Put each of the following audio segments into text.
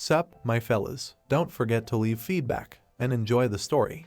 Sup, my fellas, don't forget to leave feedback and enjoy the story.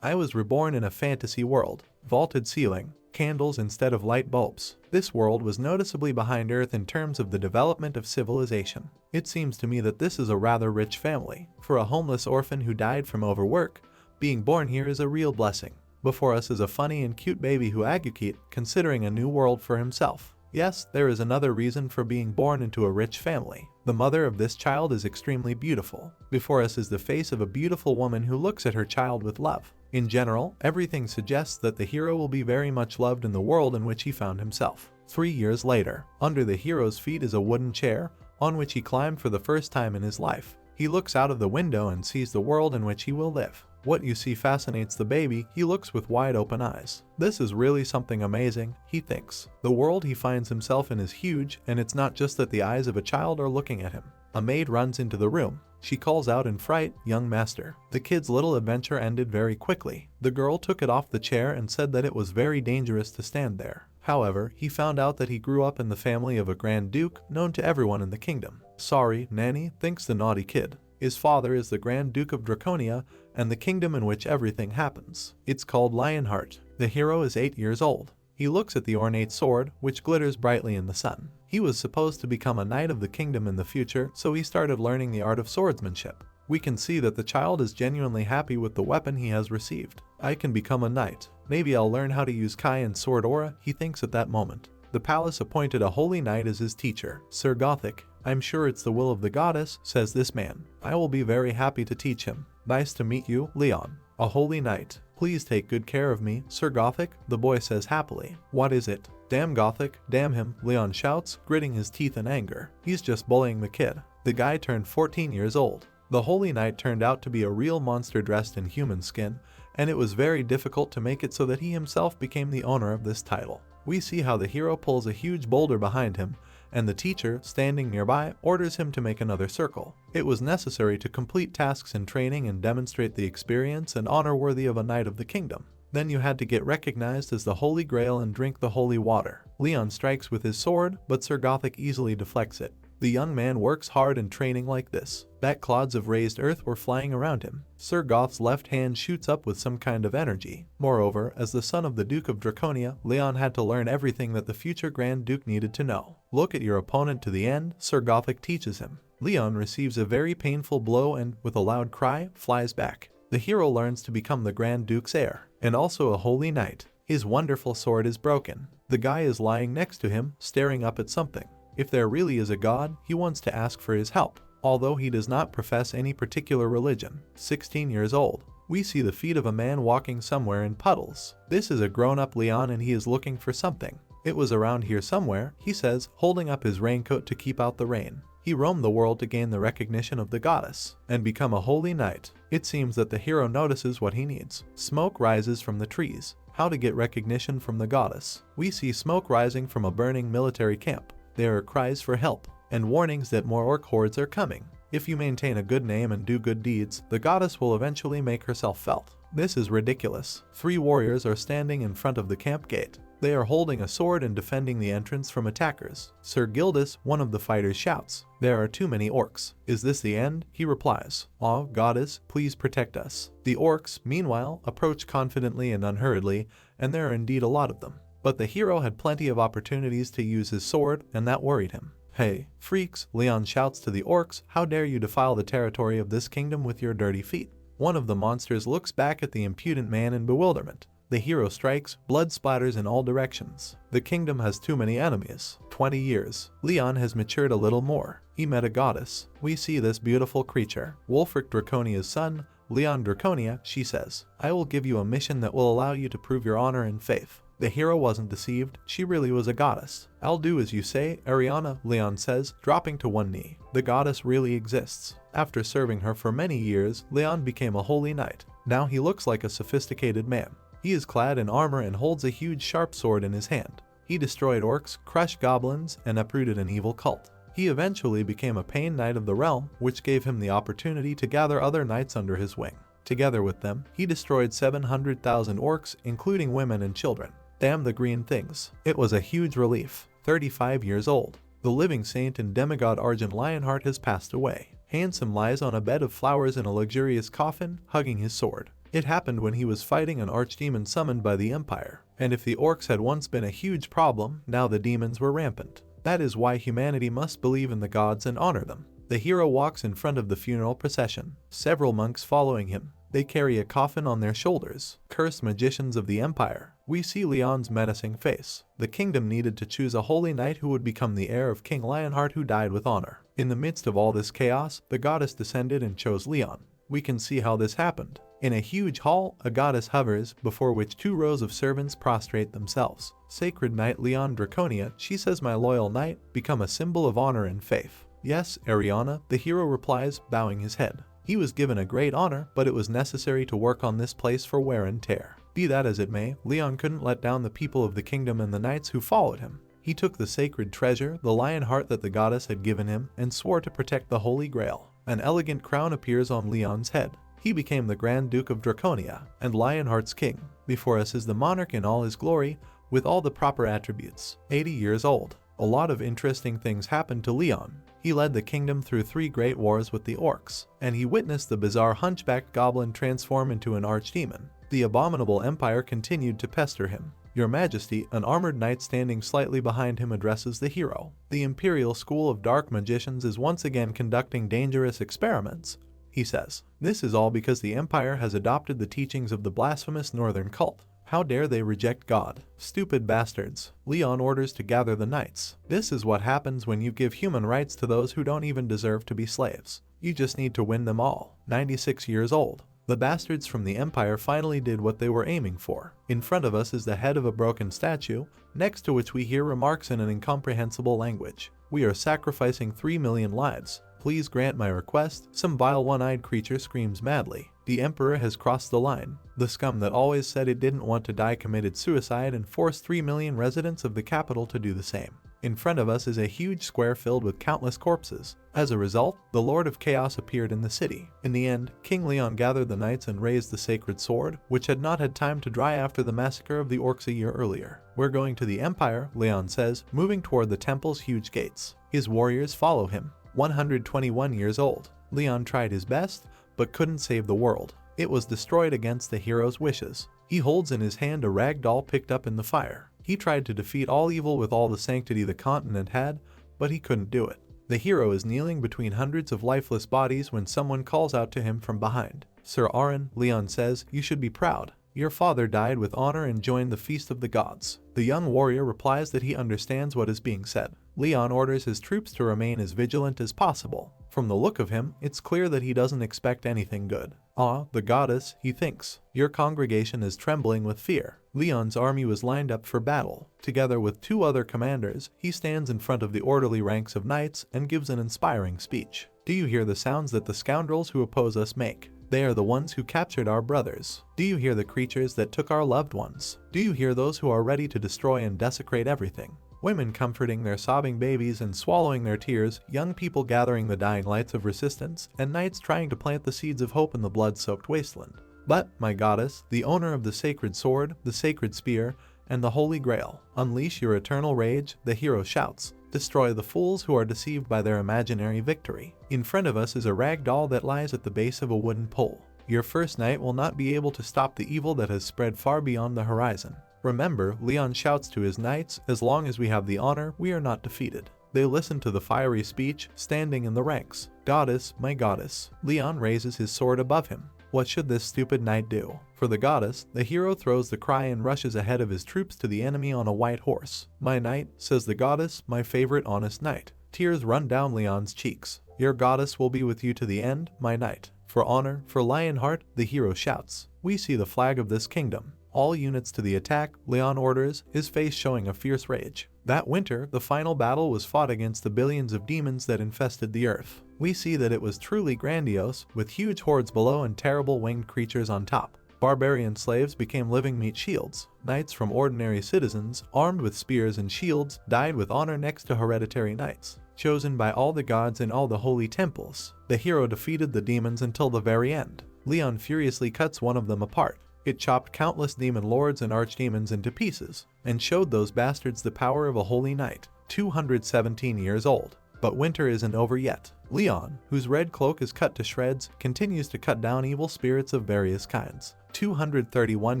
I was reborn in a fantasy world, vaulted ceiling, candles instead of light bulbs. This world was noticeably behind Earth in terms of the development of civilization. It seems to me that this is a rather rich family. For a homeless orphan who died from overwork, being born here is a real blessing. Before us is a funny and cute baby who agukite, considering a new world for himself. Yes, there is another reason for being born into a rich family. The mother of this child is extremely beautiful. Before us is the face of a beautiful woman who looks at her child with love. In general, everything suggests that the hero will be very much loved in the world in which he found himself. 3 years later, under the hero's feet is a wooden chair, on which he climbed for the first time in his life. He looks out of the window and sees the world in which he will live. What you see fascinates the baby. He looks with wide open eyes. This is really something amazing, he thinks. The world he finds himself in is huge, and it's not just that the eyes of a child are looking at him. A maid runs into the room. She calls out in fright, "Young master." The kid's little adventure ended very quickly. The girl took it off the chair and said that it was very dangerous to stand there. However, he found out that he grew up in the family of a Grand Duke known to everyone in the kingdom. Sorry, Nanny, thinks the naughty kid. His father is the Grand Duke of Draconia and the kingdom in which everything happens. It's called Lionheart. The hero is 8 years old. He looks at the ornate sword, which glitters brightly in the sun. He was supposed to become a knight of the kingdom in the future, so he started learning the art of swordsmanship. We can see that the child is genuinely happy with the weapon he has received. I can become a knight. Maybe I'll learn how to use Kai and sword aura, he thinks at that moment. The palace appointed a holy knight as his teacher, Sir Gothic. I'm sure it's the will of the goddess, says this man. I will be very happy to teach him. Nice to meet you, Leon. A holy knight. Please take good care of me, Sir Gothic, the boy says happily. What is it? Damn Gothic, damn him, Leon shouts, gritting his teeth in anger. He's just bullying the kid. The guy turned 14 years old. The holy knight turned out to be a real monster dressed in human skin, and it was very difficult to make it so that he himself became the owner of this title. We see how the hero pulls a huge boulder behind him, and the teacher, standing nearby, orders him to make another circle. It was necessary to complete tasks in training and demonstrate the experience and honor worthy of a knight of the kingdom. Then you had to get recognized as the Holy Grail and drink the holy water. Leon strikes with his sword, but Sir Gothic easily deflects it. The young man works hard in training like this. Bat clouds of raised earth were flying around him. Sir Goth's left hand shoots up with some kind of energy. Moreover, as the son of the Duke of Draconia, Leon had to learn everything that the future Grand Duke needed to know. Look at your opponent to the end, Sir Gothic teaches him. Leon receives a very painful blow and, with a loud cry, flies back. The hero learns to become the Grand Duke's heir, and also a holy knight. His wonderful sword is broken. The guy is lying next to him, staring up at something. If there really is a god, he wants to ask for his help, although he does not profess any particular religion. 16 years old. We see the feet of a man walking somewhere in puddles. This is a grown-up Leon and he is looking for something. It was around here somewhere, he says, holding up his raincoat to keep out the rain. He roamed the world to gain the recognition of the goddess and become a holy knight. It seems that the hero notices what he needs. Smoke rises from the trees. How to get recognition from the goddess. We see smoke rising from a burning military camp. There are cries for help and warnings that more orc hordes are coming. If you maintain a good name and do good deeds, the goddess will eventually make herself felt. This is ridiculous. 3 warriors are standing in front of the camp gate. They are holding a sword and defending the entrance from attackers. Sir Gildas, one of the fighters, shouts, "There are too many orcs. Is this the end?" He replies, "Oh, goddess, please protect us." The orcs, meanwhile, approach confidently and unhurriedly, and there are indeed a lot of them. But the hero had plenty of opportunities to use his sword, and that worried him. "Hey, freaks," Leon shouts to the orcs, "how dare you defile the territory of this kingdom with your dirty feet?" One of the monsters looks back at the impudent man in bewilderment. The hero strikes, blood splatters in all directions. The kingdom has too many enemies. 20 years. Leon has matured a little more. He met a goddess. We see this beautiful creature. Wulfric Draconia's son, Leon Draconia, she says, "I will give you a mission that will allow you to prove your honor and faith." The hero wasn't deceived, she really was a goddess. "I'll do as you say, Ariana," Leon says, dropping to one knee. The goddess really exists. After serving her for many years, Leon became a holy knight. Now he looks like a sophisticated man. He is clad in armor and holds a huge sharp sword in his hand. He destroyed orcs, crushed goblins, and uprooted an evil cult. He eventually became a Pain Knight of the Realm, which gave him the opportunity to gather other knights under his wing. Together with them, he destroyed 700,000 orcs, including women and children. Damn the green things. It was a huge relief. 35 years old. The living saint and demigod Argent Lionheart has passed away. Handsome lies on a bed of flowers in a luxurious coffin, hugging his sword. It happened when he was fighting an archdemon summoned by the Empire, and if the orcs had once been a huge problem, now the demons were rampant. That is why humanity must believe in the gods and honor them. The hero walks in front of the funeral procession, several monks following him. They carry a coffin on their shoulders. Cursed magicians of the Empire. We see Leon's menacing face. The kingdom needed to choose a holy knight who would become the heir of King Lionheart, who died with honor. In the midst of all this chaos, the goddess descended and chose Leon. We can see how this happened. In a huge hall, a goddess hovers, before which 2 rows of servants prostrate themselves. Sacred Knight Leon Draconia, she says, my loyal knight, become a symbol of honor and faith. Yes, Ariana, the hero replies, bowing his head. He was given a great honor, but it was necessary to work on this place for wear and tear. Be that as it may, Leon couldn't let down the people of the kingdom and the knights who followed him. He took the sacred treasure, the lion heart that the goddess had given him, and swore to protect the Holy Grail. An elegant crown appears on Leon's head. He became the Grand Duke of Draconia, and Lionheart's king. Before us is the monarch in all his glory, with all the proper attributes. 80 years old. A lot of interesting things happened to Leon. He led the kingdom through 3 great wars with the orcs, and he witnessed the bizarre hunchbacked goblin transform into an archdemon. The abominable empire continued to pester him. Your Majesty, an armored knight standing slightly behind him addresses the hero. The Imperial School of Dark Magicians is once again conducting dangerous experiments, he says. This is all because the Empire has adopted the teachings of the blasphemous northern cult. How dare they reject God? Stupid bastards. Leon orders to gather the knights. This is what happens when you give human rights to those who don't even deserve to be slaves. You just need to win them all. 96 years old. The bastards from the Empire finally did what they were aiming for. In front of us is the head of a broken statue, next to which we hear remarks in an incomprehensible language. We are sacrificing 3 million lives. Please grant my request. Some vile one-eyed creature screams madly. The Emperor has crossed the line. The scum that always said it didn't want to die committed suicide and forced 3 million residents of the capital to do the same. In front of us is a huge square filled with countless corpses. As a result, the Lord of Chaos appeared in the city. In the end, King Leon gathered the knights and raised the sacred sword, which had not had time to dry after the massacre of the orcs a year earlier. We're going to the Empire, Leon says, moving toward the temple's huge gates. His warriors follow him. 121 years old. Leon tried his best, but couldn't save the world. It was destroyed against the hero's wishes. He holds in his hand a rag doll picked up in the fire. He tried to defeat all evil with all the sanctity the continent had, but he couldn't do it. The hero is kneeling between hundreds of lifeless bodies when someone calls out to him from behind. Sir Aaron, Leon says, you should be proud. Your father died with honor and joined the feast of the gods. The young warrior replies that he understands what is being said. Leon orders his troops to remain as vigilant as possible. From the look of him, it's clear that he doesn't expect anything good. Ah, the goddess, he thinks. Your congregation is trembling with fear. Leon's army was lined up for battle. Together with 2 other commanders, he stands in front of the orderly ranks of knights and gives an inspiring speech. Do you hear the sounds that the scoundrels who oppose us make? They are the ones who captured our brothers. Do you hear the creatures that took our loved ones? Do you hear those who are ready to destroy and desecrate everything? Women comforting their sobbing babies and swallowing their tears, young people gathering the dying lights of resistance, and knights trying to plant the seeds of hope in the blood-soaked wasteland. But, my goddess, the owner of the sacred sword, the sacred spear, and the Holy Grail, unleash your eternal rage, the hero shouts. Destroy the fools who are deceived by their imaginary victory. In front of us is a rag doll that lies at the base of a wooden pole. Your first knight will not be able to stop the evil that has spread far beyond the horizon. Remember, Leon shouts to his knights, as long as we have the honor, we are not defeated. They listen to the fiery speech, standing in the ranks. Goddess, my goddess. Leon raises his sword above him. What should this stupid knight do? For the goddess, the hero throws the cry and rushes ahead of his troops to the enemy on a white horse. My knight, says the goddess, my favorite honest knight. Tears run down Leon's cheeks. Your goddess will be with you to the end, my knight. For honor, for Lionheart, the hero shouts. We see the flag of this kingdom. All units to the attack, Leon orders, his face showing a fierce rage. That winter, the final battle was fought against the billions of demons that infested the earth. We see that it was truly grandiose, with huge hordes below and terrible winged creatures on top. Barbarian slaves became living meat shields. Knights from ordinary citizens, armed with spears and shields, died with honor next to hereditary knights, chosen by all the gods in all the holy temples. The hero defeated the demons until the very end. Leon furiously cuts one of them apart. It chopped countless demon lords and archdemons into pieces, and showed those bastards the power of a holy knight. 217 years old. But winter isn't over yet. Leon, whose red cloak is cut to shreds, continues to cut down evil spirits of various kinds. 231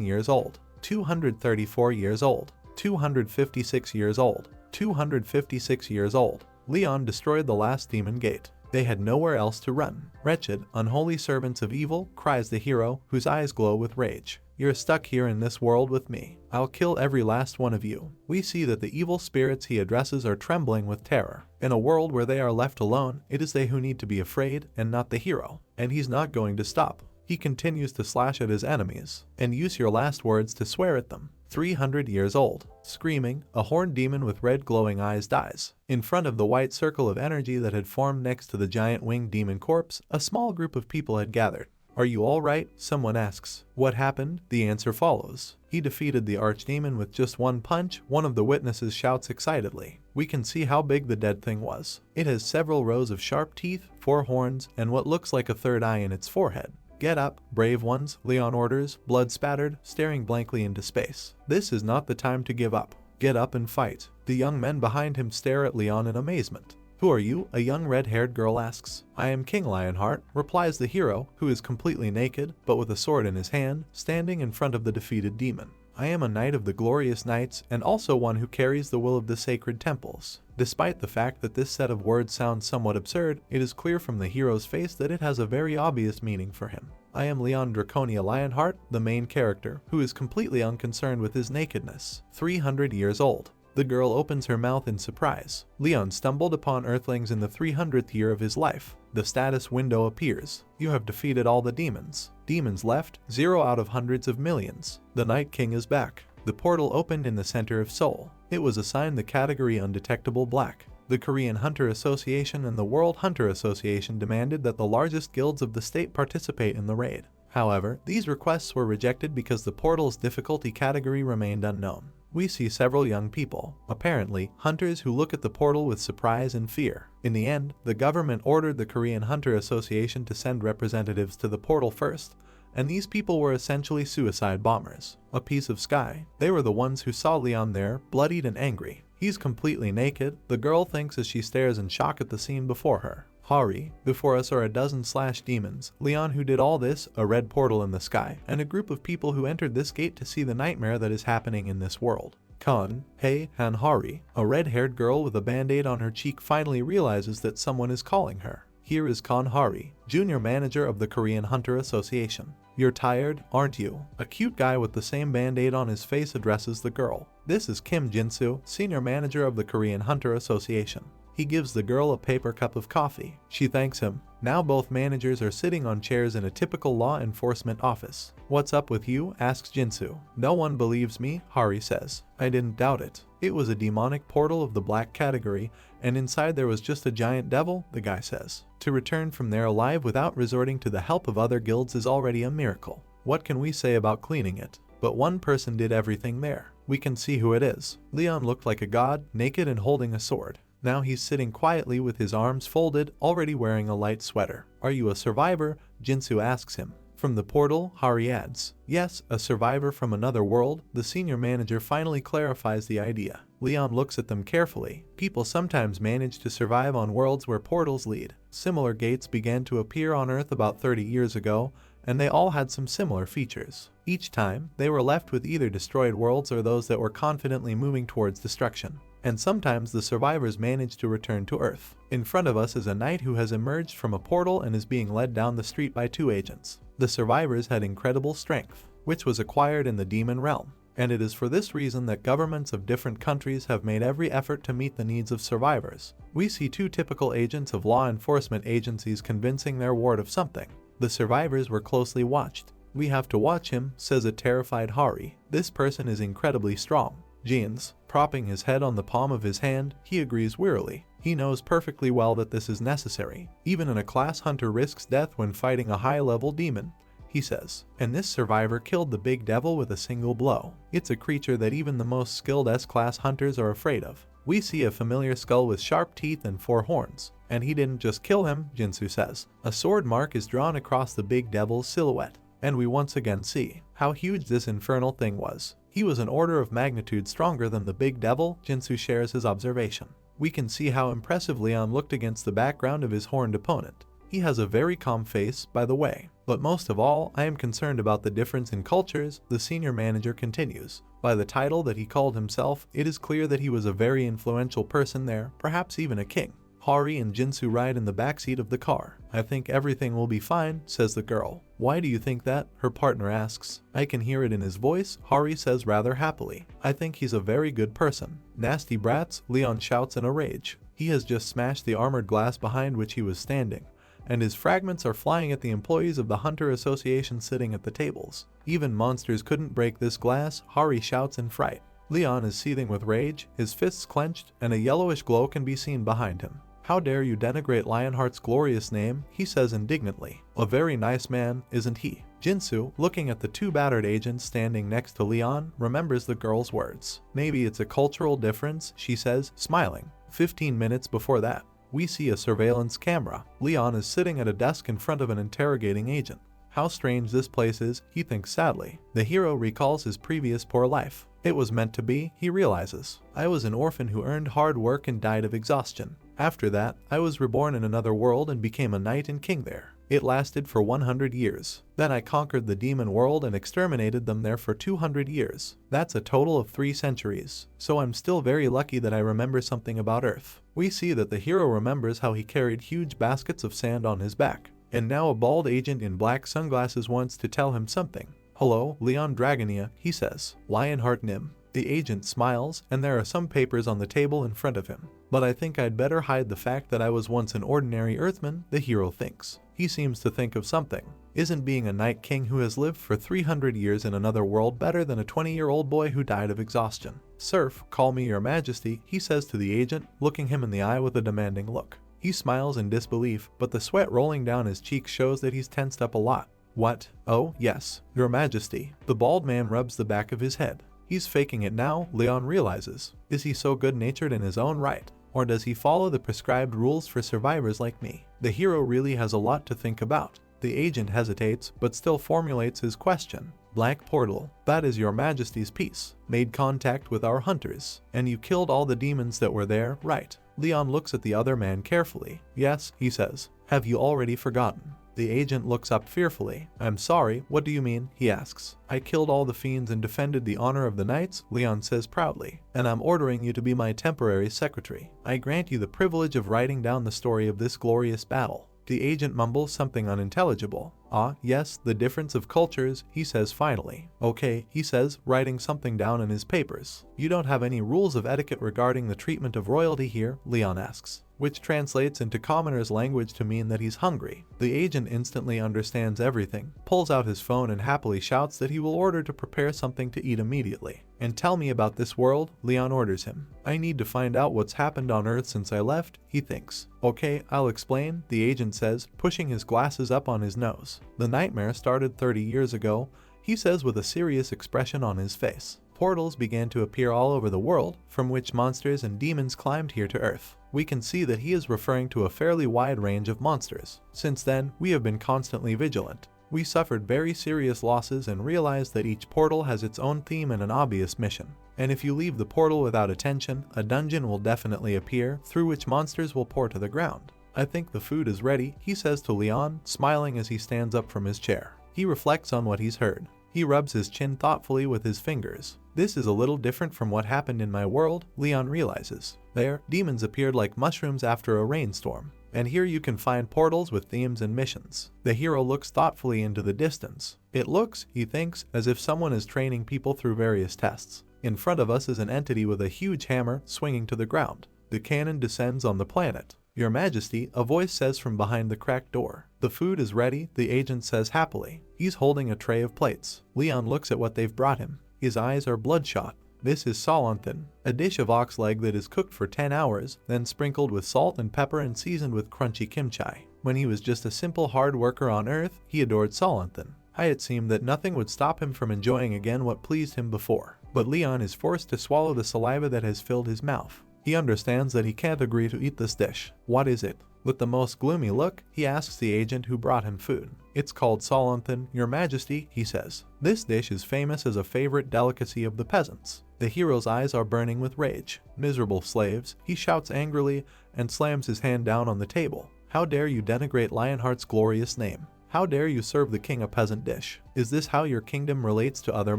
years old. 234 years old. 256 years old. 256 years old. Leon destroyed the last demon gate. They had nowhere else to run. Wretched, unholy servants of evil, cries the hero, whose eyes glow with rage. You're stuck here in this world with me. I'll kill every last one of you. We see that the evil spirits he addresses are trembling with terror. In a world where they are left alone, it is they who need to be afraid and not the hero. And he's not going to stop. He continues to slash at his enemies. And use your last words to swear at them. 300 years old. Screaming, a horned demon with red glowing eyes dies. In front of the white circle of energy that had formed next to the giant winged demon corpse, a small group of people had gathered. Are you all right? Someone asks. What happened? The answer follows. He defeated the archdemon with just one punch, one of the witnesses shouts excitedly. We can see how big the dead thing was. It has several rows of sharp teeth, 4 horns, and what looks like a third eye in its forehead. Get up, brave ones, Leon orders, blood spattered, staring blankly into space. This is not the time to give up. Get up and fight. The young men behind him stare at Leon in amazement. Who are you? A young red-haired girl asks. I am King Lionheart, replies the hero, who is completely naked, but with a sword in his hand, standing in front of the defeated demon. I am a knight of the glorious knights, and also one who carries the will of the sacred temples. Despite the fact that this set of words sounds somewhat absurd, it is clear from the hero's face that it has a very obvious meaning for him. I am Leon Draconia Lionheart, the main character, who is completely unconcerned with his nakedness. 300 years old. The girl opens her mouth in surprise. Leon stumbled upon Earthlings in the 300th year of his life. The status window appears. You have defeated all the demons. Demons left, 0 out of hundreds of millions. The Night King is back. The portal opened in the center of Seoul. It was assigned the category Undetectable Black. The Korean Hunter Association and the World Hunter Association demanded that the largest guilds of the state participate in the raid. However, these requests were rejected because the portal's difficulty category remained unknown. We see several young people, apparently hunters, who look at the portal with surprise and fear. In the end, the government ordered the Korean Hunter Association to send representatives to the portal first, and these people were essentially suicide bombers. A piece of sky. They were the ones who saw Leon there, bloodied and angry. He's completely naked, the girl thinks as she stares in shock at the scene before her. Hari, before us are a dozen slash demons, Leon who did all this, a red portal in the sky, and a group of people who entered this gate to see the nightmare that is happening in this world. Kan, Hei, Han Hari, a red-haired girl with a band-aid on her cheek, finally realizes that someone is calling her. Here is Kan Hari, junior manager of the Korean Hunter Association. You're tired, aren't you? A cute guy with the same band-aid on his face addresses the girl. This is Kim Jinsu, senior manager of the Korean Hunter Association. He gives the girl a paper cup of coffee. She thanks him. Now both managers are sitting on chairs in a typical law enforcement office. What's up with you? Asks Jinsu. No one believes me, Hari says. I didn't doubt it. It was a demonic portal of the black category, and inside there was just a giant devil, the guy says. To return from there alive without resorting to the help of other guilds is already a miracle. What can we say about cleaning it? But one person did everything there. We can see who it is. Leon looked like a god, naked and holding a sword. Now he's sitting quietly with his arms folded, already wearing a light sweater. Are you a survivor? Jinsu asks him. From the portal, Hari adds. Yes, a survivor from another world. The senior manager finally clarifies the idea. Leon looks at them carefully. People sometimes manage to survive on worlds where portals lead. Similar gates began to appear on Earth about 30 years ago, and they all had some similar features. Each time, they were left with either destroyed worlds or those that were confidently moving towards destruction. And sometimes the survivors manage to return to Earth. In front of us is a knight who has emerged from a portal and is being led down the street by 2 agents. The survivors had incredible strength, which was acquired in the demon realm. And it is for this reason that governments of different countries have made every effort to meet the needs of survivors. We see 2 typical agents of law enforcement agencies convincing their ward of something. The survivors were closely watched. We have to watch him, says a terrified Hari. This person is incredibly strong. Jeans, propping his head on the palm of his hand, he agrees wearily. He knows perfectly well that this is necessary. Even a class hunter risks death when fighting a high-level demon, he says. And this survivor killed the big devil with a single blow. It's a creature that even the most skilled S-class hunters are afraid of. We see a familiar skull with sharp teeth and 4 horns. And he didn't just kill him, Jinsu says. A sword mark is drawn across the big devil's silhouette. and we once again see how huge this infernal thing was. He was an order of magnitude stronger than the big devil. Jinsu shares his observation. We can see how impressive Leon looked against the background of his horned opponent. He has a very calm face, by the way. But most of all, I am concerned about the difference in cultures, the senior manager continues. By the title that he called himself, it is clear that he was a very influential person there, perhaps even a king. Hari and Jinsu ride in the backseat of the car. I think everything will be fine, says the girl. Why do you think that? Her partner asks. I can hear it in his voice, Hari says rather happily. I think he's a very good person. Nasty brats, Leon shouts in a rage. He has just smashed the armored glass behind which he was standing, and his fragments are flying at the employees of the Hunter Association sitting at the tables. Even monsters couldn't break this glass, Hari shouts in fright. Leon is seething with rage, his fists clenched, and a yellowish glow can be seen behind him. How dare you denigrate Lionheart's glorious name, he says indignantly. A very nice man, isn't he? Jinsu, looking at the two battered agents standing next to Leon, remembers the girl's words. Maybe it's a cultural difference, she says, smiling. 15 minutes before that, we see a surveillance camera. Leon is sitting at a desk in front of an interrogating agent. How strange this place is, he thinks sadly. The hero recalls his previous poor life. It was meant to be, he realizes. I was an orphan who earned hard work and died of exhaustion. After that, I was reborn in another world and became a knight and king there. It lasted for 100 years. Then I conquered the demon world and exterminated them there for 200 years. That's a total of 3 centuries. So I'm still very lucky that I remember something about Earth. We see that the hero remembers how he carried huge baskets of sand on his back. And now a bald agent in black sunglasses wants to tell him something. Hello, Leon Dragonia, he says. Lionheart Nim. The agent smiles, and there are some papers on the table in front of him. But I think I'd better hide the fact that I was once an ordinary Earthman, the hero thinks. He seems to think of something. Isn't being a Night King who has lived for 300 years in another world better than a 20-year-old boy who died of exhaustion? Serf, call me your majesty, he says to the agent, looking him in the eye with a demanding look. He smiles in disbelief, but the sweat rolling down his cheeks shows that he's tensed up a lot. What? Oh, yes, your majesty. The bald man rubs the back of his head. He's faking it now, Leon realizes. Is he so good-natured in his own right? Or does he follow the prescribed rules for survivors like me? The hero really has a lot to think about. The agent hesitates, but still formulates his question. Black Portal, that is your majesty's piece. Made contact with our hunters, and you killed all the demons that were there, right? Leon looks at the other man carefully. Yes, he says. Have you already forgotten? The agent looks up fearfully. I'm sorry, what do you mean? He asks. I killed all the fiends and defended the honor of the knights, Leon says proudly, and I'm ordering you to be my temporary secretary. I grant you the privilege of writing down the story of this glorious battle. The agent mumbles something unintelligible. Ah, yes, the difference of cultures, he says finally. Okay, he says, writing something down in his papers. You don't have any rules of etiquette regarding the treatment of royalty here, Leon asks, which translates into commoner's language to mean that he's hungry. The agent instantly understands everything, pulls out his phone and happily shouts that he will order to prepare something to eat immediately. And tell me about this world, Leon orders him. I need to find out what's happened on Earth since I left, he thinks. Okay, I'll explain, the agent says, pushing his glasses up on his nose. The nightmare started 30 years ago, he says with a serious expression on his face. Portals began to appear all over the world, from which monsters and demons climbed here to Earth. We can see that he is referring to a fairly wide range of monsters. Since then, we have been constantly vigilant. We suffered very serious losses and realized that each portal has its own theme and an obvious mission. And if you leave the portal without attention, a dungeon will definitely appear, through which monsters will pour to the ground. I think the food is ready, he says to Leon, smiling as he stands up from his chair. He reflects on what he's heard. He rubs his chin thoughtfully with his fingers. This is a little different from what happened in my world, Leon realizes. There, demons appeared like mushrooms after a rainstorm. And here you can find portals with themes and missions. The hero looks thoughtfully into the distance. It looks, he thinks, as if someone is training people through various tests. In front of us is an entity with a huge hammer swinging to the ground. The cannon descends on the planet. Your Majesty, a voice says from behind the cracked door. The food is ready, the agent says happily. He's holding a tray of plates. Leon looks at what they've brought him. His eyes are bloodshot. This is sainthood, a dish of ox leg that is cooked for 10 hours, then sprinkled with salt and pepper and seasoned with crunchy kimchi. When he was just a simple hard worker on Earth, he adored sainthood. It seemed that nothing would stop him from enjoying again what pleased him before. But Leon is forced to swallow the saliva that has filled his mouth. He understands that he can't agree to eat this dish. What is it? With the most gloomy look, he asks the agent who brought him food. It's called sainthood, Your Majesty, he says. This dish is famous as a favorite delicacy of the peasants. The hero's eyes are burning with rage. Miserable slaves, he shouts angrily and slams his hand down on the table. How dare you denigrate Lionheart's glorious name? How dare you serve the king a peasant dish? Is this how your kingdom relates to other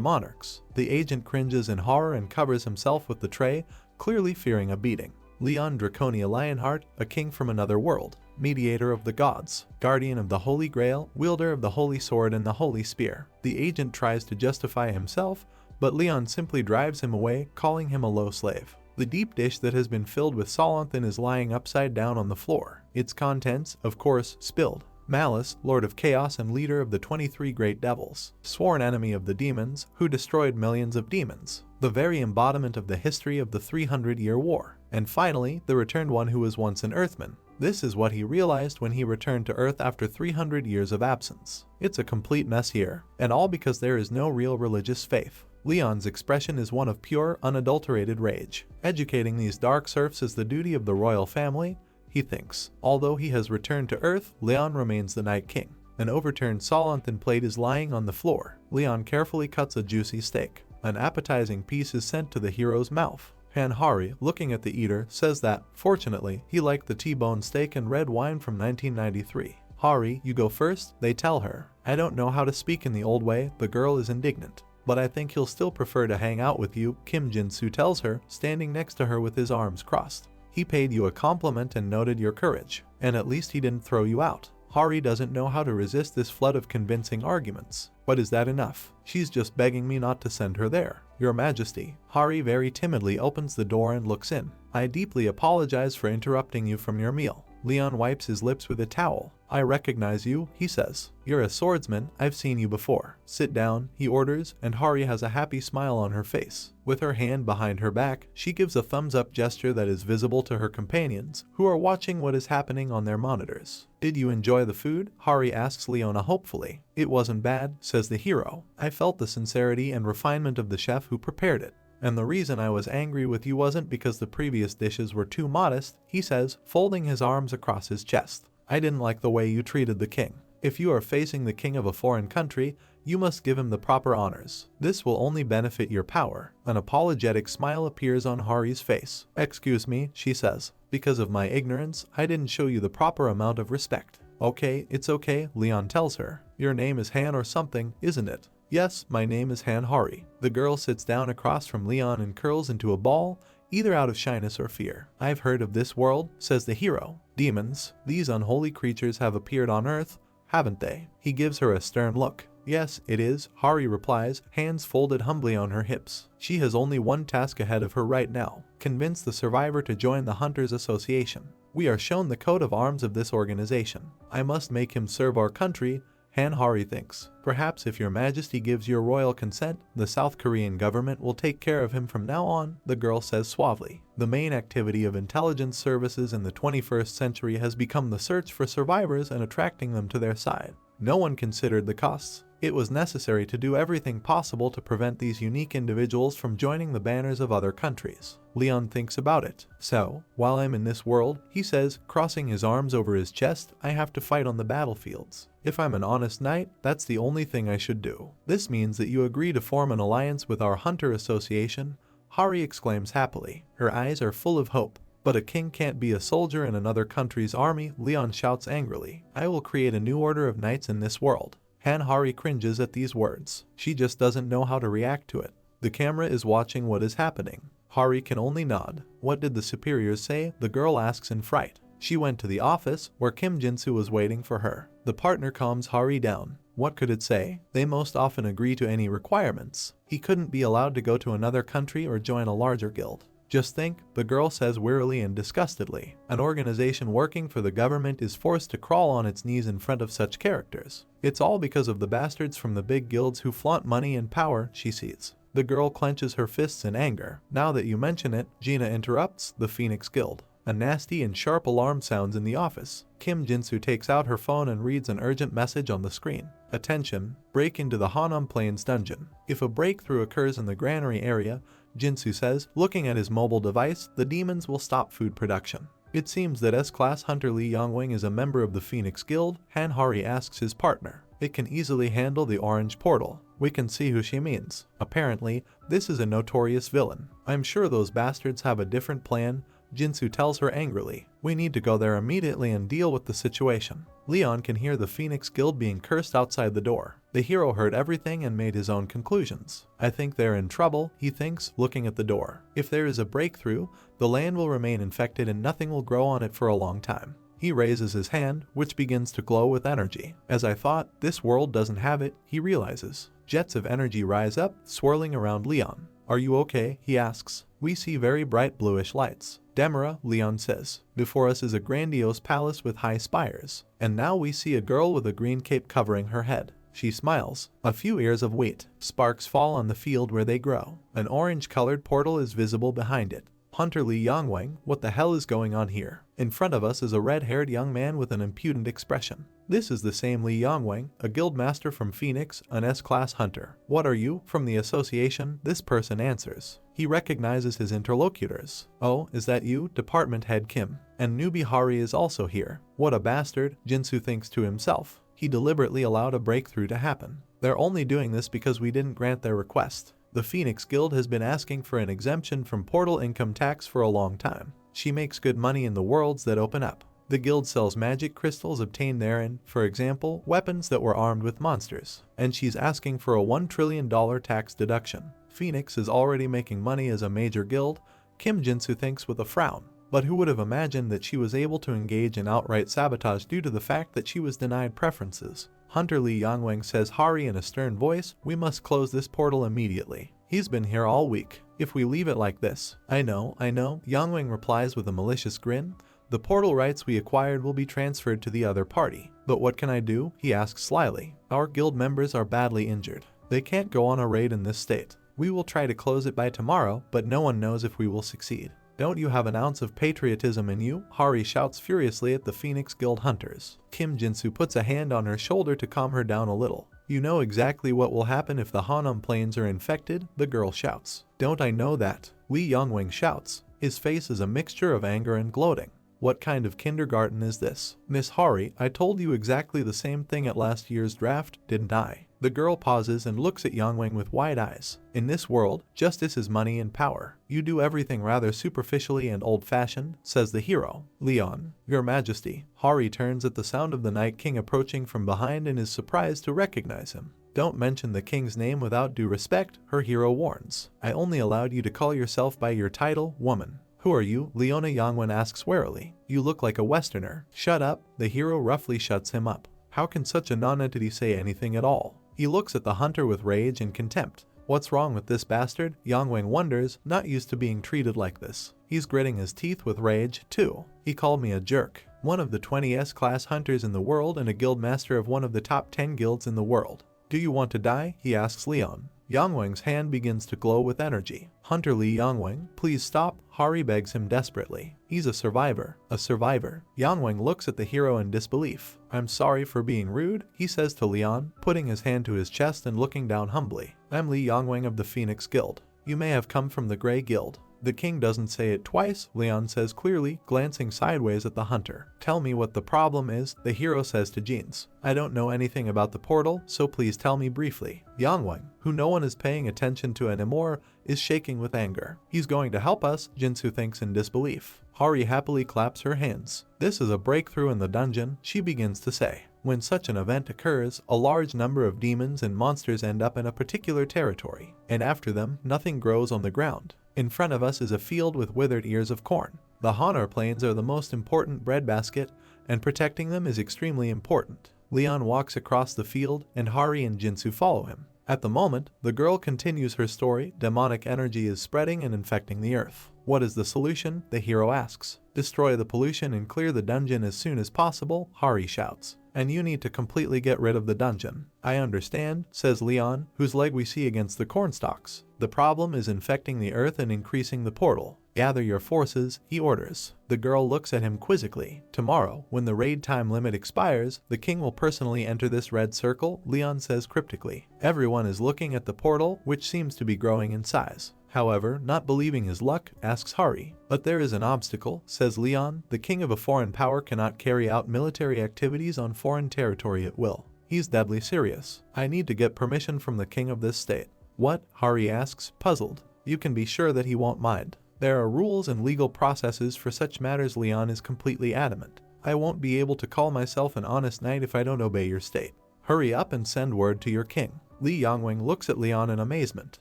monarchs? The agent cringes in horror and covers himself with the tray, clearly fearing a beating. Leon Draconia Lionheart, a king from another world, mediator of the gods, guardian of the Holy Grail, wielder of the Holy Sword and the Holy Spear. The agent tries to justify himself, but Leon simply drives him away, calling him a low slave. The deep dish that has been filled with sainthood is lying upside down on the floor. Its contents, of course, spilled. Malice, Lord of Chaos and leader of the 23 Great Devils, sworn enemy of the demons, who destroyed millions of demons, the very embodiment of the history of the 300-year war, and finally, the returned one who was once an Earthman. This is what he realized when he returned to Earth after 300 years of absence. It's a complete mess here, and all because there is no real religious faith. Leon's expression is one of pure, unadulterated rage. Educating these dark serfs is the duty of the royal family, he thinks. Although he has returned to Earth, Leon remains the Night King. An overturned sainthood plate is lying on the floor. Leon carefully cuts a juicy steak. An appetizing piece is sent to the hero's mouth. Hanhari, looking at the eater, says that, fortunately, he liked the T-bone steak and red wine from 1993. Hari, you go first, they tell her. I don't know how to speak in the old way, the girl is indignant. But I think he'll still prefer to hang out with you, Kim Jin-soo tells her, standing next to her with his arms crossed. He paid you a compliment and noted your courage, and at least he didn't throw you out. Hari doesn't know how to resist this flood of convincing arguments. But is that enough? She's just begging me not to send her there. Your Majesty. Hari very timidly opens the door and looks in. I deeply apologize for interrupting you from your meal. Leon wipes his lips with a towel. I recognize you, he says. You're a swordsman, I've seen you before. Sit down, he orders, and Hari has a happy smile on her face. With her hand behind her back, she gives a thumbs-up gesture that is visible to her companions, who are watching what is happening on their monitors. Did you enjoy the food? Hari asks Leona hopefully. It wasn't bad, says the hero. I felt the sincerity and refinement of the chef who prepared it. And the reason I was angry with you wasn't because the previous dishes were too modest, he says, folding his arms across his chest. I didn't like the way you treated the king. If you are facing the king of a foreign country, you must give him the proper honors. This will only benefit your power. An apologetic smile appears on Hari's face. Excuse me, she says. Because of my ignorance, I didn't show you the proper amount of respect. Okay, it's okay, Leon tells her. Your name is Han or something, isn't it? Yes, my name is Hanhari. The girl sits down across from Leon and curls into a ball, either out of shyness or fear. I've heard of this world, says the hero. Demons, these unholy creatures have appeared on Earth, haven't they? He gives her a stern look. Yes, it is, Hari replies, hands folded humbly on her hips. She has only one task ahead of her right now. Convince the survivor to join the Hunters Association. We are shown the coat of arms of this organization. I must make him serve our country, Hanhari thinks. Perhaps if your majesty gives your royal consent, the South Korean government will take care of him from now on, the girl says suavely. The main activity of intelligence services in the 21st century has become the search for survivors and attracting them to their side. No one considered the costs. It was necessary to do everything possible to prevent these unique individuals from joining the banners of other countries. Leon thinks about it. So, while I'm in this world, he says, crossing his arms over his chest, I have to fight on the battlefields. If I'm an honest knight, that's the only thing I should do. This means that you agree to form an alliance with our Hunter Association, Hari exclaims happily. Her eyes are full of hope. But a king can't be a soldier in another country's army, Leon shouts angrily. I will create a new order of knights in this world. Hanhari cringes at these words. She just doesn't know how to react to it. The camera is watching what is happening. Hari can only nod. What did the superiors say? The girl asks in fright. She went to the office, where Kim Jin-soo was waiting for her. The partner calms Hari down. What could it say? They most often agree to any requirements. He couldn't be allowed to go to another country or join a larger guild. Just think, the girl says wearily and disgustedly. An organization working for the government is forced to crawl on its knees in front of such characters. It's all because of the bastards from the big guilds who flaunt money and power, she sees. The girl clenches her fists in anger. Now that you mention it, Gina interrupts, the Phoenix Guild. A nasty and sharp alarm sounds in the office. Kim Jin-soo takes out her phone and reads an urgent message on the screen. Attention, break into the Hanam Plains dungeon. If a breakthrough occurs in the granary area, Jinsu says, looking at his mobile device. The demons will stop food production. It seems that S-Class Hunter Lee Yongwing is a member of the Phoenix Guild. Hari asks his partner. It can easily handle the orange portal. We can see who she means. Apparently, this is a notorious villain. I'm sure those bastards have a different plan. Jinsu tells her angrily. We need to go there immediately and deal with the situation. Leon can hear the Phoenix Guild being cursed outside the door. The hero heard everything and made his own conclusions. I think they're in trouble, he thinks, looking at the door. If there is a breakthrough, the land will remain infected and nothing will grow on it for a long time. He raises his hand, which begins to glow with energy. As I thought, this world doesn't have it, he realizes. Jets of energy rise up, swirling around Leon. Are you okay? He asks. We see very bright bluish lights. Demera, Leon says. Before us is a grandiose palace with high spires. And now we see a girl with a green cape covering her head. She smiles. A few ears of wheat. Sparks fall on the field where they grow. An orange-colored portal is visible behind it. Hunter Lee Yongwing, what the hell is going on here? In front of us is a red-haired young man with an impudent expression. This is the same Lee Yongwing, a guild master from Phoenix, an S-Class hunter. What are you? From the association, this person answers. He recognizes his interlocutors. Oh, is that you? Department head Kim. And newbie Hari is also here. What a bastard, Jinsu thinks to himself. He deliberately allowed a breakthrough to happen. They're only doing this because we didn't grant their request. The Phoenix Guild has been asking for an exemption from portal income tax for a long time. She makes good money in the worlds that open up. The guild sells magic crystals obtained therein, for example, weapons that were armed with monsters. And she's asking for a $1 trillion tax deduction. Phoenix is already making money as a major guild, Kim Jinsu thinks with a frown. But who would have imagined that she was able to engage in outright sabotage due to the fact that she was denied preferences? Hunter Lee Yongwing says Hari in a stern voice, we must close this portal immediately. He's been here all week. If we leave it like this. I know, Yongwing replies with a malicious grin. The portal rights we acquired will be transferred to the other party. But what can I do? He asks slyly. Our guild members are badly injured. They can't go on a raid in this state. We will try to close it by tomorrow, but no one knows if we will succeed. Don't you have an ounce of patriotism in you? Hari shouts furiously at the Phoenix Guild hunters. Kim Jinsu puts a hand on her shoulder to calm her down a little. You know exactly what will happen if the Hanam plains are infected, the girl shouts. Don't I know that? Lee Yongwing shouts. His face is a mixture of anger and gloating. What kind of kindergarten is this? Miss Hari, I told you exactly the same thing at last year's draft, didn't I? The girl pauses and looks at Yongwing with wide eyes. In this world, justice is money and power. You do everything rather superficially and old-fashioned, says the hero. Leon, Your Majesty. Hari turns at the sound of the Night King approaching from behind and is surprised to recognize him. Don't mention the king's name without due respect, her hero warns. I only allowed you to call yourself by your title, woman. Who are you? Leona Yongwin asks warily. You look like a Westerner. Shut up. The hero roughly shuts him up. How can such a non-entity say anything at all? He looks at the hunter with rage and contempt. What's wrong with this bastard? Yongwing wonders, not used to being treated like this. He's gritting his teeth with rage, too. He called me a jerk. One of the 20 S-class hunters in the world and a guild master of one of the top 10 guilds in the world. Do you want to die? He asks Leon. Yongwing's hand begins to glow with energy. Hunter Lee Yongwing, please stop, Hari begs him desperately. He's a survivor. A survivor. Yongwing looks at the hero in disbelief. I'm sorry for being rude, he says to Leon, putting his hand to his chest and looking down humbly. I'm Lee Yongwing of the Phoenix Guild. You may have come from the Grey Guild. The king doesn't say it twice, Leon says clearly, glancing sideways at the hunter. Tell me what the problem is, the hero says to Jeans. I don't know anything about the portal, so please tell me briefly. Yongwing, who no one is paying attention to anymore, is shaking with anger. He's going to help us, Jinsu thinks in disbelief. Hari happily claps her hands. This is a breakthrough in the dungeon, she begins to say. When such an event occurs, a large number of demons and monsters end up in a particular territory, and after them, nothing grows on the ground. In front of us is a field with withered ears of corn. The Hanar plains are the most important breadbasket, and protecting them is extremely important. Leon walks across the field, and Hari and Jinsu follow him. At the moment, the girl continues her story. Demonic energy is spreading and infecting the earth. What is the solution? The hero asks. Destroy the pollution and clear the dungeon as soon as possible, Hari shouts. And you need to completely get rid of the dungeon. I understand, says Leon, whose leg we see against the cornstalks. The problem is infecting the earth and increasing the portal. Gather your forces, he orders. The girl looks at him quizzically. Tomorrow, when the raid time limit expires, the king will personally enter this red circle, Leon says cryptically. Everyone is looking at the portal, which seems to be growing in size. However, not believing his luck, asks Hari. But there is an obstacle, says Leon. The king of a foreign power cannot carry out military activities on foreign territory at will. He's deadly serious. I need to get permission from the king of this state. What? Hari asks, puzzled. You can be sure that he won't mind. There are rules and legal processes for such matters. Leon is completely adamant. I won't be able to call myself an honest knight if I don't obey your state. Hurry up and send word to your king. Li Yangwing looks at Leon in amazement.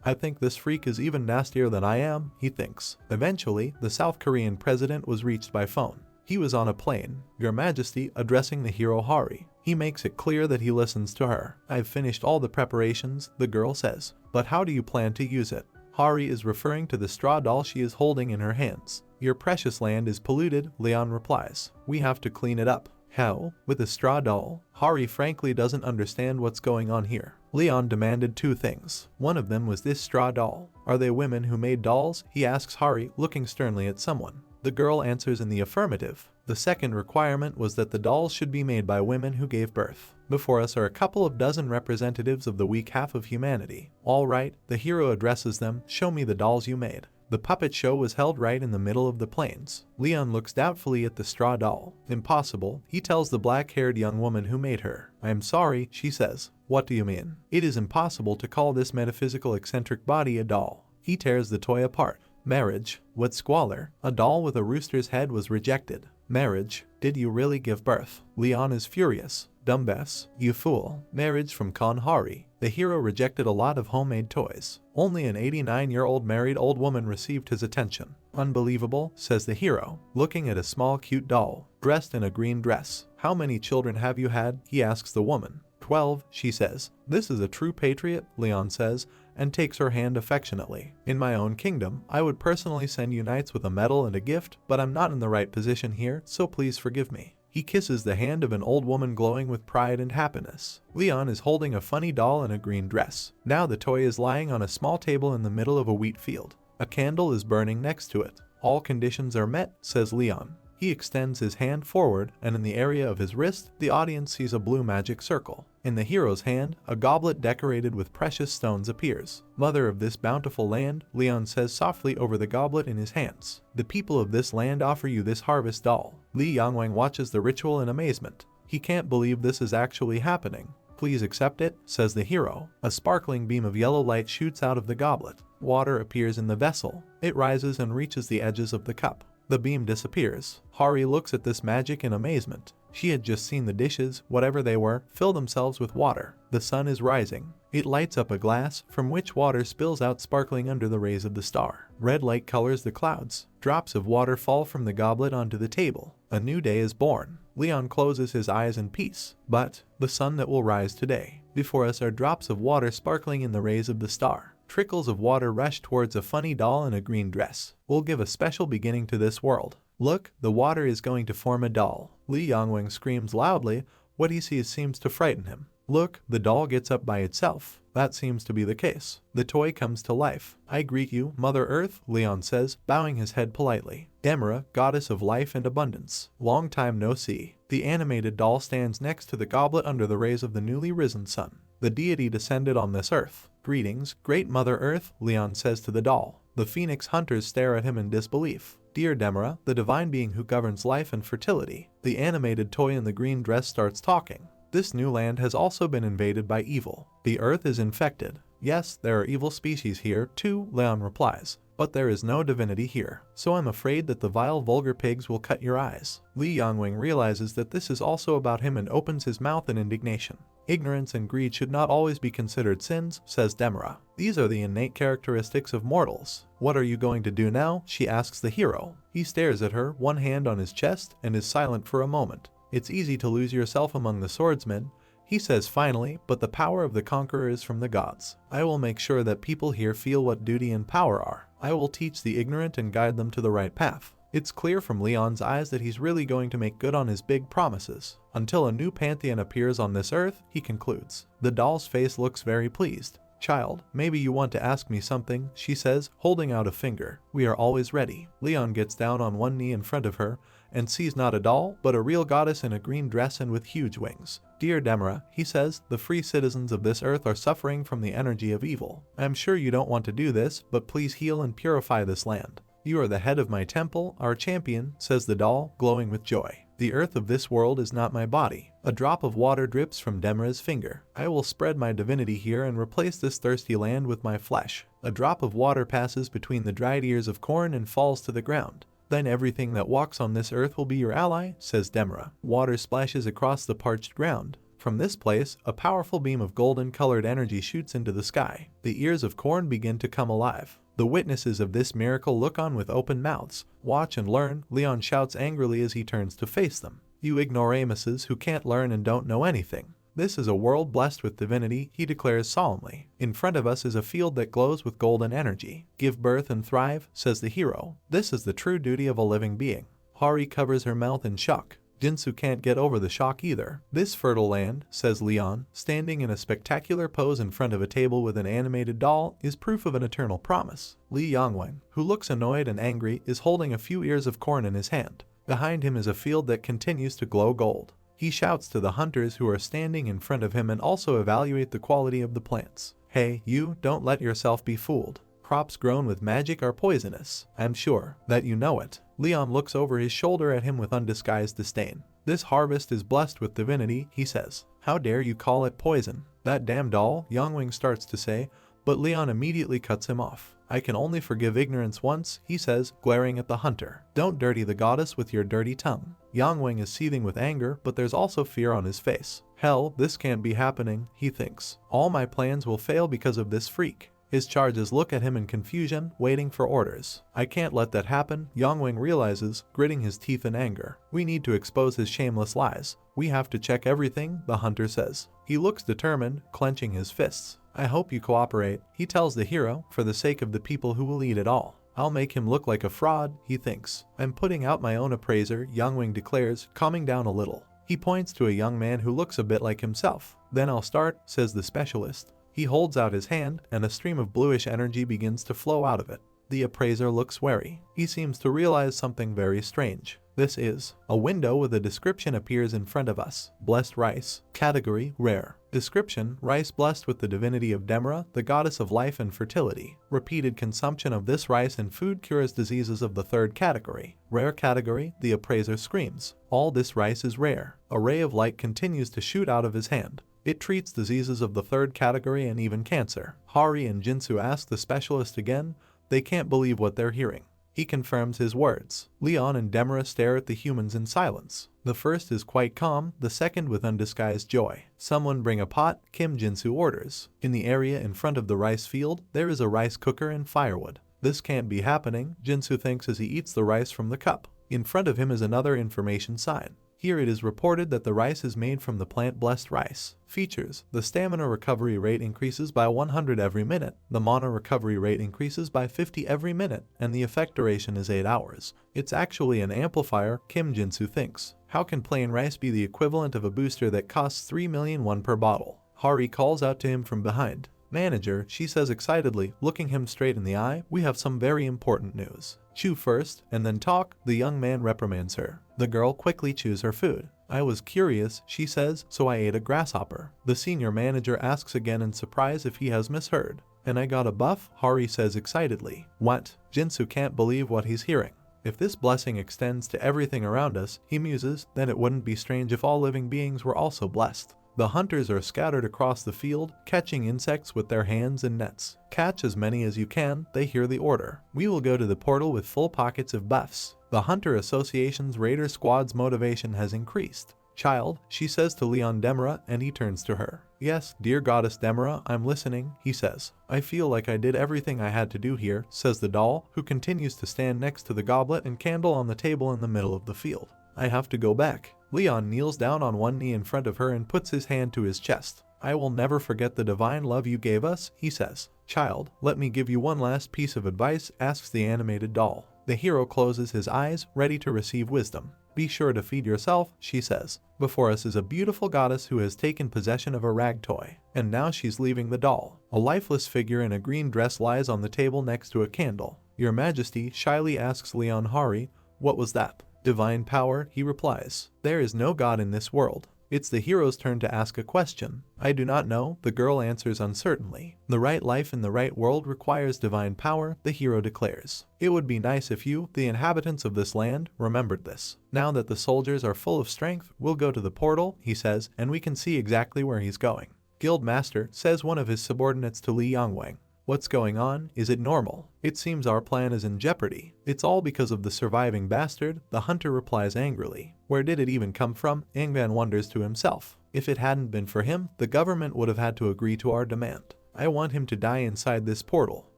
I think this freak is even nastier than I am, he thinks. Eventually, the South Korean president was reached by phone. He was on a plane, Your Majesty, addressing the hero Hari. He makes it clear that he listens to her. I've finished all the preparations, the girl says. But how do you plan to use it? Hari is referring to the straw doll she is holding in her hands. Your precious land is polluted, Leon replies. We have to clean it up. How? With a straw doll? Hari frankly doesn't understand what's going on here. Leon demanded two things. One of them was this straw doll. Are they women who made dolls? He asks Hari, looking sternly at someone. The girl answers in the affirmative. The second requirement was that the dolls should be made by women who gave birth. Before us are a couple of dozen representatives of the weak half of humanity. All right, the hero addresses them. Show me the dolls you made. The puppet show was held right in the middle of the plains. Leon looks doubtfully at the straw doll. Impossible, he tells the black-haired young woman who made her. I am sorry, she says. What do you mean? It is impossible to call this metaphysical eccentric body a doll. He tears the toy apart. Marriage. What squalor. A doll with a rooster's head was rejected. Marriage. Did you really give birth? Leon is furious. Dumbass. You fool. Marriage from Hari. The hero rejected a lot of homemade toys. Only an 89-year-old married old woman received his attention. Unbelievable, says the hero, looking at a small cute doll, dressed in a green dress. How many children have you had? He asks the woman. 12, she says. This is a true patriot, Leon says, and takes her hand affectionately. In my own kingdom, I would personally send you knights with a medal and a gift, but I'm not in the right position here, so please forgive me. He kisses the hand of an old woman glowing with pride and happiness. Leon is holding a funny doll in a green dress. Now the toy is lying on a small table in the middle of a wheat field. A candle is burning next to it. All conditions are met, says Leon. He extends his hand forward, and in the area of his wrist, the audience sees a blue magic circle. In the hero's hand, a goblet decorated with precious stones appears. Mother of this bountiful land, Leon says softly over the goblet in his hands. The people of this land offer you this harvest doll. Li Yangwang watches the ritual in amazement. He can't believe this is actually happening. Please accept it, says the hero. A sparkling beam of yellow light shoots out of the goblet. Water appears in the vessel. It rises and reaches the edges of the cup. The beam disappears. Hari looks at this magic in amazement. She had just seen the dishes, whatever they were, fill themselves with water. The sun is rising. It lights up a glass, from which water spills out sparkling under the rays of the star. Red light colors the clouds. Drops of water fall from the goblet onto the table. A new day is born. Leon closes his eyes in peace. But, the sun that will rise today. Before us are drops of water sparkling in the rays of the star. Trickles of water rush towards a funny doll in a green dress. We'll give a special beginning to this world. Look, the water is going to form a doll. Li Yangwing screams loudly. What he sees seems to frighten him. Look, the doll gets up by itself. That seems to be the case. The toy comes to life. I greet you, Mother Earth, Leon says, bowing his head politely. Demira, goddess of life and abundance. Long time no see. The animated doll stands next to the goblet under the rays of the newly risen sun. The deity descended on this earth. Greetings, great Mother Earth, Leon says to the doll. The phoenix hunters stare at him in disbelief. Dear Demira, the divine being who governs life and fertility. The animated toy in the green dress starts talking. This new land has also been invaded by evil. The earth is infected. Yes, there are evil species here, too, Leon replies. But there is no divinity here, so I'm afraid that the vile vulgar pigs will cut your eyes. Li Yangwing realizes that this is also about him and opens his mouth in indignation. Ignorance and greed should not always be considered sins, says Demira. These are the innate characteristics of mortals. What are you going to do now? She asks the hero. He stares at her, one hand on his chest, and is silent for a moment. It's easy to lose yourself among the swordsmen, he says finally, but the power of the conqueror is from the gods. I will make sure that people here feel what duty and power are. I will teach the ignorant and guide them to the right path. It's clear from Leon's eyes that he's really going to make good on his big promises. Until a new pantheon appears on this earth, he concludes. The doll's face looks very pleased. Child, maybe you want to ask me something, she says, holding out a finger. We are always ready. Leon gets down on one knee in front of her and sees not a doll, but a real goddess in a green dress and with huge wings. "Dear Demra," he says, "the free citizens of this earth are suffering from the energy of evil. I'm sure you don't want to do this, but please heal and purify this land." "You are the head of my temple, our champion," says the doll, glowing with joy. "The earth of this world is not my body." A drop of water drips from Demra's finger. "I will spread my divinity here and replace this thirsty land with my flesh." A drop of water passes between the dried ears of corn and falls to the ground. "Then everything that walks on this earth will be your ally," says Demra. Water splashes across the parched ground. From this place, a powerful beam of golden-colored energy shoots into the sky. The ears of corn begin to come alive. The witnesses of this miracle look on with open mouths. "Watch and learn," Leon shouts angrily as he turns to face them. "You ignoramuses who can't learn and don't know anything. This is a world blessed with divinity," he declares solemnly. "In front of us is a field that glows with golden energy. Give birth and thrive," says the hero. "This is the true duty of a living being." Hari covers her mouth in shock. Jinsu can't get over the shock either. "This fertile land," says Leon, standing in a spectacular pose in front of a table with an animated doll, "is proof of an eternal promise." Li Yangwang, who looks annoyed and angry, is holding a few ears of corn in his hand. Behind him is a field that continues to glow gold. He shouts to the hunters who are standing in front of him and also evaluate the quality of the plants. "Hey, you, don't let yourself be fooled. Crops grown with magic are poisonous. I'm sure that you know it." Leon looks over his shoulder at him with undisguised disdain. "This harvest is blessed with divinity," he says. "How dare you call it poison?" "That damn doll," Yangwing starts to say, but Leon immediately cuts him off. "I can only forgive ignorance once," he says, glaring at the hunter. "Don't dirty the goddess with your dirty tongue." Yangwing is seething with anger, but there's also fear on his face. "Hell, this can't be happening," he thinks. "All my plans will fail because of this freak." His charges look at him in confusion, waiting for orders. "I can't let that happen," Yangwing realizes, gritting his teeth in anger. "We need to expose his shameless lies. We have to check everything," the hunter says. He looks determined, clenching his fists. "I hope you cooperate," he tells the hero, "for the sake of the people who will eat it all." "I'll make him look like a fraud," he thinks. "I'm putting out my own appraiser," Yangwing declares, calming down a little. He points to a young man who looks a bit like himself. "Then I'll start," says the specialist. He holds out his hand, and a stream of bluish energy begins to flow out of it. The appraiser looks wary. He seems to realize something very strange. This is a window with a description appears in front of us. Blessed rice. Category, rare. Description, rice blessed with the divinity of Demra, the goddess of life and fertility. Repeated consumption of this rice and food cures diseases of the third category. Rare category, the appraiser screams. "All this rice is rare." A ray of light continues to shoot out of his hand. It treats diseases of the third category and even cancer. Hari and Jinsu ask the specialist again. They can't believe what they're hearing. He confirms his words. Leon and Demra stare at the humans in silence. The first is quite calm, the second with undisguised joy. "Someone bring a pot," Kim Jinsu orders. In the area in front of the rice field, there is a rice cooker and firewood. "This can't be happening," Jinsu thinks as he eats the rice from the cup. In front of him is another information sign. Here it is reported that the rice is made from the plant blessed rice. Features: the stamina recovery rate increases by 100 every minute, the mana recovery rate increases by 50 every minute, and the effect duration is 8 hours. It's actually an amplifier, Kim Jinsu thinks. How can plain rice be the equivalent of a booster that costs 3,000,001 per bottle? Hari calls out to him from behind. "Manager," she says excitedly, looking him straight in the eye, "we have some very important news." "Chew first, and then talk," the young man reprimands her. The girl quickly chews her food. "I was curious," she says, "so I ate a grasshopper." The senior manager asks again in surprise if he has misheard. "And I got a buff," Hari says excitedly. "What?" Jinsu can't believe what he's hearing. "If this blessing extends to everything around us," he muses, "then it wouldn't be strange if all living beings were also blessed." The hunters are scattered across the field, catching insects with their hands and nets. "Catch as many as you can," they hear the order. "We will go to the portal with full pockets of buffs." The Hunter Association's Raider Squad's motivation has increased. "Child," she says to Leon Demra, and he turns to her. "Yes, dear goddess Demra, I'm listening," he says. "I feel like I did everything I had to do here," says the doll, who continues to stand next to the goblet and candle on the table in the middle of the field. "I have to go back." Leon kneels down on one knee in front of her and puts his hand to his chest. "I will never forget the divine love you gave us," he says. "Child, let me give you one last piece of advice," asks the animated doll. The hero closes his eyes, ready to receive wisdom. "Be sure to feed yourself," she says. Before us is a beautiful goddess who has taken possession of a rag toy, and now she's leaving the doll. A lifeless figure in a green dress lies on the table next to a candle. "Your Majesty," shyly asks Leon Hari, "what was that?" Divine power, he replies. There is no god in this world. It's the hero's turn to ask a question. I do not know, the girl answers uncertainly. The right life in the right world requires divine power, the hero declares. It would be nice if you, the inhabitants of this land, remembered this. Now that the soldiers are full of strength, we'll go to the portal, he says, and we can see exactly where he's going. Guildmaster, says one of his subordinates to Li Yangwang. What's going on? Is it normal? It seems our plan is in jeopardy. It's all because of the surviving bastard, the hunter replies angrily. Where did it even come from? Angvan wonders to himself. If it hadn't been for him, the government would have had to agree to our demand. I want him to die inside this portal.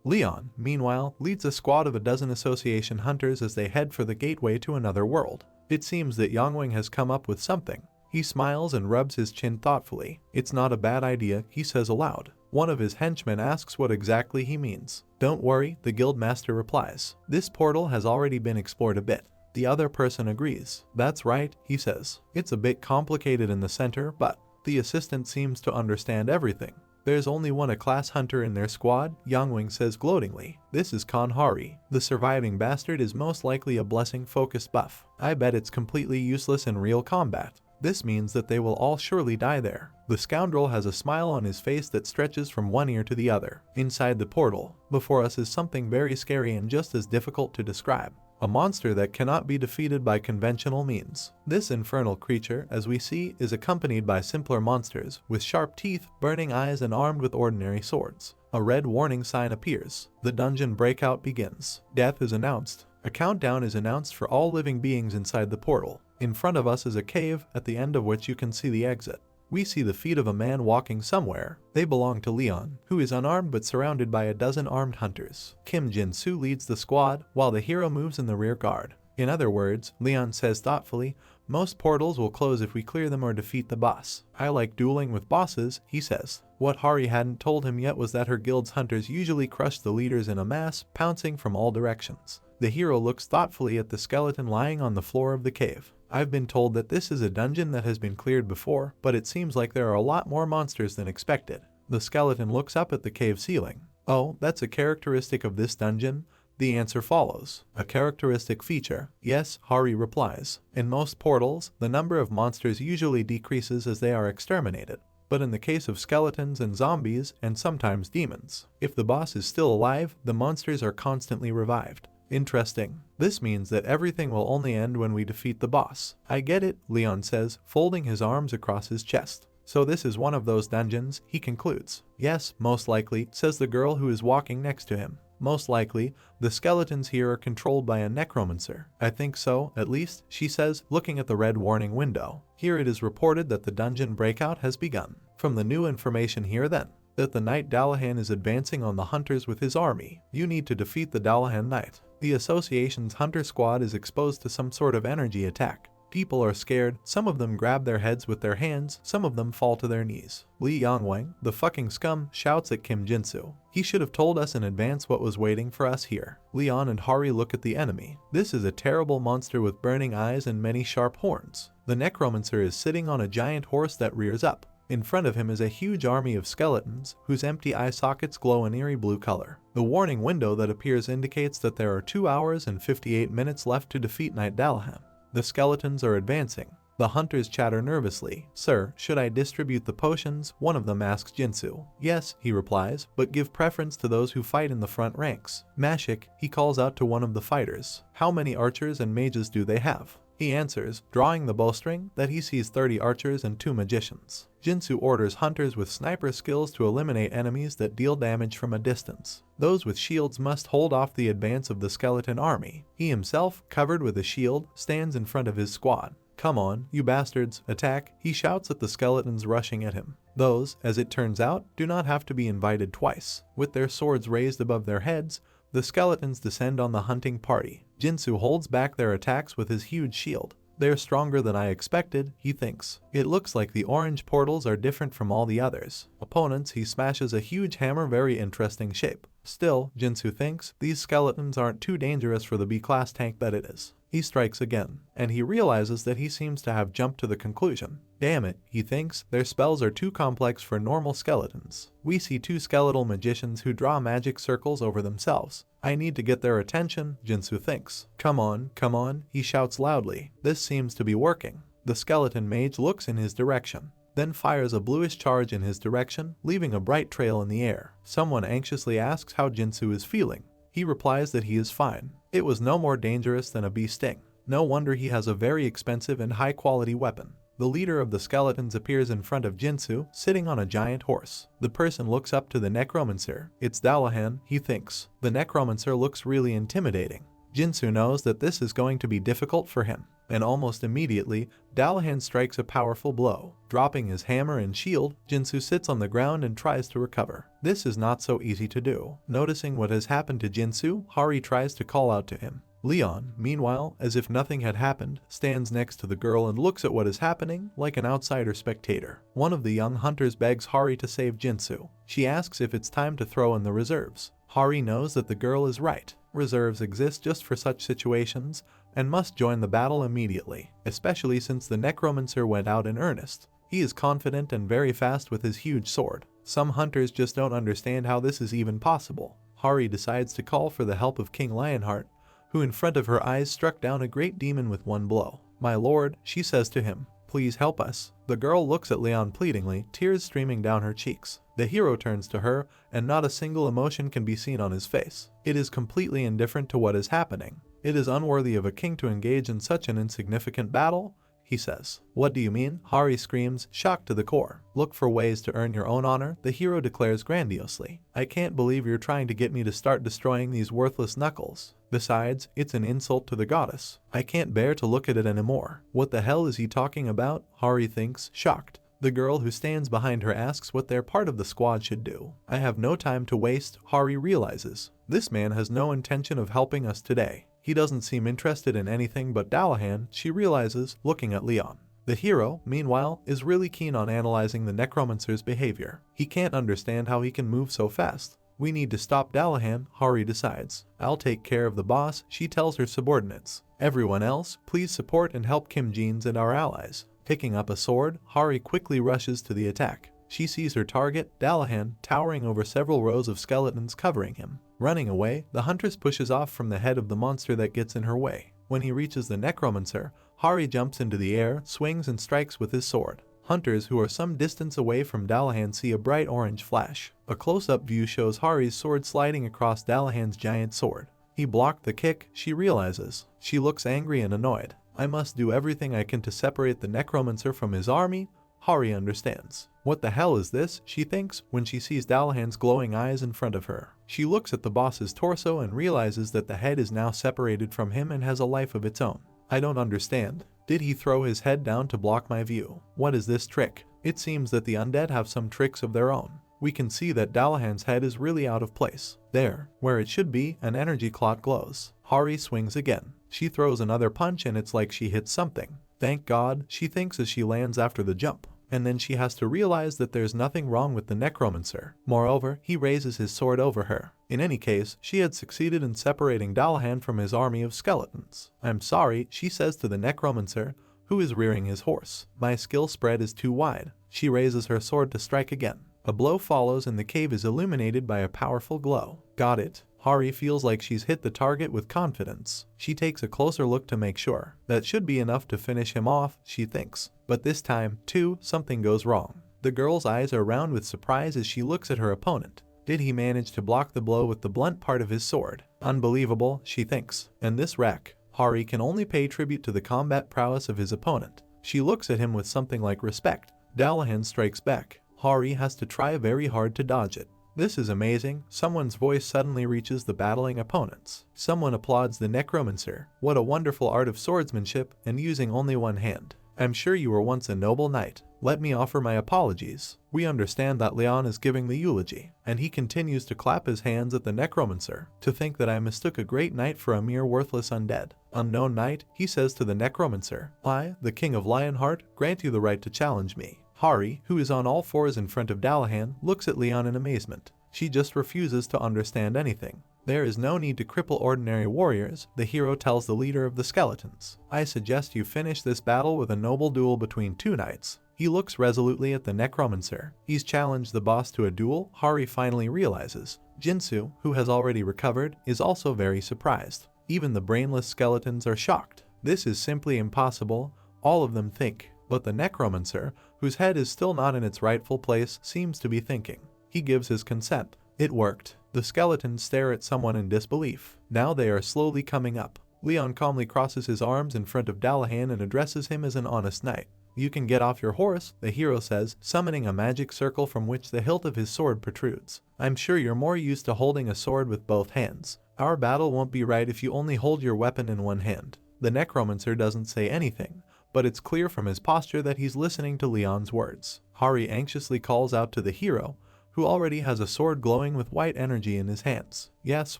Leon, meanwhile, leads a squad of a dozen association hunters as they head for the gateway to another world. It seems that Yangwang has come up with something. He smiles and rubs his chin thoughtfully. It's not a bad idea, he says aloud. One of his henchmen asks what exactly he means. Don't worry, the guildmaster replies. This portal has already been explored a bit. The other person agrees. That's right, he says. It's a bit complicated in the center, but the assistant seems to understand everything. There's only one A-class hunter in their squad, Yangwing says gloatingly. This is Kanhari. The surviving bastard is most likely a blessing-focused buff. I bet it's completely useless in real combat. This means that they will all surely die there. The scoundrel has a smile on his face that stretches from one ear to the other. Inside the portal, before us is something very scary and just as difficult to describe. A monster that cannot be defeated by conventional means. This infernal creature, as we see, is accompanied by simpler monsters, with sharp teeth, burning eyes, and armed with ordinary swords. A red warning sign appears. The dungeon breakout begins. Death is announced. A countdown is announced for all living beings inside the portal. In front of us is a cave, at the end of which you can see the exit. We see the feet of a man walking somewhere. They belong to Leon, who is unarmed but surrounded by a dozen armed hunters. Kim Jin-soo leads the squad, while the hero moves in the rear guard. In other words, Leon says thoughtfully, most portals will close if we clear them or defeat the boss. I like dueling with bosses, he says. What Hari hadn't told him yet was that her guild's hunters usually crush the leaders in a mass, pouncing from all directions. The hero looks thoughtfully at the skeleton lying on the floor of the cave. I've been told that this is a dungeon that has been cleared before, but it seems like there are a lot more monsters than expected. The skeleton looks up at the cave ceiling. Oh, that's a characteristic of this dungeon? The answer follows. A characteristic feature. Yes, Hari replies. In most portals, the number of monsters usually decreases as they are exterminated. But in the case of skeletons and zombies, and sometimes demons, if the boss is still alive, the monsters are constantly revived. Interesting. This means that everything will only end when we defeat the boss. I get it, Leon says, folding his arms across his chest. So this is one of those dungeons, he concludes. Yes, most likely, says the girl who is walking next to him. Most likely, the skeletons here are controlled by a necromancer. I think so, at least, she says, looking at the red warning window. Here it is reported that the dungeon breakout has begun. From the new information here then, that the Knight Dullahan is advancing on the hunters with his army. You need to defeat the Dullahan Knight. The association's hunter squad is exposed to some sort of energy attack. People are scared, some of them grab their heads with their hands, some of them fall to their knees. Li Yangwang, the fucking scum, shouts at Kim Jin-soo. He should have told us in advance what was waiting for us here. Leon and Hari look at the enemy. This is a terrible monster with burning eyes and many sharp horns. The necromancer is sitting on a giant horse that rears up. In front of him is a huge army of skeletons, whose empty eye sockets glow an eerie blue color. The warning window that appears indicates that there are 2 hours and 58 minutes left to defeat Knight Dullahan. The skeletons are advancing. The hunters chatter nervously. Sir, should I distribute the potions? One of them asks Jinsu. Yes, he replies, but give preference to those who fight in the front ranks. Mashik, he calls out to one of the fighters. How many archers and mages do they have? He answers, drawing the bowstring, that he sees 30 archers and 2 magicians. Jinsu orders hunters with sniper skills to eliminate enemies that deal damage from a distance. Those with shields must hold off the advance of the skeleton army. He himself, covered with a shield, stands in front of his squad. Come on, you bastards, attack, he shouts at the skeletons rushing at him. Those, as it turns out, do not have to be invited twice. With their swords raised above their heads, the skeletons descend on the hunting party. Jinsu holds back their attacks with his huge shield. They're stronger than I expected, he thinks. It looks like the orange portals are different from all the others. Opponents, he smashes a huge hammer, very interesting shape. Still, Jinsu thinks, these skeletons aren't too dangerous for the B-class tank that it is. He strikes again, and he realizes that he seems to have jumped to the conclusion. Damn it, he thinks, their spells are too complex for normal skeletons. We see two skeletal magicians who draw magic circles over themselves. I need to get their attention, Jinsu thinks. Come on, he shouts loudly. This seems to be working. The skeleton mage looks in his direction, then fires a bluish charge in his direction, leaving a bright trail in the air. Someone anxiously asks how Jinsu is feeling. He replies that he is fine. It was no more dangerous than a bee sting. No wonder he has a very expensive and high-quality weapon. The leader of the skeletons appears in front of Jinsu, sitting on a giant horse. The person looks up to the necromancer. It's Dullahan, he thinks. The necromancer looks really intimidating. Jinsu knows that this is going to be difficult for him, and almost immediately, Dullahan strikes a powerful blow. Dropping his hammer and shield, Jinsu sits on the ground and tries to recover. This is not so easy to do. Noticing what has happened to Jinsu, Hari tries to call out to him. Leon, meanwhile, as if nothing had happened, stands next to the girl and looks at what is happening like an outsider spectator. One of the young hunters begs Hari to save Jinsu. She asks if it's time to throw in the reserves. Hari knows that the girl is right. Reserves exist just for such situations and must join the battle immediately, especially since the necromancer went out in earnest. He is confident and very fast with his huge sword. Some hunters just don't understand how this is even possible. Hari decides to call for the help of King Lionheart, who in front of her eyes struck down a great demon with one blow. My lord, she says to him, please help us. The girl looks at Leon pleadingly, tears streaming down her cheeks. The hero turns to her, and not a single emotion can be seen on his face. It is completely indifferent to what is happening. It is unworthy of a king to engage in such an insignificant battle, he says. What do you mean? Hari screams, shocked to the core. Look for ways to earn your own honor, the hero declares grandiosely. I can't believe you're trying to get me to start destroying these worthless knuckles. Besides, it's an insult to the goddess. I can't bear to look at it anymore. What the hell is he talking about? Hari thinks, shocked. The girl who stands behind her asks what their part of the squad should do. I have no time to waste, Hari realizes. This man has no intention of helping us today. He doesn't seem interested in anything but Dullahan, she realizes, looking at Leon. The hero, meanwhile, is really keen on analyzing the necromancer's behavior. He can't understand how he can move so fast. We need to stop Dullahan, Hari decides. I'll take care of the boss, she tells her subordinates. Everyone else, please support and help Kim Jeans and our allies. Picking up a sword, Hari quickly rushes to the attack. She sees her target, Dullahan, towering over several rows of skeletons covering him. Running away, the huntress pushes off from the head of the monster that gets in her way. When he reaches the necromancer, Hari jumps into the air, swings and strikes with his sword. Hunters who are some distance away from Dullahan see a bright orange flash. A close-up view shows Hari's sword sliding across Dullahan's giant sword. He blocked the kick, she realizes. She looks angry and annoyed. I must do everything I can to separate the necromancer from his army, Hari understands. What the hell is this, she thinks, when she sees Dullahan's glowing eyes in front of her. She looks at the boss's torso and realizes that the head is now separated from him and has a life of its own. I don't understand. Did he throw his head down to block my view? What is this trick? It seems that the undead have some tricks of their own. We can see that Dullahan's head is really out of place. There, where it should be, an energy clot glows. Hari swings again. She throws another punch and it's like she hits something. Thank God, she thinks as she lands after the jump. And then she has to realize that there's nothing wrong with the necromancer. Moreover, he raises his sword over her. In any case, she had succeeded in separating Dullahan from his army of skeletons. I'm sorry, she says to the necromancer, who is rearing his horse. My skill spread is too wide. She raises her sword to strike again. A blow follows and the cave is illuminated by a powerful glow. Got it. Hari feels like she's hit the target with confidence. She takes a closer look to make sure. That should be enough to finish him off, she thinks. But this time, too, something goes wrong. The girl's eyes are round with surprise as she looks at her opponent. Did he manage to block the blow with the blunt part of his sword? Unbelievable, she thinks. And this wreck. Hari can only pay tribute to the combat prowess of his opponent. She looks at him with something like respect. Dullahan strikes back. Hari has to try very hard to dodge it. This is amazing. Someone's voice suddenly reaches the battling opponents. Someone applauds the necromancer. What a wonderful art of swordsmanship and using only one hand. I'm sure you were once a noble knight. Let me offer my apologies. We understand that Leon is giving the eulogy, and he continues to clap his hands at the necromancer. To think that I mistook a great knight for a mere worthless undead. Unknown knight, he says to the necromancer. I, the king of Lionheart, grant you the right to challenge me. Hari, who is on all fours in front of Dullahan, looks at Leon in amazement. She just refuses to understand anything. There is no need to cripple ordinary warriors, the hero tells the leader of the skeletons. I suggest you finish this battle with a noble duel between two knights. He looks resolutely at the necromancer. He's challenged the boss to a duel. Hari finally realizes. Jinsu, who has already recovered, is also very surprised. Even the brainless skeletons are shocked. This is simply impossible, all of them think. But the necromancer, whose head is still not in its rightful place, seems to be thinking. He gives his consent. It worked. The skeletons stare at someone in disbelief. Now they are slowly coming up. Leon calmly crosses his arms in front of Dullahan and addresses him as an honest knight. You can get off your horse, the hero says, summoning a magic circle from which the hilt of his sword protrudes. I'm sure you're more used to holding a sword with both hands. Our battle won't be right if you only hold your weapon in one hand. The necromancer doesn't say anything, but it's clear from his posture that he's listening to Leon's words. Hari anxiously calls out to the hero, who already has a sword glowing with white energy in his hands. Yes,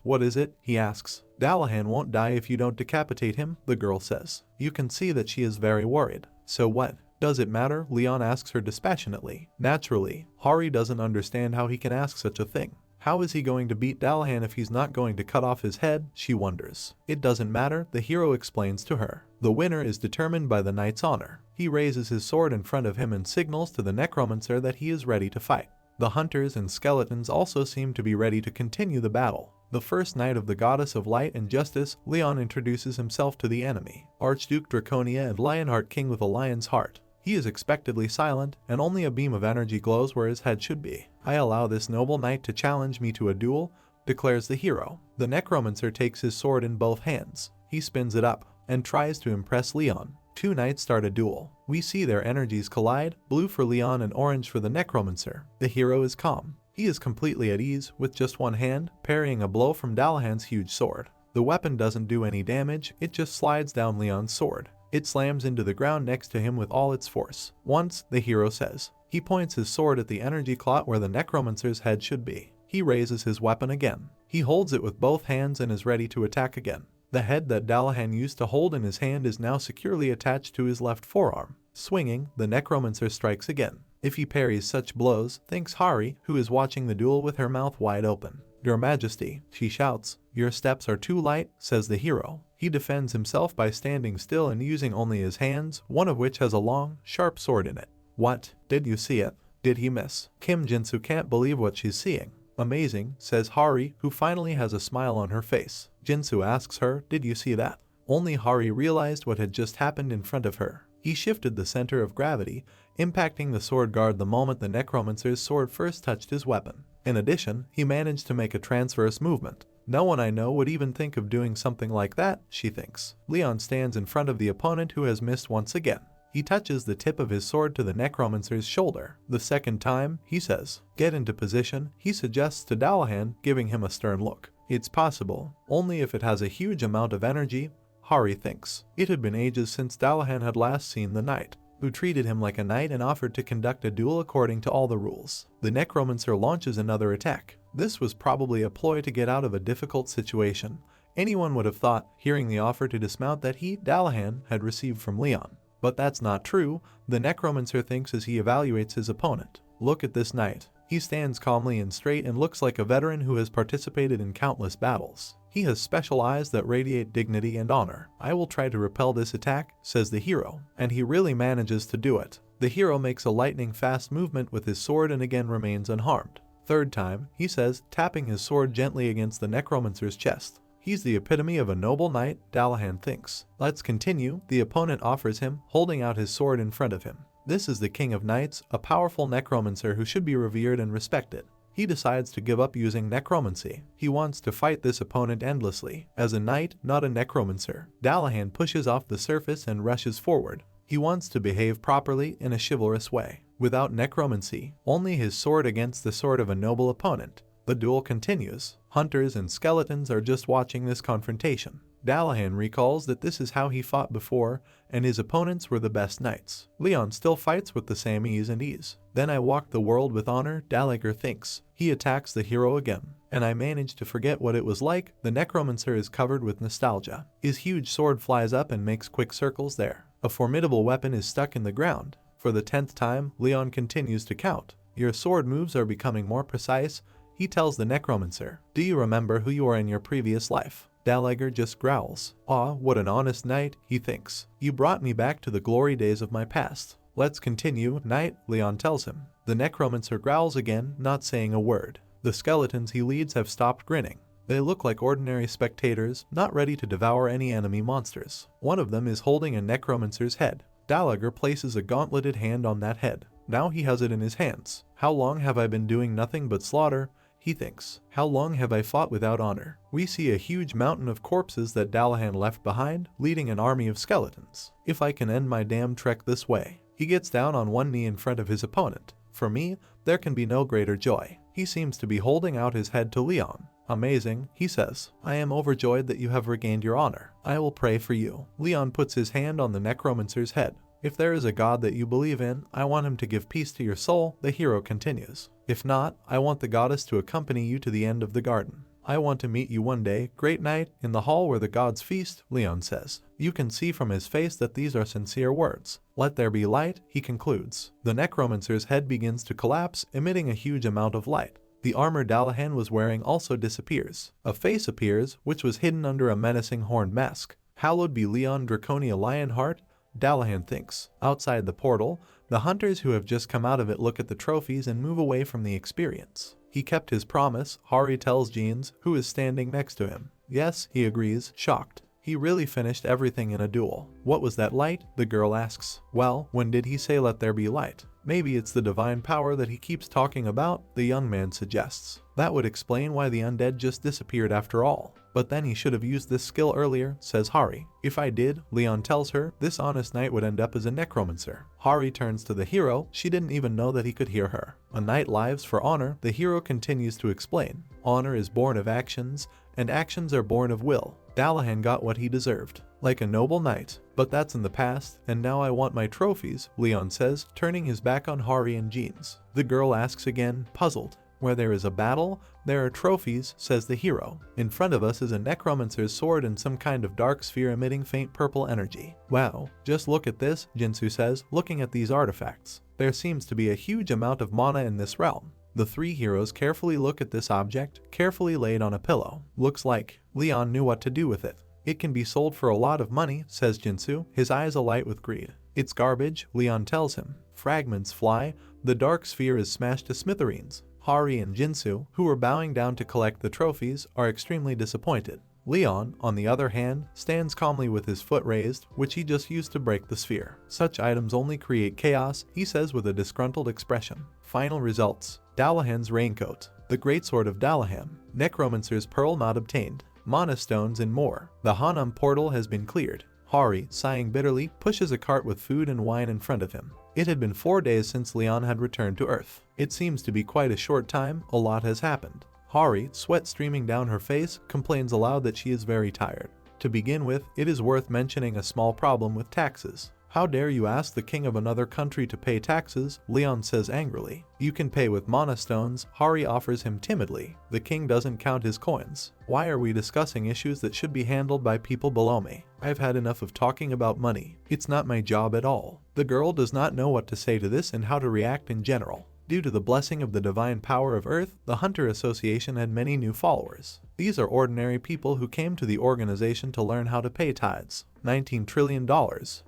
what is it? He asks. Dullahan won't die if you don't decapitate him, the girl says. You can see that she is very worried. So what? Does it matter? Leon asks her dispassionately. Naturally, Hari doesn't understand how he can ask such a thing. How is he going to beat Dullahan if he's not going to cut off his head? She wonders. It doesn't matter, the hero explains to her. The winner is determined by the knight's honor. He raises his sword in front of him and signals to the necromancer that he is ready to fight. The hunters and skeletons also seem to be ready to continue the battle. The first knight of the goddess of light and justice, Leon introduces himself to the enemy, Archduke Draconia and Lionheart King with a lion's heart. He is expectedly silent, and only a beam of energy glows where his head should be. I allow this noble knight to challenge me to a duel, declares the hero. The necromancer takes his sword in both hands. He spins it up and tries to impress Leon. Two knights start a duel. We see their energies collide, blue for Leon and orange for the necromancer. The hero is calm. He is completely at ease, with just one hand, parrying a blow from Dullahan's huge sword. The weapon doesn't do any damage, it just slides down Leon's sword. It slams into the ground next to him with all its force. Once, the hero says. He points his sword at the energy clot where the necromancer's head should be. He raises his weapon again. He holds it with both hands and is ready to attack again. The head that Dullahan used to hold in his hand is now securely attached to his left forearm. Swinging, the necromancer strikes again. If he parries such blows, thinks Hari, who is watching the duel with her mouth wide open. Your Majesty, she shouts. Your steps are too light, says the hero. He defends himself by standing still and using only his hands, one of which has a long, sharp sword in it. What? Did you see it? Did he miss? Kim Jinsu can't believe what she's seeing. Amazing, says Hari, who finally has a smile on her face. Jinsu asks her, did you see that? Only Hari realized what had just happened in front of her. He shifted the center of gravity, impacting the sword guard the moment the necromancer's sword first touched his weapon. In addition, he managed to make a transverse movement. No one I know would even think of doing something like that, she thinks. Leon stands in front of the opponent who has missed once again. He touches the tip of his sword to the necromancer's shoulder. The second time, he says, get into position, he suggests to Dullahan, giving him a stern look. It's possible, only if it has a huge amount of energy, Hari thinks. It had been ages since Dullahan had last seen the knight, who treated him like a knight and offered to conduct a duel according to all the rules. The necromancer launches another attack. This was probably a ploy to get out of a difficult situation. Anyone would have thought, hearing the offer to dismount, that he, Dullahan, had received from Leon. But that's not true, the necromancer thinks as he evaluates his opponent. Look at this knight. He stands calmly and straight and looks like a veteran who has participated in countless battles. He has special eyes that radiate dignity and honor. I will try to repel this attack, says the hero, and he really manages to do it. The hero makes a lightning-fast movement with his sword and again remains unharmed. Third time, he says, tapping his sword gently against the necromancer's chest. He's the epitome of a noble knight, Dullahan thinks. Let's continue, the opponent offers him, holding out his sword in front of him. This is the King of Knights, a powerful necromancer who should be revered and respected. He decides to give up using necromancy. He wants to fight this opponent endlessly. As a knight, not a necromancer, Dullahan pushes off the surface and rushes forward. He wants to behave properly in a chivalrous way. Without necromancy, only his sword against the sword of a noble opponent. The duel continues. Hunters and skeletons are just watching this confrontation. Dullahan recalls that this is how he fought before, and his opponents were the best knights. Leon still fights with the same ease and ease. Then I walk the world with honor, Dullahan thinks. He attacks the hero again, and I manage to forget what it was like. The necromancer is covered with nostalgia. His huge sword flies up and makes quick circles there. A formidable weapon is stuck in the ground. For the 10th time, Leon continues to count. Your sword moves are becoming more precise. He tells the necromancer, "Do you remember who you were in your previous life?" Dalager just growls. "Ah, what an honest knight," he thinks. "You brought me back to the glory days of my past." "Let's continue, knight," Leon tells him. The necromancer growls again, not saying a word. The skeletons he leads have stopped grinning. They look like ordinary spectators, not ready to devour any enemy monsters. One of them is holding a necromancer's head. Dalager places a gauntleted hand on that head. Now he has it in his hands. "How long have I been doing nothing but slaughter?" he thinks. "How long have I fought without honor?" We see a huge mountain of corpses that Dullahan left behind, leading an army of skeletons. "If I can end my damn trek this way." He gets down on one knee in front of his opponent. "For me, there can be no greater joy." He seems to be holding out his head to Leon. "Amazing," he says. "I am overjoyed that you have regained your honor. I will pray for you." Leon puts his hand on the necromancer's head. "If there is a god that you believe in, I want him to give peace to your soul," the hero continues. "If not, I want the goddess to accompany you to the end of the garden. I want to meet you one day, great knight, in the hall where the gods feast," Leon says. You can see from his face that these are sincere words. "Let there be light," he concludes. The necromancer's head begins to collapse, emitting a huge amount of light. The armor Dullahan was wearing also disappears. A face appears, which was hidden under a menacing horned mask. "Hallowed be Leon Draconia Lionheart," Dullahan thinks. Outside the portal, the hunters who have just come out of it look at the trophies and move away from the experience. He kept his promise, Hari tells Jeans, who is standing next to him. "Yes," he agrees, shocked. "He really finished everything in a duel." "What was that light?" the girl asks. "Well, when did he say let there be light?" "Maybe it's the divine power that he keeps talking about," the young man suggests. "That would explain why the undead just disappeared after all. But then he should have used this skill earlier," says Hari. "If I did," Leon tells her, "this honest knight would end up as a necromancer." Hari turns to the hero. She didn't even know that he could hear her. "A knight lives for honor," the hero continues to explain. "Honor is born of actions, and actions are born of will." Dullahan got what he deserved. "Like a noble knight. But that's in the past, and now I want my trophies," Leon says, turning his back on Hari and Jeans. The girl asks again, puzzled. "Where there is a battle, there are trophies," says the hero. "In front of us is a necromancer's sword and some kind of dark sphere emitting faint purple energy." "Wow, just look at this," Jinsu says, looking at these artifacts. "There seems to be a huge amount of mana in this realm." The three heroes carefully look at this object, carefully laid on a pillow. "Looks like Leon knew what to do with it." "It can be sold for a lot of money," says Jinsu, his eyes alight with greed. "It's garbage," Leon tells him. Fragments fly. The dark sphere is smashed to smithereens. Hari and Jinsu, who were bowing down to collect the trophies, are extremely disappointed. Leon, on the other hand, stands calmly with his foot raised, which he just used to break the sphere. "Such items only create chaos," he says with a disgruntled expression. Final results. Dullahan's raincoat. The greatsword of Dullahan. Necromancer's pearl not obtained. Mana stones and more. The Hanum portal has been cleared. Hari, sighing bitterly, pushes a cart with food and wine in front of him. It had been 4 days since Leon had returned to Earth. It seems to be quite a short time. A lot has happened. Hari, sweat streaming down her face, complains aloud that she is very tired. To begin with, it is worth mentioning a small problem with taxes. "How dare you ask the king of another country to pay taxes?" Leon says angrily. "You can pay with mana stones," Hari offers him timidly. "The king doesn't count his coins." "Why are we discussing issues that should be handled by people below me? I've had enough of talking about money. It's not my job at all." The girl does not know what to say to this and how to react in general. Due to the blessing of the divine power of Earth, the Hunter Association had many new followers. These are ordinary people who came to the organization to learn how to pay tithes. $19 trillion.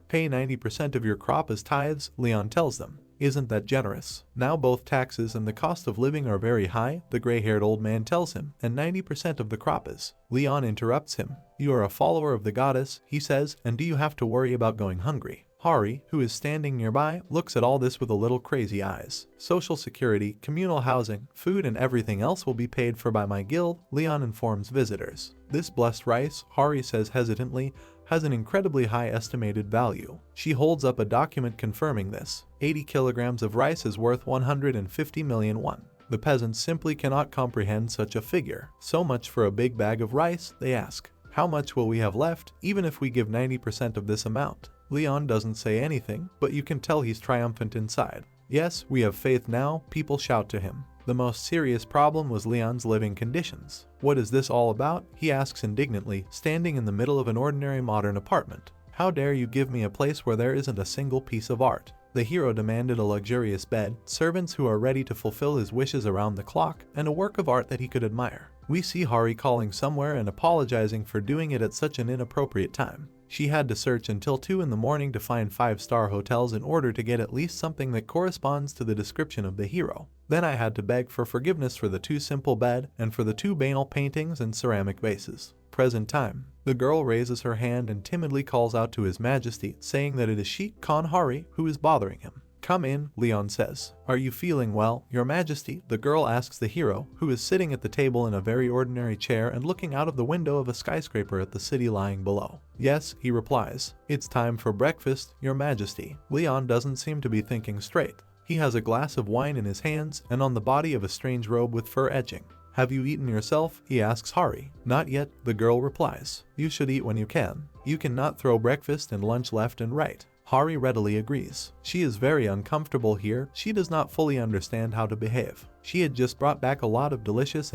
Pay 90% of your crop as tithes, Leon tells them. Isn't that generous? Now both taxes and the cost of living are very high, the gray-haired old man tells him, and 90% of the crop is. Leon interrupts him. "You are a follower of the goddess," he says, "and do you have to worry about going hungry?" Hari, who is standing nearby, looks at all this with a little crazy eyes. "Social security, communal housing, food and everything else will be paid for by my guild," Leon informs visitors. "This blessed rice," Hari says hesitantly, "has an incredibly high estimated value." She holds up a document confirming this. 80 kilograms of rice is worth 150 million won. The peasants simply cannot comprehend such a figure. "So much for a big bag of rice," they ask. "How much will we have left, even if we give 90% of this amount?" Leon doesn't say anything, but you can tell he's triumphant inside. "Yes, we have faith now," people shout to him. The most serious problem was Leon's living conditions. "What is this all about?" he asks indignantly, standing in the middle of an ordinary modern apartment. "How dare you give me a place where there isn't a single piece of art?" The hero demanded a luxurious bed, servants who are ready to fulfill his wishes around the clock, and a work of art that he could admire. We see Hari calling somewhere and apologizing for doing it at such an inappropriate time. She had to search until 2 in the morning to find 5-star hotels in order to get at least something that corresponds to the description of the hero. Then I had to beg for forgiveness for the too simple bed and for the 2 banal paintings and ceramic vases. Present time. The girl raises her hand and timidly calls out to His Majesty, saying that it is Sheikh Khan Hari who is bothering him. Come in, Leon says. Are you feeling well, Your Majesty? The girl asks the hero, who is sitting at the table in a very ordinary chair and looking out of the window of a skyscraper at the city lying below. Yes, he replies. It's time for breakfast, Your Majesty. Leon doesn't seem to be thinking straight. He has a glass of wine in his hands and on the body of a strange robe with fur edging. Have you eaten yourself? He asks Hari. Not yet, the girl replies. You should eat when you can. You cannot throw breakfast and lunch left and right. Hari readily agrees. She is very uncomfortable here. She does not fully understand how to behave. She had just brought back a lot of delicious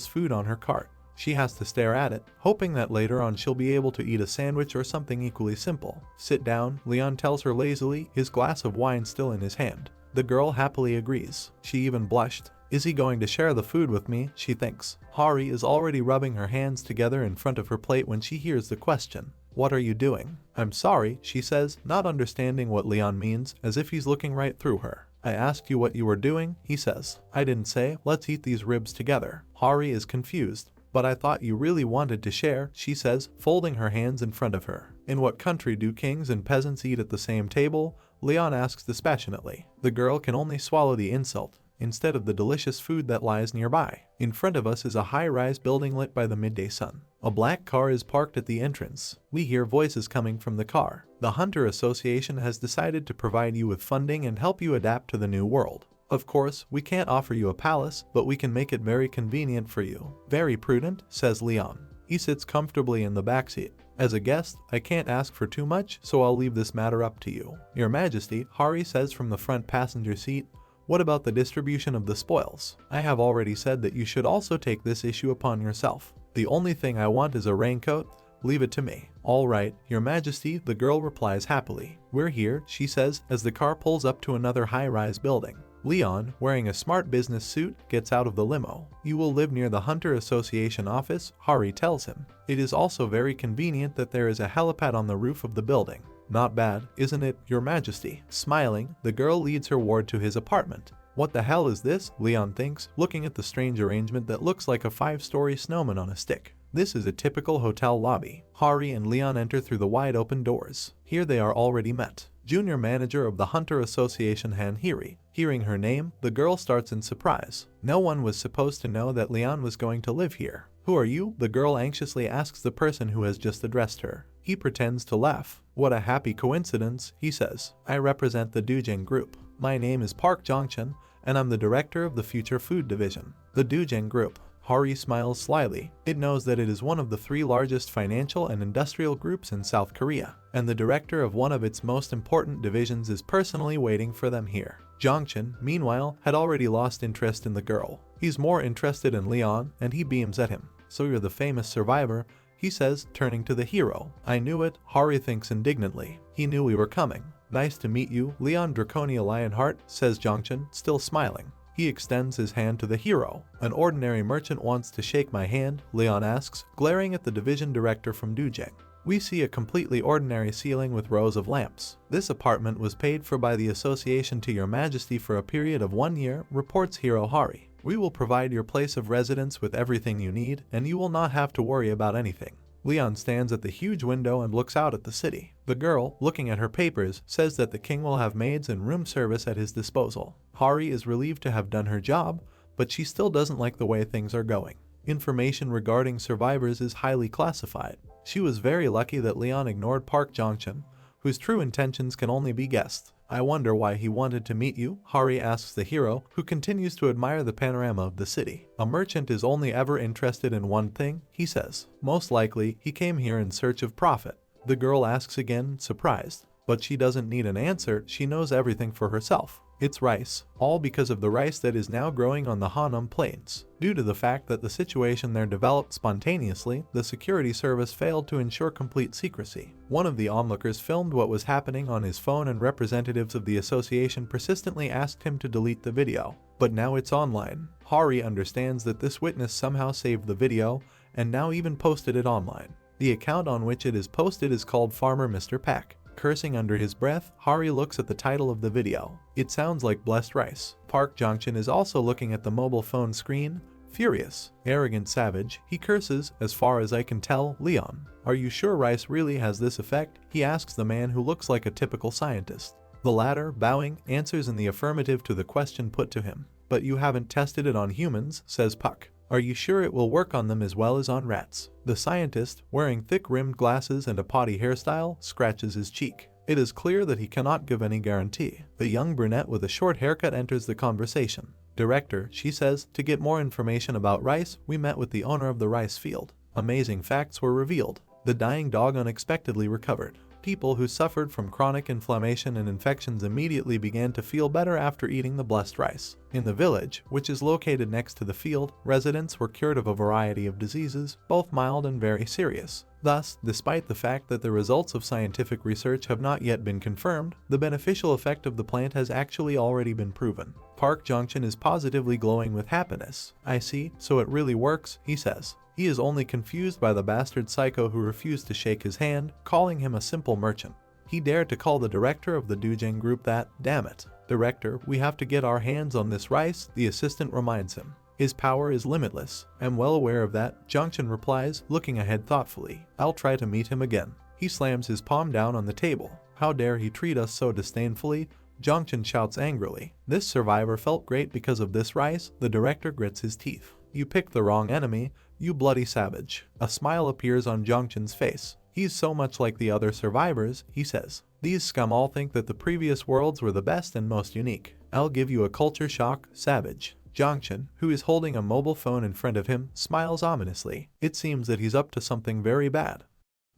food on her cart. She has to stare at it, hoping that later on she'll be able to eat a sandwich or something equally simple. Sit down, Leon tells her lazily, his glass of wine still in his hand. The girl happily agrees. She even blushed. Is he going to share the food with me? She thinks. Hari is already rubbing her hands together in front of her plate when she hears the question. What are you doing? I'm sorry, she says, not understanding what Leon means, as if he's looking right through her. I asked you what you were doing, he says. I didn't say, let's eat these ribs together. Hari is confused. But I thought you really wanted to share, she says, folding her hands in front of her. In what country do kings and peasants eat at the same table? Leon asks dispassionately. The girl can only swallow the insult, instead of the delicious food that lies nearby. In front of us is a high-rise building lit by the midday sun. A black car is parked at the entrance. We hear voices coming from the car. The Hunter Association has decided to provide you with funding and help you adapt to the new world. Of course, we can't offer you a palace, but we can make it very convenient for you. Very prudent, says Leon. He sits comfortably in the backseat. As a guest, I can't ask for too much, so I'll leave this matter up to you. Your Majesty, Hari says from the front passenger seat. What about the distribution of the spoils? I have already said that you should also take this issue upon yourself. The only thing I want is a raincoat. Leave it to me. All right, Your Majesty, the girl replies happily. We're here, she says, as the car pulls up to another high-rise building. Leon, wearing a smart business suit, gets out of the limo. You will live near the Hunter Association office, Hari tells him. It is also very convenient that there is a helipad on the roof of the building. Not bad, isn't it, Your Majesty? Smiling, the girl leads her ward to his apartment. What the hell is this? Leon thinks, looking at the strange arrangement that looks like a 5-story snowman on a stick. This is a typical hotel lobby. Hari and Leon enter through the wide open doors. Here they are already met. Junior manager of the Hunter Association Han Hiri. Hearing her name, the girl starts in surprise. No one was supposed to know that Leon was going to live here. Who are you? The girl anxiously asks the person who has just addressed her. He pretends to laugh. What a happy coincidence, he says. I represent the Dujeng Group. My name is Park Jongchun, and I'm the director of the Future Food Division. The Dujeng Group. Hari smiles slyly. It knows that it is one of the 3 largest financial and industrial groups in South Korea, and the director of one of its most important divisions is personally waiting for them here. Jongchun, meanwhile, had already lost interest in the girl. He's more interested in Leon, and he beams at him. So you're the famous survivor, he says, turning to the hero. I knew it, Hari thinks indignantly. He knew we were coming. Nice to meet you, Leon Draconia Lionheart, says Jongchun, still smiling. He extends his hand to the hero. An ordinary merchant wants to shake my hand, Leon asks, glaring at the division director from Dujeng. We see a completely ordinary ceiling with rows of lamps. This apartment was paid for by the association to Your Majesty for a period of 1 year, reports Hero Hari. We will provide your place of residence with everything you need, and you will not have to worry about anything. Leon stands at the huge window and looks out at the city. The girl, looking at her papers, says that the king will have maids and room service at his disposal. Hari is relieved to have done her job, but she still doesn't like the way things are going. Information regarding survivors is highly classified. She was very lucky that Leon ignored Park Jongchun, whose true intentions can only be guessed. I wonder why he wanted to meet you, Hari asks the hero, who continues to admire the panorama of the city. A merchant is only ever interested in one thing, he says. Most likely, he came here in search of profit. The girl asks again, surprised. But she doesn't need an answer, she knows everything for herself. It's rice, all because of the rice that is now growing on the Hanam plains. Due to the fact that the situation there developed spontaneously, the security service failed to ensure complete secrecy. One of the onlookers filmed what was happening on his phone, and representatives of the association persistently asked him to delete the video. But now it's online. Hari understands that this witness somehow saved the video, and now even posted it online. The account on which it is posted is called Farmer Mr. Pack. Cursing under his breath, Hari looks at the title of the video. It sounds like blessed rice. Park Jong-chun is also looking at the mobile phone screen. Furious, arrogant savage, he curses, as far as I can tell, Leon. Are you sure rice really has this effect? He asks the man who looks like a typical scientist. The latter, bowing, answers in the affirmative to the question put to him. But you haven't tested it on humans, says Puck. Are you sure it will work on them as well as on rats? The scientist, wearing thick-rimmed glasses and a potty hairstyle, scratches his cheek. It is clear that he cannot give any guarantee. The young brunette with a short haircut enters the conversation. Director, she says, to get more information about rice, we met with the owner of the rice field. Amazing facts were revealed. The dying dog unexpectedly recovered. People who suffered from chronic inflammation and infections immediately began to feel better after eating the blessed rice. In the village, which is located next to the field, residents were cured of a variety of diseases, both mild and very serious. Thus, despite the fact that the results of scientific research have not yet been confirmed, the beneficial effect of the plant has actually already been proven. Park Jong-chun is positively glowing with happiness. I see, so it really works, he says. He is only confused by the bastard psycho who refused to shake his hand, calling him a simple merchant. He dared to call the director of the Dujang group that. Damn it. Director, we have to get our hands on this rice, the assistant reminds him. His power is limitless. I'm well aware of that, Jong-chun replies, looking ahead thoughtfully. I'll try to meet him again. He slams his palm down on the table. How dare he treat us so disdainfully? Jong-chun shouts angrily. This survivor felt great because of this rice. The director grits his teeth. You picked the wrong enemy, you bloody savage. A smile appears on Jong-chun's face. He's so much like the other survivors, he says. These scum all think that the previous worlds were the best and most unique. I'll give you a culture shock, savage. Jong-chun, who is holding a mobile phone in front of him, smiles ominously. It seems that he's up to something very bad.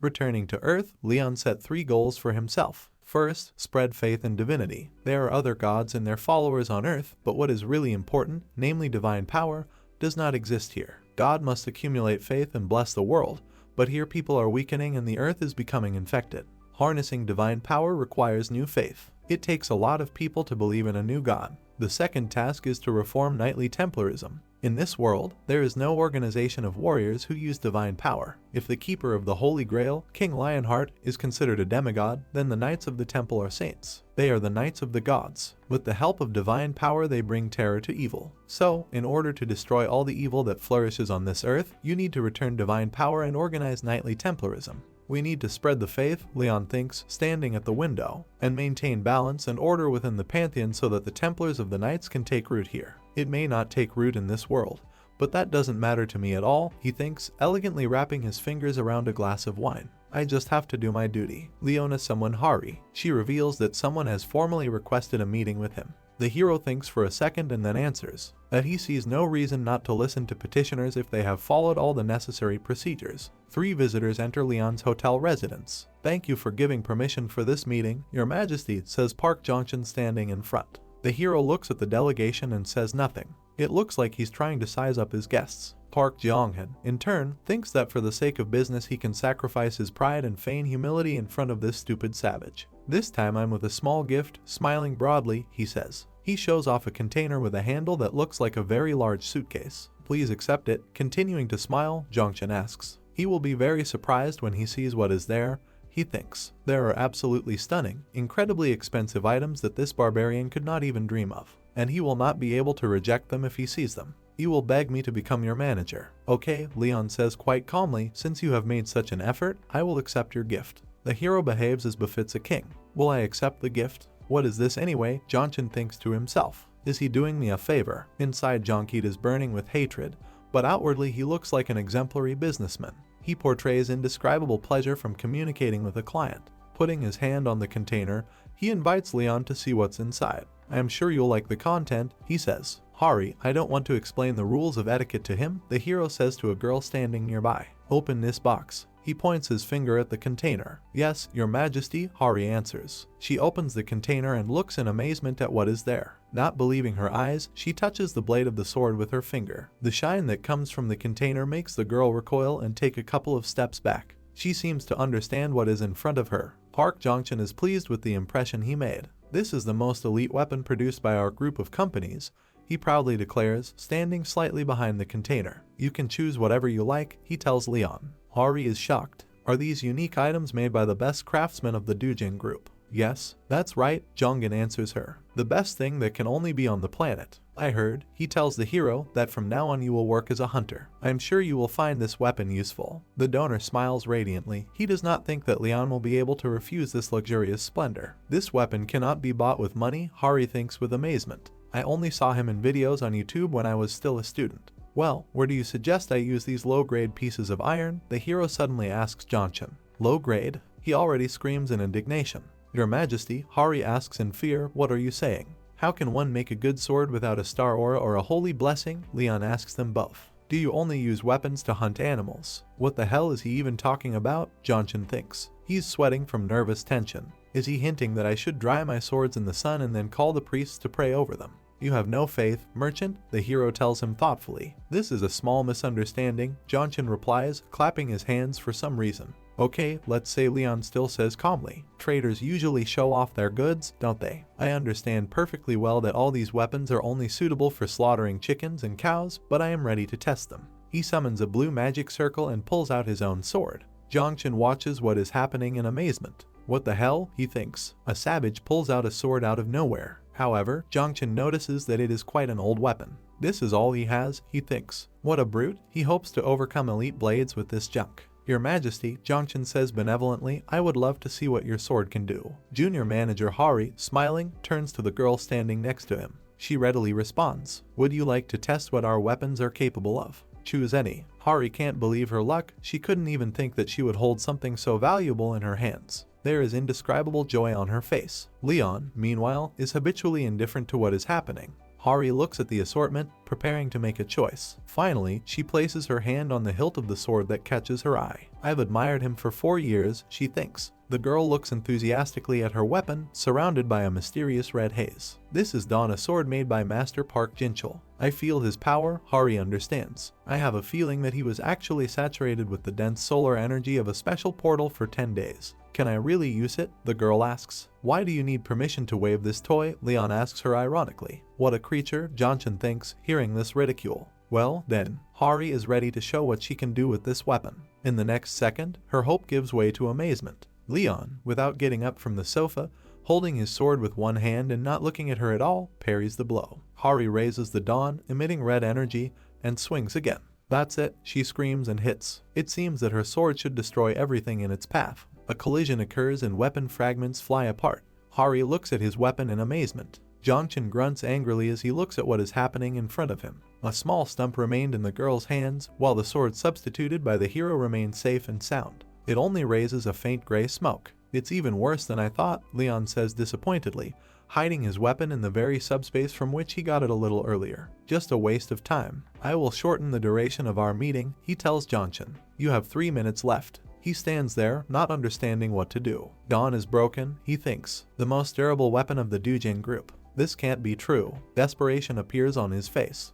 Returning to Earth, Leon set 3 goals for himself. First, spread faith in divinity. There are other gods and their followers on Earth, but what is really important, namely divine power, does not exist here. God must accumulate faith and bless the world, but here people are weakening and the earth is becoming infected. Harnessing divine power requires new faith. It takes a lot of people to believe in a new God. The second task is to reform knightly templarism. In this world, there is no organization of warriors who use divine power. If the keeper of the Holy Grail, King Lionheart, is considered a demigod, then the Knights of the Temple are saints. They are the Knights of the Gods. With the help of divine power, they bring terror to evil. So, in order to destroy all the evil that flourishes on this earth, you need to return divine power and organize knightly templarism. We need to spread the faith, Leon thinks, standing at the window, and maintain balance and order within the pantheon so that the Templars of the Knights can take root here. It may not take root in this world, but that doesn't matter to me at all, he thinks, elegantly wrapping his fingers around a glass of wine. I just have to do my duty. Leona summoned Hari. She reveals that someone has formally requested a meeting with him. The hero thinks for a second and then answers that he sees no reason not to listen to petitioners if they have followed all the necessary procedures. 3 visitors enter Leon's hotel residence. Thank you for giving permission for this meeting, Your Majesty, says Park Jong-chun standing in front. The hero looks at the delegation and says nothing. It looks like he's trying to size up his guests. Park Jong-han, in turn, thinks that for the sake of business he can sacrifice his pride and feign humility in front of this stupid savage. This time I'm with a small gift, smiling broadly, he says. He shows off a container with a handle that looks like a very large suitcase. Please accept it. Continuing to smile, Jong-chun asks. He will be very surprised when he sees what is there, he thinks. There are absolutely stunning, incredibly expensive items that this barbarian could not even dream of, and he will not be able to reject them if he sees them. You will beg me to become your manager. Okay, Leon says quite calmly, since you have made such an effort, I will accept your gift. The hero behaves as befits a king. Will I accept the gift? What is this anyway? Jong-chun thinks to himself. Is he doing me a favor? Inside, Jong-ki is burning with hatred, but outwardly he looks like an exemplary businessman. He portrays indescribable pleasure from communicating with a client. Putting his hand on the container, he invites Leon to see what's inside. I am sure you'll like the content, he says. Hari, I don't want to explain the rules of etiquette to him, the hero says to a girl standing nearby. Open this box. He points his finger at the container. Yes, your majesty, Hari answers. She opens the container and looks in amazement at what is there. Not believing her eyes, she touches the blade of the sword with her finger. The shine that comes from the container makes the girl recoil and take a couple of steps back. She seems to understand what is in front of her. Park Jong-chun is pleased with the impression he made. This is the most elite weapon produced by our group of companies, he proudly declares, standing slightly behind the container. You can choose whatever you like, he tells Leon. Hari is shocked. Are these unique items made by the best craftsmen of the Dujin group? Yes, that's right, Jongin answers her. The best thing that can only be on the planet. I heard, he tells the hero, that from now on you will work as a hunter. I am sure you will find this weapon useful. The donor smiles radiantly. He does not think that Leon will be able to refuse this luxurious splendor. This weapon cannot be bought with money, Hari thinks with amazement. I only saw him in videos on YouTube when I was still a student. Well, where do you suggest I use these low-grade pieces of iron? The hero suddenly asks Jong-chun. Low-grade? He already screams in indignation. Your Majesty, Hari asks in fear, what are you saying? How can one make a good sword without a star aura or a holy blessing? Leon asks them both. Do you only use weapons to hunt animals? What the hell is he even talking about? Jong-chun thinks. He's sweating from nervous tension. Is he hinting that I should dry my swords in the sun and then call the priests to pray over them? You have no faith, merchant, the hero tells him thoughtfully. This is a small misunderstanding, Jong-chun replies, clapping his hands for some reason. Okay, let's say Leon still says calmly. Traders usually show off their goods, don't they? I understand perfectly well that all these weapons are only suitable for slaughtering chickens and cows, but I am ready to test them. He summons a blue magic circle and pulls out his own sword. Jong-chun watches what is happening in amazement. What the hell, he thinks. A savage pulls out a sword out of nowhere. However, Jong-chun notices that it is quite an old weapon. This is all he has, he thinks. What a brute. He hopes to overcome elite blades with this junk. Your Majesty, Jong-chun says benevolently, I would love to see what your sword can do. Junior Manager Hari, smiling, turns to the girl standing next to him. She readily responds. Would you like to test what our weapons are capable of? Choose any. Hari can't believe her luck. She couldn't even think that she would hold something so valuable in her hands. There is indescribable joy on her face. Leon, meanwhile, is habitually indifferent to what is happening. Hari looks at the assortment, preparing to make a choice. Finally, she places her hand on the hilt of the sword that catches her eye. I've admired him for 4 years, she thinks. The girl looks enthusiastically at her weapon, surrounded by a mysterious red haze. This is Dawn, a sword made by Master Park Jin-chul. I feel his power, Hari understands. I have a feeling that he was actually saturated with the dense solar energy of a special portal for 10 days. Can I really use it? The girl asks. Why do you need permission to wave this toy? Leon asks her ironically. What a creature, Jong-chun thinks, hearing this ridicule. Well, then, Hari is ready to show what she can do with this weapon. In the next second, her hope gives way to amazement. Leon, without getting up from the sofa, holding his sword with one hand and not looking at her at all, parries the blow. Hari raises the dawn, emitting red energy, and swings again. That's it, she screams and hits. It seems that her sword should destroy everything in its path. A collision occurs and weapon fragments fly apart. Hari looks at his weapon in amazement. Jong-chun grunts angrily as he looks at what is happening in front of him. A small stump remained in the girl's hands, while the sword substituted by the hero remained safe and sound. It only raises a faint gray smoke. It's even worse than I thought, Leon says disappointedly, hiding his weapon in the very subspace from which he got it a little earlier. Just a waste of time. I will shorten the duration of our meeting, he tells Jong-chun. You have 3 minutes left. He stands there, not understanding what to do. Dawn is broken, he thinks. The most durable weapon of the Dujin group. This can't be true. Desperation appears on his face.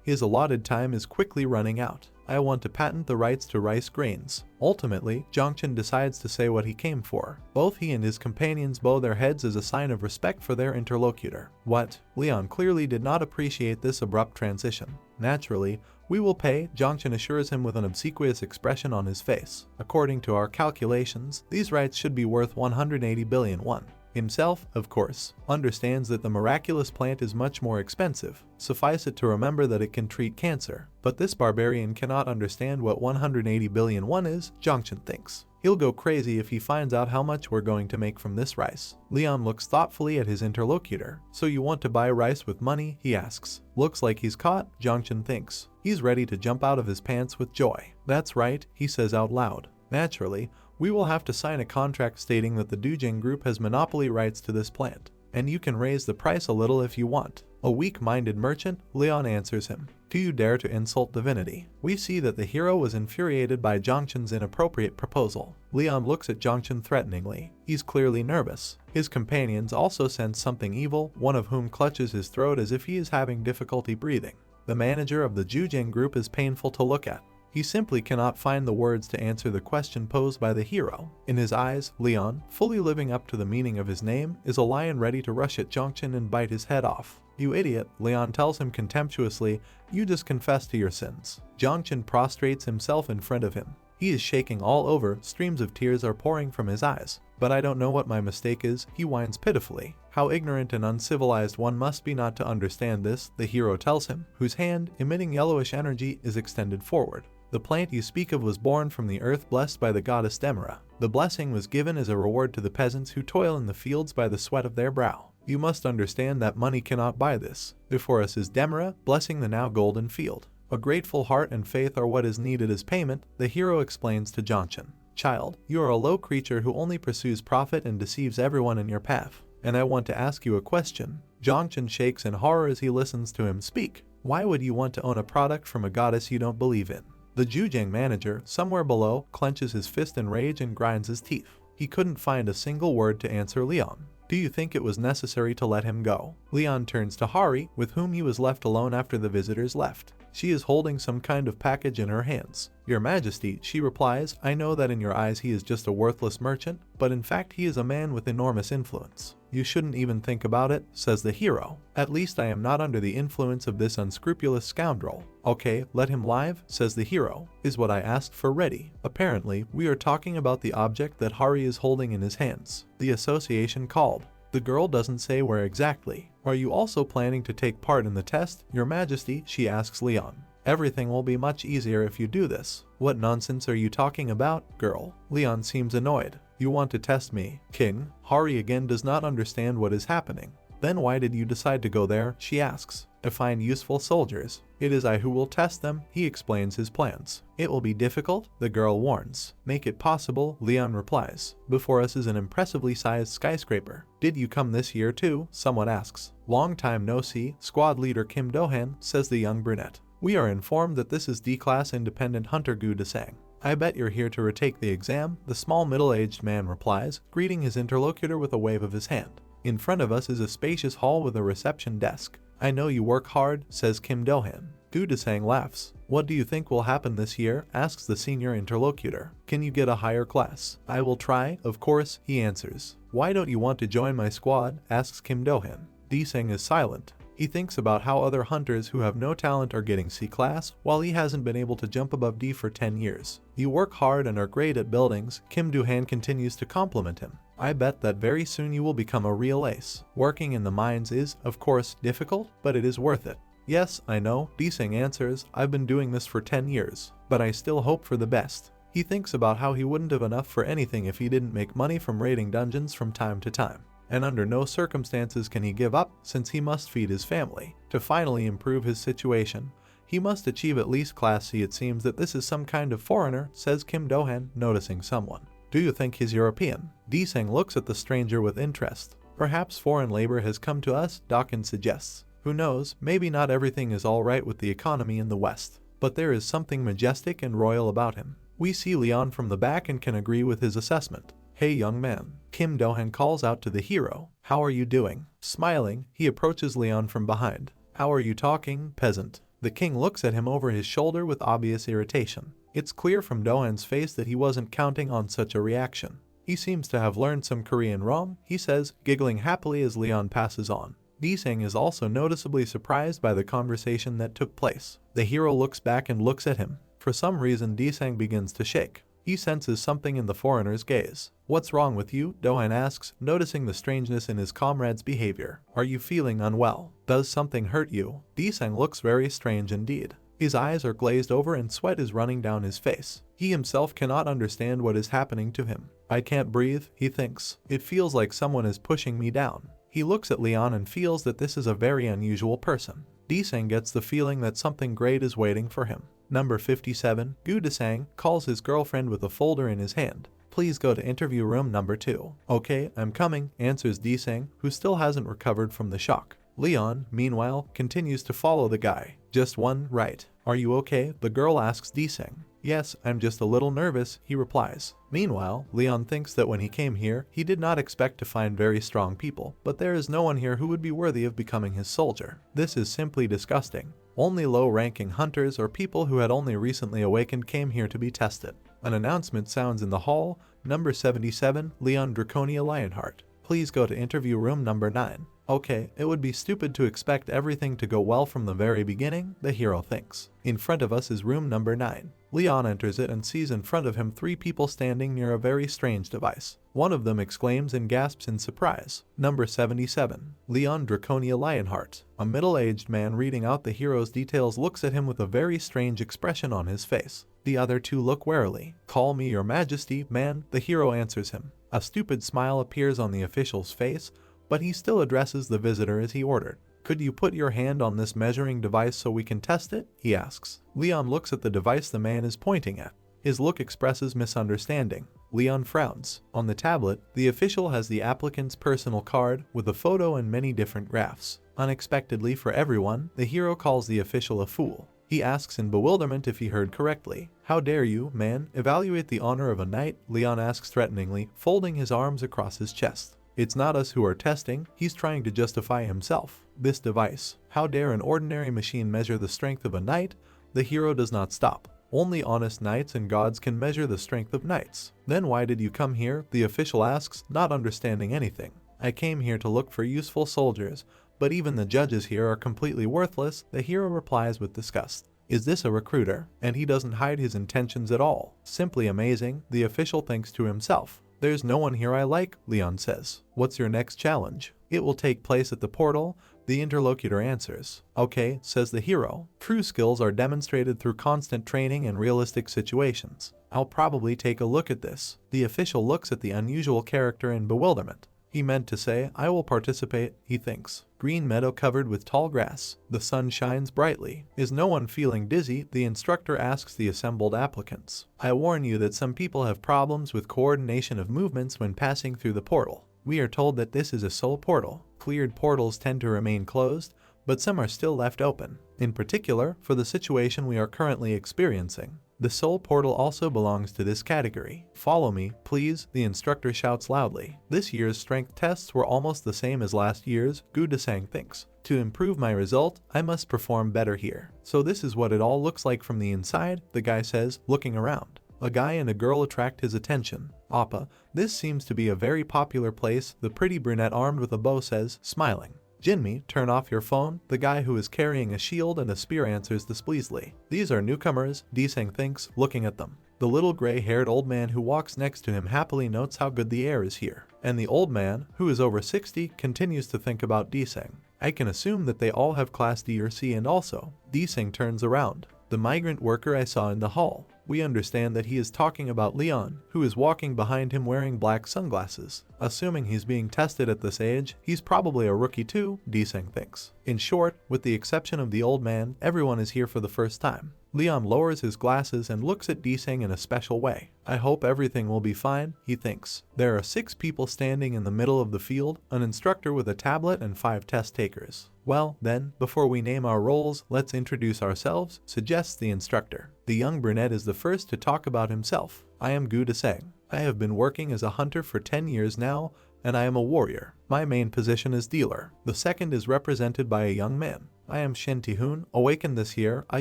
His allotted time is quickly running out. I want to patent the rights to rice grains. Ultimately, Jong-chun decides to say what he came for. Both he and his companions bow their heads as a sign of respect for their interlocutor. What? Leon clearly did not appreciate this abrupt transition. Naturally, we will pay, Jong-chun assures him with an obsequious expression on his face. According to our calculations, these rights should be worth 180 billion won. Himself, of course, understands that the miraculous plant is much more expensive. Suffice it to remember that it can treat cancer. But this barbarian cannot understand what 180 billion won is, Jong-chun thinks. He'll go crazy if he finds out how much we're going to make from this rice. Leon looks thoughtfully at his interlocutor. So you want to buy rice with money? He asks. Looks like he's caught, Jong-chun thinks. He's ready to jump out of his pants with joy. That's right, he says out loud. Naturally, we will have to sign a contract stating that the Dujin group has monopoly rights to this plant. And you can raise the price a little if you want. A weak-minded merchant, Leon answers him. Do you dare to insult divinity? We see that the hero was infuriated by Zhangchen's inappropriate proposal. Leon looks at Zhangchen threateningly. He's clearly nervous. His companions also sense something evil, one of whom clutches his throat as if he is having difficulty breathing. The manager of the Zhujiang group is painful to look at. He simply cannot find the words to answer the question posed by the hero. In his eyes, Leon, fully living up to the meaning of his name, is a lion ready to rush at Zhangchen and bite his head off. You idiot, Leon tells him contemptuously, you just confessed to your sins. Zhangchen prostrates himself in front of him. He is shaking all over, streams of tears are pouring from his eyes. But I don't know what my mistake is, he whines pitifully. How ignorant and uncivilized one must be not to understand this, the hero tells him, whose hand, emitting yellowish energy, is extended forward. The plant you speak of was born from the earth blessed by the goddess Demira. The blessing was given as a reward to the peasants who toil in the fields by the sweat of their brow. You must understand that money cannot buy this. Before us is Demira, blessing the now golden field. A grateful heart and faith are what is needed as payment, the hero explains to Zhangchen. Child, you are a low creature who only pursues profit and deceives everyone in your path. And I want to ask you a question. Zhangchen shakes in horror as he listens to him speak. Why would you want to own a product from a goddess you don't believe in? The Zhujiang manager, somewhere below, clenches his fist in rage and grinds his teeth. He couldn't find a single word to answer Leon. Do you think it was necessary to let him go? Leon turns to Hari, with whom he was left alone after the visitors left. She is holding some kind of package in her hands. Your Majesty, she replies, I know that in your eyes he is just a worthless merchant, but in fact he is a man with enormous influence. You shouldn't even think about it, says the hero. At least I am not under the influence of this unscrupulous scoundrel. Okay, let him live, says the hero. Is what I asked for ready? Apparently, we are talking about the object that Hari is holding in his hands. The association called. The girl doesn't say where exactly. Are you also planning to take part in the test, Your Majesty? She asks Leon. Everything will be much easier if you do this. What nonsense are you talking about, girl? Leon seems annoyed. You want to test me, King? Hari again does not understand what is happening. Then why did you decide to go there? She asks. To find useful soldiers. It is I who will test them, he explains his plans. It will be difficult, the girl warns. Make it possible, Leon replies. Before us is an impressively sized skyscraper. Did you come this year too? Someone asks. Long time no see, squad leader Kim Do-han, says the young brunette. We are informed that this is D-class independent hunter Gu Desang. I bet you're here to retake the exam, the small middle-aged man replies, greeting his interlocutor with a wave of his hand. In front of us is a spacious hall with a reception desk. I know you work hard, says Kim Do-han. Gu Desang laughs. What do you think will happen this year? Asks the senior interlocutor. Can you get a higher class? I will try, of course, he answers. Why don't you want to join my squad? Asks Kim Do-han. Desang is silent. He thinks about how other hunters who have no talent are getting C class, while he hasn't been able to jump above D for 10 years. You work hard and are great at buildings, Kim Do-han continues to compliment him. I bet that very soon you will become a real ace. Working in the mines is, of course, difficult, but it is worth it. Yes, I know, Desang answers, I've been doing this for 10 years, but I still hope for the best. He thinks about how he wouldn't have enough for anything if he didn't make money from raiding dungeons from time to time. And under no circumstances can he give up, since he must feed his family. To finally improve his situation, he must achieve at least Class C. It seems that this is some kind of foreigner, says Kim Do-han, noticing someone. Do you think he's European? Desang looks at the stranger with interest. Perhaps foreign labor has come to us, Dakin suggests. Who knows, maybe not everything is alright with the economy in the West. But there is something majestic and royal about him. We see Leon from the back and can agree with his assessment. Hey young man, Kim Do-han calls out to the hero. How are you doing? Smiling, he approaches Leon from behind. How are you talking, peasant? The king looks at him over his shoulder with obvious irritation. It's clear from Do-han's face that he wasn't counting on such a reaction. He seems to have learned some Korean wrong, he says, giggling happily as Leon passes on. Desang is also noticeably surprised by the conversation that took place. The hero looks back and looks at him. For some reason Desang begins to shake. He senses something in the foreigner's gaze. What's wrong with you? Do-han asks, noticing the strangeness in his comrade's behavior. Are you feeling unwell? Does something hurt you? Desang looks very strange indeed. His eyes are glazed over and sweat is running down his face. He himself cannot understand what is happening to him. I can't breathe, he thinks. It feels like someone is pushing me down. He looks at Leon and feels that this is a very unusual person. Desang gets the feeling that something great is waiting for him. Number 57, Gu Desang calls his girlfriend with a folder in his hand. Please go to interview room number 2. Okay, I'm coming, answers Desang, who still hasn't recovered from the shock. Leon, meanwhile, continues to follow the guy. Just one, right? Are you okay? The girl asks Desing. Yes, I'm just a little nervous, he replies. Meanwhile, Leon thinks that when he came here, he did not expect to find very strong people, but there is no one here who would be worthy of becoming his soldier. This is simply disgusting. Only low-ranking hunters or people who had only recently awakened came here to be tested. An announcement sounds in the hall. Number 77, Leon Draconia Lionheart. Please go to interview room number 9. Okay, it would be stupid to expect everything to go well from the very beginning, the hero thinks. In front of us is room number 9. Leon enters it and sees in front of him 3 people standing near a very strange device. One of them exclaims and gasps in surprise. Number 77, Leon Draconia Lionheart. A middle-aged man reading out the hero's details looks at him with a very strange expression on his face. The other 2 look warily. Call me your majesty, man, the hero answers him. A stupid smile appears on the official's face, but he still addresses the visitor as he ordered. Could you put your hand on this measuring device so we can test it? He asks. Leon looks at the device the man is pointing at. His look expresses misunderstanding. Leon frowns. On the tablet, the official has the applicant's personal card with a photo and many different graphs. Unexpectedly for everyone, the hero calls the official a fool. He asks in bewilderment if he heard correctly. How dare you, man, evaluate the honor of a knight? Leon asks threateningly, folding his arms across his chest. It's not us who are testing, he's trying to justify himself. This device. How dare an ordinary machine measure the strength of a knight? The hero does not stop. Only honest knights and gods can measure the strength of knights. Then why did you come here? The official asks, not understanding anything. I came here to look for useful soldiers, but even the judges here are completely worthless, the hero replies with disgust. Is this a recruiter? And he doesn't hide his intentions at all. Simply amazing, the official thinks to himself. There's no one here I like, Leon says. What's your next challenge? It will take place at the portal, the interlocutor answers. Okay, says the hero. True skills are demonstrated through constant training and realistic situations. I'll probably take a look at this. The official looks at the unusual character in bewilderment. He meant to say, I will participate, he thinks. Green meadow covered with tall grass. The sun shines brightly. Is no one feeling dizzy? The instructor asks the assembled applicants. I warn you that some people have problems with coordination of movements when passing through the portal. We are told that this is a soul portal. Cleared portals tend to remain closed, but some are still left open. In particular, for the situation we are currently experiencing. The soul portal also belongs to this category. Follow me, please, the instructor shouts loudly. This year's strength tests were almost the same as last year's, Gudasang thinks. To improve my result, I must perform better here. So this is what it all looks like from the inside, the guy says, looking around. A guy and a girl attract his attention. Appa, this seems to be a very popular place, the pretty brunette armed with a bow says, smiling. Jinmi, turn off your phone, the guy who is carrying a shield and a spear answers displeasedly. These are newcomers, Desang thinks, looking at them. The little gray-haired old man who walks next to him happily notes how good the air is here. And the old man, who is over 60, continues to think about Desang. I can assume that they all have class D or C and also. Desang turns around. The migrant worker I saw in the hall. We understand that he is talking about Leon, who is walking behind him wearing black sunglasses. Assuming he's being tested at this age, he's probably a rookie too, Desang thinks. In short, with the exception of the old man, everyone is here for the first time. Leon lowers his glasses and looks at Desang in a special way. I hope everything will be fine, he thinks. There are 6 people standing in the middle of the field, an instructor with a tablet and 5 test takers. Well, then, before we name our roles, let's introduce ourselves, suggests the instructor. The young brunette is the first to talk about himself. I am Gu Desang. I have been working as a hunter for 10 years now, and I am a warrior. My main position is dealer. The second is represented by a young man. I am Shin Tihun, awakened this year, I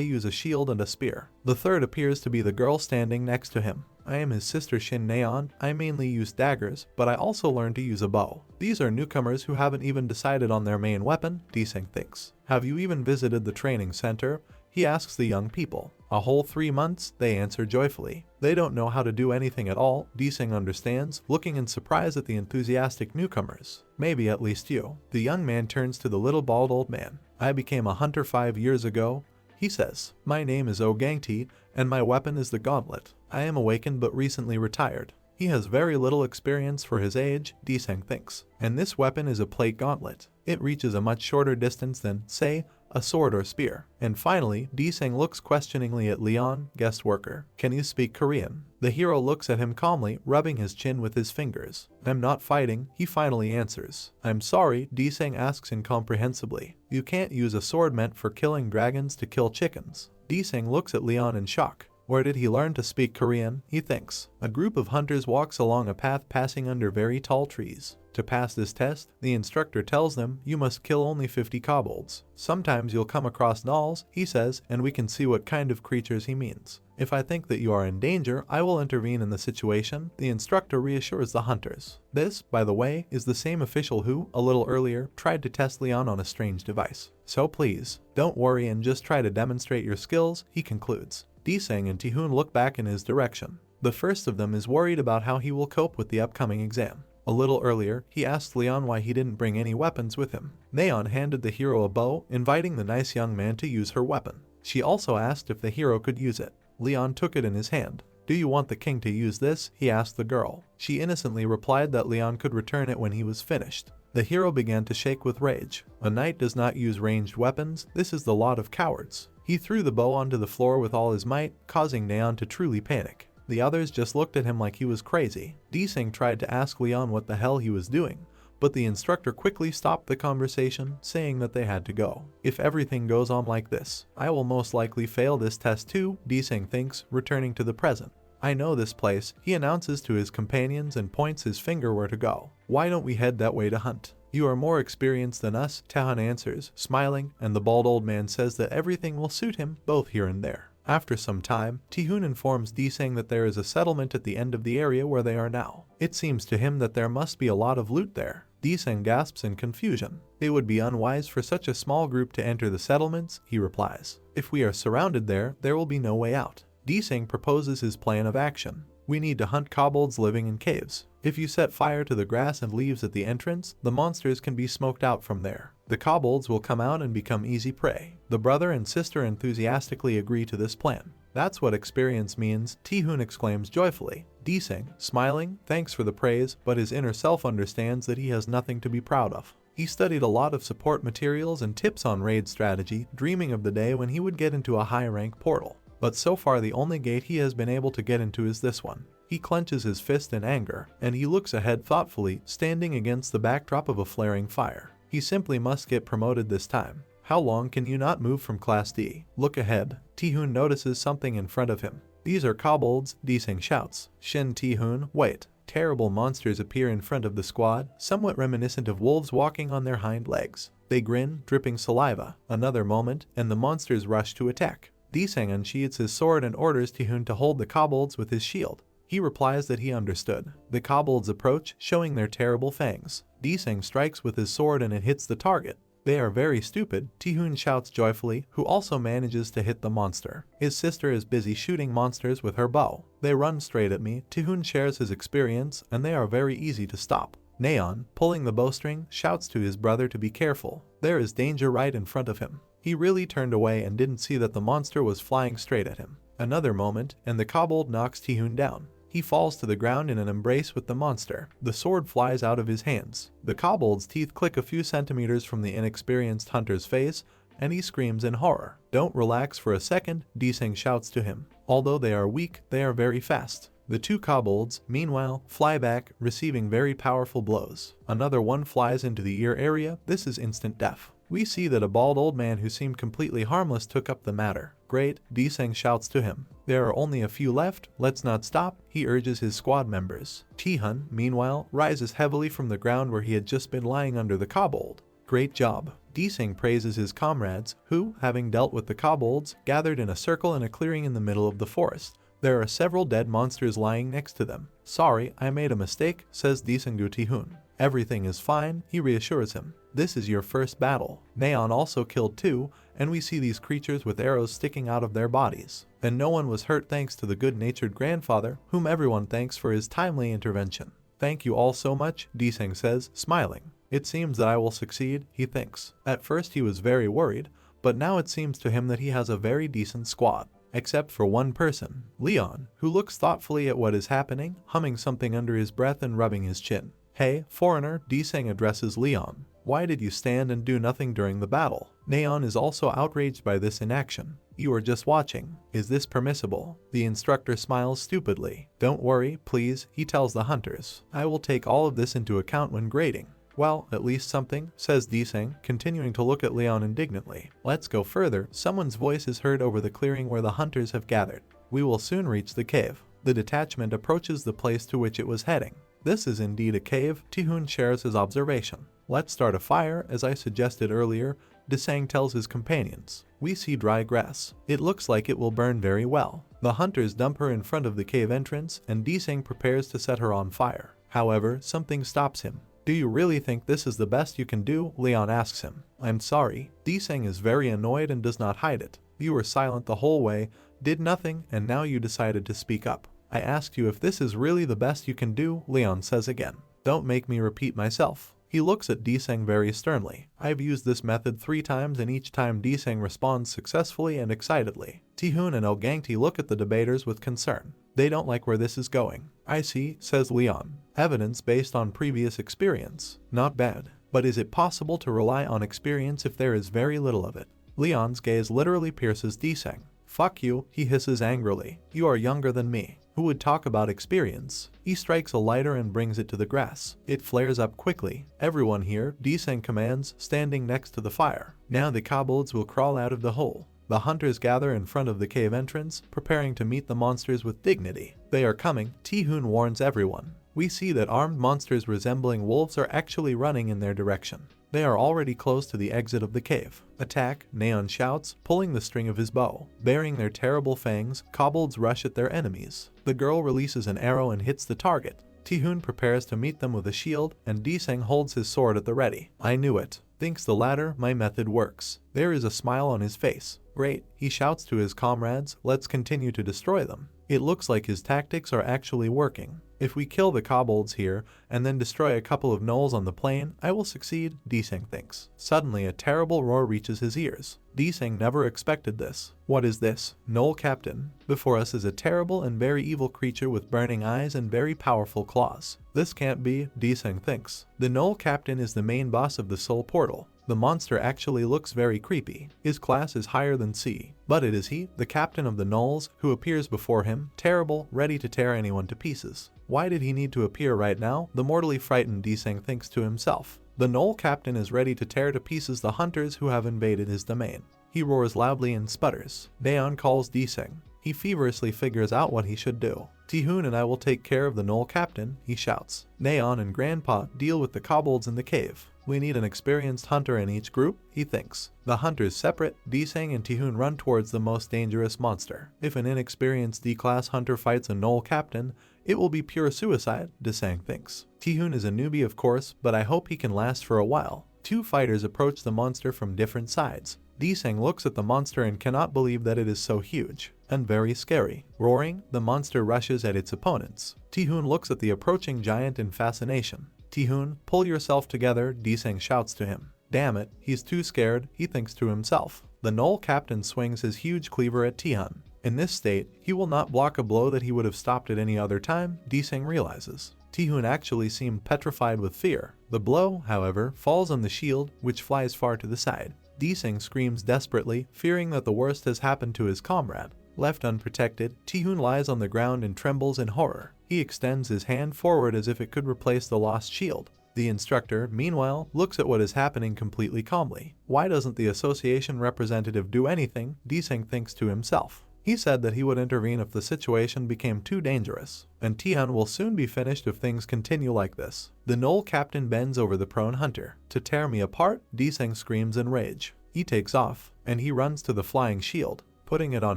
use a shield and a spear. The third appears to be the girl standing next to him. I am his sister Shin Neon, I mainly use daggers, but I also learned to use a bow. These are newcomers who haven't even decided on their main weapon, Desang thinks. Have you even visited the training center? He asks the young people. A whole 3 months, they answer joyfully. They don't know how to do anything at all, Desang understands, looking in surprise at the enthusiastic newcomers. Maybe at least you. The young man turns to the little bald old man. I became a hunter 5 years ago, he says. My name is Ogangti, and my weapon is the gauntlet. I am awakened but recently retired. He has very little experience for his age, Desang thinks. And this weapon is a plate gauntlet. It reaches a much shorter distance than, say, A sword or spear? And finally, Deseng looks questioningly at Leon, guest worker. Can you speak Korean? The hero looks at him calmly, rubbing his chin with his fingers. I'm not fighting, he finally answers. I'm sorry, Deseng asks incomprehensibly. You can't use a sword meant for killing dragons to kill chickens. Deseng looks at Leon in shock. Where did he learn to speak Korean? He thinks. A group of hunters walks along a path passing under very tall trees. To pass this test, the instructor tells them you must kill only 50 kobolds. Sometimes you'll come across gnolls, he says, and we can see what kind of creatures he means. If I think that you are in danger, I will intervene in the situation, the instructor reassures the hunters. This, by the way, is the same official who, a little earlier, tried to test Leon on a strange device. So please, don't worry and just try to demonstrate your skills, he concludes. Deseng and Ti-hoon look back in his direction. The first of them is worried about how he will cope with the upcoming exam. A little earlier, he asked Leon why he didn't bring any weapons with him. Neon handed the hero a bow, inviting the nice young man to use her weapon. She also asked if the hero could use it. Leon took it in his hand. Do you want the king to use this? He asked the girl. She innocently replied that Leon could return it when he was finished. The hero began to shake with rage. A knight does not use ranged weapons, this is the lot of cowards. He threw the bow onto the floor with all his might, causing Neon to truly panic. The others just looked at him like he was crazy. Deseng tried to ask Leon what the hell he was doing, but the instructor quickly stopped the conversation, saying that they had to go. If everything goes on like this, I will most likely fail this test too, Deseng thinks, returning to the present. I know this place, he announces to his companions and points his finger where to go. Why don't we head that way to hunt? You are more experienced than us, Tahan answers, smiling, and the bald old man says that everything will suit him, both here and there. After some time, Ti-hoon informs Deseng that there is a settlement at the end of the area where they are now. It seems to him that there must be a lot of loot there. Deseng gasps in confusion. It would be unwise for such a small group to enter the settlements, he replies. If we are surrounded there will be no way out. Deseng proposes his plan of action. We need to hunt kobolds living in caves. If you set fire to the grass and leaves at the entrance, the monsters can be smoked out from there. The kobolds will come out and become easy prey. The brother and sister enthusiastically agree to this plan. That's what experience means, Ti-hoon exclaims joyfully. Deseng, smiling, thanks for the praise, but his inner self understands that he has nothing to be proud of. He studied a lot of support materials and tips on raid strategy, dreaming of the day when he would get into a high-rank portal. But so far the only gate he has been able to get into is this one. He clenches his fist in anger, and he looks ahead thoughtfully, standing against the backdrop of a flaring fire. He simply must get promoted this time. How long can you not move from Class D? Look ahead. Ti-hoon notices something in front of him. These are kobolds, Deseng shouts. Shin Ti-hoon, wait. Terrible monsters appear in front of the squad, somewhat reminiscent of wolves walking on their hind legs. They grin, dripping saliva. Another moment, and the monsters rush to attack. Deseng unsheathes his sword and orders Ti-hoon to hold the kobolds with his shield. He replies that he understood. The kobolds approach, showing their terrible fangs. Deseng strikes with his sword and it hits the target. They are very stupid, Ti-hoon shouts joyfully, who also manages to hit the monster. His sister is busy shooting monsters with her bow. They run straight at me, Ti-hoon shares his experience, and they are very easy to stop. Neon, pulling the bowstring, shouts to his brother to be careful. There is danger right in front of him. He really turned away and didn't see that the monster was flying straight at him. Another moment, and the kobold knocks Ti-hoon down. He falls to the ground in an embrace with the monster. The sword flies out of his hands. The kobold's teeth click a few centimeters from the inexperienced hunter's face, and he screams in horror. Don't relax for a second, Deseng shouts to him. Although they are weak, they are very fast. The two kobolds, meanwhile, fly back, receiving very powerful blows. Another one flies into the ear area. This is instant death. We see that a bald old man who seemed completely harmless took up the matter. Great, Deseng shouts to him. There are only a few left, let's not stop, he urges his squad members. Ti-hoon, meanwhile, rises heavily from the ground where he had just been lying under the kobold. Great job. Deseng praises his comrades, who, having dealt with the kobolds, gathered in a circle in a clearing in the middle of the forest. There are several dead monsters lying next to them. Sorry, I made a mistake, says Deseng to Ti-hoon. Everything is fine, he reassures him. This is your first battle. Neon also killed two, and we see these creatures with arrows sticking out of their bodies. And no one was hurt thanks to the good-natured grandfather, whom everyone thanks for his timely intervention. Thank you all so much, Deseng says, smiling. It seems that I will succeed, he thinks. At first he was very worried, but now it seems to him that he has a very decent squad. Except for one person, Leon, who looks thoughtfully at what is happening, humming something under his breath and rubbing his chin. Hey, foreigner, Deseng addresses Leon. Why did you stand and do nothing during the battle? Neon is also outraged by this inaction. You are just watching. Is this permissible? The instructor smiles stupidly. Don't worry, please, he tells the hunters. I will take all of this into account when grading. Well, at least something, says Deseng, continuing to look at Leon indignantly. Let's go further. Someone's voice is heard over the clearing where the hunters have gathered. We will soon reach the cave. The detachment approaches the place to which it was heading. This is indeed a cave, Tihun shares his observation. Let's start a fire, as I suggested earlier, Deseng tells his companions. We see dry grass. It looks like it will burn very well. The hunters dump her in front of the cave entrance, and Deseng prepares to set her on fire. However, something stops him. Do you really think this is the best you can do? Leon asks him. I'm sorry. Deseng is very annoyed and does not hide it. You were silent the whole way, did nothing, and now you decided to speak up. I asked you if this is really the best you can do, Leon says again. Don't make me repeat myself. He looks at Deseng very sternly. I've used this method 3 times and each time Deseng responds successfully and excitedly. Tihun and Ogangti look at the debaters with concern. They don't like where this is going. I see, says Leon. Evidence based on previous experience. Not bad. But is it possible to rely on experience if there is very little of it? Leon's gaze literally pierces Deseng. Fuck you, he hisses angrily. You are younger than me. Who would talk about experience? He strikes a lighter and brings it to the grass. It flares up quickly. Everyone here, Deseng commands, standing next to the fire. Now the kobolds will crawl out of the hole. The hunters gather in front of the cave entrance, preparing to meet the monsters with dignity. They are coming, Tihun warns everyone. We see that armed monsters resembling wolves are actually running in their direction. They are already close to the exit of the cave. Attack, Neon shouts, pulling the string of his bow. Bearing their terrible fangs, kobolds rush at their enemies. The girl releases an arrow and hits the target. Tihun prepares to meet them with a shield, and Deseng holds his sword at the ready. I knew it. Thinks the latter, my method works. There is a smile on his face. Great, he shouts to his comrades, let's continue to destroy them. It looks like his tactics are actually working. If we kill the kobolds here, and then destroy a couple of gnolls on the plain, I will succeed, Deseng thinks. Suddenly a terrible roar reaches his ears. Deseng never expected this. What is this? Gnoll Captain. Before us is a terrible and very evil creature with burning eyes and very powerful claws. This can't be, Deseng thinks. The Gnoll Captain is the main boss of the Soul Portal. The monster actually looks very creepy. His class is higher than C. But it is he, the captain of the gnolls, who appears before him, terrible, ready to tear anyone to pieces. Why did he need to appear right now? The mortally frightened Deseng thinks to himself. The Gnoll Captain is ready to tear to pieces the hunters who have invaded his domain. He roars loudly and sputters. Daeon calls Deseng. He feverishly figures out what he should do. Tihun and I will take care of the Gnoll Captain, he shouts. Neon and Grandpa deal with the kobolds in the cave. We need an experienced hunter in each group, he thinks. The hunters separate, Deseng and Tihun run towards the most dangerous monster. If an inexperienced D-class hunter fights a Gnoll Captain, it will be pure suicide, Deseng thinks. Tihun is a newbie of course, but I hope he can last for a while. 2 fighters approach the monster from different sides. Deseng looks at the monster and cannot believe that it is so huge and very scary. Roaring, the monster rushes at its opponents. Tihun looks at the approaching giant in fascination. Tihun, pull yourself together, Deseng shouts to him. Damn it, he's too scared, he thinks to himself. The Gnoll Captain swings his huge cleaver at Tihun. In this state, he will not block a blow that he would have stopped at any other time, Deseng realizes. Tihun actually seemed petrified with fear. The blow, however, falls on the shield, which flies far to the side. Deseng screams desperately, fearing that the worst has happened to his comrade. Left unprotected, Tihun lies on the ground and trembles in horror. He extends his hand forward as if it could replace the lost shield. The instructor, meanwhile, looks at what is happening completely calmly. Why doesn't the association representative do anything? Deseng thinks to himself. He said that he would intervene if the situation became too dangerous, and Tian will soon be finished if things continue like this. The Gnoll Captain bends over the prone hunter. To tear me apart, Deseng screams in rage. He takes off, and he runs to the flying shield. Putting it on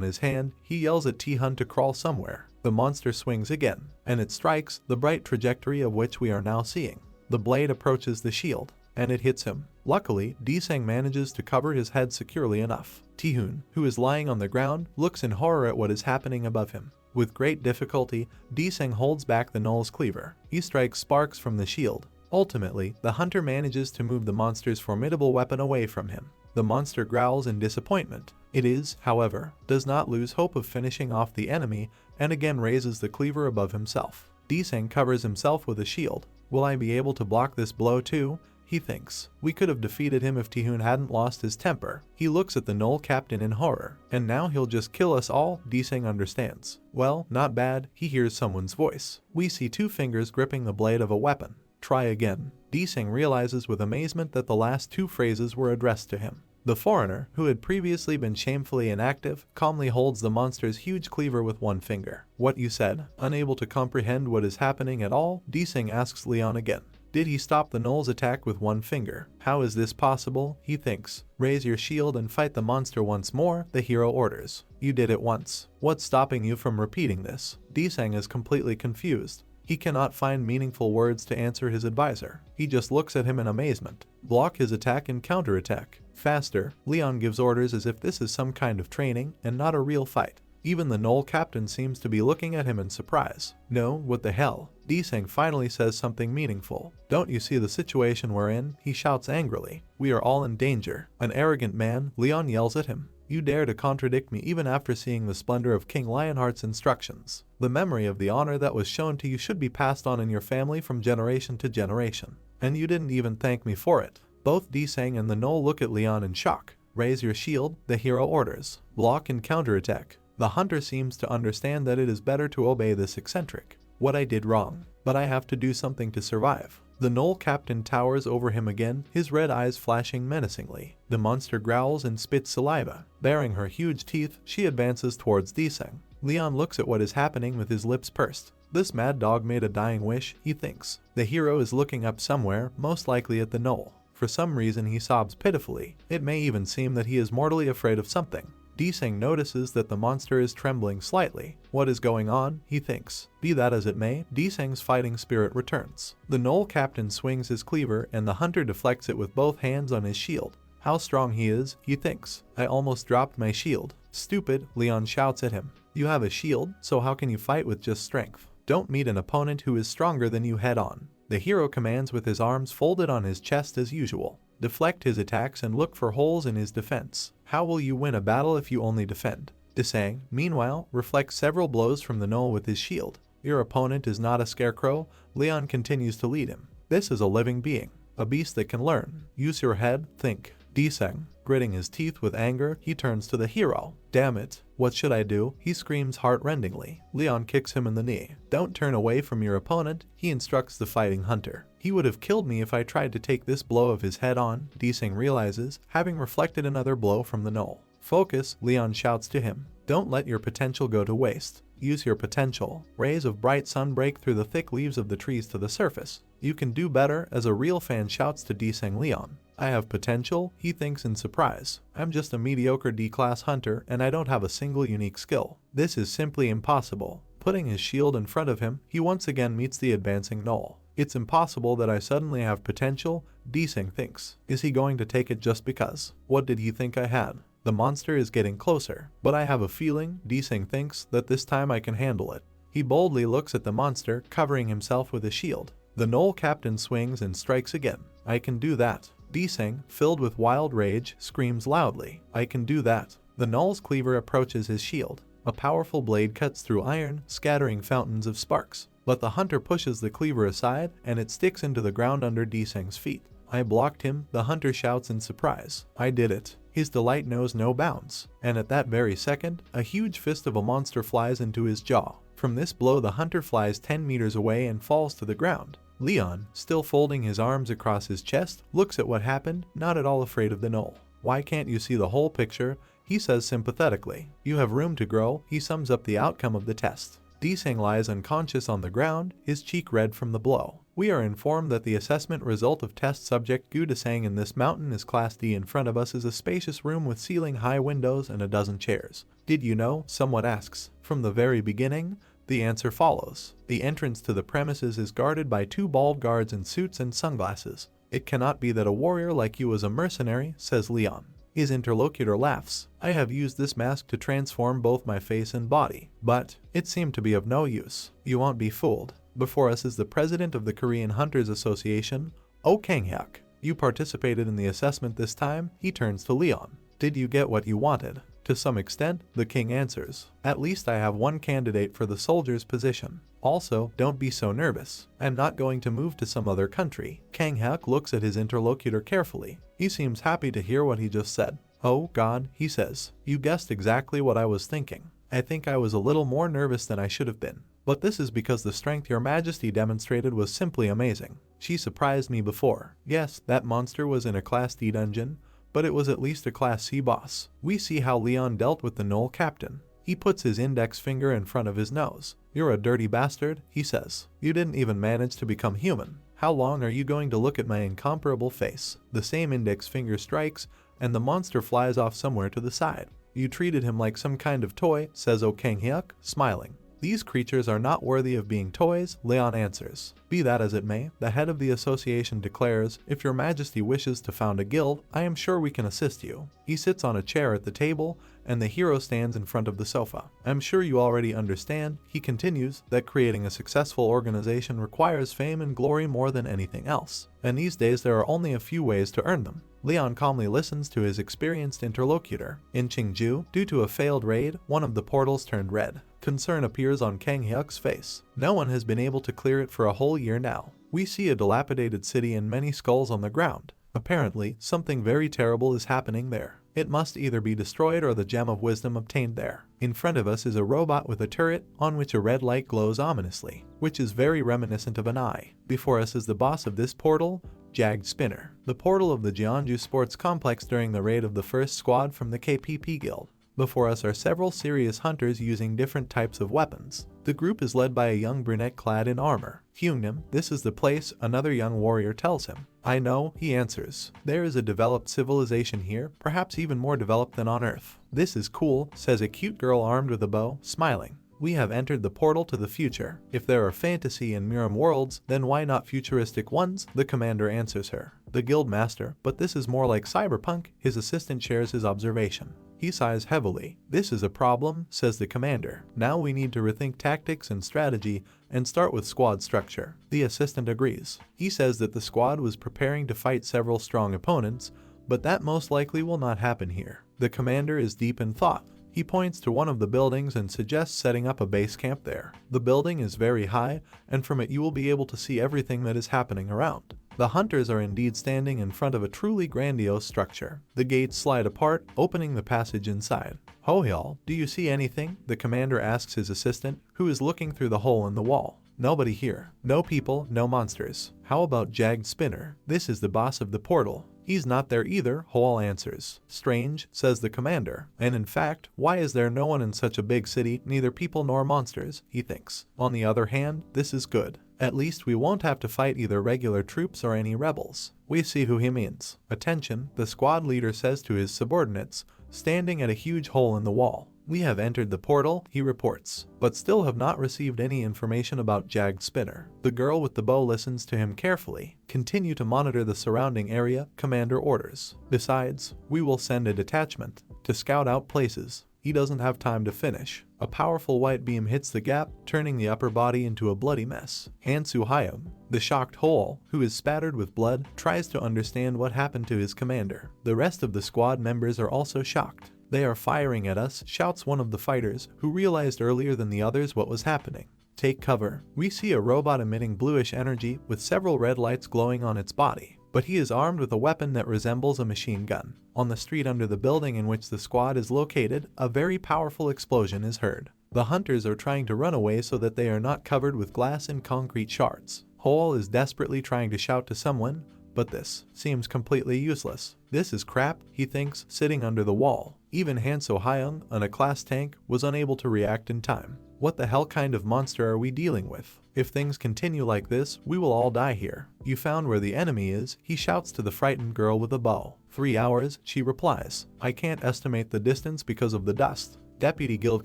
his hand, he yells at Tihun to crawl somewhere. The monster swings again, and it strikes, the bright trajectory of which we are now seeing. The blade approaches the shield, and it hits him. Luckily, Deseng manages to cover his head securely enough. Tihun, who is lying on the ground, looks in horror at what is happening above him. With great difficulty, Deseng holds back the Gnoll's cleaver. He strikes sparks from the shield. Ultimately, the hunter manages to move the monster's formidable weapon away from him. The monster growls in disappointment. It is, however, does not lose hope of finishing off the enemy and again raises the cleaver above himself. Deseng covers himself with a shield. Will I be able to block this blow too? he thinks. We could have defeated him if Tihun hadn't lost his temper. He looks at the Knoll captain in horror. And now he'll just kill us all, Desang understands. Well, not bad, he hears someone's voice. We see two fingers gripping the blade of a weapon. Try again. Desang realizes with amazement that the last two phrases were addressed to him. The foreigner, who had previously been shamefully inactive, calmly holds the monster's huge cleaver with one finger. What you said? Unable to comprehend what is happening at all, Desang asks Leon again. Did he stop the Knoll's attack with one finger? How is this possible? He thinks. Raise your shield and fight the monster once more, the hero orders. You did it once. What's stopping you from repeating this? Desang is completely confused. He cannot find meaningful words to answer his advisor. He just looks at him in amazement. Block his attack and counterattack. Faster, Leon gives orders as if this is some kind of training and not a real fight. Even the Knoll captain seems to be looking at him in surprise. No, what the hell? Desang finally says something meaningful. Don't you see the situation we're in? He shouts angrily. We are all in danger. An arrogant man, Leon yells at him. You dare to contradict me even after seeing the splendor of King Lionheart's instructions. The memory of the honor that was shown to you should be passed on in your family from generation to generation. And you didn't even thank me for it. Both Desang and the Knoll look at Leon in shock. Raise your shield, the hero orders. Block and counterattack. The hunter seems to understand that it is better to obey this eccentric. What I did wrong, but I have to do something to survive. The Knoll captain towers over him again, his red eyes flashing menacingly. The monster growls and spits saliva. Baring her huge teeth, she advances towards Desang. Leon looks at what is happening with his lips pursed. This mad dog made a dying wish, he thinks. The hero is looking up somewhere, most likely at the Knoll. For some reason he sobs pitifully. It may even seem that he is mortally afraid of something. Desang notices that the monster is trembling slightly. What is going on? He thinks. Be that as it may, Desang's fighting spirit returns. The Knoll captain swings his cleaver and the hunter deflects it with both hands on his shield. How strong he is, he thinks. I almost dropped my shield. Stupid, Leon shouts at him. You have a shield, so how can you fight with just strength? Don't meet an opponent who is stronger than you head on. The hero commands with his arms folded on his chest as usual. Deflect his attacks and look for holes in his defense. How will you win a battle if you only defend? Desang, meanwhile, reflects several blows from the Knoll with his shield. Your opponent is not a scarecrow. Leon continues to lead him. This is a living being, a beast that can learn. Use your head, think. Desang, gritting his teeth with anger, he turns to the hero. Damn it, what should I do? He screams heart-rendingly. Leon kicks him in the knee. Don't turn away from your opponent, he instructs the fighting hunter. He would have killed me if I tried to take this blow of his head on, Desang realizes, having reflected another blow from the Knoll. Focus, Leon shouts to him. Don't let your potential go to waste. Use your potential. Rays of bright sun break through the thick leaves of the trees to the surface. You can do better, as a real fan shouts to Desang Leon. I have potential, he thinks in surprise. I'm just a mediocre D-class hunter and I don't have a single unique skill. This is simply impossible. Putting his shield in front of him, he once again meets the advancing Knoll. It's impossible that I suddenly have potential, Desang thinks. Is he going to take it just because? What did he think I had? The monster is getting closer, but I have a feeling, Desang thinks, that this time I can handle it. He boldly looks at the monster, covering himself with a shield. The Knoll captain swings and strikes again. I can do that. Desang, filled with wild rage, screams loudly. I can do that. The Knoll's cleaver approaches his shield. A powerful blade cuts through iron, scattering fountains of sparks. But the hunter pushes the cleaver aside, and it sticks into the ground under Desang's feet. I blocked him, the hunter shouts in surprise. I did it. His delight knows no bounds. And at that very second, a huge fist of a monster flies into his jaw. From this blow, the hunter flies 10 meters away and falls to the ground. Leon, still folding his arms across his chest, looks at what happened, not at all afraid of the Knoll. Why can't you see the whole picture? He says sympathetically. You have room to grow, he sums up the outcome of the test. Desang lies unconscious on the ground, his cheek red from the blow. We are informed that the assessment result of test subject Gu Desang in this mountain is Class D. In front of us is a spacious room with ceiling-high windows and a dozen chairs. Did you know? Someone asks. From the very beginning? The answer follows. The entrance to the premises is guarded by 2 bald guards in suits and sunglasses. It cannot be that a warrior like you is a mercenary, says Leon. His interlocutor laughs. I have used this mask to transform both my face and body, but it seemed to be of no use. You won't be fooled. Before us is the president of the Korean Hunters Association, Oh Kang-hyuk. You participated in the assessment this time, he turns to Leon. Did you get what you wanted? To some extent, the king answers. At least I have one candidate for the soldier's position. Also, don't be so nervous. I'm not going to move to some other country. Kang Hyuk looks at his interlocutor carefully. He seems happy to hear what he just said. Oh God, he says. You guessed exactly what I was thinking. I think I was a little more nervous than I should have been. But this is because the strength your majesty demonstrated was simply amazing. She surprised me before. Yes, that monster was in a Class D dungeon, but it was at least a Class C boss. We see how Leon dealt with the Knoll captain. He puts his index finger in front of his nose. You're a dirty bastard, he says. You didn't even manage to become human. How long are you going to look at my incomparable face? The same index finger strikes, and the monster flies off somewhere to the side. You treated him like some kind of toy, says O Kang Hyuk, smiling. These creatures are not worthy of being toys, Leon answers. Be that as it may, the head of the association declares, if your majesty wishes to found a guild, I am sure we can assist you. He sits on a chair at the table, and the hero stands in front of the sofa. I'm sure you already understand, he continues, that creating a successful organization requires fame and glory more than anything else. And these days there are only a few ways to earn them. Leon calmly listens to his experienced interlocutor. In Qingju, due to a failed raid, one of the portals turned red. Concern appears on Kang Hyuk's face. No one has been able to clear it for a whole year now. We see a dilapidated city and many skulls on the ground. Apparently, something very terrible is happening there. It must either be destroyed or the gem of wisdom obtained there. In front of us is a robot with a turret on which a red light glows ominously, which is very reminiscent of an eye. Before us is the boss of this portal, Jagged Spinner, the portal of the Jeonju Sports Complex during the raid of the first squad from the KPP Guild. Before us are several serious hunters using different types of weapons. The group is led by a young brunette clad in armor. Hyungnim, this is the place, another young warrior tells him. I know, he answers. There is a developed civilization here, perhaps even more developed than on Earth. This is cool, says a cute girl armed with a bow, smiling. We have entered the portal to the future. If there are fantasy and Miram worlds, then why not futuristic ones? The commander answers her. The guild master, but this is more like Cyberpunk, his assistant shares his observation. He sighs heavily. This is a problem, says the commander. Now we need to rethink tactics and strategy and start with squad structure. The assistant agrees. He says that the squad was preparing to fight several strong opponents, but that most likely will not happen here. The commander is deep in thought. He points to one of the buildings and suggests setting up a base camp there. The building is very high, and from it you will be able to see everything that is happening around. The hunters are indeed standing in front of a truly grandiose structure. The gates slide apart, opening the passage inside. Ho-hyal, do you see anything? The commander asks his assistant, who is looking through the hole in the wall. Nobody here. No people, no monsters. How about Jagged Spinner? This is the boss of the portal. He's not there either, Hoal answers. Strange, says the commander. And in fact, why is there no one in such a big city, neither people nor monsters, he thinks. On the other hand, this is good. At least we won't have to fight either regular troops or any rebels. We see who he means. Attention, the squad leader says to his subordinates, standing at a huge hole in the wall. We have entered the portal, he reports, but still have not received any information about Jagged Spinner. The girl with the bow listens to him carefully. Continue to monitor the surrounding area, commander orders. Besides, we will send a detachment to scout out places. He doesn't have time to finish. A powerful white beam hits the gap, turning the upper body into a bloody mess. Hansu Hyam, the shocked Hoal, who is spattered with blood, tries to understand what happened to his commander. The rest of the squad members are also shocked. They are firing at us, shouts one of the fighters, who realized earlier than the others what was happening. Take cover. We see a robot emitting bluish energy with several red lights glowing on its body, but he is armed with a weapon that resembles a machine gun. On the street under the building in which the squad is located, a very powerful explosion is heard. The hunters are trying to run away so that they are not covered with glass and concrete shards. Hoal is desperately trying to shout to someone, but this seems completely useless. This is crap, he thinks, sitting under the wall. Even Hanso Hyung, on a class tank, was unable to react in time. What the hell kind of monster are we dealing with? If things continue like this, we will all die here. You found where the enemy is, he shouts to the frightened girl with a bow. 3 hours, she replies. I can't estimate the distance because of the dust. Deputy Guild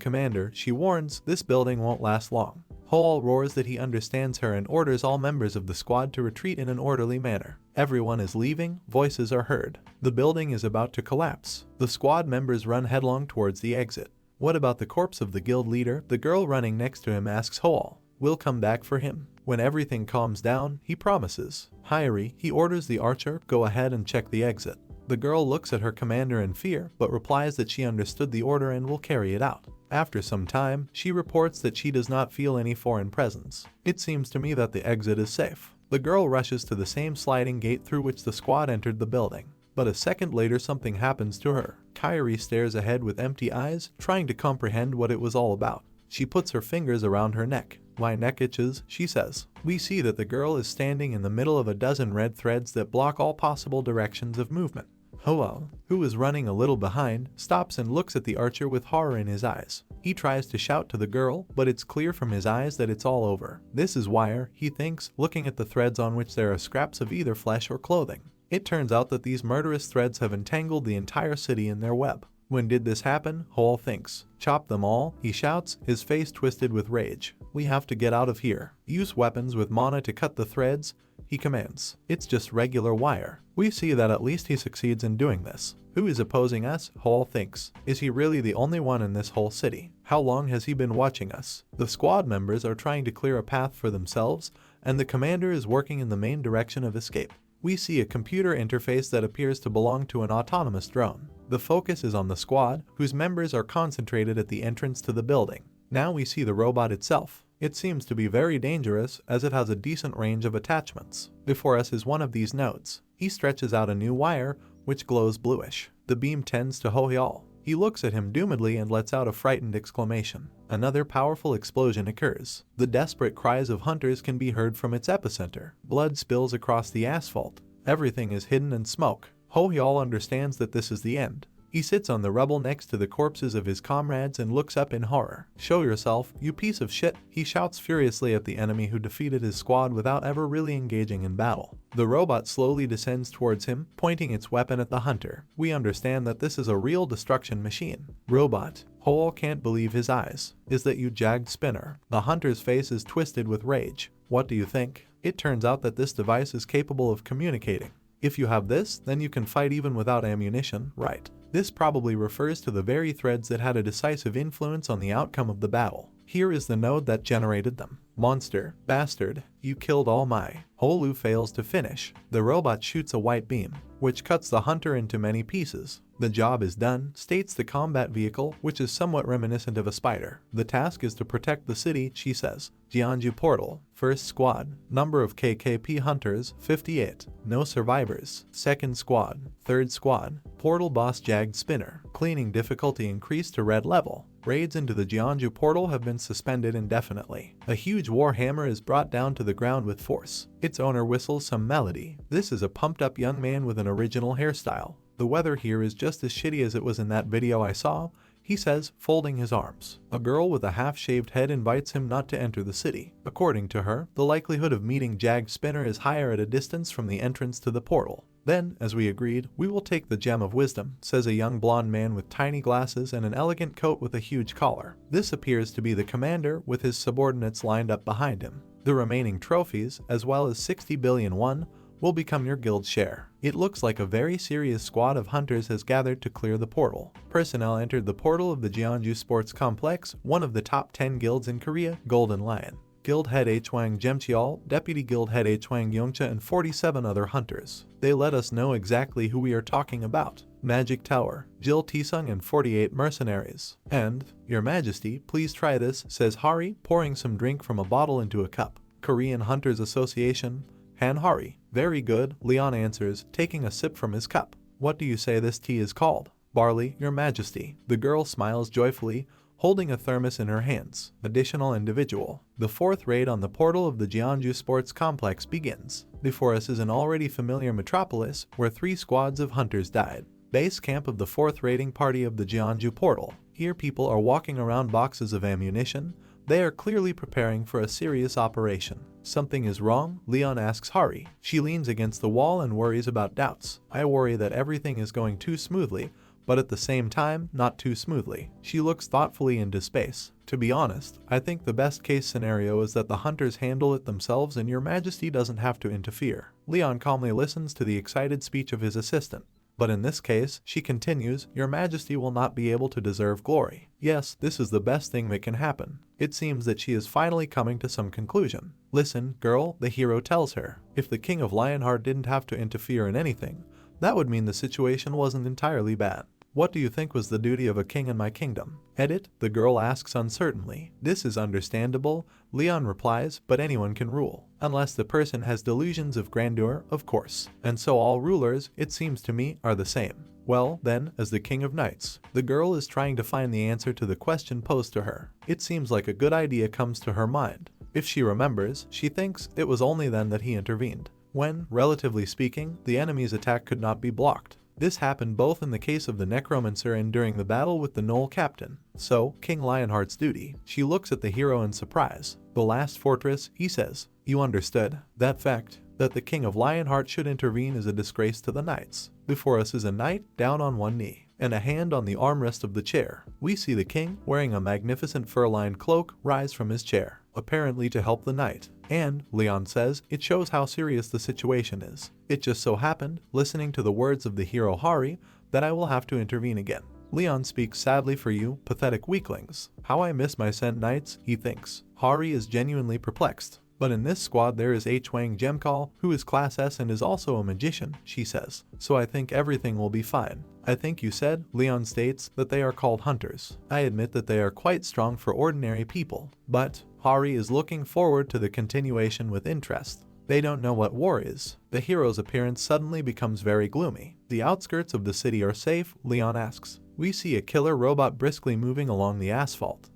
Commander, she warns, this building won't last long. Hoal roars that he understands her and orders all members of the squad to retreat in an orderly manner. Everyone is leaving, voices are heard. The building is about to collapse. The squad members run headlong towards the exit. What about the corpse of the guild leader? The girl running next to him asks Hoal. We'll come back for him. When everything calms down, he promises. Hyori, he orders the archer, go ahead and check the exit. The girl looks at her commander in fear, but replies that she understood the order and will carry it out. After some time, she reports that she does not feel any foreign presence. It seems to me that the exit is safe. The girl rushes to the same sliding gate through which the squad entered the building. But a second later something happens to her. Kyrie stares ahead with empty eyes, trying to comprehend what it was all about. She puts her fingers around her neck. "My neck itches," she says. We see that the girl is standing in the middle of a dozen red threads that block all possible directions of movement. Hoel, who is running a little behind, stops and looks at the archer with horror in his eyes. He tries to shout to the girl, but it's clear from his eyes that it's all over. This is wire, he thinks, looking at the threads on which there are scraps of either flesh or clothing. It turns out that these murderous threads have entangled the entire city in their web. When did this happen? Hoel thinks. "Chop them all," he shouts, his face twisted with rage. "We have to get out of here. Use weapons with mana to cut the threads," he commands. It's just regular wire. We see that at least he succeeds in doing this. Who is opposing us? Hoel thinks. Is he really the only one in this whole city? How long has he been watching us? The squad members are trying to clear a path for themselves, and the commander is working in the main direction of escape. We see a computer interface that appears to belong to an autonomous drone. The focus is on the squad, whose members are concentrated at the entrance to the building. Now we see the robot itself. It seems to be very dangerous as it has a decent range of attachments. Before us is one of these nodes. He stretches out a new wire, which glows bluish. The beam tends to Hoel. He looks at him doomedly and lets out a frightened exclamation. Another powerful explosion occurs. The desperate cries of hunters can be heard from its epicenter. Blood spills across the asphalt. Everything is hidden in smoke. Hoel understands that this is the end. He sits on the rubble next to the corpses of his comrades and looks up in horror. "Show yourself, you piece of shit," he shouts furiously at the enemy who defeated his squad without ever really engaging in battle. The robot slowly descends towards him, pointing its weapon at the hunter. We understand that this is a real destruction machine. "Robot." Hoel can't believe his eyes. "Is that you, jagged spinner?" The hunter's face is twisted with rage. "What do you think?" It turns out that this device is capable of communicating. If you have this, then you can fight even without ammunition, right? This probably refers to the very threads that had a decisive influence on the outcome of the battle. Here is the node that generated them. "Monster, bastard, you killed all my." Holu fails to finish. The robot shoots a white beam, which cuts the hunter into many pieces. "The job is done," states the combat vehicle, which is somewhat reminiscent of a spider. "The task is to protect the city," she says. Jeonju Portal. First squad. Number of KKP hunters, 58. No survivors. Second squad. Third squad. Portal boss jagged spinner. Cleaning difficulty increased to red level. Raids into the Jeonju portal have been suspended indefinitely. A huge war hammer is brought down to the ground with force. Its owner whistles some melody. This is a pumped up young man with an original hairstyle. "The weather here is just as shitty as it was in that video I saw," he says, folding his arms. A girl with a half-shaved head invites him not to enter the city. According to her, the likelihood of meeting Jagged Spinner is higher at a distance from the entrance to the portal. "Then, as we agreed, we will take the Gem of Wisdom," says a young blonde man with tiny glasses and an elegant coat with a huge collar. This appears to be the commander, with his subordinates lined up behind him. "The remaining trophies, as well as 60 billion won, will become your guild share." It looks like a very serious squad of hunters has gathered to clear the portal. Personnel entered the portal of the Jeonju Sports Complex, one of the top 10 guilds in Korea, Golden Lion. Guild head Hwang Jemcheol, deputy guild head Hwang Yongcha, and 47 other hunters. They let us know exactly who we are talking about. Magic Tower, Jill Tisung, and 48 mercenaries. And, "Your Majesty, please try this," says Hari, pouring some drink from a bottle into a cup. "Korean Hunters Association." Han Hari. "Very good," Leon answers, taking a sip from his cup. "What do you say this tea is called?" "Barley, Your Majesty." The girl smiles joyfully, holding a thermos in her hands. Additional individual. The fourth raid on the portal of the Jeonju Sports Complex begins. Before us is an already familiar metropolis, where 3 squads of hunters died. Base camp of the 4th raiding party of the Jeonju portal. Here people are walking around boxes of ammunition. They are clearly preparing for a serious operation. "Something is wrong?" Leon asks Hari. She leans against the wall and worries about doubts. "I worry that everything is going too smoothly, but at the same time, not too smoothly." She looks thoughtfully into space. "To be honest, I think the best case scenario is that the hunters handle it themselves and Your Majesty doesn't have to interfere." Leon calmly listens to the excited speech of his assistant. "But in this case," she continues, "Your Majesty will not be able to deserve glory." Yes, this is the best thing that can happen. It seems that she is finally coming to some conclusion. "Listen, girl," the hero tells her. "If the King of Lionheart didn't have to interfere in anything, that would mean the situation wasn't entirely bad. What do you think was the duty of a king in my kingdom? Edit, the girl asks uncertainly. This is understandable, Leon replies, but anyone can rule. Unless the person has delusions of grandeur, of course. And so all rulers, it seems to me, are the same. Well, then, as the king of knights, the girl is trying to find the answer to the question posed to her. It seems like a good idea comes to her mind. If she remembers, she thinks it was only then that he intervened, when, relatively speaking, the enemy's attack could not be blocked. This happened both in the case of the necromancer and during the battle with the Knoll captain. So, King Lionheart's duty. She looks at the hero in surprise. The last fortress, he says. You understood. That fact, that the King of Lionheart should intervene, is a disgrace to the knights. Before us is a knight, down on one knee, and a hand on the armrest of the chair. We see the king, wearing a magnificent fur-lined cloak, rise from his chair, apparently to help the knight. And, Leon says, it shows how serious the situation is. It just so happened, listening to the words of the hero Hari, that I will have to intervene again. Leon speaks sadly for you, pathetic weaklings. How I miss my sent knights, he thinks. Hari is genuinely perplexed. But in this squad there is H-Wang Gemcall, who is class S and is also a magician, she says. So I think everything will be fine. I think you said, Leon states, that they are called hunters. I admit that they are quite strong for ordinary people. But, Hari is looking forward to the continuation with interest. They don't know what war is. The hero's appearance suddenly becomes very gloomy. The outskirts of the city are safe, Leon asks. We see a killer robot briskly moving along the asphalt.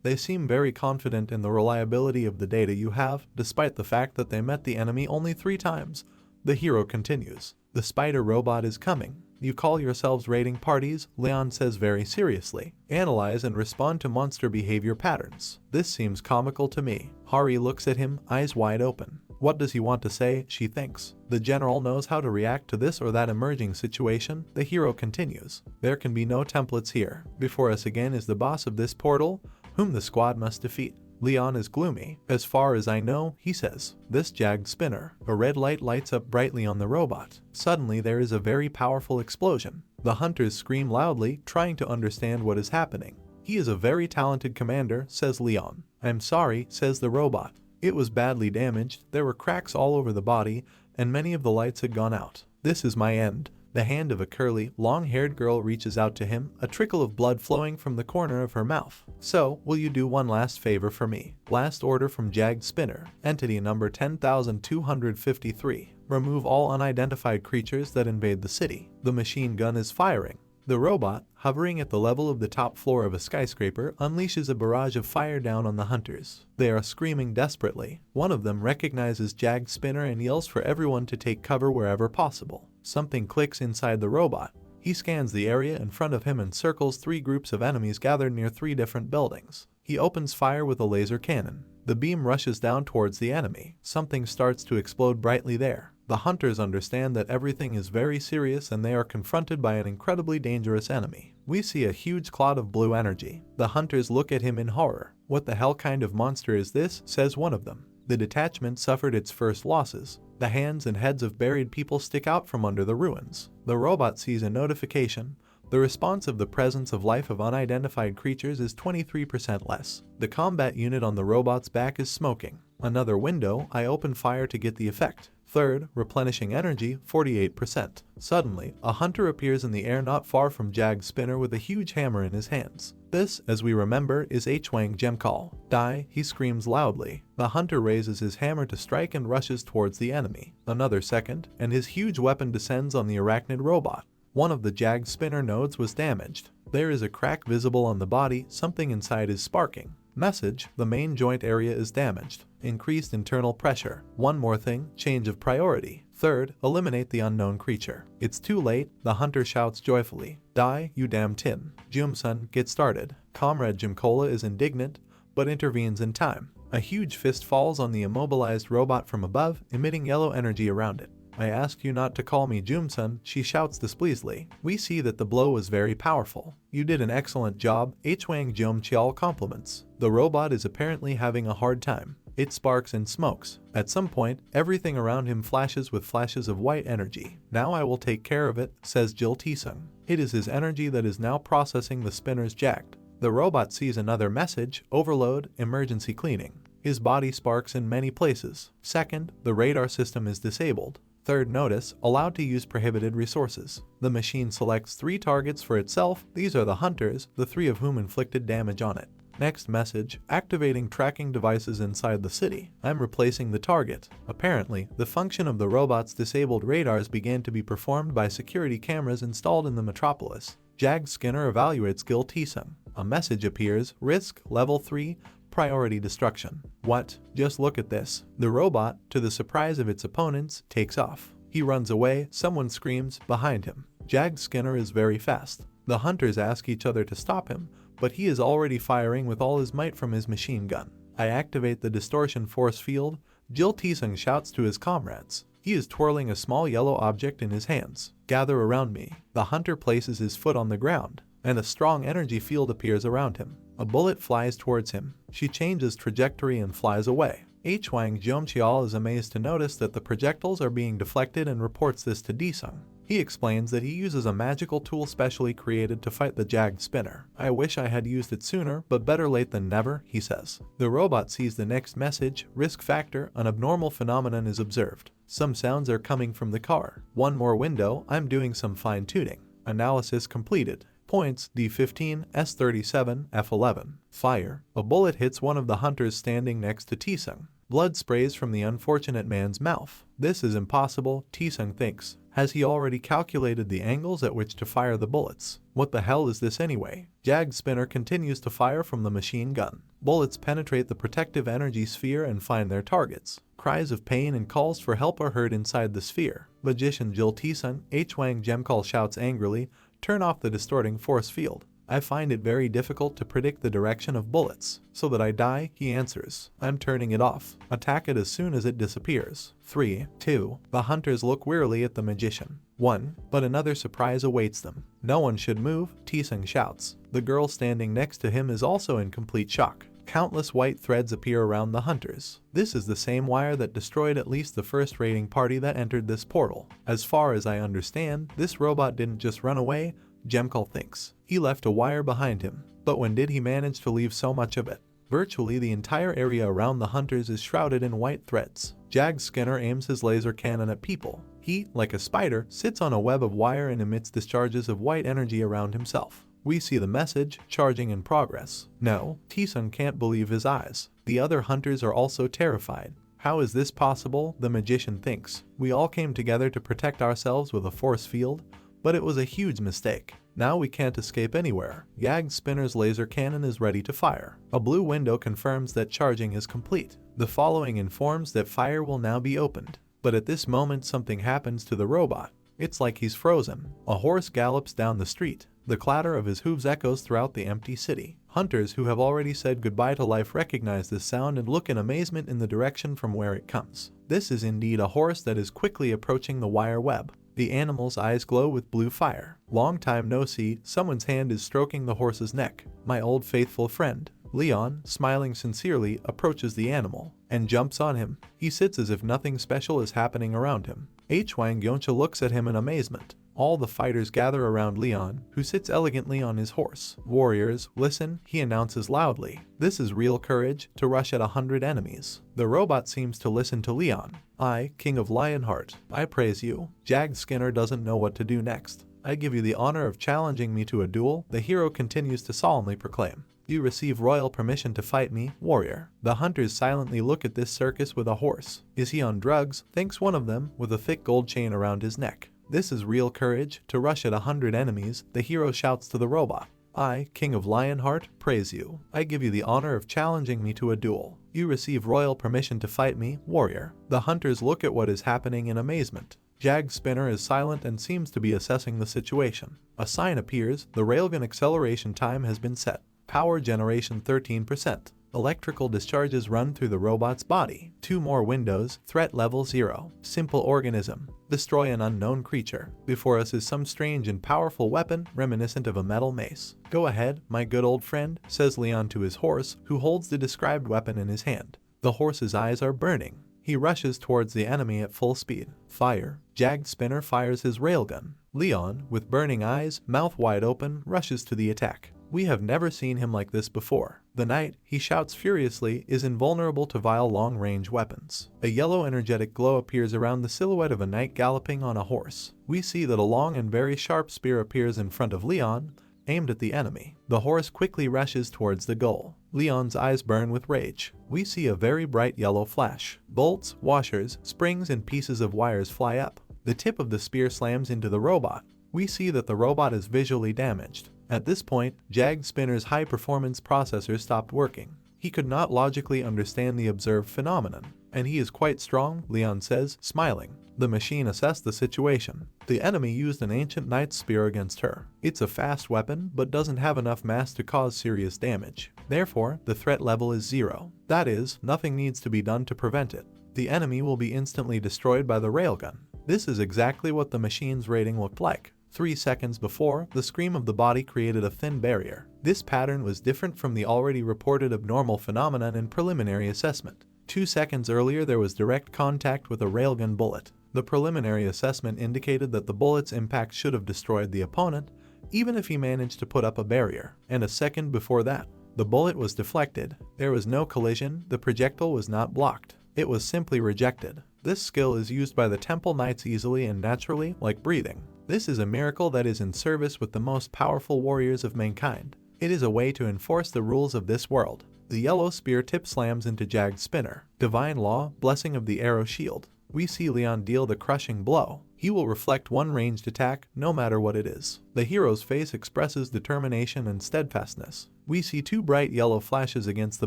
They seem very confident in the reliability of the data you have, despite the fact that they met the enemy only 3 times. The hero continues. The spider robot is coming. You call yourselves raiding parties, Leon says very seriously. Analyze and respond to monster behavior patterns. This seems comical to me. Hari looks at him, eyes wide open. What does he want to say, she thinks. The general knows how to react to this or that emerging situation, the hero continues. There can be no templates here. Before us again is the boss of this portal, whom the squad must defeat. Leon is gloomy. As far as I know, he says. This jagged spinner. A red light lights up brightly on the robot. Suddenly there is a very powerful explosion. The hunters scream loudly, trying to understand what is happening. He is a very talented commander, says Leon. I'm sorry, says the robot. It was badly damaged, there were cracks all over the body, and many of the lights had gone out. This is my end. The hand of a curly, long-haired girl reaches out to him, a trickle of blood flowing from the corner of her mouth. So, will you do one last favor for me? Last order from Jagged Spinner, entity number 10,253. Remove all unidentified creatures that invade the city. The machine gun is firing. The robot, hovering at the level of the top floor of a skyscraper, unleashes a barrage of fire down on the hunters. They are screaming desperately. One of them recognizes Jagged Spinner and yells for everyone to take cover wherever possible. Something clicks inside the robot. He scans the area in front of him and circles 3 groups of enemies gathered near 3 different buildings. He opens fire with a laser cannon. The beam rushes down towards the enemy. Something starts to explode brightly there. The hunters understand that everything is very serious and they are confronted by an incredibly dangerous enemy. We see a huge cloud of blue energy. The hunters look at him in horror. What the hell kind of monster is this? Says one of them. The detachment suffered its first losses. The hands and heads of buried people stick out from under the ruins. The robot sees a notification. The response of the presence of life of unidentified creatures is 23% less. The combat unit on the robot's back is smoking. Another window, I open fire to get the effect. Third, replenishing energy, 48%. Suddenly, a hunter appears in the air not far from Jagged Spinner with a huge hammer in his hands. This, as we remember, is H-Wang Gemcall. Die, he screams loudly. The hunter raises his hammer to strike and rushes towards the enemy. Another second, and his huge weapon descends on the arachnid robot. One of the Jagged Spinner nodes was damaged. There is a crack visible on the body, something inside is sparking. Message, the main joint area is damaged. Increased internal pressure. One more thing, change of priority. Third, eliminate the unknown creature. It's too late, the hunter shouts joyfully. Die, you damn tin. Jumsun, get started. Comrade Jimcola is indignant, but intervenes in time. A huge fist falls on the immobilized robot from above, emitting yellow energy around it. I asked you not to call me Jumsun, she shouts displeasedly. We see that the blow was very powerful. You did an excellent job, H-Wang Jomchial compliments. The robot is apparently having a hard time. It sparks and smokes. At some point, everything around him flashes with flashes of white energy. Now I will take care of it, says Jill Tisung. It is his energy that is now processing the spinner's jacked. The robot sees another message, overload, emergency cleaning. His body sparks in many places. Second, the radar system is disabled. Third notice, allowed to use prohibited resources. The machine selects 3 targets for itself. These are the hunters, the 3 of whom inflicted damage on it. Next message, activating tracking devices inside the city. I'm replacing the target. Apparently, the function of the robot's disabled radars began to be performed by security cameras installed in the metropolis. Jag Skinner evaluates Gil Tsung. A message appears, risk, level 3, priority destruction. What? Just look at this. The robot, to the surprise of its opponents, takes off. He runs away, someone screams, behind him. Jag Skinner is very fast. The hunters ask each other to stop him, but he is already firing with all his might from his machine gun. I activate the distortion force field. Gil Tsung shouts to his comrades. He is twirling a small yellow object in his hands. Gather around me. The hunter places his foot on the ground, and a strong energy field appears around him. A bullet flies towards him. She changes trajectory and flies away. Hwang Jeomcheol is amazed to notice that the projectiles are being deflected and reports this to Tsung. He explains that he uses a magical tool specially created to fight the jagged spinner. I wish I had used it sooner, but better late than never, he says. The robot sees the next message, risk factor, an abnormal phenomenon is observed. Some sounds are coming from the car. One more window, I'm doing some fine-tuning. Analysis completed. Points, D15, S37, F11. Fire. A bullet hits one of the hunters standing next to Tsung. Blood sprays from the unfortunate man's mouth. This is impossible, Tsung thinks. Has he already calculated the angles at which to fire the bullets? What the hell is this anyway? Jag Spinner continues to fire from the machine gun. Bullets penetrate the protective energy sphere and find their targets. Cries of pain and calls for help are heard inside the sphere. Magician Gil Tsung, Hwang Jeomcheol shouts angrily, turn off the distorting force field. I find it very difficult to predict the direction of bullets. So that I die, he answers. I'm turning it off. Attack it as soon as it disappears. 3, 2. The hunters look wearily at the magician. 1. But another surprise awaits them. No one should move, Tsung shouts. The girl standing next to him is also in complete shock. Countless white threads appear around the hunters. This is the same wire that destroyed at least the first raiding party that entered this portal. As far as I understand, this robot didn't just run away, Jeomcheol thinks. He left a wire behind him. But when did he manage to leave so much of it? Virtually the entire area around the hunters is shrouded in white threads. Jag Skinner aims his laser cannon at people. He, like a spider, sits on a web of wire and emits discharges of white energy around himself. We see the message, charging in progress. No, Tsung can't believe his eyes. The other hunters are also terrified. How is this possible? The magician thinks. We all came together to protect ourselves with a force field, but it was a huge mistake. Now we can't escape anywhere. Jag Spinner's laser cannon is ready to fire. A blue window confirms that charging is complete. The following informs that fire will now be opened. But at this moment something happens to the robot. It's like he's frozen. A horse gallops down the street. The clatter of his hooves echoes throughout the empty city. Hunters who have already said goodbye to life recognize this sound and look in amazement in the direction from where it comes. This is indeed a horse that is quickly approaching the wire web. The animal's eyes glow with blue fire. Long time no see, someone's hand is stroking the horse's neck. My old faithful friend. Leon, smiling sincerely, approaches the animal and jumps on him. He sits as if nothing special is happening around him. Hwang Jeomcheol looks at him in amazement. All the fighters gather around Leon, who sits elegantly on his horse. Warriors, listen, he announces loudly. This is real courage, to rush at 100 enemies. The robot seems to listen to Leon. I, King of Lionheart, I praise you. Jag Skinner doesn't know what to do next. I give you the honor of challenging me to a duel, the hero continues to solemnly proclaim. You receive royal permission to fight me, warrior. The hunters silently look at this circus with a horse. Is he on drugs? Thinks one of them, with a thick gold chain around his neck. This is real courage, to rush at 100 enemies, the hero shouts to the robot. I, King of Lionheart, praise you. I give you the honor of challenging me to a duel. You receive royal permission to fight me, warrior. The hunters look at what is happening in amazement. Jag Spinner is silent and seems to be assessing the situation. A sign appears, the railgun acceleration time has been set. Power generation 13%. Electrical discharges run through the robot's body. 2 more windows, threat level 0. Simple organism. Destroy an unknown creature. Before us is some strange and powerful weapon, reminiscent of a metal mace. Go ahead, my good old friend, says Leon to his horse, who holds the described weapon in his hand. The horse's eyes are burning. He rushes towards the enemy at full speed. Fire. Jag Spinner fires his railgun. Leon, with burning eyes, mouth wide open, rushes to the attack. We have never seen him like this before. The knight, he shouts furiously, is invulnerable to vile long-range weapons. A yellow energetic glow appears around the silhouette of a knight galloping on a horse. We see that a long and very sharp spear appears in front of Leon, aimed at the enemy. The horse quickly rushes towards the goal. Leon's eyes burn with rage. We see a very bright yellow flash. Bolts, washers, springs, and pieces of wires fly up. The tip of the spear slams into the robot. We see that the robot is visually damaged. At this point, Jagged Spinner's high-performance processor stopped working. He could not logically understand the observed phenomenon. And he is quite strong, Leon says, smiling. The machine assessed the situation. The enemy used an ancient knight's spear against her. It's a fast weapon, but doesn't have enough mass to cause serious damage. Therefore, the threat level is 0. That is, nothing needs to be done to prevent it. The enemy will be instantly destroyed by the railgun. This is exactly what the machine's rating looked like. 3 seconds before, the scream of the body created a thin barrier. This pattern was different from the already reported abnormal phenomenon in preliminary assessment. 2 seconds earlier there was direct contact with a railgun bullet. The preliminary assessment indicated that the bullet's impact should have destroyed the opponent, even if he managed to put up a barrier. And a second before that, the bullet was deflected. There was no collision, the projectile was not blocked. It was simply rejected. This skill is used by the Temple Knights easily and naturally, like breathing. This is a miracle that is in service with the most powerful warriors of mankind. It is a way to enforce the rules of this world. The yellow spear tip slams into Jagged Spinner. Divine Law, Blessing of the Arrow Shield. We see Leon deal the crushing blow. He will reflect one ranged attack, no matter what it is. The hero's face expresses determination and steadfastness. We see 2 bright yellow flashes against the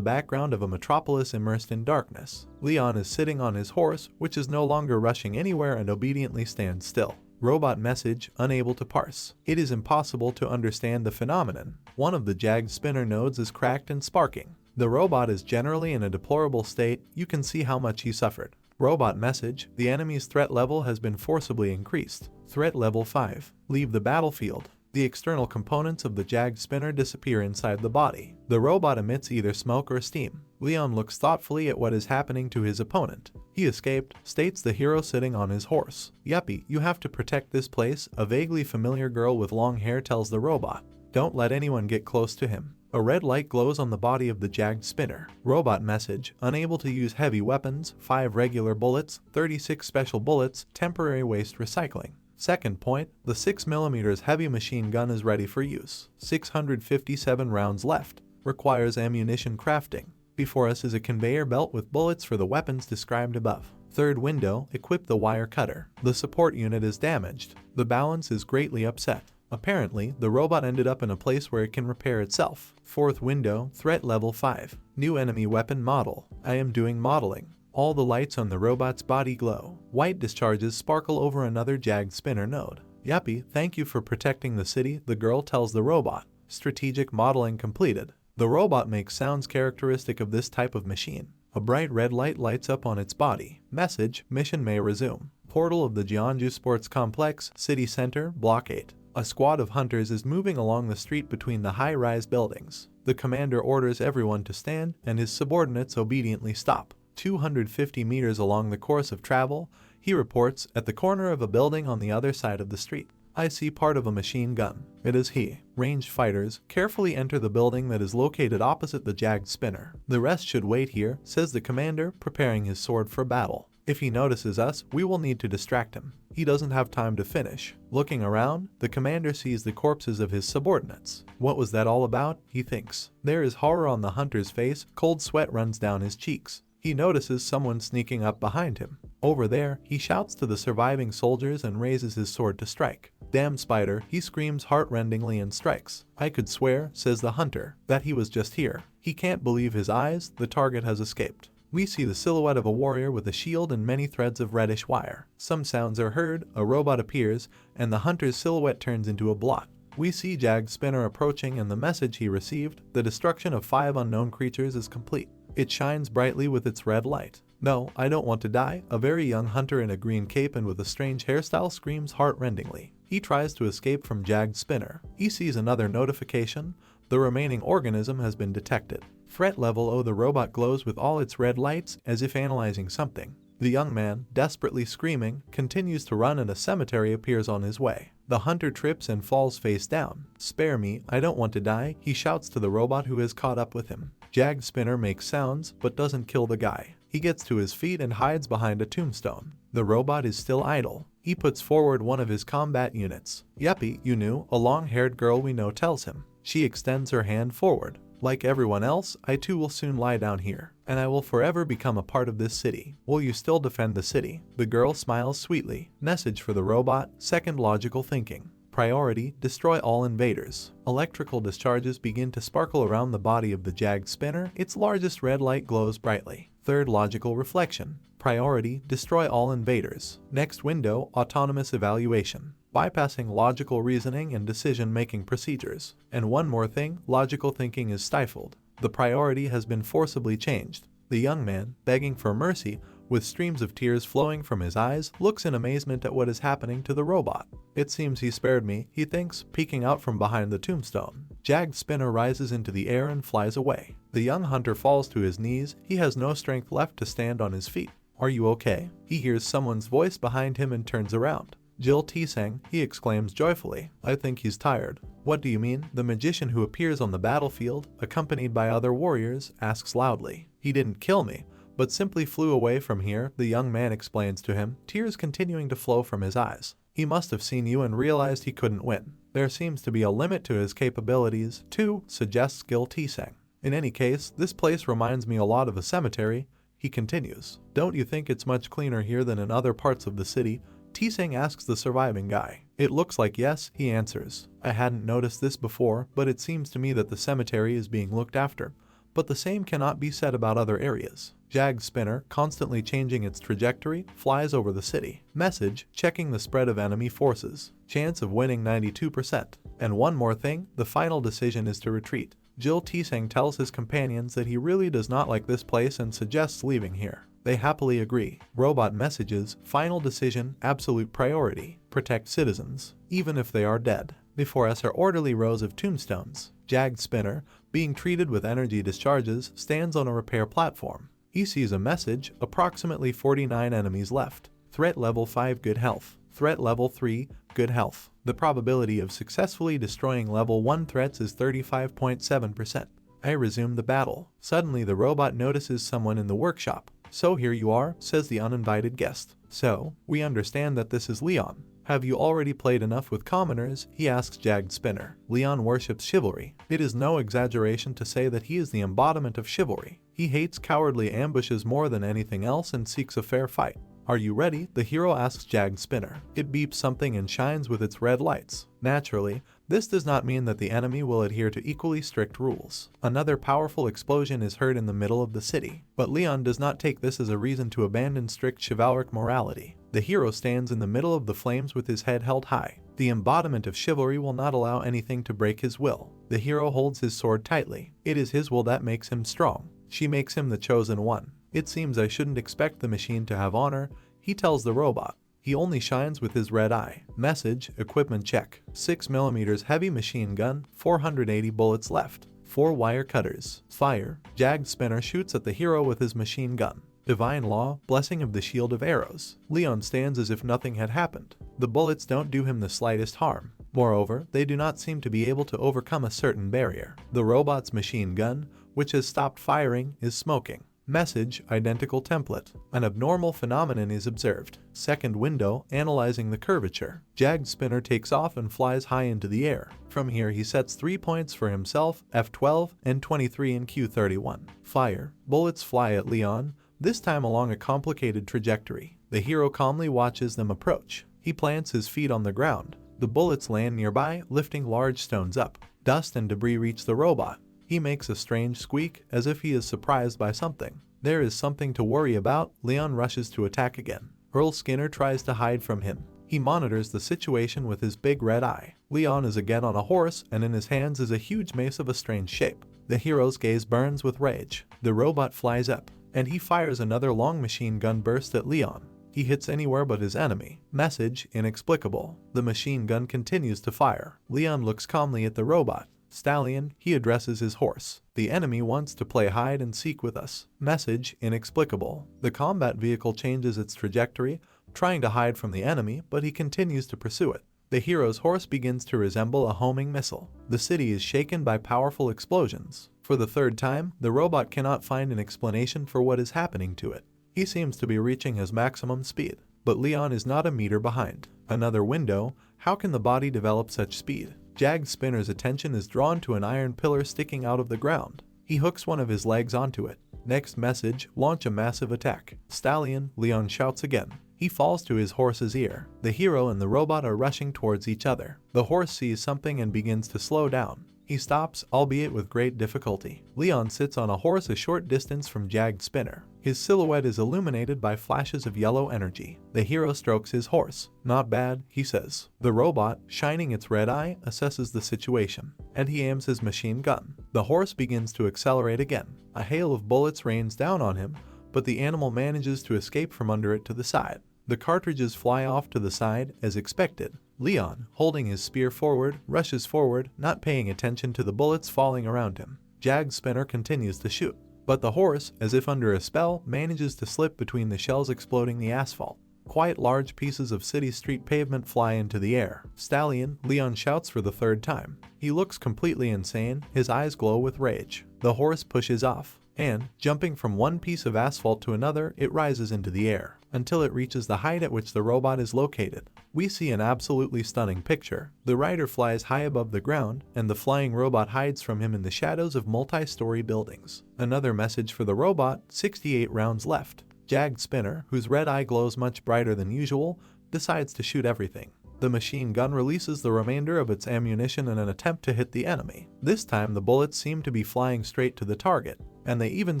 background of a metropolis immersed in darkness. Leon is sitting on his horse, which is no longer rushing anywhere and obediently stands still. Robot message, unable to parse. It is impossible to understand the phenomenon. One of the Jagged Spinner nodes is cracked and sparking. The robot is generally in a deplorable state. You can see how much he suffered. Robot message, the enemy's threat level has been forcibly increased. Threat level 5. Leave the battlefield. The external components of the Jagged Spinner disappear inside the body. The robot emits either smoke or steam. Leon looks thoughtfully at what is happening to his opponent. He escaped, states the hero sitting on his horse. Yuppie, you have to protect this place, a vaguely familiar girl with long hair tells the robot. Don't let anyone get close to him. A red light glows on the body of the Jagged Spinner. Robot message, unable to use heavy weapons, 5 regular bullets, 36 special bullets, temporary waste recycling. Second point, the 6mm heavy machine gun is ready for use. 657 rounds left. Requires ammunition crafting. Before us is a conveyor belt with bullets for the weapons described above. Third window, equip the wire cutter. The support unit is damaged. The balance is greatly upset. Apparently, the robot ended up in a place where it can repair itself. Fourth window, threat level 5. New enemy weapon model. I am doing modeling. All the lights on the robot's body glow. White discharges sparkle over another Jagged Spinner node. Yuppie, thank you for protecting the city, the girl tells the robot. Strategic modeling completed. The robot makes sounds characteristic of this type of machine. A bright red light lights up on its body. Message, mission may resume. Portal of the Jeonju Sports Complex, City Center, Block 8. A squad of hunters is moving along the street between the high-rise buildings. The commander orders everyone to stand, and his subordinates obediently stop. 250 meters along the course of travel, he reports, at the corner of a building on the other side of the street. I see part of a machine gun. It is he. Ranged fighters carefully enter the building that is located opposite the Jagged Spinner. The rest should wait here, says the commander, preparing his sword for battle. If he notices us, we will need to distract him. He doesn't have time to finish. Looking around, the commander sees the corpses of his subordinates. What was that all about? He thinks. There is horror on the hunter's face, cold sweat runs down his cheeks. He notices someone sneaking up behind him. Over there, he shouts to the surviving soldiers and raises his sword to strike. Damn spider, he screams heart-rendingly and strikes. I could swear, says the hunter, that he was just here. He can't believe his eyes, the target has escaped. We see the silhouette of a warrior with a shield and many threads of reddish wire. Some sounds are heard, a robot appears, and the hunter's silhouette turns into a blot. We see Jagged Spinner approaching and the message he received, the destruction of 5 unknown creatures is complete. It shines brightly with its red light. No, I don't want to die, a very young hunter in a green cape and with a strange hairstyle screams heart-rendingly. He tries to escape from Jagged Spinner. He sees another notification. The remaining organism has been detected. Threat level O. The robot glows with all its red lights as if analyzing something. The young man, desperately screaming, continues to run and a cemetery appears on his way. The hunter trips and falls face down. "Spare me, I don't want to die," he shouts to the robot who has caught up with him. Jag Spinner makes sounds but doesn't kill the guy. He gets to his feet and hides behind a tombstone. The robot is still idle. He puts forward one of his combat units. "Yuppie, you knew," a long-haired girl we know tells him. She extends her hand forward. "Like everyone else, I too will soon lie down here, and I will forever become a part of this city. Will you still defend the city?" The girl smiles sweetly. Message for the robot, second logical thinking. Priority, destroy all invaders. Electrical discharges begin to sparkle around the body of the Jag Spinner. Its largest red light glows brightly. Third logical reflection. Priority, destroy all invaders. Next window, autonomous evaluation. Bypassing logical reasoning and decision-making procedures. And one more thing, logical thinking is stifled. The priority has been forcibly changed. The young man, begging for mercy, with streams of tears flowing from his eyes, looks in amazement at what is happening to the robot. "It seems he spared me," he thinks, peeking out from behind the tombstone. Jag Spinner rises into the air and flies away. The young hunter falls to his knees. He has no strength left to stand on his feet. "Are you okay?" He hears someone's voice behind him and turns around. "Jill Tseng," he exclaims joyfully. "I think he's tired." "What do you mean?" The magician who appears on the battlefield, accompanied by other warriors, asks loudly. "He didn't kill me, but simply flew away from here," the young man explains to him, tears continuing to flow from his eyes. "He must have seen you and realized he couldn't win. There seems to be a limit to his capabilities, too," suggests Gil Tseng. "In any case, this place reminds me a lot of a cemetery," he continues. "Don't you think it's much cleaner here than in other parts of the city?" Tseng asks the surviving guy. "It looks like yes," he answers. "I hadn't noticed this before, but it seems to me that the cemetery is being looked after. But the same cannot be said about other areas." Jag Spinner, constantly changing its trajectory, flies over the city. Message, checking the spread of enemy forces. Chance of winning 92%. And one more thing, the final decision is to retreat. Jill Tseng tells his companions that he really does not like this place and suggests leaving here. They happily agree. Robot messages, final decision, absolute priority. Protect citizens, even if they are dead. Before us are orderly rows of tombstones. Jag Spinner, being treated with energy discharges, stands on a repair platform. He sees a message, approximately 49 enemies left. Threat level 5 good health. Threat level 3 good health. The probability of successfully destroying level 1 threats is 35.7%. I resume the battle. Suddenly the robot notices someone in the workshop. "So here you are," says the uninvited guest. "So, we understand that this is Leon. Have you already played enough with commoners?" he asks Jag Spinner. Leon worships chivalry. It is no exaggeration to say that he is the embodiment of chivalry. He hates cowardly ambushes more than anything else and seeks a fair fight. "Are you ready?" the hero asks Jag Spinner. It beeps something and shines with its red lights. Naturally, this does not mean that the enemy will adhere to equally strict rules. Another powerful explosion is heard in the middle of the city, but Leon does not take this as a reason to abandon strict chivalric morality. The hero stands in the middle of the flames with his head held high. The embodiment of chivalry will not allow anything to break his will. The hero holds his sword tightly. It is his will that makes him strong. She makes him the chosen one. "It seems I shouldn't expect the machine to have honor," he tells the robot. He only shines with his red eye. Message, equipment check. 6mm heavy machine gun, 480 bullets left. 4 wire cutters. Fire. Jag Spinner shoots at the hero with his machine gun. Divine law, blessing of the shield of arrows. Leon stands as if nothing had happened. The bullets don't do him the slightest harm. Moreover, they do not seem to be able to overcome a certain barrier. The robot's machine gun, which has stopped firing, is smoking. Message, identical template. An abnormal phenomenon is observed. Second window, analyzing the curvature. Jag Spinner takes off and flies high into the air. From here he sets 3 points for himself, F12, and 23 in Q31. Fire. Bullets fly at Leon, this time along a complicated trajectory. The hero calmly watches them approach. He plants his feet on the ground. The bullets land nearby, lifting large stones up. Dust and debris reach the robot. He makes a strange squeak, as if he is surprised by something. There is something to worry about. Leon rushes to attack again. Earl Skinner tries to hide from him. He monitors the situation with his big red eye. Leon is again on a horse, and in his hands is a huge mace of a strange shape. The hero's gaze burns with rage. The robot flies up, and he fires another long machine gun burst at Leon. He hits anywhere but his enemy. Message, inexplicable. The machine gun continues to fire. Leon looks calmly at the robot. Stallion, he addresses his horse. The enemy wants to play hide and seek with us. Message inexplicable. The combat vehicle changes its trajectory, trying to hide from the enemy, but he continues to pursue it. The hero's horse begins to resemble a homing missile. The city is shaken by powerful explosions. For the third time, the robot cannot find an explanation for what is happening to it. He seems to be reaching his maximum speed, but Leon is not a meter behind. Another window. How can the body develop such speed? Jag Spinner's attention is drawn to an iron pillar sticking out of the ground. He hooks one of his legs onto it. Next message, launch a massive attack. Stallion, Leon shouts again. He falls to his horse's ear. The hero and the robot are rushing towards each other. The horse sees something and begins to slow down. He stops, albeit with great difficulty. Leon sits on a horse a short distance from Jag Spinner. His silhouette is illuminated by flashes of yellow energy. The hero strokes his horse. Not bad, he says. The robot, shining its red eye, assesses the situation, and he aims his machine gun. The horse begins to accelerate again. A hail of bullets rains down on him, but the animal manages to escape from under it to the side. The cartridges fly off to the side, as expected. Leon, holding his spear forward, rushes forward, not paying attention to the bullets falling around him. Jag Spinner continues to shoot, but the horse, as if under a spell, manages to slip between the shells exploding the asphalt. Quite large pieces of city street pavement fly into the air. Stallion, Leon shouts for the third time. He looks completely insane, his eyes glow with rage. The horse pushes off, and, jumping from one piece of asphalt to another, it rises into the air, until it reaches the height at which the robot is located. We see an absolutely stunning picture. The rider flies high above the ground, and the flying robot hides from him in the shadows of multi-story buildings. Another message for the robot, 68 rounds left. Jag Spinner, whose red eye glows much brighter than usual, decides to shoot everything. The machine gun releases the remainder of its ammunition in an attempt to hit the enemy. This time the bullets seem to be flying straight to the target, and they even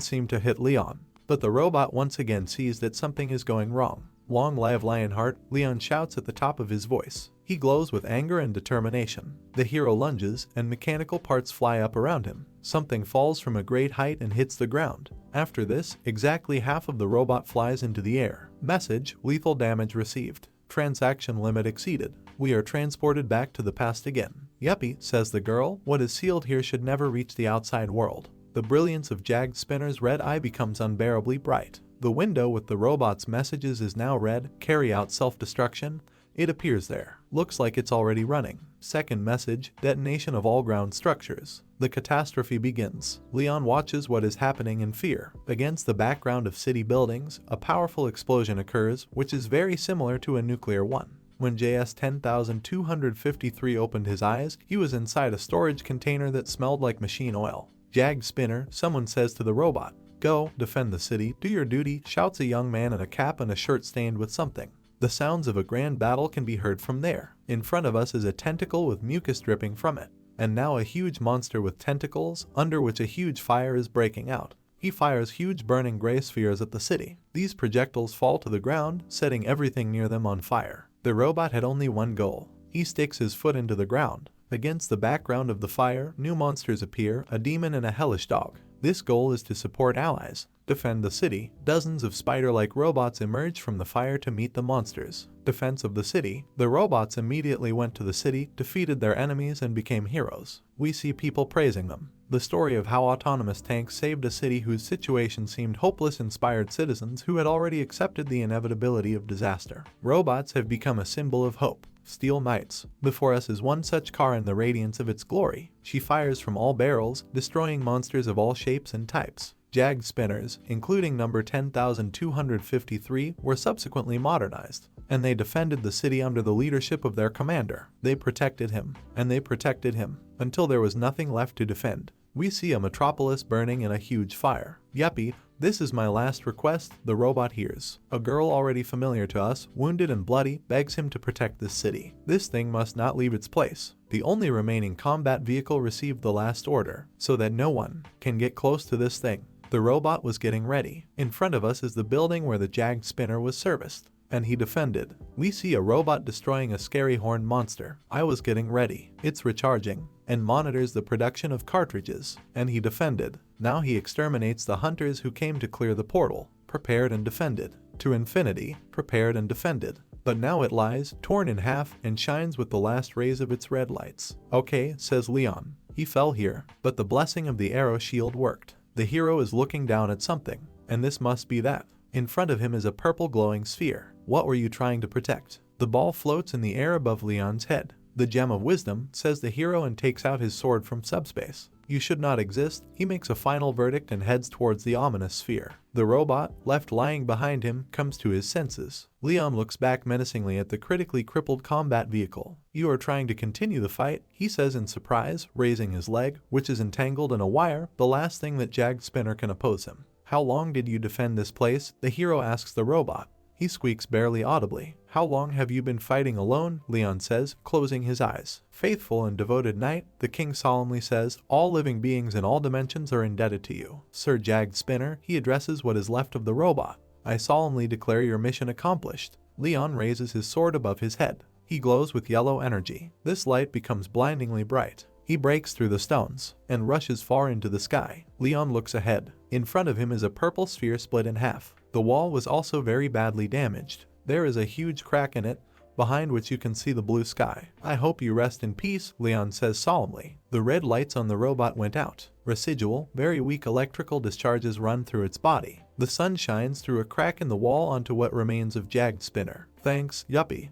seem to hit Leon. But the robot once again sees that something is going wrong. Long live Lionheart, Leon shouts at the top of his voice. He glows with anger and determination. The hero lunges, and mechanical parts fly up around him. Something falls from a great height and hits the ground. After this, exactly half of the robot flies into the air. Message, lethal damage received. Transaction limit exceeded. We are transported back to the past again. Yuppie, says the girl, what is sealed here should never reach the outside world. The brilliance of Jag Spinner's red eye becomes unbearably bright. The window with the robot's messages is now red, carry out self-destruction. It appears there. Looks like it's already running. Second message, detonation of all ground structures. The catastrophe begins. Leon watches what is happening in fear. Against the background of city buildings, a powerful explosion occurs, which is very similar to a nuclear one. When JS 10253 opened his eyes, he was inside a storage container that smelled like machine oil. Jag Spinner, someone says to the robot. Go, defend the city, do your duty, shouts a young man in a cap and a shirt stained with something. The sounds of a grand battle can be heard from there. In front of us is a tentacle with mucus dripping from it, and now a huge monster with tentacles, under which a huge fire is breaking out. He fires huge burning gray spheres at the city. These projectiles fall to the ground, setting everything near them on fire. The robot had only one goal. He sticks his foot into the ground. Against the background of the fire, new monsters appear, a demon and a hellish dog. This goal is to support allies, defend the city. Dozens of spider-like robots emerge from the fire to meet the monsters. Defense of the city. The robots immediately went to the city, defeated their enemies, and became heroes. We see people praising them. The story of how autonomous tanks saved a city whose situation seemed hopeless inspired citizens who had already accepted the inevitability of disaster. Robots have become a symbol of hope. Steel Knights. Before us is one such car in the radiance of its glory. She fires from all barrels, destroying monsters of all shapes and types. Jag Spinners, including number 10253, were subsequently modernized, and they defended the city under the leadership of their commander. They protected him, and they protected him, until there was nothing left to defend. We see a metropolis burning in a huge fire. Yuppie, this is my last request, the robot hears. A girl already familiar to us, wounded and bloody, begs him to protect this city. This thing must not leave its place. The only remaining combat vehicle received the last order, so that no one can get close to this thing. The robot was getting ready. In front of us is the building where the Jag Spinner was serviced, and he defended. We see a robot destroying a scary horned monster. I was getting ready. It's recharging, and monitors the production of cartridges, and he defended. Now he exterminates the hunters who came to clear the portal. Prepared and defended. To infinity, prepared and defended. But now it lies, torn in half, and shines with the last rays of its red lights. Okay, says Leon. He fell here, but the blessing of the arrow shield worked. The hero is looking down at something, and this must be that. In front of him is a purple glowing sphere. What were you trying to protect? The ball floats in the air above Leon's head. The gem of wisdom, says the hero and takes out his sword from subspace. You should not exist. He makes a final verdict and heads towards the ominous sphere. The robot, left lying behind him, comes to his senses. Leon looks back menacingly at the critically crippled combat vehicle. You are trying to continue the fight, he says in surprise, raising his leg, which is entangled in a wire, the last thing that Jagged Spinner can oppose him. How long did you defend this place? The hero asks the robot. He squeaks barely audibly. How long have you been fighting alone? Leon says, closing his eyes. Faithful and devoted knight, the king solemnly says, all living beings in all dimensions are indebted to you. Sir Jagged Spinner, he addresses what is left of the robot. I solemnly declare your mission accomplished. Leon raises his sword above his head. He glows with yellow energy. This light becomes blindingly bright. He breaks through the stones and rushes far into the sky. Leon looks ahead. In front of him is a purple sphere split in half. The wall was also very badly damaged. There is a huge crack in it, behind which you can see the blue sky. I hope you rest in peace, Leon says solemnly. The red lights on the robot went out. Residual, very weak electrical discharges run through its body. The sun shines through a crack in the wall onto what remains of Jagged Spinner. Thanks, yuppie.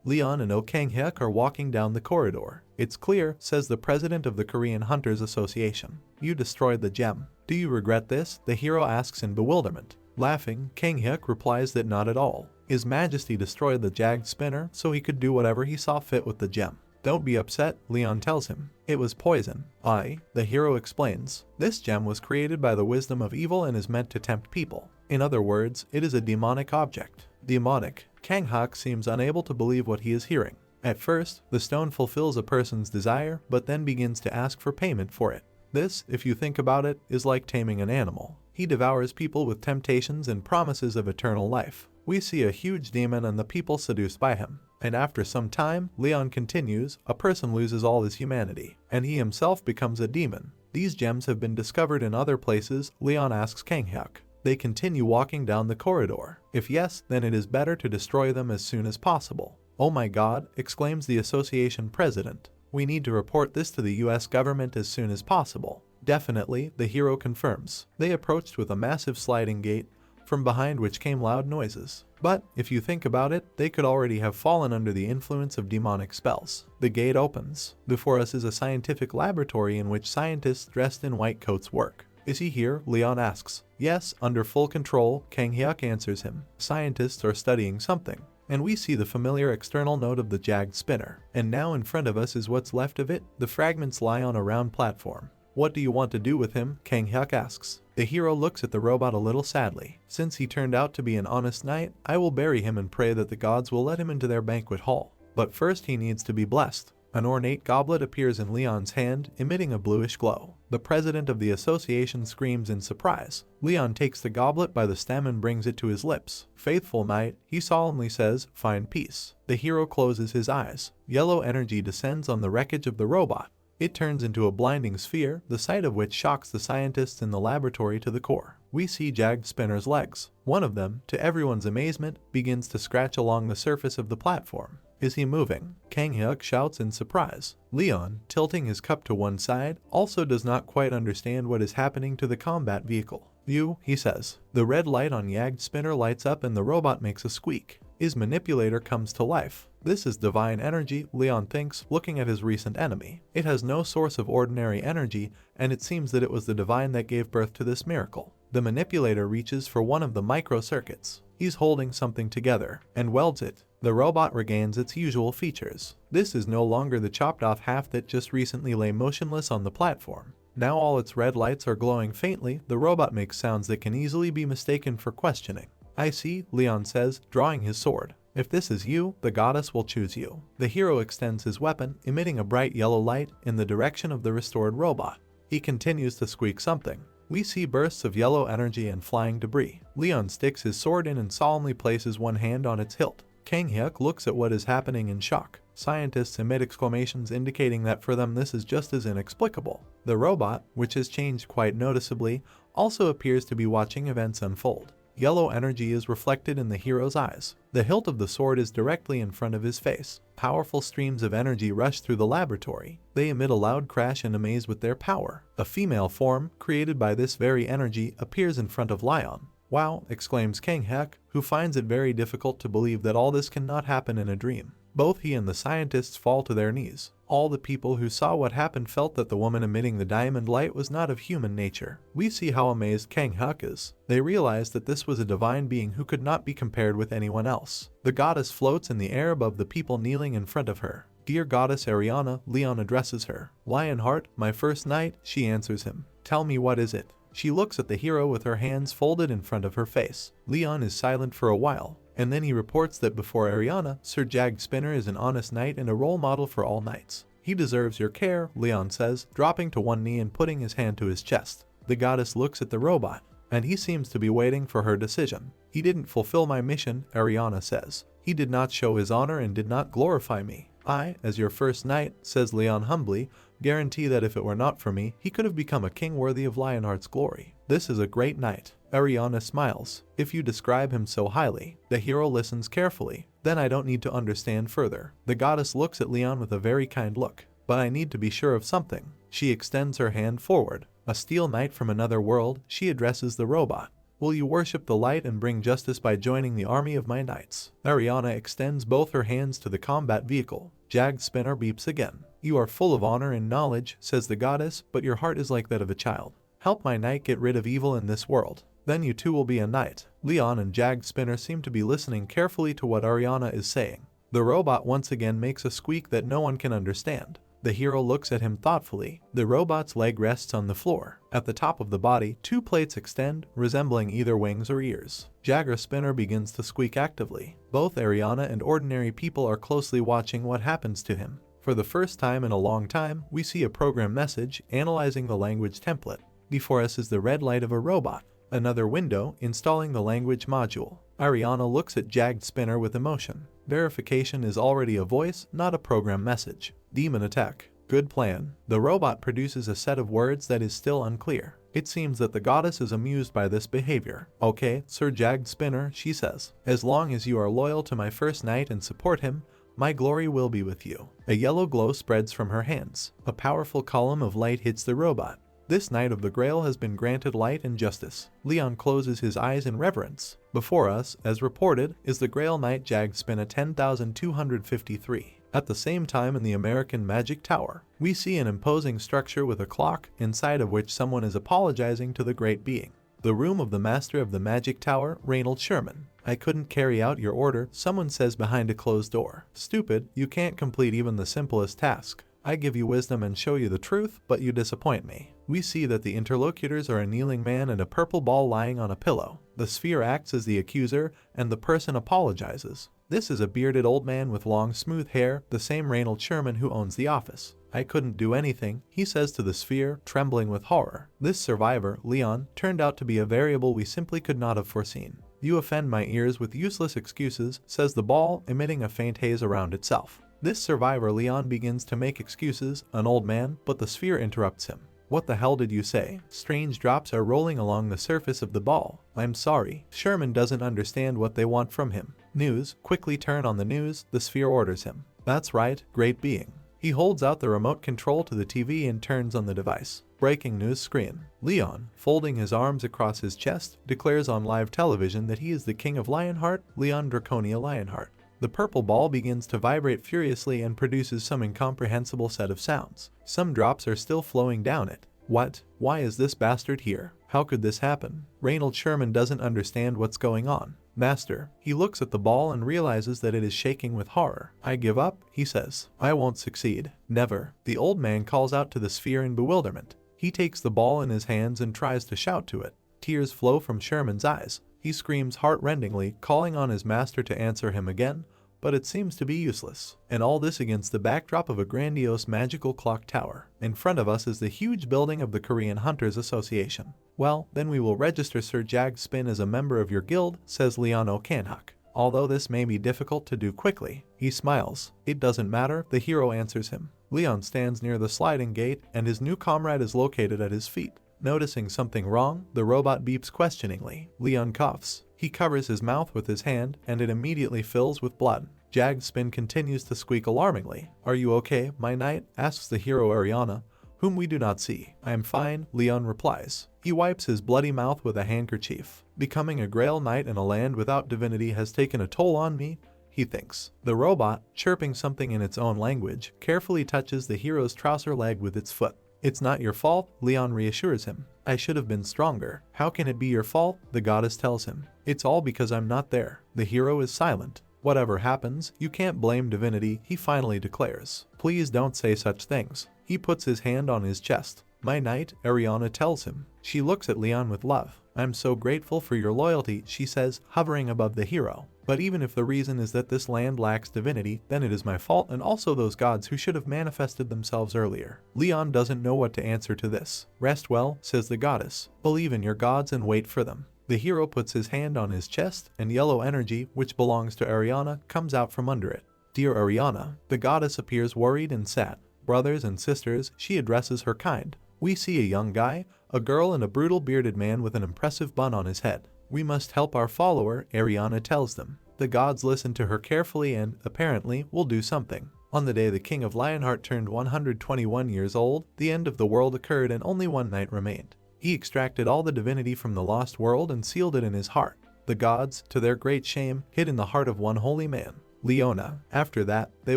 Leon and Oh Kang-hyuk are walking down the corridor. It's clear, says the president of the Korean Hunters Association. You destroyed the gem. Do you regret this? The hero asks in bewilderment. Laughing, Kang-hyuk replies that not at all. His Majesty destroyed the Jagged Spinner so he could do whatever he saw fit with the gem. Don't be upset, Leon tells him. It was poison. The hero explains. This gem was created by the wisdom of evil and is meant to tempt people. In other words, it is a demonic object. Demonic. Kang-hyuk seems unable to believe what he is hearing. At first, the stone fulfills a person's desire, but then begins to ask for payment for it. This, if you think about it, is like taming an animal. He devours people with temptations and promises of eternal life. We see a huge demon and the people seduced by him. And after some time, Leon continues, a person loses all his humanity, and he himself becomes a demon. These gems have been discovered in other places, Leon asks Kang-hyuk. They continue walking down the corridor. If yes, then it is better to destroy them as soon as possible. Oh my god, exclaims the association president. We need to report this to the US government as soon as possible. Definitely, the hero confirms. They approached with a massive sliding gate, from behind which came loud noises. But, if you think about it, they could already have fallen under the influence of demonic spells. The gate opens. Before us is a scientific laboratory in which scientists dressed in white coats work. Is he here? Leon asks. Yes, under full control, Kang-hyuk answers him. Scientists are studying something. And we see the familiar external note of the Jagged Spinner. And now in front of us is what's left of it. The fragments lie on a round platform. What do you want to do with him? Kang-hyuk asks. The hero looks at the robot a little sadly. Since he turned out to be an honest knight, I will bury him and pray that the gods will let him into their banquet hall. But first he needs to be blessed. An ornate goblet appears in Leon's hand, emitting a bluish glow. The president of the association screams in surprise. Leon takes the goblet by the stem and brings it to his lips. Faithful knight, he solemnly says, find peace. The hero closes his eyes. Yellow energy descends on the wreckage of the robot. It turns into a blinding sphere, the sight of which shocks the scientists in the laboratory to the core. We see Jagged Spinner's legs. One of them, to everyone's amazement, begins to scratch along the surface of the platform. Is he moving? Kang-hyuk shouts in surprise. Leon, tilting his cup to one side, also does not quite understand what is happening to the combat vehicle. You, he says. The red light on Jagged Spinner lights up and the robot makes a squeak. His manipulator comes to life. This is divine energy, Leon thinks, looking at his recent enemy. It has no source of ordinary energy, and it seems that it was the divine that gave birth to this miracle. The manipulator reaches for one of the microcircuits. He's holding something together, and welds it. The robot regains its usual features. This is no longer the chopped off half that just recently lay motionless on the platform. Now all its red lights are glowing faintly. The robot makes sounds that can easily be mistaken for questioning. I see, Leon says, drawing his sword. If this is you, the goddess will choose you. The hero extends his weapon, emitting a bright yellow light in the direction of the restored robot. He continues to squeak something. We see bursts of yellow energy and flying debris. Leon sticks his sword in and solemnly places one hand on its hilt. Kang-hyuk looks at what is happening in shock. Scientists emit exclamations indicating that for them this is just as inexplicable. The robot, which has changed quite noticeably, also appears to be watching events unfold. Yellow energy is reflected in the hero's eyes. The hilt of the sword is directly in front of his face. Powerful streams of energy rush through the laboratory. They emit a loud crash and amaze with their power. A female form, created by this very energy, appears in front of Leon. "Wow," exclaims King Hek, who finds it very difficult to believe that all this cannot happen in a dream. Both he and the scientists fall to their knees. All the people who saw what happened felt that the woman emitting the diamond light was not of human nature. We see how amazed King Hek is. They realize that this was a divine being who could not be compared with anyone else. The goddess floats in the air above the people kneeling in front of her. "Dear goddess Ariana," Leon addresses her. "Lionheart, my first night," she answers him. "Tell me, what is it?" She looks at the hero with her hands folded in front of her face. Leon is silent for a while, and then he reports that before Ariana, Sir Jag Spinner is an honest knight and a role model for all knights. "He deserves your care," Leon says, dropping to one knee and putting his hand to his chest. The goddess looks at the robot, and he seems to be waiting for her decision. "He didn't fulfill my mission," Ariana says. "He did not show his honor and did not glorify me. I, as your first knight," says Leon humbly, "guarantee that if it were not for me, he could have become a king worthy of Lionheart's glory. This is a great knight." Ariana smiles. "If you describe him so highly." The hero listens carefully. "Then I don't need to understand further." The goddess looks at Leon with a very kind look. "But I need to be sure of something." She extends her hand forward. A steel knight from another world, she addresses the robot. "Will you worship the light and bring justice by joining the army of my knights?" Ariana extends both her hands to the combat vehicle. Jag Spinner beeps again. "You are full of honor and knowledge," says the goddess, "but your heart is like that of a child. Help my knight get rid of evil in this world. Then you too will be a knight." Leon and Jag Spinner seem to be listening carefully to what Ariana is saying. The robot once again makes a squeak that no one can understand. The hero looks at him thoughtfully. The robot's leg rests on the floor. At the top of the body, two plates extend, resembling either wings or ears. Jagger Spinner begins to squeak actively. Both Ariana and ordinary people are closely watching what happens to him. For the first time in a long time, we see a program message analyzing the language template. Before us is the red light of a robot. Another window installing the language module. Ariana looks at Jagged Spinner with emotion. Verification is already a voice, not a program message. Demon attack. Good plan. The robot produces a set of words that is still unclear. It seems that the goddess is amused by this behavior. "Okay, Sir Jagged Spinner," she says. "As long as you are loyal to my first knight and support him, my glory will be with you." A yellow glow spreads from her hands. A powerful column of light hits the robot. This Knight of the Grail has been granted light and justice. Leon closes his eyes in reverence. Before us, as reported, is the Grail Knight Jag Spinner 10,253. At the same time in the American Magic Tower, we see an imposing structure with a clock, inside of which someone is apologizing to the great being. The room of the master of the Magic Tower, Reynold Sherman. "I couldn't carry out your order," someone says behind a closed door. "Stupid, you can't complete even the simplest task. I give you wisdom and show you the truth, but you disappoint me." We see that the interlocutors are a kneeling man and a purple ball lying on a pillow. The sphere acts as the accuser, and the person apologizes. This is a bearded old man with long smooth hair, the same Reynold Sherman who owns the office. "I couldn't do anything," he says to the sphere, trembling with horror. This survivor, Leon, turned out to be a variable we simply could not have foreseen. "You offend my ears with useless excuses," says the ball, emitting a faint haze around itself. This survivor Leon begins to make excuses, an old man, but the sphere interrupts him. "What the hell did you say?" Strange drops are rolling along the surface of the ball. "I'm sorry." Sherman doesn't understand what they want from him. "News, quickly turn on the news," the sphere orders him. "That's right, great being." He holds out the remote control to the TV and turns on the device. Breaking news screen. Leon, folding his arms across his chest, declares on live television that he is the king of Lionheart, Leon Draconia Lionheart. The purple ball begins to vibrate furiously and produces some incomprehensible set of sounds. Some drops are still flowing down it. "What? Why is this bastard here? How could this happen?" Reynold Sherman doesn't understand what's going on. "Master." He looks at the ball and realizes that it is shaking with horror. "I give up," he says. "I won't succeed. Never." The old man calls out to the sphere in bewilderment. He takes the ball in his hands and tries to shout to it. Tears flow from Sherman's eyes. He screams heart-rendingly, calling on his master to answer him again, but it seems to be useless. And all this against the backdrop of a grandiose magical clock tower. In front of us is the huge building of the Korean Hunters Association. "Well, then we will register Sir Jag Spin as a member of your guild," says Leon O'Kanhak. "Although this may be difficult to do quickly." He smiles. "It doesn't matter," the hero answers him. Leon stands near the sliding gate, and his new comrade is located at his feet. Noticing something wrong, the robot beeps questioningly. Leon coughs. He covers his mouth with his hand and it immediately fills with blood. Jag's spin continues to squeak alarmingly. "Are you okay, my knight?" asks the hero Ariana, whom we do not see. "I am fine," Leon replies. He wipes his bloody mouth with a handkerchief. "Becoming a Grail Knight in a land without divinity has taken a toll on me," he thinks. The robot, chirping something in its own language, carefully touches the hero's trouser leg with its foot. "It's not your fault," Leon reassures him. "I should have been stronger." "How can it be your fault?" the goddess tells him. "It's all because I'm not there." The hero is silent. "Whatever happens, you can't blame divinity," he finally declares. "Please don't say such things." He puts his hand on his chest. "My knight," Ariana tells him. She looks at Leon with love. "I'm so grateful for your loyalty," she says, hovering above the hero. "But even if the reason is that this land lacks divinity, then it is my fault and also those gods who should have manifested themselves earlier." Leon doesn't know what to answer to this. "Rest well," says the goddess. "Believe in your gods and wait for them." The hero puts his hand on his chest and yellow energy, which belongs to Ariana, comes out from under it. "Dear Ariana," the goddess appears worried and sad. "Brothers and sisters," she addresses her kind. We see a young guy, a girl and a brutal bearded man with an impressive bun on his head. "We must help our follower," Ariana tells them. The gods listen to her carefully and, apparently, will do something. On the day the king of Lionheart turned 121 years old, the end of the world occurred and only one knight remained. He extracted all the divinity from the lost world and sealed it in his heart. The gods, to their great shame, hid in the heart of one holy man, Leona. After that, they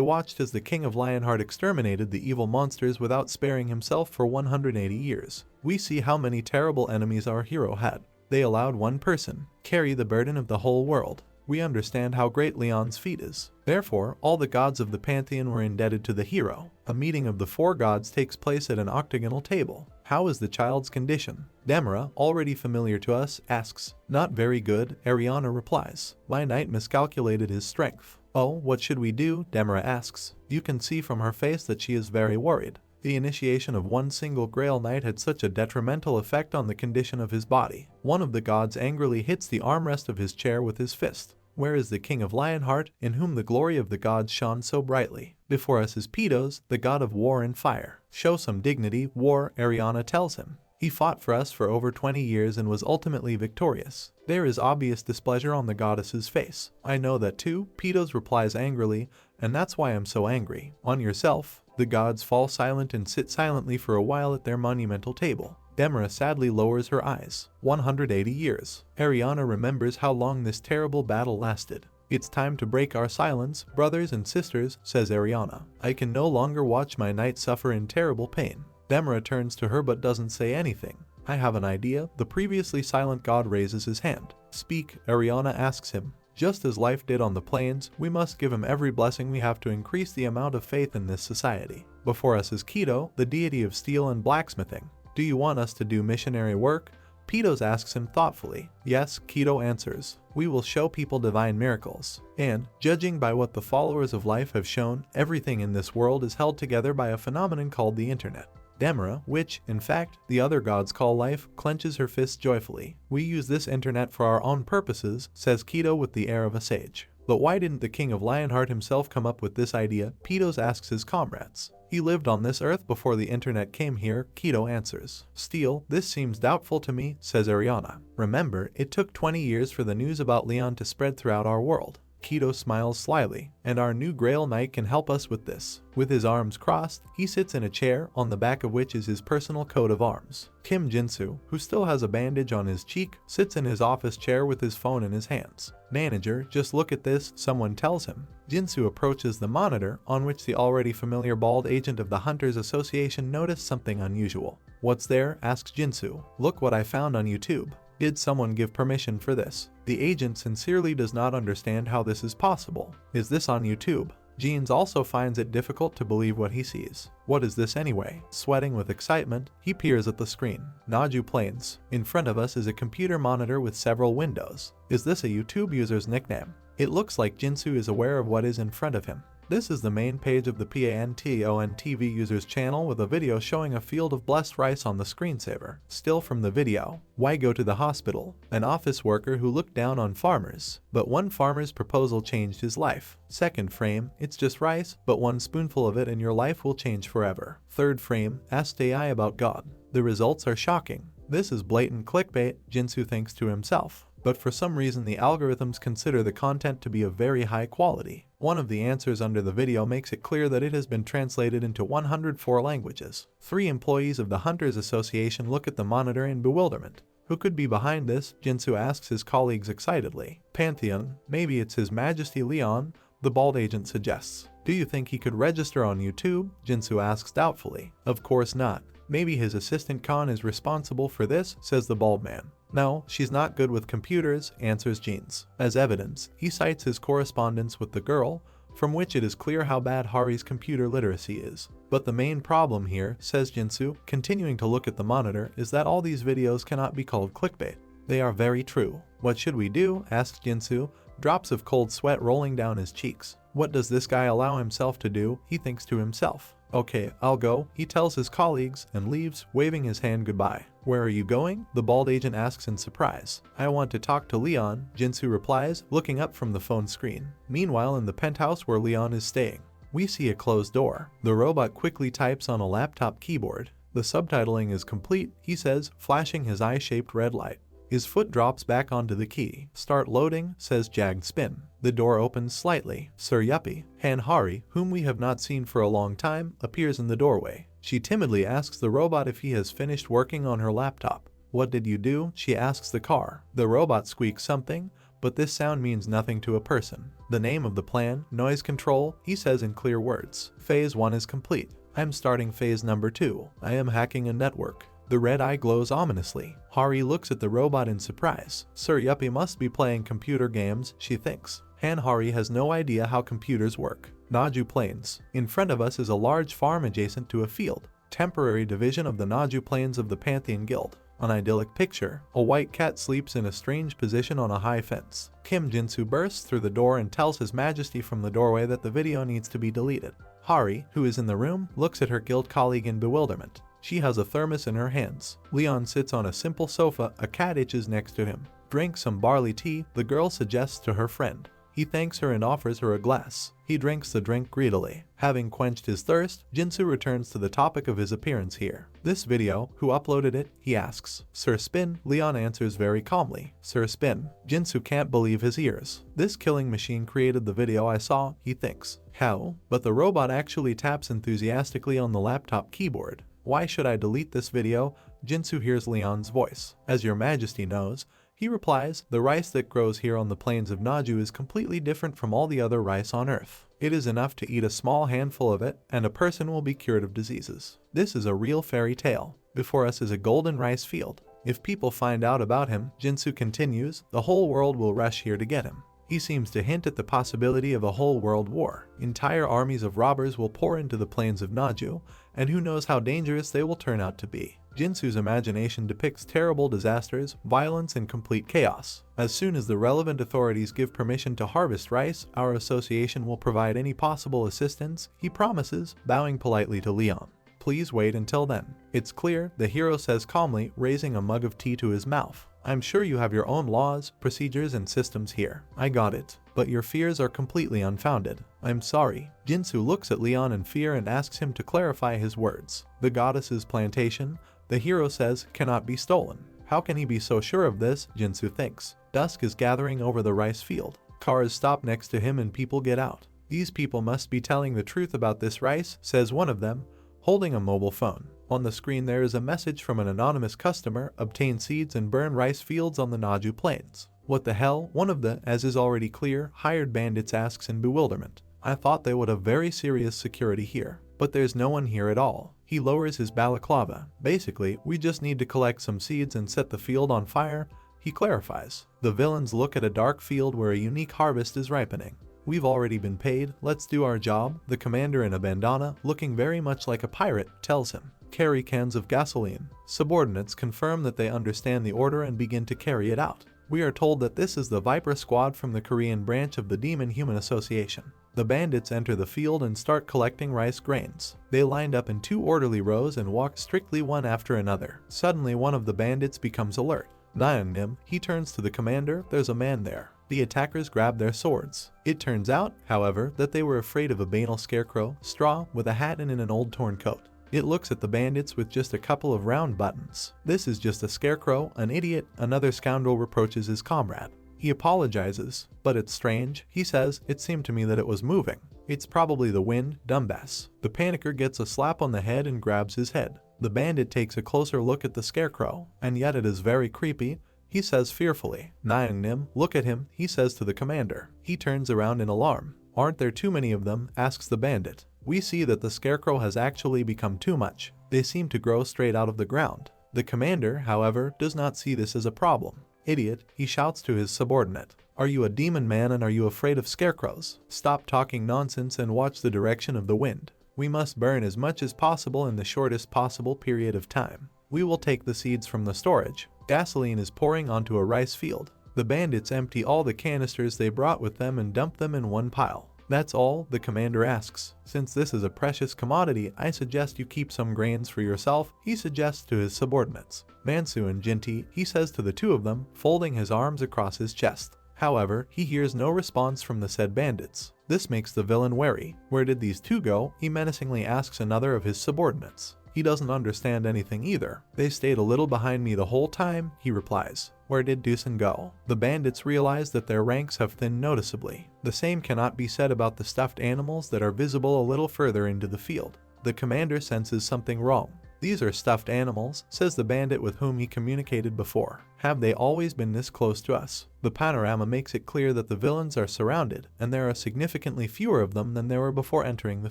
watched as the king of Lionheart exterminated the evil monsters without sparing himself for 180 years. We see how many terrible enemies our hero had. They allowed one person carry the burden of the whole world. We understand how great Leon's feat is. Therefore, all the gods of the pantheon were indebted to the hero. A meeting of the four gods takes place at an octagonal table. "How is the child's condition?" Demira, already familiar to us, asks. "Not very good," Ariana replies. "My knight miscalculated his strength." "Oh, what should we do?" Demira asks. You can see from her face that she is very worried. The initiation of one single Grail Knight had such a detrimental effect on the condition of his body. One of the gods angrily hits the armrest of his chair with his fist. "Where is the king of Lionheart, in whom the glory of the gods shone so brightly? Before us is Pedos, the god of war and fire." "Show some dignity, War," Ariana tells him. "He fought for us for over 20 years and was ultimately victorious." There is obvious displeasure on the goddess's face. "I know that too," Pedos replies angrily, "and that's why I'm so angry." "On yourself." The gods fall silent and sit silently for a while at their monumental table. Demira sadly lowers her eyes. 180 years. Ariana remembers how long this terrible battle lasted. "It's time to break our silence, brothers and sisters," says Ariana. "I can no longer watch my knight suffer in terrible pain." Demira turns to her but doesn't say anything. "I have an idea." The previously silent god raises his hand. "Speak," Ariana asks him. "Just as life did on the plains, we must give him every blessing we have to increase the amount of faith in this society." Before us is Keto, the deity of steel and blacksmithing. "Do you want us to do missionary work?" Pedos asks him thoughtfully. "Yes," Keto answers. "We will show people divine miracles. And, judging by what the followers of life have shown, everything in this world is held together by a phenomenon called the Internet." Demira, which, in fact, the other gods call life, clenches her fists joyfully. "We use this internet for our own purposes," says Keto with the air of a sage. "But why didn't the king of Lionheart himself come up with this idea?" Pedos asks his comrades. "He lived on this earth before the internet came here," Keto answers. "Still, this seems doubtful to me," says Ariana. "Remember, it took 20 years for the news about Leon to spread throughout our world." Keto smiles slyly. "And our new Grail Knight can help us with this." With his arms crossed, he sits in a chair, on the back of which is his personal coat of arms. Kim Jinsu, who still has a bandage on his cheek, sits in his office chair with his phone in his hands. "Manager, just look at this," someone tells him. Jinsu approaches the monitor, on which the already familiar bald agent of the Hunters Association noticed something unusual. "What's there?" asks Jinsu. "Look what I found on YouTube." Did someone give permission for this? The agent sincerely does not understand how this is possible. Is this on YouTube? Jeans also finds it difficult to believe what he sees. What is this anyway? Sweating with excitement, he peers at the screen. Naju Plains. In front of us is a computer monitor with several windows. Is this a YouTube user's nickname? It looks like Jinsu is aware of what is in front of him. This is the main page of the PANTON TV user's channel with a video showing a field of blessed rice on the screensaver. Still from the video. Why go to the hospital? An office worker who looked down on farmers. But one farmer's proposal changed his life. Second frame, it's just rice, but one spoonful of it and your life will change forever. Third frame, asked AI about God. The results are shocking. This is blatant clickbait, Jinsu thinks to himself. but for some reason the algorithms consider the content to be of very high quality. One of the answers under the video makes it clear that it has been translated into 104 languages. 3 employees of the Hunters Association look at the monitor in bewilderment. Who could be behind this? Jinsu asks his colleagues excitedly. Pantheon, maybe it's His Majesty Leon, the bald agent suggests. Do you think he could register on YouTube? Jinsu asks doubtfully. Of course not. Maybe his assistant Khan is responsible for this, says the bald man. No, she's not good with computers, answers Jeans. As evidence, he cites his correspondence with the girl, from which it is clear how bad Hari's computer literacy is. But the main problem here, says Jinsu, continuing to look at the monitor, is that all these videos cannot be called clickbait. They are very true. What should we do? Asks Jinsu, drops of cold sweat rolling down his cheeks. What does this guy allow himself to do? He thinks to himself. Okay, I'll go, he tells his colleagues and leaves, waving his hand goodbye. Where are you going? The bald agent asks in surprise. I want to talk to Leon, Jinsu replies, looking up from the phone screen. Meanwhile, in the penthouse where Leon is staying, we see a closed door. The robot quickly types on a laptop keyboard. The subtitling is complete, he says, flashing his eye-shaped red light. His foot drops back onto the key. Start loading, says Jagged Spin. The door opens slightly. Sir Yuppie, Han Hari, whom we have not seen for a long time, appears in the doorway. She timidly asks the robot if he has finished working on her laptop. What did you do? She asks the car. The robot squeaks something, but this sound means nothing to a person. The name of the plan, noise control, he says in clear words. Phase 1 is complete. I'm starting phase number 2. I am hacking a network. The red eye glows ominously. Hari looks at the robot in surprise. Sir Yuppie must be playing computer games, she thinks. Han Hari has no idea how computers work. Naju Plains. In front of us is a large farm adjacent to a field. Temporary division of the Naju Plains of the Pantheon Guild. An idyllic picture. A white cat sleeps in a strange position on a high fence. Kim Jinsu bursts through the door and tells His Majesty from the doorway that the video needs to be deleted. Hari, who is in the room, looks at her guild colleague in bewilderment. She has a thermos in her hands. Leon sits on a simple sofa, a cat itches next to him. Drink some barley tea, the girl suggests to her friend. He thanks her and offers her a glass. He drinks the drink greedily. Having quenched his thirst, Jinsu returns to the topic of his appearance here. This video, who uploaded it? He asks. Sir Spin, Leon answers very calmly. Sir Spin. Jinsu can't believe his ears. This killing machine created the video I saw, he thinks. How? But the robot actually taps enthusiastically on the laptop keyboard. Why should I delete this video? Jinsu hears Leon's voice. As your majesty knows, he replies, the rice that grows here on the plains of Naju is completely different from all the other rice on earth. It is enough to eat a small handful of it, and a person will be cured of diseases. This is a real fairy tale. Before us is a golden rice field. If people find out about him, Jinsu continues, the whole world will rush here to get him. He seems to hint at the possibility of a whole world war. Entire armies of robbers will pour into the plains of Naju, and who knows how dangerous they will turn out to be. Jinsu's imagination depicts terrible disasters, violence, and complete chaos. As soon as the relevant authorities give permission to harvest rice, our association will provide any possible assistance, he promises, bowing politely to Leon. Please wait until then. It's clear, the hero says calmly, raising a mug of tea to his mouth. I'm sure you have your own laws, procedures, and systems here. I got it. But your fears are completely unfounded. I'm sorry. Jinsu looks at Leon in fear and asks him to clarify his words. The goddess's plantation, the hero says, cannot be stolen. How can he be so sure of this? Jinsu thinks. Dusk is gathering over the rice field. Cars stop next to him and people get out. These people must be telling the truth about this rice, says one of them, holding a mobile phone. On the screen there is a message from an anonymous customer, obtain seeds and burn rice fields on the Naju Plains. What the hell? One of the, as is already clear, hired bandits asks in bewilderment. I thought they would have very serious security here. But there's no one here at all. He lowers his balaclava. Basically, we just need to collect some seeds and set the field on fire, he clarifies. The villains look at a dark field where a unique harvest is ripening. We've already been paid, let's do our job, the commander in a bandana, looking very much like a pirate, tells him. Carry cans of gasoline. Subordinates confirm that they understand the order and begin to carry it out. We are told that this is the Viper Squad from the Korean branch of the Demon Human Association. The bandits enter the field and start collecting rice grains. They lined up in 2 orderly rows and walked strictly one after another. Suddenly one of the bandits becomes alert. Nim, he turns to the commander, there's a man there. The attackers grab their swords. It turns out, however, that they were afraid of a banal scarecrow, straw, with a hat and in an old torn coat. It looks at the bandits with just a couple of round buttons. This is just a scarecrow, an idiot. Another scoundrel reproaches his comrade. He apologizes, but it's strange. He says, "It seemed to me that it was moving. It's probably the wind, dumbass." The panicker gets a slap on the head and grabs his head. The bandit takes a closer look at the scarecrow, and yet it is very creepy. He says fearfully, "Nyangnim, look at him," he says to the commander. He turns around in alarm. "Aren't there too many of them?" asks the bandit. We see that the scarecrow has actually become too much. They seem to grow straight out of the ground. The commander, however, does not see this as a problem. "Idiot," he shouts to his subordinate. "Are you a demon man and are you afraid of scarecrows? Stop talking nonsense and watch the direction of the wind. We must burn as much as possible in the shortest possible period of time. We will take the seeds from the storage." Gasoline is pouring onto a rice field. The bandits empty all the canisters they brought with them and dump them in one pile. "That's all?" the commander asks. "Since this is a precious commodity, I suggest you keep some grains for yourself," he suggests to his subordinates. "Mansu and Jinti," he says to the two of them, folding his arms across his chest. However, he hears no response from the said bandits. This makes the villain wary. "Where did these two go?" he menacingly asks another of his subordinates. He doesn't understand anything either. "They stayed a little behind me the whole time," he replies. "Where did Dusan go?" The bandits realize that their ranks have thinned noticeably. The same cannot be said about the stuffed animals that are visible a little further into the field. The commander senses something wrong. "These are stuffed animals," says the bandit with whom he communicated before. "Have they always been this close to us?" The panorama makes it clear that the villains are surrounded, and there are significantly fewer of them than there were before entering the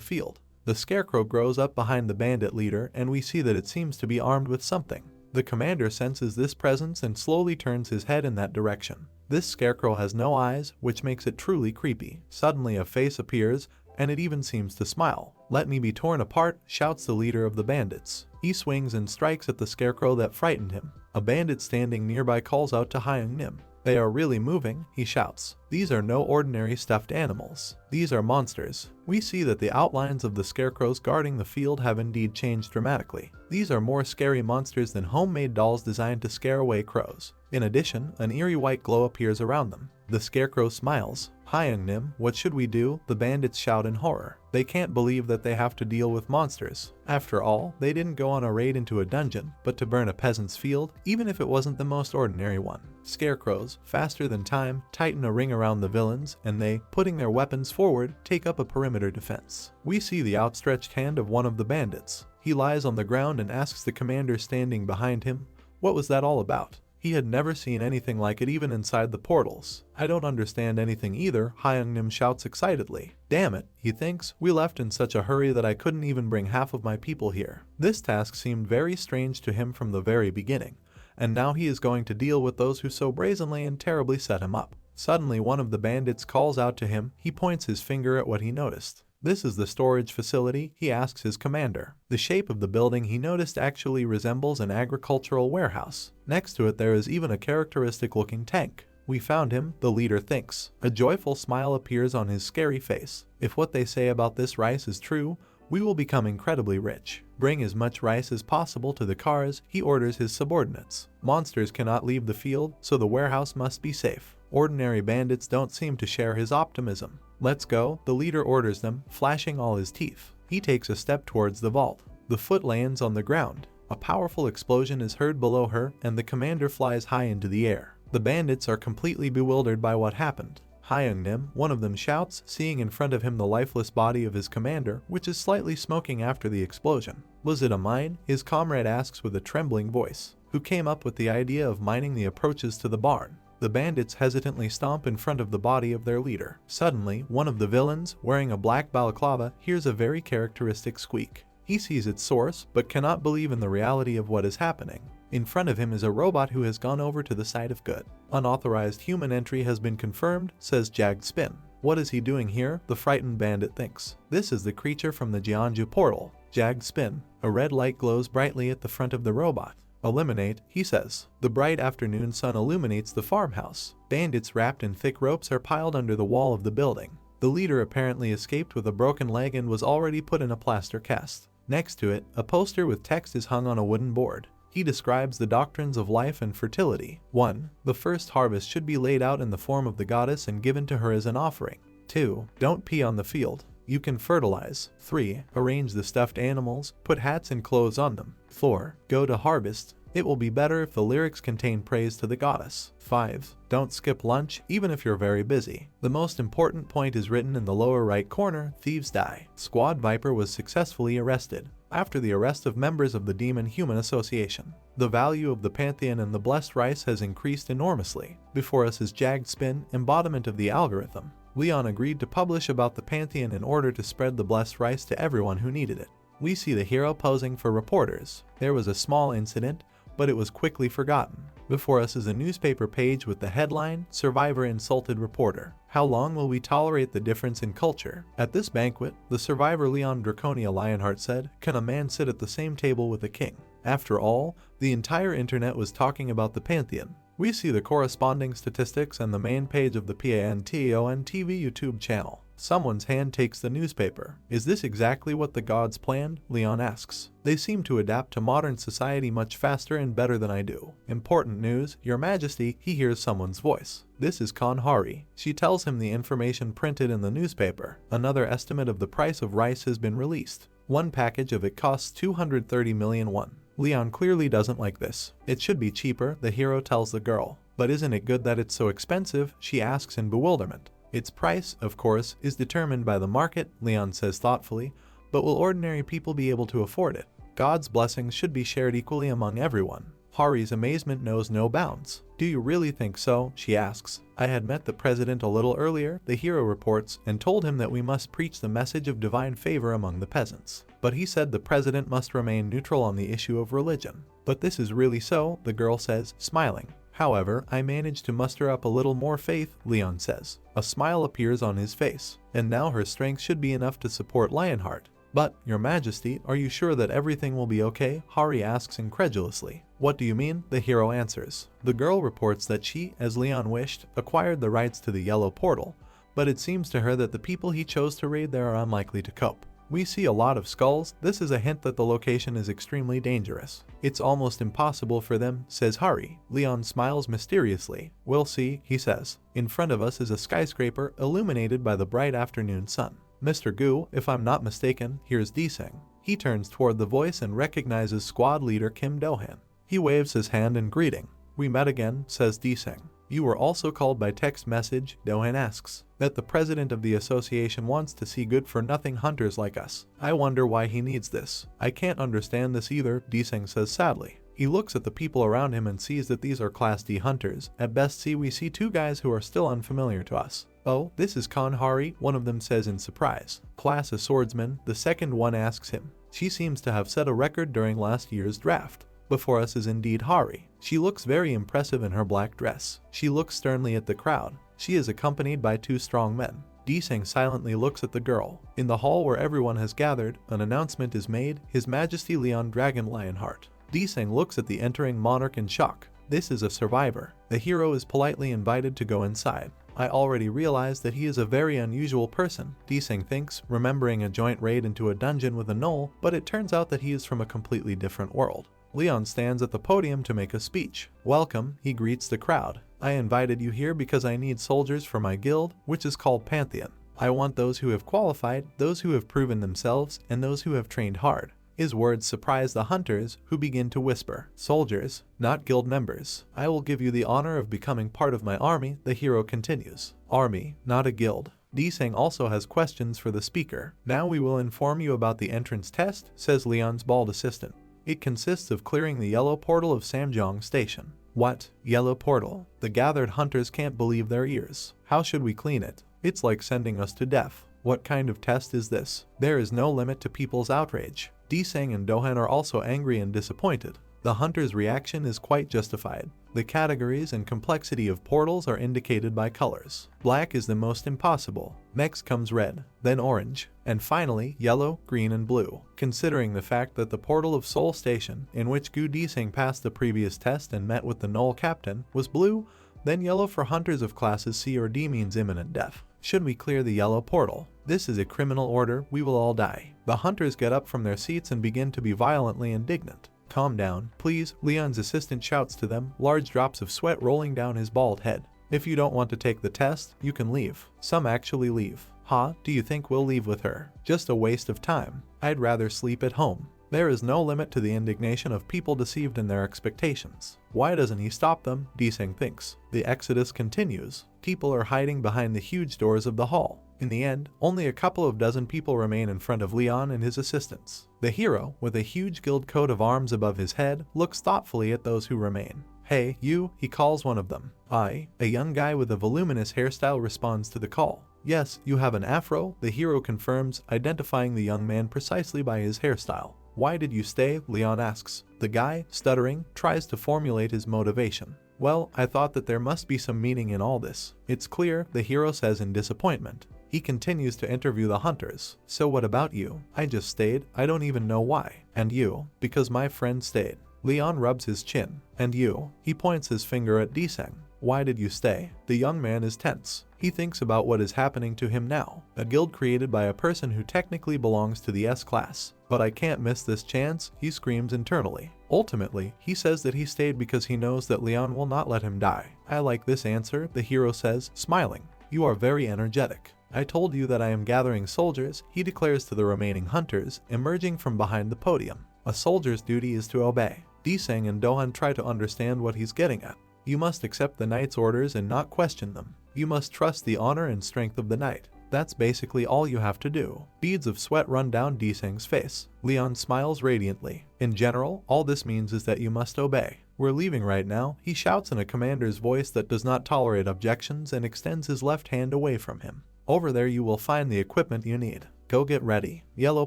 field. The scarecrow grows up behind the bandit leader, and we see that it seems to be armed with something. The commander senses this presence and slowly turns his head in that direction. This scarecrow has no eyes, which makes it truly creepy. Suddenly a face appears, and it even seems to smile. "Let me be torn apart," shouts the leader of the bandits. He swings and strikes at the scarecrow that frightened him. A bandit standing nearby calls out to Hyung-nim. "They are really moving," he shouts. "These are no ordinary stuffed animals. These are monsters." We see that the outlines of the scarecrows guarding the field have indeed changed dramatically. These are more scary monsters than homemade dolls designed to scare away crows. In addition, an eerie white glow appears around them. The scarecrow smiles. "Hyung-nim, what should we do?" the bandits shout in horror. They can't believe that they have to deal with monsters. After all, they didn't go on a raid into a dungeon, but to burn a peasant's field, even if it wasn't the most ordinary one. Scarecrows, faster than time, tighten a ring around the villains, and they, putting their weapons forward, take up a perimeter defense. We see the outstretched hand of one of the bandits. He lies on the ground and asks the commander standing behind him, "What was that all about?" He had never seen anything like it even inside the portals. "I don't understand anything either," Hyung-nim shouts excitedly. "Damn it," he thinks, "we left in such a hurry that I couldn't even bring half of my people here." This task seemed very strange to him from the very beginning, and now he is going to deal with those who so brazenly and terribly set him up. Suddenly one of the bandits calls out to him. He points his finger at what he noticed. "This is the storage facility?" he asks his commander. The shape of the building he noticed actually resembles an agricultural warehouse. Next to it there is even a characteristic-looking tank. "We found him," the leader thinks. A joyful smile appears on his scary face. "If what they say about this rice is true, we will become incredibly rich." "Bring as much rice as possible to the cars," he orders his subordinates. Monsters cannot leave the field, so the warehouse must be safe. Ordinary bandits don't seem to share his optimism. "Let's go," the leader orders them, flashing all his teeth. He takes a step towards the vault. The foot lands on the ground. A powerful explosion is heard below her, and the commander flies high into the air. The bandits are completely bewildered by what happened. "Hyung-nim," one of them shouts, seeing in front of him the lifeless body of his commander, which is slightly smoking after the explosion. "Was it a mine?" his comrade asks with a trembling voice. "Who came up with the idea of mining the approaches to the barn?" The bandits hesitantly stomp in front of the body of their leader. Suddenly, one of the villains, wearing a black balaclava, hears a very characteristic squeak. He sees its source, but cannot believe in the reality of what is happening. In front of him is a robot who has gone over to the side of good. "Unauthorized human entry has been confirmed," says Jagged Spin. "What is he doing here?" the frightened bandit thinks. This is the creature from the Jeonju portal. Jagged Spin. A red light glows brightly at the front of the robot. "Eliminate," he says. The bright afternoon sun illuminates the farmhouse. Bandits wrapped in thick ropes are piled under the wall of the building. The leader apparently escaped with a broken leg and was already put in a plaster cast. Next to it, a poster with text is hung on a wooden board. He describes the doctrines of life and fertility. 1. The first harvest should be laid out in the form of the goddess and given to her as an offering. 2. Don't pee on the field. You can fertilize. 3. Arrange the stuffed animals, put hats and clothes on them. 4. Go to harvest. It will be better if the lyrics contain praise to the goddess. 5. Don't skip lunch, even if you're very busy. The most important point is written in the lower right corner, thieves die. Squad Viper was successfully arrested. After the arrest of members of the Demon-Human Association, the value of the Pantheon and the Blessed Rice has increased enormously. Before us is Jagged Spin, embodiment of the algorithm. Leon agreed to publish about the Pantheon in order to spread the Blessed Rice to everyone who needed it. We see the hero posing for reporters. There was a small incident, but it was quickly forgotten. Before us is a newspaper page with the headline, Survivor Insulted Reporter. How long will we tolerate the difference in culture? At this banquet, the survivor Leon Draconia Lionheart said, can a man sit at the same table with a king? After all, the entire internet was talking about the Pantheon. We see the corresponding statistics and the main page of the PANTON TV YouTube channel. Someone's hand takes the newspaper. Is this exactly what the gods planned? Leon asks. They seem to adapt to modern society much faster and better than I do. Important news, Your Majesty, he hears someone's voice. This is Kanhari. She tells him the information printed in the newspaper. Another estimate of the price of rice has been released. One package of it costs 230 million won. Leon clearly doesn't like this. It should be cheaper, the hero tells the girl. But isn't it good that it's so expensive? She asks in bewilderment. Its price, of course, is determined by the market, Leon says thoughtfully, but will ordinary people be able to afford it? God's blessings should be shared equally among everyone. Hari's amazement knows no bounds. Do you really think so? She asks. I had met the president a little earlier, the hero reports, and told him that we must preach the message of divine favor among the peasants. But he said the president must remain neutral on the issue of religion. But this is really so, the girl says, smiling. However, I managed to muster up a little more faith, Leon says. A smile appears on his face, and now her strength should be enough to support Lionheart. But, Your Majesty, are you sure that everything will be okay? Hari asks incredulously. What do you mean? The hero answers. The girl reports that she, as Leon wished, acquired the rights to the yellow portal, but it seems to her that the people he chose to raid there are unlikely to cope. We see a lot of skulls. This is a hint that the location is extremely dangerous. It's almost impossible for them, says Hari. Leon smiles mysteriously. We'll see, he says. In front of us is a skyscraper illuminated by the bright afternoon sun. Mr. Gu, if I'm not mistaken, here's Deseng. He turns toward the voice and recognizes squad leader Kim Dohan. He waves his hand in greeting. We met again, says Deseng. You were also called by text message, Dohan asks. That the president of the association wants to see good-for-nothing hunters like us. I wonder why he needs this. I can't understand this either, Deseng says sadly. He looks at the people around him and sees that these are Class D hunters. At best we see two guys who are still unfamiliar to us. Oh, this is Kanhari, one of them says in surprise. Class A swordsman, the second one asks him. She seems to have set a record during last year's draft. Before us is indeed Hari. She looks very impressive in her black dress. She looks sternly at the crowd. She is accompanied by two strong men. Deseng silently looks at the girl. In the hall where everyone has gathered, an announcement is made, His Majesty Leon Dragon Lionheart. Deseng looks at the entering monarch in shock. This is a survivor. The hero is politely invited to go inside. I already realized that he is a very unusual person, Deseng thinks, remembering a joint raid into a dungeon with a gnoll, but it turns out that he is from a completely different world. Leon stands at the podium to make a speech. Welcome, he greets the crowd. I invited you here because I need soldiers for my guild, which is called Pantheon. I want those who have qualified, those who have proven themselves, and those who have trained hard. His words surprise the hunters, who begin to whisper. Soldiers, not guild members. I will give you the honor of becoming part of my army, the hero continues. Army, not a guild. Deseng also has questions for the speaker. Now we will inform you about the entrance test, says Leon's bald assistant. It consists of clearing the yellow portal of Samjong Station. What? Yellow portal? The gathered hunters can't believe their ears. How should we clean it? It's like sending us to death. What kind of test is this? There is no limit to people's outrage. Deseng and Dohan are also angry and disappointed. The hunter's reaction is quite justified. The categories and complexity of portals are indicated by colors. Black is the most impossible. Next comes red, then orange, and finally yellow, green, and blue. Considering the fact that the portal of Seoul Station, in which Gu Deseng passed the previous test and met with the Null Captain, was blue, then yellow for hunters of classes C or D means imminent death. Should we clear the yellow portal? This is a criminal order, we will all die. The hunters get up from their seats and begin to be violently indignant. Calm down, please, Leon's assistant shouts to them, large drops of sweat rolling down his bald head. If you don't want to take the test, you can leave. Some actually leave. Ha, do you think we'll leave with her? Just a waste of time. I'd rather sleep at home. There is no limit to the indignation of people deceived in their expectations. Why doesn't he stop them? Deseng thinks. The exodus continues. People are hiding behind the huge doors of the hall. In the end, only a couple of dozen people remain in front of Leon and his assistants. The hero, with a huge gilt coat of arms above his head, looks thoughtfully at those who remain. Hey, you, he calls one of them. I, a young guy with a voluminous hairstyle, responds to the call. Yes, you have an afro, the hero confirms, identifying the young man precisely by his hairstyle. Why did you stay? Leon asks. The guy, stuttering, tries to formulate his motivation. Well, I thought that there must be some meaning in all this. It's clear, the hero says in disappointment. He continues to interview the hunters. So what about you? I just stayed, I don't even know why. And you? Because my friend stayed. Leon rubs his chin. And you? He points his finger at Deseng. Why did you stay? The young man is tense. He thinks about what is happening to him now, a guild created by a person who technically belongs to the S-class. But I can't miss this chance, he screams internally. Ultimately, he says that he stayed because he knows that Leon will not let him die. I like this answer, the hero says, smiling. You are very energetic. I told you that I am gathering soldiers, he declares to the remaining hunters, emerging from behind the podium. A soldier's duty is to obey. Deseng and Dullahan try to understand what he's getting at. You must accept the knight's orders and not question them. You must trust the honor and strength of the knight. That's basically all you have to do. Beads of sweat run down Deseng's face. Leon smiles radiantly. In general, all this means is that you must obey. We're leaving right now, he shouts in a commander's voice that does not tolerate objections and extends his left hand away from him. Over there you will find the equipment you need. Go get ready. Yellow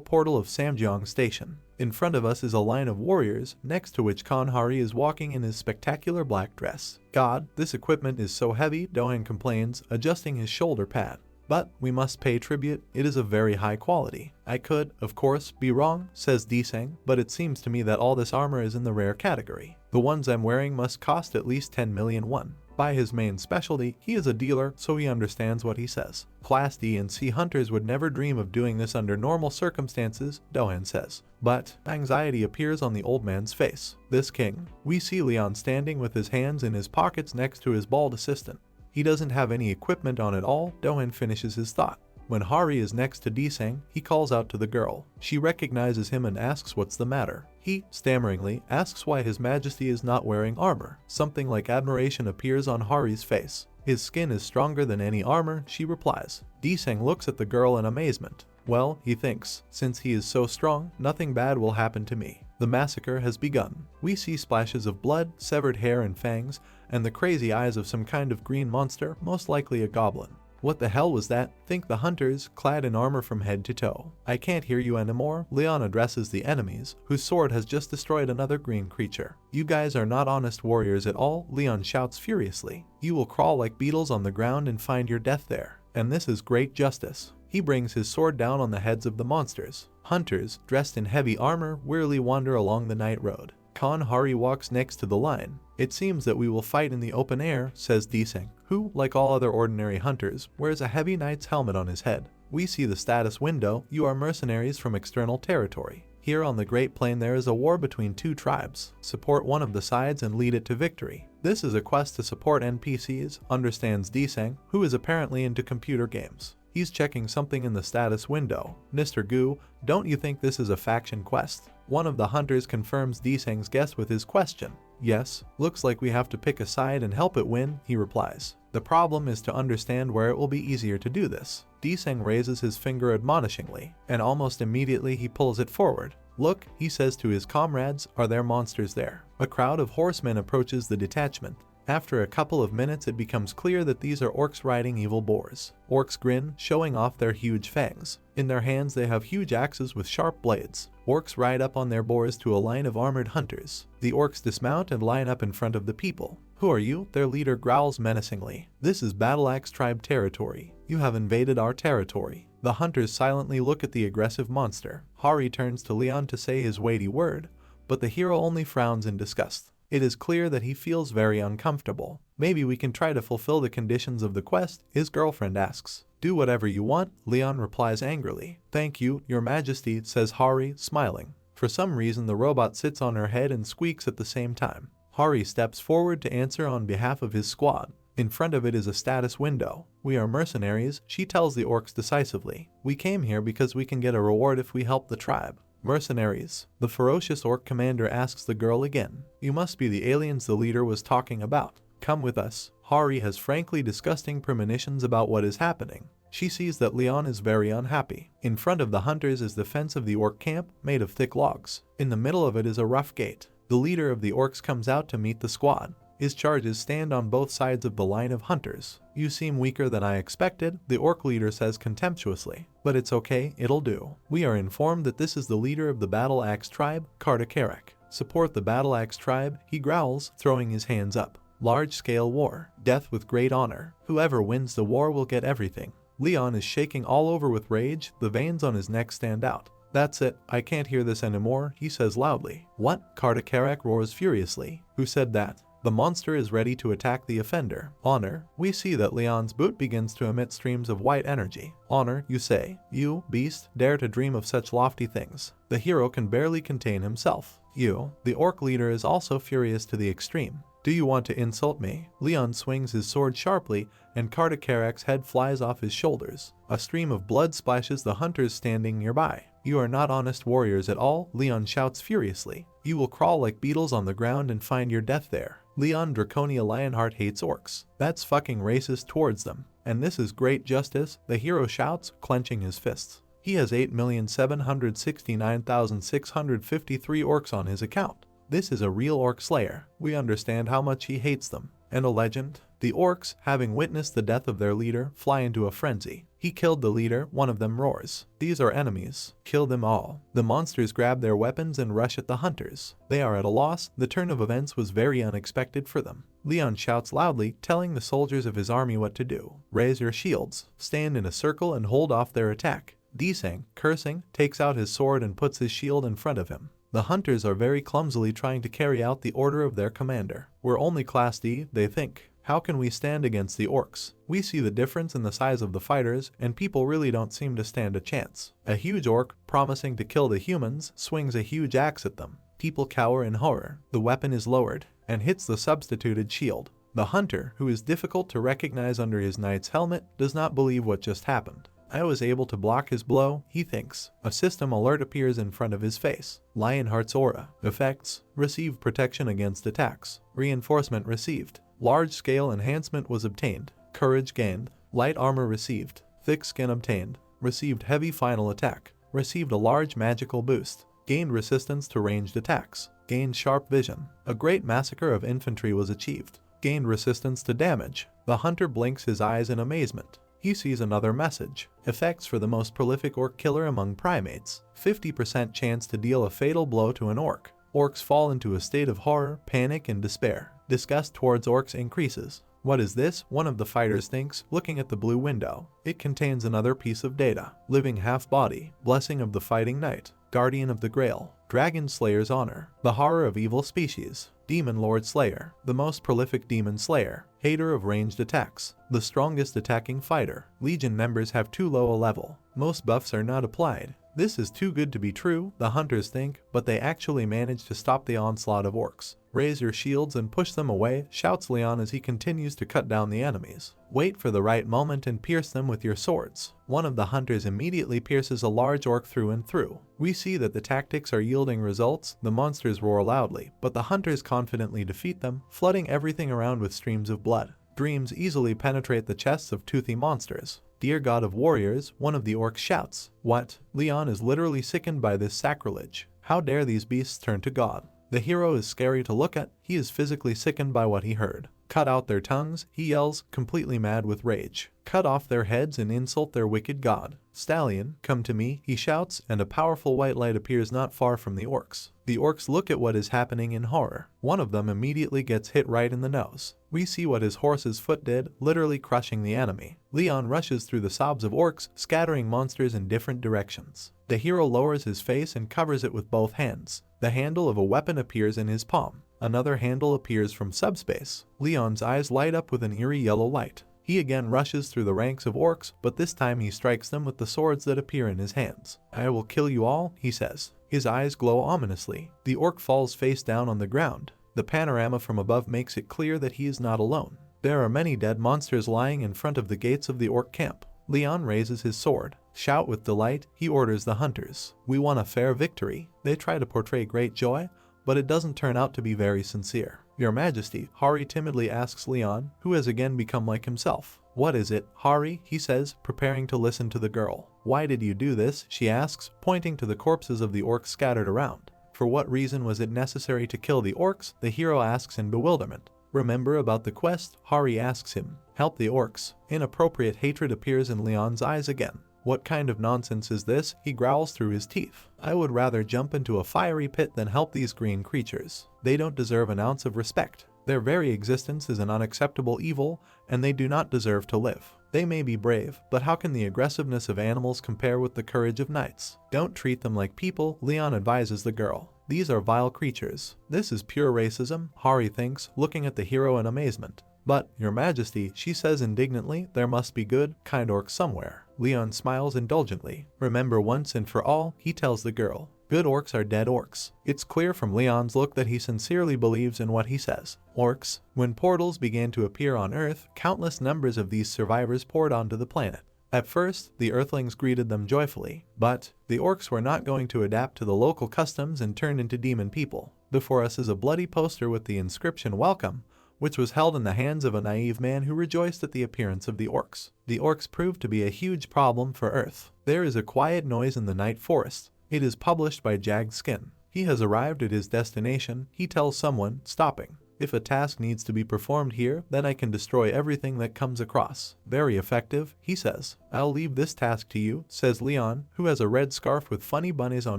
portal of Samjeong Station. In front of us is a line of warriors, next to which Kanhari is walking in his spectacular black dress. God, this equipment is so heavy, Dullahan complains, adjusting his shoulder pad. But we must pay tribute, it is of very high quality. I could, of course, be wrong, says Deseng, but it seems to me that all this armor is in the rare category. The ones I'm wearing must cost at least 10 million won. By his main specialty, he is a dealer, so he understands what he says. Class D and C hunters would never dream of doing this under normal circumstances, Dullahan says. But anxiety appears on the old man's face. This king. We see Leon standing with his hands in his pockets next to his bald assistant. He doesn't have any equipment on at all, Dullahan finishes his thought. When Hari is next to Deseng, he calls out to the girl. She recognizes him and asks what's the matter. He, stammeringly, asks why His Majesty is not wearing armor. Something like admiration appears on Hari's face. His skin is stronger than any armor, she replies. Deseng looks at the girl in amazement. Well, he thinks, since he is so strong, nothing bad will happen to me. The massacre has begun. We see splashes of blood, severed hair and fangs, and the crazy eyes of some kind of green monster, most likely a goblin. What the hell was that? Think the hunters, clad in armor from head to toe. I can't hear you anymore, Leon addresses the enemies, whose sword has just destroyed another green creature. You guys are not honest warriors at all, Leon shouts furiously. You will crawl like beetles on the ground and find your death there. And this is great justice. He brings his sword down on the heads of the monsters. Hunters, dressed in heavy armor, wearily wander along the night road. Hari walks next to the line. It seems that we will fight in the open air, says Deseng, who, like all other ordinary hunters, wears a heavy knight's helmet on his head. We see the status window. You are mercenaries from external territory. Here on the Great Plain there is a war between two tribes. Support one of the sides and lead it to victory. This is a quest to support NPCs, understands Deseng, who is apparently into computer games. He's checking something in the status window. Mr. Gu, don't you think this is a faction quest? One of the hunters confirms Deseng's guess with his question. Yes, looks like we have to pick a side and help it win, he replies. The problem is to understand where it will be easier to do this. Deseng raises his finger admonishingly, and almost immediately he pulls it forward. Look, he says to his comrades, are there monsters there? A crowd of horsemen approaches the detachment. After a couple of minutes it becomes clear that these are orcs riding evil boars. Orcs grin, showing off their huge fangs. In their hands they have huge axes with sharp blades. Orcs ride up on their boars to a line of armored hunters. The orcs dismount and line up in front of the people. Who are you? Their leader growls menacingly. This is Battleaxe tribe territory. You have invaded our territory. The hunters silently look at the aggressive monster. Hari turns to Leon to say his weighty word, but the hero only frowns in disgust. It is clear that he feels very uncomfortable. Maybe we can try to fulfill the conditions of the quest, his girlfriend asks. Do whatever you want, Leon replies angrily. Thank you, your majesty, says Hari, smiling. For some reason the robot sits on her head and squeaks at the same time. Hari steps forward to answer on behalf of his squad. In front of it is a status window. We are mercenaries, she tells the orcs decisively. We came here because we can get a reward if we help the tribe. Mercenaries. The ferocious orc commander asks the girl again. You must be the aliens the leader was talking about. Come with us. Hari has frankly disgusting premonitions about what is happening. She sees that Leon is very unhappy. In front of the hunters is the fence of the orc camp, made of thick logs. In the middle of it is a rough gate. The leader of the orcs comes out to meet the squad. His charges stand on both sides of the line of hunters. You seem weaker than I expected, the orc leader says contemptuously. But it's okay, it'll do. We are informed that this is the leader of the Battle Axe tribe, Kartakarak. Support the Battle Axe tribe, he growls, throwing his hands up. Large-scale war. Death with great honor. Whoever wins the war will get everything. Leon is shaking all over with rage, the veins on his neck stand out. That's it, I can't hear this anymore, he says loudly. What? Kartakarak roars furiously. Who said that? The monster is ready to attack the offender. Honor. We see that Leon's boot begins to emit streams of white energy. Honor, you say. You, beast, dare to dream of such lofty things. The hero can barely contain himself. You. The orc leader is also furious to the extreme. Do you want to insult me? Leon swings his sword sharply, and Kartakarak's head flies off his shoulders. A stream of blood splashes the hunters standing nearby. You are not honest warriors at all, Leon shouts furiously. You will crawl like beetles on the ground and find your death there. Leon Draconia Lionheart hates orcs. That's fucking racist towards them. And this is great justice, the hero shouts, clenching his fists. He has 8,769,653 orcs on his account. This is a real orc slayer. We understand how much he hates them. And a legend? The orcs, having witnessed the death of their leader, fly into a frenzy. He killed the leader, one of them roars. These are enemies. Kill them all. The monsters grab their weapons and rush at the hunters. They are at a loss. The turn of events was very unexpected for them. Leon shouts loudly, telling the soldiers of his army what to do. Raise your shields. Stand in a circle and hold off their attack. Disang, cursing, takes out his sword and puts his shield in front of him. The hunters are very clumsily trying to carry out the order of their commander. We're only Class D, they think. How can we stand against the orcs? We see the difference in the size of the fighters, and people really don't seem to stand a chance. A huge orc, promising to kill the humans, swings a huge axe at them. People cower in horror. The weapon is lowered, and hits the substituted shield. The hunter, who is difficult to recognize under his knight's helmet, does not believe what just happened. I was able to block his blow, he thinks. A system alert appears in front of his face. Lionheart's aura. Effects. Receive protection against attacks. Reinforcement received. Large-scale enhancement was obtained. Courage gained. Light armor received. Thick skin obtained. Received heavy final attack. Received a large magical boost. Gained resistance to ranged attacks. Gained sharp vision. A great massacre of infantry was achieved. Gained resistance to damage. The hunter blinks his eyes in amazement. He sees another message. Effects for the most prolific orc killer among primates. 50% chance to deal a fatal blow to an orc. Orcs fall into a state of horror, panic, and despair. Disgust towards orcs increases. What is this? One of the fighters thinks, looking at the blue window. It contains another piece of data. Living half-body. Blessing of the fighting knight. Guardian of the Grail. Dragon Slayer's honor. The horror of evil species. Demon Lord Slayer. The most prolific demon slayer. Hater of ranged attacks. The strongest attacking fighter. Legion members have too low a level. Most buffs are not applied. This is too good to be true, the hunters think, but they actually manage to stop the onslaught of orcs. Raise your shields and push them away, shouts Leon as he continues to cut down the enemies. Wait for the right moment and pierce them with your swords. One of the hunters immediately pierces a large orc through and through. We see that the tactics are yielding results. The monsters roar loudly, but the hunters confidently defeat them, flooding everything around with streams of blood. Dreams easily penetrate the chests of toothy monsters. Dear God of Warriors, one of the orcs shouts. What? Leon is literally sickened by this sacrilege. How dare these beasts turn to God? The hero is scary to look at. He is physically sickened by what he heard. Cut out their tongues, he yells, completely mad with rage. Cut off their heads and insult their wicked god. Stallion, come to me, he shouts, and a powerful white light appears not far from the orcs. The orcs look at what is happening in horror. One of them immediately gets hit right in the nose. We see what his horse's foot did, literally crushing the enemy. Leon rushes through the sobs of orcs, scattering monsters in different directions. The hero lowers his face and covers it with both hands. The handle of a weapon appears in his palm. Another handle appears from subspace. Leon's eyes light up with an eerie yellow light. He again rushes through the ranks of orcs, but this time he strikes them with the swords that appear in his hands. I will kill you all, he says. His eyes glow ominously. The orc falls face down on the ground. The panorama from above makes it clear that he is not alone. There are many dead monsters lying in front of the gates of the orc camp. Leon raises his sword. Shout with delight, he orders the hunters. We won a fair victory. They try to portray great joy, but it doesn't turn out to be very sincere. Your Majesty, Hari timidly asks Leon, who has again become like himself. What is it, Hari? He says, preparing to listen to the girl. Why did you do this? She asks, pointing to the corpses of the orcs scattered around. For what reason was it necessary to kill the orcs? The hero asks in bewilderment. Remember about the quest? Hari asks him. Help the orcs. Inappropriate hatred appears in Leon's eyes again. What kind of nonsense is this? He growls through his teeth. I would rather jump into a fiery pit than help these green creatures. They don't deserve an ounce of respect. Their very existence is an unacceptable evil, and they do not deserve to live. They may be brave, but how can the aggressiveness of animals compare with the courage of knights? Don't treat them like people, Leon advises the girl. These are vile creatures. This is pure racism, Hari thinks, looking at the hero in amazement. But, Your Majesty, she says indignantly, there must be good, kind orcs somewhere. Leon smiles indulgently. Remember once and for all, he tells the girl. Good orcs are dead orcs. It's clear from Leon's look that he sincerely believes in what he says. Orcs. When portals began to appear on Earth, countless numbers of these survivors poured onto the planet. At first, the Earthlings greeted them joyfully, but the orcs were not going to adapt to the local customs and turned into demon people. Before us is a bloody poster with the inscription Welcome, which was held in the hands of a naive man who rejoiced at the appearance of the orcs. The orcs proved to be a huge problem for Earth. There is a quiet noise in the night forest. It is published by Jagged Skin. He has arrived at his destination. He tells someone, stopping. If a task needs to be performed here, then I can destroy everything that comes across. Very effective, he says. I'll leave this task to you, says Leon, who has a red scarf with funny bunnies on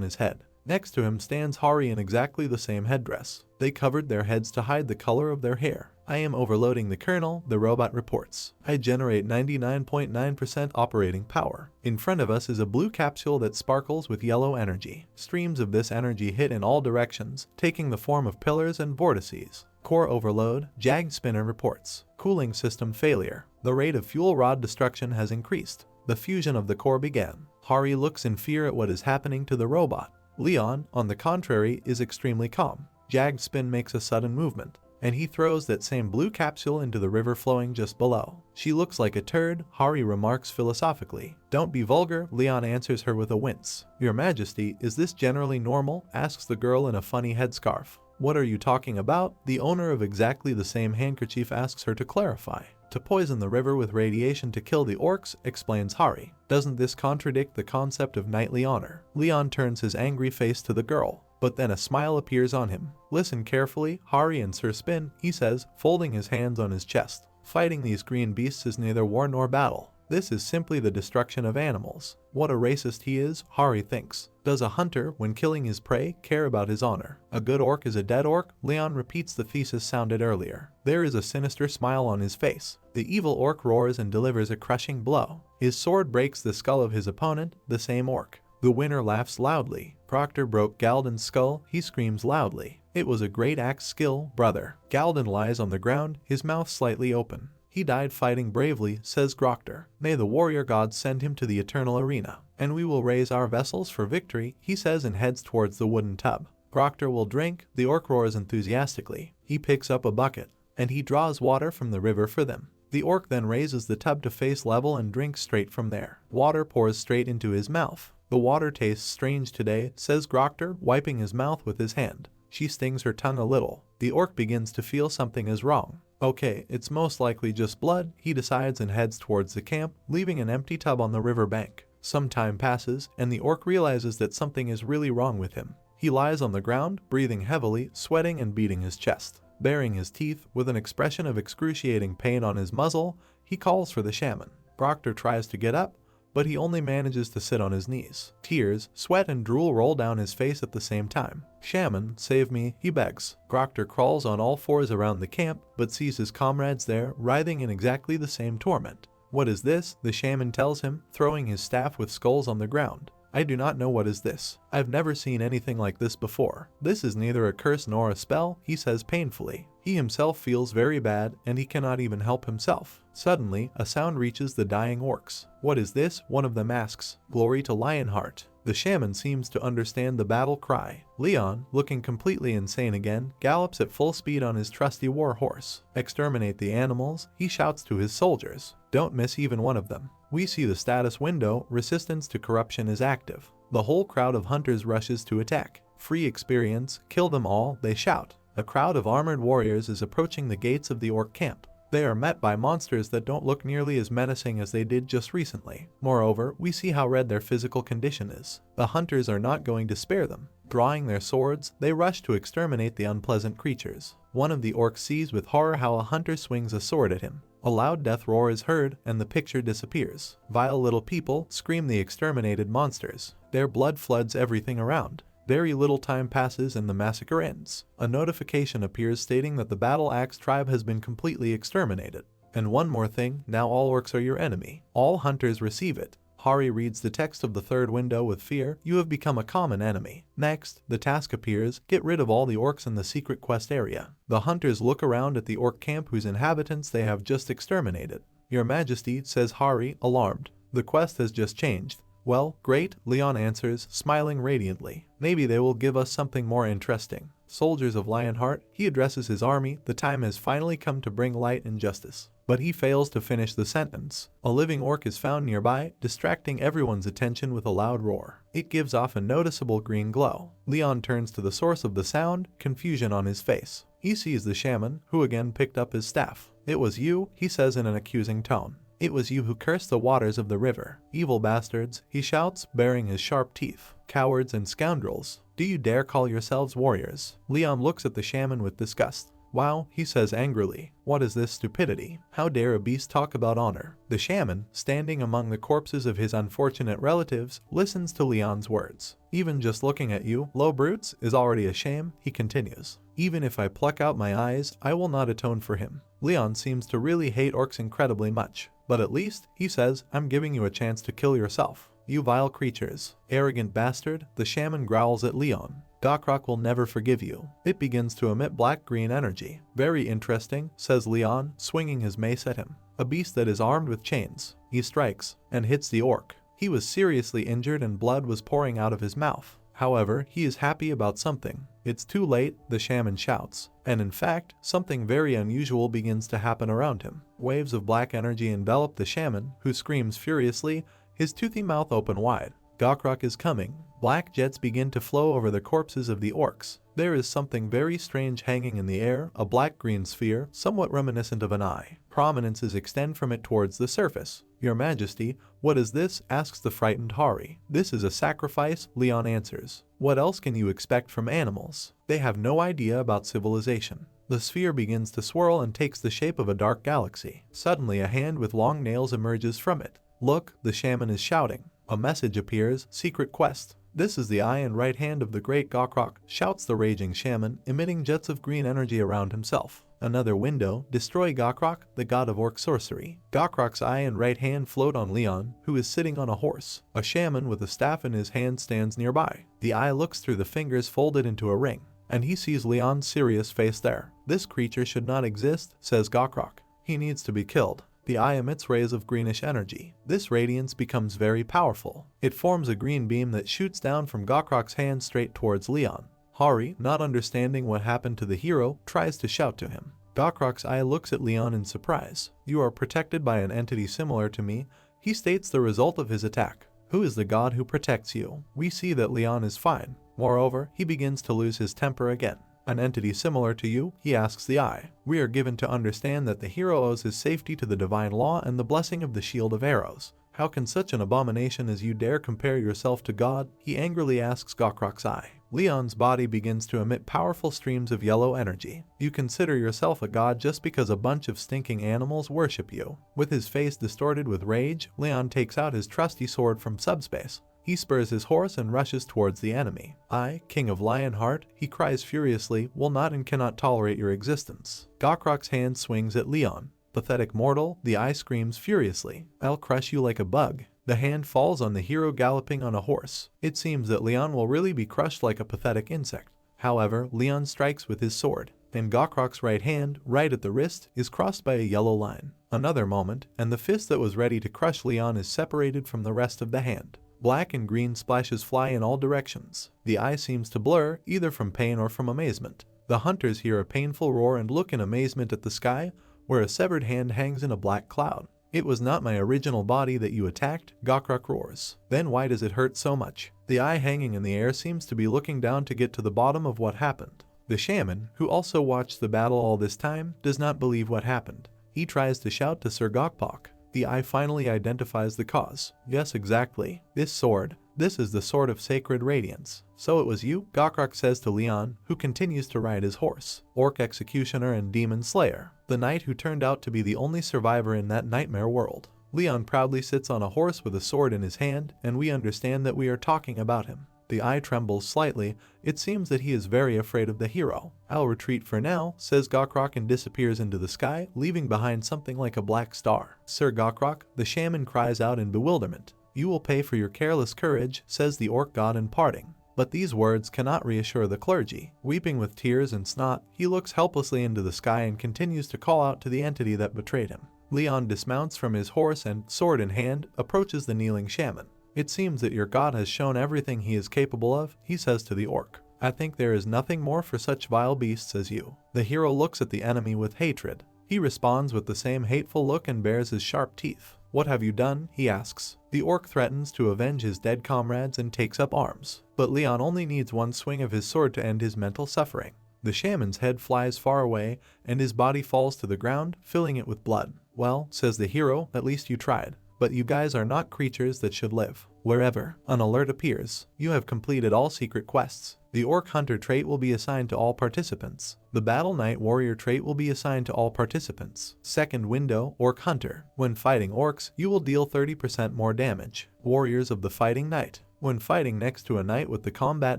his head. Next to him stands Hari in exactly the same headdress. They covered their heads to hide the color of their hair. I am overloading the kernel, the robot reports. I generate 99.9% operating power. In front of us is a blue capsule that sparkles with yellow energy. Streams of this energy hit in all directions, taking the form of pillars and vortices. Core overload, Jagged Spinner reports. Cooling system failure. The rate of fuel rod destruction has increased. The fusion of the core began. Hari looks in fear at what is happening to the robot. Leon, on the contrary, is extremely calm. Jagged Spin makes a sudden movement, and he throws that same blue capsule into the river flowing just below. She looks like a turd, Hari remarks philosophically. Don't be vulgar, Leon answers her with a wince. Your Majesty, is this generally normal? Asks the girl in a funny headscarf. What are you talking about? The owner of exactly the same handkerchief asks her to clarify. To poison the river with radiation to kill the orcs, explains Hari. Doesn't this contradict the concept of knightly honor? Leon turns his angry face to the girl, but then a smile appears on him. Listen carefully, Hari and Sir Spin, he says, folding his hands on his chest. Fighting these green beasts is neither war nor battle. This is simply the destruction of animals. What a racist he is, Hari thinks. Does a hunter, when killing his prey, care about his honor? A good orc is a dead orc? Leon repeats the thesis sounded earlier. There is a sinister smile on his face. The evil orc roars and delivers a crushing blow. His sword breaks the skull of his opponent, the same orc. The winner laughs loudly. Proctor broke Galdan's skull, he screams loudly. It was a great axe skill, brother. Galdan lies on the ground, his mouth slightly open. He died fighting bravely, says Grokter. May the warrior gods send him to the eternal arena. And we will raise our vessels for victory, he says and heads towards the wooden tub. Grokter will drink, the orc roars enthusiastically. He picks up a bucket, and he draws water from the river for them. The orc then raises the tub to face level and drinks straight from there. Water pours straight into his mouth. The water tastes strange today, says Grokter, wiping his mouth with his hand. She stings her tongue a little. The orc begins to feel something is wrong. Okay, it's most likely just blood, he decides and heads towards the camp, leaving an empty tub on the river bank. Some time passes, and the orc realizes that something is really wrong with him. He lies on the ground, breathing heavily, sweating and beating his chest. Baring his teeth, with an expression of excruciating pain on his muzzle, he calls for the shaman. Proctor tries to get up, but he only manages to sit on his knees. Tears, sweat and drool roll down his face at the same time. Shaman, save me, he begs. Grokter crawls on all fours around the camp, but sees his comrades there, writhing in exactly the same torment. What is this? The shaman tells him, throwing his staff with skulls on the ground. I do not know what is this. I've never seen anything like this before. This is neither a curse nor a spell, he says painfully. He himself feels very bad, and he cannot even help himself. Suddenly, a sound reaches the dying orcs. What is this? One of them asks. Glory to Lionheart. The shaman seems to understand the battle cry. Leon, looking completely insane again, gallops at full speed on his trusty war horse. Exterminate the animals, he shouts to his soldiers. Don't miss even one of them. We see the status window, resistance to corruption is active. The whole crowd of hunters rushes to attack. Free experience, kill them all, they shout. A crowd of armored warriors is approaching the gates of the orc camp. They are met by monsters that don't look nearly as menacing as they did just recently. Moreover, we see how red their physical condition is. The hunters are not going to spare them. Drawing their swords, they rush to exterminate the unpleasant creatures. One of the orcs sees with horror how a hunter swings a sword at him. A loud death roar is heard, and the picture disappears. Vile little people, scream the exterminated monsters. Their blood floods everything around. Very little time passes and the massacre ends. A notification appears stating that the Battle Axe tribe has been completely exterminated. And one more thing, now all orcs are your enemy. All hunters receive it. Hari reads the text of the third window with fear. You have become a common enemy. Next, the task appears, get rid of all the orcs in the secret quest area. The hunters look around at the orc camp whose inhabitants they have just exterminated. Your Majesty, says Hari, alarmed. The quest has just changed. Well, great, Leon answers, smiling radiantly. Maybe they will give us something more interesting. Soldiers of Lionheart, he addresses his army, the time has finally come to bring light and justice. But he fails to finish the sentence. A living orc is found nearby, distracting everyone's attention with a loud roar. It gives off a noticeable green glow. Leon turns to the source of the sound, confusion on his face. He sees the shaman, who again picked up his staff. It was you, he says in an accusing tone. It was you who cursed the waters of the river. Evil bastards, he shouts, baring his sharp teeth. Cowards and scoundrels. Do you dare call yourselves warriors? Leon looks at the shaman with disgust. Wow, he says angrily. What is this stupidity? How dare a beast talk about honor? The shaman, standing among the corpses of his unfortunate relatives, listens to Leon's words. Even just looking at you, low brutes, is already a shame, he continues. Even if I pluck out my eyes, I will not atone for him. Leon seems to really hate orcs incredibly much. But at least, he says, I'm giving you a chance to kill yourself. You vile creatures. Arrogant bastard, the shaman growls at Leon. Gokrock will never forgive you. It begins to emit black-green energy. Very interesting, says Leon, swinging his mace at him. A beast that is armed with chains. He strikes, and hits the orc. He was seriously injured and blood was pouring out of his mouth. However, he is happy about something. It's too late, the shaman shouts. And in fact, something very unusual begins to happen around him. Waves of black energy envelop the shaman, who screams furiously, his toothy mouth open wide. Gokrock is coming. Black jets begin to flow over the corpses of the orcs. There is something very strange hanging in the air, a black-green sphere, somewhat reminiscent of an eye. Prominences extend from it towards the surface. Your Majesty, what is this? Asks the frightened Hari. This is a sacrifice, Leon answers. What else can you expect from animals? They have no idea about civilization. The sphere begins to swirl and takes the shape of a dark galaxy. Suddenly a hand with long nails emerges from it. Look, the shaman is shouting. A message appears, secret quest. This is the eye and right hand of the great Gokrock, shouts the raging shaman, emitting jets of green energy around himself. Another window, destroy Gokrock, the god of orc sorcery. Gokrock's eye and right hand float on Leon, who is sitting on a horse. A shaman with a staff in his hand stands nearby. The eye looks through the fingers folded into a ring, and he sees Leon's serious face there. This creature should not exist, says Gokrock. He needs to be killed. The eye emits rays of greenish energy. This radiance becomes very powerful. It forms a green beam that shoots down from Gokrock's hand straight towards Leon. Hari, not understanding what happened to the hero, tries to shout to him. Gokrock's eye looks at Leon in surprise. You are protected by an entity similar to me. He states the result of his attack. Who is the god who protects you? We see that Leon is fine. Moreover, he begins to lose his temper again. An entity similar to you? He asks the eye. We are given to understand that the hero owes his safety to the divine law and the blessing of the shield of arrows. How can such an abomination as you dare compare yourself to God? He angrily asks Gokrock's eye. Leon's body begins to emit powerful streams of yellow energy. You consider yourself a god just because a bunch of stinking animals worship you. With his face distorted with rage, Leon takes out his trusty sword from subspace. He spurs his horse and rushes towards the enemy. I, King of Lionheart, he cries furiously, will not and cannot tolerate your existence. Gokrock's hand swings at Leon. Pathetic mortal, the eye screams furiously. I'll crush you like a bug. The hand falls on the hero galloping on a horse. It seems that Leon will really be crushed like a pathetic insect. However, Leon strikes with his sword, and Gokrock's right hand, right at the wrist, is crossed by a yellow line. Another moment, and the fist that was ready to crush Leon is separated from the rest of the hand. Black and green splashes fly in all directions. The eye seems to blur, either from pain or from amazement. The hunters hear a painful roar and look in amazement at the sky, where a severed hand hangs in a black cloud. It was not my original body that you attacked, Gokrok roars. Then why does it hurt so much? The eye hanging in the air seems to be looking down to get to the bottom of what happened. The shaman, who also watched the battle all this time, does not believe what happened. He tries to shout to Sir Gokpok. The eye finally identifies the cause. Yes, exactly. This sword. This is the sword of sacred radiance. So it was you? Gokrok says to Leon, who continues to ride his horse. Orc executioner and demon slayer. The knight who turned out to be the only survivor in that nightmare world. Leon proudly sits on a horse with a sword in his hand, and we understand that we are talking about him. The eye trembles slightly. It seems that he is very afraid of the hero. I'll retreat for now, says Gokrok and disappears into the sky, leaving behind something like a black star. Sir Gokrok, the shaman cries out in bewilderment. You will pay for your careless courage, says the orc god in parting. But these words cannot reassure the clergy. Weeping with tears and snot, he looks helplessly into the sky and continues to call out to the entity that betrayed him. Leon dismounts from his horse and, sword in hand, approaches the kneeling shaman. It seems that your god has shown everything he is capable of, he says to the orc. I think there is nothing more for such vile beasts as you. The hero looks at the enemy with hatred. He responds with the same hateful look and bares his sharp teeth. What have you done? He asks. The orc threatens to avenge his dead comrades and takes up arms. But Leon only needs one swing of his sword to end his mental suffering. The shaman's head flies far away, and his body falls to the ground, filling it with blood. Well, says the hero, at least you tried. But you guys are not creatures that should live. Wherever an alert appears, you have completed all secret quests. The Orc Hunter trait will be assigned to all participants. The Battle Knight Warrior trait will be assigned to all participants. Second window, Orc Hunter. When fighting orcs, you will deal 30% more damage. Warriors of the Fighting Knight. When fighting next to a knight with the Combat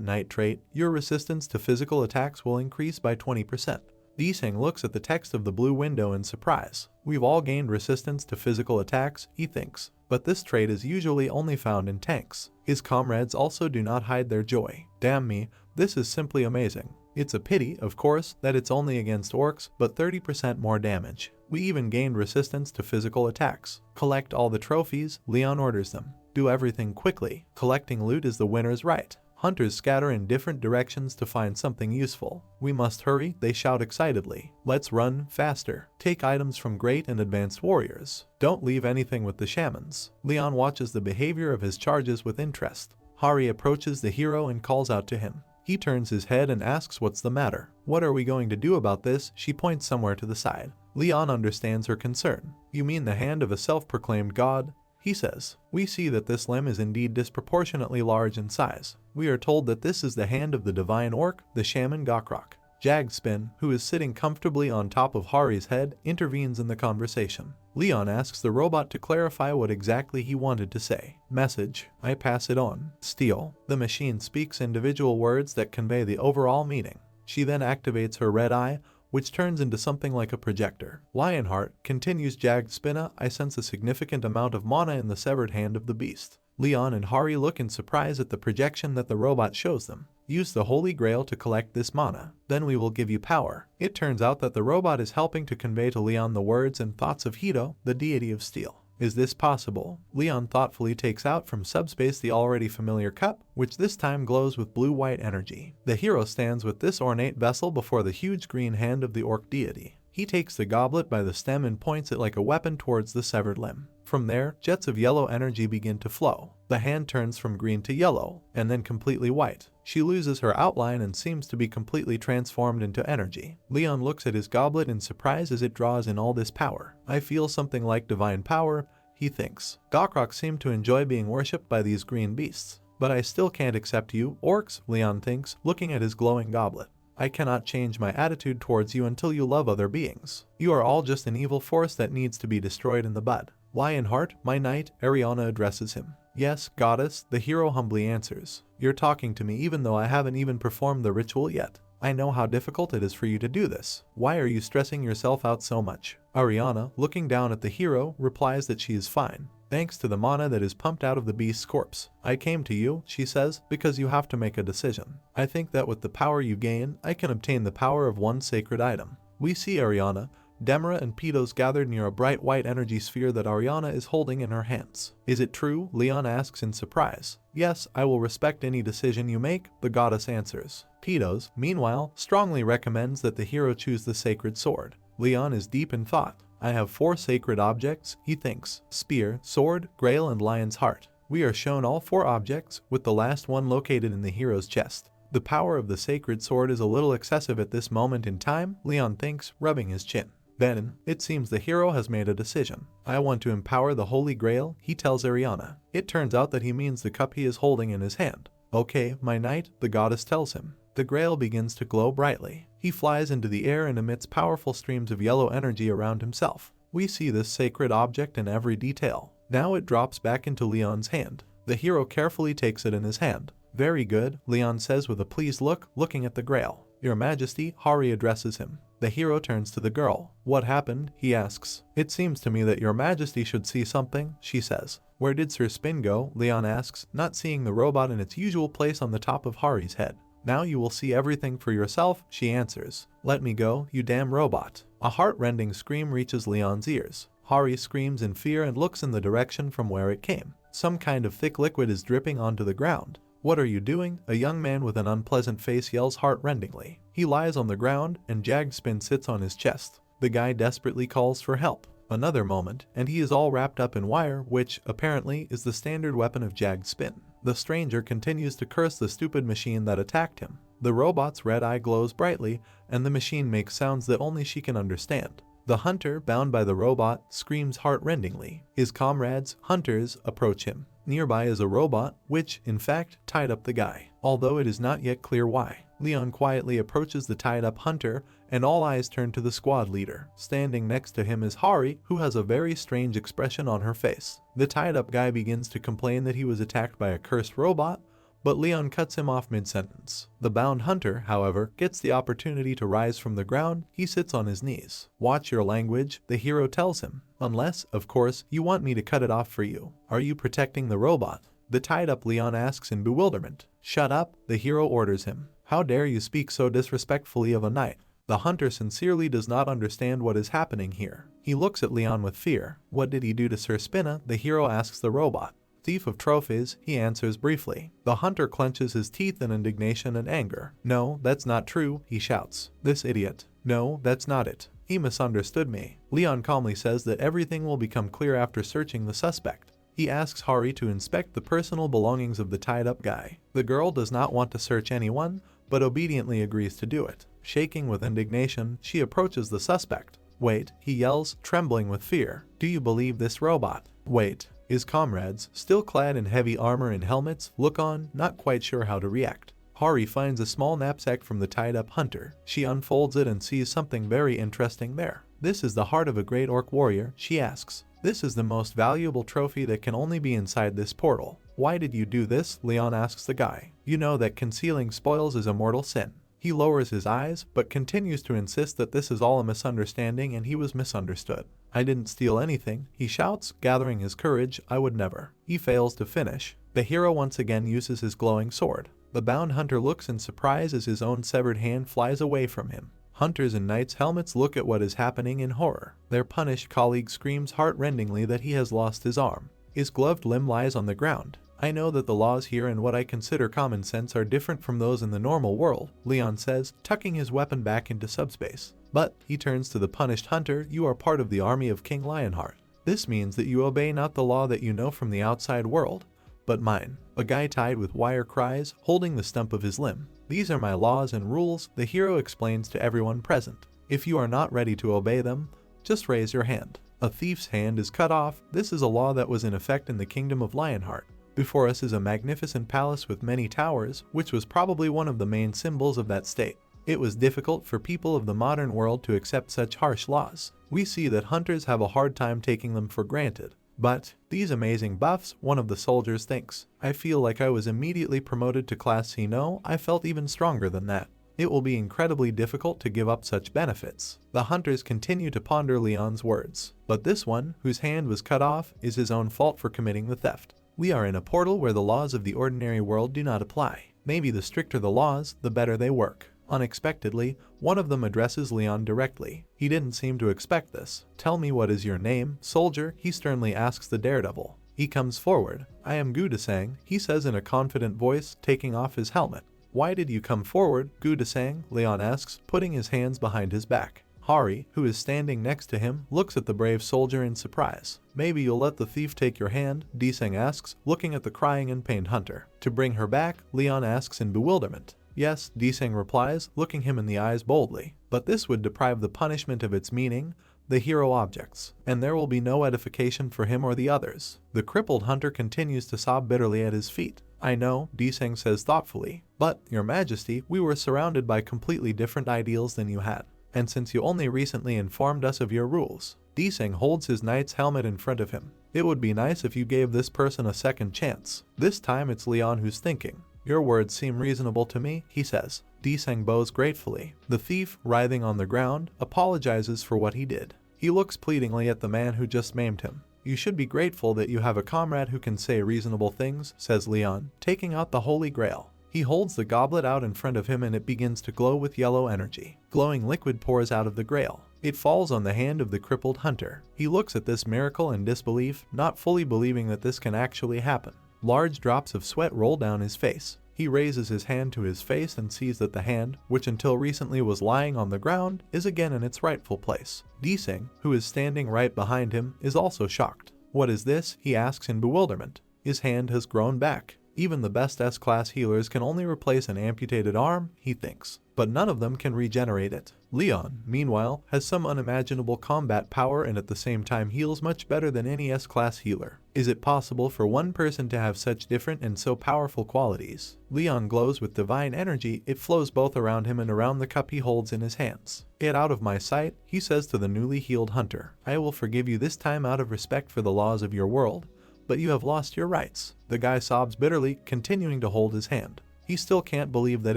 Knight trait, your resistance to physical attacks will increase by 20%. Deesing looks at the text of the blue window in surprise. We've all gained resistance to physical attacks, he thinks, but this trait is usually only found in tanks. His comrades also do not hide their joy. Damn me, this is simply amazing. It's a pity, of course, that it's only against orcs, but 30% more damage. We even gained resistance to physical attacks. Collect all the trophies, Leon orders them. Do everything quickly. Collecting loot is the winner's right. Hunters scatter in different directions to find something useful. We must hurry, they shout excitedly. Let's run, faster. Take items from great and advanced warriors. Don't leave anything with the shamans. Leon watches the behavior of his charges with interest. Hari approaches the hero and calls out to him. He turns his head and asks what's the matter. What are we going to do about this? She points somewhere to the side. Leon understands her concern. You mean the hand of a self-proclaimed god? He says, we see that this limb is indeed disproportionately large in size. We are told that this is the hand of the divine orc, the shaman Gokrok. Jagspin, who is sitting comfortably on top of Hari's head, intervenes in the conversation. Leon asks the robot to clarify what exactly he wanted to say. Message. I pass it on. Steal. The machine speaks individual words that convey the overall meaning. She then activates her red eye, which turns into something like a projector. Lionheart, continues Jagspina, I sense a significant amount of mana in the severed hand of the beast. Leon and Hari look in surprise at the projection that the robot shows them. Use the Holy Grail to collect this mana. Then we will give you power. It turns out that the robot is helping to convey to Leon the words and thoughts of Hito, the deity of steel. Is this possible? Leon thoughtfully takes out from subspace the already familiar cup, which this time glows with blue-white energy. The hero stands with this ornate vessel before the huge green hand of the orc deity. He takes the goblet by the stem and points it like a weapon towards the severed limb. From there, jets of yellow energy begin to flow. The hand turns from green to yellow, and then completely white. She loses her outline and seems to be completely transformed into energy. Leon looks at his goblet in surprise as it draws in all this power. I feel something like divine power, he thinks. Gokrok seemed to enjoy being worshipped by these green beasts. But I still can't accept you, orcs, Leon thinks, looking at his glowing goblet. I cannot change my attitude towards you until you love other beings. You are all just an evil force that needs to be destroyed in the bud. Lionheart, my knight, Ariana addresses him. Yes, goddess, the hero humbly answers. You're talking to me even though I haven't even performed the ritual yet. I know how difficult it is for you to do this. Why are you stressing yourself out so much? Ariana, looking down at the hero, replies that she is fine, thanks to the mana that is pumped out of the beast's corpse. I came to you, she says, because you have to make a decision. I think that with the power you gain, I can obtain the power of one sacred item. We see Ariana, Demra and Pedos gathered near a bright white energy sphere that Ariana is holding in her hands. Is it true? Leon asks in surprise. Yes, I will respect any decision you make, the goddess answers. Pedos, meanwhile, strongly recommends that the hero choose the sacred sword. Leon is deep in thought. I have 4 sacred objects, he thinks: spear, sword, grail, and lion's heart. We are shown all 4 objects, with the last one located in the hero's chest. The power of the sacred sword is a little excessive at this moment in time, Leon thinks, rubbing his chin. Then, it seems the hero has made a decision. I want to empower the Holy Grail, he tells Ariana. It turns out that he means the cup he is holding in his hand. Okay, my knight, the goddess tells him. The grail begins to glow brightly. He flies into the air and emits powerful streams of yellow energy around himself. We see this sacred object in every detail. Now it drops back into Leon's hand. The hero carefully takes it in his hand. Very good, Leon says with a pleased look, looking at the grail. Your Majesty, Hari addresses him. The hero turns to the girl. What happened? He asks. It seems to me that your Majesty should see something, she says. Where did Sir Spin go? Leon asks, not seeing the robot in its usual place on the top of Hari's head. Now you will see everything for yourself, she answers. Let me go, you damn robot. A heart-rending scream reaches Leon's ears. Hari screams in fear and looks in the direction from where it came. Some kind of thick liquid is dripping onto the ground. What are you doing? A young man with an unpleasant face yells heart-rendingly. He lies on the ground, and Jagged Spin sits on his chest. The guy desperately calls for help. Another moment, and he is all wrapped up in wire, which, apparently, is the standard weapon of Jagged Spin. The stranger continues to curse the stupid machine that attacked him. The robot's red eye glows brightly, and the machine makes sounds that only she can understand. The hunter, bound by the robot, screams heart-rendingly. His comrades, hunters, approach him. Nearby is a robot, which, in fact, tied up the guy, although it is not yet clear why. Leon quietly approaches the tied-up hunter, and all eyes turn to the squad leader. Standing next to him is Hari, who has a very strange expression on her face. The tied-up guy begins to complain that he was attacked by a cursed robot, but Leon cuts him off mid-sentence. The bound hunter, however, gets the opportunity to rise from the ground. He sits on his knees. Watch your language, the hero tells him. Unless, of course, you want me to cut it off for you. Are you protecting the robot? The tied-up Leon asks in bewilderment. Shut up, the hero orders him. How dare you speak so disrespectfully of a knight? The hunter sincerely does not understand what is happening here. He looks at Leon with fear. What did he do to Sir Spinna? The hero asks the robot. Thief of trophies, he answers briefly. The hunter clenches his teeth in indignation and anger. No, that's not true, he shouts. This idiot. No, that's not it. He misunderstood me. Leon calmly says that everything will become clear after searching the suspect. He asks Hari to inspect the personal belongings of the tied-up guy. The girl does not want to search anyone, but obediently agrees to do it. Shaking with indignation, she approaches the suspect. Wait, he yells, trembling with fear. Do you believe this robot? Wait. His comrades, still clad in heavy armor and helmets, look on, not quite sure how to react. Hari finds a small knapsack from the tied-up hunter. She unfolds it and sees something very interesting there. This is the heart of a great orc warrior, she asks. This is the most valuable trophy that can only be inside this portal. Why did you do this? Leon asks the guy. You know that concealing spoils is a mortal sin. He lowers his eyes, but continues to insist that this is all a misunderstanding and he was misunderstood. I didn't steal anything, he shouts, gathering his courage. I would never. He fails to finish. The hero once again uses his glowing sword. The bound hunter looks in surprise as his own severed hand flies away from him. Hunters in knights' helmets look at what is happening in horror. Their punished colleague screams heart-rendingly that he has lost his arm. His gloved limb lies on the ground. I know that the laws here and what I consider common sense are different from those in the normal world, Leon says, tucking his weapon back into subspace. But, he turns to the punished hunter, you are part of the army of King Lionheart. This means that you obey not the law that you know from the outside world, but mine. A guy tied with wire cries, holding the stump of his limb. These are my laws and rules, the hero explains to everyone present. If you are not ready to obey them, just raise your hand. A thief's hand is cut off. This is a law that was in effect in the kingdom of Lionheart. Before us is a magnificent palace with many towers, which was probably one of the main symbols of that state. It was difficult for people of the modern world to accept such harsh laws. We see that hunters have a hard time taking them for granted. But, these amazing buffs, one of the soldiers thinks. I feel like I was immediately promoted to Class C. No, I felt even stronger than that. It will be incredibly difficult to give up such benefits. The hunters continue to ponder Leon's words. But this one, whose hand was cut off, is his own fault for committing the theft. We are in a portal where the laws of the ordinary world do not apply. Maybe the stricter the laws, the better they work. Unexpectedly, one of them addresses Leon directly. He didn't seem to expect this. "Tell me, what is your name, soldier?" he sternly asks the daredevil. He comes forward. "I am Gudasang," he says in a confident voice, taking off his helmet. "Why did you come forward, Gudasang?" Leon asks, putting his hands behind his back. Hari, who is standing next to him, looks at the brave soldier in surprise. "Maybe you'll let the thief take your hand?" Desang asks, looking at the crying and pained hunter. "To bring her back?" Leon asks in bewilderment. "Yes," Desang replies, looking him in the eyes boldly. "But this would deprive the punishment of its meaning, the hero objects, and there will be no edification for him or the others." The crippled hunter continues to sob bitterly at his feet. "I know," Desang says thoughtfully, "but, Your Majesty, we were surrounded by completely different ideals than you had. And since you only recently informed us of your rules." Desang holds his knight's helmet in front of him. "It would be nice if you gave this person a second chance." This time it's Leon who's thinking. "Your words seem reasonable to me," he says. Desang bows gratefully. The thief, writhing on the ground, apologizes for what he did. He looks pleadingly at the man who just maimed him. "You should be grateful that you have a comrade who can say reasonable things," says Leon, taking out the Holy Grail. He holds the goblet out in front of him and it begins to glow with yellow energy. Glowing liquid pours out of the grail. It falls on the hand of the crippled hunter. He looks at this miracle in disbelief, not fully believing that this can actually happen. Large drops of sweat roll down his face. He raises his hand to his face and sees that the hand, which until recently was lying on the ground, is again in its rightful place. Desang, who is standing right behind him, is also shocked. "What is this?" he asks in bewilderment. His hand has grown back. Even the best S-class healers can only replace an amputated arm, he thinks, but none of them can regenerate it. Leon, meanwhile, has some unimaginable combat power and at the same time heals much better than any S-class healer. Is it possible for one person to have such different and so powerful qualities? Leon glows with divine energy. It flows both around him and around the cup he holds in his hands. "Get out of my sight," he says to the newly healed hunter. "I will forgive you this time out of respect for the laws of your world. But you have lost your rights." The guy sobs bitterly, continuing to hold his hand. He still can't believe that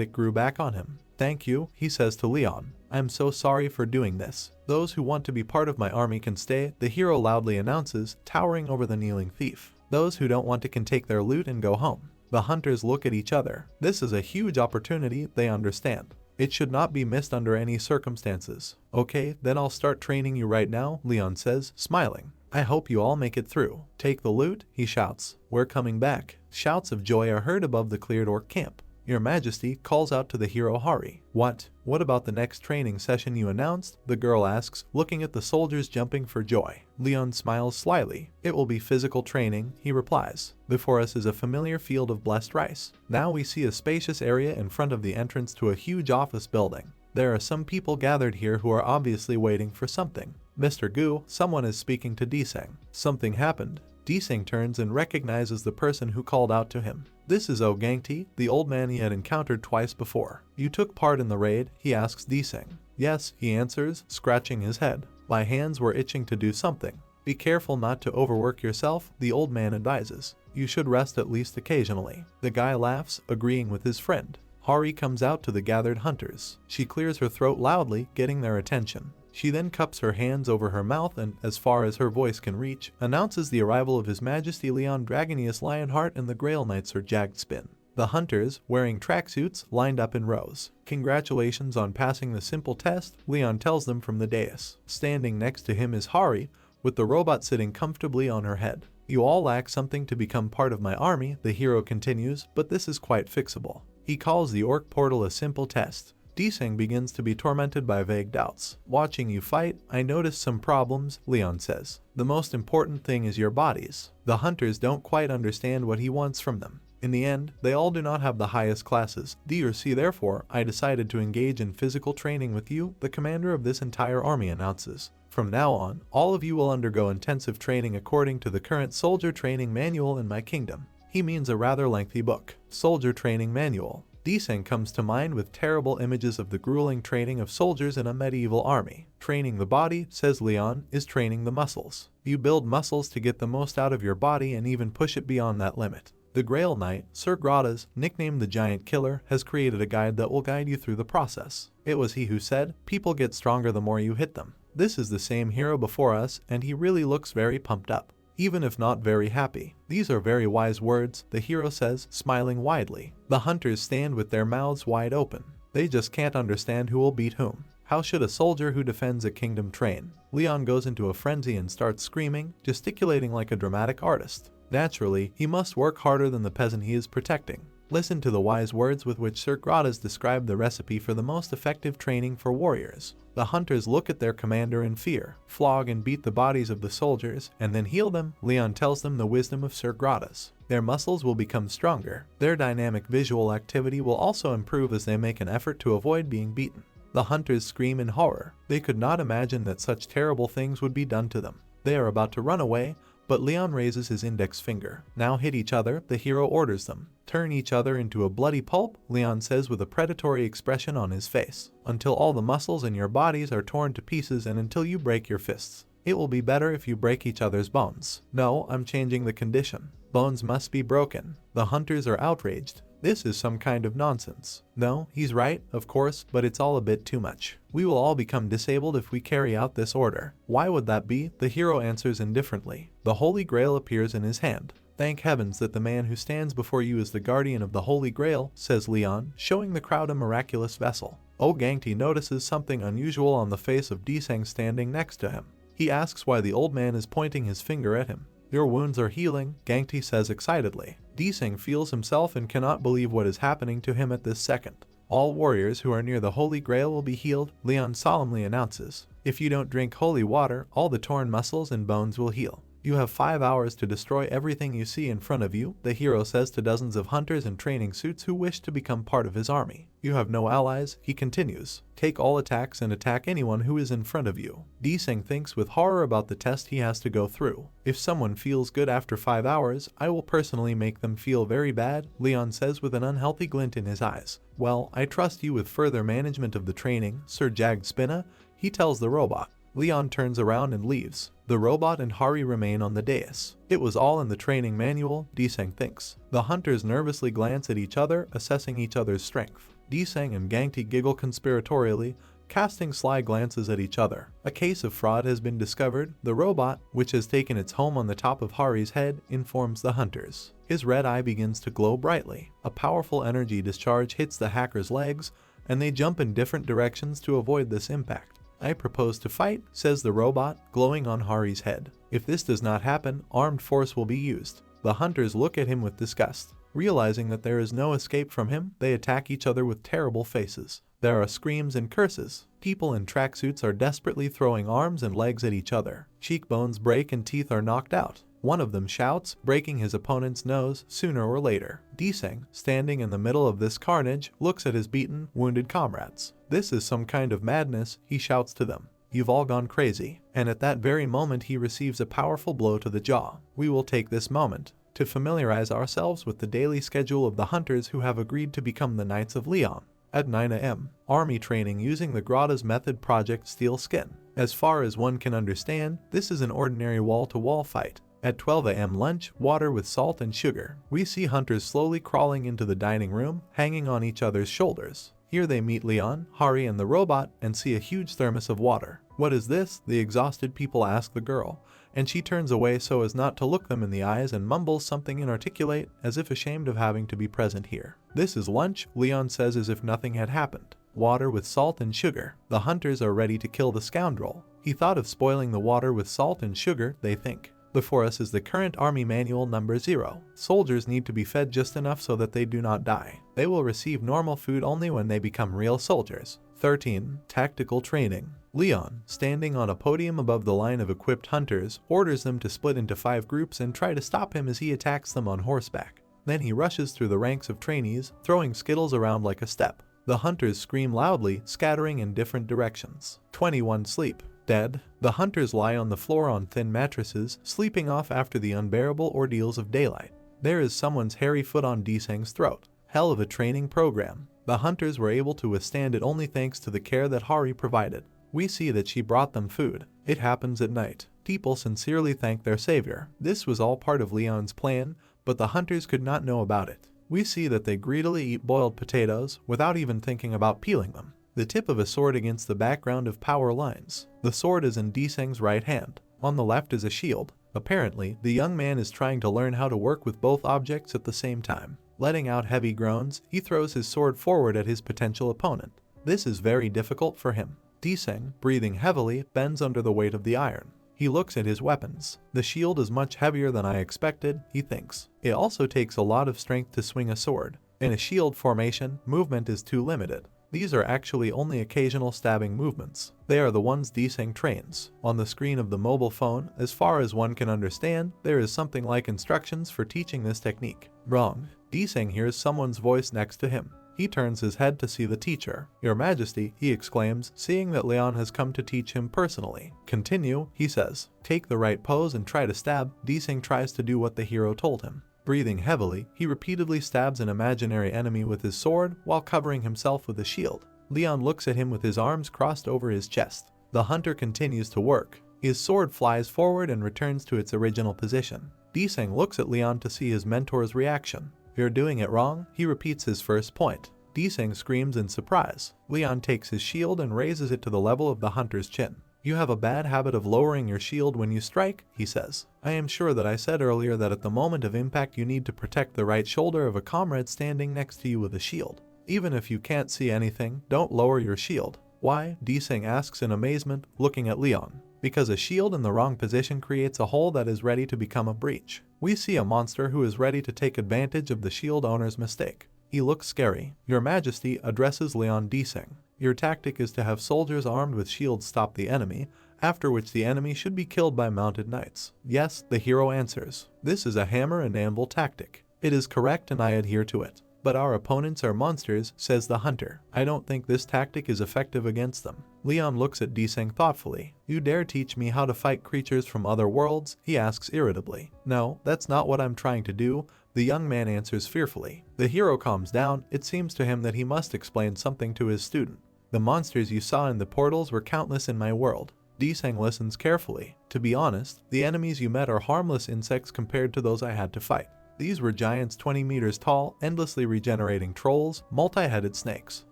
it grew back on him. "Thank you," he says to Leon. "I'm so sorry for doing this. Those who want to be part of my army can stay," the hero loudly announces, towering over the kneeling thief. "Those who don't want to can take their loot and go home." The hunters look at each other. This is a huge opportunity, they understand. It should not be missed under any circumstances. "Okay, then I'll start training you right now," Leon says, smiling. "I hope you all make it through." "Take the loot," he shouts. "We're coming back." Shouts of joy are heard above the cleared orc camp. Your Majesty calls out to the hero Hari. What about the next training session you announced?" the girl asks, looking at the soldiers jumping for joy. Leon smiles slyly. "It will be physical training," he replies. "Before us is a familiar field of blessed rice." Now we see a spacious area in front of the entrance to a huge office building. There are some people gathered here who are obviously waiting for something. "Mr. Gu," someone is speaking to Desang. "Something happened." Desang turns and recognizes the person who called out to him. This is Ogangti, the old man he had encountered twice before. "You took part in the raid?" he asks Desang. "Yes," he answers, scratching his head. "My hands were itching to do something." "Be careful not to overwork yourself," the old man advises. "You should rest at least occasionally." The guy laughs, agreeing with his friend. Hari comes out to the gathered hunters. She clears her throat loudly, getting their attention. She then cups her hands over her mouth and, as far as her voice can reach, announces the arrival of His Majesty Leon Dragonius Lionheart and the Grail Knights Sir Jagged Spin. The hunters, wearing tracksuits, lined up in rows. "Congratulations on passing the simple test," Leon tells them from the dais. Standing next to him is Hari, with the robot sitting comfortably on her head. "You all lack something to become part of my army," the hero continues, "but this is quite fixable." He calls the orc portal a simple test. Desang begins to be tormented by vague doubts. "Watching you fight, I noticed some problems," Leon says. "The most important thing is your bodies." The hunters don't quite understand what he wants from them. In the end, they all do not have the highest classes. D or C, therefore, I decided to engage in physical training with you, the commander of this entire army announces. "From now on, all of you will undergo intensive training according to the current soldier training manual in my kingdom." He means a rather lengthy book. Soldier Training Manual. Desang comes to mind with terrible images of the grueling training of soldiers in a medieval army. "Training the body," says Leon, "is training the muscles. You build muscles to get the most out of your body and even push it beyond that limit." The Grail Knight, Sir Gratas, nicknamed the Giant Killer, has created a guide that will guide you through the process. It was he who said, "People get stronger the more you hit them." This is the same hero before us, and he really looks very pumped up, even if not very happy. "These are very wise words," the hero says, smiling widely. The hunters stand with their mouths wide open. They just can't understand who will beat whom. How should a soldier who defends a kingdom train? Leon goes into a frenzy and starts screaming, gesticulating like a dramatic artist. Naturally, he must work harder than the peasant he is protecting. Listen to the wise words with which Sir Gradas described the recipe for the most effective training for warriors. The hunters look at their commander in fear, flog and beat the bodies of the soldiers, and then heal them. Leon tells them the wisdom of Sir Gradas. Their muscles will become stronger. Their dynamic visual activity will also improve as they make an effort to avoid being beaten. The hunters scream in horror. They could not imagine that such terrible things would be done to them. They are about to run away, but Leon raises his index finger. Now hit each other, the hero orders them. Turn each other into a bloody pulp, Leon says with a predatory expression on his face. Until all the muscles in your bodies are torn to pieces and until you break your fists. It will be better if you break each other's bones. No, I'm changing the condition. Bones must be broken. The hunters are outraged. This is some kind of nonsense. No, he's right, of course, but it's all a bit too much. We will all become disabled if we carry out this order. Why would that be? The hero answers indifferently. The Holy Grail appears in his hand. Thank heavens that the man who stands before you is the guardian of the Holy Grail, says Leon, showing the crowd a miraculous vessel. Gangti notices something unusual on the face of Desang standing next to him. He asks why the old man is pointing his finger at him. Your wounds are healing, Gangti says excitedly. Desang feels himself and cannot believe what is happening to him at this second. All warriors who are near the Holy Grail will be healed, Leon solemnly announces. If you don't drink holy water, all the torn muscles and bones will heal. You have 5 hours to destroy everything you see in front of you, the hero says to dozens of hunters in training suits who wish to become part of his army. You have no allies, he continues. Take all attacks and attack anyone who is in front of you. Desang thinks with horror about the test he has to go through. If someone feels good after 5 hours, I will personally make them feel very bad, Leon says with an unhealthy glint in his eyes. Well, I trust you with further management of the training, Sir Jag Spinna, he tells the robot. Leon turns around and leaves. The robot and Hari remain on the dais. It was all in the training manual, Desang thinks. The hunters nervously glance at each other, assessing each other's strength. Desang and Gangti giggle conspiratorially, casting sly glances at each other. A case of fraud has been discovered. The robot, which has taken its home on the top of Hari's head, informs the hunters. His red eye begins to glow brightly. A powerful energy discharge hits the hacker's legs, and they jump in different directions to avoid this impact. I propose to fight, says the robot, glowing on Hari's head. If this does not happen, armed force will be used. The hunters look at him with disgust. Realizing that there is no escape from him, they attack each other with terrible faces. There are screams and curses. People in tracksuits are desperately throwing arms and legs at each other. Cheekbones break and teeth are knocked out. One of them shouts, breaking his opponent's nose sooner or later. Desang, standing in the middle of this carnage, looks at his beaten, wounded comrades. This is some kind of madness, he shouts to them. You've all gone crazy. And at that very moment he receives a powerful blow to the jaw. We will take this moment to familiarize ourselves with the daily schedule of the hunters who have agreed to become the Knights of Leon. At 9 a.m., army training using the Grotto's method Project Steel Skin. As far as one can understand, this is an ordinary wall-to-wall fight. At 12 a.m. lunch, water with salt and sugar. We see hunters slowly crawling into the dining room, hanging on each other's shoulders. Here they meet Leon, Hari and the robot and see a huge thermos of water. What is this? The exhausted people ask the girl, and she turns away so as not to look them in the eyes and mumbles something inarticulate as if ashamed of having to be present here. This is lunch, Leon says as if nothing had happened. Water with salt and sugar. The hunters are ready to kill the scoundrel. He thought of spoiling the water with salt and sugar, they think. Before us is the current Army Manual number 0. Soldiers need to be fed just enough so that they do not die. They will receive normal food only when they become real soldiers. 13. Tactical Training. Leon, standing on a podium above the line of equipped hunters, orders them to split into 5 groups and try to stop him as he attacks them on horseback. Then he rushes through the ranks of trainees, throwing skittles around like a step. The hunters scream loudly, scattering in different directions. 21. Sleep. Dead. The hunters lie on the floor on thin mattresses, sleeping off after the unbearable ordeals of daylight. There is someone's hairy foot on Desang's throat. Hell of a training program. The hunters were able to withstand it only thanks to the care that Hari provided. We see that she brought them food. It happens at night. People sincerely thank their savior. This was all part of Leon's plan, but the hunters could not know about it. We see that they greedily eat boiled potatoes without even thinking about peeling them. The tip of a sword against the background of power lines. The sword is in Desang's right hand. On the left is a shield. Apparently, the young man is trying to learn how to work with both objects at the same time. Letting out heavy groans, he throws his sword forward at his potential opponent. This is very difficult for him. Deseng, breathing heavily, bends under the weight of the iron. He looks at his weapons. The shield is much heavier than I expected, he thinks. It also takes a lot of strength to swing a sword. In a shield formation, movement is too limited. These are actually only occasional stabbing movements. They are the ones Deseng trains. On the screen of the mobile phone, as far as one can understand, there is something like instructions for teaching this technique. Wrong. Deseng hears someone's voice next to him. He turns his head to see the teacher. "Your Majesty," he exclaims, seeing that Leon has come to teach him personally. "Continue," he says. "Take the right pose and try to stab." Deseng tries to do what the hero told him. Breathing heavily, he repeatedly stabs an imaginary enemy with his sword while covering himself with a shield. Leon looks at him with his arms crossed over his chest. The hunter continues to work. His sword flies forward and returns to its original position. Deseng looks at Leon to see his mentor's reaction. "You're doing it wrong," he repeats his first point. Deseng screams in surprise. Leon takes his shield and raises it to the level of the hunter's chin. "You have a bad habit of lowering your shield when you strike," he says. "I am sure that I said earlier that at the moment of impact you need to protect the right shoulder of a comrade standing next to you with a shield. Even if you can't see anything, don't lower your shield." "Why?" Deseng asks in amazement, looking at Leon. "Because a shield in the wrong position creates a hole that is ready to become a breach." We see a monster who is ready to take advantage of the shield owner's mistake. He looks scary. "Your Majesty," addresses Leon Deseng. "Your tactic is to have soldiers armed with shields stop the enemy, after which the enemy should be killed by mounted knights." "Yes," the hero answers. "This is a hammer and anvil tactic. It is correct and I adhere to it. But our opponents are monsters," says the hunter. "I don't think this tactic is effective against them." Leon looks at Deseng thoughtfully. "You dare teach me how to fight creatures from other worlds?" he asks irritably. "No, that's not what I'm trying to do," the young man answers fearfully. The hero calms down. It seems to him that he must explain something to his student. "The monsters you saw in the portals were countless in my world." Deseng listens carefully. "To be honest, the enemies you met are harmless insects compared to those I had to fight. These were giants 20 meters tall, endlessly regenerating trolls, multi-headed snakes,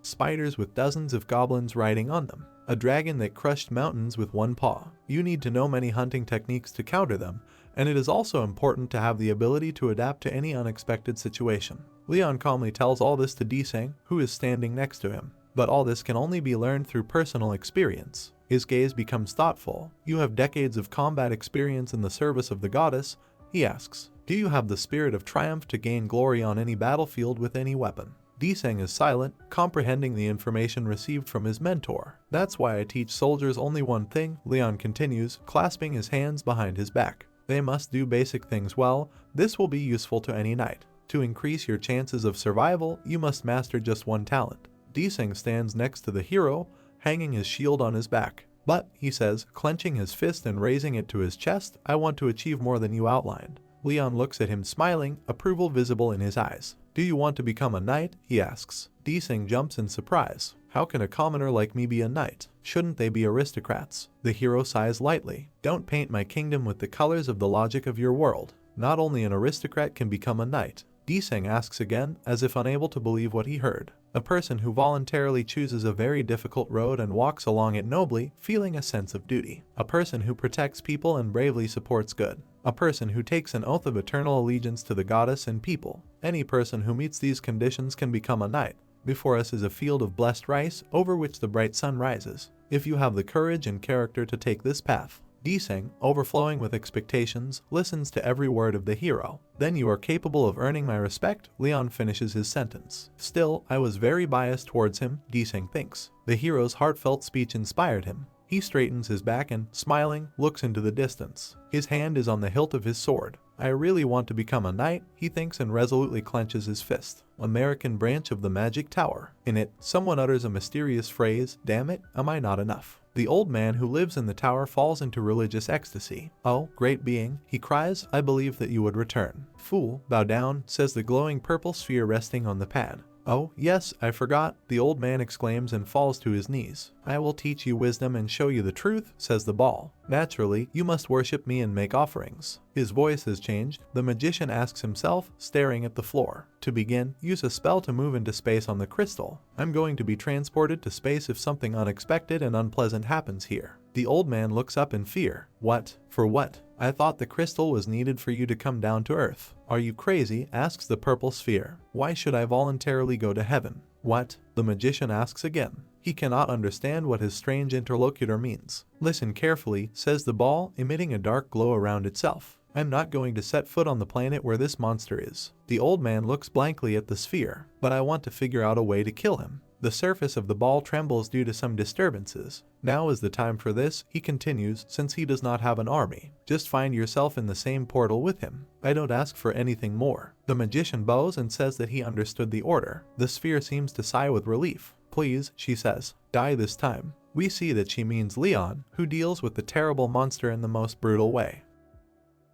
spiders with dozens of goblins riding on them, a dragon that crushed mountains with one paw. You need to know many hunting techniques to counter them, and it is also important to have the ability to adapt to any unexpected situation." Leon calmly tells all this to Deseng, who is standing next to him. But all this can only be learned through personal experience. His gaze becomes thoughtful. "You have decades of combat experience in the service of the goddess," he asks. "Do you have the spirit of triumph to gain glory on any battlefield with any weapon?" Deseng is silent, comprehending the information received from his mentor. "That's why I teach soldiers only one thing," Leon continues, clasping his hands behind his back. "They must do basic things well. This will be useful to any knight. To increase your chances of survival, you must master just one talent." Deseng stands next to the hero, hanging his shield on his back. "But," he says, clenching his fist and raising it to his chest, "I want to achieve more than you outlined." Leon looks at him smiling, approval visible in his eyes. "Do you want to become a knight?" he asks. Deseng jumps in surprise. "How can a commoner like me be a knight? Shouldn't they be aristocrats?" The hero sighs lightly. "Don't paint my kingdom with the colors of the logic of your world. Not only an aristocrat can become a knight." Deseng asks again, as if unable to believe what he heard. "A person who voluntarily chooses a very difficult road and walks along it nobly, feeling a sense of duty. A person who protects people and bravely supports good. A person who takes an oath of eternal allegiance to the goddess and people. Any person who meets these conditions can become a knight. Before us is a field of blessed rice, over which the bright sun rises. If you have the courage and character to take this path." Deseng, overflowing with expectations, listens to every word of the hero. "Then you are capable of earning my respect," Leon finishes his sentence. Still, I was very biased towards him, Deseng thinks. The hero's heartfelt speech inspired him. He straightens his back and, smiling, looks into the distance. His hand is on the hilt of his sword. "I really want to become a knight," he thinks and resolutely clenches his fist. American branch of the Magic Tower. In it, someone utters a mysterious phrase, "Damn it, am I not enough?" The old man who lives in the tower falls into religious ecstasy. "Oh, great being," he cries, "I believe that you would return." "Fool, bow down," says the glowing purple sphere resting on the pad. "Oh, yes, I forgot," the old man exclaims and falls to his knees. "I will teach you wisdom and show you the truth," says the ball. "Naturally, you must worship me and make offerings." His voice has changed. The magician asks himself, staring at the floor. "To begin, use a spell to move into space on the crystal. I'm going to be transported to space if something unexpected and unpleasant happens here." The old man looks up in fear. "What? For what?" I thought the crystal was needed for you to come down to Earth. Are you crazy? Asks the purple sphere. Why should I voluntarily go to heaven? What? The magician asks again. He cannot understand what his strange interlocutor means. Listen carefully, says the ball, emitting a dark glow around itself. I'm not going to set foot on the planet where this monster is. The old man looks blankly at the sphere, but I want to figure out a way to kill him. The surface of the ball trembles due to some disturbances. Now is the time for this, he continues, since he does not have an army. Just find yourself in the same portal with him. I don't ask for anything more. The magician bows and says that he understood the order. The sphere seems to sigh with relief. Please, she says, die this time. We see that she means Leon, who deals with the terrible monster in the most brutal way.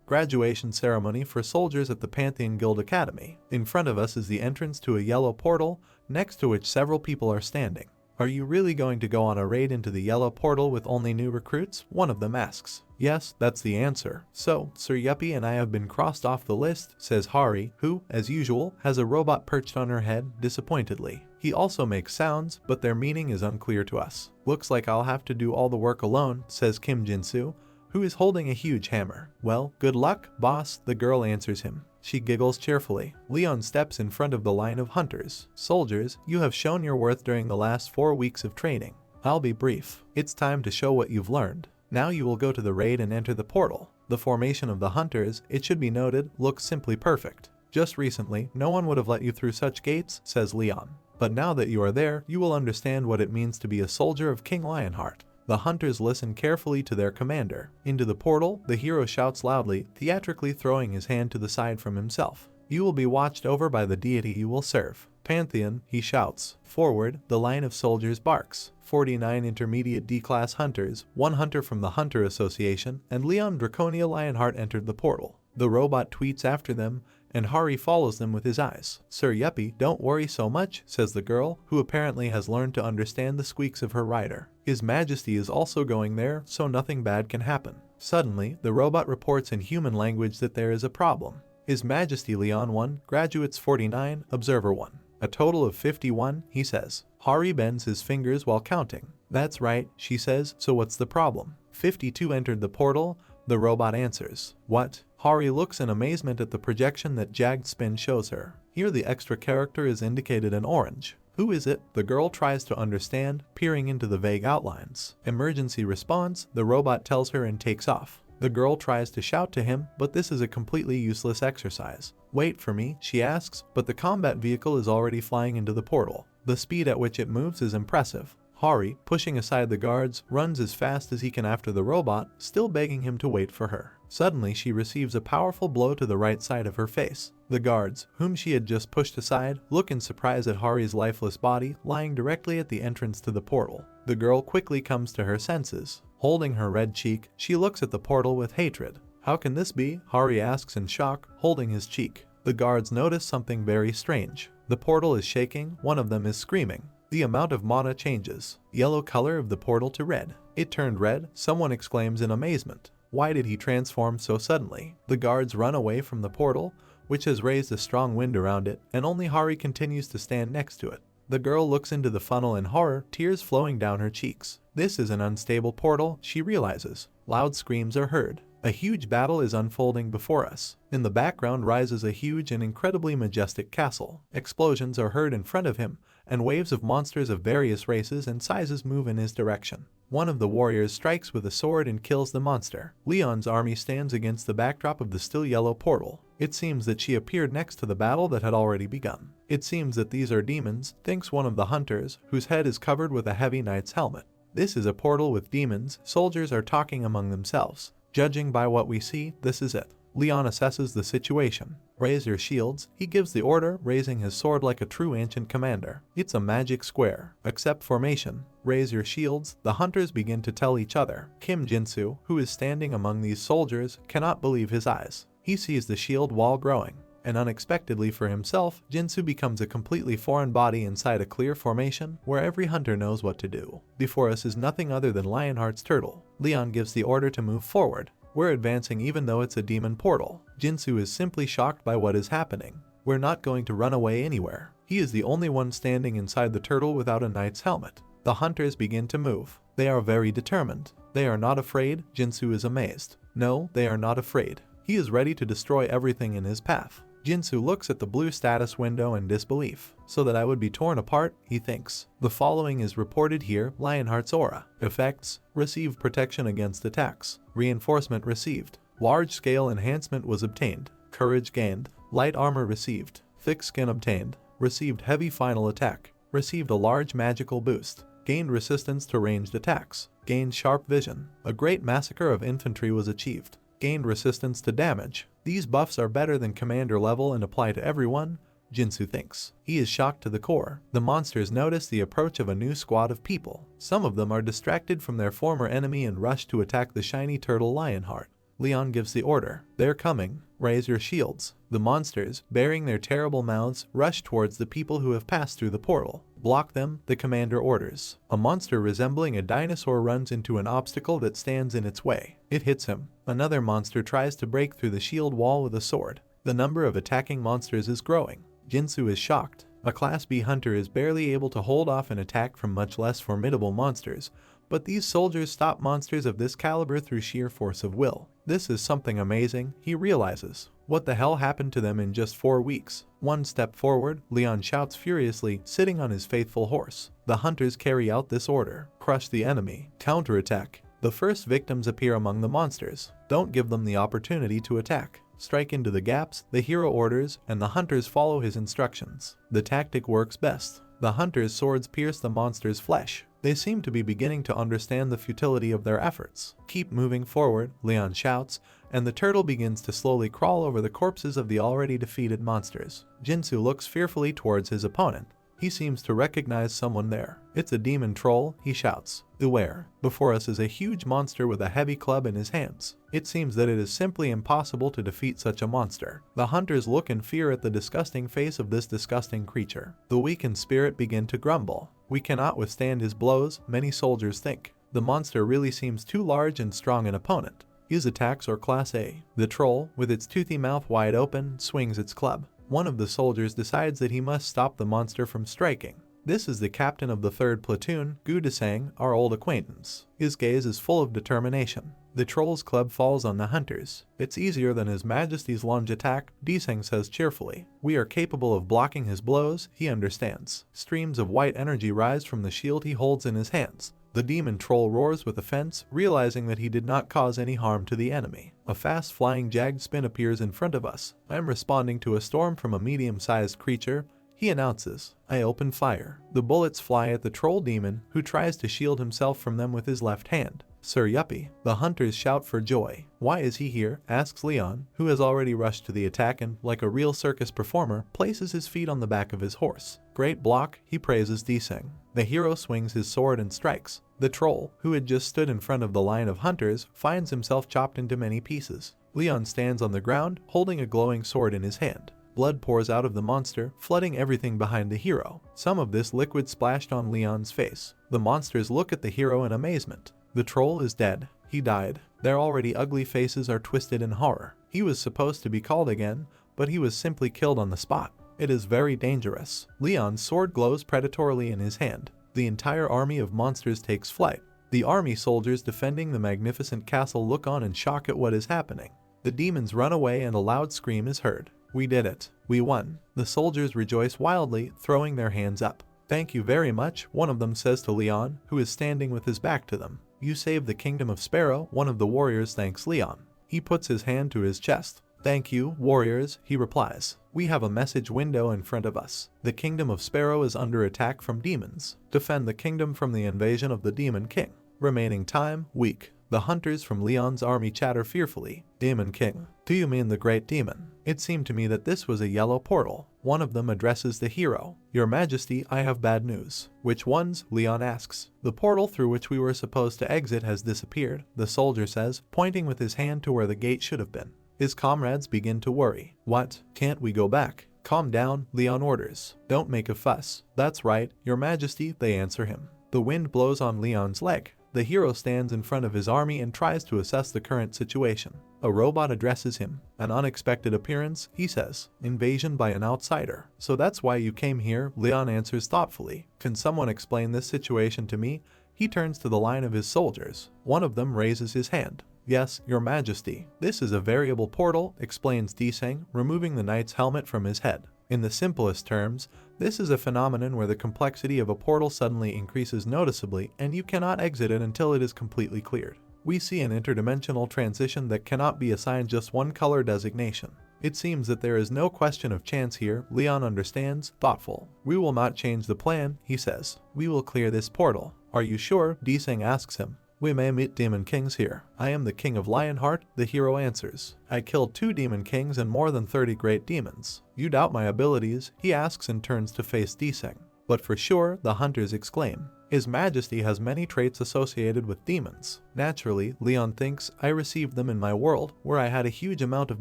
Graduation ceremony for soldiers at the Pantheon Guild Academy. In front of us is the entrance to a yellow portal, next to which several people are standing. Are you really going to go on a raid into the yellow portal with only new recruits? One of them asks. Yes, that's the answer. So, Sir Yuppie and I have been crossed off the list, says Hari, who, as usual, has a robot perched on her head, disappointedly. He also makes sounds, but their meaning is unclear to us. Looks like I'll have to do all the work alone, says Kim Jinsu, who is holding a huge hammer. Well, good luck, boss, the girl answers him. She giggles cheerfully. Leon steps in front of the line of hunters. Soldiers, you have shown your worth during the last 4 weeks of training. I'll be brief. It's time to show what you've learned. Now you will go to the raid and enter the portal. The formation of the hunters, it should be noted, looks simply perfect. Just recently, no one would have let you through such gates, says Leon. But now that you are there, you will understand what it means to be a soldier of King Lionheart. The hunters listen carefully to their commander. Into the portal, the hero shouts loudly, theatrically throwing his hand to the side from himself. You will be watched over by the deity you will serve. Pantheon, he shouts. Forward, the line of soldiers barks. 49 intermediate D-class hunters, 1 hunter from the Hunter Association, and Leon Draconia Lionheart entered the portal. The robot tweets after them, and Hari follows them with his eyes. Sir Yuppie, don't worry so much, says the girl, who apparently has learned to understand the squeaks of her rider. His Majesty is also going there, so nothing bad can happen. Suddenly, the robot reports in human language that there is a problem. His Majesty Leon 1, graduates 49, observer 1. A total of 51, he says. Hari bends his fingers while counting. That's right, she says, so what's the problem? 52 entered the portal, the robot answers. What? Hari looks in amazement at the projection that Jagged Spin shows her. Here the extra character is indicated in orange. Who is it? The girl tries to understand, peering into the vague outlines. Emergency response, the robot tells her and takes off. The girl tries to shout to him, but this is a completely useless exercise. Wait for me, she asks, but the combat vehicle is already flying into the portal. The speed at which it moves is impressive. Hari, pushing aside the guards, runs as fast as he can after the robot, still begging him to wait for her. Suddenly she receives a powerful blow to the right side of her face. The guards, whom she had just pushed aside, look in surprise at Hari's lifeless body lying directly at the entrance to the portal. The girl quickly comes to her senses. Holding her red cheek, she looks at the portal with hatred. How can this be? Hari asks in shock, holding his cheek. The guards notice something very strange. The portal is shaking, one of them is screaming. The amount of mana changes. Yellow color of the portal to red. It turned red, someone exclaims in amazement. Why did he transform so suddenly? The guards run away from the portal, which has raised a strong wind around it, and only Hari continues to stand next to it. The girl looks into the funnel in horror, tears flowing down her cheeks. This is an unstable portal, she realizes. Loud screams are heard. A huge battle is unfolding before us. In the background rises a huge and incredibly majestic castle. Explosions are heard in front of him, and waves of monsters of various races and sizes move in his direction. One of the warriors strikes with a sword and kills the monster. Leon's army stands against the backdrop of the still yellow portal. It seems that she appeared next to the battle that had already begun. It seems that these are demons, thinks one of the hunters, whose head is covered with a heavy knight's helmet. This is a portal with demons, soldiers are talking among themselves. Judging by what we see, this is it. Leon assesses the situation. Raise your shields, he gives the order, raising his sword like a true ancient commander. It's a magic square. Accept formation. Raise your shields, the hunters begin to tell each other. Kim Jinsu, who is standing among these soldiers, cannot believe his eyes. He sees the shield wall growing. And unexpectedly for himself, Jinsu becomes a completely foreign body inside a clear formation where every hunter knows what to do. Before us is nothing other than Lionheart's turtle. Leon gives the order to move forward. We're advancing even though it's a demon portal. Jinsu is simply shocked by what is happening. We're not going to run away anywhere. He is the only one standing inside the turtle without a knight's helmet. The hunters begin to move. They are very determined. They are not afraid, Jinsu is amazed. No, they are not afraid. He is ready to destroy everything in his path. Jinsu looks at the blue status window in disbelief. So that I would be torn apart, he thinks. The following is reported here: Lionheart's aura. Effects: receive protection against attacks. Reinforcement received. Large-scale enhancement was obtained. Courage gained. Light armor received. Thick skin obtained. Received heavy final attack. Received a large magical boost. Gained resistance to ranged attacks. Gained sharp vision. A great massacre of infantry was achieved. Gained resistance to damage. These buffs are better than commander level and apply to everyone, Jinsu thinks. He is shocked to the core. The monsters notice the approach of a new squad of people. Some of them are distracted from their former enemy and rush to attack the shiny turtle Lionheart. Leon gives the order. They're coming. Raise your shields. The monsters, baring their terrible mouths, rush towards the people who have passed through the portal. Block them, the commander orders. A monster resembling a dinosaur runs into an obstacle that stands in its way. It hits him. Another monster tries to break through the shield wall with a sword. The number of attacking monsters is growing. Jinsu is shocked. A Class B hunter is barely able to hold off an attack from much less formidable monsters, but these soldiers stop monsters of this caliber through sheer force of will. This is something amazing, he realizes. What the hell happened to them in just 4 weeks? One step forward, Leon shouts furiously, sitting on his faithful horse. The hunters carry out this order. Crush the enemy. Counterattack. The first victims appear among the monsters. Don't give them the opportunity to attack. Strike into the gaps, the hero orders, and the hunters follow his instructions. The tactic works best. The hunters' swords pierce the monster's flesh. They seem to be beginning to understand the futility of their efforts. Keep moving forward, Leon shouts, and the turtle begins to slowly crawl over the corpses of the already defeated monsters. Jinsu looks fearfully towards his opponent. He seems to recognize someone there. It's a demon troll, he shouts. Beware. Before us is a huge monster with a heavy club in his hands. It seems that it is simply impossible to defeat such a monster. The hunters look in fear at the disgusting face of this disgusting creature. The weak in spirit begin to grumble. We cannot withstand his blows, many soldiers think. The monster really seems too large and strong an opponent. His attacks are Class A. The troll, with its toothy mouth wide open, swings its club. One of the soldiers decides that he must stop the monster from striking. This is the captain of the 3rd platoon, Gu Desang, our old acquaintance. His gaze is full of determination. The troll's club falls on the hunters. It's easier than His Majesty's lunge attack, Desang says cheerfully. We are capable of blocking his blows, he understands. Streams of white energy rise from the shield he holds in his hands. The demon troll roars with offense, realizing that he did not cause any harm to the enemy. A fast-flying jagged spin appears in front of us. I'm responding to a storm from a medium-sized creature, he announces. I open fire. The bullets fly at the troll demon, who tries to shield himself from them with his left hand. Sir Yuppie. The hunters shout for joy. Why is he here? Asks Leon, who has already rushed to the attack and, like a real circus performer, places his feet on the back of his horse. Great block, he praises Desang. The hero swings his sword and strikes. The troll, who had just stood in front of the line of hunters, finds himself chopped into many pieces. Leon stands on the ground, holding a glowing sword in his hand. Blood pours out of the monster, flooding everything behind the hero. Some of this liquid splashed on Leon's face. The monsters look at the hero in amazement. The troll is dead. He died. Their already ugly faces are twisted in horror. He was supposed to be called again, but he was simply killed on the spot. It is very dangerous. Leon's sword glows predatorily in his hand. The entire army of monsters takes flight. The army soldiers defending the magnificent castle look on in shock at what is happening. The demons run away and a loud scream is heard. We did it. We won. The soldiers rejoice wildly, throwing their hands up. Thank you very much, one of them says to Leon, who is standing with his back to them. You saved the kingdom of Sparrow, one of the warriors thanks Leon. He puts his hand to his chest. Thank you, warriors, he replies. We have a message window in front of us. The kingdom of Sparrow is under attack from demons. Defend the kingdom from the invasion of the Demon King. Remaining time, week. The hunters from Leon's army chatter fearfully. Demon King. Do you mean the Great Demon? It seemed to me that this was a yellow portal. One of them addresses the hero. Your Majesty, I have bad news. Which ones? Leon asks. The portal through which we were supposed to exit has disappeared, the soldier says, pointing with his hand to where the gate should have been. His comrades begin to worry. What? Can't we go back? Calm down, Leon orders. Don't make a fuss. That's right, Your Majesty, they answer him. The wind blows on Leon's leg. The hero stands in front of his army and tries to assess the current situation. A robot addresses him. An unexpected appearance, he says. Invasion by an outsider. So that's why you came here, Leon answers thoughtfully. Can someone explain this situation to me? He turns to the line of his soldiers. One of them raises his hand. Yes, your majesty. This is a variable portal, explains Deseng, removing the knight's helmet from his head. In the simplest terms, this is a phenomenon where the complexity of a portal suddenly increases noticeably and you cannot exit it until it is completely cleared. We see an interdimensional transition that cannot be assigned just one color designation. It seems that there is no question of chance here, Leon understands, thoughtful. We will not change the plan, he says. We will clear this portal. Are you sure? Deseng asks him. We may meet demon kings here. I am the king of Lionheart, the hero answers. I killed 2 demon kings and more than 30 great demons. You doubt my abilities? He asks and turns to face Deseng. But for sure, the hunters exclaim. His Majesty has many traits associated with demons. Naturally, Leon thinks, I received them in my world, where I had a huge amount of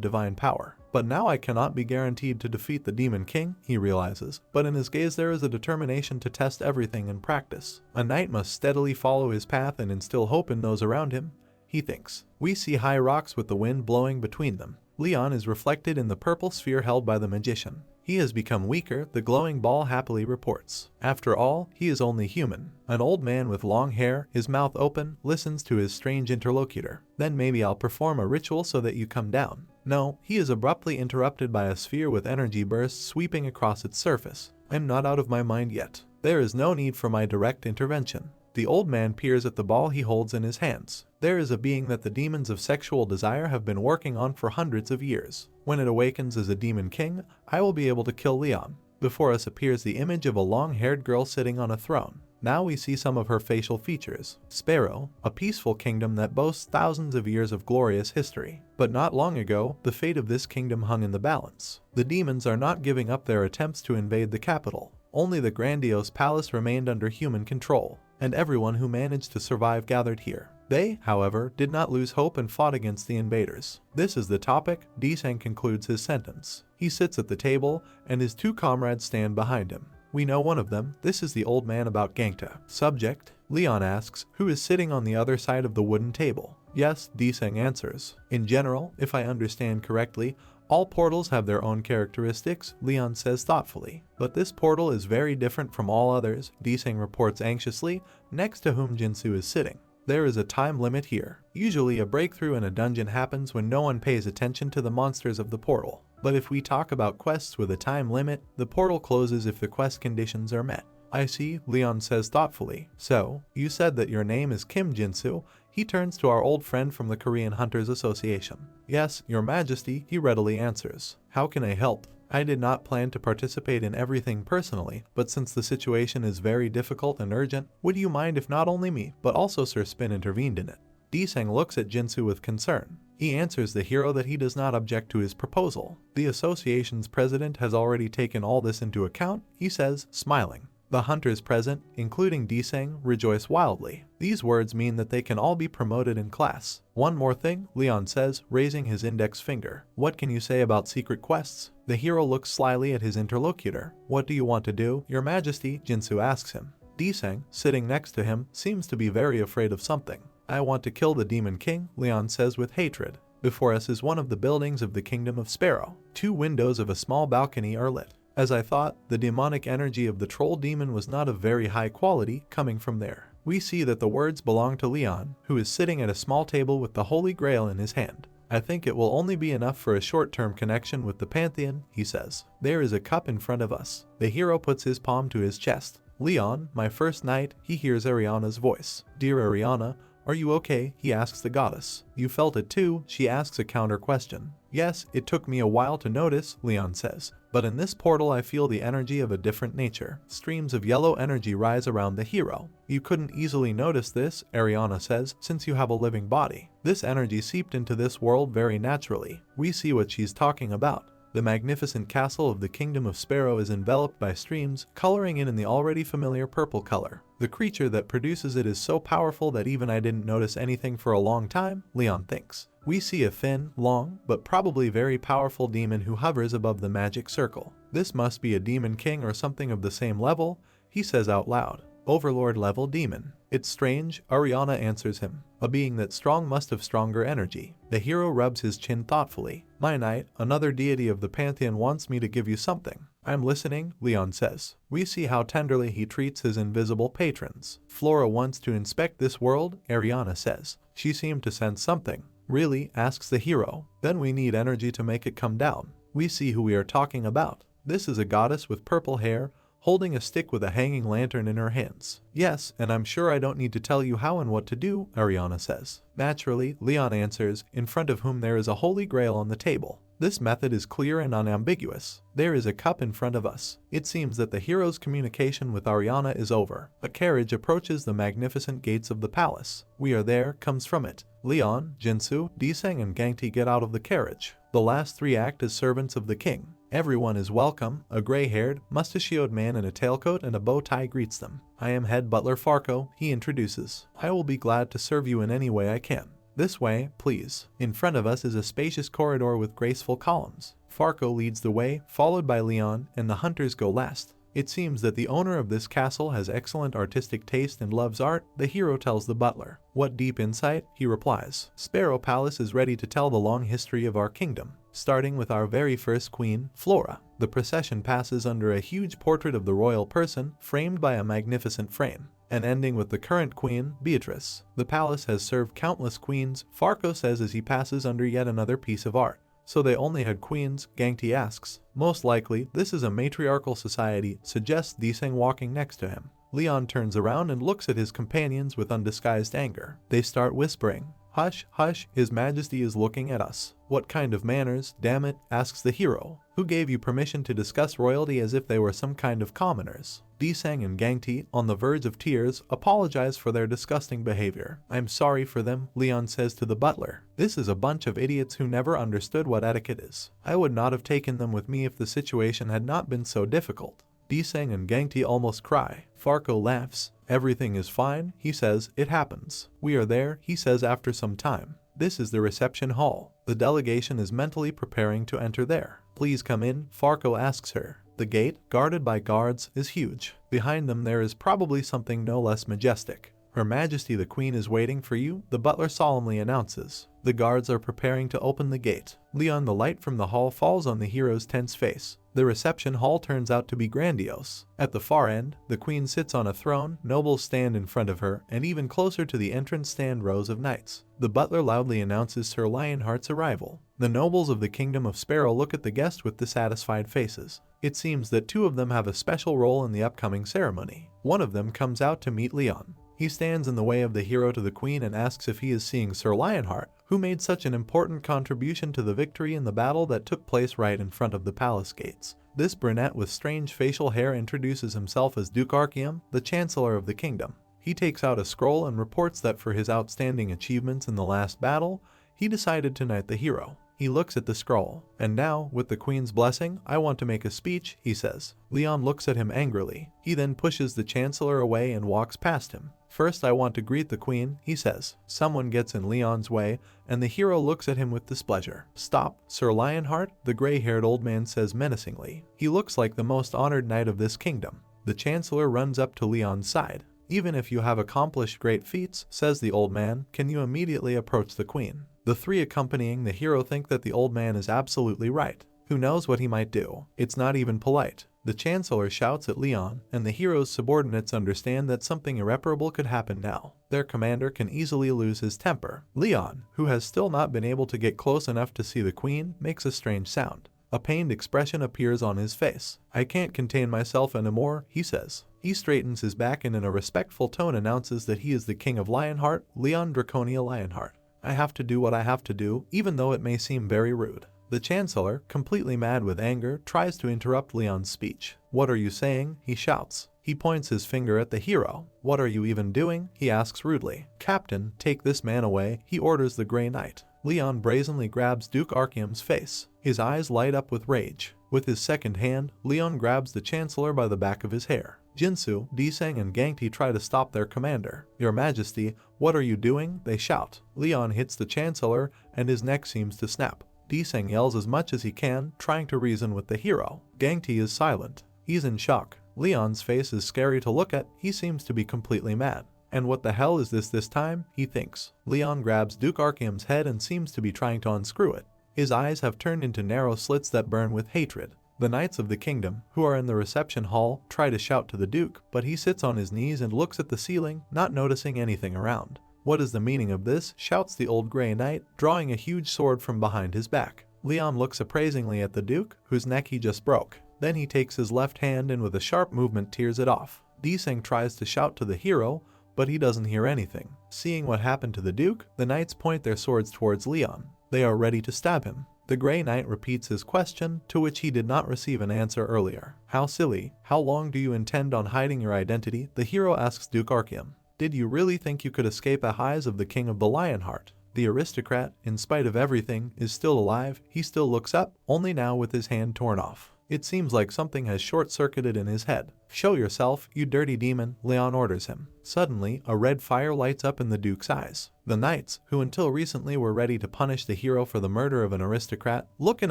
divine power. But now I cannot be guaranteed to defeat the Demon King, he realizes, but in his gaze there is a determination to test everything in practice. A knight must steadily follow his path and instill hope in those around him, he thinks. We see high rocks with the wind blowing between them. Leon is reflected in the purple sphere held by the magician. He has become weaker, the glowing ball happily reports. After all, he is only human. An old man with long hair, his mouth open, listens to his strange interlocutor. Then maybe I'll perform a ritual so that you come down. No, he is abruptly interrupted by a sphere with energy bursts sweeping across its surface. I'm not out of my mind yet. There is no need for my direct intervention. The old man peers at the ball he holds in his hands. There is a being that the demons of sexual desire have been working on for hundreds of years. When it awakens as a demon king, I will be able to kill Leon. Before us appears the image of a long-haired girl sitting on a throne. Now we see some of her facial features. Sparrow, a peaceful kingdom that boasts thousands of years of glorious history. But not long ago, the fate of this kingdom hung in the balance. The demons are not giving up their attempts to invade the capital. Only the grandiose palace remained under human control, and everyone who managed to survive gathered here. They, however, did not lose hope and fought against the invaders. This is the topic, Deseng concludes his sentence. He sits at the table, and his 2 comrades stand behind him. We know one of them, this is the old man about Gangta. Subject, Leon asks, who is sitting on the other side of the wooden table. Yes, Deseng answers. In general, if I understand correctly, all portals have their own characteristics, Leon says thoughtfully. But this portal is very different from all others, Deseng reports anxiously, next to whom Jinsu is sitting. There is a time limit here. Usually a breakthrough in a dungeon happens when no one pays attention to the monsters of the portal. But if we talk about quests with a time limit, the portal closes if the quest conditions are met. I see, Leon says thoughtfully. So, you said that your name is Kim Jinsu. He turns to our old friend from the Korean Hunters Association. Yes, your majesty, he readily answers. How can I help? I did not plan to participate in everything personally, but since the situation is very difficult and urgent, would you mind if not only me, but also Sir Spin intervened in it? Deseng looks at Jinsu with concern. He answers the hero that he does not object to his proposal. The association's president has already taken all this into account, he says, smiling. The hunters present, including Deseng, rejoice wildly. These words mean that they can all be promoted in class. One more thing, Leon says, raising his index finger. What can you say about secret quests? The hero looks slyly at his interlocutor. What do you want to do, your majesty? Jinsu asks him. Deseng, sitting next to him, seems to be very afraid of something. I want to kill the Demon King, Leon says with hatred. Before us is one of the buildings of the Kingdom of Sparrow. 2 windows of a small balcony are lit. As I thought, the demonic energy of the troll demon was not of very high quality coming from there. We see that the words belong to Leon, who is sitting at a small table with the Holy Grail in his hand. I think it will only be enough for a short-term connection with the Pantheon, he says. There is a cup in front of us. The hero puts his palm to his chest. Leon, my first knight, he hears Ariana's voice. Dear Ariana, are you okay? He asks the goddess. You felt it too, she asks a counter question. Yes, it took me a while to notice, Leon says. But in this portal I feel the energy of a different nature. Streams of yellow energy rise around the hero. You couldn't easily notice this, Ariana says, since you have a living body. This energy seeped into this world very naturally. We see what she's talking about. The magnificent castle of the Kingdom of Sparrow is enveloped by streams, coloring it in the already familiar purple color. The creature that produces it is so powerful that even I didn't notice anything for a long time, Leon thinks. We see a thin, long, but probably very powerful demon who hovers above the magic circle. This must be a demon king or something of the same level, he says out loud. Overlord level demon. It's strange, Ariana answers him. A being that strong must have stronger energy. The hero rubs his chin thoughtfully. My knight, another deity of the Pantheon wants me to give you something. I'm listening, Leon says. We see how tenderly he treats his invisible patrons. Flora wants to inspect this world, Ariana says. She seemed to sense something. Really? Asks the hero. Then we need energy to make it come down. We see who we are talking about. This is a goddess with purple hair, holding a stick with a hanging lantern in her hands. Yes, and I'm sure I don't need to tell you how and what to do, Ariana says. Naturally, Leon answers, in front of whom there is a holy grail on the table. This method is clear and unambiguous. There is a cup in front of us. It seems that the hero's communication with Ariana is over. A carriage approaches the magnificent gates of the palace. We are there, comes from it. Leon, Jinsu, Deseng and Gangti get out of the carriage. The last three act as servants of the king. Everyone is welcome. A gray-haired, mustachioed man in a tailcoat and a bow tie greets them. I am head butler Farco, he introduces. I will be glad to serve you in any way I can. This way, please. In front of us is a spacious corridor with graceful columns. Farco leads the way, followed by Leon, and the hunters go last. It seems that the owner of this castle has excellent artistic taste and loves art, the hero tells the butler. What deep insight, he replies. Sparrow Palace is ready to tell the long history of our kingdom, starting with our very first queen, Flora. The procession passes under a huge portrait of the royal person, framed by a magnificent frame, and ending with the current queen, Beatrice. The palace has served countless queens, Farco says as he passes under yet another piece of art. So they only had queens, Gangti asks. Most likely, this is a matriarchal society, suggests Deseng walking next to him. Leon turns around and looks at his companions with undisguised anger. They start whispering. Hush, hush, His Majesty is looking at us. What kind of manners, damn it, asks the hero. Who gave you permission to discuss royalty as if they were some kind of commoners? Deseng and Gangti, on the verge of tears, apologize for their disgusting behavior. I'm sorry for them, Leon says to the butler. This is a bunch of idiots who never understood what etiquette is. I would not have taken them with me if the situation had not been so difficult. Deseng and Gangti almost cry. Farco laughs. Everything is fine, he says, it happens. We are there, he says after some time. This is the reception hall. The delegation is mentally preparing to enter there. Please come in, Farco asks her. The gate, guarded by guards, is huge. Behind them there is probably something no less majestic. Her Majesty the Queen is waiting for you, the butler solemnly announces. The guards are preparing to open the gate. Leon, the light from the hall falls on the hero's tense face. The reception hall turns out to be grandiose. At the far end, the queen sits on a throne, nobles stand in front of her, and even closer to the entrance stand rows of knights. The butler loudly announces Sir Lionheart's arrival. The nobles of the kingdom of Sparrow look at the guest with dissatisfied faces. It seems that two of them have a special role in the upcoming ceremony. One of them comes out to meet Leon. He stands in the way of the hero to the queen and asks if he is seeing Sir Lionheart, who made such an important contribution to the victory in the battle that took place right in front of the palace gates. This brunette with strange facial hair introduces himself as Duke Archeum, the Chancellor of the kingdom. He takes out a scroll and reports that for his outstanding achievements in the last battle, he decided to knight the hero. He looks at the scroll. And now, with the queen's blessing, I want to make a speech, he says. Leon looks at him angrily. He then pushes the chancellor away and walks past him. First, I want to greet the queen, he says. Someone gets in Leon's way, and the hero looks at him with displeasure. Stop, Sir Lionheart, the gray-haired old man says menacingly. He looks like the most honored knight of this kingdom. The chancellor runs up to Leon's side. Even if you have accomplished great feats, says the old man, can you immediately approach the queen? The three accompanying the hero think that the old man is absolutely right. Who knows what he might do? It's not even polite. The chancellor shouts at Leon, and the hero's subordinates understand that something irreparable could happen now. Their commander can easily lose his temper. Leon, who has still not been able to get close enough to see the queen, makes a strange sound. A pained expression appears on his face. I can't contain myself anymore, he says. He straightens his back and in a respectful tone announces that he is the king of Lionheart, Leon Draconia Lionheart. I have to do what I have to do, even though it may seem very rude. The chancellor, completely mad with anger, tries to interrupt Leon's speech. What are you saying? He shouts. He points his finger at the hero. What are you even doing? He asks rudely. Captain, take this man away, he orders the Grey Knight. Leon brazenly grabs Duke Archeum's face. His eyes light up with rage. With his second hand, Leon grabs the chancellor by the back of his hair. Jinsu, Deseng and Gangti try to stop their commander. Your Majesty, what are you doing? They shout. Leon hits the chancellor and his neck seems to snap. Deseng yells as much as he can, trying to reason with the hero. Gangti is silent. He's in shock. Leon's face is scary to look at. He seems to be completely mad. And what the hell is this time? He thinks. Leon grabs Duke Archeum's head and seems to be trying to unscrew it. His eyes have turned into narrow slits that burn with hatred. The knights of the kingdom, who are in the reception hall, try to shout to the duke, but he sits on his knees and looks at the ceiling, not noticing anything around. "What is the meaning of this?" shouts the old Grey Knight, drawing a huge sword from behind his back. Leon looks appraisingly at the Duke, whose neck he just broke. Then he takes his left hand and with a sharp movement tears it off. Deseng tries to shout to the hero, but he doesn't hear anything. Seeing what happened to the Duke, the knights point their swords towards Leon. They are ready to stab him. The Grey Knight repeats his question, to which he did not receive an answer earlier. "How silly. How long do you intend on hiding your identity?" the hero asks Duke Archeum. "Did you really think you could escape the eyes of the King of the Lionheart?" The aristocrat, in spite of everything, is still alive. He still looks up, only now with his hand torn off. It seems like something has short-circuited in his head. "Show yourself, you dirty demon," Leon orders him. Suddenly, a red fire lights up in the Duke's eyes. The knights, who until recently were ready to punish the hero for the murder of an aristocrat, look in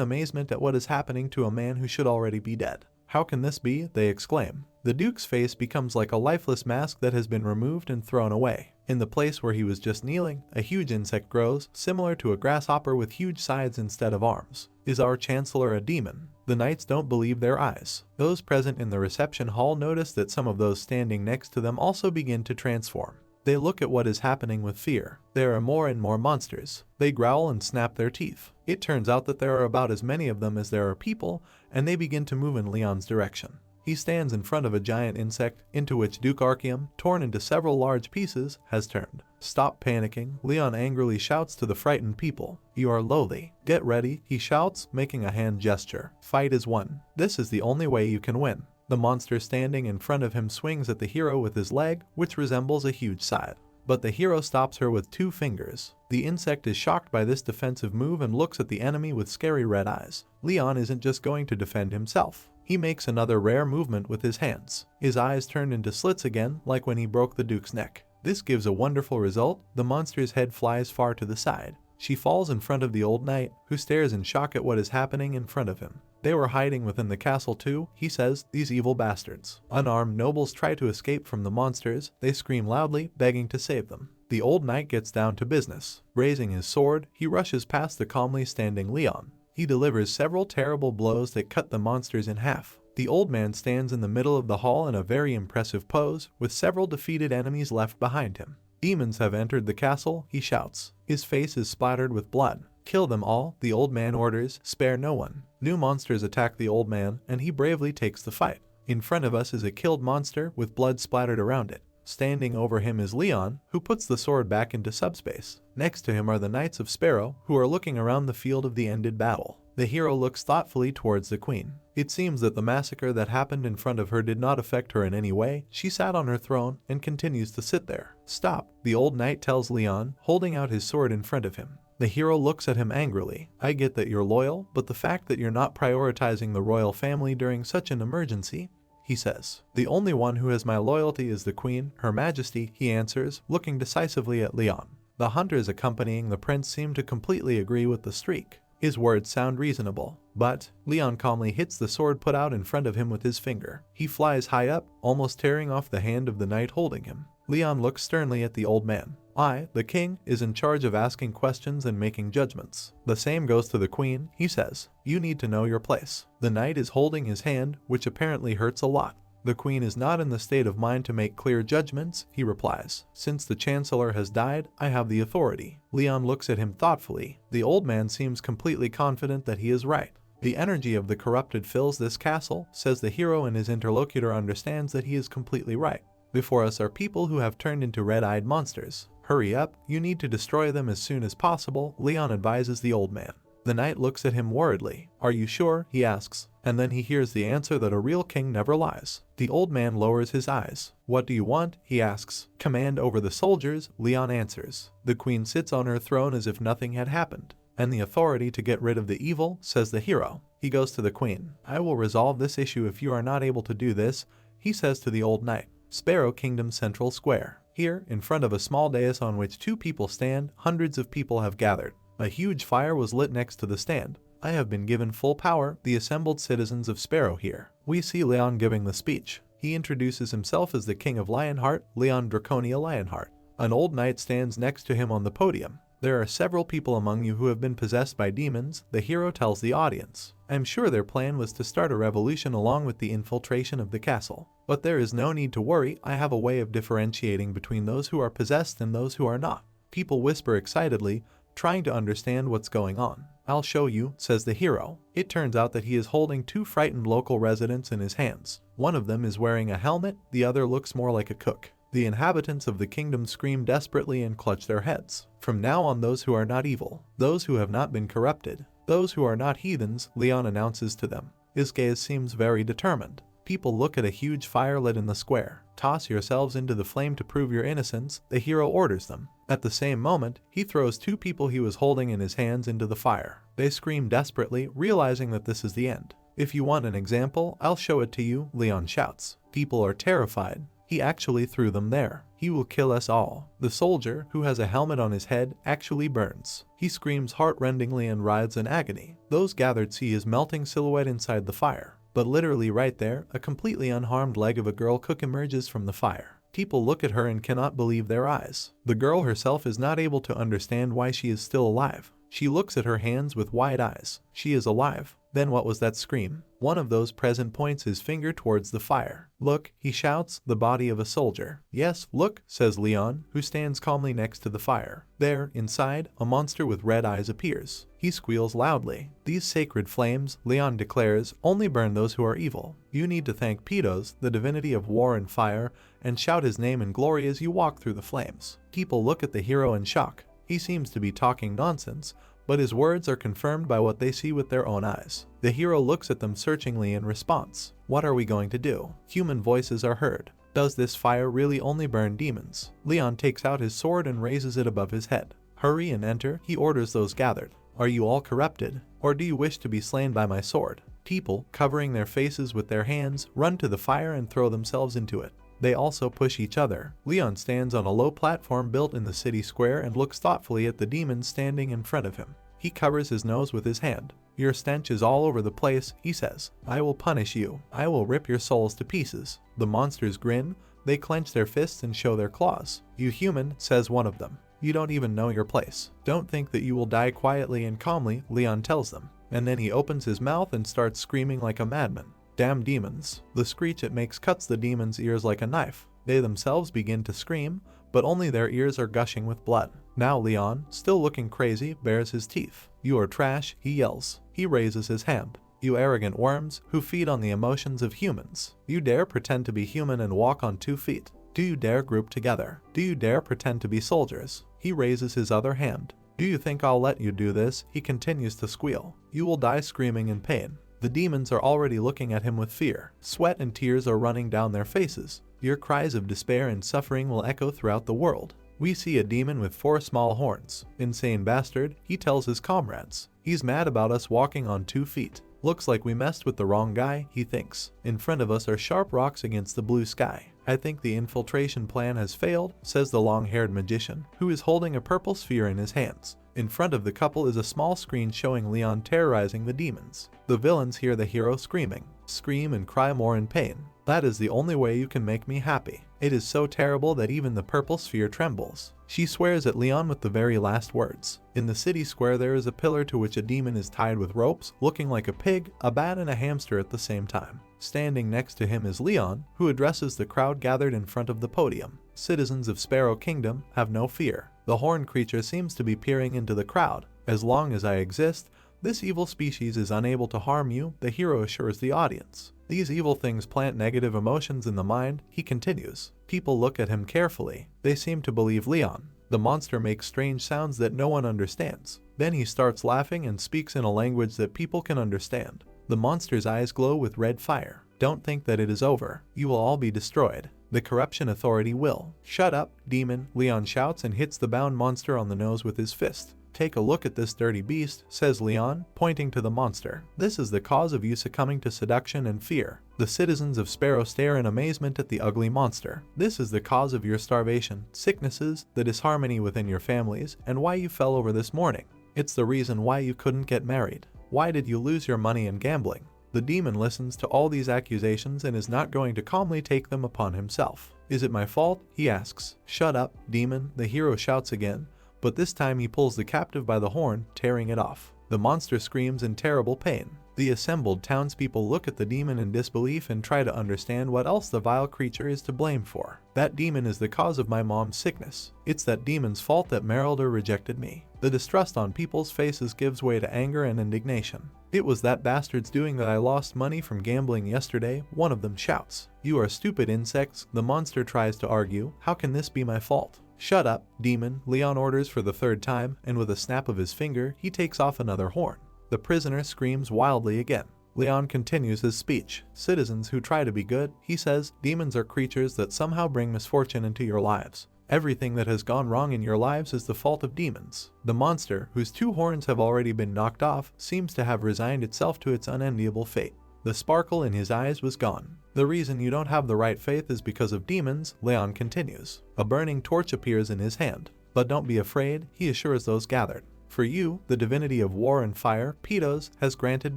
amazement at what is happening to a man who should already be dead. "How can this be?" they exclaim. The Duke's face becomes like a lifeless mask that has been removed and thrown away. In the place where he was just kneeling, a huge insect grows, similar to a grasshopper with huge sides instead of arms. Is our Chancellor a demon? The knights don't believe their eyes. Those present in the reception hall notice that some of those standing next to them also begin to transform. They look at what is happening with fear. There are more and more monsters. They growl and snap their teeth. It turns out that there are about as many of them as there are people, and they begin to move in Leon's direction. He stands in front of a giant insect, into which Duke Archeum, torn into several large pieces, has turned. "Stop panicking," Leon angrily shouts to the frightened people. "You are lowly. Get ready," he shouts, making a hand gesture. "Fight is won. This is the only way you can win." The monster standing in front of him swings at the hero with his leg, which resembles a huge scythe. But the hero stops her with 2 fingers. The insect is shocked by this defensive move and looks at the enemy with scary red eyes. Leon isn't just going to defend himself. He makes another rare movement with his hands. His eyes turn into slits again, like when he broke the Duke's neck. This gives a wonderful result. The monster's head flies far to the side. She falls in front of the old knight, who stares in shock at what is happening in front of him. "They were hiding within the castle too," he says, "these evil bastards." Unarmed nobles try to escape from the monsters. They scream loudly, begging to save them. The old knight gets down to business. Raising his sword, he rushes past the calmly standing Leon. He delivers several terrible blows that cut the monsters in half. The old man stands in the middle of the hall in a very impressive pose, with several defeated enemies left behind him. "Demons have entered the castle," he shouts. His face is splattered with blood. "Kill them all," the old man orders, "spare no one." New monsters attack the old man, and he bravely takes the fight. In front of us is a killed monster with blood splattered around it. Standing over him is Leon, who puts the sword back into subspace. Next to him are the Knights of Sparrow, who are looking around the field of the ended battle. The hero looks thoughtfully towards the queen. It seems that the massacre that happened in front of her did not affect her in any way. She sat on her throne and continues to sit there. "Stop," the old knight tells Leon, holding out his sword in front of him. The hero looks at him angrily. "I get that you're loyal, but the fact that you're not prioritizing the royal family during such an emergency," he says. "The only one who has my loyalty is the Queen, Her Majesty," he answers, looking decisively at Leon. The hunters accompanying the prince seem to completely agree with the streak. His words sound reasonable. But Leon calmly hits the sword put out in front of him with his finger. He flies high up, almost tearing off the hand of the knight holding him. Leon looks sternly at the old man. "I, the king, is in charge of asking questions and making judgments. The same goes to the queen," he says. "You need to know your place." The knight is holding his hand, which apparently hurts a lot. "The queen is not in the state of mind to make clear judgments," he replies. "Since the chancellor has died, I have the authority." Leon looks at him thoughtfully. The old man seems completely confident that he is right. "The energy of the corrupted fills this castle," says the hero, and his interlocutor understands that he is completely right. "Before us are people who have turned into red-eyed monsters. Hurry up, you need to destroy them as soon as possible," Leon advises the old man. The knight looks at him worriedly. "Are you sure?" he asks. And then he hears the answer that a real king never lies. The old man lowers his eyes. "What do you want?" he asks. "Command over the soldiers," Leon answers. "The queen sits on her throne as if nothing had happened." "And the authority to get rid of the evil," says the hero. He goes to the queen. "I will resolve this issue if you are not able to do this," he says to the old knight. Sparrow Kingdom Central Square. Here, in front of a small dais on which 2 people stand, hundreds of people have gathered. A huge fire was lit next to the stand. "I have been given full power," the assembled citizens of Sparrow hear. We see Leon giving the speech. He introduces himself as the King of Lionheart, Leon Draconia Lionheart. An old knight stands next to him on the podium. "There are several people among you who have been possessed by demons," the hero tells the audience. I'm sure their plan was to start a revolution along with the infiltration of the castle. But there is no need to worry, I have a way of differentiating between those who are possessed and those who are not. People whisper excitedly, trying to understand what's going on. I'll show you, says the hero. It turns out that he is holding two frightened local residents in his hands. One of them is wearing a helmet, the other looks more like a cook. The inhabitants of the kingdom scream desperately and clutch their heads. From now on, those who are not evil, those who have not been corrupted, those who are not heathens, Leon announces to them. His gaze seems very determined. People look at a huge fire lit in the square. Toss yourselves into the flame to prove your innocence, the hero orders them. At the same moment, he throws two people he was holding in his hands into the fire. They scream desperately, realizing that this is the end. If you want an example, I'll show it to you, Leon shouts. People are terrified. He actually threw them there. He will kill us all. The soldier, who has a helmet on his head, actually burns. He screams heart-rendingly and writhes in agony. Those gathered see his melting silhouette inside the fire. But literally right there, a completely unharmed leg of a girl cook emerges from the fire. People look at her and cannot believe their eyes. The girl herself is not able to understand why she is still alive. She looks at her hands with wide eyes. She is alive. Then what was that scream? One of those present points his finger towards the fire. Look, he shouts, the body of a soldier. Yes, look, says Leon, who stands calmly next to the fire. There, inside, a monster with red eyes appears. He squeals loudly. These sacred flames, Leon declares, only burn those who are evil. You need to thank Pedos, the divinity of war and fire, and shout his name in glory as you walk through the flames. People look at the hero in shock. He seems to be talking nonsense, but his words are confirmed by what they see with their own eyes. The hero looks at them searchingly in response. What are we going to do? Human voices are heard. Does this fire really only burn demons? Leon takes out his sword and raises it above his head. Hurry and enter, he orders those gathered. Are you all corrupted? Or do you wish to be slain by my sword? People, covering their faces with their hands, run to the fire and throw themselves into it. They also push each other. Leon stands on a low platform built in the city square and looks thoughtfully at the demons standing in front of him. He covers his nose with his hand. Your stench is all over the place, he says. I will punish you. I will rip your souls to pieces. The monsters grin. They clench their fists and show their claws. You human, says one of them. You don't even know your place. Don't think that you will die quietly and calmly, Leon tells them. And then he opens his mouth and starts screaming like a madman. Damn demons. The screech it makes cuts the demons' ears like a knife. They themselves begin to scream, but only their ears are gushing with blood. Now Leon, still looking crazy, bares his teeth. You are trash, he yells. He raises his hand. You arrogant worms, who feed on the emotions of humans. You dare pretend to be human and walk on 2 feet. Do you dare group together? Do you dare pretend to be soldiers? He raises his other hand. Do you think I'll let you do this? He continues to squeal. You will die screaming in pain. The demons are already looking at him with fear. Sweat and tears are running down their faces. Your cries of despair and suffering will echo throughout the world. We see a demon with 4 small horns. Insane bastard, he tells his comrades. He's mad about us walking on 2 feet. Looks like we messed with the wrong guy, he thinks. In front of us are sharp rocks against the blue sky. I think the infiltration plan has failed, says the long-haired magician, who is holding a purple sphere in his hands. In front of the couple is a small screen showing Leon terrorizing the demons. The villains hear the hero screaming. Scream and cry more in pain. That is the only way you can make me happy. It is so terrible that even the purple sphere trembles. She swears at Leon with the very last words. In the city square there is a pillar to which a demon is tied with ropes, looking like a pig, a bat and a hamster at the same time. Standing next to him is Leon, who addresses the crowd gathered in front of the podium. Citizens of Sparrow Kingdom, have no fear. The horned creature seems to be peering into the crowd. As long as I exist, this evil species is unable to harm you, the hero assures the audience. These evil things plant negative emotions in the mind, he continues. People look at him carefully. They seem to believe Leon. The monster makes strange sounds that no one understands. Then he starts laughing and speaks in a language that people can understand. The monster's eyes glow with red fire. Don't think that it is over. You will all be destroyed. The corruption authority will. Shut up, demon, Leon shouts and hits the bound monster on the nose with his fist. Take a look at this dirty beast, says Leon, pointing to the monster. This is the cause of you succumbing to seduction and fear. The citizens of Sparrow stare in amazement at the ugly monster. This is the cause of your starvation, sicknesses, the disharmony within your families, and why you fell over this morning. It's the reason why you couldn't get married. Why did you lose your money in gambling? The demon listens to all these accusations and is not going to calmly take them upon himself. Is it my fault? He asks. Shut up, demon, the hero shouts again, but this time he pulls the captive by the horn, tearing it off. The monster screams in terrible pain. The assembled townspeople look at the demon in disbelief and try to understand what else the vile creature is to blame for. That demon is the cause of my mom's sickness. It's that demon's fault that Merelder rejected me. The distrust on people's faces gives way to anger and indignation. It was that bastard's doing that I lost money from gambling yesterday, one of them shouts. You are stupid insects, the monster tries to argue. How can this be my fault? Shut up, demon, Leon orders for the third time, and with a snap of his finger, he takes off another horn. The prisoner screams wildly again. Leon continues his speech. Citizens who try to be good, he says, demons are creatures that somehow bring misfortune into your lives. Everything that has gone wrong in your lives is the fault of demons. The monster, whose 2 horns have already been knocked off, seems to have resigned itself to its unenviable fate. The sparkle in his eyes was gone. The reason you don't have the right faith is because of demons, Leon continues. A burning torch appears in his hand. But don't be afraid, he assures those gathered. For you, the divinity of war and fire, Pedos, has granted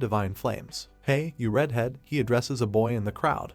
divine flames. Hey, you redhead, he addresses a boy in the crowd.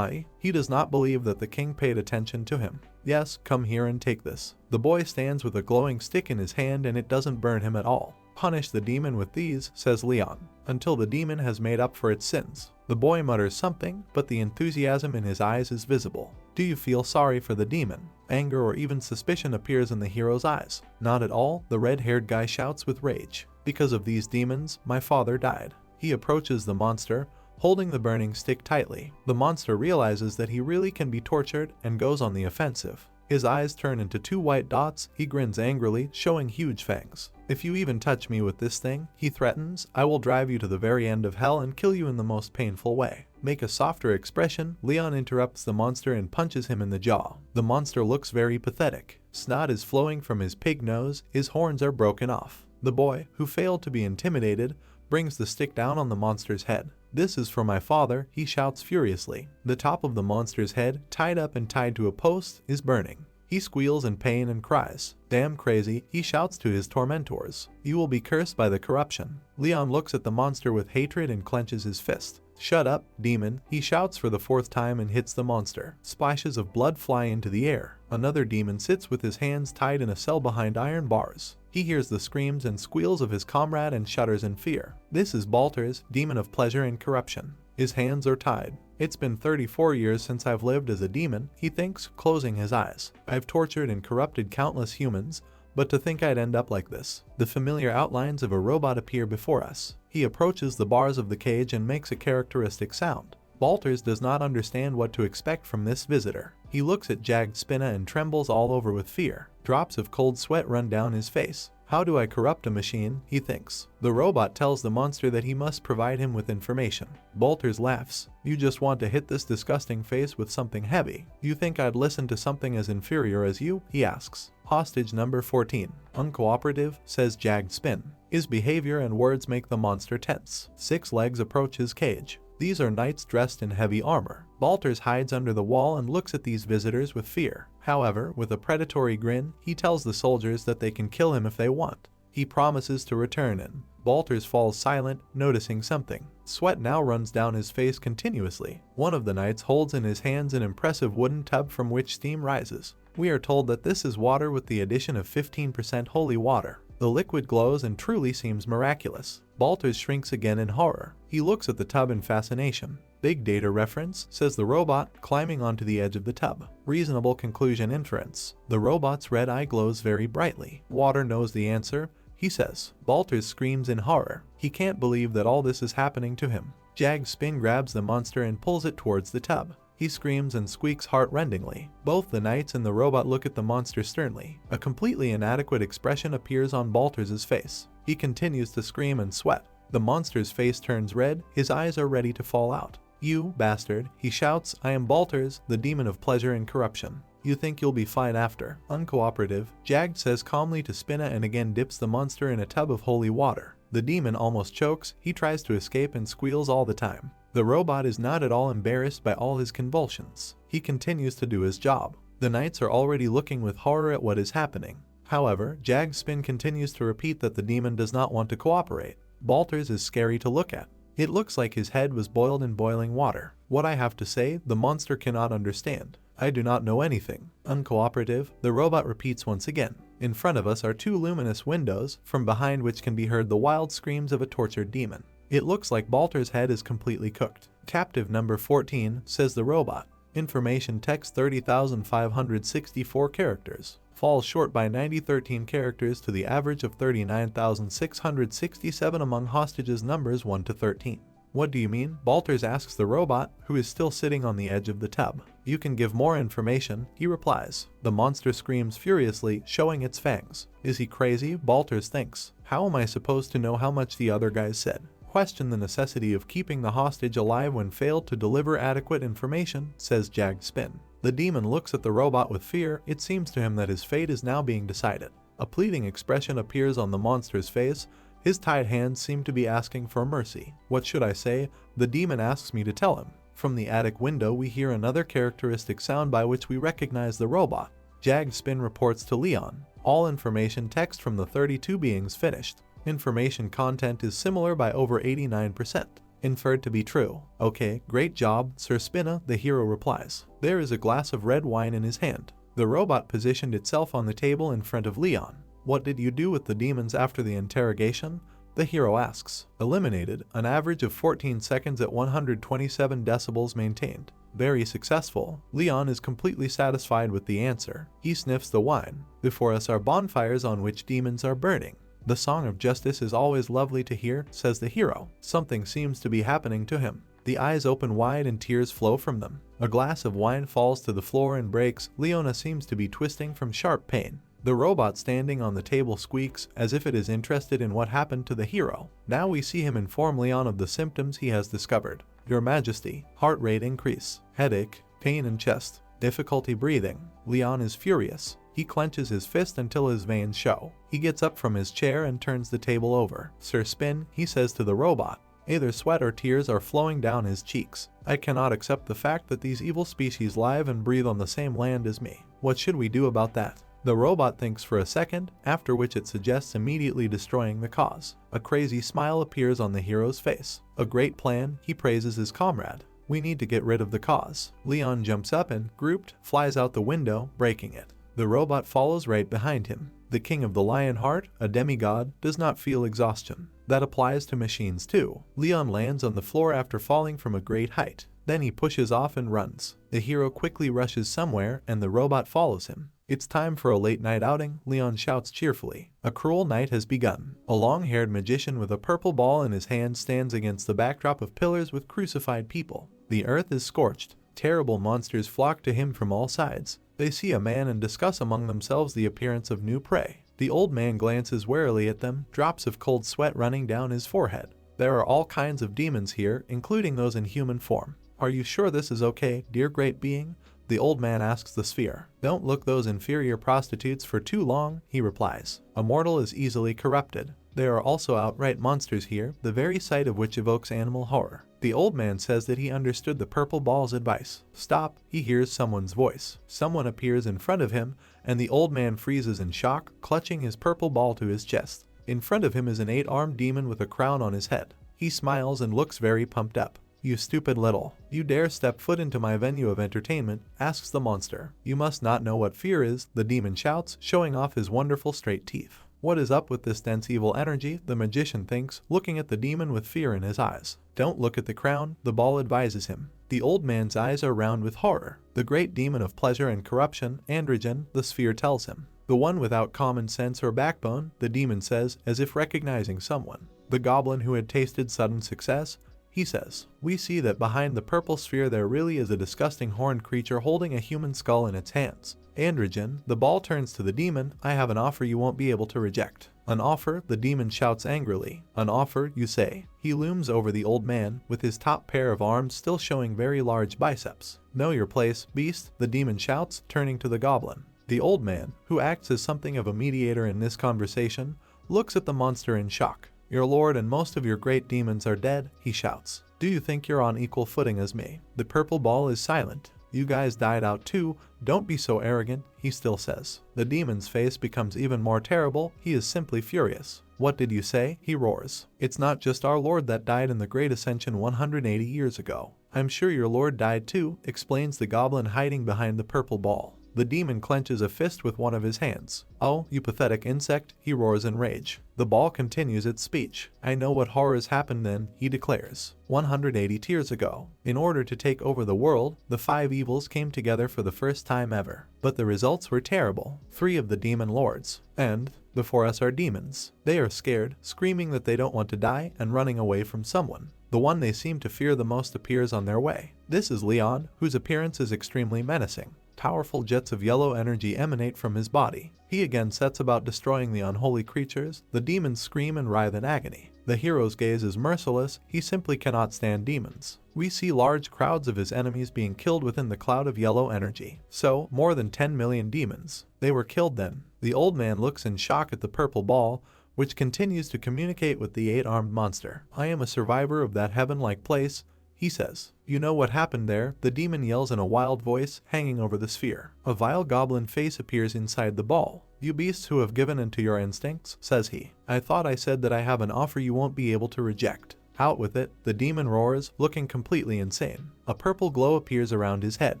He does not believe that the king paid attention to him. Yes, come here and take this. The boy stands with a glowing stick in his hand and it doesn't burn him at all. Punish the demon with these, says Leon, until the demon has made up for its sins. The boy mutters something, but the enthusiasm in his eyes is visible. Do you feel sorry for the demon? Anger or even suspicion appears in the hero's eyes. Not at all, the red-haired guy shouts with rage. Because of these demons, my father died. He approaches the monster, holding the burning stick tightly. The monster realizes that he really can be tortured and goes on the offensive. His eyes turn into 2 white dots, he grins angrily, showing huge fangs. If you even touch me with this thing, he threatens, I will drive you to the very end of hell and kill you in the most painful way. Make a softer expression, Leon interrupts the monster and punches him in the jaw. The monster looks very pathetic. Snot is flowing from his pig nose, his horns are broken off. The boy, who failed to be intimidated, brings the stick down on the monster's head. This is for my father, he shouts furiously. The top of the monster's head, tied up and tied to a post, is burning. He squeals in pain and cries. Damn crazy, he shouts to his tormentors. You will be cursed by the corruption. Leon looks at the monster with hatred and clenches his fist. Shut up, demon, he shouts for the 4th time and hits the monster. Splashes of blood fly into the air. Another demon sits with his hands tied in a cell behind iron bars. He hears the screams and squeals of his comrade and shudders in fear. This is Balters, demon of pleasure and corruption. His hands are tied. It's been 34 years since I've lived as a demon, he thinks, closing his eyes. I've tortured and corrupted countless humans, but to think I'd end up like this. The familiar outlines of a robot appear before us. He approaches the bars of the cage and makes a characteristic sound. Balters does not understand what to expect from this visitor. He looks at Jagged Spinna and trembles all over with fear. Drops of cold sweat run down his face. How do I corrupt a machine, he thinks. The robot tells the monster that he must provide him with information. Balters laughs. You just want to hit this disgusting face with something heavy. You think I'd listen to something as inferior as you? He asks. Hostage number 14. Uncooperative, says Jagged Spin. His behavior and words make the monster tense. 6 legs approach his cage. These are knights dressed in heavy armor. Balters hides under the wall and looks at these visitors with fear. However, with a predatory grin, he tells the soldiers that they can kill him if they want. He promises to return and Balters falls silent, noticing something. Sweat now runs down his face continuously. One of the knights holds in his hands an impressive wooden tub from which steam rises. We are told that this is water with the addition of 15% holy water. The liquid glows and truly seems miraculous. Balters shrinks again in horror. He looks at the tub in fascination. Big data reference, says the robot, climbing onto the edge of the tub. Reasonable conclusion inference. The robot's red eye glows very brightly. Water knows the answer, he says. Balters screams in horror. He can't believe that all this is happening to him. Jagged Spin grabs the monster and pulls it towards the tub. He screams and squeaks heart-rendingly. Both the knights and the robot look at the monster sternly. A completely inadequate expression appears on Balters' face. He continues to scream and sweat. The monster's face turns red, his eyes are ready to fall out. You, bastard, he shouts, I am Balters, the demon of pleasure and corruption. You think you'll be fine after. Uncooperative, Jagged says calmly to Spinna and again dips the monster in a tub of holy water. The demon almost chokes, he tries to escape and squeals all the time. The robot is not at all embarrassed by all his convulsions. He continues to do his job. The knights are already looking with horror at what is happening. However, Jagged Spin continues to repeat that the demon does not want to cooperate. Balters is scary to look at. It looks like his head was boiled in boiling water. What I have to say, the monster cannot understand. I do not know anything. Uncooperative, the robot repeats once again. In front of us are 2 luminous windows, from behind which can be heard the wild screams of a tortured demon. It looks like Balter's head is completely cooked. Captive number 14, says the robot. Information text 30,564 characters. Falls short by 13 characters to the average of 39,667 among hostages numbers 1 to 13. What do you mean? Balters asks the robot, who is still sitting on the edge of the tub. You can give more information, he replies. The monster screams furiously, showing its fangs. Is he crazy? Balters thinks. How am I supposed to know how much the other guys said? Question the necessity of keeping the hostage alive when failed to deliver adequate information, says Jag Spin. The demon looks at the robot with fear. It seems to him that his fate is now being decided. A pleading expression appears on the monster's face. His tied hands seem to be asking for mercy. What should I say? The demon asks me to tell him. From the attic window we hear another characteristic sound by which we recognize the robot. Jag Spin reports to Leon. All information text from the 32 beings finished. Information content is similar by over 89%. Inferred to be true. Okay, great job, Sir Spinna, the hero replies. There is a glass of red wine in his hand. The robot positioned itself on the table in front of Leon. What did you do with the demons after the interrogation? The hero asks. Eliminated, an average of 14 seconds at 127 decibels maintained. Very successful. Leon is completely satisfied with the answer. He sniffs the wine. Before us are bonfires on which demons are burning. The song of justice is always lovely to hear, says the hero. Something seems to be happening to him. The eyes open wide and tears flow from them. A glass of wine falls to the floor and breaks. Leona seems to be twisting from sharp pain. The robot standing on the table squeaks, as if it is interested in what happened to the hero. Now we see him inform Leon of the symptoms he has discovered. Your Majesty, heart rate increase, headache, pain in chest, difficulty breathing. Leon is furious. He clenches his fist until his veins show. He gets up from his chair and turns the table over. Sir Spin, he says to the robot. Either sweat or tears are flowing down his cheeks. I cannot accept the fact that these evil species live and breathe on the same land as me. What should we do about that? The robot thinks for a second, after which it suggests immediately destroying the cause. A crazy smile appears on the hero's face. A great plan, he praises his comrade. We need to get rid of the cause. Leon jumps up and, grouped, flies out the window, breaking it. The robot follows right behind him. The king of the Lionheart, a demigod, does not feel exhaustion. That applies to machines too. Leon lands on the floor after falling from a great height. Then he pushes off and runs. The hero quickly rushes somewhere and the robot follows him. It's time for a late night outing, Leon shouts cheerfully. A cruel night has begun. A long-haired magician with a purple ball in his hand stands against the backdrop of pillars with crucified people. The earth is scorched. Terrible monsters flock to him from all sides. They see a man and discuss among themselves the appearance of new prey. The old man glances warily at them, drops of cold sweat running down his forehead. There are all kinds of demons here, including those in human form. Are you sure this is okay, dear great being? The old man asks the sphere. Don't look those inferior prostitutes for too long, he replies. A mortal is easily corrupted. There are also outright monsters here, the very sight of which evokes animal horror. The old man says that he understood the purple ball's advice. Stop, he hears someone's voice. Someone appears in front of him, and the old man freezes in shock, clutching his purple ball to his chest. In front of him is an 8-armed demon with a crown on his head. He smiles and looks very pumped up. You stupid little. You dare step foot into my venue of entertainment, asks the monster. You must not know what fear is, the demon shouts, showing off his wonderful straight teeth. What is up with this dense evil energy, the magician thinks, looking at the demon with fear in his eyes. Don't look at the crown, the ball advises him. The old man's eyes are round with horror. The great demon of pleasure and corruption, androgen, the sphere tells him. The one without common sense or backbone, the demon says, as if recognizing someone. The goblin who had tasted sudden success, he says. We see that behind the purple sphere there really is a disgusting horned creature holding a human skull in its hands. Androgen, the ball turns to the demon. I have an offer you won't be able to reject. An offer, the demon shouts angrily. An offer, you say. He looms over the old man, with his top pair of arms still showing very large biceps. Know your place, beast, the demon shouts, turning to the goblin. The old man, who acts as something of a mediator in this conversation, looks at the monster in shock. Your lord and most of your great demons are dead, he shouts. Do you think you're on equal footing as me? The purple ball is silent. You guys died out too. Don't be so arrogant, he still says. The demon's face becomes even more terrible. He is simply furious. What did you say? He roars. It's not just our lord that died in the Great Ascension 180 years ago. I'm sure your lord died too, explains the goblin hiding behind the purple ball. The demon clenches a fist with one of his hands. "Oh, you pathetic insect," he roars in rage. The ball continues its speech. "I know what horrors happened then," he declares. 180 years ago. In order to take over the world, the five evils came together for the first time ever. But the results were terrible. 3 of the demon lords, and before us are demons. They are scared, screaming that they don't want to die and running away from someone. The one they seem to fear the most appears on their way. This is Leon, whose appearance is extremely menacing. Powerful jets of yellow energy emanate from his body. He again sets about destroying the unholy creatures. The demons scream and writhe in agony. The hero's gaze is merciless. He simply cannot stand demons. We see large crowds of his enemies being killed within the cloud of yellow energy. So, more than 10 million demons. They were killed then. The old man looks in shock at the purple ball, which continues to communicate with the 8-armed monster. "I am a survivor of that heaven-like place," he says. "You know what happened there?" the demon yells in a wild voice, hanging over the sphere. A vile goblin face appears inside the ball. "You beasts who have given in to your instincts," says he. "I thought I said that I have an offer you won't be able to reject. Out with it," the demon roars, looking completely insane. A purple glow appears around his head.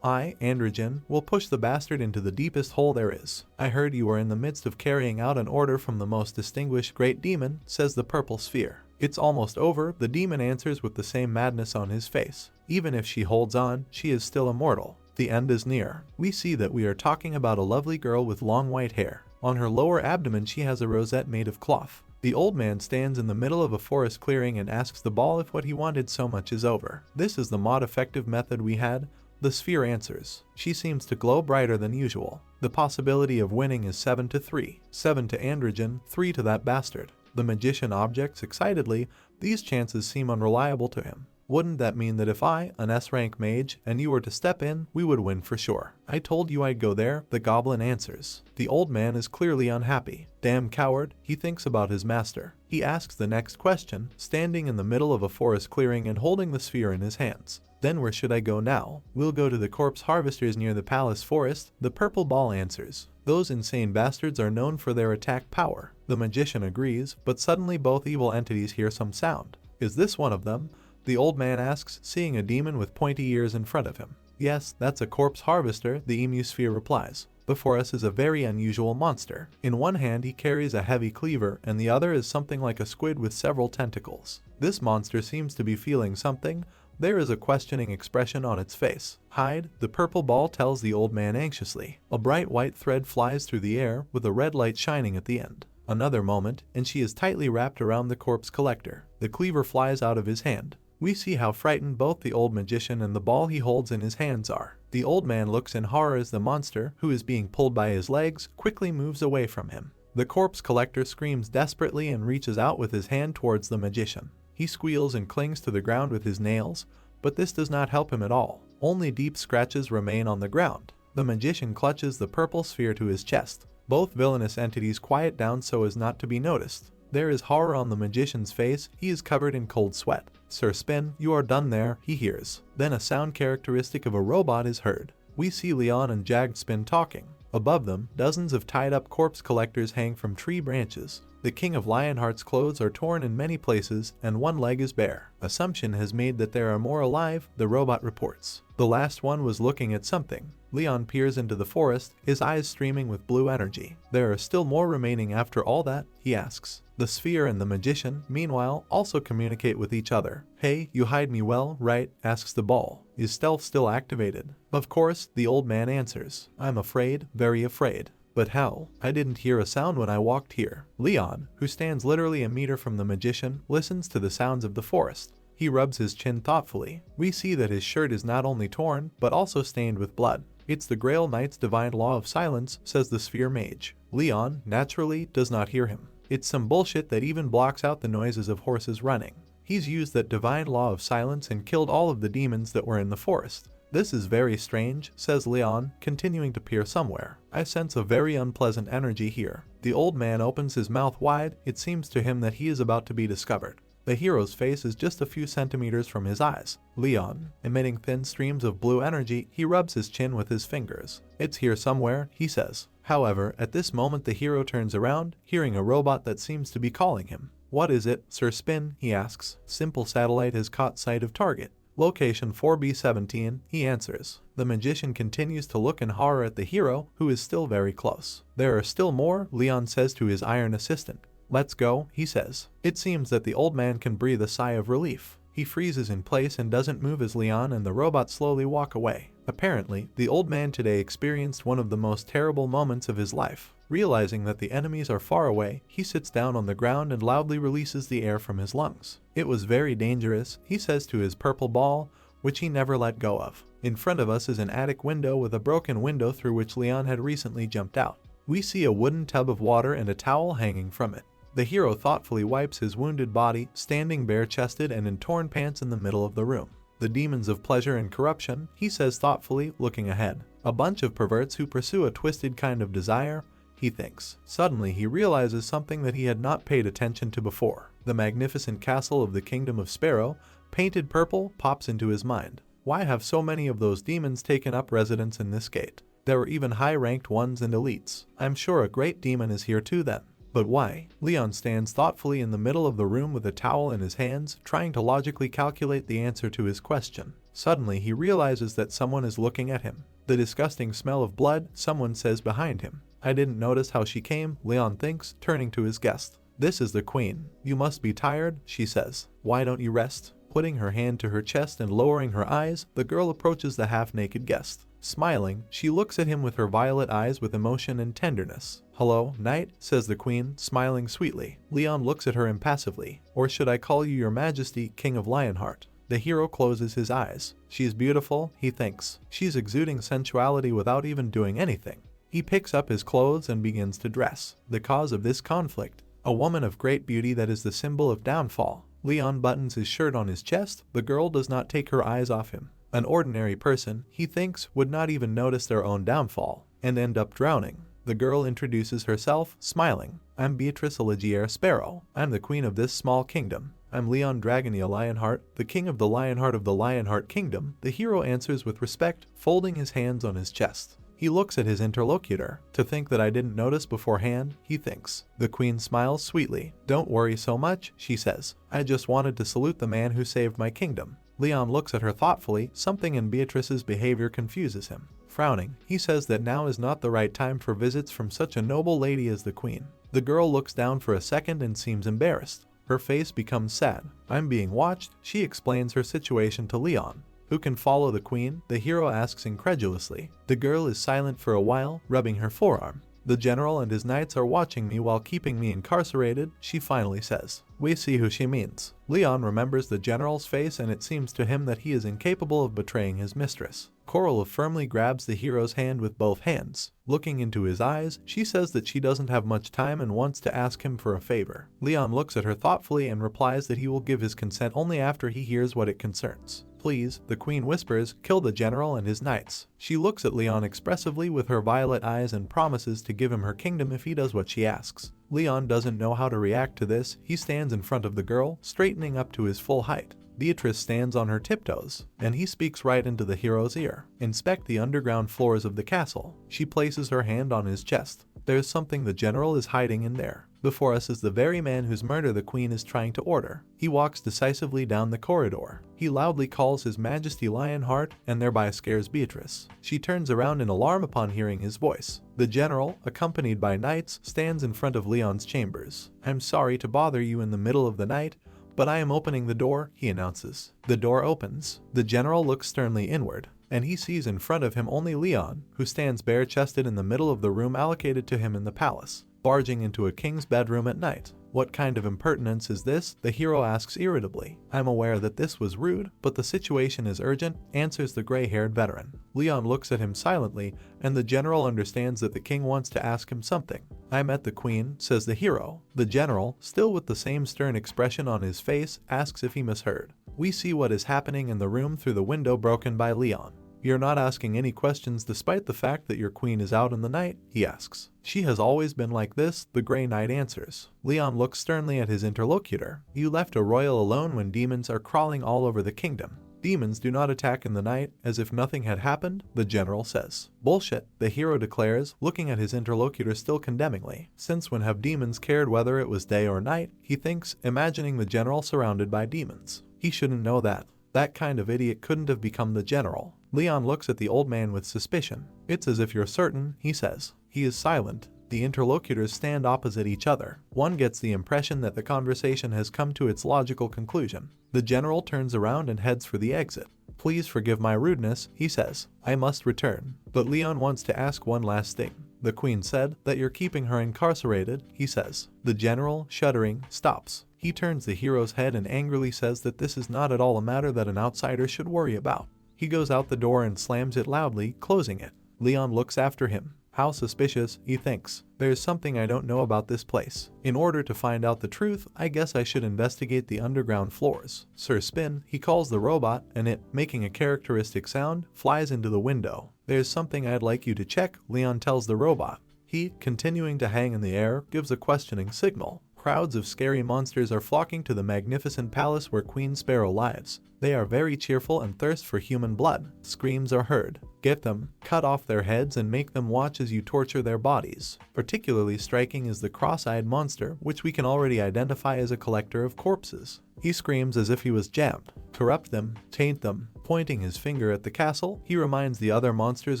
"I, Androgen, will push the bastard into the deepest hole there is. I heard you were in the midst of carrying out an order from the most distinguished great demon," says the purple sphere. "It's almost over," the demon answers with the same madness on his face. "Even if she holds on, she is still immortal. The end is near." We see that we are talking about a lovely girl with long white hair. On her lower abdomen she has a rosette made of cloth. The old man stands in the middle of a forest clearing and asks the ball if what he wanted so much is over. "This is the mod effective method we had," the sphere answers. She seems to glow brighter than usual. "The possibility of winning is 7 to 3. 7 to Androgen, 3 to that bastard." The magician objects excitedly. These chances seem unreliable to him. "Wouldn't that mean that if I, an S-rank mage, and you were to step in, we would win for sure?" "I told you I'd go there," the goblin answers. The old man is clearly unhappy. "Damn coward," he thinks about his master. He asks the next question, standing in the middle of a forest clearing and holding the sphere in his hands. "Then where should I go now?" "We'll go to the corpse harvesters near the palace forest," the purple ball answers. "Those insane bastards are known for their attack power." The magician agrees, but suddenly both evil entities hear some sound. "Is this one of them?" the old man asks, seeing a demon with pointy ears in front of him. "Yes, that's a corpse harvester," the emu sphere replies. "Before us is a very unusual monster. In one hand he carries a heavy cleaver, and the other is something like a squid with several tentacles. This monster seems to be feeling something. There is a questioning expression on its face. "Hide," the purple ball tells the old man anxiously. A bright white thread flies through the air, with a red light shining at the end. Another moment, and she is tightly wrapped around the corpse collector. The cleaver flies out of his hand. We see how frightened both the old magician and the ball he holds in his hands are. The old man looks in horror as the monster, who is being pulled by his legs, quickly moves away from him. The corpse collector screams desperately and reaches out with his hand towards the magician. He squeals and clings to the ground with his nails, but this does not help him at all. Only deep scratches remain on the ground. The magician clutches the purple sphere to his chest. Both villainous entities quiet down so as not to be noticed. There is horror on the magician's face. He is covered in cold sweat. "Sir Spin, you are done there," he hears. Then a sound characteristic of a robot is heard. We see Leon and Jagged Spin talking. Above them, dozens of tied-up corpse collectors hang from tree branches. The King of Lionheart's clothes are torn in many places, and one leg is bare. Assumption has made that there are more alive, the robot reports. The last one was looking at something. Leon peers into the forest, his eyes streaming with blue energy. "There are still more remaining after all that?" he asks. The sphere and the magician, meanwhile, also communicate with each other. "Hey, you hide me well, right?" asks the ball. "Is stealth still activated?" "Of course," the old man answers. "I'm afraid, very afraid." "But how? I didn't hear a sound when I walked here." Leon, who stands literally a meter from the magician, listens to the sounds of the forest. He rubs his chin thoughtfully. We see that his shirt is not only torn, but also stained with blood. "It's the Grail Knight's divine law of silence," says the sphere mage. Leon, naturally, does not hear him. "It's some bullshit that even blocks out the noises of horses running. He's used that divine law of silence and killed all of the demons that were in the forest." "This is very strange," says Leon, continuing to peer somewhere. "I sense a very unpleasant energy here." The old man opens his mouth wide. It seems to him that he is about to be discovered. The hero's face is just a few centimeters from his eyes. Leon, emitting thin streams of blue energy, he rubs his chin with his fingers. "It's here somewhere," he says. However, at this moment the hero turns around, hearing a robot that seems to be calling him. "What is it, Sir Spin?" he asks. "Simple Satellite has caught sight of target." Location 4B17, he answers. The magician continues to look in horror at the hero, who is still very close. There are still more, Leon says to his iron assistant. Let's go, he says. It seems that the old man can breathe a sigh of relief. He freezes in place and doesn't move as Leon and the robot slowly walk away. Apparently, the old man today experienced one of the most terrible moments of his life. Realizing that the enemies are far away, he sits down on the ground and loudly releases the air from his lungs. It was very dangerous, he says to his purple ball, which he never let go of. In front of us is an attic window with a broken window through which Leon had recently jumped out. We see a wooden tub of water and a towel hanging from it. The hero thoughtfully wipes his wounded body, standing bare-chested and in torn pants in the middle of the room. The demons of pleasure and corruption, he says thoughtfully, looking ahead. A bunch of perverts who pursue a twisted kind of desire, he thinks. Suddenly he realizes something that he had not paid attention to before. The magnificent castle of the Kingdom of Sparrow, painted purple, pops into his mind. Why have so many of those demons taken up residence in this gate? There were even high-ranked ones and elites. I'm sure a great demon is here too then. But why? Leon stands thoughtfully in the middle of the room with a towel in his hands, trying to logically calculate the answer to his question. Suddenly he realizes that someone is looking at him. The disgusting smell of blood, someone says behind him. I didn't notice how she came, Leon thinks, turning to his guest. This is the queen. You must be tired, she says. Why don't you rest? Putting her hand to her chest and lowering her eyes, the girl approaches the half-naked guest. Smiling, she looks at him with her violet eyes with emotion and tenderness. Hello, knight, says the queen, smiling sweetly. Leon looks at her impassively. Or should I call you your majesty, king of Lionheart? The hero closes his eyes. She is beautiful, he thinks. She's exuding sensuality without even doing anything. He picks up his clothes and begins to dress. The cause of this conflict. A woman of great beauty that is the symbol of downfall. Leon buttons his shirt on his chest. The girl does not take her eyes off him. An ordinary person, he thinks, would not even notice their own downfall, and end up drowning. The girl introduces herself, smiling. I'm Beatrice Aligier Sparrow. I'm the queen of this small kingdom. I'm Leon Dragonia Lionheart, the king of the Lionheart Kingdom, the hero answers with respect, folding his hands on his chest. He looks at his interlocutor. To think that I didn't notice beforehand, he thinks. The queen smiles sweetly. Don't worry so much, she says. I just wanted to salute the man who saved my kingdom. Leon looks at her thoughtfully. Something in Beatrice's behavior confuses him. Frowning, he says that now is not the right time for visits from such a noble lady as the queen. The girl looks down for a second and seems embarrassed. Her face becomes sad. I'm being watched, she explains her situation to Leon. Who can follow the queen? The hero asks incredulously. The girl is silent for a while, rubbing her forearm. The general and his knights are watching me while keeping me incarcerated, she finally says. We see who she means. Leon remembers the general's face and it seems to him that he is incapable of betraying his mistress. Coral firmly grabs the hero's hand with both hands. Looking into his eyes, she says that she doesn't have much time and wants to ask him for a favor. Leon looks at her thoughtfully and replies that he will give his consent only after he hears what it concerns. Please, the queen whispers, kill the general and his knights. She looks at Leon expressively with her violet eyes and promises to give him her kingdom if he does what she asks. Leon doesn't know how to react to this. He stands in front of the girl, straightening up to his full height. Beatrice stands on her tiptoes, and he speaks right into the hero's ear. Inspect the underground floors of the castle. She places her hand on his chest. There's something the general is hiding in there. Before us is the very man whose murder the queen is trying to order. He walks decisively down the corridor. He loudly calls his majesty Lionheart and thereby scares Beatrice. She turns around in alarm upon hearing his voice. The general, accompanied by knights, stands in front of Leon's chambers. I'm sorry to bother you in the middle of the night, but I am opening the door, he announces. The door opens. The general looks sternly inward, and he sees in front of him only Leon, who stands bare-chested in the middle of the room allocated to him in the palace, barging into a king's bedroom at night. What kind of impertinence is this? The hero asks irritably. I'm aware that this was rude, but the situation is urgent, answers the gray-haired veteran. Leon looks at him silently, and the general understands that the king wants to ask him something. I met the queen, says the hero. The general, still with the same stern expression on his face, asks if he misheard. We see what is happening in the room through the window broken by Leon. You're not asking any questions despite the fact that your queen is out in the night, he asks. She has always been like this, the Grey Knight answers. Leon looks sternly at his interlocutor. You left a royal alone when demons are crawling all over the kingdom. Demons do not attack in the night, as if nothing had happened, the general says. Bullshit, the hero declares, looking at his interlocutor still condemningly. Since when have demons cared whether it was day or night, he thinks, imagining the general surrounded by demons. He shouldn't know that. That kind of idiot couldn't have become the general. Leon looks at the old man with suspicion. It's as if you're certain, he says. He is silent. The interlocutors stand opposite each other. One gets the impression that the conversation has come to its logical conclusion. The general turns around and heads for the exit. Please forgive my rudeness, he says. I must return. But Leon wants to ask one last thing. The queen said that you're keeping her incarcerated, he says. The general, shuddering, stops. He turns the hero's head and angrily says that this is not at all a matter that an outsider should worry about. He goes out the door and slams it loudly, closing it. Leon looks after him. How suspicious, he thinks. There's something I don't know about this place. In order to find out the truth, I guess I should investigate the underground floors. Sir Spin, he calls the robot, and it, making a characteristic sound, flies into the window. There's something I'd like you to check, Leon tells the robot. He, continuing to hang in the air, gives a questioning signal. Crowds of scary monsters are flocking to the magnificent palace where Queen Sparrow lives. They are very cheerful and thirst for human blood. Screams are heard. Get them, cut off their heads and make them watch as you torture their bodies. Particularly striking is the cross-eyed monster, which we can already identify as a collector of corpses. He screams as if he was jammed. Corrupt them, taint them. Pointing his finger at the castle, he reminds the other monsters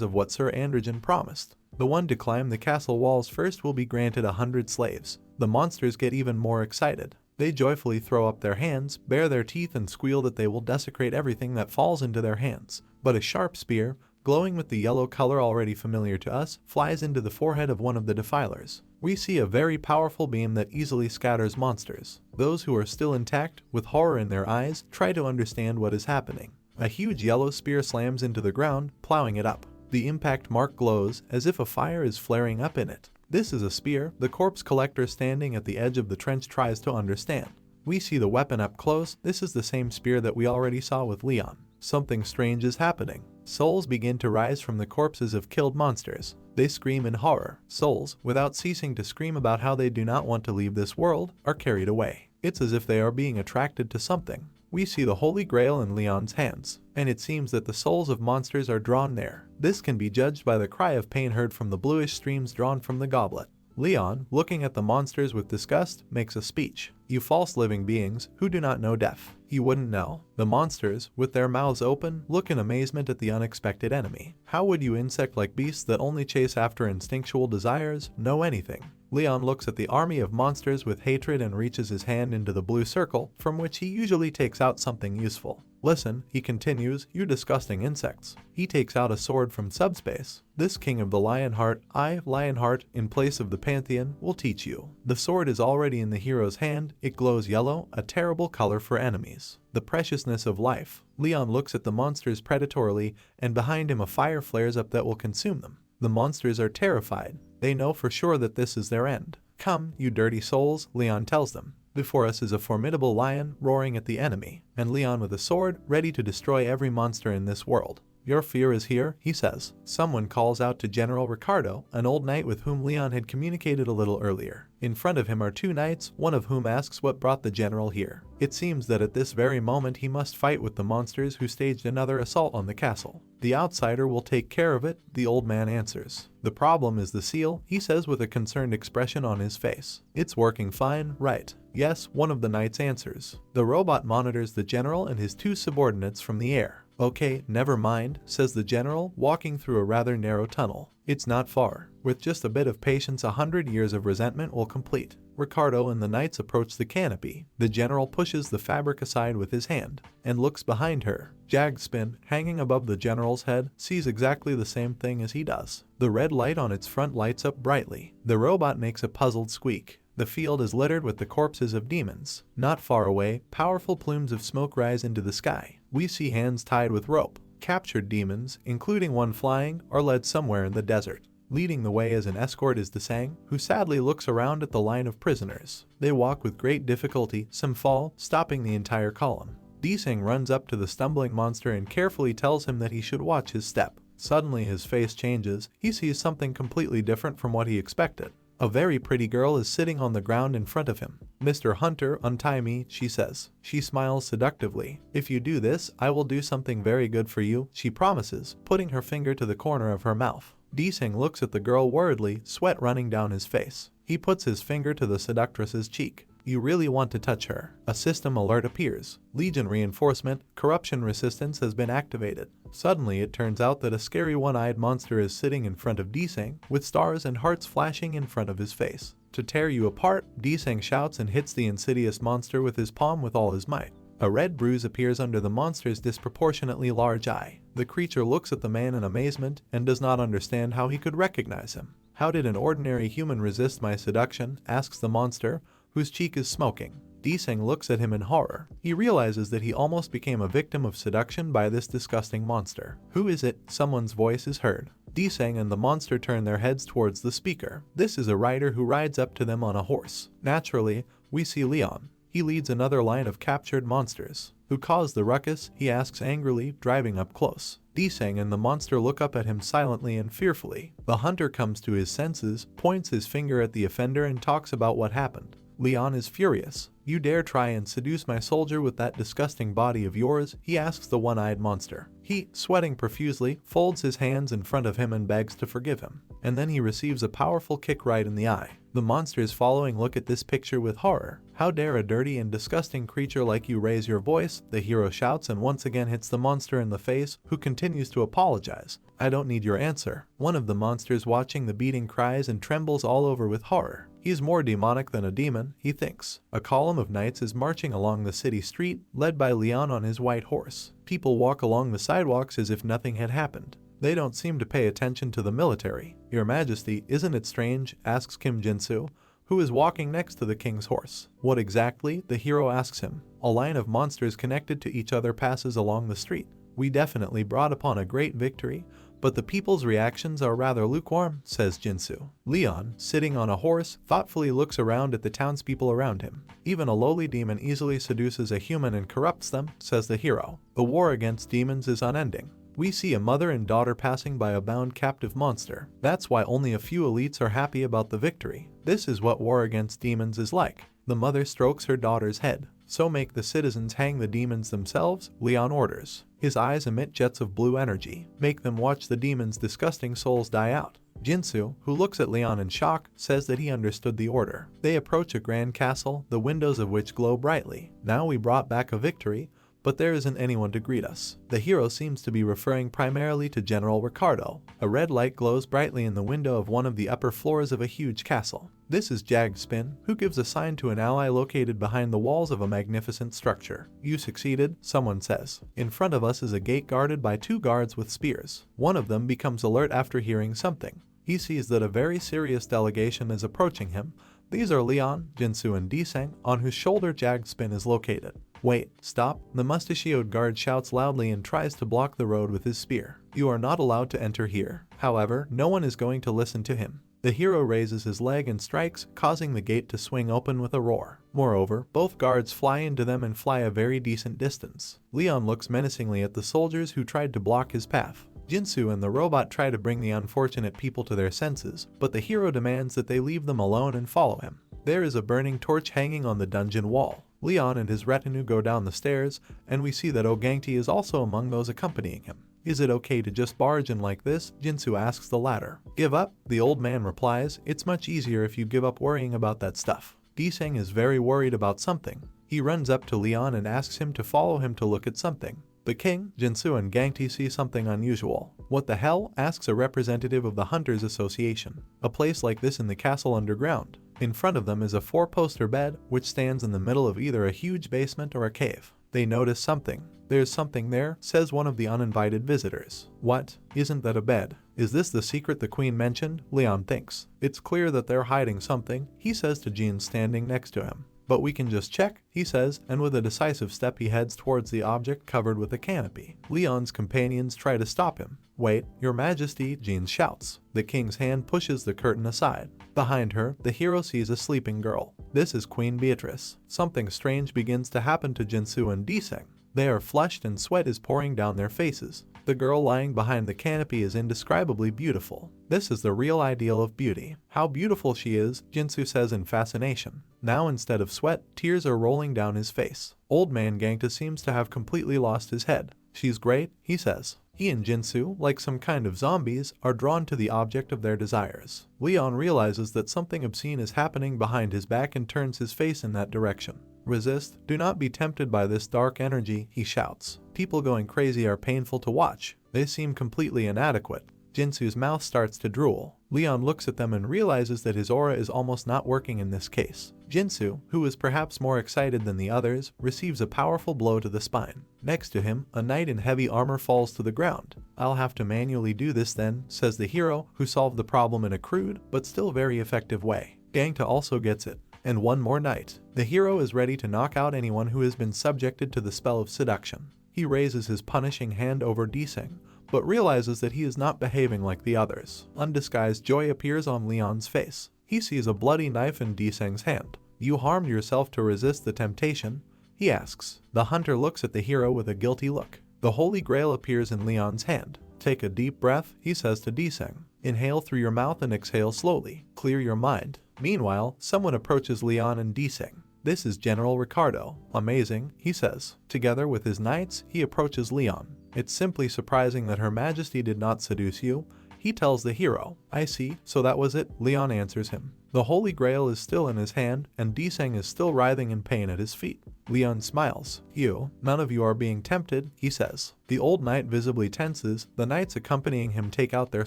of what Sir Androgen promised. The one to climb the castle walls first will be granted 100 slaves. The monsters get even more excited. They joyfully throw up their hands, bare their teeth and squeal that they will desecrate everything that falls into their hands. But a sharp spear, glowing with the yellow color already familiar to us, flies into the forehead of one of the defilers. We see a very powerful beam that easily scatters monsters. Those who are still intact, with horror in their eyes, try to understand what is happening. A huge yellow spear slams into the ground, plowing it up. The impact mark glows, as if a fire is flaring up in it. This is a spear. The corpse collector standing at the edge of the trench tries to understand. We see the weapon up close. This is the same spear that we already saw with Leon. Something strange is happening. Souls begin to rise from the corpses of killed monsters. They scream in horror. Souls, without ceasing to scream about how they do not want to leave this world, are carried away. It's as if they are being attracted to something. We see the Holy Grail in Leon's hands, and it seems that the souls of monsters are drawn there. This can be judged by the cry of pain heard from the bluish streams drawn from the goblet. Leon, looking at the monsters with disgust, makes a speech. You false living beings, who do not know death. You wouldn't know. The monsters, with their mouths open, look in amazement at the unexpected enemy. How would you insect-like beasts that only chase after instinctual desires know anything? Leon looks at the army of monsters with hatred and reaches his hand into the blue circle, from which he usually takes out something useful. Listen, he continues, you disgusting insects. He takes out a sword from subspace. This king of the Lionheart, Lionheart, in place of the Pantheon, will teach you. The sword is already in the hero's hand. It glows yellow, a terrible color for enemies. The preciousness of life. Leon looks at the monsters predatorily, and behind him a fire flares up that will consume them. The monsters are terrified. They know for sure that this is their end. Come, you dirty souls, Leon tells them. Before us is a formidable lion roaring at the enemy, and Leon with a sword ready to destroy every monster in this world. Your fear is here, he says. Someone calls out to General Ricardo, an old knight with whom Leon had communicated a little earlier. In front of him are two knights, one of whom asks what brought the general here. It seems that at this very moment he must fight with the monsters who staged another assault on the castle. The outsider will take care of it, the old man answers. The problem is the seal, he says with a concerned expression on his face. It's working fine, right? Yes, one of the knights answers. The robot monitors the general and his two subordinates from the air. Okay, never mind, says the general, walking through a rather narrow tunnel. It's not far. With just a bit of patience, 100 years of resentment will complete. Ricardo and the knights approach the canopy. The general pushes the fabric aside with his hand, and looks behind her. Jagspin, hanging above the general's head, sees exactly the same thing as he does. The red light on its front lights up brightly. The robot makes a puzzled squeak. The field is littered with the corpses of demons. Not far away, powerful plumes of smoke rise into the sky. We see hands tied with rope. Captured demons, including one flying, are led somewhere in the desert. Leading the way as an escort is Desang, who sadly looks around at the line of prisoners. They walk with great difficulty, some fall, stopping the entire column. Desang runs up to the stumbling monster and carefully tells him that he should watch his step. Suddenly his face changes. He sees something completely different from what he expected. A very pretty girl is sitting on the ground in front of him. Mr. Hunter, untie me, she says. She smiles seductively. If you do this, I will do something very good for you, she promises, putting her finger to the corner of her mouth. Desang looks at the girl worriedly, sweat running down his face. He puts his finger to the seductress's cheek. You really want to touch her. A system alert appears. Legion reinforcement, corruption resistance has been activated. Suddenly it turns out that a scary one-eyed monster is sitting in front of Desang, with stars and hearts flashing in front of his face. To tear you apart, Desang shouts and hits the insidious monster with his palm with all his might. A red bruise appears under the monster's disproportionately large eye. The creature looks at the man in amazement and does not understand how he could recognize him. "How did an ordinary human resist my seduction?" asks the monster, whose cheek is smoking. Desang looks at him in horror. He realizes that he almost became a victim of seduction by this disgusting monster. "Who is it?" Someone's voice is heard. Desang and the monster turn their heads towards the speaker. This is a rider who rides up to them on a horse. Naturally, we see Leon. He leads another line of captured monsters. "Who caused the ruckus?" he asks angrily, driving up close. Desang and the monster look up at him silently and fearfully. The hunter comes to his senses, points his finger at the offender and talks about what happened. Leon is furious. "You dare try and seduce my soldier with that disgusting body of yours?" he asks the one-eyed monster. He, sweating profusely, folds his hands in front of him and begs to forgive him. And then he receives a powerful kick right in the eye. The monsters following look at this picture with horror. "How dare a dirty and disgusting creature like you raise your voice?" the hero shouts and once again hits the monster in the face, who continues to apologize. "I don't need your answer." One of the monsters watching the beating cries and trembles all over with horror. He's more demonic than a demon, he thinks. A column of knights is marching along the city street, led by Leon on his white horse. People walk along the sidewalks as if nothing had happened. They don't seem to pay attention to the military. "Your Majesty, isn't it strange?" asks Kim Jinsu, who is walking next to the king's horse. "What exactly?" the hero asks him. "A line of monsters connected to each other passes along the street. We definitely brought upon a great victory, but the people's reactions are rather lukewarm," says Jinsu. Leon, sitting on a horse, thoughtfully looks around at the townspeople around him. "Even a lowly demon easily seduces a human and corrupts them," says the hero. "The war against demons is unending." We see a mother and daughter passing by a bound captive monster. That's why only a few elites are happy about the victory. This is what war against demons is like. The mother strokes her daughter's head. "So make the citizens hang the demons themselves," Leon orders. His eyes emit jets of blue energy. "Make them watch the demons' disgusting souls die out." Jinsu, who looks at Leon in shock, says that he understood the order. They approach a grand castle, the windows of which glow brightly. "Now we brought back a victory, but there isn't anyone to greet us." The hero seems to be referring primarily to General Ricardo. A red light glows brightly in the window of one of the upper floors of a huge castle. This is Jagspin, who gives a sign to an ally located behind the walls of a magnificent structure. "You succeeded," someone says. "In front of us is a gate guarded by 2 guards with spears." One of them becomes alert after hearing something. He sees that a very serious delegation is approaching him. These are Leon, Jinsu and Desang, on whose shoulder Jagspin is located. "Wait, stop," the mustachioed guard shouts loudly and tries to block the road with his spear. "You are not allowed to enter here." However, no one is going to listen to him. The hero raises his leg and strikes, causing the gate to swing open with a roar. Moreover, both guards fly into them and fly a very decent distance. Leon looks menacingly at the soldiers who tried to block his path. Jinsu and the robot try to bring the unfortunate people to their senses, but the hero demands that they leave them alone and follow him. There is a burning torch hanging on the dungeon wall. Leon and his retinue go down the stairs, and we see that Ogangti is also among those accompanying him. "Is it okay to just barge in like this?" Jinsu asks the latter. "Give up?" the old man replies. "It's much easier if you give up worrying about that stuff." Desang is very worried about something. He runs up to Leon and asks him to follow him to look at something. The king, Jinsu and Gangti see something unusual. "What the hell?" asks a representative of the Hunters Association. "A place like this in the castle underground." In front of them is a 4-poster bed, which stands in the middle of either a huge basement or a cave. They notice something. "There's something there," says one of the uninvited visitors. "What? Isn't that a bed? Is this the secret the queen mentioned?" Leon thinks. "It's clear that they're hiding something," he says to Jean standing next to him. "But we can just check," he says, and with a decisive step he heads towards the object covered with a canopy. Leon's companions try to stop him. "Wait, your majesty," Jean shouts. The king's hand pushes the curtain aside. Behind her, the hero sees a sleeping girl. This is Queen Beatrice. Something strange begins to happen to Jinsu and Desang. They are flushed and sweat is pouring down their faces. The girl lying behind the canopy is indescribably beautiful. This is the real ideal of beauty. "How beautiful she is," Jinsu says in fascination. Now instead of sweat, tears are rolling down his face. Old man Gangta seems to have completely lost his head. "She's great," he says. He and Jinsu, like some kind of zombies, are drawn to the object of their desires. Leon realizes that something obscene is happening behind his back and turns his face in that direction. Resist, do not be tempted by this dark energy, he shouts. People going crazy are painful to watch. They seem completely inadequate. Jinsu's mouth starts to drool. Leon looks at them and realizes that his aura is almost not working in this case. Jinsu, who is perhaps more excited than the others, receives a powerful blow to the spine. Next to him, a knight in heavy armor falls to the ground. I'll have to manually do this then, says the hero, who solved the problem in a crude, but still very effective way. Gangta also gets it. And one more knight. The hero is ready to knock out anyone who has been subjected to the spell of seduction. He raises his punishing hand over Desing, but realizes that he is not behaving like the others. Undisguised joy appears on Leon's face. He sees a bloody knife in Desing's hand. You harmed yourself to resist the temptation? He asks. The hunter looks at the hero with a guilty look. The Holy Grail appears in Leon's hand. Take a deep breath, he says to Desing. Inhale through your mouth and exhale slowly. Clear your mind. Meanwhile, someone approaches Leon and Desing. This is General Ricardo. Amazing, he says. Together with his knights, he approaches Leon. It's simply surprising that Her Majesty did not seduce you. He tells the hero. I see, so that was it, Leon answers him. The Holy Grail is still in his hand, and Desing is still writhing in pain at his feet. Leon smiles. None of you are being tempted, he says. The old knight visibly tenses, the knights accompanying him take out their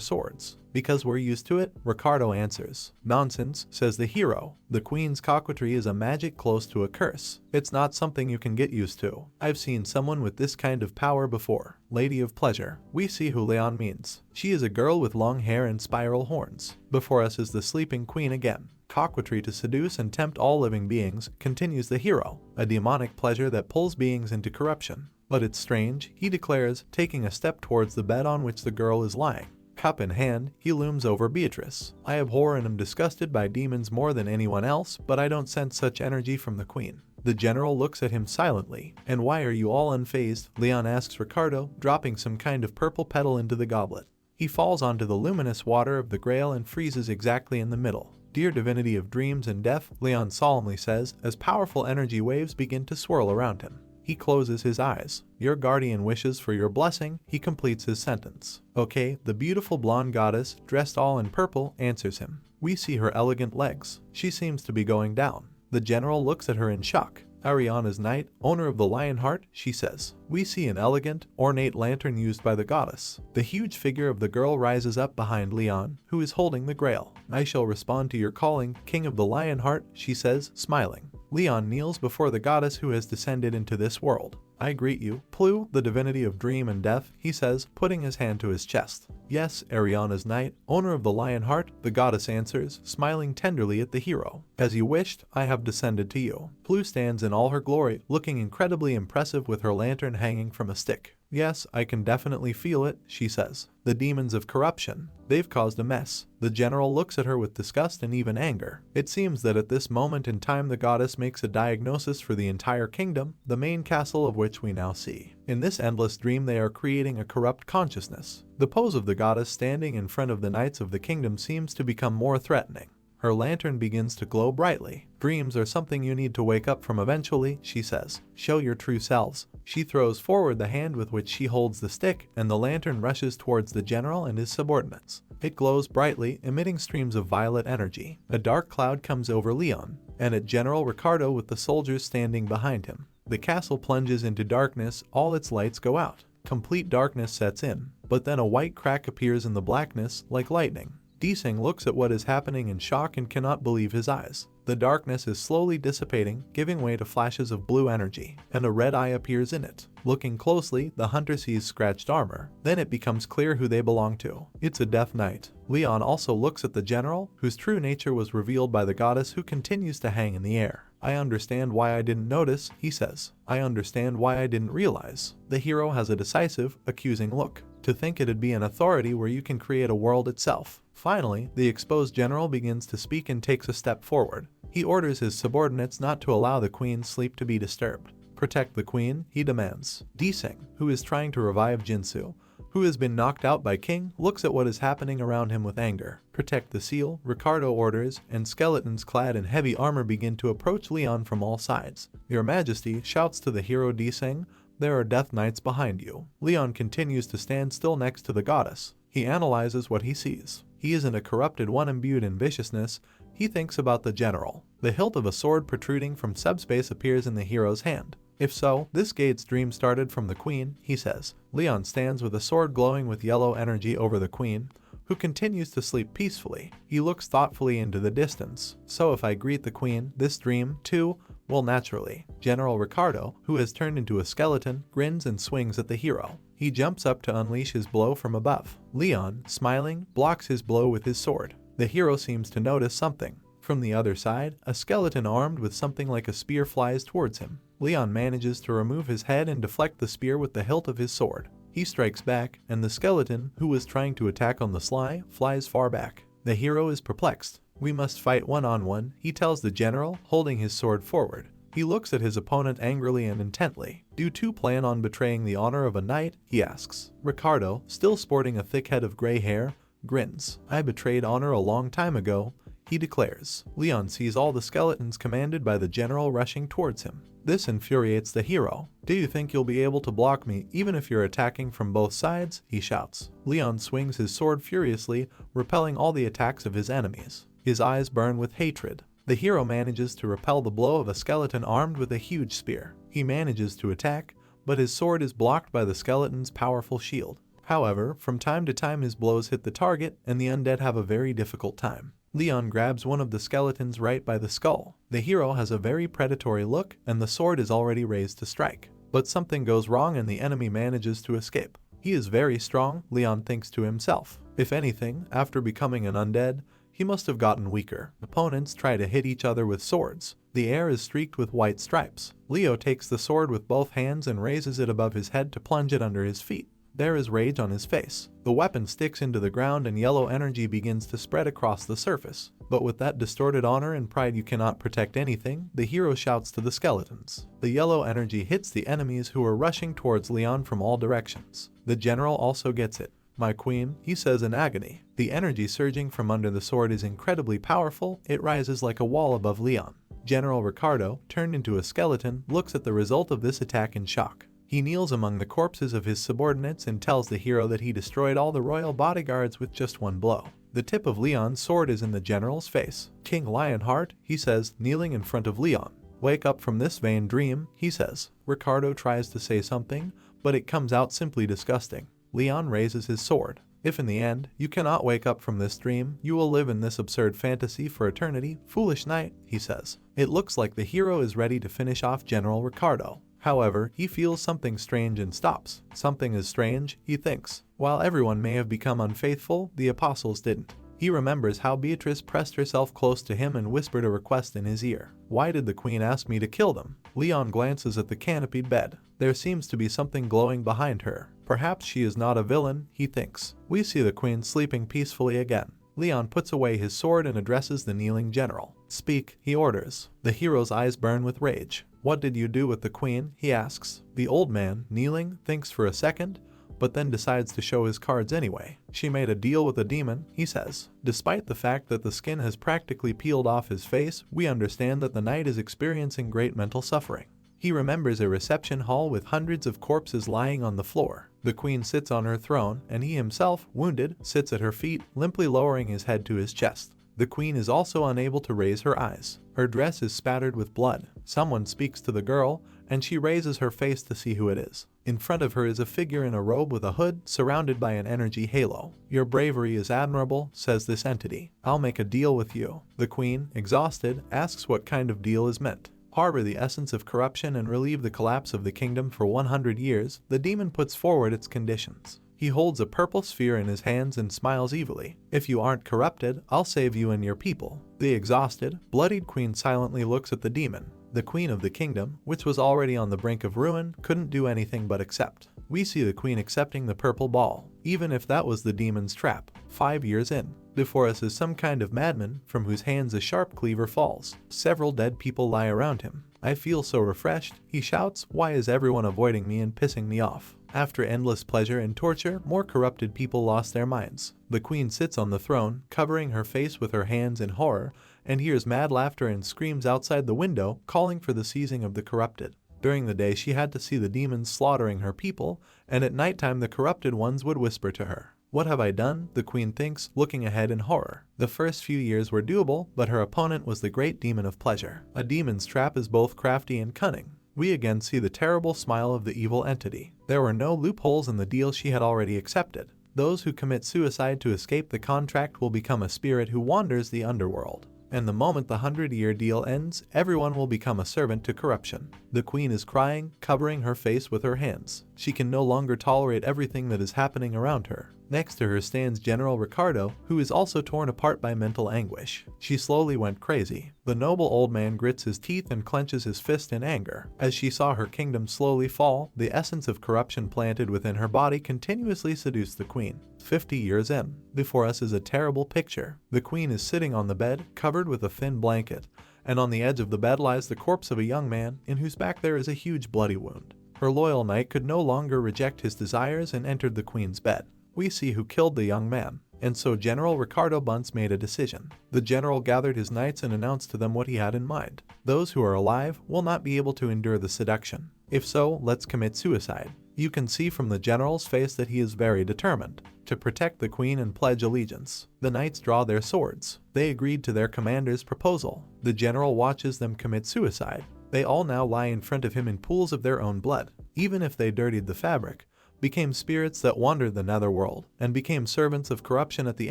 swords. Because we're used to it, Ricardo answers. Nonsense, says the hero. The queen's coquetry is a magic close to a curse. It's not something you can get used to. I've seen someone with this kind of power before. Lady of Pleasure. We see who Leon means. She is a girl with long hair and spiral horns. Before us is the sleeping queen again. Coquetry to seduce and tempt all living beings, continues the hero. A demonic pleasure that pulls beings into corruption. But it's strange, he declares, taking a step towards the bed on which the girl is lying. Cup in hand, he looms over Beatrice. I abhor and am disgusted by demons more than anyone else, but I don't sense such energy from the queen. The general looks at him silently. And why are you all unfazed? Leon asks Ricardo, dropping some kind of purple petal into the goblet. He falls onto the luminous water of the Grail and freezes exactly in the middle. Dear divinity of dreams and death, Leon solemnly says, as powerful energy waves begin to swirl around him. He closes his eyes. Your guardian wishes for your blessing, he completes his sentence. Okay, the beautiful blonde goddess, dressed all in purple, answers him. We see her elegant legs. She seems to be going down. The general looks at her in shock. Ariana's knight, owner of the Lionheart, she says. We see an elegant, ornate lantern used by the goddess. The huge figure of the girl rises up behind Leon, who is holding the grail. I shall respond to your calling, King of the Lionheart, she says, smiling. Leon kneels before the goddess who has descended into this world. I greet you, Plu, the divinity of dream and death, he says, putting his hand to his chest. Yes, Ariana's knight, owner of the Lionheart, the goddess answers, smiling tenderly at the hero. As you wished, I have descended to you. Plu stands in all her glory, looking incredibly impressive with her lantern hanging from a stick. Yes, I can definitely feel it, she says. The demons of corruption. They've caused a mess. The general looks at her with disgust and even anger. It seems that at this moment in time the goddess makes a diagnosis for the entire kingdom, the main castle of which we now see. In this endless dream they are creating a corrupt consciousness. The pose of the goddess standing in front of the knights of the kingdom seems to become more threatening. Her lantern begins to glow brightly. Dreams are something you need to wake up from eventually, she says. Show your true selves. She throws forward the hand with which she holds the stick, and the lantern rushes towards the general and his subordinates. It glows brightly, emitting streams of violet energy. A dark cloud comes over Leon, and at General Ricardo with the soldiers standing behind him. The castle plunges into darkness, all its lights go out. Complete darkness sets in, but then a white crack appears in the blackness, like lightning. Desing looks at what is happening in shock and cannot believe his eyes. The darkness is slowly dissipating, giving way to flashes of blue energy, and a red eye appears in it. Looking closely, the hunter sees scratched armor. Then it becomes clear who they belong to. It's a Death Knight. Leon also looks at the general, whose true nature was revealed by the goddess who continues to hang in the air. I understand why I didn't notice, he says. I understand why I didn't realize. The hero has a decisive, accusing look. To think it'd be an authority where you can create a world itself. Finally, the exposed general begins to speak and takes a step forward. He orders his subordinates not to allow the queen's sleep to be disturbed. Protect the queen, he demands. Desing, who is trying to revive Jinsu, who has been knocked out by King, looks at what is happening around him with anger. Protect the seal, Ricardo orders, and skeletons clad in heavy armor begin to approach Leon from all sides. Your Majesty shouts to the hero Desing, There are death knights behind you. Leon continues to stand still next to the goddess. He analyzes what he sees. He isn't a corrupted one imbued in viciousness. He thinks about the general. The hilt of a sword protruding from subspace appears in the hero's hand. If so, this gate's dream started from the queen, he says. Leon stands with a sword glowing with yellow energy over the queen, who continues to sleep peacefully. He looks thoughtfully into the distance. So if I greet the queen, this dream, too, well, naturally. General Ricardo, who has turned into a skeleton, grins and swings at the hero. He jumps up to unleash his blow from above. Leon, smiling, blocks his blow with his sword. The hero seems to notice something. From the other side, a skeleton armed with something like a spear flies towards him. Leon manages to remove his head and deflect the spear with the hilt of his sword. He strikes back, and the skeleton, who was trying to attack on the sly, flies far back. The hero is perplexed. We must fight one-on-one, he tells the general, holding his sword forward. He looks at his opponent angrily and intently. Do you two plan on betraying the honor of a knight? He asks. Ricardo, still sporting a thick head of gray hair, grins. I betrayed honor a long time ago, he declares. Leon sees all the skeletons commanded by the general rushing towards him. This infuriates the hero. Do you think you'll be able to block me even if you're attacking from both sides? He shouts. Leon swings his sword furiously, repelling all the attacks of his enemies. His eyes burn with hatred. The hero manages to repel the blow of a skeleton armed with a huge spear. He manages to attack, but his sword is blocked by the skeleton's powerful shield. However, from time to time his blows hit the target, and the undead have a very difficult time. Leon grabs one of the skeletons right by the skull. The hero has a very predatory look, and the sword is already raised to strike. But something goes wrong and the enemy manages to escape. He is very strong, Leon thinks to himself. If anything, after becoming an undead, he must have gotten weaker. Opponents try to hit each other with swords. The air is streaked with white stripes. Leo takes the sword with both hands and raises it above his head to plunge it under his feet. There is rage on his face. The weapon sticks into the ground and yellow energy begins to spread across the surface. But with that distorted honor and pride you cannot protect anything, the hero shouts to the skeletons. The yellow energy hits the enemies who are rushing towards Leon from all directions. The general also gets it. My queen, he says in agony. The energy surging from under the sword is incredibly powerful. It rises like a wall above Leon. General Ricardo, turned into a skeleton, looks at the result of this attack in shock. He kneels among the corpses of his subordinates and tells the hero that he destroyed all the royal bodyguards with just one blow. The tip of Leon's sword is in the general's face. King Lionheart, he says, kneeling in front of Leon. Wake up from this vain dream, he says. Ricardo tries to say something, but it comes out simply disgusting. Leon raises his sword. If in the end, you cannot wake up from this dream, you will live in this absurd fantasy for eternity, foolish knight, he says. It looks like the hero is ready to finish off General Ricardo. However, he feels something strange and stops. Something is strange, he thinks. While everyone may have become unfaithful, the apostles didn't. He remembers how Beatrice pressed herself close to him and whispered a request in his ear. Why did the queen ask me to kill them? Leon glances at the canopied bed. There seems to be something glowing behind her. Perhaps she is not a villain, he thinks. We see the queen sleeping peacefully again. Leon puts away his sword and addresses the kneeling general. Speak, he orders. The hero's eyes burn with rage. What did you do with the queen? He asks. The old man, kneeling, thinks for a second, but then decides to show his cards anyway. She made a deal with a demon, he says. Despite the fact that the skin has practically peeled off his face, we understand that the knight is experiencing great mental suffering. He remembers a reception hall with hundreds of corpses lying on the floor. The queen sits on her throne, and he himself, wounded, sits at her feet, limply lowering his head to his chest. The queen is also unable to raise her eyes. Her dress is spattered with blood. Someone speaks to the girl, and she raises her face to see who it is. In front of her is a figure in a robe with a hood, surrounded by an energy halo. Your bravery is admirable, says this entity. I'll make a deal with you. The queen, exhausted, asks what kind of deal is meant. Harbor the essence of corruption and relieve the collapse of the kingdom for 100 years, the demon puts forward its conditions. He holds a purple sphere in his hands and smiles evilly. If you aren't corrupted, I'll save you and your people. The exhausted, bloodied queen silently looks at the demon. The queen of the kingdom, which was already on the brink of ruin, couldn't do anything but accept. We see the queen accepting the purple ball, even if that was the demon's trap. 5 years in. Before us is some kind of madman, from whose hands a sharp cleaver falls. Several dead people lie around him. I feel so refreshed, he shouts. Why is everyone avoiding me and pissing me off? After endless pleasure and torture, more corrupted people lost their minds. The queen sits on the throne, covering her face with her hands in horror, and hears mad laughter and screams outside the window, calling for the seizing of the corrupted. During the day she had to see the demons slaughtering her people, and at nighttime the corrupted ones would whisper to her. What have I done? The queen thinks, looking ahead in horror. The first few years were doable, but her opponent was the great demon of pleasure. A demon's trap is both crafty and cunning. We again see the terrible smile of the evil entity. There were no loopholes in the deal she had already accepted. Those who commit suicide to escape the contract will become a spirit who wanders the underworld. And the moment the 100-year deal ends, everyone will become a servant to corruption. The queen is crying, covering her face with her hands. She can no longer tolerate everything that is happening around her. Next to her stands General Ricardo, who is also torn apart by mental anguish. She slowly went crazy. The noble old man grits his teeth and clenches his fist in anger. As she saw her kingdom slowly fall, the essence of corruption planted within her body continuously seduced the queen. 50 years in, before us is a terrible picture. The queen is sitting on the bed, covered with a thin blanket, and on the edge of the bed lies the corpse of a young man, in whose back there is a huge bloody wound. Her loyal knight could no longer reject his desires and entered the queen's bed. We see who killed the young man, and so General Ricardo Bunce made a decision. The general gathered his knights and announced to them what he had in mind. Those who are alive will not be able to endure the seduction. If so, let's commit suicide. You can see from the general's face that he is very determined to protect the queen and pledge allegiance. The knights draw their swords. They agreed to their commander's proposal. The general watches them commit suicide. They all now lie in front of him in pools of their own blood. Even if they dirtied the fabric, became spirits that wandered the netherworld, and became servants of corruption at the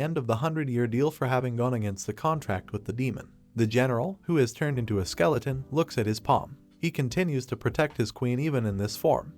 end of the 100-year deal for having gone against the contract with the demon. The general, who has turned into a skeleton, looks at his palm. He continues to protect his queen even in this form.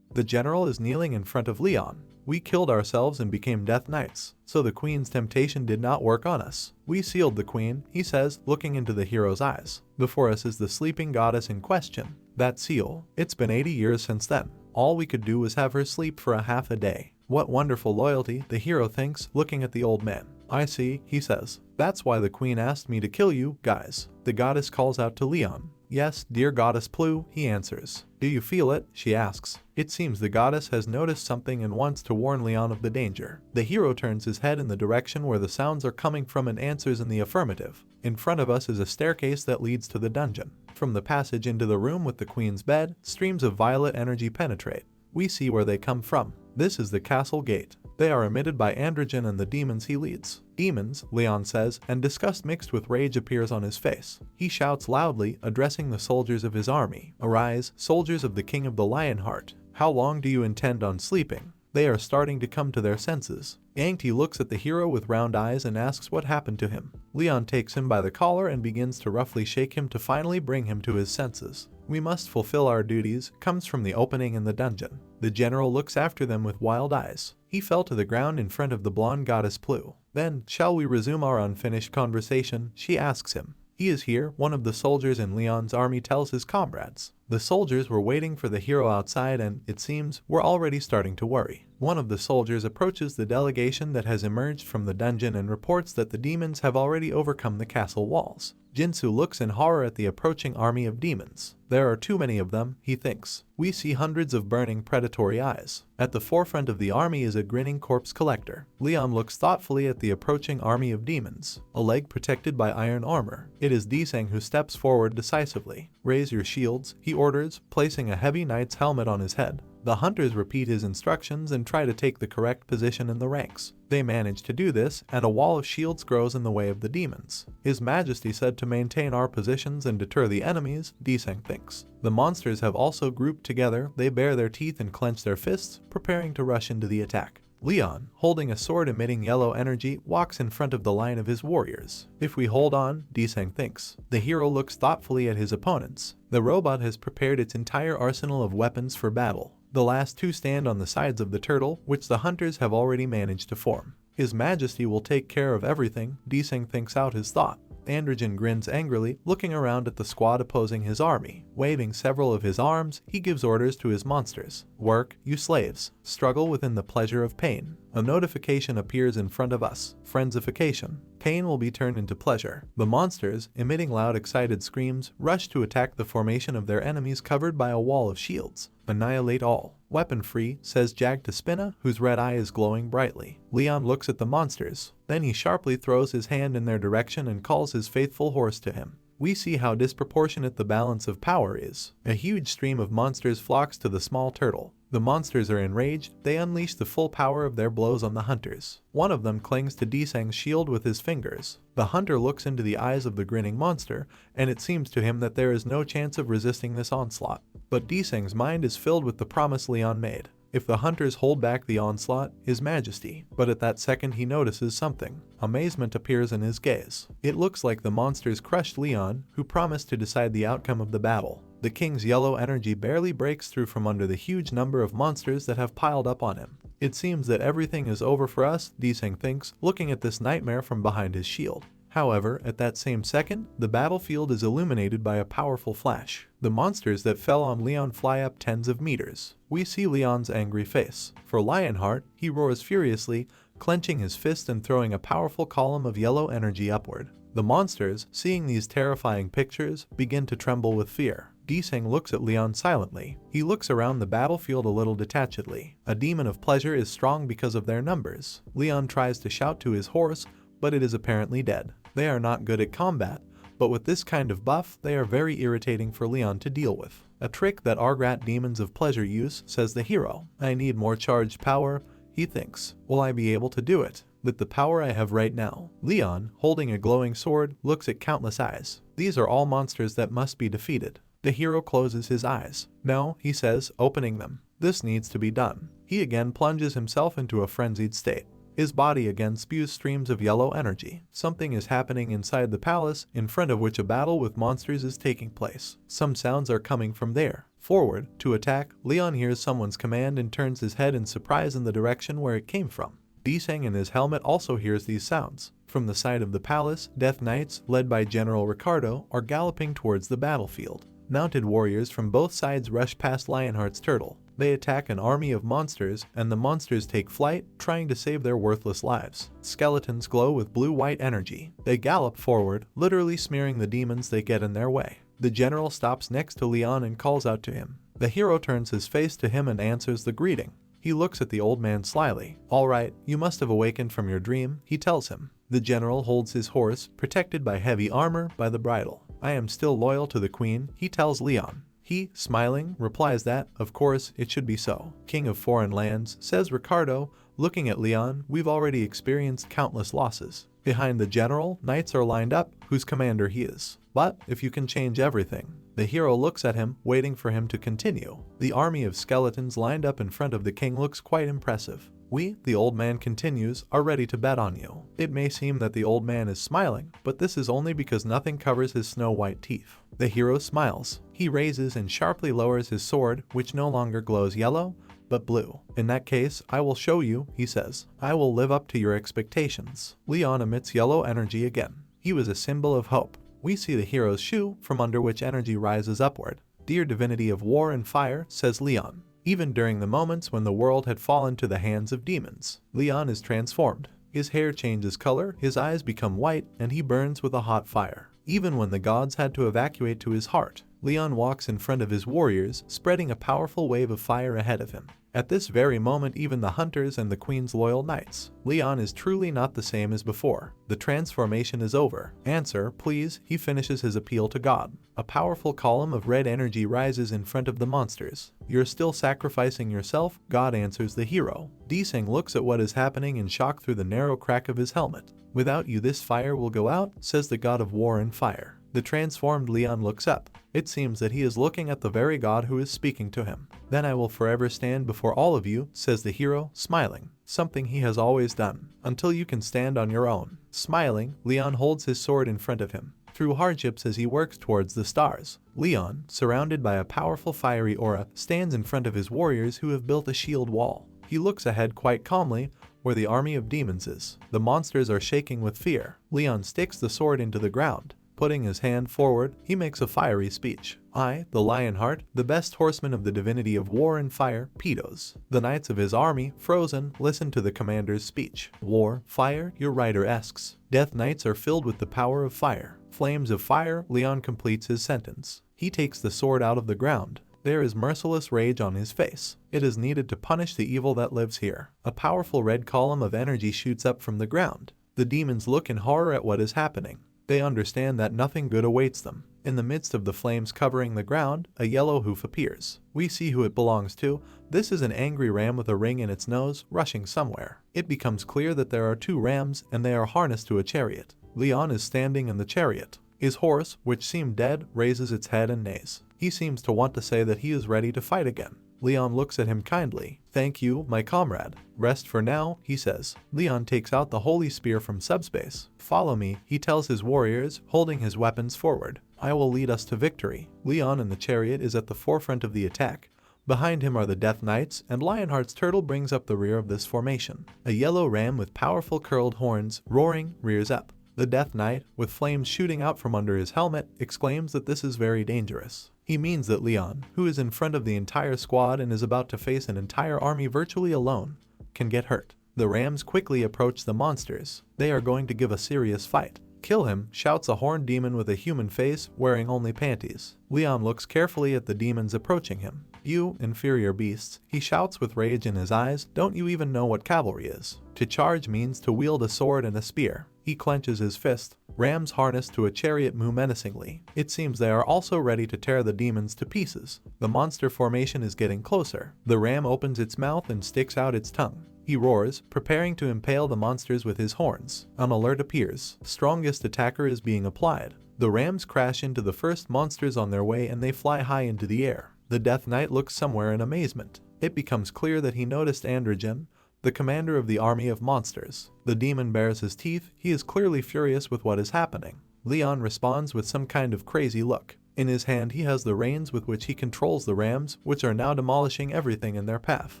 The general is kneeling in front of Leon. We killed ourselves and became death knights, so the queen's temptation did not work on us. We sealed the queen, he says, looking into the hero's eyes. Before us is the sleeping goddess in question. That seal. It's been 80 years since then. All we could do was have her sleep for a half a day. What wonderful loyalty, the hero thinks, looking at the old man. I see, he says. That's why the queen asked me to kill you, guys. The goddess calls out to Leon. Yes, dear goddess Plu, he answers. Do you feel it? She asks. It seems the goddess has noticed something and wants to warn Leon of the danger. The hero turns his head in the direction where the sounds are coming from and answers in the affirmative. In front of us is a staircase that leads to the dungeon. From the passage into the room with the queen's bed, streams of violet energy penetrate. We see where they come from. This is the castle gate. They are emitted by Androgen and the demons he leads. Demons, Leon says, and disgust mixed with rage appears on his face. He shouts loudly, addressing the soldiers of his army. Arise, soldiers of the King of the Lionheart. How long do you intend on sleeping? They are starting to come to their senses. Yangti looks at the hero with round eyes and asks what happened to him. Leon takes him by the collar and begins to roughly shake him to finally bring him to his senses. We must fulfill our duties, comes from the opening in the dungeon. The general looks after them with wild eyes. He fell to the ground in front of the blonde goddess Plu. Then, shall we resume our unfinished conversation? She asks him. He is here, one of the soldiers in Leon's army tells his comrades. The soldiers were waiting for the hero outside and, it seems, were already starting to worry. One of the soldiers approaches the delegation that has emerged from the dungeon and reports that the demons have already overcome the castle walls. Jinsu looks in horror at the approaching army of demons. There are too many of them, he thinks. We see hundreds of burning predatory eyes. At the forefront of the army is a grinning corpse collector. Leon looks thoughtfully at the approaching army of demons. A leg protected by iron armor. It is Diseng who steps forward decisively. Raise your shields, he orders, placing a heavy knight's helmet on his head. The hunters repeat his instructions and try to take the correct position in the ranks. They manage to do this, and a wall of shields grows in the way of the demons. His Majesty said to maintain our positions and deter the enemies, Diseng thinks. The monsters have also grouped together, they bare their teeth and clench their fists, preparing to rush into the attack. Leon, holding a sword emitting yellow energy, walks in front of the line of his warriors. If we hold on, Diseng thinks. The hero looks thoughtfully at his opponents. The robot has prepared its entire arsenal of weapons for battle. The last two stand on the sides of the turtle, which the hunters have already managed to form. His Majesty will take care of everything, Diseng thinks out his thought. Androgen grins angrily, looking around at the squad opposing his army. Waving several of his arms, he gives orders to his monsters. Work, you slaves. Struggle within the pleasure of pain. A notification appears in front of us. Frenzification. Pain will be turned into pleasure. The monsters, emitting loud excited screams, rush to attack the formation of their enemies covered by a wall of shields. Annihilate all. Weapon free, says Jag to Spinna, whose red eye is glowing brightly. Leon looks at the monsters. Then he sharply throws his hand in their direction and calls his faithful horse to him. we see how disproportionate the balance of power is. A huge stream of monsters flocks to the small turtle. The monsters are enraged, they unleash the full power of their blows on the hunters. One of them clings to Desang's shield with his fingers. The hunter looks into the eyes of the grinning monster, and it seems to him that there is no chance of resisting this onslaught. But Desang's mind is filled with the promise Leon made. If the hunters hold back the onslaught, His Majesty. But at that second he notices something. Amazement appears in his gaze. It looks like the monsters crushed Leon, who promised to decide the outcome of the battle. The king's yellow energy barely breaks through from under the huge number of monsters that have piled up on him. It seems that everything is over for us, Desang thinks, looking at this nightmare from behind his shield. However, at that same second, the battlefield is illuminated by a powerful flash. The monsters that fell on Leon fly up tens of meters. We see Leon's angry face. For Lionheart, he roars furiously, clenching his fist and throwing a powerful column of yellow energy upward. The monsters, seeing these terrifying pictures, begin to tremble with fear. Desang looks at Leon silently. He looks around the battlefield a little detachedly. A demon of pleasure is strong because of their numbers. Leon tries to shout to his horse, but it is apparently dead. They are not good at combat, but with this kind of buff, they are very irritating for Leon to deal with. A trick that Argrat demons of pleasure use, says the hero. I need more charged power, he thinks. Will I be able to do it with the power I have right now? Leon, holding a glowing sword, looks at countless eyes. These are all monsters that must be defeated. The hero closes his eyes. No, he says, opening them. This needs to be done. He again plunges himself into a frenzied state. His body again spews streams of yellow energy. Something is happening inside the palace, in front of which a battle with monsters is taking place. Some sounds are coming from there. Forward, to attack, Leon hears someone's command and turns his head in surprise in the direction where it came from. Desang in his helmet also hears these sounds. From the side of the palace, Death Knights, led by General Ricardo, are galloping towards the battlefield. Mounted warriors from both sides rush past Lionheart's turtle. They attack an army of monsters, and the monsters take flight, trying to save their worthless lives. Skeletons glow with blue-white energy. They gallop forward, literally smearing the demons they get in their way. The general stops next to Leon and calls out to him. The hero turns his face to him and answers the greeting. He looks at the old man slyly. All right, you must have awakened from your dream, he tells him. The general holds his horse, protected by heavy armor, by the bridle. I am still loyal to the queen, he tells Leon. He, smiling, replies that, of course, it should be so. King of foreign lands, says Ricardo, looking at Leon, we've already experienced countless losses. Behind the general, knights are lined up, whose commander he is. But, if you can change everything. The hero looks at him, waiting for him to continue. The army of skeletons lined up in front of the king looks quite impressive. We, the old man continues, are ready to bet on you. It may seem that the old man is smiling, but this is only because nothing covers his snow-white teeth. The hero smiles. He raises and sharply lowers his sword, which no longer glows yellow, but blue. In that case, I will show you, he says. I will live up to your expectations. Leon emits yellow energy again. He was a symbol of hope. We see the hero's shoe, from under which energy rises upward. Dear divinity of war and fire, says Leon. Even during the moments when the world had fallen to the hands of demons, Leon is transformed. His hair changes color, his eyes become white, and he burns with a hot fire. Even when the gods had to evacuate to his heart, Leon walks in front of his warriors, spreading a powerful wave of fire ahead of him. At this very moment, even the hunters and the queen's loyal knights. Leon is truly not the same as before. The transformation is over. Answer, please, he finishes his appeal to God. A powerful column of red energy rises in front of the monsters. You're still sacrificing yourself? God answers the hero. Desang looks at what is happening in shock through the narrow crack of his helmet. Without you this fire will go out, says the god of war and fire. The transformed Leon looks up. It seems that he is looking at the very god who is speaking to him. Then I will forever stand before all of you, says the hero, smiling. Something he has always done, until you can stand on your own. Smiling, Leon holds his sword in front of him. Through hardships as he works towards the stars, Leon, surrounded by a powerful fiery aura, stands in front of his warriors who have built a shield wall. He looks ahead quite calmly, where the army of demons is. The monsters are shaking with fear. Leon sticks the sword into the ground. Putting his hand forward, he makes a fiery speech. I, the Lionheart, the best horseman of the divinity of war and fire, pedos. The knights of his army, frozen, listen to the commander's speech. War, fire, your rider asks. Death Knights are filled with the power of fire. Flames of fire, Leon completes his sentence. He takes the sword out of the ground. There is merciless rage on his face. It is needed to punish the evil that lives here. A powerful red column of energy shoots up from the ground. The demons look in horror at what is happening. They understand that nothing good awaits them. In the midst of the flames covering the ground, a yellow hoof appears. We see who it belongs to. This is an angry ram with a ring in its nose, rushing somewhere. It becomes clear that there are two rams, and they are harnessed to a chariot. Leon is standing in the chariot. His horse, which seemed dead, raises its head and neighs. He seems to want to say that he is ready to fight again. Leon looks at him kindly. "Thank you, my comrade. Rest for now," he says. Leon takes out the holy spear from subspace. "Follow me," he tells his warriors, holding his weapons forward. "I will lead us to victory." Leon in the chariot is at the forefront of the attack. Behind him are the Death Knights, and Lionheart's turtle brings up the rear of this formation. A yellow ram with powerful curled horns, roaring, rears up. The Death Knight, with flames shooting out from under his helmet, exclaims that this is very dangerous. He means that Leon, who is in front of the entire squad and is about to face an entire army virtually alone, can get hurt. The rams quickly approach the monsters. They are going to give a serious fight. "Kill him," shouts a horned demon with a human face, wearing only panties. Leon looks carefully at the demons approaching him. "You inferior beasts," he shouts with rage in his eyes, "don't you even know what cavalry is? To charge means to wield a sword and a spear." He clenches his fist. Rams harnessed to a chariot moo menacingly. It seems they are also ready to tear the demons to pieces. The monster formation is getting closer. The ram opens its mouth and sticks out its tongue. He roars, preparing to impale the monsters with his horns. An alert appears. Strongest attacker is being applied. The rams crash into the first monsters on their way and they fly high into the air. The Death Knight looks somewhere in amazement. It becomes clear that he noticed Androgen, the commander of the army of monsters. The demon bares his teeth. He is clearly furious with what is happening. Leon responds with some kind of crazy look. In his hand he has the reins with which he controls the rams, which are now demolishing everything in their path.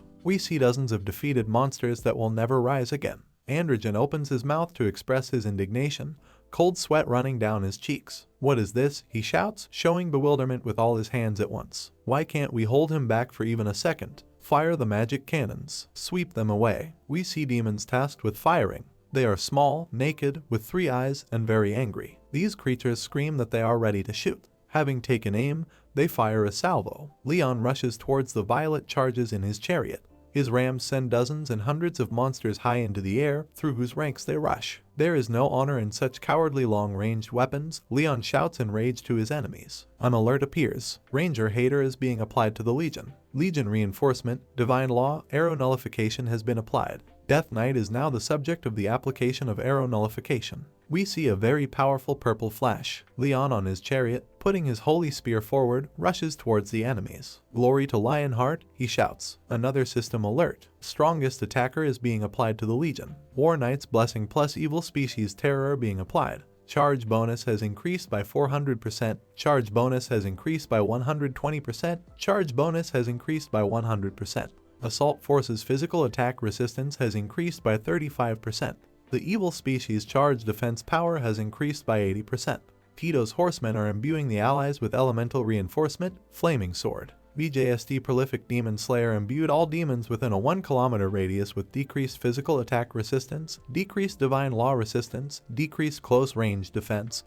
We see dozens of defeated monsters that will never rise again. Androgen opens his mouth to express his indignation, cold sweat running down his cheeks. "What is this?" he shouts, showing bewilderment with all his hands at once. "Why can't we hold him back for even a second? Fire the magic cannons. Sweep them away." We see demons tasked with firing. They are small, naked, with 3 eyes, and very angry. These creatures scream that they are ready to shoot. Having taken aim, they fire a salvo. Leon rushes towards the violet charges in his chariot. His rams send dozens and hundreds of monsters high into the air, through whose ranks they rush. There is no honor in such cowardly long-ranged weapons. Leon shouts in rage to his enemies. An alert appears. Ranger Hater is being applied to the Legion. Legion reinforcement, divine law, arrow nullification has been applied. Death Knight is now the subject of the application of arrow nullification. We see a very powerful purple flash. Leon on his chariot, putting his holy spear forward, rushes towards the enemies. "Glory to Lionheart," he shouts. Another system alert. Strongest attacker is being applied to the Legion. War Knight's blessing plus evil species terror being applied. Charge bonus has increased by 400%. Charge bonus has increased by 120%. Charge bonus has increased by 100%. Assault Force's physical attack resistance has increased by 35%. The evil species charge defense power has increased by 80%. Tito's horsemen are imbuing the allies with elemental reinforcement, Flaming Sword. VJSD Prolific Demon Slayer imbued all demons within a 1 kilometer radius with decreased physical attack resistance, decreased divine law resistance, decreased close range defense,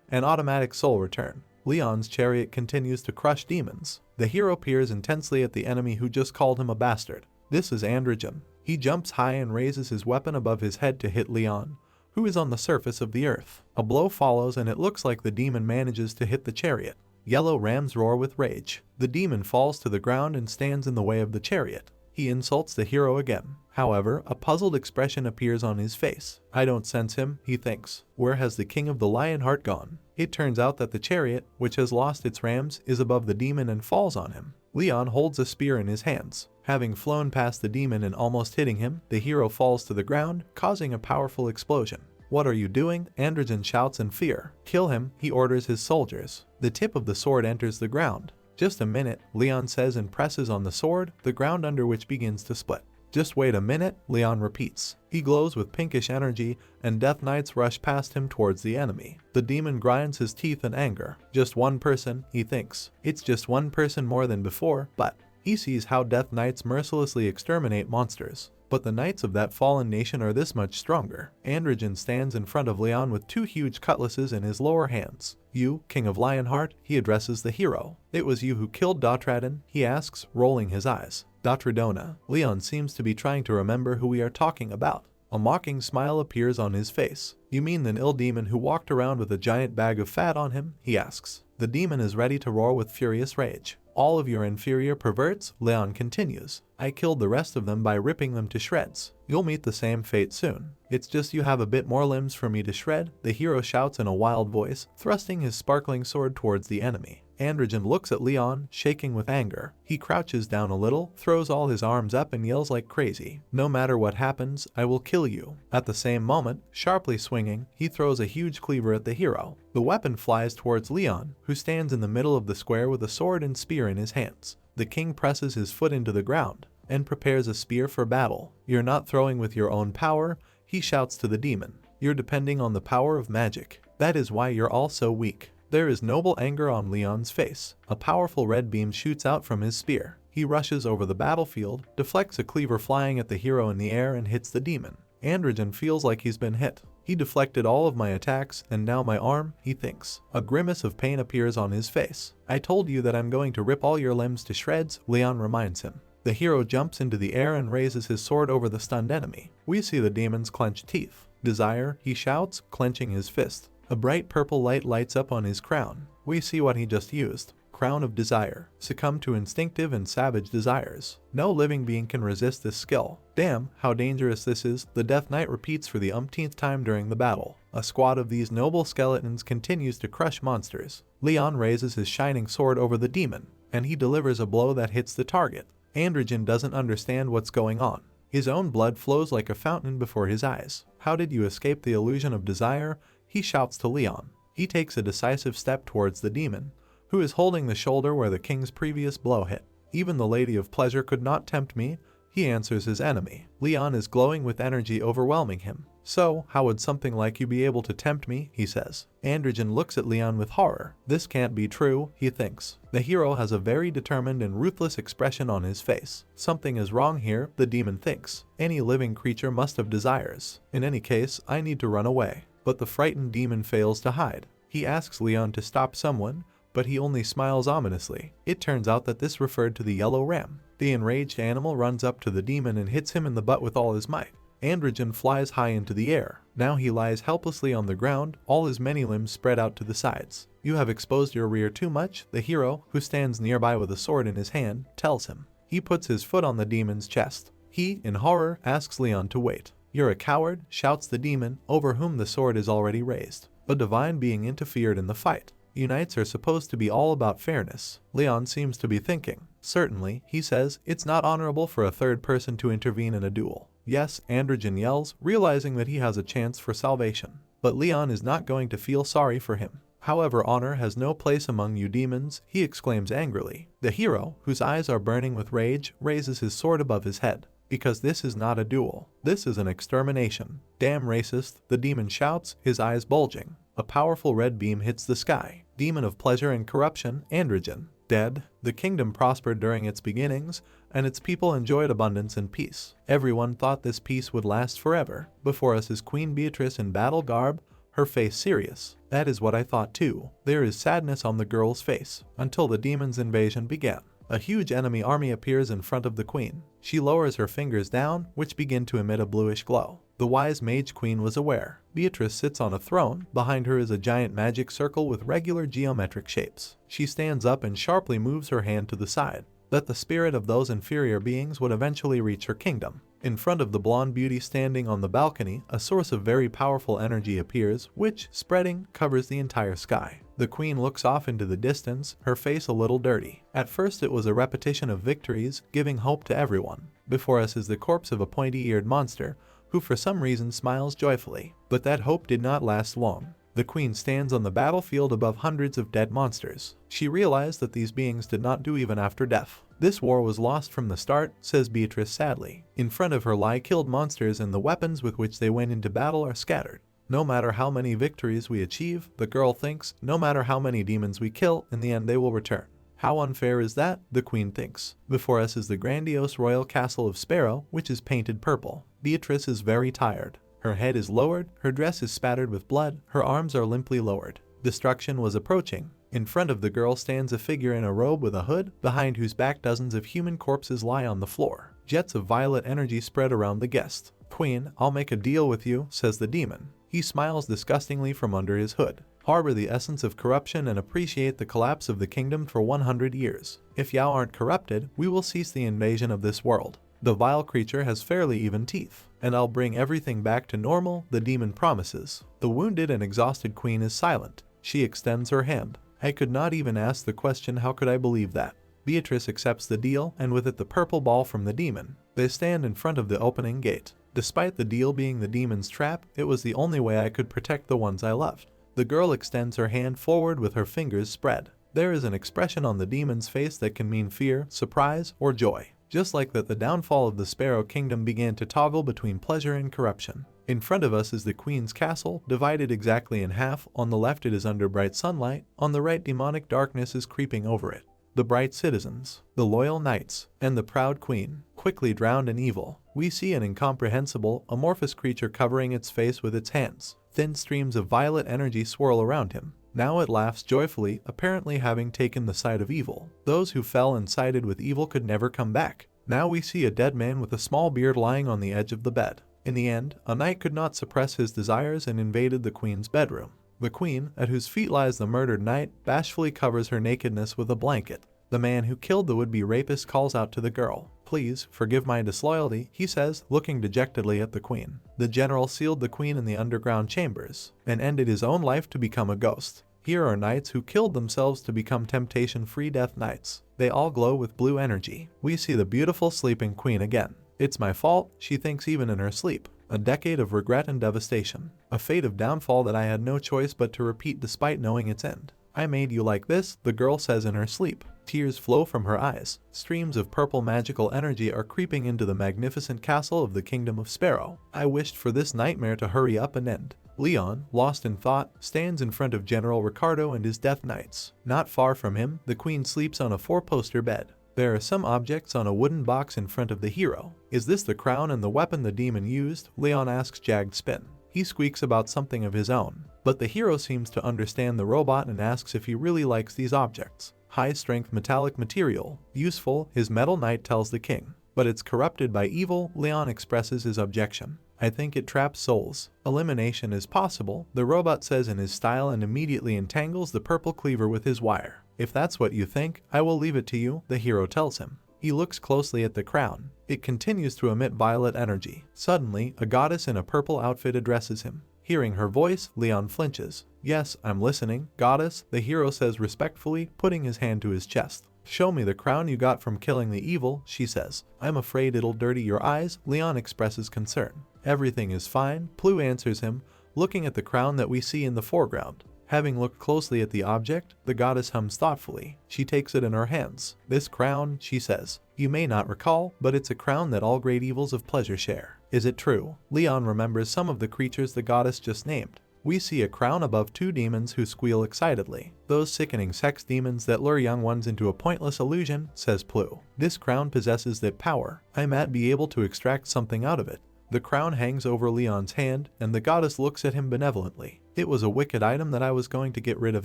and automatic soul return. Leon's chariot continues to crush demons. The hero peers intensely at the enemy who just called him a bastard. This is Androgen. He jumps high and raises his weapon above his head to hit Leon, who is on the surface of the earth. A blow follows and it looks like the demon manages to hit the chariot. Yellow rams roar with rage. The demon falls to the ground and stands in the way of the chariot. He insults the hero again. However, a puzzled expression appears on his face. "I don't sense him," he thinks. "Where has the king of the Lionheart gone?" It turns out that the chariot, which has lost its rams, is above the demon and falls on him. Leon holds a spear in his hands. Having flown past the demon and almost hitting him, the hero falls to the ground, causing a powerful explosion. "What are you doing?" Androgen shouts in fear. "Kill him," he orders his soldiers. The tip of the sword enters the ground. "Just a minute," Leon says and presses on the sword, the ground under which begins to split. "Just wait a minute," Leon repeats. He glows with pinkish energy, and Death Knights rush past him towards the enemy. The demon grinds his teeth in anger. Just one person, he thinks. It's just one person more than before, but he sees how Death Knights mercilessly exterminate monsters. But the knights of that fallen nation are this much stronger. Androgen stands in front of Leon with 2 huge cutlasses in his lower hands. "You, King of Lionheart," he addresses the hero. "It was you who killed Dotraden?" he asks, rolling his eyes. "Dotradona." Leon seems to be trying to remember who we are talking about. A mocking smile appears on his face. "You mean the ill demon who walked around with a giant bag of fat on him?" he asks. The demon is ready to roar with furious rage. "All of your inferior perverts," Leon continues. "I killed the rest of them by ripping them to shreds. You'll meet the same fate soon. It's just you have a bit more limbs for me to shred," the hero shouts in a wild voice, thrusting his sparkling sword towards the enemy. Androgen looks at Leon, shaking with anger. He crouches down a little, throws all his arms up and yells like crazy. "No matter what happens, I will kill you." At the same moment, sharply swinging, he throws a huge cleaver at the hero. The weapon flies towards Leon, who stands in the middle of the square with a sword and spear in his hands. The king presses his foot into the ground and prepares a spear for battle. "You're not throwing with your own power," he shouts to the demon. "You're depending on the power of magic. That is why you're all so weak." There is noble anger on Leon's face. A powerful red beam shoots out from his spear. He rushes over the battlefield, deflects a cleaver flying at the hero in the air and hits the demon. Androgen feels like he's been hit. "He deflected all of my attacks, and now my arm," he thinks. A grimace of pain appears on his face. "I told you that I'm going to rip all your limbs to shreds," Leon reminds him. The hero jumps into the air and raises his sword over the stunned enemy. We see the demon's clenched teeth. "Desire," he shouts, clenching his fist. A bright purple light lights up on his crown. We see what he just used. Crown of Desire. Succumb to instinctive and savage desires. No living being can resist this skill. "Damn, how dangerous this is," the Death Knight repeats for the umpteenth time during the battle. A squad of these noble skeletons continues to crush monsters. Leon raises his shining sword over the demon, and he delivers a blow that hits the target. Androgen doesn't understand what's going on. His own blood flows like a fountain before his eyes. "How did you escape the illusion of desire?" he shouts to Leon. He takes a decisive step towards the demon, who is holding the shoulder where the king's previous blow hit. "Even the Lady of Pleasure could not tempt me," he answers his enemy. Leon is glowing with energy overwhelming him. "So, how would something like you be able to tempt me?" he says. Androgen looks at Leon with horror. This can't be true, he thinks. The hero has a very determined and ruthless expression on his face. Something is wrong here, the demon thinks. Any living creature must have desires. In any case, I need to run away. But the frightened demon fails to hide. He asks Leon to stop someone, but he only smiles ominously. It turns out that this referred to the yellow ram. The enraged animal runs up to the demon and hits him in the butt with all his might. Androgen flies high into the air. Now he lies helplessly on the ground, all his many limbs spread out to the sides. "You have exposed your rear too much," the hero, who stands nearby with a sword in his hand, tells him. He puts his foot on the demon's chest. He, in horror, asks Leon to wait. "You're a coward," shouts the demon, over whom the sword is already raised. A divine being interfered in the fight. Unites are supposed to be all about fairness. Leon seems to be thinking. "Certainly," he says, "it's not honorable for a third person to intervene in a duel." "Yes," Androgen yells, realizing that he has a chance for salvation. But Leon is not going to feel sorry for him. "However, honor has no place among you demons," he exclaims angrily. The hero, whose eyes are burning with rage, raises his sword above his head. "Because this is not a duel. This is an extermination." "Damn racist," the demon shouts, his eyes bulging. A powerful red beam hits the sky. "Demon of pleasure and corruption, Androgen. Dead." The kingdom prospered during its beginnings, and its people enjoyed abundance and peace. Everyone thought this peace would last forever. Before us is Queen Beatrice in battle garb, her face serious. "That is what I thought too." There is sadness on the girl's face, until the demon's invasion began. A huge enemy army appears in front of the queen. She lowers her fingers down, which begin to emit a bluish glow. The wise mage queen was aware. Beatrice sits on a throne. Behind her is a giant magic circle with regular geometric shapes. She stands up and sharply moves her hand to the side, that the spirit of those inferior beings would eventually reach her kingdom. In front of the blonde beauty standing on the balcony, a source of very powerful energy appears, which, spreading, covers the entire sky. The queen looks off into the distance, her face a little dirty. At first it was a repetition of victories, giving hope to everyone. Before us is the corpse of a pointy-eared monster, who for some reason smiles joyfully. But that hope did not last long. The queen stands on the battlefield above hundreds of dead monsters. She realized that these beings did not do even after death. "This war was lost from the start," says Beatrice sadly. In front of her lie killed monsters, and the weapons with which they went into battle are scattered. "No matter how many victories we achieve," the girl thinks, "no matter how many demons we kill, in the end they will return." "How unfair is that?" the queen thinks. Before us is the grandiose royal castle of Sparrow, which is painted purple. Beatrice is very tired. Her head is lowered, her dress is spattered with blood, her arms are limply lowered. Destruction was approaching. In front of the girl stands a figure in a robe with a hood, behind whose back dozens of human corpses lie on the floor. Jets of violet energy spread around the guest. "Queen, I'll make a deal with you," says the demon. He smiles disgustingly from under his hood. "Harbor the essence of corruption and appreciate the collapse of the kingdom for 100 years. If y'all aren't corrupted, we will cease the invasion of this world. The vile creature has fairly even teeth, and I'll bring everything back to normal," the demon promises. The wounded and exhausted queen is silent. She extends her hand. "I could not even ask the question, how could I believe that?" Beatrice accepts the deal, and with it the purple ball from the demon. They stand in front of the opening gate. Despite the deal being the demon's trap, it was the only way I could protect the ones I loved. The girl extends her hand forward with her fingers spread. There is an expression on the demon's face that can mean fear, surprise, or joy. Just like that, the downfall of the Sparrow Kingdom began to toggle between pleasure and corruption. In front of us is the Queen's castle, divided exactly in half. On the left it is under bright sunlight, on the right demonic darkness is creeping over it. The bright citizens, the loyal knights, and the proud queen, quickly drowned in evil. We see an incomprehensible, amorphous creature covering its face with its hands. Thin streams of violet energy swirl around him. Now it laughs joyfully, apparently having taken the side of evil. Those who fell and sided with evil could never come back. Now we see a dead man with a small beard lying on the edge of the bed. In the end, a knight could not suppress his desires and invaded the queen's bedroom. The queen, at whose feet lies the murdered knight, bashfully covers her nakedness with a blanket. The man who killed the would-be rapist calls out to the girl. "Please, forgive my disloyalty," he says, looking dejectedly at the queen. The general sealed the queen in the underground chambers, and ended his own life to become a ghost. Here are knights who killed themselves to become temptation-free death knights. They all glow with blue energy. We see the beautiful sleeping queen again. "It's my fault," she thinks even in her sleep. A decade of regret and devastation. A fate of downfall that I had no choice but to repeat despite knowing its end. "I made you like this," the girl says in her sleep. Tears flow from her eyes. Streams of purple magical energy are creeping into the magnificent castle of the Kingdom of Sparrow. I wished for this nightmare to hurry up and end. Leon, lost in thought, stands in front of General Ricardo and his Death Knights. Not far from him, the queen sleeps on a four-poster bed. There are some objects on a wooden box in front of the hero. "Is this the crown and the weapon the demon used?" Leon asks Jagged Spin. He squeaks about something of his own, but the hero seems to understand the robot and asks if he really likes these objects. "High-strength metallic material. Useful," his metal knight tells the king. "But it's corrupted by evil," Leon expresses his objection. "I think it traps souls. Elimination is possible," the robot says in his style and immediately entangles the purple cleaver with his wire. "If that's what you think, I will leave it to you," the hero tells him. He looks closely at the crown. It continues to emit violet energy. Suddenly, a goddess in a purple outfit addresses him. Hearing her voice, Leon flinches. "Yes, I'm listening, goddess," the hero says respectfully, putting his hand to his chest. "Show me the crown you got from killing the evil," she says. "I'm afraid it'll dirty your eyes," Leon expresses concern. "Everything is fine," Plu answers him, looking at the crown that we see in the foreground. Having looked closely at the object, the goddess hums thoughtfully. She takes it in her hands. "This crown," she says. "You may not recall, but it's a crown that all great evils of pleasure share." Is it true? Leon remembers some of the creatures the goddess just named. We see a crown above two demons who squeal excitedly. "Those sickening sex demons that lure young ones into a pointless illusion," says Plu. "This crown possesses that power. I might be able to extract something out of it." The crown hangs over Leon's hand, and the goddess looks at him benevolently. "It was a wicked item that I was going to get rid of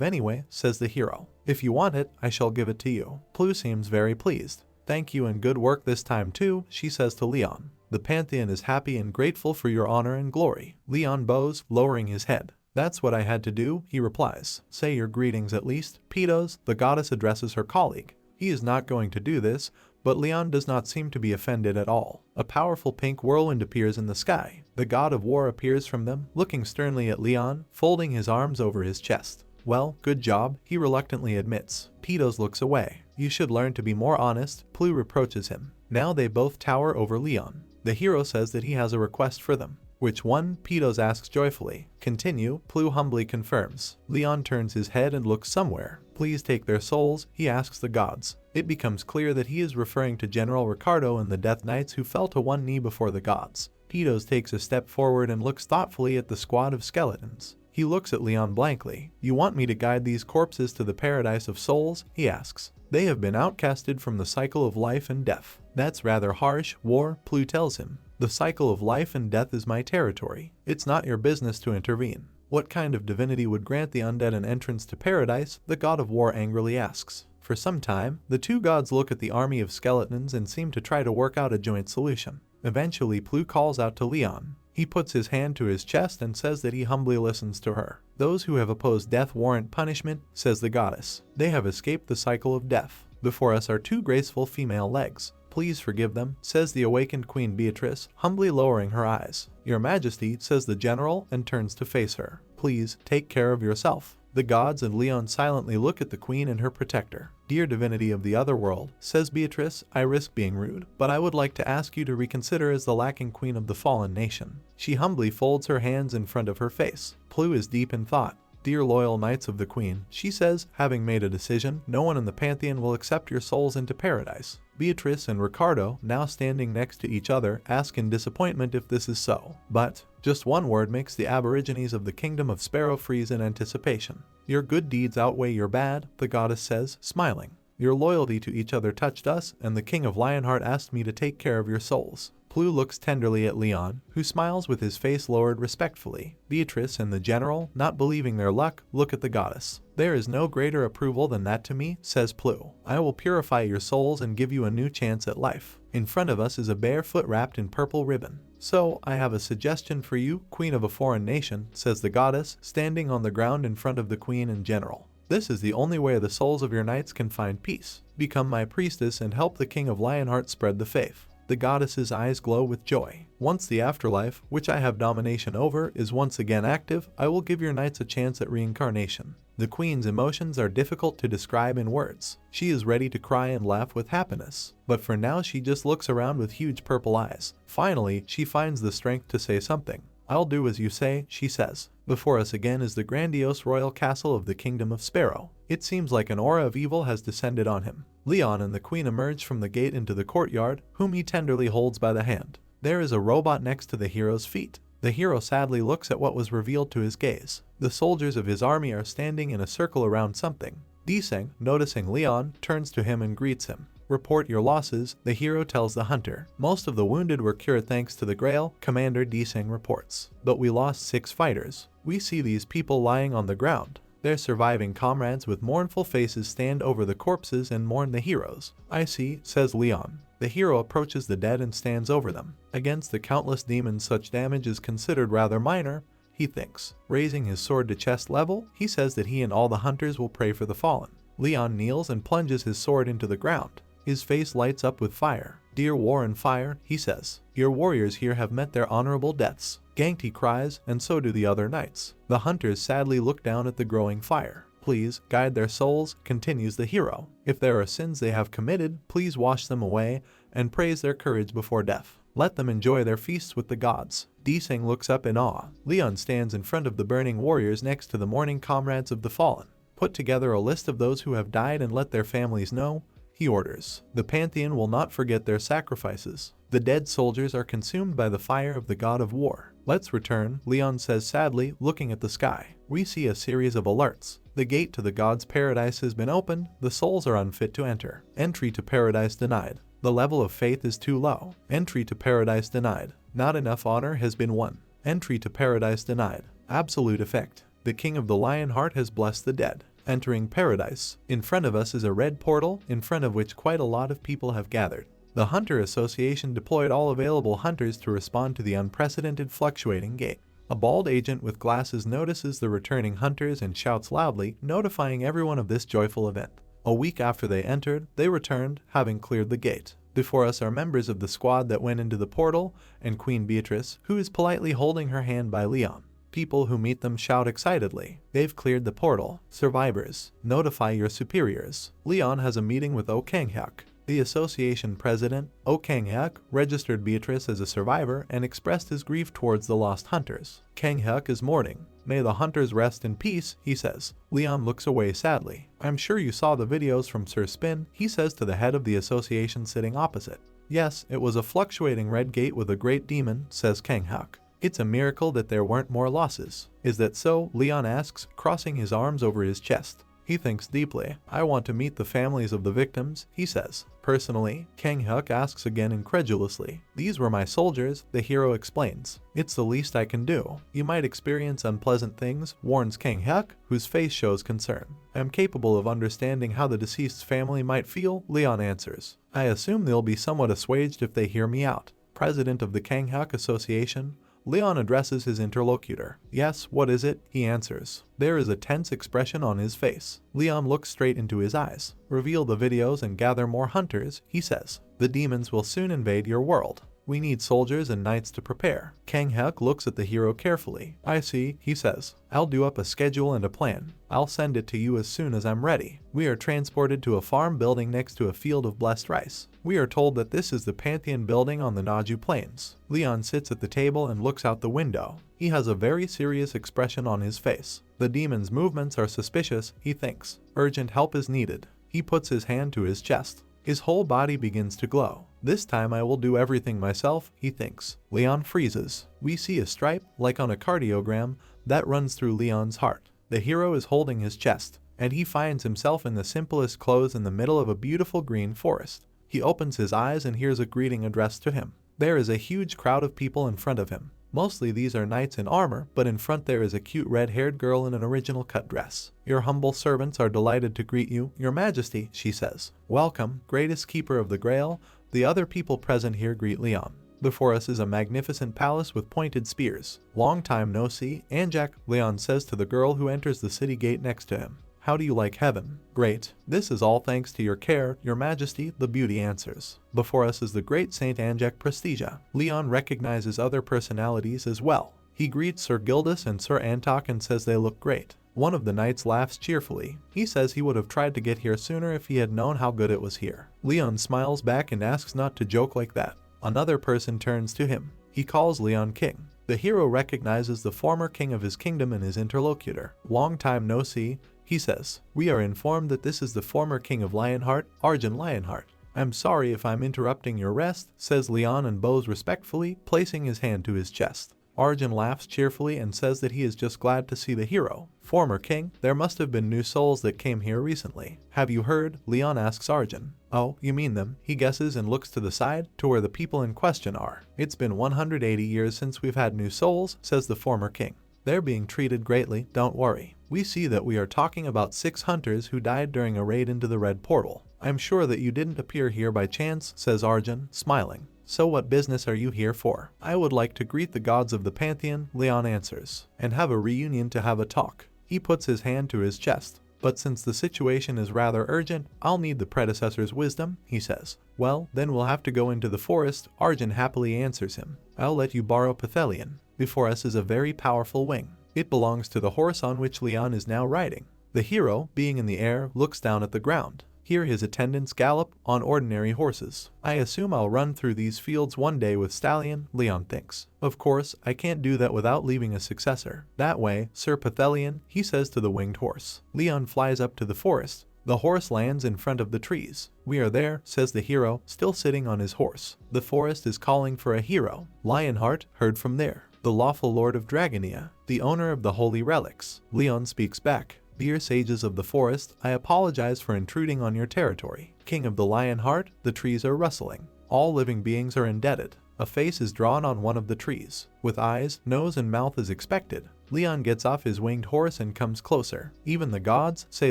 anyway," says the hero. "If you want it, I shall give it to you." Plu seems very pleased. "Thank you and good work this time too," she says to Leon. "The Pantheon is happy and grateful for your honor and glory." Leon bows, lowering his head. "That's what I had to do," he replies. "Say your greetings at least, Pedos," the goddess addresses her colleague. He is not going to do this, but Leon does not seem to be offended at all. A powerful pink whirlwind appears in the sky. The god of war appears from them, looking sternly at Leon, folding his arms over his chest. "Well, good job," he reluctantly admits. Pedos looks away. "You should learn to be more honest," Plu reproaches him. Now they both tower over Leon. The hero says that he has a request for them. "Which one?" Pedos asks joyfully. "Continue," Plu humbly confirms. Leon turns his head and looks somewhere. "Please take their souls," he asks the gods. It becomes clear that he is referring to General Ricardo and the Death Knights who fell to one knee before the gods. Pedos takes a step forward and looks thoughtfully at the squad of skeletons. He looks at Leon blankly. "You want me to guide these corpses to the paradise of souls?" he asks. "They have been outcasted from the cycle of life and death." "That's rather harsh, War," Plu tells him. "The cycle of life and death is my territory. It's not your business to intervene." "What kind of divinity would grant the undead an entrance to paradise?" the god of war angrily asks. For some time, the two gods look at the army of skeletons and seem to try to work out a joint solution. Eventually, Plu calls out to Leon. He puts his hand to his chest and says that he humbly listens to her. Those who have opposed death warrant punishment, says the goddess. They have escaped the cycle of death. Before us are two graceful female legs. Please forgive them, says the awakened Queen Beatrice, humbly lowering her eyes. Your Majesty, says the general, and turns to face her. Please, take care of yourself. The gods and Leon silently look at the queen and her protector. Dear divinity of the other world, says Beatrice, I risk being rude, but I would like to ask you to reconsider as the lacking queen of the fallen nation. She humbly folds her hands in front of her face. Plu is deep in thought. Dear loyal knights of the queen, she says, having made a decision, no one in the pantheon will accept your souls into paradise. Beatrice and Ricardo, now standing next to each other, ask in disappointment if this is so. But just one word makes the aborigines of the kingdom of Sparrow freeze in anticipation. Your good deeds outweigh your bad, the goddess says, smiling. Your loyalty to each other touched us, and the king of Lionheart asked me to take care of your souls. Plu looks tenderly at Leon, who smiles with his face lowered respectfully. Beatrice and the general, not believing their luck, look at the goddess. There is no greater approval than that to me, says Plu. I will purify your souls and give you a new chance at life. In front of us is a bare foot wrapped in purple ribbon. So, I have a suggestion for you, queen of a foreign nation, says the goddess, standing on the ground in front of the queen and general. This is the only way the souls of your knights can find peace. Become my priestess and help the king of Lionheart spread the faith. The goddess's eyes glow with joy. Once the afterlife, which I have domination over, is once again active, I will give your knights a chance at reincarnation. The queen's emotions are difficult to describe in words. She is ready to cry and laugh with happiness, but for now she just looks around with huge purple eyes. Finally, she finds the strength to say something. I'll do as you say, she says. Before us again is the grandiose royal castle of the Kingdom of Sparrow. It seems like an aura of evil has descended on him. Leon and the queen emerge from the gate into the courtyard, whom he tenderly holds by the hand. There is a robot next to the hero's feet. The hero sadly looks at what was revealed to his gaze. The soldiers of his army are standing in a circle around something. Diseng, noticing Leon, turns to him and greets him. Report your losses, the hero tells the hunter. Most of the wounded were cured thanks to the Grail, Commander Diseng reports. But we lost 6 fighters. We see these people lying on the ground. Their surviving comrades with mournful faces stand over the corpses and mourn the heroes. I see, says Leon. The hero approaches the dead and stands over them. Against the countless demons such damage is considered rather minor, he thinks. Raising his sword to chest level, he says that he and all the hunters will pray for the fallen. Leon kneels and plunges his sword into the ground. His face lights up with fire. Dear war and fire, he says. Your warriors here have met their honorable deaths. Gangti cries, and so do the other knights. The hunters sadly look down at the growing fire. Please, guide their souls, continues the hero. If there are sins they have committed, please wash them away, and praise their courage before death. Let them enjoy their feasts with the gods. Diseng looks up in awe. Leon stands in front of the burning warriors next to the mourning comrades of the fallen. Put together a list of those who have died and let their families know, he orders. The pantheon will not forget their sacrifices. The dead soldiers are consumed by the fire of the god of war. Let's return, Leon says sadly, looking at the sky. We see a series of alerts. The gate to the god's paradise has been opened. The souls are unfit to enter. Entry to paradise denied. The level of faith is too low. Entry to paradise denied. Not enough honor has been won. Entry to paradise denied. Absolute effect. The king of the Lionheart has blessed the dead. Entering paradise. In front of us is a red portal, in front of which quite a lot of people have gathered. The Hunter Association deployed all available hunters to respond to the unprecedented fluctuating gate. A bald agent with glasses notices the returning hunters and shouts loudly, notifying everyone of this joyful event. A week after they entered, they returned, having cleared the gate. Before us are members of the squad that went into the portal, and Queen Beatrice, who is politely holding her hand by Leon. People who meet them shout excitedly. They've cleared the portal. Survivors, notify your superiors. Leon has a meeting with O Kanghyuk. The association president, O Kanghyuk, registered Beatrice as a survivor and expressed his grief towards the lost hunters. Kanghyuk is mourning. May the hunters rest in peace, he says. Leon looks away sadly. I'm sure you saw the videos from Sir Spin, he says to the head of the association sitting opposite. Yes, it was a fluctuating red gate with a great demon, says Kanghyuk. It's a miracle that there weren't more losses. Is that so? Leon asks, crossing his arms over his chest. He thinks deeply. I want to meet the families of the victims, he says. Personally, Kang Hyuk asks again incredulously. These were my soldiers, the hero explains. It's the least I can do. You might experience unpleasant things, warns Kang Hyuk, whose face shows concern. I am capable of understanding how the deceased's family might feel, Leon answers. I assume they'll be somewhat assuaged if they hear me out. President of the Kang Hyuk Association, Leon addresses his interlocutor. Yes, what is it? He answers. There is a tense expression on his face. Leon looks straight into his eyes. Reveal the videos and gather more hunters, he says. The demons will soon invade your world. We need soldiers and knights to prepare. Kang Hyuk looks at the hero carefully. I see, he says. I'll do up a schedule and a plan. I'll send it to you as soon as I'm ready. We are transported to a farm building next to a field of blessed rice. We are told that this is the Pantheon building on the Naju Plains. Leon sits at the table and looks out the window. He has a very serious expression on his face. The demon's movements are suspicious, he thinks. Urgent help is needed. He puts his hand to his chest. His whole body begins to glow. This time I will do everything myself, he thinks. Leon freezes. We see a stripe, like on a cardiogram, that runs through Leon's heart. The hero is holding his chest, and he finds himself in the simplest clothes in the middle of a beautiful green forest. He opens his eyes and hears a greeting addressed to him. There is a huge crowd of people in front of him. Mostly these are knights in armor, but in front there is a cute red-haired girl in an original cut dress. Your humble servants are delighted to greet you, your majesty, she says. Welcome, greatest keeper of the grail. The other people present here greet Leon. Before us is a magnificent palace with pointed spears. Long time no see, Anjak, Leon says to the girl who enters the city gate next to him. How do you like heaven? Great. This is all thanks to your care, your majesty, the beauty answers. Before us is the great Saint Anjak Prestige. Leon recognizes other personalities as well. He greets Sir Gildas and Sir Antok and says they look great. One of the knights laughs cheerfully. He says he would have tried to get here sooner if he had known how good it was here. Leon smiles back and asks not to joke like that. Another person turns to him. He calls Leon king. The hero recognizes the former king of his kingdom and his interlocutor. Long time no see, he says. We are informed that this is the former king of Lionheart, Arjun Lionheart. I'm sorry if I'm interrupting your rest, says Leon and bows respectfully, placing his hand to his chest. Arjun laughs cheerfully and says that he is just glad to see the hero. Former king, there must have been new souls that came here recently. Have you heard? Leon asks Arjun. Oh, you mean them? He guesses and looks to the side, to where the people in question are. It's been 180 years since we've had new souls, says the former king. They're being treated greatly, don't worry. We see that we are talking about 6 hunters who died during a raid into the red portal. I'm sure that you didn't appear here by chance, says Arjun, smiling. So what business are you here for? I would like to greet the gods of the Pantheon, Leon answers, and have a reunion to have a talk. He puts his hand to his chest. But since the situation is rather urgent, I'll need the predecessor's wisdom, he says. Well, then we'll have to go into the forest, Arjun happily answers him. I'll let you borrow Pithelion. Before us is a very powerful wing. It belongs to the horse on which Leon is now riding. The hero, being in the air, looks down at the ground. Here his attendants gallop on ordinary horses. I assume I'll run through these fields one day with Stallion, Leon thinks. Of course, I can't do that without leaving a successor. That way, Sir Pithelion, he says to the winged horse. Leon flies up to the forest. The horse lands in front of the trees. We are there, says the hero, still sitting on his horse. The forest is calling for a hero. Lionheart, heard from there. The lawful lord of Dragonia, the owner of the holy relics. Leon speaks back. Dear sages of the forest, I apologize for intruding on your territory. King of the Lionheart, the trees are rustling. All living beings are indebted. A face is drawn on one of the trees. With eyes, nose, and mouth as expected. Leon gets off his winged horse and comes closer. Even the gods, say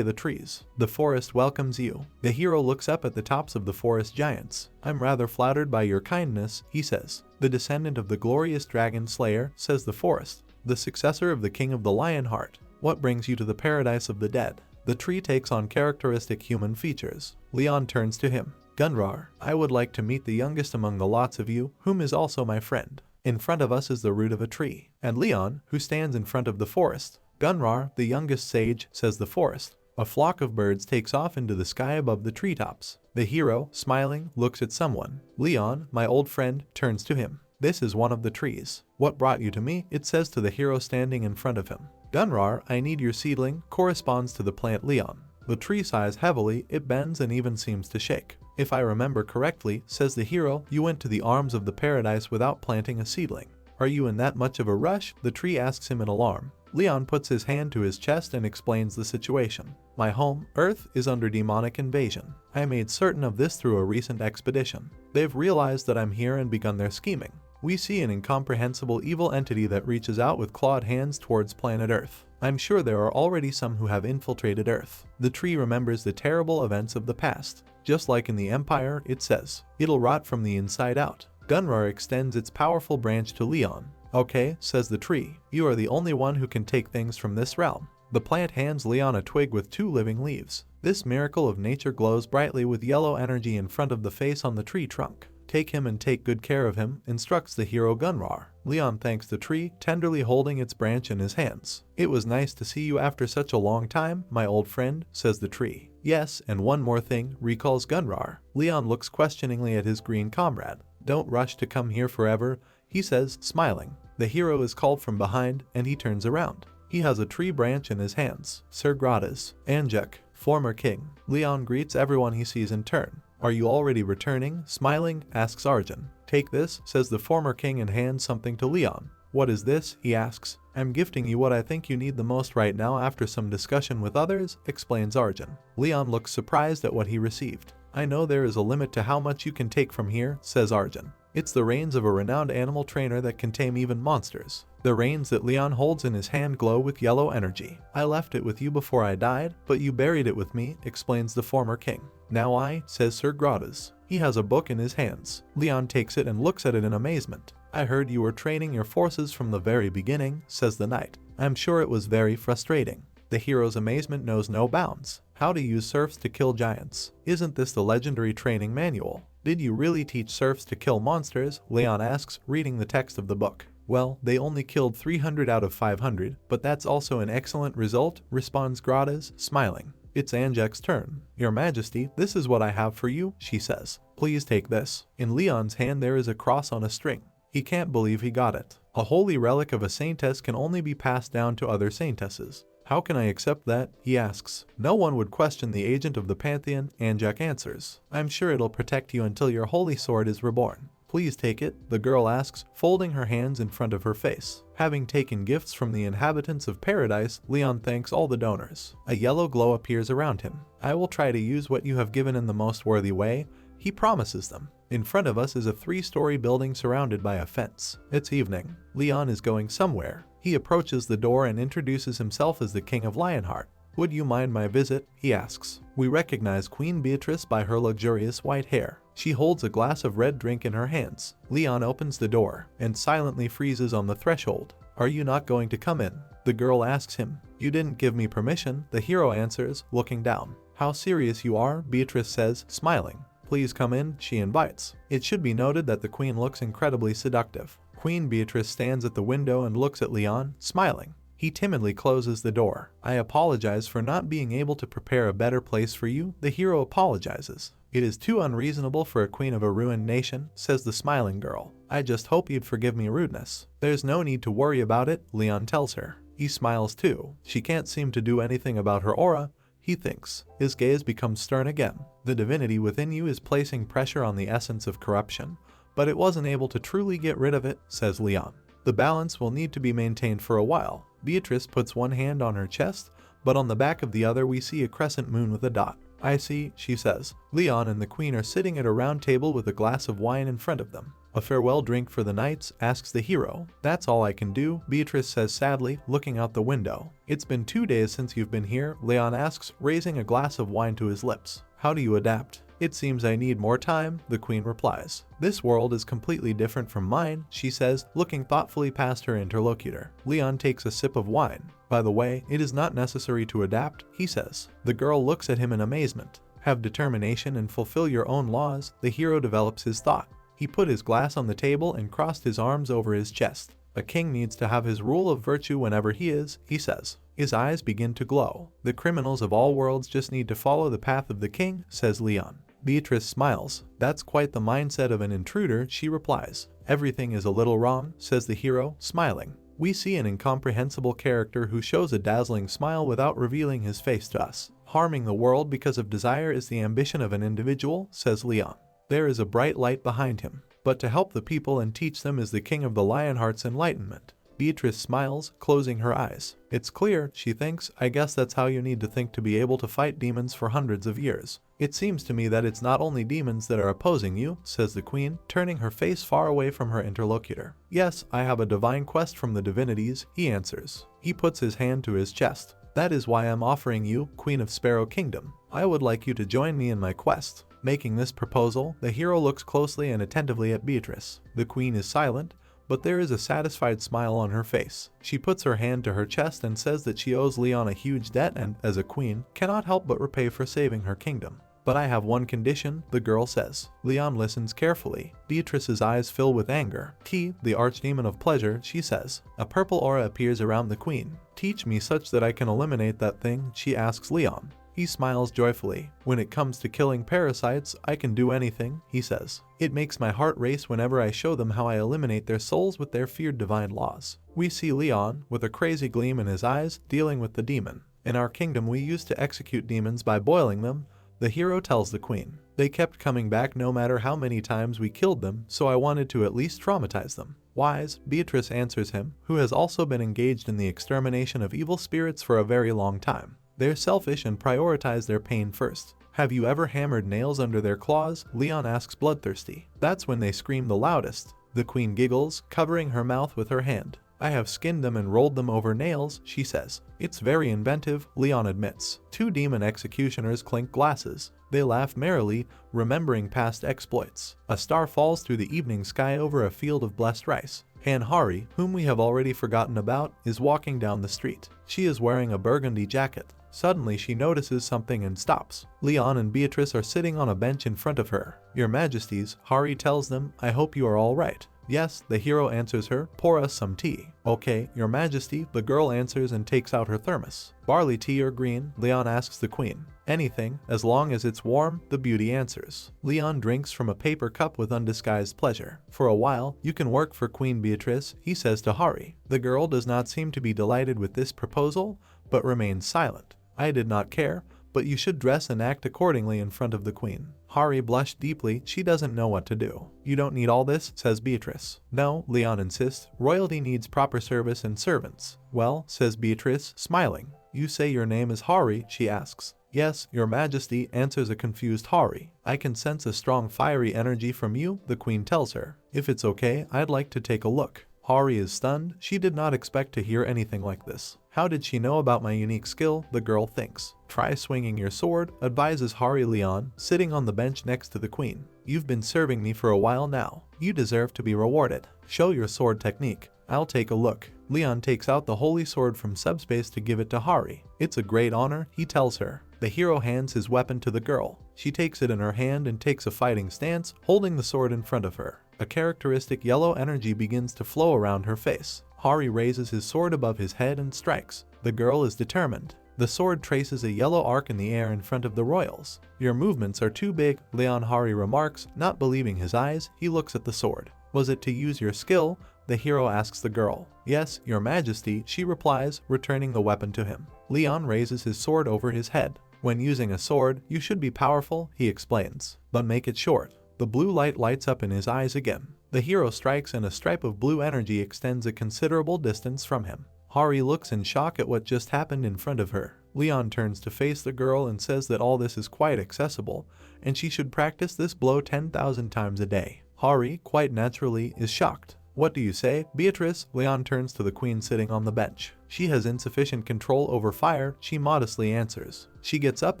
the trees. The forest welcomes you. The hero looks up at the tops of the forest giants. I'm rather flattered by your kindness, he says. The descendant of the glorious dragon slayer, says the forest. The successor of the king of the Lionheart. What brings you to the paradise of the dead? The tree takes on characteristic human features. Leon turns to him. Gunrar, I would like to meet the youngest among the lots of you, whom is also my friend. In front of us is the root of a tree, and Leon, who stands in front of the forest. Gunrar, the youngest sage, says the forest. A flock of birds takes off into the sky above the treetops. The hero, smiling, looks at someone. Leon, my old friend, turns to him. This is one of the trees. What brought you to me? It says to the hero standing in front of him. Gunrar, I need your seedling, corresponds to the plant Leon. The tree sighs heavily, it bends and even seems to shake. If I remember correctly, says the hero, you went to the arms of the paradise without planting a seedling. Are you in that much of a rush? The tree asks him in alarm. Leon puts his hand to his chest and explains the situation. My home, Earth, is under demonic invasion. I made certain of this through a recent expedition. They've realized that I'm here and begun their scheming. We see an incomprehensible evil entity that reaches out with clawed hands towards planet Earth. I'm sure there are already some who have infiltrated Earth. The tree remembers the terrible events of the past. Just like in the Empire, it says, it'll rot from the inside out. Gunrar extends its powerful branch to Leon. Okay, says the tree, you are the only one who can take things from this realm. The plant hands Leon a twig with 2 living leaves. This miracle of nature glows brightly with yellow energy in front of the face on the tree trunk. Take him and take good care of him, instructs the hero Gunrar. Leon thanks the tree, tenderly holding its branch in his hands. It was nice to see you after such a long time, my old friend, says the tree. Yes, and one more thing, recalls Gunrar. Leon looks questioningly at his green comrade. Don't rush to come here forever, he says, smiling. The hero is called from behind, and he turns around. He has a tree branch in his hands. Sir Gratis, Anjek, former king. Leon greets everyone he sees in turn. Are you already returning? Smiling, asks Arjun. Take this, says the former king and hands something to Leon. What is this? He asks. I'm gifting you what I think you need the most right now after some discussion with others, explains Arjun. Leon looks surprised at what he received. I know there is a limit to how much you can take from here, says Arjun. It's the reins of a renowned animal trainer that can tame even monsters. The reins that Leon holds in his hand glow with yellow energy. I left it with you before I died, but you buried it with me, explains the former king. Now says Sir Gratis. He has a book in his hands. Leon takes it and looks at it in amazement. I heard you were training your forces from the very beginning, says the knight. I'm sure it was very frustrating. The hero's amazement knows no bounds. How to use serfs to kill giants. Isn't this the legendary training manual? Did you really teach serfs to kill monsters? Leon asks, reading the text of the book. Well, they only killed 300 out of 500, but that's also an excellent result, responds Gratis, smiling. It's Anjek's turn. Your Majesty, this is what I have for you, she says. Please take this. In Leon's hand there is a cross on a string. He can't believe he got it. A holy relic of a saintess can only be passed down to other saintesses. How can I accept that? He asks. No one would question the agent of the Pantheon, Anjek answers. I'm sure it'll protect you until your holy sword is reborn. Please take it, the girl asks, folding her hands in front of her face. Having taken gifts from the inhabitants of paradise, Leon thanks all the donors. A yellow glow appears around him. I will try to use what you have given in the most worthy way, he promises them. In front of us is a 3-story building surrounded by a fence. It's evening. Leon is going somewhere. He approaches the door and introduces himself as the King of Lionheart. Would you mind my visit? He asks. We recognize Queen Beatrice by her luxurious white hair. She holds a glass of red drink in her hands. Leon opens the door and silently freezes on the threshold. Are you not going to come in? The girl asks him. You didn't give me permission, the hero answers, looking down. How serious you are, Beatrice says, smiling. Please come in, she invites. It should be noted that the queen looks incredibly seductive. Queen Beatrice stands at the window and looks at Leon, smiling. He timidly closes the door. I apologize for not being able to prepare a better place for you, the hero apologizes. It is too unreasonable for a queen of a ruined nation, says the smiling girl. I just hope you'd forgive me rudeness. There's no need to worry about it, Leon tells her. He smiles too. She can't seem to do anything about her aura, he thinks. His gaze becomes stern again. The divinity within you is placing pressure on the essence of corruption, but it wasn't able to truly get rid of it, says Leon. The balance will need to be maintained for a while. Beatrice puts one hand on her chest, but on the back of the other we see a crescent moon with a dot. I see, she says. Leon and the queen are sitting at a round table with a glass of wine in front of them. A farewell drink for the knights, asks the hero. That's all I can do, Beatrice says sadly, looking out the window. It's been 2 days since you've been here, Leon asks, raising a glass of wine to his lips. How do you adapt? It seems I need more time, the queen replies. This world is completely different from mine, she says, looking thoughtfully past her interlocutor. Leon takes a sip of wine. By the way, it is not necessary to adapt, he says. The girl looks at him in amazement. Have determination and fulfill your own laws, the hero develops his thought. He put his glass on the table and crossed his arms over his chest. A king needs to have his rule of virtue whenever he is, he says. His eyes begin to glow. The criminals of all worlds just need to follow the path of the king, says Leon. Beatrice smiles. That's quite the mindset of an intruder, she replies. Everything is a little wrong, says the hero, smiling. We see an incomprehensible character who shows a dazzling smile without revealing his face to us. Harming the world because of desire is the ambition of an individual, says Leon. There is a bright light behind him, but to help the people and teach them is the King of the Lionheart's enlightenment. Beatrice smiles, closing her eyes. It's clear, she thinks, I guess that's how you need to think to be able to fight demons for hundreds of years. It seems to me that it's not only demons that are opposing you, says the queen, turning her face far away from her interlocutor. Yes, I have a divine quest from the divinities, he answers. He puts his hand to his chest. That is why I'm offering you, Queen of Sparrow Kingdom. I would like you to join me in my quest. Making this proposal, the hero looks closely and attentively at Beatrice. The queen is silent, but there is a satisfied smile on her face. She puts her hand to her chest and says that she owes Leon a huge debt and, as a queen, cannot help but repay for saving her kingdom. But I have one condition, the girl says. Leon listens carefully. Beatrice's eyes fill with anger. He, the archdemon of pleasure, she says. A purple aura appears around the queen. Teach me such that I can eliminate that thing, she asks Leon. He smiles joyfully. When it comes to killing parasites, I can do anything, he says. It makes my heart race whenever I show them how I eliminate their souls with their feared divine laws. We see Leon, with a crazy gleam in his eyes, dealing with the demon. In our kingdom we used to execute demons by boiling them, the hero tells the queen. They kept coming back no matter how many times we killed them, so I wanted to at least traumatize them. Wise, Beatrice answers him, who has also been engaged in the extermination of evil spirits for a very long time. They're selfish and prioritize their pain first. Have you ever hammered nails under their claws? Leon asks bloodthirsty. That's when they scream the loudest. The queen giggles, covering her mouth with her hand. I have skinned them and rolled them over nails, she says. It's very inventive, Leon admits. Two demon executioners clink glasses. They laugh merrily, remembering past exploits. A star falls through the evening sky over a field of blessed rice. Hari, whom we have already forgotten about, is walking down the street. She is wearing a burgundy jacket. Suddenly she notices something and stops. Leon and Beatrice are sitting on a bench in front of her. Your Majesties, Hari tells them, I hope you are all right. Yes, the hero answers her, pour us some tea. Okay, Your Majesty, the girl answers and takes out her thermos. Barley tea or green? Leon asks the queen. Anything, as long as it's warm, the beauty answers. Leon drinks from a paper cup with undisguised pleasure. For a while, you can work for Queen Beatrice, he says to Hari. The girl does not seem to be delighted with this proposal, but remains silent. I did not care, but you should dress and act accordingly in front of the queen. Hari blushed deeply, she doesn't know what to do. You don't need all this, says Beatrice. No, Leon insists, royalty needs proper service and servants. Well, says Beatrice, smiling. You say your name is Hari, she asks. Yes, Your Majesty, answers a confused Hari. I can sense a strong fiery energy from you, the queen tells her. If it's okay, I'd like to take a look. Hari is stunned, she did not expect to hear anything like this. How did she know about my unique skill, the girl thinks. Try swinging your sword, advises Hari Leon, sitting on the bench next to the queen. You've been serving me for a while now. You deserve to be rewarded. Show your sword technique. I'll take a look. Leon takes out the holy sword from subspace to give it to Hari. It's a great honor, he tells her. The hero hands his weapon to the girl. She takes it in her hand and takes a fighting stance, holding the sword in front of her. A characteristic yellow energy begins to flow around her face. Hari raises his sword above his head and strikes. The girl is determined. The sword traces a yellow arc in the air in front of the royals. Your movements are too big, Leon Hari remarks, not believing his eyes. He looks at the sword. Was it to use your skill? The hero asks the girl. Yes, Your Majesty, she replies, returning the weapon to him. Leon raises his sword over his head. When using a sword, you should be powerful, he explains, but make it short. The blue light lights up in his eyes again. The hero strikes and a stripe of blue energy extends a considerable distance from him. Hari looks in shock at what just happened in front of her. Leon turns to face the girl and says that all this is quite accessible, and she should practice this blow 10,000 times a day. Hari, quite naturally, is shocked. What do you say, Beatrice? Leon turns to the queen sitting on the bench. She has insufficient control over fire, she modestly answers. She gets up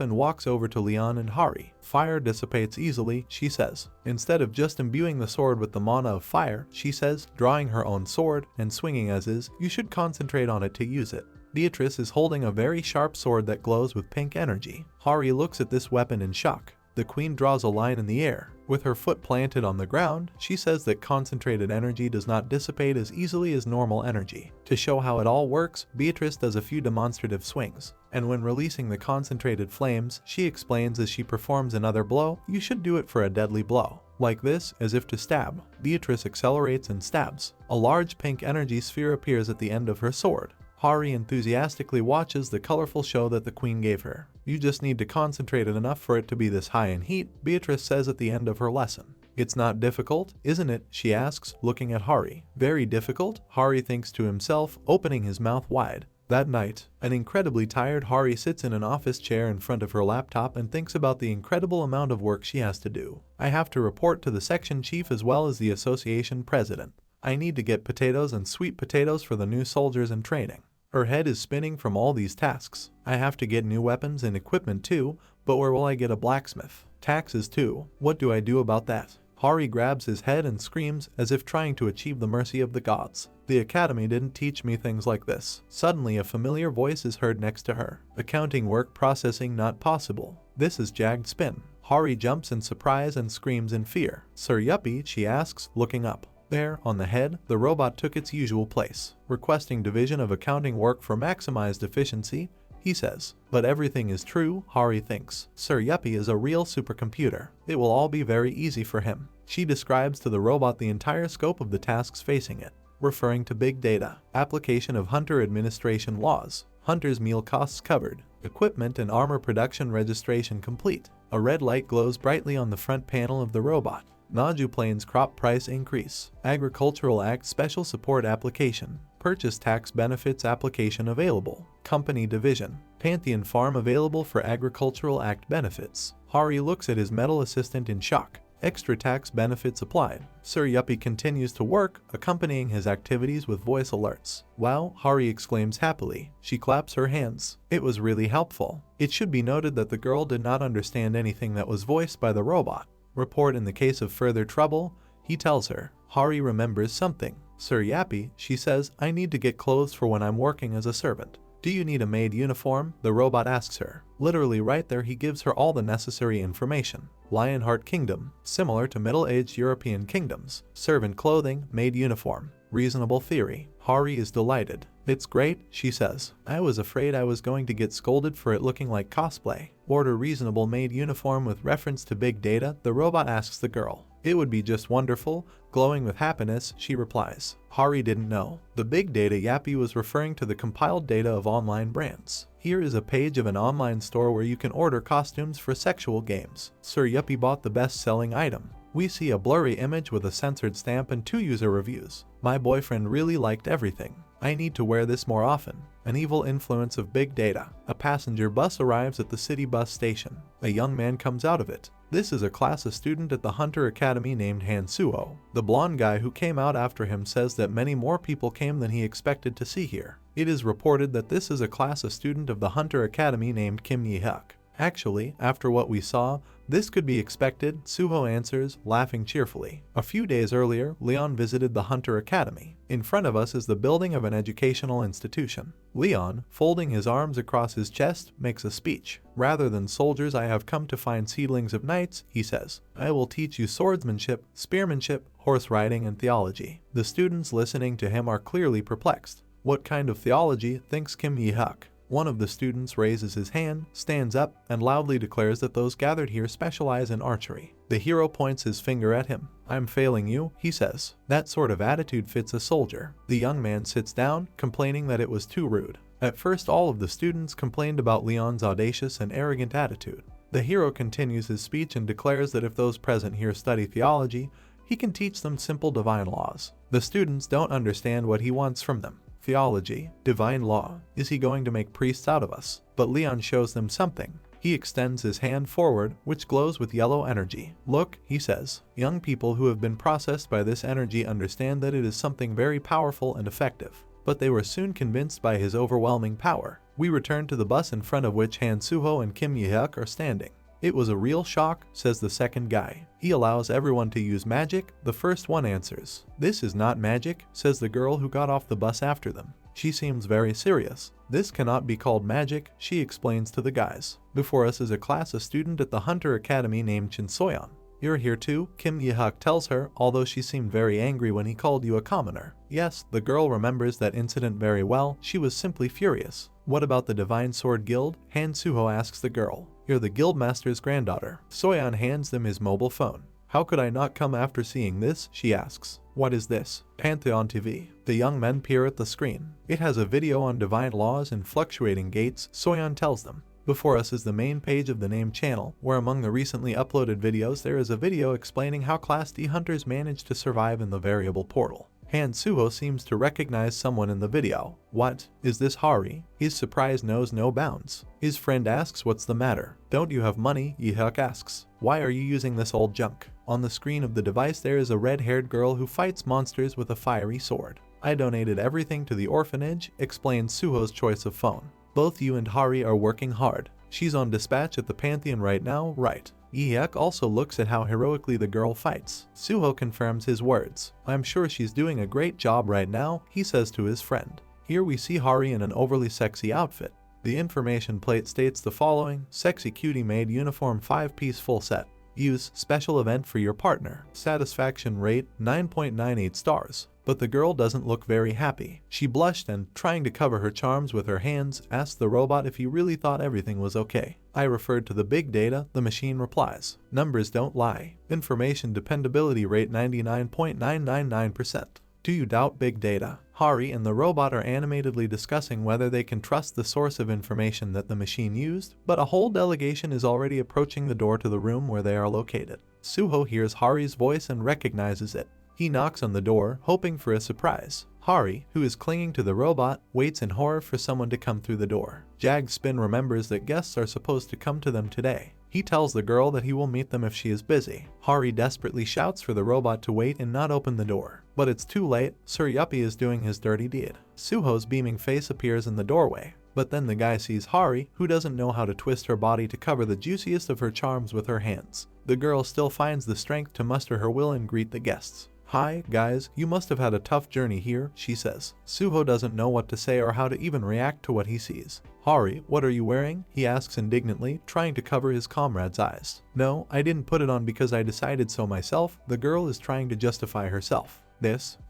and walks over to Leon and Hari. Fire dissipates easily, she says. Instead of just imbuing the sword with the mana of fire, she says, drawing her own sword and swinging as is, you should concentrate on it to use it. Beatrice is holding a very sharp sword that glows with pink energy. Hari looks at this weapon in shock. The queen draws a line in the air. With her foot planted on the ground, she says that concentrated energy does not dissipate as easily as normal energy. To show how it all works, Beatrice does a few demonstrative swings. And when releasing the concentrated flames, she explains as she performs another blow, you should do it for a deadly blow. Like this, as if to stab. Beatrice accelerates and stabs. A large pink energy sphere appears at the end of her sword. Hari enthusiastically watches the colorful show that the queen gave her. You just need to concentrate it enough for it to be this high in heat, Beatrice says at the end of her lesson. It's not difficult, isn't it? She asks, looking at Hari. Very difficult, Hari thinks to himself, opening his mouth wide. That night, an incredibly tired Hari sits in an office chair in front of her laptop and thinks about the incredible amount of work she has to do. I have to report to the section chief as well as the association president. I need to get potatoes and sweet potatoes for the new soldiers in training. Her head is spinning from all these tasks. I have to get new weapons and equipment too, but where will I get a blacksmith? Taxes too. What do I do about that? Hari grabs his head and screams as if trying to achieve the mercy of the gods. The academy didn't teach me things like this. Suddenly a familiar voice is heard next to her. Accounting work processing not possible. This is jagged spin. Hari jumps in surprise and screams in fear. Sir Yuppie, she asks, looking up. There, on the head, the robot took its usual place, requesting division of accounting work for maximized efficiency, he says. But everything is true, Hari thinks. Sir Yuppie is a real supercomputer. It will all be very easy for him. She describes to the robot the entire scope of the tasks facing it, referring to big data, application of hunter administration laws, hunter's meal costs covered, equipment and armor production registration complete. A red light glows brightly on the front panel of the robot. Naju Plains crop price increase, Agricultural Act special support application, purchase tax benefits application available, company division, Pantheon farm available for Agricultural Act benefits. Hari looks at his metal assistant in shock. Extra tax benefits applied. Sir Yuppie continues to work, accompanying his activities with voice alerts. Wow, Hari exclaims happily. She claps her hands. It was really helpful. It should be noted that the girl did not understand anything that was voiced by the robot. Report in the case of further trouble, he tells her. Hari remembers something. Sir Yuppie, she says, I need to get clothes for when I'm working as a servant. Do you need a maid uniform? The robot asks her. Literally right there he gives her all the necessary information. Lionheart Kingdom, similar to middle-aged European kingdoms. Servant clothing, maid uniform. Reasonable theory. Hari is delighted. It's great, she says. I was afraid I was going to get scolded for it looking like cosplay. Order reasonable maid uniform with reference to big data, the robot asks the girl. It would be just wonderful. Glowing with happiness, she replies. Hari didn't know. The big data Yuppie was referring to the compiled data of online brands. Here is a page of an online store where you can order costumes for sexual games. Sir Yuppie bought the best-selling item. We see a blurry image with a censored stamp and 2 user reviews. My boyfriend really liked everything. I need to wear this more often. An evil influence of big data. A passenger bus arrives at the city bus station. A young man comes out of it. This is a class of student at the Hunter Academy named Hansuo. The blonde guy who came out after him says that many more people came than he expected to see here. It is reported that this is a class of student of the Hunter Academy named Kim Yi-hyuk. Actually, after what we saw, this could be expected, Suho answers, laughing cheerfully. A few days earlier, Leon visited the Hunter Academy. In front of us is the building of an educational institution. Leon, folding his arms across his chest, makes a speech. Rather than soldiers, I have come to find seedlings of knights, he says. I will teach you swordsmanship, spearmanship, horse riding, and theology. The students listening to him are clearly perplexed. What kind of theology, thinks Kim Yi-hyuk. One of the students raises his hand, stands up, and loudly declares that those gathered here specialize in archery. The hero points his finger at him. I'm failing you, he says. That sort of attitude fits a soldier. The young man sits down, complaining that it was too rude. At first all of the students complained about Leon's audacious and arrogant attitude. The hero continues his speech and declares that if those present here study theology, he can teach them simple divine laws. The students don't understand what he wants from them. Theology, divine law, is he going to make priests out of us? But Leon shows them something. He extends his hand forward, which glows with yellow energy. Look, he says. Young people who have been processed by this energy understand that it is something very powerful and effective. But they were soon convinced by his overwhelming power. We return to the bus in front of which Han Suho and Kim Yi-hyuk are standing. It was a real shock, says the second guy. He allows everyone to use magic, the first one answers. This is not magic, says the girl who got off the bus after them. She seems very serious. This cannot be called magic, she explains to the guys. Before us is a class of student at the Hunter Academy named Chin Soyeon. You're here too, Kim Yi-hyuk tells her, although she seemed very angry when he called you a commoner. Yes, the girl remembers that incident very well, she was simply furious. What about the Divine Sword Guild? Han Suho asks the girl. You're the guildmaster's granddaughter. Soyeon hands them his mobile phone. How could I not come after seeing this? She asks. What is this? Pantheon TV. The young men peer at the screen. It has a video on divine laws and fluctuating gates, Soyeon tells them. Before us is the main page of the named channel, where among the recently uploaded videos there is a video explaining how Class D hunters managed to survive in the variable portal. Han Suho seems to recognize someone in the video. What? Is this Hari? His surprise knows no bounds. His friend asks what's the matter. Don't you have money? Yihuk asks. Why are you using this old junk? On the screen of the device there is a red-haired girl who fights monsters with a fiery sword. I donated everything to the orphanage, explains Suho's choice of phone. Both you and Hari are working hard. She's on dispatch at the Pantheon right now, right? Yihuk also looks at how heroically the girl fights. Suho confirms his words. I'm sure she's doing a great job right now, he says to his friend. Here we see Hari in an overly sexy outfit. The information plate states the following: sexy cutie made uniform 5-piece full set. Use special event for your partner. Satisfaction rate 9.98 stars. But the girl doesn't look very happy. She blushed and, trying to cover her charms with her hands, asked the robot if he really thought everything was okay. I referred to the big data, the machine replies. Numbers don't lie. Information dependability rate 99.999%. Do you doubt big data? Hari and the robot are animatedly discussing whether they can trust the source of information that the machine used, but a whole delegation is already approaching the door to the room where they are located. Suho hears Hari's voice and recognizes it. He knocks on the door, hoping for a surprise. Hari, who is clinging to the robot, waits in horror for someone to come through the door. Jagspin remembers that guests are supposed to come to them today. He tells the girl that he will meet them if she is busy. Hari desperately shouts for the robot to wait and not open the door. But it's too late, Sir Yuppie is doing his dirty deed. Suho's beaming face appears in the doorway. But then the guy sees Hari, who doesn't know how to twist her body to cover the juiciest of her charms with her hands. The girl still finds the strength to muster her will and greet the guests. Hi, guys, you must have had a tough journey here, she says. Suho doesn't know what to say or how to even react to what he sees. Hari, what are you wearing? He asks indignantly, trying to cover his comrade's eyes. No, I didn't put it on because I decided so myself. The girl is trying to justify herself.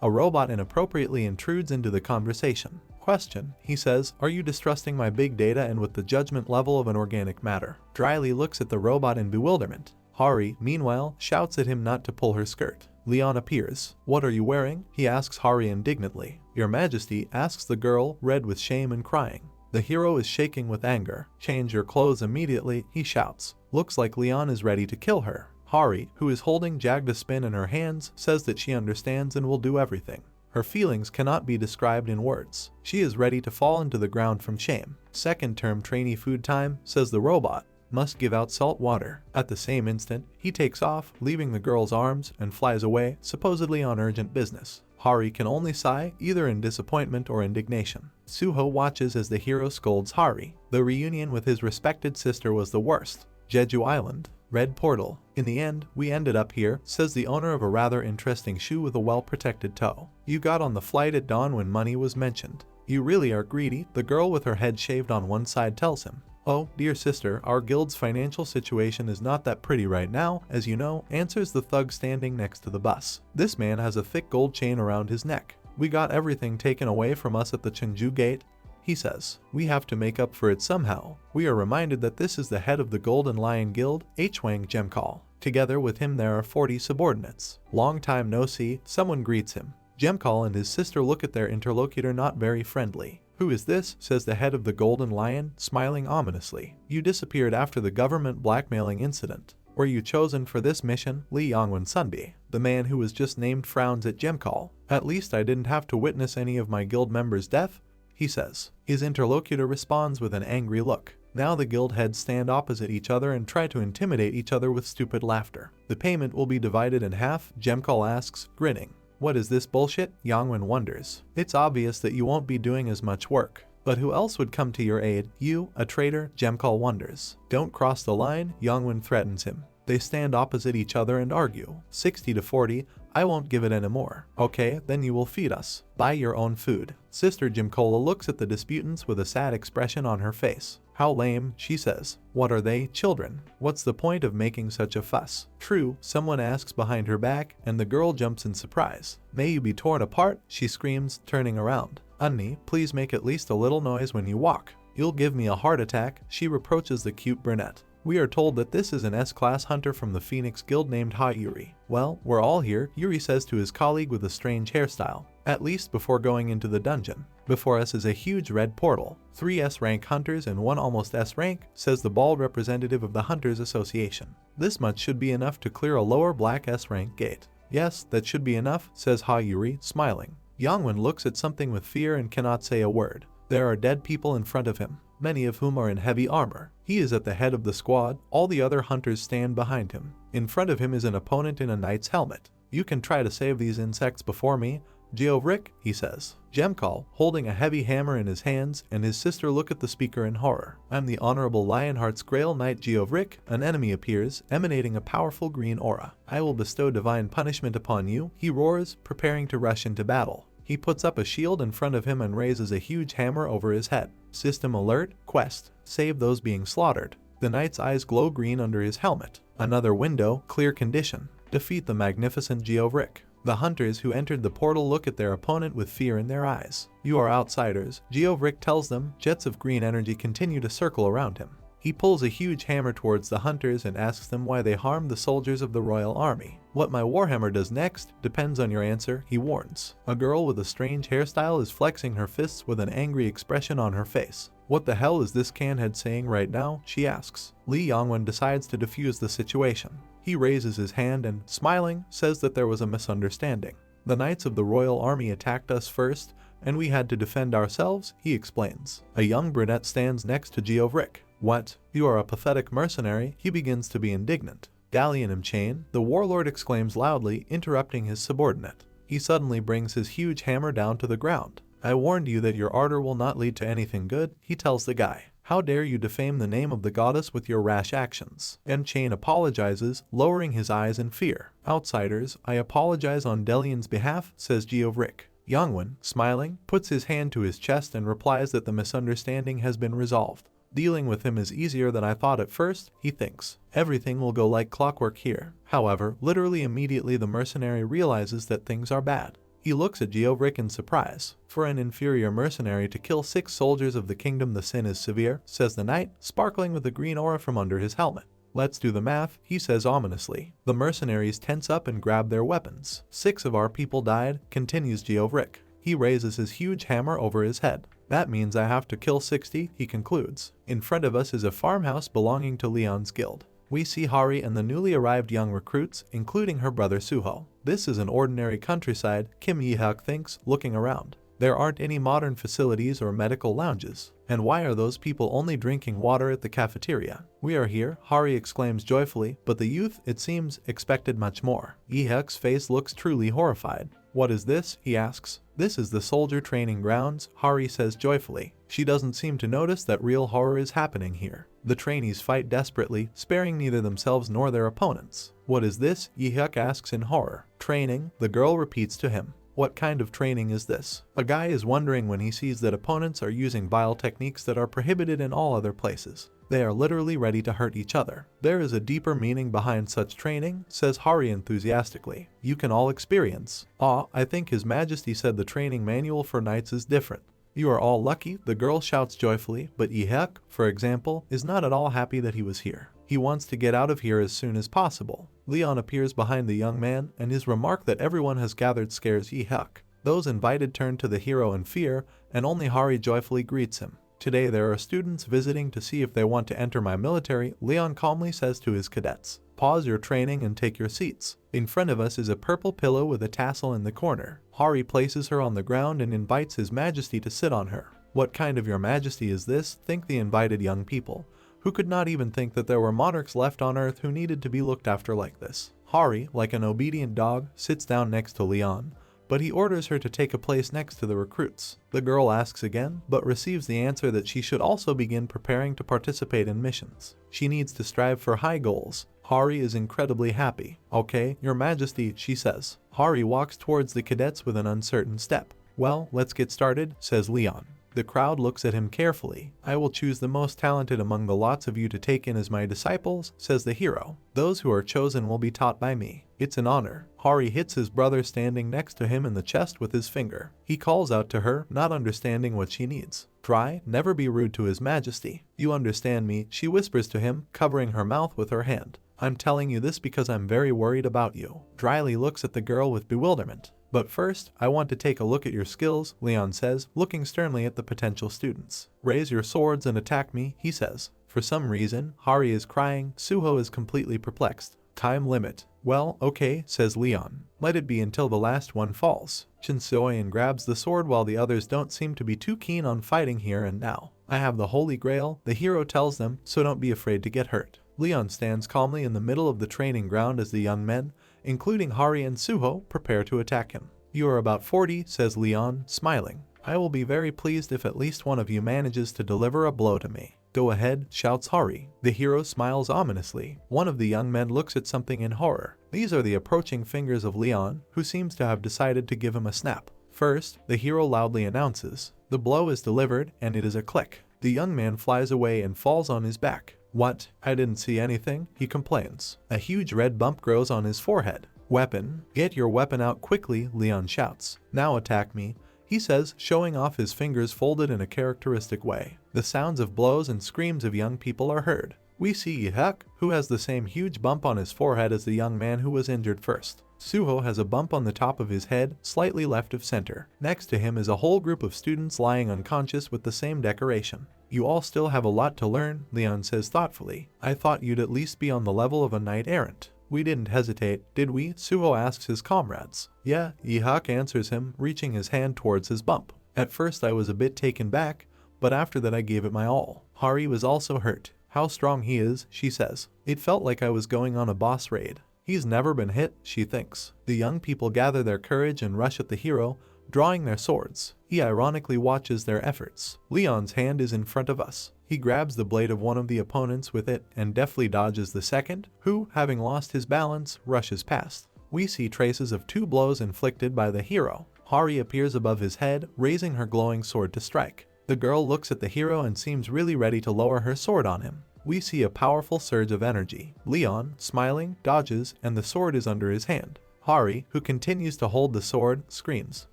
A robot inappropriately intrudes into the conversation. Question, he says, are you distrusting my big data and with the judgment level of an organic matter? Dryly looks at the robot in bewilderment. Hari, meanwhile, shouts at him not to pull her skirt. Leon appears. What are you wearing? He asks Hari indignantly. Your Majesty, asks the girl, red with shame and crying. The hero is shaking with anger. Change your clothes immediately, he shouts. Looks like Leon is ready to kill her. Hari, who is holding Jagdaspin in her hands, says that she understands and will do everything. Her feelings cannot be described in words. She is ready to fall into the ground from shame. Second term trainee food time, says the robot. Must give out salt water. At the same instant, he takes off, leaving the girl's arms, and flies away, supposedly on urgent business. Hari can only sigh, either in disappointment or indignation. Suho watches as the hero scolds Hari. The reunion with his respected sister was the worst. Jeju Island. Red portal. In the end, we ended up here, says the owner of a rather interesting shoe with a well-protected toe. You got on the flight at dawn when money was mentioned. You really are greedy, the girl with her head shaved on one side tells him. Oh, dear sister, our guild's financial situation is not that pretty right now, as you know, answers the thug standing next to the bus. This man has a thick gold chain around his neck. We got everything taken away from us at the Chenju gate, he says. We have to make up for it somehow. We are reminded that this is the head of the Golden Lion Guild, Hwang Jemkal. Together with him there are 40 subordinates. Long time no see, someone greets him. Jemkal and his sister look at their interlocutor not very friendly. Who is this? Says the head of the Golden Lion, smiling ominously. You disappeared after the government blackmailing incident. Were you chosen for this mission? Lee Yongwon Sunbi, the man who was just named, frowns at Jemkal. At least I didn't have to witness any of my guild members' death, he says. His interlocutor responds with an angry look. Now the guild heads stand opposite each other and try to intimidate each other with stupid laughter. The payment will be divided in half, Jemkal asks, grinning. What is this bullshit? Yongwon wonders. It's obvious that you won't be doing as much work. But who else would come to your aid? You, a traitor? Jemkal wonders. Don't cross the line, Yongwon threatens him. They stand opposite each other and argue. 60 to 40, I won't give it anymore. Okay, then you will feed us. Buy your own food. Sister Jimkola looks at the disputants with a sad expression on her face. How lame, she says. What are they? Children. What's the point of making such a fuss? True, someone asks behind her back, and the girl jumps in surprise. May you be torn apart, she screams, turning around. Unni, please make at least a little noise when you walk. You'll give me a heart attack, she reproaches the cute brunette. We are told that this is an S-class hunter from the Phoenix Guild named Ha Yuri. Well, we're all here, Yuri says to his colleague with a strange hairstyle. At least before going into the dungeon. Before us is a huge red portal. 3 S-rank hunters and 1 almost S-rank, says the bald representative of the Hunters Association. This much should be enough to clear a lower black S-rank gate. Yes, that should be enough, says Ha-Yuri, smiling. Yongwon looks at something with fear and cannot say a word. There are dead people in front of him, many of whom are in heavy armor. He is at the head of the squad, all the other hunters stand behind him. In front of him is an opponent in a knight's helmet. You can try to save these insects before me, Geovric, he says. Jemkal, holding a heavy hammer in his hands, and his sister look at the speaker in horror. I'm the Honorable Lionheart's Grail Knight Geovric. An enemy appears, emanating a powerful green aura. I will bestow divine punishment upon you, he roars, preparing to rush into battle. He puts up a shield in front of him and raises a huge hammer over his head. System alert, quest, save those being slaughtered. The knight's eyes glow green under his helmet. Another window, clear condition. Defeat the magnificent Geovric. The hunters who entered the portal look at their opponent with fear in their eyes. You are outsiders, Geovric tells them. Jets of green energy continue to circle around him. He pulls a huge hammer towards the hunters and asks them why they harmed the soldiers of the royal army. What my warhammer does next depends on your answer, he warns. A girl with a strange hairstyle is flexing her fists with an angry expression on her face. What the hell is this canhead saying right now, she asks. Lee Yongwon decides to defuse the situation. He raises his hand and, smiling, says that there was a misunderstanding. The knights of the royal army attacked us first, and we had to defend ourselves, he explains. A young brunette stands next to Geovric. What? You are a pathetic mercenary, he begins to be indignant. Dalian Imchain, the warlord exclaims loudly, interrupting his subordinate. He suddenly brings his huge hammer down to the ground. I warned you that your ardor will not lead to anything good, he tells the guy. How dare you defame the name of the goddess with your rash actions? Imchain apologizes, lowering his eyes in fear. Outsiders, I apologize on Delian's behalf, says Geovric. Yongwon, smiling, puts his hand to his chest and replies that the misunderstanding has been resolved. Dealing with him is easier than I thought at first, he thinks. Everything will go like clockwork here. However, literally immediately the mercenary realizes that things are bad. He looks at Geovric in surprise. For an inferior mercenary to kill 6 soldiers of the kingdom, the sin is severe, says the knight, sparkling with a green aura from under his helmet. Let's do the math, he says ominously. The mercenaries tense up and grab their weapons. 6 of our people died, continues Geovric. He raises his huge hammer over his head. That means I have to kill 60, he concludes. In front of us is a farmhouse belonging to Leon's guild. We see Hari and the newly arrived young recruits, including her brother Suho. This is an ordinary countryside, Kim Yi-hak thinks, looking around. There aren't any modern facilities or medical lounges. And why are those people only drinking water at the cafeteria? We are here, Hari exclaims joyfully, but the youth, it seems, expected much more. Yi-hak's face looks truly horrified. What is this? He asks. This is the soldier training grounds, Hari says joyfully. She doesn't seem to notice that real horror is happening here. The trainees fight desperately, sparing neither themselves nor their opponents. What is this? Yi-hak asks in horror. Training, the girl repeats to him. What kind of training is this? A guy is wondering when he sees that opponents are using vile techniques that are prohibited in all other places. They are literally ready to hurt each other. There is a deeper meaning behind such training, says Hari enthusiastically. You can all experience. I think His Majesty said the training manual for knights is different. You are all lucky, the girl shouts joyfully, but Yi-hak, for example, is not at all happy that he was here. He wants to get out of here as soon as possible. Leon appears behind the young man, and his remark that everyone has gathered scares Yi-hak. Those invited turn to the hero in fear, and only Hari joyfully greets him. Today there are students visiting to see if they want to enter my military, Leon calmly says to his cadets. Pause your training and take your seats. In front of us is a purple pillow with a tassel in the corner. Hari places her on the ground and invites His Majesty to sit on her. What kind of Your Majesty is this? Think the invited young people, who could not even think that there were monarchs left on earth who needed to be looked after like this. Hari, like an obedient dog, sits down next to Leon, but he orders her to take a place next to the recruits. The girl asks again, but receives the answer that she should also begin preparing to participate in missions. She needs to strive for high goals. Hari is incredibly happy. Okay, Your Majesty, she says. Hari walks towards the cadets with an uncertain step. Well, let's get started, says Leon. The crowd looks at him carefully. I will choose the most talented among the lots of you to take in as my disciples, says the hero. Those who are chosen will be taught by me. It's an honor. Hari hits his brother standing next to him in the chest with his finger. He calls out to her, not understanding what she needs. Try, never be rude to His Majesty. You understand me, she whispers to him, covering her mouth with her hand. I'm telling you this because I'm very worried about you. Dryly looks at the girl with bewilderment. But first, I want to take a look at your skills, Leon says, looking sternly at the potential students. Raise your swords and attack me, he says. For some reason, Hari is crying, Suho is completely perplexed. Time limit. Well, okay, says Leon. Let it be until the last one falls. Shinsoyan grabs the sword while the others don't seem to be too keen on fighting here and now. I have the Holy Grail, the hero tells them, so don't be afraid to get hurt. Leon stands calmly in the middle of the training ground as the young men, including Hari and Suho, prepare to attack him. You are about 40, says Leon, smiling. I will be very pleased if at least one of you manages to deliver a blow to me. Go ahead, shouts Hari. The hero smiles ominously. One of the young men looks at something in horror. These are the approaching fingers of Leon, who seems to have decided to give him a snap. First, the hero loudly announces. The blow is delivered, and it is a click. The young man flies away and falls on his back. What? I didn't see anything, he complains. A huge red bump grows on his forehead. Weapon. Get your weapon out quickly, Leon shouts. Now attack me, he says, showing off his fingers folded in a characteristic way. The sounds of blows and screams of young people are heard. We see Yihak, who has the same huge bump on his forehead as the young man who was injured first. Suho has a bump on the top of his head, slightly left of center. Next to him is a whole group of students lying unconscious with the same decoration. You all still have a lot to learn, Leon says thoughtfully. I thought you'd at least be on the level of a knight-errant. We didn't hesitate, did we? Suho asks his comrades. Yeah, Yihak answers him, reaching his hand towards his bump. At first I was a bit taken back, but after that I gave it my all. Hari was also hurt. How strong he is, she says. It felt like I was going on a boss raid. He's never been hit, she thinks. The young people gather their courage and rush at the hero, drawing their swords. He ironically watches their efforts. Leon's hand is in front of us. He grabs the blade of one of the opponents with it and deftly dodges the second, who, having lost his balance, rushes past. We see traces of 2 blows inflicted by the hero. Hari appears above his head, raising her glowing sword to strike. The girl looks at the hero and seems really ready to lower her sword on him. We see a powerful surge of energy. Leon, smiling, dodges, and the sword is under his hand. Hari, who continues to hold the sword, screams.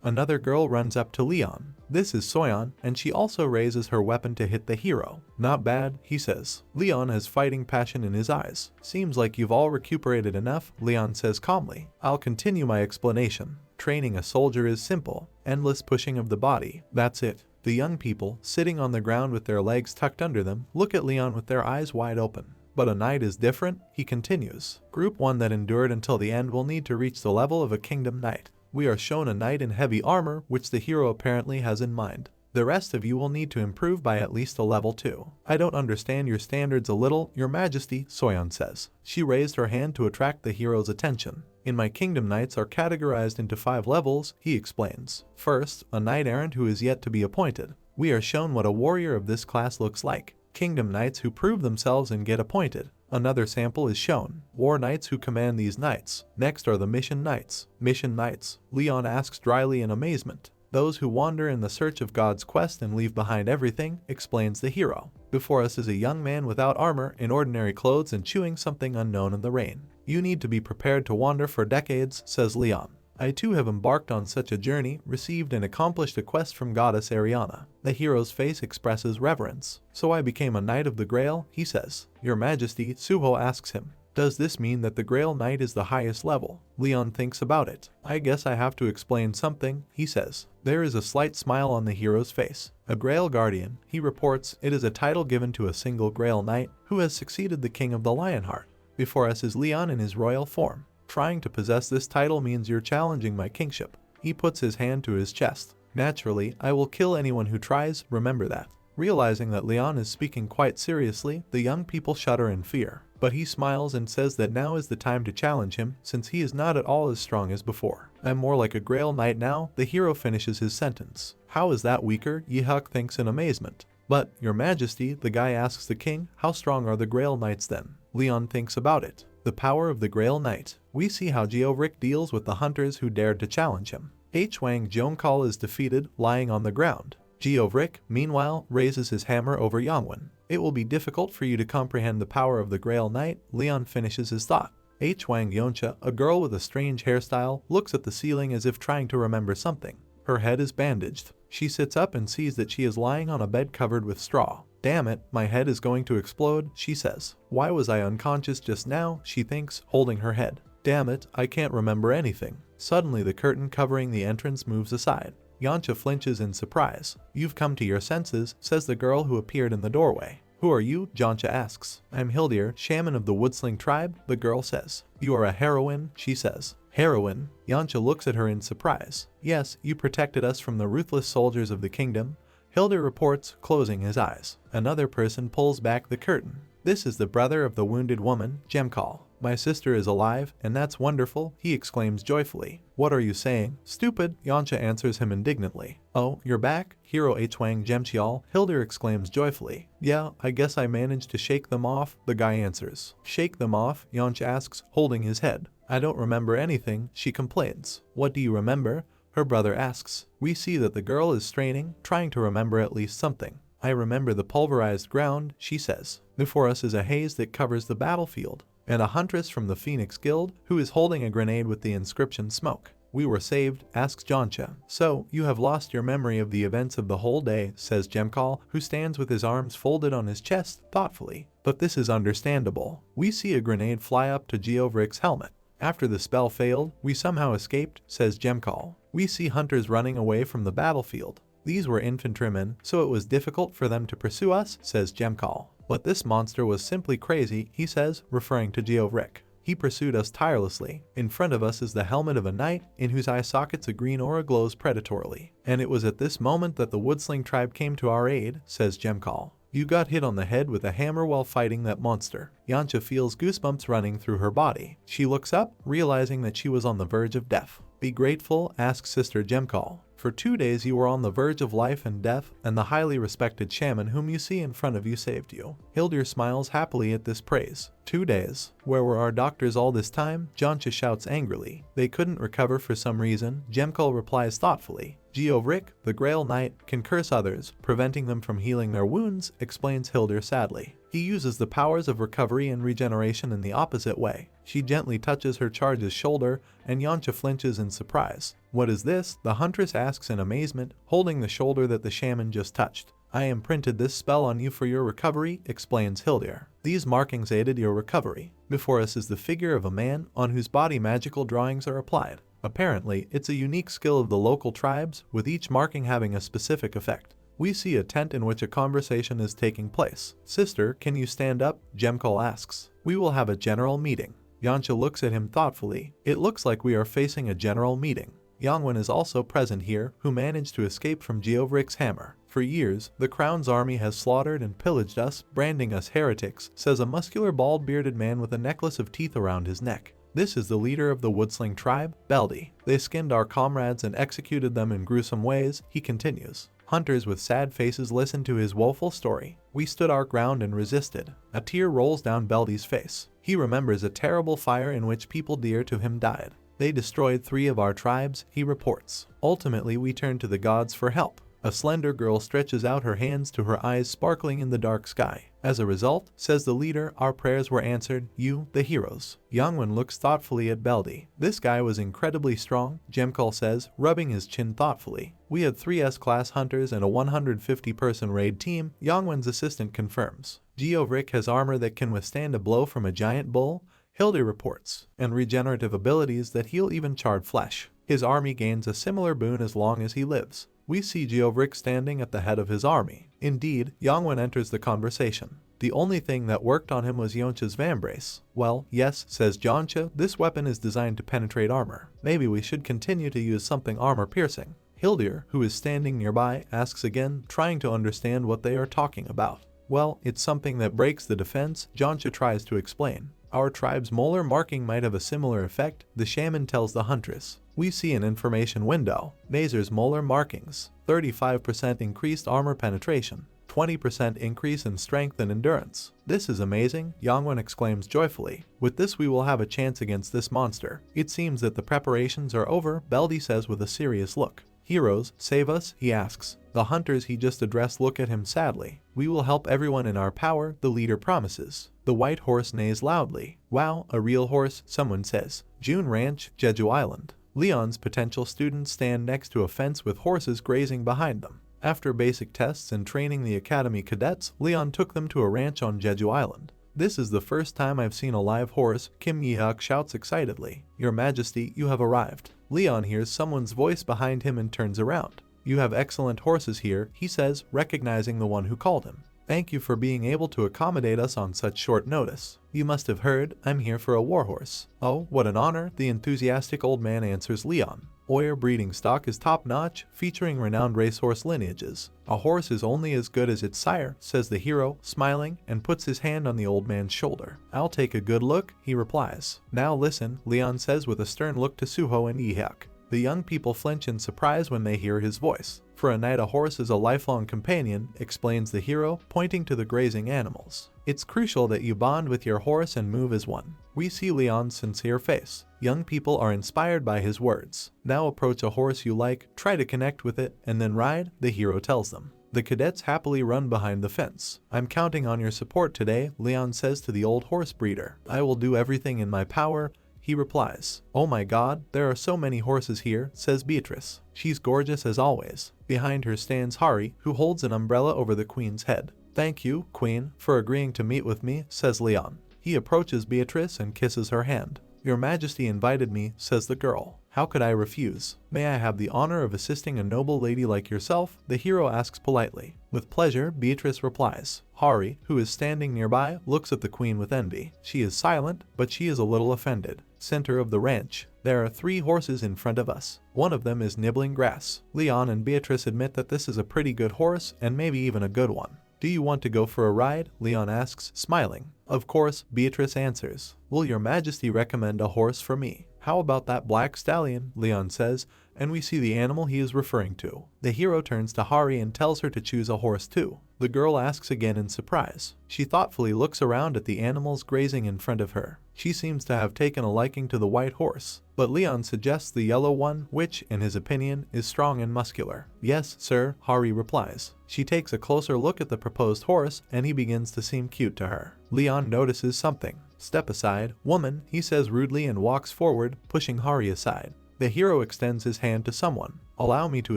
Another girl runs up to Leon. This is Soyeon, and she also raises her weapon to hit the hero. Not bad, he says. Leon has fighting passion in his eyes. Seems like you've all recuperated enough, Leon says calmly. I'll continue my explanation. Training a soldier is simple. Endless pushing of the body. That's it. The young people, sitting on the ground with their legs tucked under them, look at Leon with their eyes wide open. But a knight is different, he continues. Group 1 that endured until the end will need to reach the level of a kingdom knight. We are shown a knight in heavy armor, which the hero apparently has in mind. The rest of you will need to improve by at least a level 2. I don't understand your standards a little, your majesty, Soyeon says. She raised her hand to attract the hero's attention. In my kingdom, knights are categorized into 5 levels, he explains. First, a knight-errant who is yet to be appointed. We are shown what a warrior of this class looks like. Kingdom knights who prove themselves and get appointed. Another sample is shown. War knights who command these knights. Next are the mission knights. Mission knights, Leon asks dryly in amazement. Those who wander in the search of God's quest and leave behind everything, explains the hero. Before us is a young man without armor, in ordinary clothes and chewing something unknown in the rain. You need to be prepared to wander for decades, says Leon. I too have embarked on such a journey, received and accomplished a quest from goddess Ariana. The hero's face expresses reverence. So I became a knight of the Grail, he says. Your Majesty, Suho asks him. Does this mean that the Grail Knight is the highest level? Leon thinks about it. I guess I have to explain something, he says. There is a slight smile on the hero's face. A Grail Guardian, he reports, it is a title given to a single Grail Knight who has succeeded the King of the Lionheart. Before us is Leon in his royal form. Trying to possess this title means you're challenging my kingship. He puts his hand to his chest. Naturally, I will kill anyone who tries, remember that. Realizing that Leon is speaking quite seriously, the young people shudder in fear. But he smiles and says that now is the time to challenge him, since he is not at all as strong as before. I'm more like a Grail Knight now, the hero finishes his sentence. How is that weaker? Yihak thinks in amazement. But, Your Majesty, the guy asks the king, how strong are the Grail Knights then? Leon thinks about it. The power of the Grail Knight. We see how Geovric deals with the hunters who dared to challenge him. Hwang Jonkal is defeated, lying on the ground. Geovric, meanwhile, raises his hammer over Yongwon. It will be difficult for you to comprehend the power of the Grail Knight, Leon finishes his thought. Hwang Yoncha, a girl with a strange hairstyle, looks at the ceiling as if trying to remember something. Her head is bandaged. She sits up and sees that she is lying on a bed covered with straw. Damn it, my head is going to explode, she says. Why was I unconscious just now, she thinks, holding her head. Damn it, I can't remember anything. Suddenly the curtain covering the entrance moves aside. Yancha flinches in surprise. "You've come to your senses," says the girl who appeared in the doorway. "Who are you?" Yancha asks. "I'm Hildir, shaman of the Woodsling tribe," the girl says. "You are a heroine," she says. "Heroine?" Yancha looks at her in surprise. "Yes, you protected us from the ruthless soldiers of the kingdom," Hildir reports, closing his eyes. Another person pulls back the curtain. "This is the brother of the wounded woman, Jemkal. My sister is alive, and that's wonderful," he exclaims joyfully. "What are you saying?" "Stupid," Yancha answers him indignantly. "Oh, you're back? Hero Hwang Jemchial," Hildir exclaims joyfully. "Yeah, I guess I managed to shake them off," the guy answers. "Shake them off?" Yancha asks, holding his head. "I don't remember anything," she complains. "What do you remember?" her brother asks. We see that the girl is straining, trying to remember at least something. "I remember the pulverized ground," she says. "Before us is a haze that covers the battlefield, and a huntress from the Phoenix Guild who is holding a grenade with the inscription smoke." "We were saved," asks Jancha. "So, you have lost your memory of the events of the whole day," says Jemkal, who stands with his arms folded on his chest, thoughtfully. "But this is understandable." We see a grenade fly up to Geovric's helmet. "After the spell failed, we somehow escaped," says Jemkal. We see hunters running away from the battlefield. "These were infantrymen, so it was difficult for them to pursue us," says Jemkal. "But this monster was simply crazy," he says, referring to Geovric. "He pursued us tirelessly. In front of us is the helmet of a knight, in whose eye sockets a green aura glows predatorily. And it was at this moment that the Woodsling tribe came to our aid," says Jemkal. "You got hit on the head with a hammer while fighting that monster." Yancha feels goosebumps running through her body. She looks up, realizing that she was on the verge of death. "Be grateful," asks Sister Jemkal. "For 2 days you were on the verge of life and death, and the highly respected shaman whom you see in front of you saved you." Hildir smiles happily at this praise. 2 days? Where were our doctors all this time? Jancha shouts angrily. "They couldn't recover for some reason," Jemkal replies thoughtfully. "Geovric, the Grail Knight, can curse others, preventing them from healing their wounds," explains Hildir sadly. "He uses the powers of recovery and regeneration in the opposite way." She gently touches her charge's shoulder, and Yancha flinches in surprise. "What is this?" the huntress asks in amazement, holding the shoulder that the shaman just touched. "I imprinted this spell on you for your recovery," explains Hildir. "These markings aided your recovery." Before us is the figure of a man on whose body magical drawings are applied. Apparently, it's a unique skill of the local tribes, with each marking having a specific effect. We see a tent in which a conversation is taking place. "Sister, can you stand up?" Jemkal asks. "We will have a general meeting." Yancha looks at him thoughtfully. "It looks like we are facing a general meeting." Yangwen is also present here, who managed to escape from Geovric's hammer. "For years, the Crown's army has slaughtered and pillaged us, branding us heretics," says a muscular bald-bearded man with a necklace of teeth around his neck. "This is the leader of the Woodsling tribe, Beldi. They skinned our comrades and executed them in gruesome ways," he continues. Hunters with sad faces listen to his woeful story. "We stood our ground and resisted." A tear rolls down Beldi's face. He remembers a terrible fire in which people dear to him died. "They destroyed 3 of our tribes," he reports. "Ultimately, we turned to the gods for help." A slender girl stretches out her hands to her eyes sparkling in the dark sky. "As a result," says the leader, "our prayers were answered, you, the heroes." Yangwen looks thoughtfully at Beldi. "This guy was incredibly strong," Jemkal says, rubbing his chin thoughtfully. "We had 3 S-class hunters and a 150-person raid team," Yangwen's assistant confirms. "Geovric has armor that can withstand a blow from a giant bull," Hildir reports, "and regenerative abilities that heal even charred flesh. His army gains a similar boon as long as he lives." We see Geovric standing at the head of his army. Indeed, Yangwen enters the conversation. "The only thing that worked on him was Yoncha's vambrace." "Well, yes," says Jancha, "this weapon is designed to penetrate armor. Maybe we should continue to use something armor-piercing." Hildir, who is standing nearby, asks again, trying to understand what they are talking about. "Well, it's something that breaks the defense," Jancha tries to explain. "Our tribe's molar marking might have a similar effect," the shaman tells the huntress. We see an information window. Mazer's molar markings. 35% increased armor penetration. 20% increase in strength and endurance. "This is amazing," Yangwen exclaims joyfully. "With this we will have a chance against this monster." "It seems that the preparations are over," Beldi says with a serious look. "Heroes, save us?" he asks. The hunters he just addressed look at him sadly. "We will help everyone in our power," the leader promises. The white horse neighs loudly. "Wow, a real horse," someone says. June Ranch, Jeju Island. Leon's potential students stand next to a fence with horses grazing behind them. After basic tests and training the academy cadets, Leon took them to a ranch on Jeju Island. "This is the first time I've seen a live horse," Kim Yi-hyuk shouts excitedly. "Your Majesty, you have arrived." Leon hears someone's voice behind him and turns around. "You have excellent horses here," he says, recognizing the one who called him. "Thank you for being able to accommodate us on such short notice. You must have heard, I'm here for a warhorse." "Oh, what an honor," the enthusiastic old man answers Leon. "Oyer breeding stock is top-notch, featuring renowned racehorse lineages. A horse is only as good as its sire," says the hero, smiling, and puts his hand on the old man's shoulder. "I'll take a good look," he replies. "Now listen," Leon says with a stern look to Suho and Yi-hyuk. The young people flinch in surprise when they hear his voice. "For a knight, a horse is a lifelong companion," explains the hero, pointing to the grazing animals. "It's crucial that you bond with your horse and move as one." We see Leon's sincere face. Young people are inspired by his words. "Now approach a horse you like, try to connect with it, and then ride," the hero tells them. The cadets happily run behind the fence. "I'm counting on your support today," Leon says to the old horse breeder. "I will do everything in my power," he replies. "Oh my god, there are so many horses here," says Beatrice. She's gorgeous as always. Behind her stands Hari, who holds an umbrella over the queen's head. "Thank you, queen, for agreeing to meet with me," says Leon. He approaches Beatrice and kisses her hand. "Your Majesty invited me," says the girl. "How could I refuse? May I have the honor of assisting a noble lady like yourself?" the hero asks politely. "With pleasure," Beatrice replies. Hari, who is standing nearby, looks at the queen with envy. She is silent, but she is a little offended. Center of the ranch. There are 3 horses in front of us. One of them is nibbling grass. Leon and Beatrice admit that this is a pretty good horse, and maybe even a good one. "Do you want to go for a ride?" Leon asks, smiling. "Of course," Beatrice answers. "Will your Majesty recommend a horse for me?" "How about that black stallion?" Leon says, and we see the animal he is referring to. The hero turns to Hari and tells her to choose a horse too. The girl asks again in surprise. She thoughtfully looks around at the animals grazing in front of her. She seems to have taken a liking to the white horse, but Leon suggests the yellow one, which, in his opinion, is strong and muscular. "Yes, sir," Hari replies. She takes a closer look at the proposed horse, and he begins to seem cute to her. Leon notices something. "Step aside, woman," he says rudely and walks forward, pushing Hari aside. The hero extends his hand to someone. "Allow me to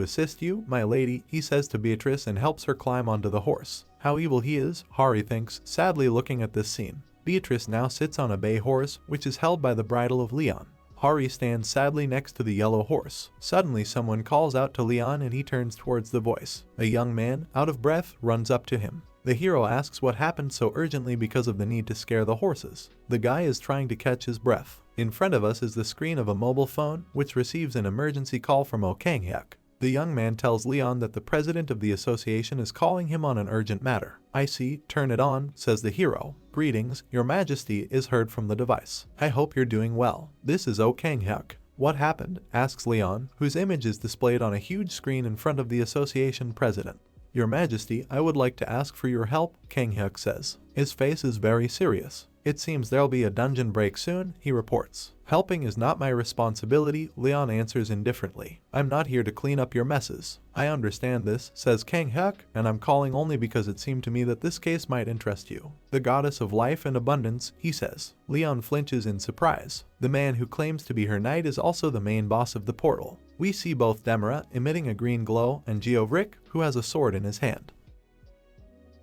assist you, my lady," he says to Beatrice and helps her climb onto the horse. How evil he is, Hari thinks, sadly looking at this scene. Beatrice now sits on a bay horse, which is held by the bridle of Leon. Hari stands sadly next to the yellow horse. Suddenly someone calls out to Leon and he turns towards the voice. A young man, out of breath, runs up to him. The hero asks what happened so urgently because of the need to scare the horses. The guy is trying to catch his breath. In front of us is the screen of a mobile phone, which receives an emergency call from Oh Kang-hyuk. The young man tells Leon that the president of the association is calling him on an urgent matter. "I see, turn it on," says the hero. "Greetings, your Majesty," is heard from the device. "I hope you're doing well. This is Oh Kang-hyuk." "What happened?" asks Leon, whose image is displayed on a huge screen in front of the association president. "Your Majesty, I would like to ask for your help," Kang-hyuk says. His face is very serious. "It seems there'll be a dungeon break soon," he reports. "Helping is not my responsibility," Leon answers indifferently. "I'm not here to clean up your messes." "I understand this," says Kang-hyuk, "and I'm calling only because it seemed to me that this case might interest you." "The goddess of life and abundance," he says. Leon flinches in surprise. The man who claims to be her knight is also the main boss of the portal. We see both Demara, emitting a green glow, and Geovrik, who has a sword in his hand.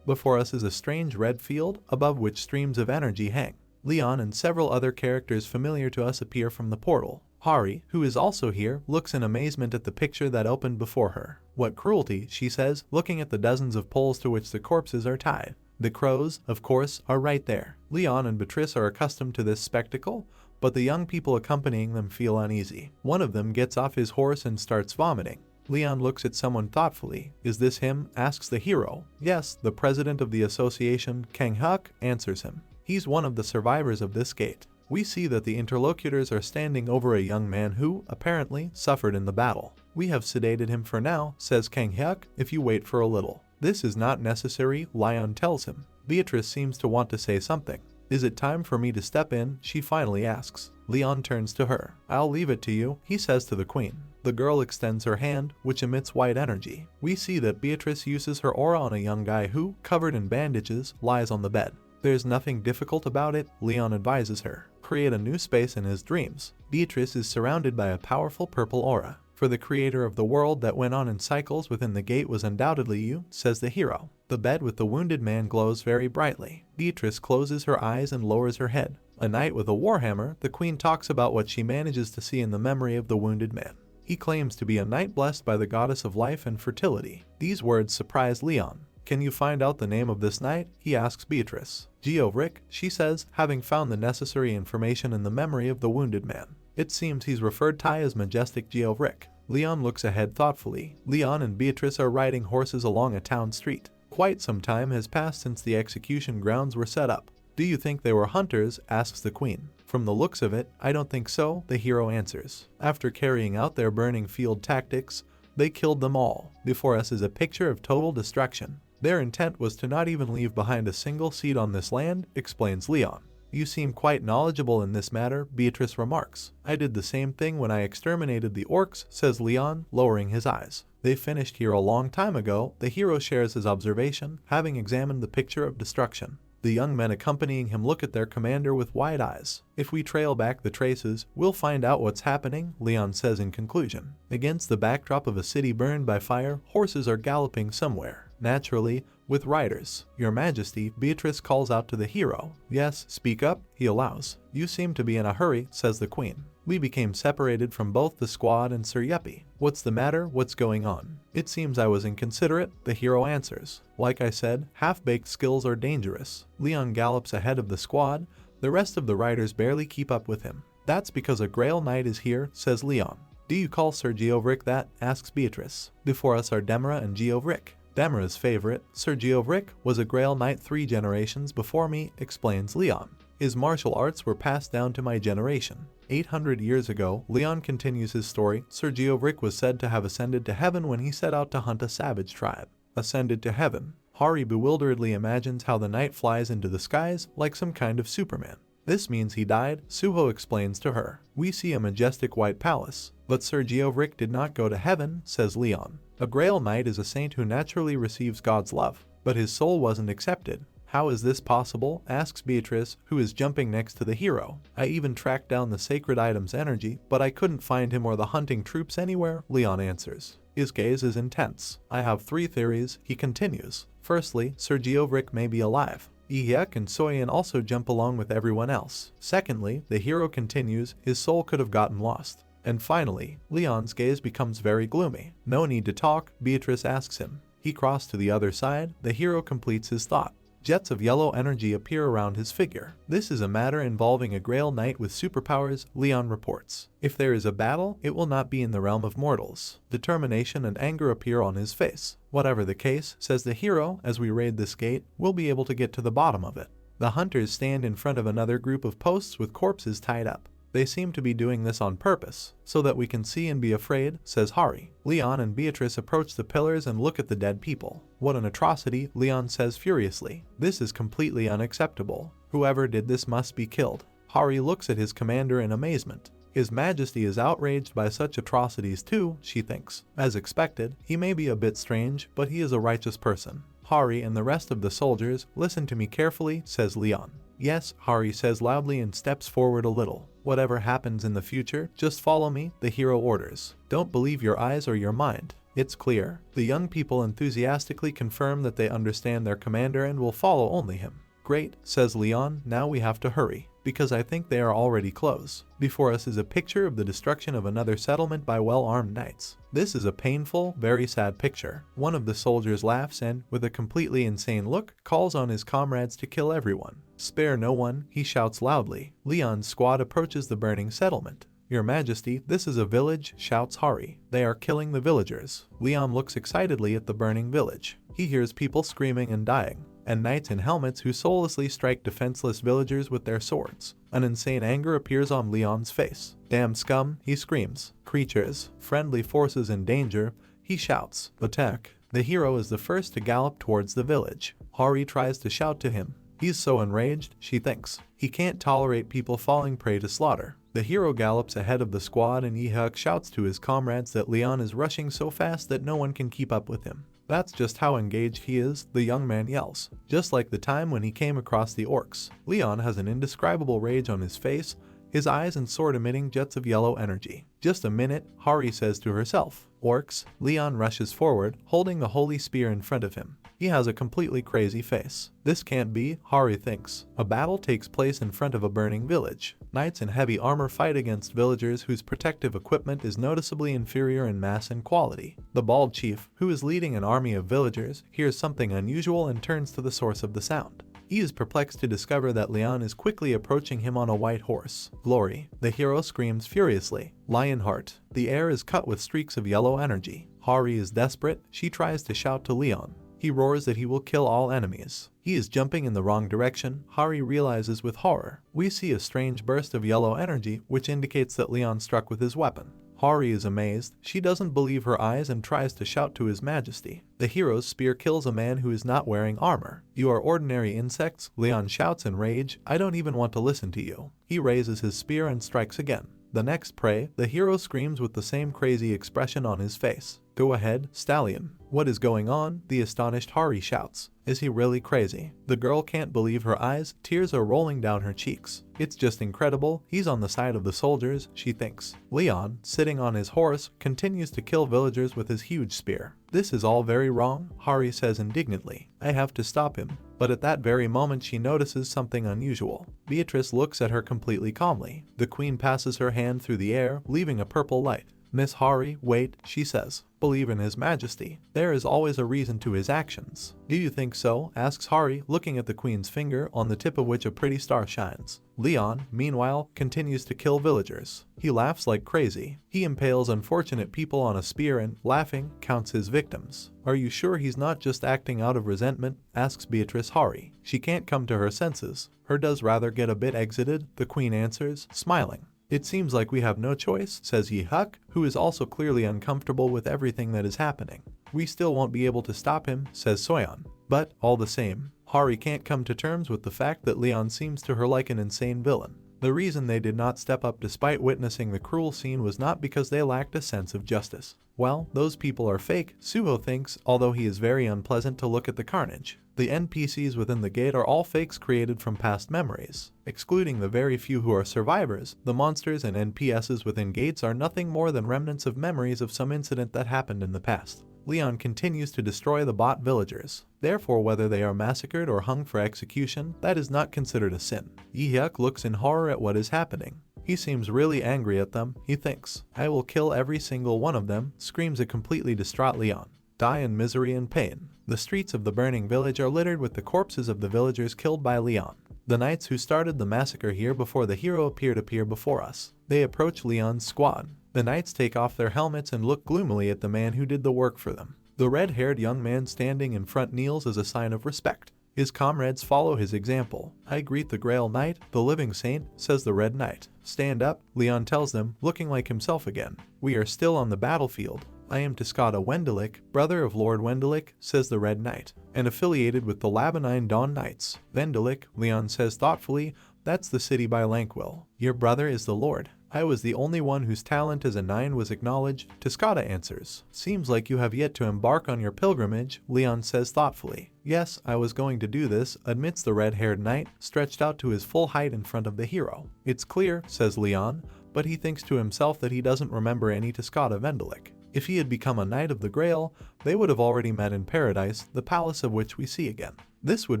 Before us is a strange red field, above which streams of energy hang. Leon and several other characters familiar to us appear from the portal. Hari, who is also here, looks in amazement at the picture that opened before her. "What cruelty," she says, looking at the dozens of poles to which the corpses are tied. The crows, of course, are right there. Leon and Beatrice are accustomed to this spectacle, but the young people accompanying them feel uneasy. One of them gets off his horse and starts vomiting. Leon looks at someone thoughtfully. "Is this him?" asks the hero. "Yes," the president of the association, Kang-hyuk, answers him. He's one of the survivors of this gate. We see that the interlocutors are standing over a young man who, apparently, suffered in the battle. "We have sedated him for now," says Kang-hyuk, "if you wait for a little." "This is not necessary," Leon tells him. Beatrice seems to want to say something. "Is it time for me to step in?" she finally asks. Leon turns to her. "I'll leave it to you," he says to the queen. The girl extends her hand, which emits white energy. We see that Beatrice uses her aura on a young guy who, covered in bandages, lies on the bed. "There's nothing difficult about it," Leon advises her. "Create a new space in his dreams." Beatrice is surrounded by a powerful purple aura. For the creator of the world that went on in cycles within the gate was undoubtedly you, says the hero. The bed with the wounded man glows very brightly. Beatrice closes her eyes and lowers her head. A knight with a warhammer, the queen talks about what she manages to see in the memory of the wounded man. He claims to be a knight blessed by the goddess of life and fertility. These words surprise Leon. Can you find out the name of this knight? He asks Beatrice. Geovric, she says, having found the necessary information in the memory of the wounded man. It seems he's referred to as Majestic Geovric. Leon looks ahead thoughtfully. Leon and Beatrice are riding horses along a town street. Quite some time has passed since the execution grounds were set up. Do you think they were hunters? Asks the queen. From the looks of it, I don't think so, the hero answers. After carrying out their burning field tactics, they killed them all. Before us is a picture of total destruction. Their intent was to not even leave behind a single seed on this land, explains Leon. You seem quite knowledgeable in this matter, Beatrice remarks. I did the same thing when I exterminated the orcs, says Leon, lowering his eyes. They finished here a long time ago, the hero shares his observation, having examined the picture of destruction. The young men accompanying him look at their commander with wide eyes. If we trail back the traces, we'll find out what's happening, Leon says in conclusion. Against the backdrop of a city burned by fire, horses are galloping somewhere. Naturally, with riders. Your Majesty, Beatrice calls out to the hero. Yes, speak up, he allows. You seem to be in a hurry, says the queen. We became separated from both the squad and Sir Yeppy. What's the matter? What's going on? It seems I was inconsiderate, the hero answers. Like I said, half-baked skills are dangerous. Leon gallops ahead of the squad. The rest of the riders barely keep up with him. That's because a Grail Knight is here, says Leon. Do you call Sir Geovric that? Asks Beatrice. Before us are Demra and Geovric. Demra's favorite, Sir Geovric, was a Grail Knight 3 generations before me, explains Leon. His martial arts were passed down to my generation. 800 years ago, Leon continues his story. Sir Geovric was said to have ascended to heaven when he set out to hunt a savage tribe. Ascended to heaven. Hari bewilderedly imagines how the knight flies into the skies like some kind of Superman. This means he died, Suho explains to her. We see a majestic white palace. But Sir Geovric did not go to heaven, says Leon. A Grail Knight is a saint who naturally receives God's love, but his soul wasn't accepted. How is this possible? Asks Beatrice, who is jumping next to the hero. I even tracked down the sacred item's energy, but I couldn't find him or the hunting troops anywhere, Leon answers. His gaze is intense. I have 3 theories, he continues. Firstly, Sir Geovric may be alive. Ihyek and Soyen also jump along with everyone else. Secondly, the hero continues, his soul could have gotten lost. And finally, Leon's gaze becomes very gloomy. No need to talk, Beatrice asks him. He crossed to the other side, the hero completes his thought. Jets of yellow energy appear around his figure. This is a matter involving a Grail Knight with superpowers, Leon reports. If there is a battle, it will not be in the realm of mortals. Determination and anger appear on his face. Whatever the case, says the hero, as we raid this gate, we'll be able to get to the bottom of it. The hunters stand in front of another group of posts with corpses tied up. They seem to be doing this on purpose, so that we can see and be afraid, says Hari. Leon and Beatrice approach the pillars and look at the dead people. What an atrocity, Leon says furiously. This is completely unacceptable. Whoever did this must be killed. Hari looks at his commander in amazement. His Majesty is outraged by such atrocities too, she thinks. As expected, he may be a bit strange, but he is a righteous person. Hari and the rest of the soldiers, listen to me carefully, says Leon. Yes, Hari says loudly and steps forward a little. Whatever happens in the future, just follow me, the hero orders. Don't believe your eyes or your mind. It's clear. The young people enthusiastically confirm that they understand their commander and will follow only him. Great, says Leon, now we have to hurry, because I think they are already close. Before us is a picture of the destruction of another settlement by well-armed knights. This is a painful, very sad picture. One of the soldiers laughs and, with a completely insane look, calls on his comrades to kill everyone. Spare no one, he shouts loudly. Leon's squad approaches the burning settlement. Your Majesty, this is a village, shouts Hari. They are killing the villagers. Leon looks excitedly at the burning village. He hears people screaming and dying, and knights in helmets who soullessly strike defenseless villagers with their swords. An insane anger appears on Leon's face. Damn scum, he screams. Creatures, friendly forces in danger, he shouts. Attack. The hero is the first to gallop towards the village. Hari tries to shout to him. He's so enraged, she thinks. He can't tolerate people falling prey to slaughter. The hero gallops ahead of the squad and Ihuk shouts to his comrades that Leon is rushing so fast that no one can keep up with him. That's just how engaged he is, the young man yells. Just like the time when he came across the orcs. Leon has an indescribable rage on his face. his eyes and sword emitting jets of yellow energy. Just a minute, Hari says to herself. Orcs. Leon rushes forward, holding the holy spear in front of him. He has a completely crazy face. This can't be, Hari thinks. A battle takes place in front of a burning village. Knights in heavy armor fight against villagers whose protective equipment is noticeably inferior in mass and quality. The bald chief, who is leading an army of villagers, hears something unusual and turns to the source of the sound. He is perplexed to discover that Leon is quickly approaching him on a white horse. Glory. The hero screams furiously. Lionheart. The air is cut with streaks of yellow energy. Hari is desperate. She tries to shout to Leon. He roars that he will kill all enemies. He is jumping in the wrong direction, Hari realizes with horror. We see a strange burst of yellow energy, which indicates that Leon struck with his weapon. Hari is amazed. She doesn't believe her eyes and tries to shout to his majesty. The hero's spear kills a man who is not wearing armor. You are ordinary insects, Leon shouts in rage. I don't even want to listen to you. He raises his spear and strikes again. The next prey, the hero screams with the same crazy expression on his face. Go ahead, stallion. What is going on? The astonished Hari shouts. Is he really crazy? The girl can't believe her eyes, tears are rolling down her cheeks. It's just incredible, he's on the side of the soldiers, she thinks. Leon, sitting on his horse, continues to kill villagers with his huge spear. This is all very wrong, Hari says indignantly. I have to stop him. But at that very moment she notices something unusual. Beatrice looks at her completely calmly. The queen passes her hand through the air, leaving a purple light. Miss Hari, wait, she says. Believe in his majesty. There is always a reason to his actions. Do you think so? Asks Hari, looking at the queen's finger, on the tip of which a pretty star shines. Leon, meanwhile, continues to kill villagers. He laughs like crazy. He impales unfortunate people on a spear and, laughing, counts his victims. Are you sure he's not just acting out of resentment? Asks Beatrice Hari. She can't come to her senses. Her does rather get a bit exited, the queen answers, smiling. It seems like we have no choice, says Yihuk, who is also clearly uncomfortable with everything that is happening. We still won't be able to stop him, says Soyeon. But, all the same, Hari can't come to terms with the fact that Leon seems to her like an insane villain. The reason they did not step up despite witnessing the cruel scene was not because they lacked a sense of justice. Well, those people are fake, Suho thinks, although he is very unpleasant to look at the carnage. The NPCs within the gate are all fakes created from past memories. Excluding the very few who are survivors, the monsters and NPSs within gates are nothing more than remnants of memories of some incident that happened in the past. Leon continues to destroy the bot villagers. Therefore, whether they are massacred or hung for execution, that is not considered a sin. Yihyuk looks in horror at what is happening. He seems really angry at them, he thinks. I will kill every single one of them, screams a completely distraught Leon. Die in misery and pain. The streets of the burning village are littered with the corpses of the villagers killed by Leon. The knights who started the massacre here before the hero appear before us. They approach Leon's squad. The knights take off their helmets and look gloomily at the man who did the work for them. The red-haired young man standing in front kneels as a sign of respect. His comrades follow his example. I greet the Grail Knight, the living saint, says the Red Knight. Stand up, Leon tells them, looking like himself again. We are still on the battlefield. I am Tiscata Wendelik, brother of Lord Wendelik, says the Red Knight, and affiliated with the Labanine Dawn Knights. Wendelik, Leon says thoughtfully, that's the city by Lankwil. Your brother is the Lord. I was the only one whose talent as a nine was acknowledged, Tiscata answers. Seems like you have yet to embark on your pilgrimage, Leon says thoughtfully. Yes, I was going to do this, admits the red-haired knight, stretched out to his full height in front of the hero. It's clear, says Leon, but he thinks to himself that he doesn't remember any Tiscata Wendelik. If he had become a Knight of the Grail, they would have already met in paradise, the palace of which we see again. This would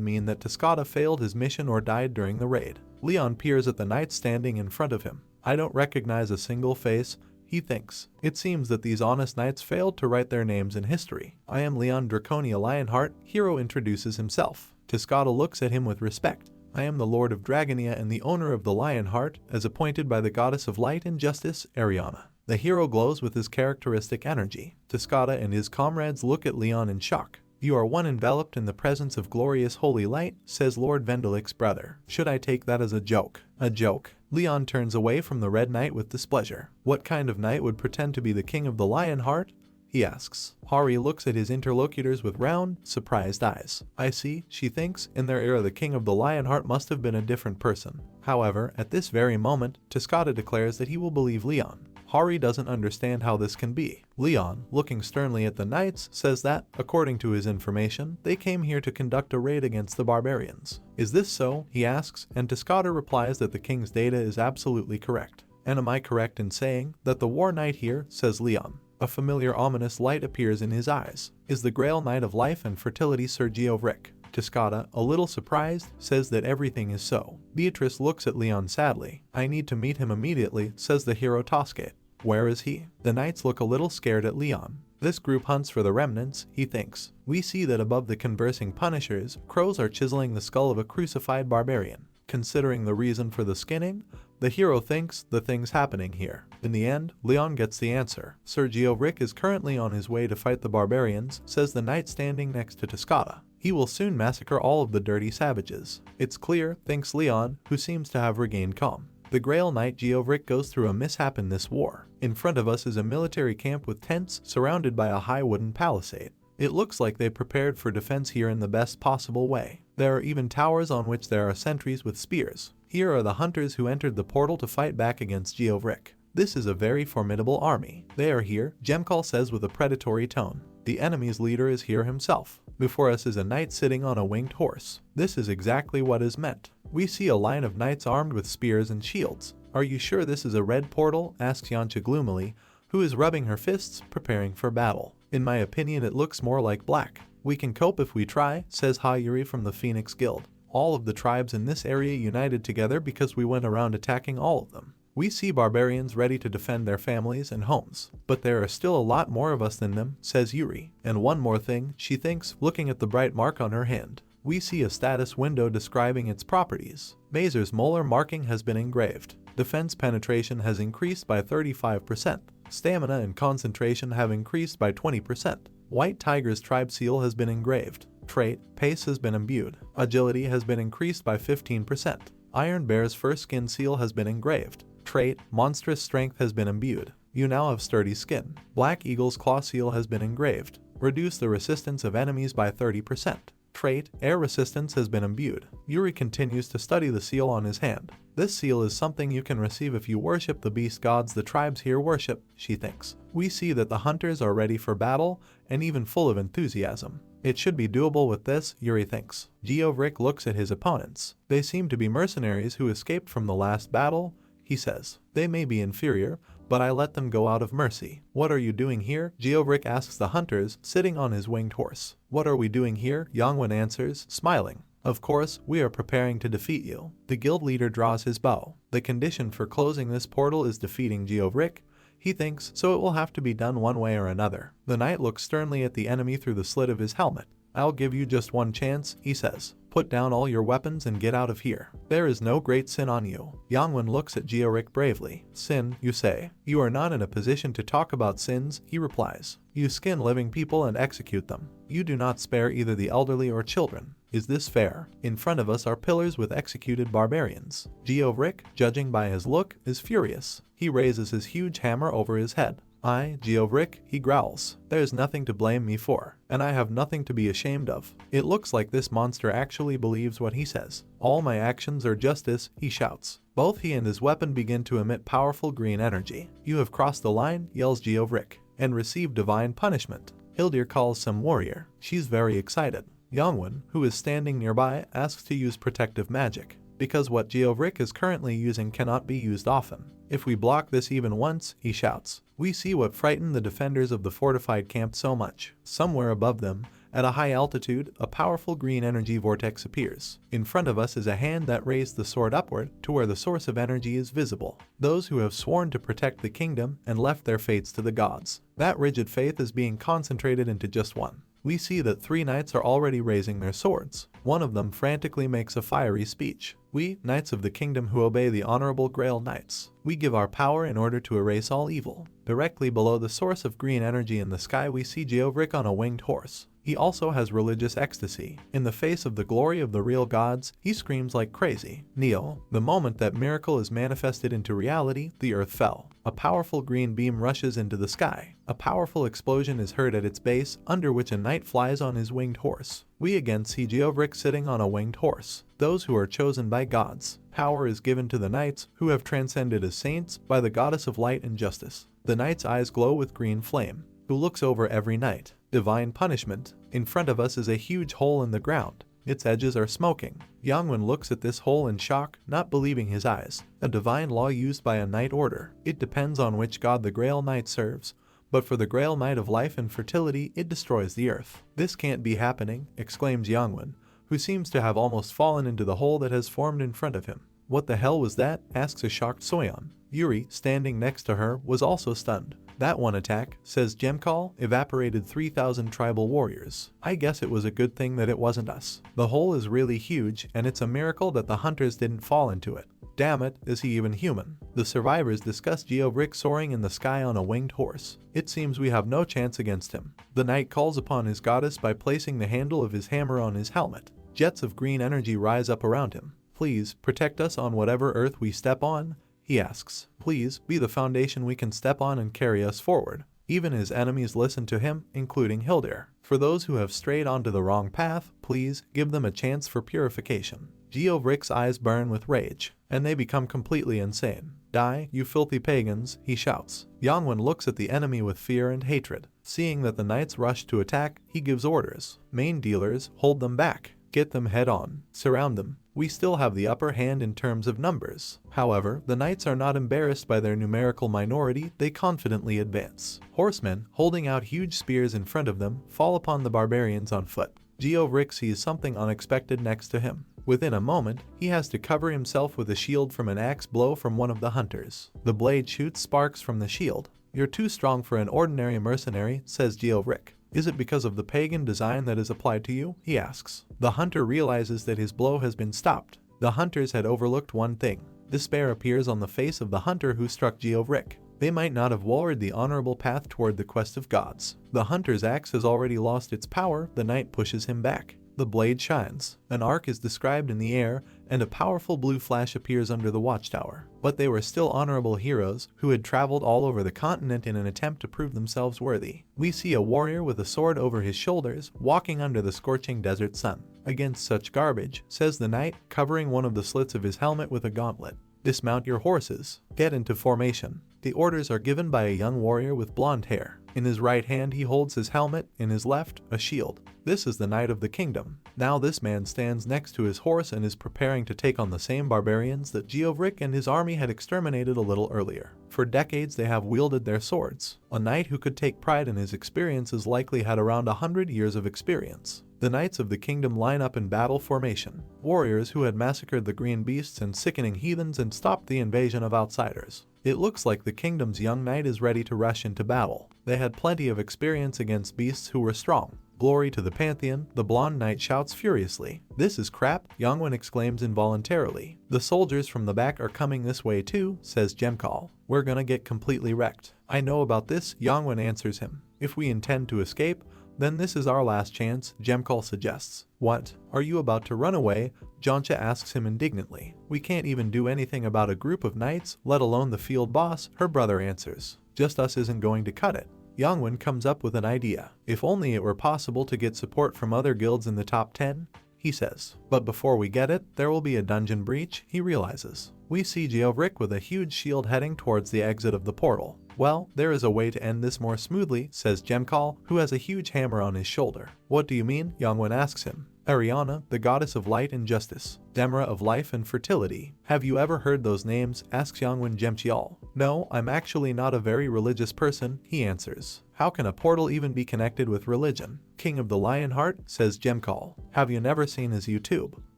mean that Tiscata failed his mission or died during the raid. Leon peers at the knight standing in front of him. I don't recognize a single face, he thinks. It seems that these honest knights failed to write their names in history. I am Leon Draconia Lionheart, hero introduces himself. Tiscata looks at him with respect. I am the Lord of Dragonia and the owner of the Lionheart, as appointed by the goddess of light and justice, Ariana. The hero glows with his characteristic energy. Tiscata and his comrades look at Leon in shock. You are one enveloped in the presence of glorious holy light, says Lord Wendelik's brother. Should I take that as a joke? A joke. Leon turns away from the Red Knight with displeasure. What kind of knight would pretend to be the king of the Lionheart? He asks. Hari looks at his interlocutors with round, surprised eyes. I see, she thinks, in their era the king of the Lionheart must have been a different person. However, at this very moment, Tiscata declares that he will believe Leon. Hari doesn't understand how this can be. Leon, looking sternly at the knights, says that, according to his information, they came here to conduct a raid against the barbarians. Is this so? He asks, and Tiscata replies that the king's data is absolutely correct. And am I correct in saying that the war knight here, says Leon. A familiar ominous light appears in his eyes. Is the Grail Knight of Life and Fertility Sir Geovric? Tiscata, a little surprised, says that everything is so. Beatrice looks at Leon sadly. I need to meet him immediately, says the hero Toscate. Where is he? The knights look a little scared at Leon. This group hunts for the remnants, he thinks. We see that above the conversing punishers, crows are chiseling the skull of a crucified barbarian. Considering the reason for the skinning, the hero thinks the thing's happening here. In the end, Leon gets the answer. Sir Geovric is currently on his way to fight the barbarians, says the knight standing next to Tiscata. He will soon massacre all of the dirty savages. It's clear, thinks Leon, who seems to have regained calm. The Grail Knight Geovric goes through a mishap in this war. In front of us is a military camp with tents surrounded by a high wooden palisade. It looks like they prepared for defense here in the best possible way. There are even towers on which there are sentries with spears. Here are the hunters who entered the portal to fight back against Geovric. This is a very formidable army. They are here, Jemkal says with a predatory tone. The enemy's leader is here himself. Before us is a knight sitting on a winged horse. This is exactly what is meant. We see a line of knights armed with spears and shields. Are you sure this is a red portal? Asks Yancha gloomily, who is rubbing her fists, preparing for battle. In my opinion, it looks more like black. We can cope if we try, says Hayuri from the Phoenix Guild. All of the tribes in this area united together because we went around attacking all of them. We see barbarians ready to defend their families and homes, but there are still a lot more of us than them, says Yuri. And one more thing, she thinks, looking at the bright mark on her hand. We see a status window describing its properties. Mazer's molar marking has been engraved. Defense penetration has increased by 35%. Stamina and concentration have increased by 20%. White Tiger's tribe seal has been engraved. Trait, pace has been imbued. Agility has been increased by 15%. Iron Bear's fur skin seal has been engraved. Trait, monstrous strength has been imbued. You now have sturdy skin. Black Eagle's claw seal has been engraved. Reduce the resistance of enemies by 30%. Trait, air resistance has been imbued. Yuri continues to study the seal on his hand. This seal is something you can receive if you worship the beast gods the tribes here worship, she thinks. We see that the hunters are ready for battle and even full of enthusiasm. It should be doable with this, Yuri thinks. Geovric looks at his opponents. They seem to be mercenaries who escaped from the last battle, he says. They may be inferior, but I let them go out of mercy. What are you doing here? Geovric asks the hunters, sitting on his winged horse. What are we doing here? Yongwon answers, smiling. Of course, we are preparing to defeat you. The guild leader draws his bow. The condition for closing this portal is defeating Geovric, he thinks, so it will have to be done one way or another. The knight looks sternly at the enemy through the slit of his helmet. I'll give you just one chance, he says. Put down all your weapons and get out of here. There is no great sin on you. Yongwon looks at Georic bravely. Sin, you say? You are not in a position to talk about sins, he replies. You skin living people and execute them. You do not spare either the elderly or children. Is this fair? In front of us are pillars with executed barbarians. Geovric, judging by his look, is furious. He raises his huge hammer over his head. Geovric, he growls. There's nothing to blame me for, and I have nothing to be ashamed of. It looks like this monster actually believes what he says. All my actions are justice, he shouts. Both he and his weapon begin to emit powerful green energy. You have crossed the line, yells Geovric, and received divine punishment. Hildir calls some warrior. She's very excited. Yongwon, who is standing nearby, asks to use protective magic, because what Geovric is currently using cannot be used often. If we block this even once, he shouts. We see what frightened the defenders of the fortified camp so much. Somewhere above them, at a high altitude, a powerful green energy vortex appears. In front of us is a hand that raised the sword upward to where the source of energy is visible. Those who have sworn to protect the kingdom and left their fates to the gods. That rigid faith is being concentrated into just one. We see that 3 knights are already raising their swords. One of them frantically makes a fiery speech. We, knights of the kingdom who obey the honorable Grail Knights, we give our power in order to erase all evil. Directly below the source of green energy in the sky we see Geovric on a winged horse. He also has religious ecstasy. In the face of the glory of the real gods, he screams like crazy. Neo. The moment that miracle is manifested into reality, the earth fell. A powerful green beam rushes into the sky. A powerful explosion is heard at its base, under which a knight flies on his winged horse. We again see Geovric sitting on a winged horse. Those who are chosen by gods. Power is given to the knights, who have transcended as saints, by the goddess of light and justice. The knight's eyes glow with green flame, who looks over every knight. Divine punishment. In front of us is a huge hole in the ground. Its edges are smoking. Yangwen looks at this hole in shock, not believing his eyes. A divine law used by a knight order. It depends on which god the Grail Knight serves, but for the Grail Knight of life and fertility, it destroys the earth. This can't be happening, exclaims Yangwen, who seems to have almost fallen into the hole that has formed in front of him. What the hell was that? Asks a shocked Soyeon. Yuri, standing next to her, was also stunned. That one attack, says Jemcall, evaporated 3,000 tribal warriors. I guess it was a good thing that it wasn't us. The hole is really huge, and it's a miracle that the hunters didn't fall into it. Damn it, is he even human? The survivors discuss Geovric soaring in the sky on a winged horse. It seems we have no chance against him. The knight calls upon his goddess by placing the handle of his hammer on his helmet. Jets of green energy rise up around him. Please, protect us on whatever earth we step on, he asks. Please, be the foundation we can step on and carry us forward. Even his enemies listen to him, including Hildir. For those who have strayed onto the wrong path, please, give them a chance for purification. Geovric's eyes burn with rage, and they become completely insane. Die, you filthy pagans, he shouts. Yangwen looks at the enemy with fear and hatred. Seeing that the knights rush to attack, he gives orders. Main dealers, hold them back. Get them head on. Surround them. We still have the upper hand in terms of numbers. However, the knights are not embarrassed by their numerical minority, they confidently advance. Horsemen, holding out huge spears in front of them, fall upon the barbarians on foot. Geovric sees something unexpected next to him. Within a moment, he has to cover himself with a shield from an axe blow from one of the hunters. The blade shoots sparks from the shield. You're too strong for an ordinary mercenary, says Geovric. Is it because of the pagan design that is applied to you? He asks. The hunter realizes that his blow has been stopped. The hunters had overlooked one thing. Despair appears on the face of the hunter who struck Geovric. They might not have warred the honorable path toward the quest of gods. The hunter's axe has already lost its power, the knight pushes him back. The blade shines. An arc is described in the air, and a powerful blue flash appears under the watchtower. But they were still honorable heroes who had traveled all over the continent in an attempt to prove themselves worthy. We see a warrior with a sword over his shoulders, walking under the scorching desert sun. Against such garbage, says the knight, covering one of the slits of his helmet with a gauntlet. Dismount your horses. Get into formation. The orders are given by a young warrior with blonde hair. In his right hand he holds his helmet, in his left, a shield. This is the Knight of the Kingdom. Now this man stands next to his horse and is preparing to take on the same barbarians that Geovric and his army had exterminated a little earlier. For decades they have wielded their swords. A knight who could take pride in his experiences likely had around 100 years of experience. The Knights of the Kingdom line up in battle formation. Warriors who had massacred the green beasts and sickening heathens and stopped the invasion of outsiders. It looks like the kingdom's young knight is ready to rush into battle. They had plenty of experience against beasts who were strong. Glory to the Pantheon, the blonde knight shouts furiously. This is crap, Yangwen exclaims involuntarily. The soldiers from the back are coming this way too, says Jemcall. We're gonna get completely wrecked. I know about this, Yangwen answers him. If we intend to escape, then this is our last chance, Jemcall suggests. What? Are you about to run away? Jancha asks him indignantly. We can't even do anything about a group of knights, let alone the field boss, her brother answers. Just us isn't going to cut it. Yangwen comes up with an idea. If only it were possible to get support from other guilds in the top 10, he says. But before we get it, there will be a dungeon breach, he realizes. We see Geovric with a huge shield heading towards the exit of the portal. Well, there is a way to end this more smoothly, says Jemcall, who has a huge hammer on his shoulder. What do you mean? Yangwen asks him. Ariana, the goddess of light and justice. Demra of life and fertility. Have you ever heard those names? Asks Yangwen Jemchial. No, I'm actually not a very religious person, he answers. How can a portal even be connected with religion? King of the Lionheart, says Jemcall. Have you never seen his YouTube?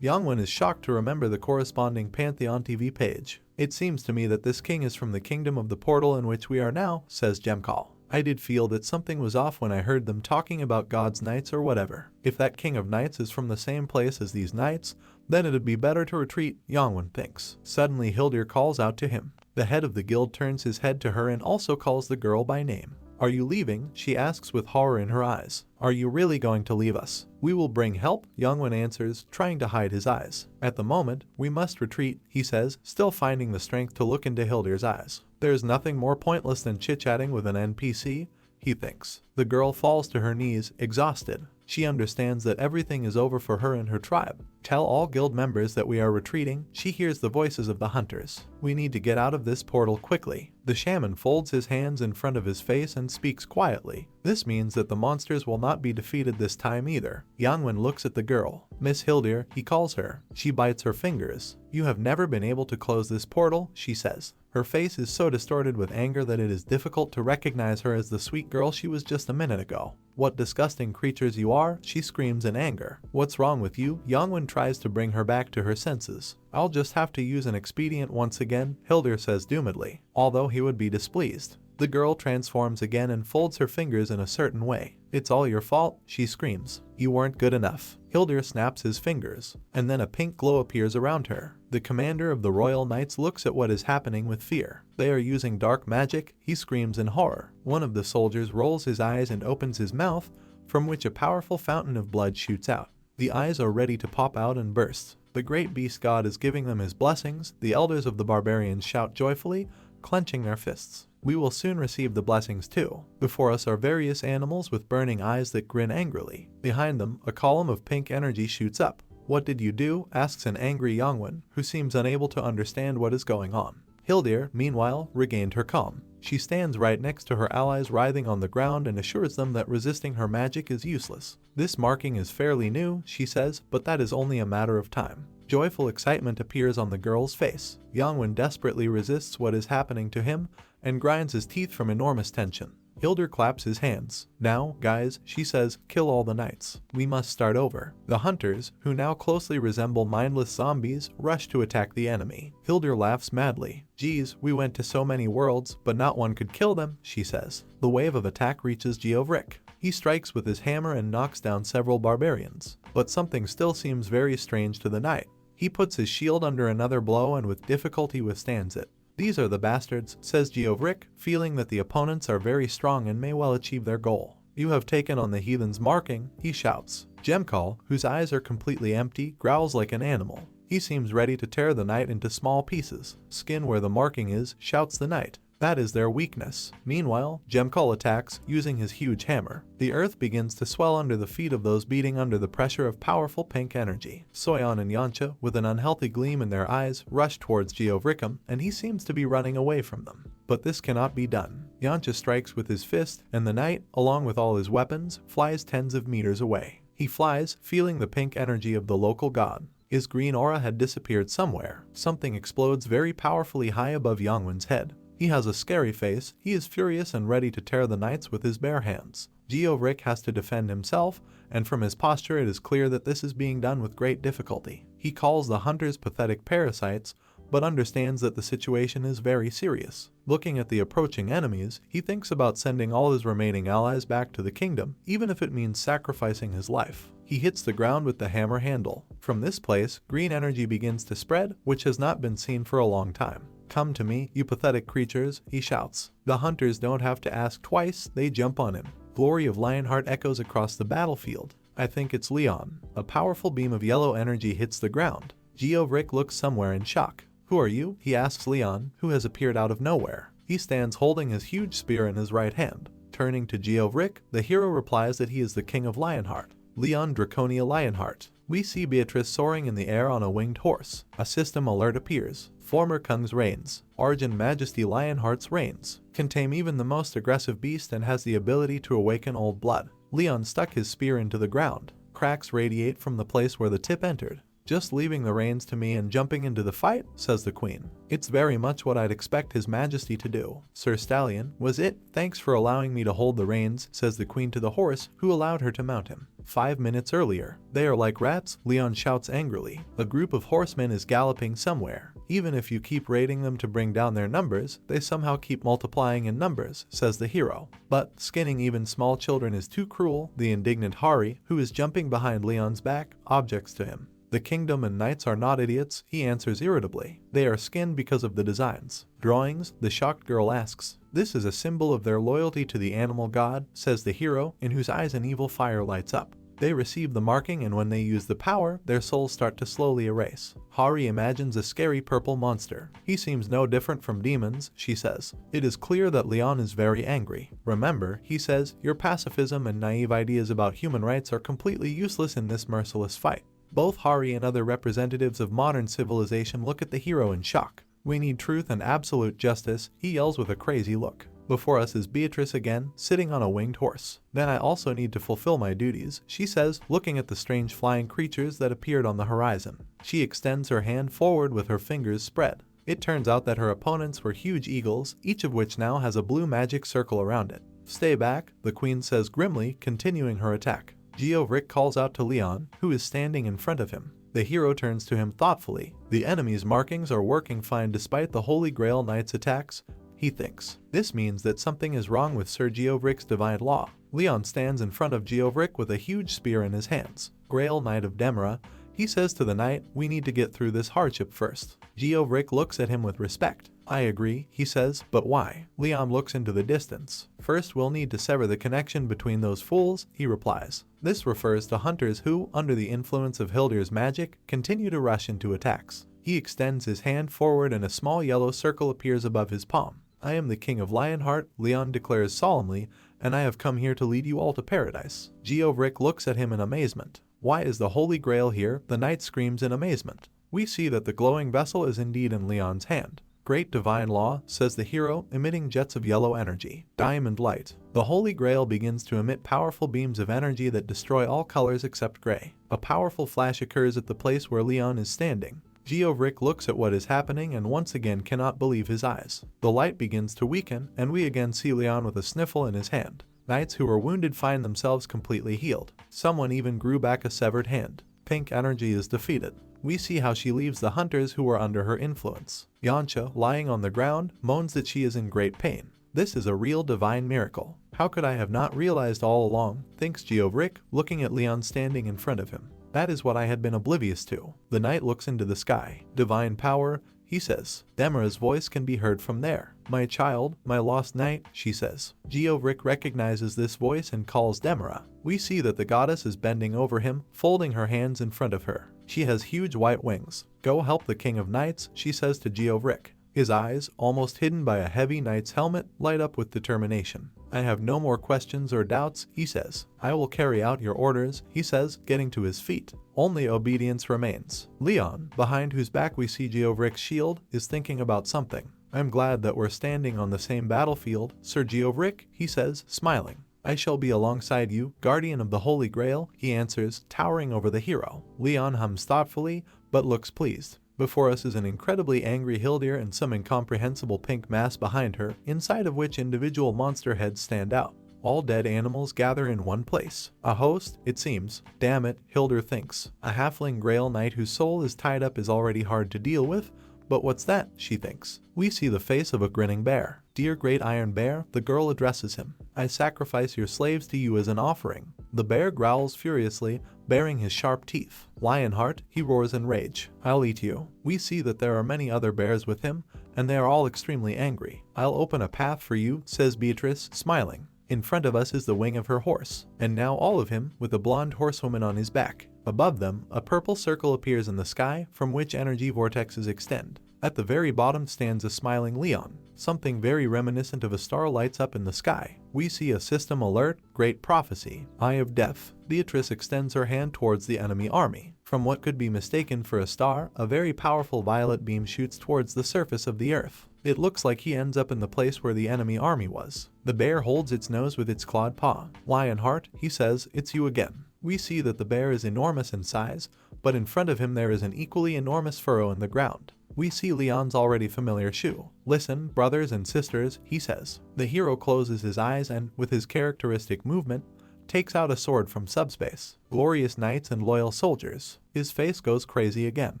Yangwen is shocked to remember the corresponding Pantheon TV page. It seems to me that this king is from the kingdom of the portal in which we are now, says Jemcall. I did feel that something was off when I heard them talking about God's knights or whatever. If that king of knights is from the same place as these knights, then it'd be better to retreat, Yangwen thinks. Suddenly Hildir calls out to him. The head of the guild turns his head to her and also calls the girl by name. Are you leaving? She asks with horror in her eyes. Are you really going to leave us? We will bring help, Youngwon answers, trying to hide his eyes. At the moment, we must retreat, he says, still finding the strength to look into Hildir's eyes. There's nothing more pointless than chit-chatting with an NPC, he thinks. The girl falls to her knees, exhausted. She understands that everything is over for her and her tribe. Tell all guild members that we are retreating. She hears the voices of the hunters. We need to get out of this portal quickly. The shaman folds his hands in front of his face and speaks quietly. This means that the monsters will not be defeated this time either. Youngwon looks at the girl. Miss Hildir, he calls her. She bites her fingers. You have never been able to close this portal, she says. Her face is so distorted with anger that it is difficult to recognize her as the sweet girl she was just a minute ago. What disgusting creatures you are, she screams in anger. What's wrong with you? Youngwon tries to bring her back to her senses. I'll just have to use an expedient once again, Hildir says doomedly, although he would be displeased. The girl transforms again and folds her fingers in a certain way. It's all your fault, she screams. You weren't good enough. Hildir snaps his fingers, and then a pink glow appears around her. The commander of the Royal Knights looks at what is happening with fear. They are using dark magic, he screams in horror. One of the soldiers rolls his eyes and opens his mouth, from which a powerful fountain of blood shoots out. The eyes are ready to pop out and burst. The great beast god is giving them his blessings. The elders of the barbarians shout joyfully, clenching their fists. We will soon receive the blessings too. Before us are various animals with burning eyes that grin angrily. Behind them, a column of pink energy shoots up. What did you do? Asks an angry Youngwon, who seems unable to understand what is going on. Hildir, meanwhile, regained her calm. She stands right next to her allies writhing on the ground and assures them that resisting her magic is useless. This marking is fairly new, she says, but that is only a matter of time. Joyful excitement appears on the girl's face. Youngwon desperately resists what is happening to him and grinds his teeth from enormous tension. Hildir claps his hands. Now, guys, she says, kill all the knights. We must start over. The hunters, who now closely resemble mindless zombies, rush to attack the enemy. Hildir laughs madly. Geez, we went to so many worlds, but not one could kill them, she says. The wave of attack reaches Geovric. He strikes with his hammer and knocks down several barbarians. But something still seems very strange to the knight. He puts his shield under another blow and with difficulty withstands it. These are the bastards, says Geovric, feeling that the opponents are very strong and may well achieve their goal. You have taken on the heathen's marking, he shouts. Jemkal, whose eyes are completely empty, growls like an animal. He seems ready to tear the knight into small pieces. Skin where the marking is, shouts the knight. That is their weakness. Meanwhile, Jemkal attacks, using his huge hammer. The earth begins to swell under the feet of those beating under the pressure of powerful pink energy. Soyeon and Yancha, with an unhealthy gleam in their eyes, rush towards Geovricum, and he seems to be running away from them. But this cannot be done. Yancha strikes with his fist, and the knight, along with all his weapons, flies tens of meters away. He flies, feeling the pink energy of the local god. His green aura had disappeared somewhere. Something explodes very powerfully high above Youngwon's head. He has a scary face. He is furious and ready to tear the knights with his bare hands. Geovric has to defend himself, and from his posture it is clear that this is being done with great difficulty. He calls the hunters pathetic parasites, but understands that the situation is very serious. Looking at the approaching enemies, he thinks about sending all his remaining allies back to the kingdom, even if it means sacrificing his life. He hits the ground with the hammer handle. From this place, green energy begins to spread, which has not been seen for a long time. Come to me, you pathetic creatures, he shouts. The hunters don't have to ask twice, they jump on him. Glory of Lionheart echoes across the battlefield. I think it's Leon. A powerful beam of yellow energy hits the ground. Geovric looks somewhere in shock. Who are you? He asks Leon, who has appeared out of nowhere. He stands holding his huge spear in his right hand. Turning to Geovric, the hero replies that he is the king of Lionheart. Leon Draconia Lionheart. We see Beatrice soaring in the air on a winged horse. A system alert appears. Former Kung's reigns. Arjun Majesty Lionheart's reigns. Can tame even the most aggressive beast and has the ability to awaken old blood. Leon stuck his spear into the ground. Cracks radiate from the place where the tip entered. Just leaving the reins to me and jumping into the fight, says the queen. It's very much what I'd expect his majesty to do. Sir Stallion, was it? Thanks for allowing me to hold the reins, says the queen to the horse, who allowed her to mount him. 5 minutes earlier. They are like rats, Leon shouts angrily. A group of horsemen is galloping somewhere. Even if you keep raiding them to bring down their numbers, they somehow keep multiplying in numbers, says the hero. But skinning even small children is too cruel, the indignant Hari, who is jumping behind Leon's back, objects to him. The kingdom and knights are not idiots, he answers irritably. They are skinned because of the designs. Drawings, the shocked girl asks. This is a symbol of their loyalty to the animal god, says the hero, in whose eyes an evil fire lights up. They receive the marking, and when they use the power, their souls start to slowly erase. Hari imagines a scary purple monster. He seems no different from demons, she says. It is clear that Leon is very angry. Remember, he says, your pacifism and naive ideas about human rights are completely useless in this merciless fight. Both Hari and other representatives of modern civilization look at the hero in shock. We need truth and absolute justice, he yells with a crazy look. Before us is Beatrice again, sitting on a winged horse. Then I also need to fulfill my duties, she says, looking at the strange flying creatures that appeared on the horizon. She extends her hand forward with her fingers spread. It turns out that her opponents were huge eagles, each of which now has a blue magic circle around it. Stay back, the queen says grimly, continuing her attack. Geovric calls out to Leon, who is standing in front of him. The hero turns to him thoughtfully. The enemy's markings are working fine despite the Holy Grail Knight's attacks, he thinks. This means that something is wrong with Sir Geovric's divine law. Leon stands in front of Geovric with a huge spear in his hands. Grail Knight of Demra, he says to the knight, we need to get through this hardship first. Geovric looks at him with respect. I agree, he says, but why? Leon looks into the distance. First we'll need to sever the connection between those fools, he replies. This refers to hunters who, under the influence of Hildir's magic, continue to rush into attacks. He extends his hand forward and a small yellow circle appears above his palm. I am the king of Lionheart, Leon declares solemnly, and I have come here to lead you all to paradise. Geovric looks at him in amazement. Why is the Holy Grail here? The knight screams in amazement. We see that the glowing vessel is indeed in Leon's hand. Great divine law, says the hero, emitting jets of yellow energy. Diamond light. The Holy Grail begins to emit powerful beams of energy that destroy all colors except gray. A powerful flash occurs at the place where Leon is standing. Geovric looks at what is happening and once again cannot believe his eyes. The light begins to weaken, and we again see Leon with a sniffle in his hand. Knights who were wounded find themselves completely healed. Someone even grew back a severed hand. Pink energy is defeated. We see how she leaves the hunters who are under her influence. Yancha, lying on the ground, moans that she is in great pain. This is a real divine miracle. How could I have not realized all along, thinks Geovric, looking at Leon standing in front of him. That is what I had been oblivious to. The knight looks into the sky. Divine power, he says. Demra's voice can be heard from there. My child, my lost knight, she says. Geovric recognizes this voice and calls Demra. We see that the goddess is bending over him, folding her hands in front of her. She has huge white wings. Go help the king of knights, she says to Geovric. His eyes, almost hidden by a heavy knight's helmet, light up with determination. I have no more questions or doubts, he says. I will carry out your orders, he says, getting to his feet. Only obedience remains. Leon, behind whose back we see Geovric's shield, is thinking about something. I'm glad that we're standing on the same battlefield, Sir Geovric, he says, smiling. I shall be alongside you, guardian of the Holy Grail, he answers, towering over the hero. Leon hums thoughtfully, but looks pleased. Before us is an incredibly angry Hildir and some incomprehensible pink mass behind her, inside of which individual monster heads stand out. All dead animals gather in one place. A host, it seems. Damn it, Hildir thinks. A halfling Grail Knight whose soul is tied up is already hard to deal with, but what's that, she thinks. We see the face of a grinning bear. Dear great iron bear, the girl addresses him. I sacrifice your slaves to you as an offering. The bear growls furiously, baring his sharp teeth. Lionheart, he roars in rage. I'll eat you. We see that there are many other bears with him, and they are all extremely angry. I'll open a path for you, says Beatrice, smiling. In front of us is the wing of her horse, and now all of him, with a blonde horsewoman on his back. Above them, a purple circle appears in the sky, from which energy vortexes extend. At the very bottom stands a smiling Leon. Something very reminiscent of a star lights up in the sky. We see a system alert, great prophecy, eye of death. Beatrice extends her hand towards the enemy army. From what could be mistaken for a star, a very powerful violet beam shoots towards the surface of the earth. It looks like he ends up in the place where the enemy army was. The bear holds its nose with its clawed paw. Lionheart, he says, it's you again. We see that the bear is enormous in size, but in front of him there is an equally enormous furrow in the ground. We see Leon's already familiar shoe. Listen, brothers and sisters, he says. The hero closes his eyes and, with his characteristic movement, takes out a sword from subspace. Glorious knights and loyal soldiers. His face goes crazy again.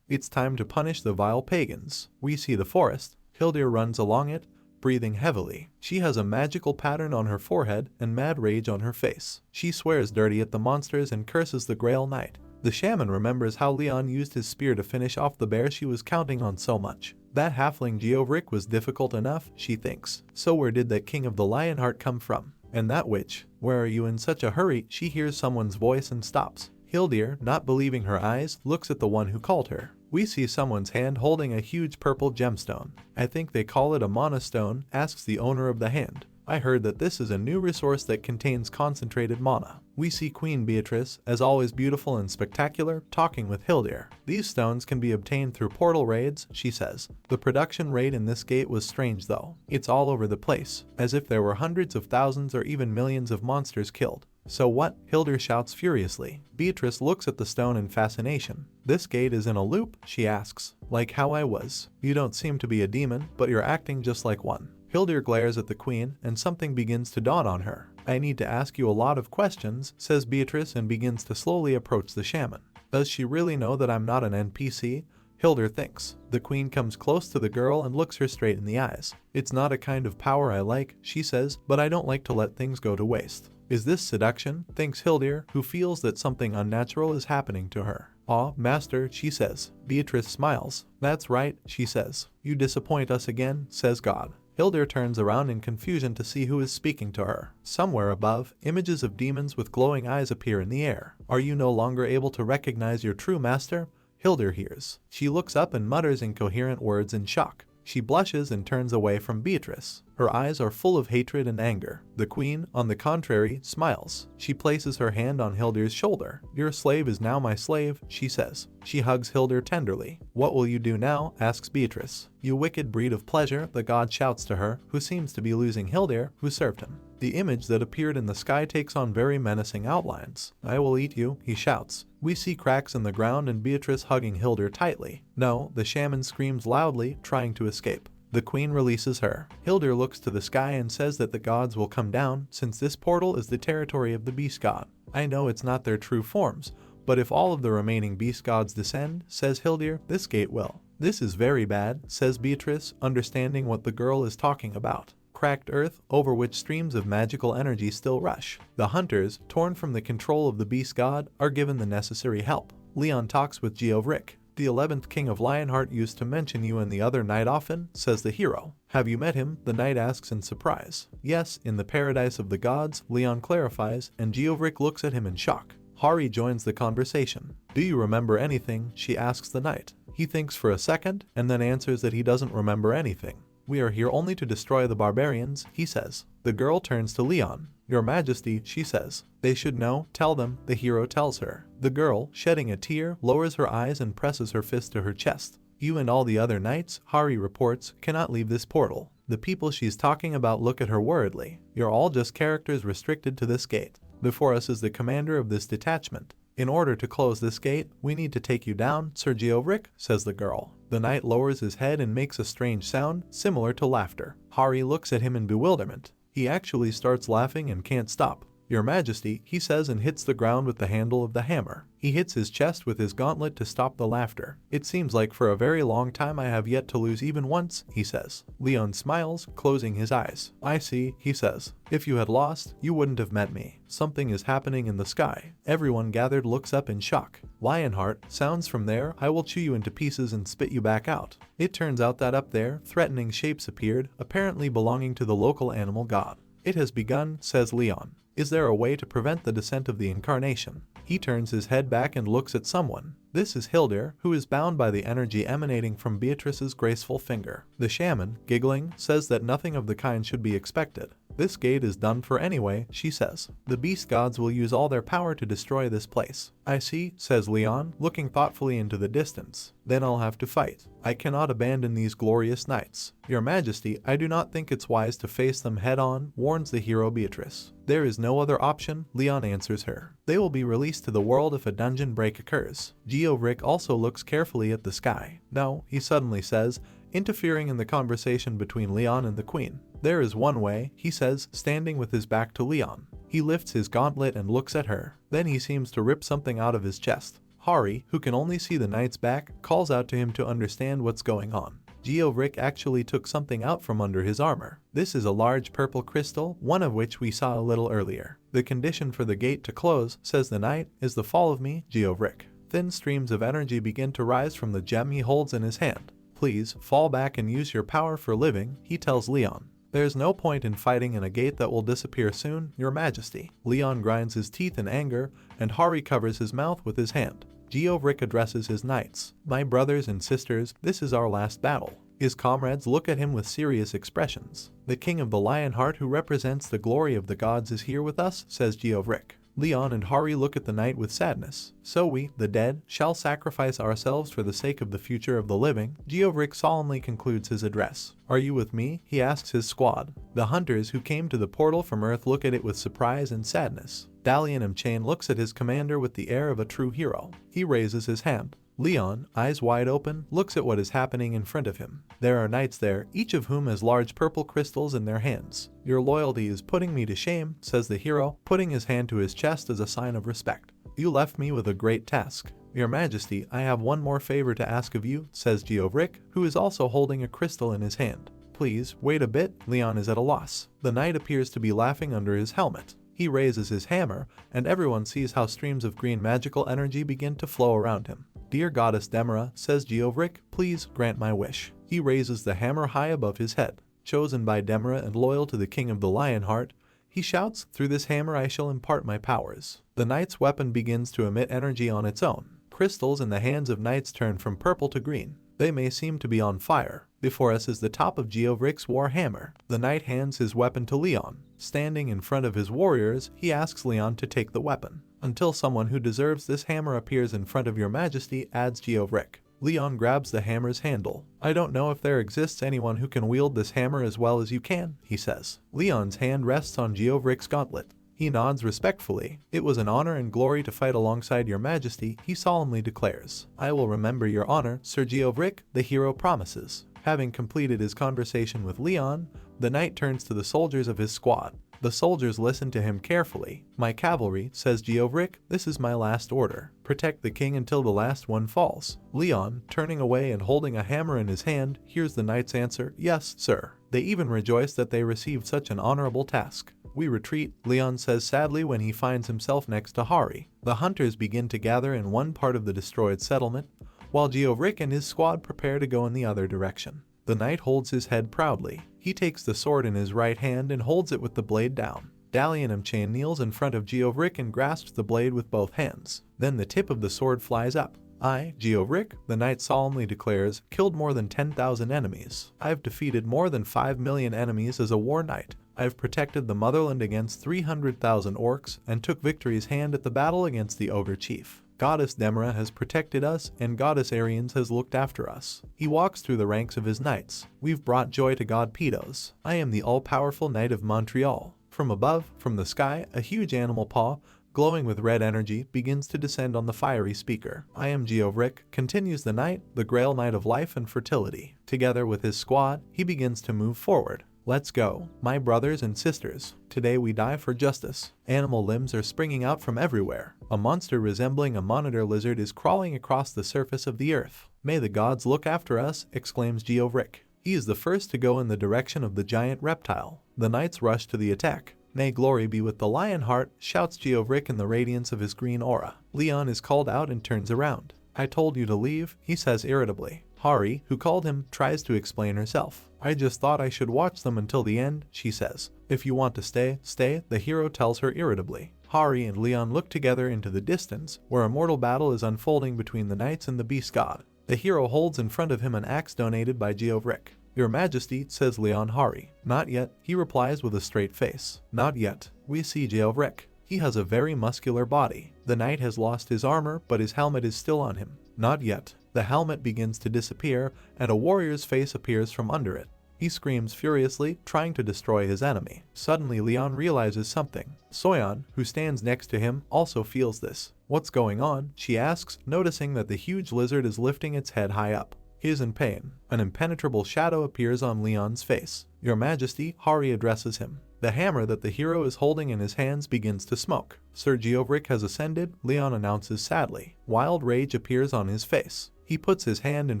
It's time to punish the vile pagans. We see the forest. Hildir runs along it, breathing heavily. She has a magical pattern on her forehead and mad rage on her face. She swears dirty at the monsters and curses the Grail Knight. The shaman remembers how Leon used his spear to finish off the bear she was counting on so much. That halfling Geovric was difficult enough, she thinks. So where did that king of the Lionheart come from? And that witch? Where are you in such a hurry? She hears someone's voice and stops. Hildir, not believing her eyes, looks at the one who called her. We see someone's hand holding a huge purple gemstone. I think they call it a mana stone, asks the owner of the hand. I heard that this is a new resource that contains concentrated mana. We see Queen Beatrice, as always beautiful and spectacular, talking with Hildir. These stones can be obtained through portal raids, she says. The production rate in this gate was strange though. It's all over the place, as if there were hundreds of thousands or even millions of monsters killed. So what? Hildir shouts furiously. Beatrice looks at the stone in fascination. This gate is in a loop, she asks. Like how I was. You don't seem to be a demon, but you're acting just like one. Hildir glares at the queen, and something begins to dawn on her. I need to ask you a lot of questions, says Beatrice and begins to slowly approach the shaman. Does she really know that I'm not an NPC? Hildir thinks. The queen comes close to the girl and looks her straight in the eyes. It's not a kind of power I like, she says, but I don't like to let things go to waste. Is this seduction? Thinks Hildir, who feels that something unnatural is happening to her. Ah, master, she says. Beatrice smiles. That's right, she says. You disappoint us again, says God. Hildir turns around in confusion to see who is speaking to her. Somewhere above, images of demons with glowing eyes appear in the air. Are you no longer able to recognize your true master? Hildir hears. She looks up and mutters incoherent words in shock. She blushes and turns away from Beatrice. Her eyes are full of hatred and anger. The queen, on the contrary, smiles. She places her hand on Hildir's shoulder. Your slave is now my slave, she says. She hugs Hildir tenderly. What will you do now? Asks Beatrice. You wicked breed of pleasure, the god shouts to her, who seems to be losing Hildir, who served him. The image that appeared in the sky takes on very menacing outlines. I will eat you, he shouts. We see cracks in the ground and Beatrice hugging Hildir tightly. No, the shaman screams loudly, trying to escape. The queen releases her. Hildir looks to the sky and says that the gods will come down, since this portal is the territory of the beast god. I know it's not their true forms, but if all of the remaining beast gods descend, says Hildir, this gate will. This is very bad, says Beatrice, understanding what the girl is talking about. Cracked earth, over which streams of magical energy still rush. The hunters, torn from the control of the beast god, are given the necessary help. Leon talks with Geovric. The 11th king of Lionheart used to mention you and the other knight often, says the hero. Have you met him? The knight asks in surprise. Yes, in the paradise of the gods, Leon clarifies, and Geovric looks at him in shock. Hari joins the conversation. Do you remember anything? She asks the knight. He thinks for a second, and then answers that he doesn't remember anything. We are here only to destroy the barbarians, he says. The girl turns to Leon. Your Majesty, she says. They should know, tell them, the hero tells her. The girl, shedding a tear, lowers her eyes and presses her fist to her chest. You and all the other knights, Hari reports, cannot leave this portal. The people she's talking about look at her worriedly. You're all just characters restricted to this gate. Before us is the commander of this detachment. In order to close this gate, we need to take you down, Sir Geovric, says the girl. The knight lowers his head and makes a strange sound, similar to laughter. Hari looks at him in bewilderment. He actually starts laughing and can't stop. Your Majesty, he says and hits the ground with the handle of the hammer. He hits his chest with his gauntlet to stop the laughter. It seems like for a very long time I have yet to lose even once, he says. Leon smiles, closing his eyes. I see, he says. If you had lost, you wouldn't have met me. Something is happening in the sky. Everyone gathered looks up in shock. Lionheart, sounds from there, I will chew you into pieces and spit you back out. It turns out that up there, threatening shapes appeared, apparently belonging to the local animal god. It has begun, says Leon. Is there a way to prevent the descent of the Incarnation? He turns his head back and looks at someone. This is Hildir, who is bound by the energy emanating from Beatrice's graceful finger. The shaman, giggling, says that nothing of the kind should be expected. This gate is done for anyway, she says. The beast gods will use all their power to destroy this place. I see, says Leon, looking thoughtfully into the distance. Then I'll have to fight. I cannot abandon these glorious knights. Your Majesty, I do not think it's wise to face them head-on, warns the hero Beatrice. There is no other option, Leon answers her. They will be released to the world if a dungeon break occurs. Geovric also looks carefully at the sky. No, he suddenly says, interfering in the conversation between Leon and the queen. There is one way, he says, standing with his back to Leon. He lifts his gauntlet and looks at her. Then he seems to rip something out of his chest. Hari, who can only see the knight's back, calls out to him to understand what's going on. Geovric actually took something out from under his armor. This is a large purple crystal, one of which we saw a little earlier. The condition for the gate to close, says the knight, is the fall of me, Geovric. Thin streams of energy begin to rise from the gem he holds in his hand. Please, fall back and use your power for living, he tells Leon. There's no point in fighting in a gate that will disappear soon, your majesty. Leon grinds his teeth in anger, and Hari covers his mouth with his hand. Geovric addresses his knights. My brothers and sisters, this is our last battle. His comrades look at him with serious expressions. The king of the Lionheart who represents the glory of the gods is here with us, says Geovric. Leon and Hari look at the knight with sadness. So we, the dead, shall sacrifice ourselves for the sake of the future of the living, Geovric solemnly concludes his address. Are you with me? He asks his squad. The hunters who came to the portal from Earth look at it with surprise and sadness. Dullahan looks at his commander with the air of a true hero. He raises his hand. Leon, eyes wide open, looks at what is happening in front of him. There are knights there, each of whom has large purple crystals in their hands. Your loyalty is putting me to shame, says the hero, putting his hand to his chest as a sign of respect. You left me with a great task. Your Majesty, I have one more favor to ask of you, says Geovric, who is also holding a crystal in his hand. Please, wait a bit, Leon is at a loss. The knight appears to be laughing under his helmet. He raises his hammer, and everyone sees how streams of green magical energy begin to flow around him. Dear Goddess Demira, says Geovric, please grant my wish. He raises the hammer high above his head. Chosen by Demira and loyal to the king of the Lionheart, he shouts, through this hammer I shall impart my powers. The knight's weapon begins to emit energy on its own. Crystals in the hands of knights turn from purple to green. They may seem to be on fire. Before us is the top of Geovric's war hammer. The knight hands his weapon to Leon. Standing in front of his warriors, he asks Leon to take the weapon. Until someone who deserves this hammer appears in front of your majesty, adds Geovric. Leon grabs the hammer's handle. I don't know if there exists anyone who can wield this hammer as well as you can, he says. Leon's hand rests on Geovric's gauntlet. He nods respectfully. It was an honor and glory to fight alongside your majesty, he solemnly declares. I will remember your honor, Sir Geovric, the hero promises. Having completed his conversation with Leon, the knight turns to the soldiers of his squad. The soldiers listen to him carefully. My cavalry, says Geovric, this is my last order. Protect the king until the last one falls. Leon, turning away and holding a hammer in his hand, hears the knight's answer, yes, sir. They even rejoice that they received such an honorable task. We retreat, Leon says sadly when he finds himself next to Hari. The hunters begin to gather in one part of the destroyed settlement, while Geovric and his squad prepare to go in the other direction. The knight holds his head proudly. He takes the sword in his right hand and holds it with the blade down. Dullahan kneels in front of Geovric and grasps the blade with both hands. Then the tip of the sword flies up. I, Geovric, the knight solemnly declares, killed more than 10,000 enemies. I've defeated more than 5 million enemies as a war knight. I've protected the motherland against 300,000 orcs and took victory's hand at the battle against the ogre chief. Goddess Demira has protected us, and Goddess Arians has looked after us. He walks through the ranks of his knights. We've brought joy to God Pedos. I am the all-powerful knight of Montreal. From above, from the sky, a huge animal paw, glowing with red energy, begins to descend on the fiery speaker. I am Geovric, continues the knight, the Grail Knight of Life and Fertility. Together with his squad, he begins to move forward. Let's go, my brothers and sisters. Today we die for justice. Animal limbs are springing out from everywhere. A monster resembling a monitor lizard is crawling across the surface of the earth. May the gods look after us, exclaims Geovric. He is the first to go in the direction of the giant reptile. The knights rush to the attack. May glory be with the Lionheart, shouts Geovric in the radiance of his green aura. Leon is called out and turns around. I told you to leave, he says irritably. Hari, who called him, tries to explain herself. I just thought I should watch them until the end, she says. If you want to stay, stay, the hero tells her irritably. Hari and Leon look together into the distance, where a mortal battle is unfolding between the knights and the beast god. The hero holds in front of him an axe donated by Geovric. Your Majesty, says Leon Hari. Not yet, he replies with a straight face. Not yet. We see Geovric. He has a very muscular body. The knight has lost his armor, but his helmet is still on him. Not yet. The helmet begins to disappear, and a warrior's face appears from under it. He screams furiously, trying to destroy his enemy. Suddenly Leon realizes something. Soyeon, who stands next to him, also feels this. What's going on? She asks, noticing that the huge lizard is lifting its head high up. He is in pain. An impenetrable shadow appears on Leon's face. Your Majesty, Hari addresses him. The hammer that the hero is holding in his hands begins to smoke. Sir Geovric has ascended, Leon announces sadly. Wild rage appears on his face. He puts his hand in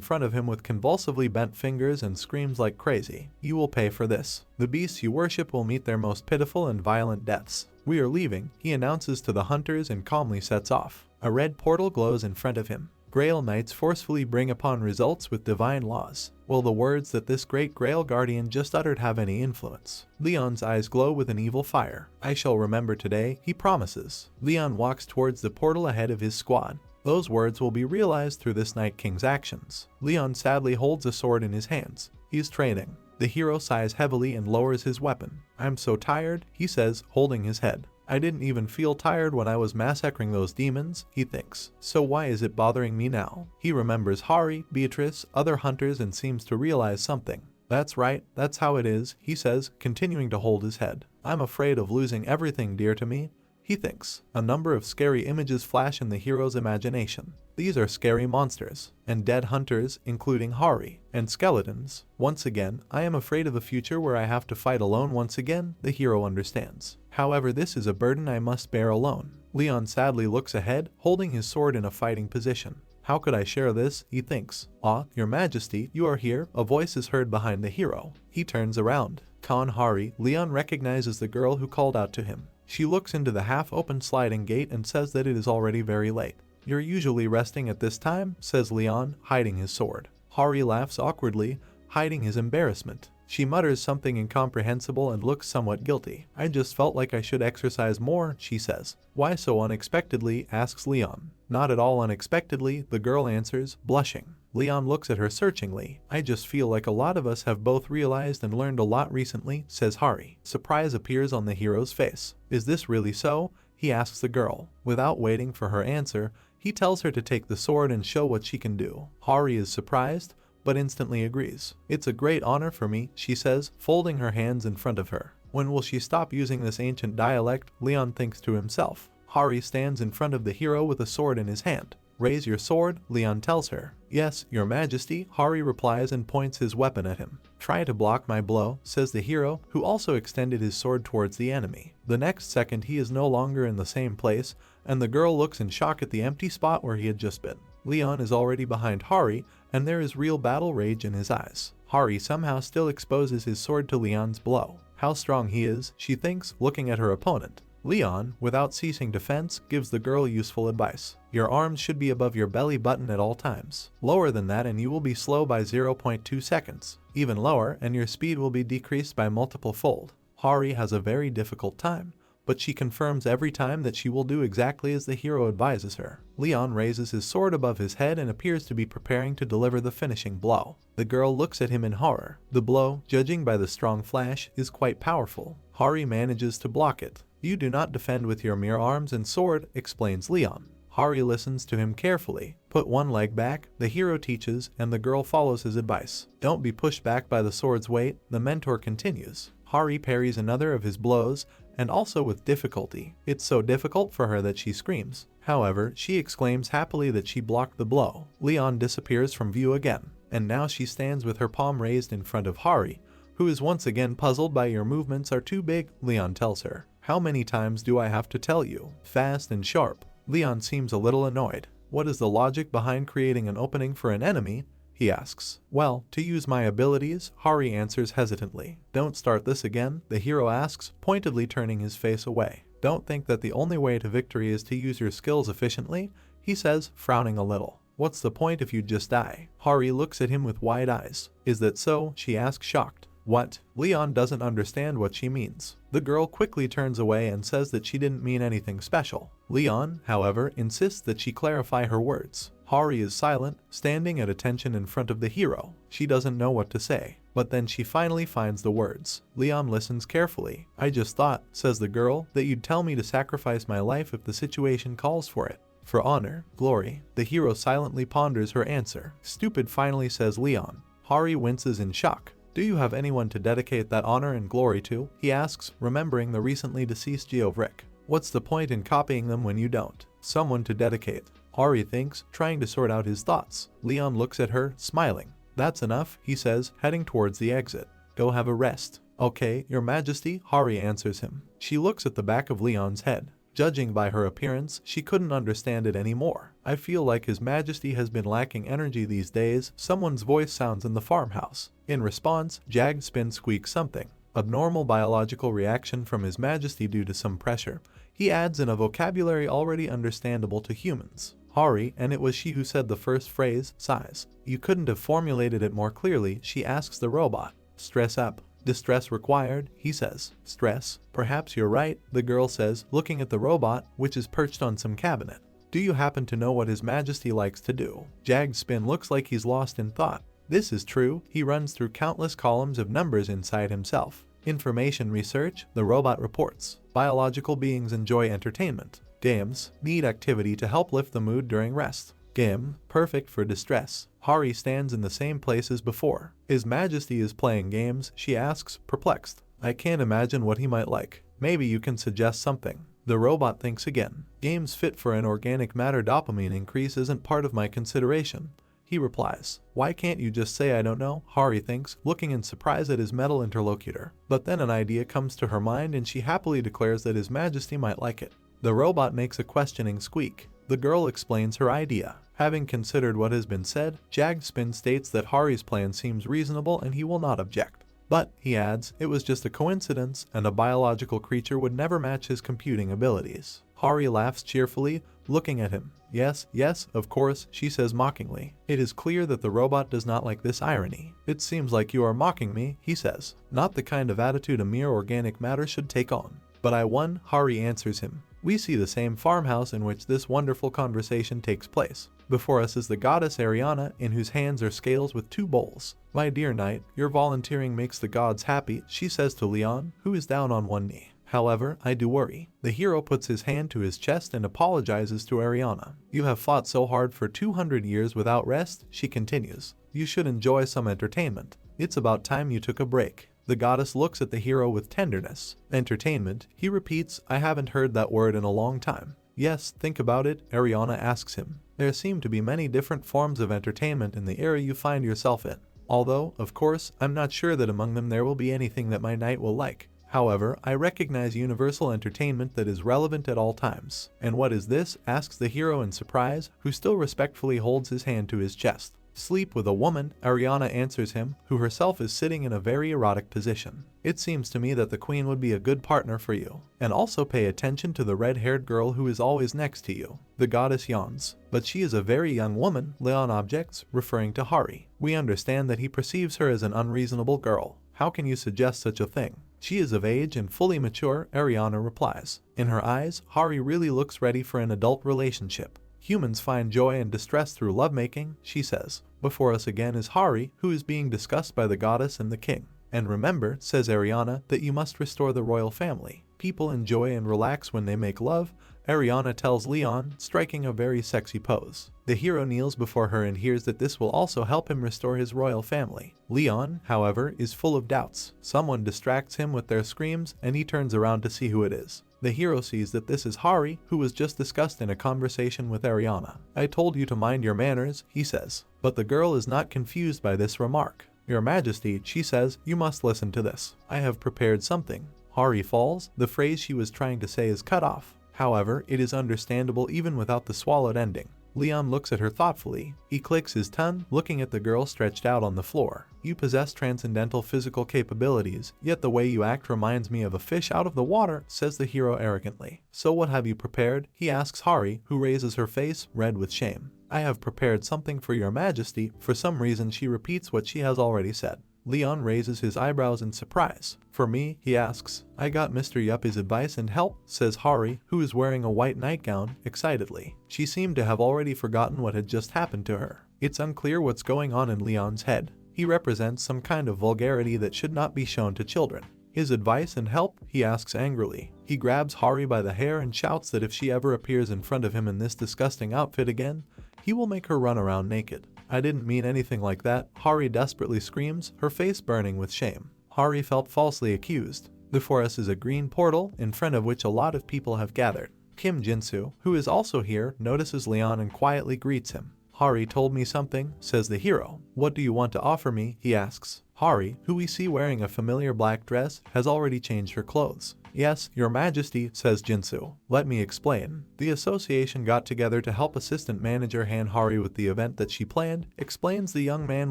front of him with convulsively bent fingers and screams like crazy. You will pay for this. The beasts you worship will meet their most pitiful and violent deaths. We are leaving, he announces to the hunters and calmly sets off. A red portal glows in front of him. Grail Knights forcefully bring upon results with divine laws. Will the words that this great Grail Guardian just uttered have any influence? Leon's eyes glow with an evil fire. I shall remember today, he promises. Leon walks towards the portal ahead of his squad. Those words will be realized through this Night King's actions. Leon sadly holds a sword in his hands. He's training. The hero sighs heavily and lowers his weapon. I'm so tired, he says, holding his head. I didn't even feel tired when I was massacring those demons, he thinks. So why is it bothering me now? He remembers Hari, Beatrice, other hunters and seems to realize something. That's right, that's how it is, he says, continuing to hold his head. I'm afraid of losing everything dear to me, he thinks. A number of scary images flash in the hero's imagination. These are scary monsters, and dead hunters, including Hari, and skeletons. Once again, I am afraid of a future where I have to fight alone once again, the hero understands. However, this is a burden I must bear alone. Leon sadly looks ahead, holding his sword in a fighting position. How could I share this, he thinks. Ah, your majesty, you are here, a voice is heard behind the hero. He turns around. Khan Hari, Leon recognizes the girl who called out to him. She looks into the half-open sliding gate and says that it is already very late. You're usually resting at this time, says Leon, hiding his sword. Hari laughs awkwardly, hiding his embarrassment. She mutters something incomprehensible and looks somewhat guilty. I just felt like I should exercise more, she says. Why so unexpectedly, asks Leon. Not at all unexpectedly, the girl answers, blushing. Leon looks at her searchingly. I just feel like a lot of us have both realized and learned a lot recently, says Hari. Surprise appears on the hero's face. Is this really so? He asks the girl. Without waiting for her answer, he tells her to take the sword and show what she can do. Hari is surprised, but instantly agrees. It's a great honor for me, she says, folding her hands in front of her. When will she stop using this ancient dialect? Leon thinks to himself. Hari stands in front of the hero with a sword in his hand. Raise your sword, Leon tells her. Yes, your majesty, Hari replies and points his weapon at him. Try to block my blow, says the hero, who also extended his sword towards the enemy. The next second he is no longer in the same place, and the girl looks in shock at the empty spot where he had just been. Leon is already behind Hari, and there is real battle rage in his eyes. Hari somehow still exposes his sword to Leon's blow. How strong he is, she thinks, looking at her opponent. Leon, without ceasing defense, gives the girl useful advice. Your arms should be above your belly button at all times. Lower than that and you will be slow by 0.2 seconds. Even lower and your speed will be decreased by multiple fold. Hari has a very difficult time, but she confirms every time that she will do exactly as the hero advises her. Leon raises his sword above his head and appears to be preparing to deliver the finishing blow. The girl looks at him in horror. The blow, judging by the strong flash, is quite powerful. Hari manages to block it. You do not defend with your mere arms and sword, explains Leon. Hari listens to him carefully. Put one leg back, the hero teaches, and the girl follows his advice. Don't be pushed back by the sword's weight, the mentor continues. Hari parries another of his blows, and also with difficulty. It's so difficult for her that she screams. However, she exclaims happily that she blocked the blow. Leon disappears from view again, and now she stands with her palm raised in front of Hari, who is once again puzzled by your movements are too big, Leon tells her. How many times do I have to tell you? Fast and sharp. Leon seems a little annoyed. What is the logic behind creating an opening for an enemy? He asks. Well, to use my abilities, Hari answers hesitantly. Don't start this again, the hero asks, pointedly turning his face away. Don't think that the only way to victory is to use your skills efficiently, he says, frowning a little. What's the point if you just die? Hari looks at him with wide eyes. Is that so? She asks, shocked. What? Leon doesn't understand what she means. The girl quickly turns away and says that she didn't mean anything special. Leon, however, insists that she clarify her words. Hari is silent, standing at attention in front of the hero. She doesn't know what to say, but then she finally finds the words. Leon listens carefully. I just thought, says the girl, that you'd tell me to sacrifice my life if the situation calls for it. For honor, glory. The hero silently ponders her answer. Stupid, finally says Leon. Hari winces in shock. Do you have anyone to dedicate that honor and glory to? He asks, remembering the recently deceased Geovric. What's the point in copying them when you don't? Someone to dedicate. Hari thinks, trying to sort out his thoughts. Leon looks at her, smiling. That's enough, he says, heading towards the exit. Go have a rest. "Okay, your majesty," Hari answers him. She looks at the back of Leon's head. Judging by her appearance, she couldn't understand it anymore. "I feel like his majesty has been lacking energy these days," someone's voice sounds in the farmhouse. In response, Spin squeaks something. Abnormal biological reaction from his majesty due to some pressure. He adds in a vocabulary already understandable to humans. Hari, and it was she who said the first phrase, sighs. "You couldn't have formulated it more clearly," she asks the robot. "Stress up. Distress required," he says. "Stress? Perhaps you're right," the girl says, looking at the robot, which is perched on some cabinet. "Do you happen to know what his majesty likes to do?" Spin looks like he's lost in thought. This is true. He runs through countless columns of numbers inside himself. Information research, the robot reports. Biological beings enjoy entertainment. Games need activity to help lift the mood during rest. Game, perfect for distress. Hari stands in the same place as before. "His majesty is playing games?" she asks, perplexed. "I can't imagine what he might like. Maybe you can suggest something." The robot thinks again. "Games fit for an organic matter dopamine increase isn't part of my consideration," he replies. "Why can't you just say I don't know?" Hari thinks, looking in surprise at his metal interlocutor. But then an idea comes to her mind and she happily declares that his majesty might like it. The robot makes a questioning squeak. The girl explains her idea. Having considered what has been said, Spin states that Hari's plan seems reasonable and he will not object. But, he adds, it was just a coincidence and a biological creature would never match his computing abilities. Hari laughs cheerfully, looking at him. Yes, of course," she says mockingly. It is clear that the robot does not like this irony. "It seems like you are mocking me," he says. "Not the kind of attitude a mere organic matter should take on." "But I won," Hari answers him. We see the same farmhouse in which this wonderful conversation takes place. Before us is the goddess Ariana, in whose hands are scales with 2 bowls. "My dear knight, your volunteering makes the gods happy," she says to Leon, who is down on one knee. "However, I do worry." The hero puts his hand to his chest and apologizes to Ariana. "You have fought so hard for 200 years without rest," she continues. "You should enjoy some entertainment. It's about time you took a break." The goddess looks at the hero with tenderness. "Entertainment," he repeats. "I haven't heard that word in a long time." "Yes, think about it," Ariana asks him. "There seem to be many different forms of entertainment in the area you find yourself in. Although, of course, I'm not sure that among them there will be anything that my knight will like. However, I recognize universal entertainment that is relevant at all times." "And what is this?" asks the hero in surprise, who still respectfully holds his hand to his chest. "Sleep with a woman," Ariana answers him, who herself is sitting in a very erotic position. "It seems to me that the queen would be a good partner for you. And also pay attention to the red-haired girl who is always next to you." The goddess yawns. "But she is a very young woman," Leon objects, referring to Hari. We understand that he perceives her as an unreasonable girl. "How can you suggest such a thing?" "She is of age and fully mature," Ariana replies. In her eyes, Hari really looks ready for an adult relationship. "Humans find joy and distress through lovemaking," she says. Before us again is Hari, who is being discussed by the goddess and the king. "And remember," says Ariana, "that you must restore the royal family. People enjoy and relax when they make love," Ariana tells Leon, striking a very sexy pose. The hero kneels before her and hears that this will also help him restore his royal family. Leon, however, is full of doubts. Someone distracts him with their screams and he turns around to see who it is. The hero sees that this is Hari, who was just discussed in a conversation with Ariana. "I told you to mind your manners," he says. But the girl is not confused by this remark. "Your Majesty," she says, "you must listen to this. I have prepared something." Hari falls. The phrase she was trying to say is cut off. However, it is understandable even without the swallowed ending. Leon looks at her thoughtfully. He clicks his tongue, looking at the girl stretched out on the floor. "You possess transcendental physical capabilities, yet the way you act reminds me of a fish out of the water," says the hero arrogantly. "So what have you prepared?" he asks Hari, who raises her face, red with shame. "I have prepared something for your Majesty." For some reason she repeats what she has already said. Leon raises his eyebrows in surprise. "For me?" he asks. "I got Mr. Yuppie's advice and help," says Hari, who is wearing a white nightgown, excitedly. She seemed to have already forgotten what had just happened to her. It's unclear what's going on in Leon's head. He represents some kind of vulgarity that should not be shown to children. "His advice and help?" he asks angrily. He grabs Hari by the hair and shouts that if she ever appears in front of him in this disgusting outfit again, he will make her run around naked. "I didn't mean anything like that," Hari desperately screams, her face burning with shame. Hari felt falsely accused. Before us is a green portal, in front of which a lot of people have gathered. Kim Jinsu, who is also here, notices Leon and quietly greets him. "Hari told me something," says the hero. "What do you want to offer me?" he asks. Hari, who we see wearing a familiar black dress, has already changed her clothes. Yes, Your Majesty, says Jinsu. Let me explain. The association got together to help Assistant Manager Han Hari with the event that she planned, explains the young man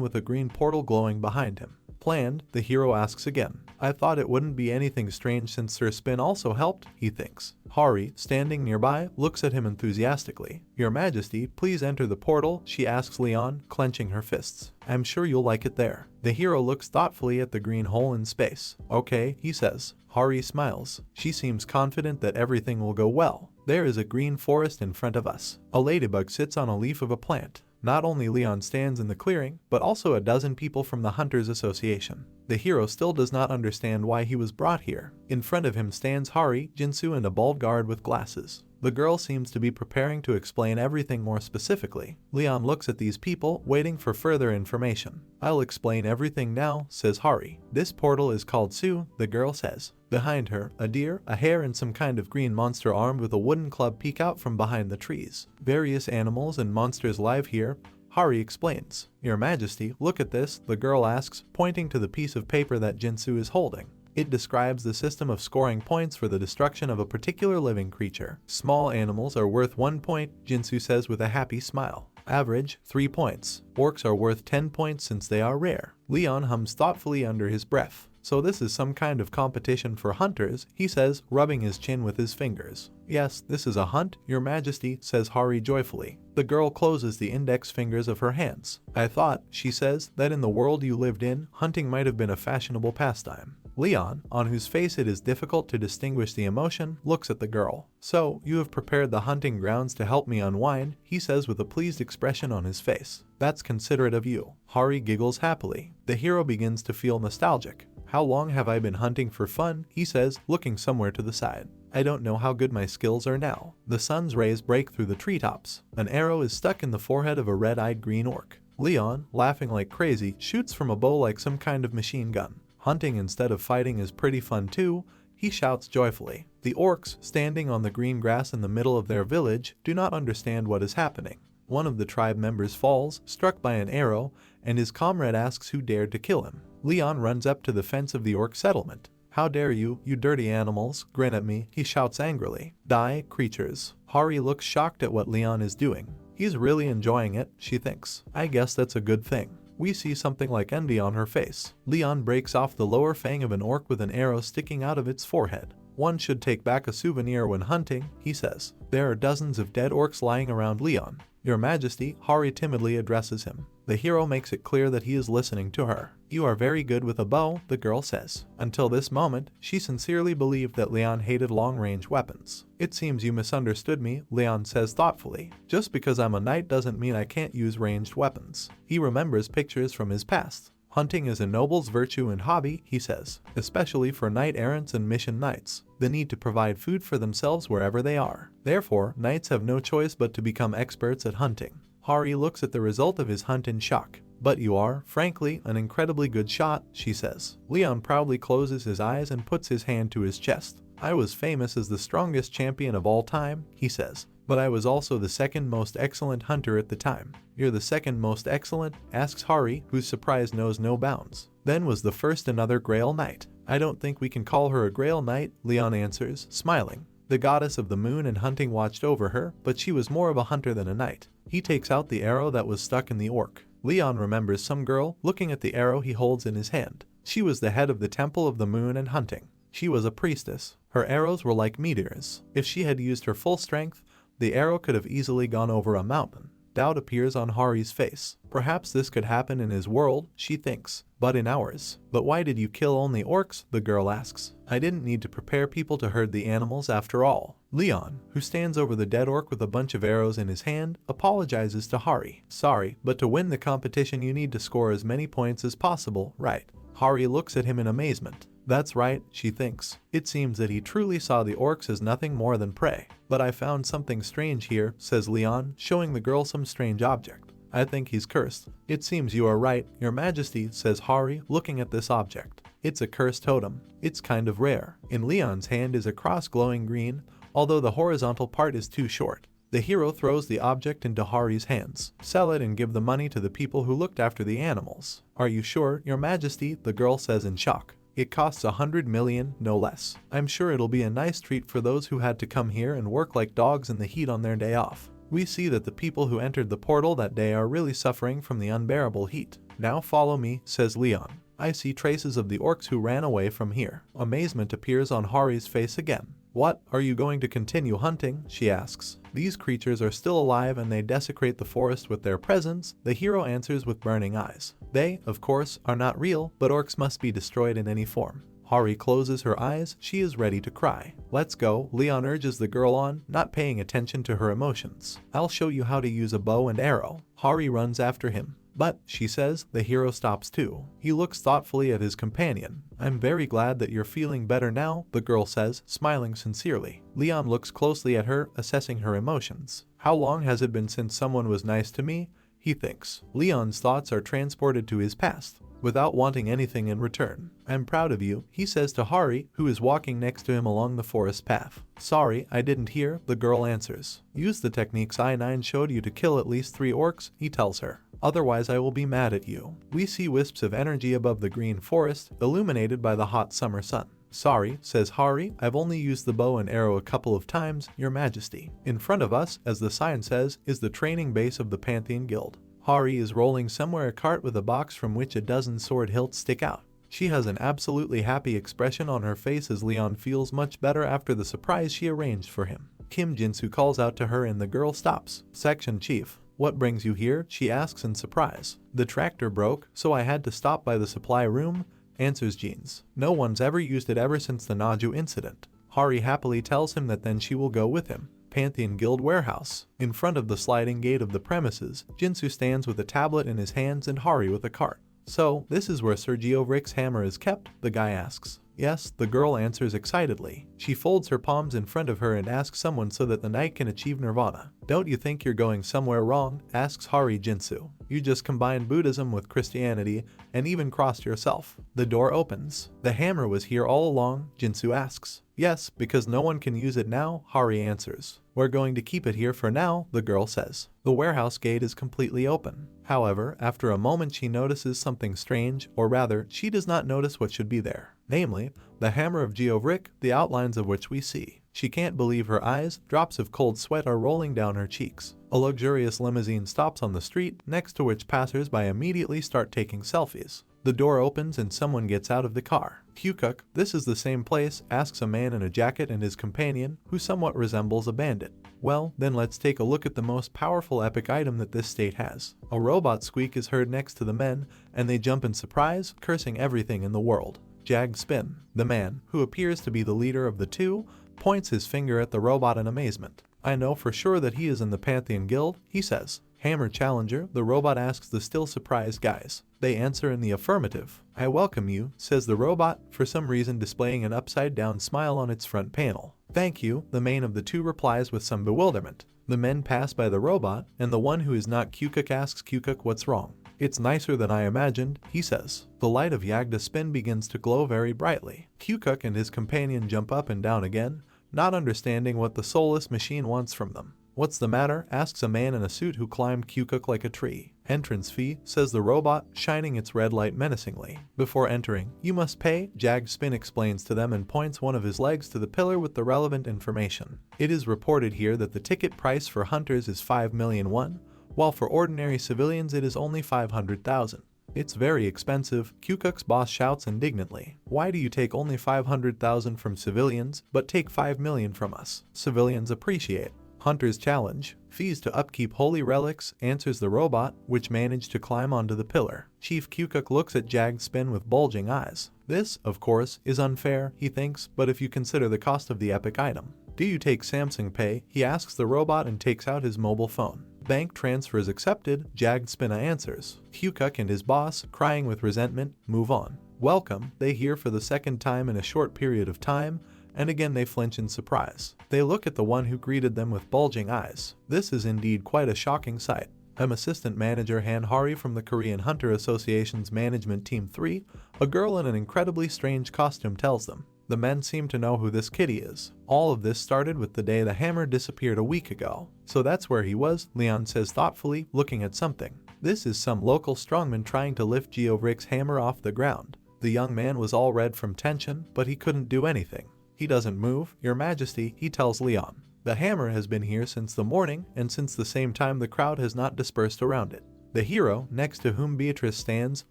with a green portal glowing behind him. Planned, the hero asks again. I thought it wouldn't be anything strange since Sir Spin also helped, he thinks. Hari, standing nearby, looks at him enthusiastically. Your Majesty, please enter the portal, she asks Leon, clenching her fists. I'm sure you'll like it there. The hero looks thoughtfully at the green hole in space. Okay, he says. Hari smiles. She seems confident that everything will go well. There is a green forest in front of us. A ladybug sits on a leaf of a plant. Not only Leon stands in the clearing, but also a dozen people from the Hunters Association. The hero still does not understand why he was brought here. In front of him stands Hari, Jinsu, and a bald guard with glasses. The girl seems to be preparing to explain everything more specifically. Leon looks at these people, waiting for further information. I'll explain everything now, says Hari. This portal is called Su, the girl says. Behind her, a deer, a hare, and some kind of green monster armed with a wooden club peek out from behind the trees. Various animals and monsters live here, Hari explains. Your Majesty, look at this, the girl asks, pointing to the piece of paper that Jinsu is holding. It describes the system of scoring points for the destruction of a particular living creature. Small animals are worth 1 point, Jinsu says with a happy smile. Average, 3 points. Orcs are worth 10 points since they are rare. Leon hums thoughtfully under his breath. So this is some kind of competition for hunters, he says, rubbing his chin with his fingers. Yes, this is a hunt, Your Majesty, says Hari joyfully. The girl closes the index fingers of her hands. I thought, she says, that in the world you lived in, hunting might have been a fashionable pastime. Leon, on whose face it is difficult to distinguish the emotion, looks at the girl. So, you have prepared the hunting grounds to help me unwind, he says with a pleased expression on his face. That's considerate of you. Hari giggles happily. The hero begins to feel nostalgic. How long have I been hunting for fun, he says, looking somewhere to the side. I don't know how good my skills are now. The sun's rays break through the treetops. An arrow is stuck in the forehead of a red-eyed green orc. Leon, laughing like crazy, shoots from a bow like some kind of machine gun. Hunting instead of fighting is pretty fun too, he shouts joyfully. The orcs, standing on the green grass in the middle of their village, do not understand what is happening. One of the tribe members falls, struck by an arrow, and his comrade asks who dared to kill him. Leon runs up to the fence of the orc settlement. How dare you dirty animals, grin at me, he shouts angrily. Die, creatures. Hari looks shocked at what Leon is doing. He's really enjoying it, she thinks. I guess that's a good thing. We see something like envy on her face. Leon breaks off the lower fang of an orc with an arrow sticking out of its forehead. One should take back a souvenir when hunting, he says. There are dozens of dead orcs lying around Leon. Your Majesty, Hari timidly addresses him. The hero makes it clear that he is listening to her. You are very good with a bow, the girl says. Until this moment, she sincerely believed that Leon hated long-range weapons. It seems you misunderstood me, Leon says thoughtfully. Just because I'm a knight doesn't mean I can't use ranged weapons. He remembers pictures from his past. Hunting is a noble's virtue and hobby, he says, especially for knight-errants and mission knights. The need to provide food for themselves wherever they are. Therefore, knights have no choice but to become experts at hunting. Hari looks at the result of his hunt in shock. But you are, frankly, an incredibly good shot, she says. Leon proudly closes his eyes and puts his hand to his chest. I was famous as the strongest champion of all time, he says. But I was also the second most excellent hunter at the time. You're the second most excellent? Asks Hari, whose surprise knows no bounds. Then was the first another Grail Knight. I don't think we can call her a Grail Knight, Leon answers, smiling. The goddess of the moon and hunting watched over her, but she was more of a hunter than a knight. He takes out the arrow that was stuck in the orc. Leon remembers some girl, looking at the arrow he holds in his hand. She was the head of the Temple of the Moon and hunting. She was a priestess. Her arrows were like meteors. If she had used her full strength, the arrow could have easily gone over a mountain. Doubt appears on Hari's face. Perhaps this could happen in his world, she thinks, but in ours. But why did you kill only orcs? The girl asks. I didn't need to prepare people to herd the animals after all. Leon, who stands over the dead orc with a bunch of arrows in his hand, apologizes to Hari. Sorry, but to win the competition you need to score as many points as possible, right? Hari looks at him in amazement. That's right, she thinks. It seems that he truly saw the orcs as nothing more than prey. But I found something strange here, says Leon, showing the girl some strange object. I think he's cursed. It seems you are right, Your Majesty, says Hari, looking at this object. It's a cursed totem. It's kind of rare. In Leon's hand is a cross glowing green, although the horizontal part is too short. The hero throws the object into Hari's hands. Sell it and give the money to the people who looked after the animals. Are you sure, Your Majesty? The girl says in shock. It costs 100 million, no less. I'm sure it'll be a nice treat for those who had to come here and work like dogs in the heat on their day off. We see that the people who entered the portal that day are really suffering from the unbearable heat. Now follow me, says Leon. I see traces of the orcs who ran away from here. Amazement appears on Hari's face again. What, are you going to continue hunting? She asks. These creatures are still alive and they desecrate the forest with their presence, the hero answers with burning eyes. They, of course, are not real, but orcs must be destroyed in any form. Hari closes her eyes, she is ready to cry. Let's go, Leon urges the girl on, not paying attention to her emotions. I'll show you how to use a bow and arrow. Hari runs after him. But, she says, the hero stops too. He looks thoughtfully at his companion. I'm very glad that you're feeling better now, the girl says, smiling sincerely. Leon looks closely at her, assessing her emotions. How long has it been since someone was nice to me? He thinks. Leon's thoughts are transported to his past, without wanting anything in return. I'm proud of you, he says to Hari, who is walking next to him along the forest path. Sorry, I didn't hear, the girl answers. Use the techniques I-9 showed you to kill at least 3 orcs, he tells her. Otherwise I will be mad at you. We see wisps of energy above the green forest, illuminated by the hot summer sun. Sorry, says Hari, I've only used the bow and arrow a couple of times, Your Majesty. In front of us, as the sign says, is the training base of the Pantheon Guild. Hari is rolling somewhere a cart with a box from which a dozen sword hilts stick out. She has an absolutely happy expression on her face as Leon feels much better after the surprise she arranged for him. Kim Jinsu calls out to her and the girl stops. Section Chief. What brings you here? She asks in surprise. The tractor broke, so I had to stop by the supply room, answers Jeans. No one's ever used it ever since the Naju incident. Hari happily tells him that then she will go with him. Pantheon Guild warehouse. In front of the sliding gate of the premises, Jinsu stands with a tablet in his hands and Hari with a cart. So, this is where Sergio Rick's hammer is kept? The guy asks. Yes, the girl answers excitedly. She folds her palms in front of her and asks someone so that the knight can achieve nirvana. Don't you think you're going somewhere wrong? Asks Hari Jinsu. You just combined Buddhism with Christianity and even crossed yourself. The door opens. The hammer was here all along? Jinsu asks. Yes, because no one can use it now, Hari answers. We're going to keep it here for now, the girl says. The warehouse gate is completely open. However, after a moment she notices something strange, or rather, she does not notice what should be there. Namely, the hammer of Geovric, the outlines of which we see. She can't believe her eyes, drops of cold sweat are rolling down her cheeks. A luxurious limousine stops on the street, next to which passers-by immediately start taking selfies. The door opens and someone gets out of the car. Kyukuk, this is the same place, asks a man in a jacket and his companion, who somewhat resembles a bandit. Well, then let's take a look at the most powerful epic item that this state has. A robot squeak is heard next to the men, and they jump in surprise, cursing everything in the world. Jag Spin, the man, who appears to be the leader of the two, points his finger at the robot in amazement. I know for sure that he is in the Pantheon Guild, he says. Hammer Challenger, the robot asks the still surprised guys. They answer in the affirmative. I welcome you, says the robot, for some reason displaying an upside-down smile on its front panel. Thank you, the main of the two replies with some bewilderment. The men pass by the robot, and the one who is not Kyukuk asks Kyukuk what's wrong. It's nicer than I imagined, he says. The light of Yagda Spin begins to glow very brightly. Kyukuk and his companion jump up and down again, not understanding what the soulless machine wants from them. What's the matter? Asks a man in a suit who climbed Kyukuk like a tree. Entrance fee, says the robot, shining its red light menacingly. Before entering, you must pay, Jag Spin explains to them and points one of his legs to the pillar with the relevant information. It is reported here that the ticket price for hunters is 5 million won, while for ordinary civilians it is only 500,000. It's very expensive, Kyukuk's boss shouts indignantly. Why do you take only 500,000 from civilians, but take 5 million from us? Civilians appreciate. Hunter's challenge. Fees to upkeep holy relics, answers the robot, which managed to climb onto the pillar. Chief Kyukuk looks at Jag Spin with bulging eyes. This, of course, is unfair, he thinks, but if you consider the cost of the epic item. Do you take Samsung Pay? He asks the robot and takes out his mobile phone. Bank transfers accepted, Jag Spina answers. Kyukuk and his boss, crying with resentment, move on. Welcome, they hear for the second time in a short period of time, and again they flinch in surprise. They look at the one who greeted them with bulging eyes. This is indeed quite a shocking sight. I'm Assistant Manager Han Hari from the Korean Hunter Association's Management Team 3, a girl in an incredibly strange costume tells them. The men seem to know who this kitty is. All of this started with the day the hammer disappeared a week ago. So that's where he was, Leon says thoughtfully, looking at something. This is some local strongman trying to lift Geovrick's hammer off the ground. The young man was all red from tension, but he couldn't do anything. He doesn't move, Your Majesty, he tells Leon. The hammer has been here since the morning, and since the same time the crowd has not dispersed around it. The hero, next to whom Beatrice stands,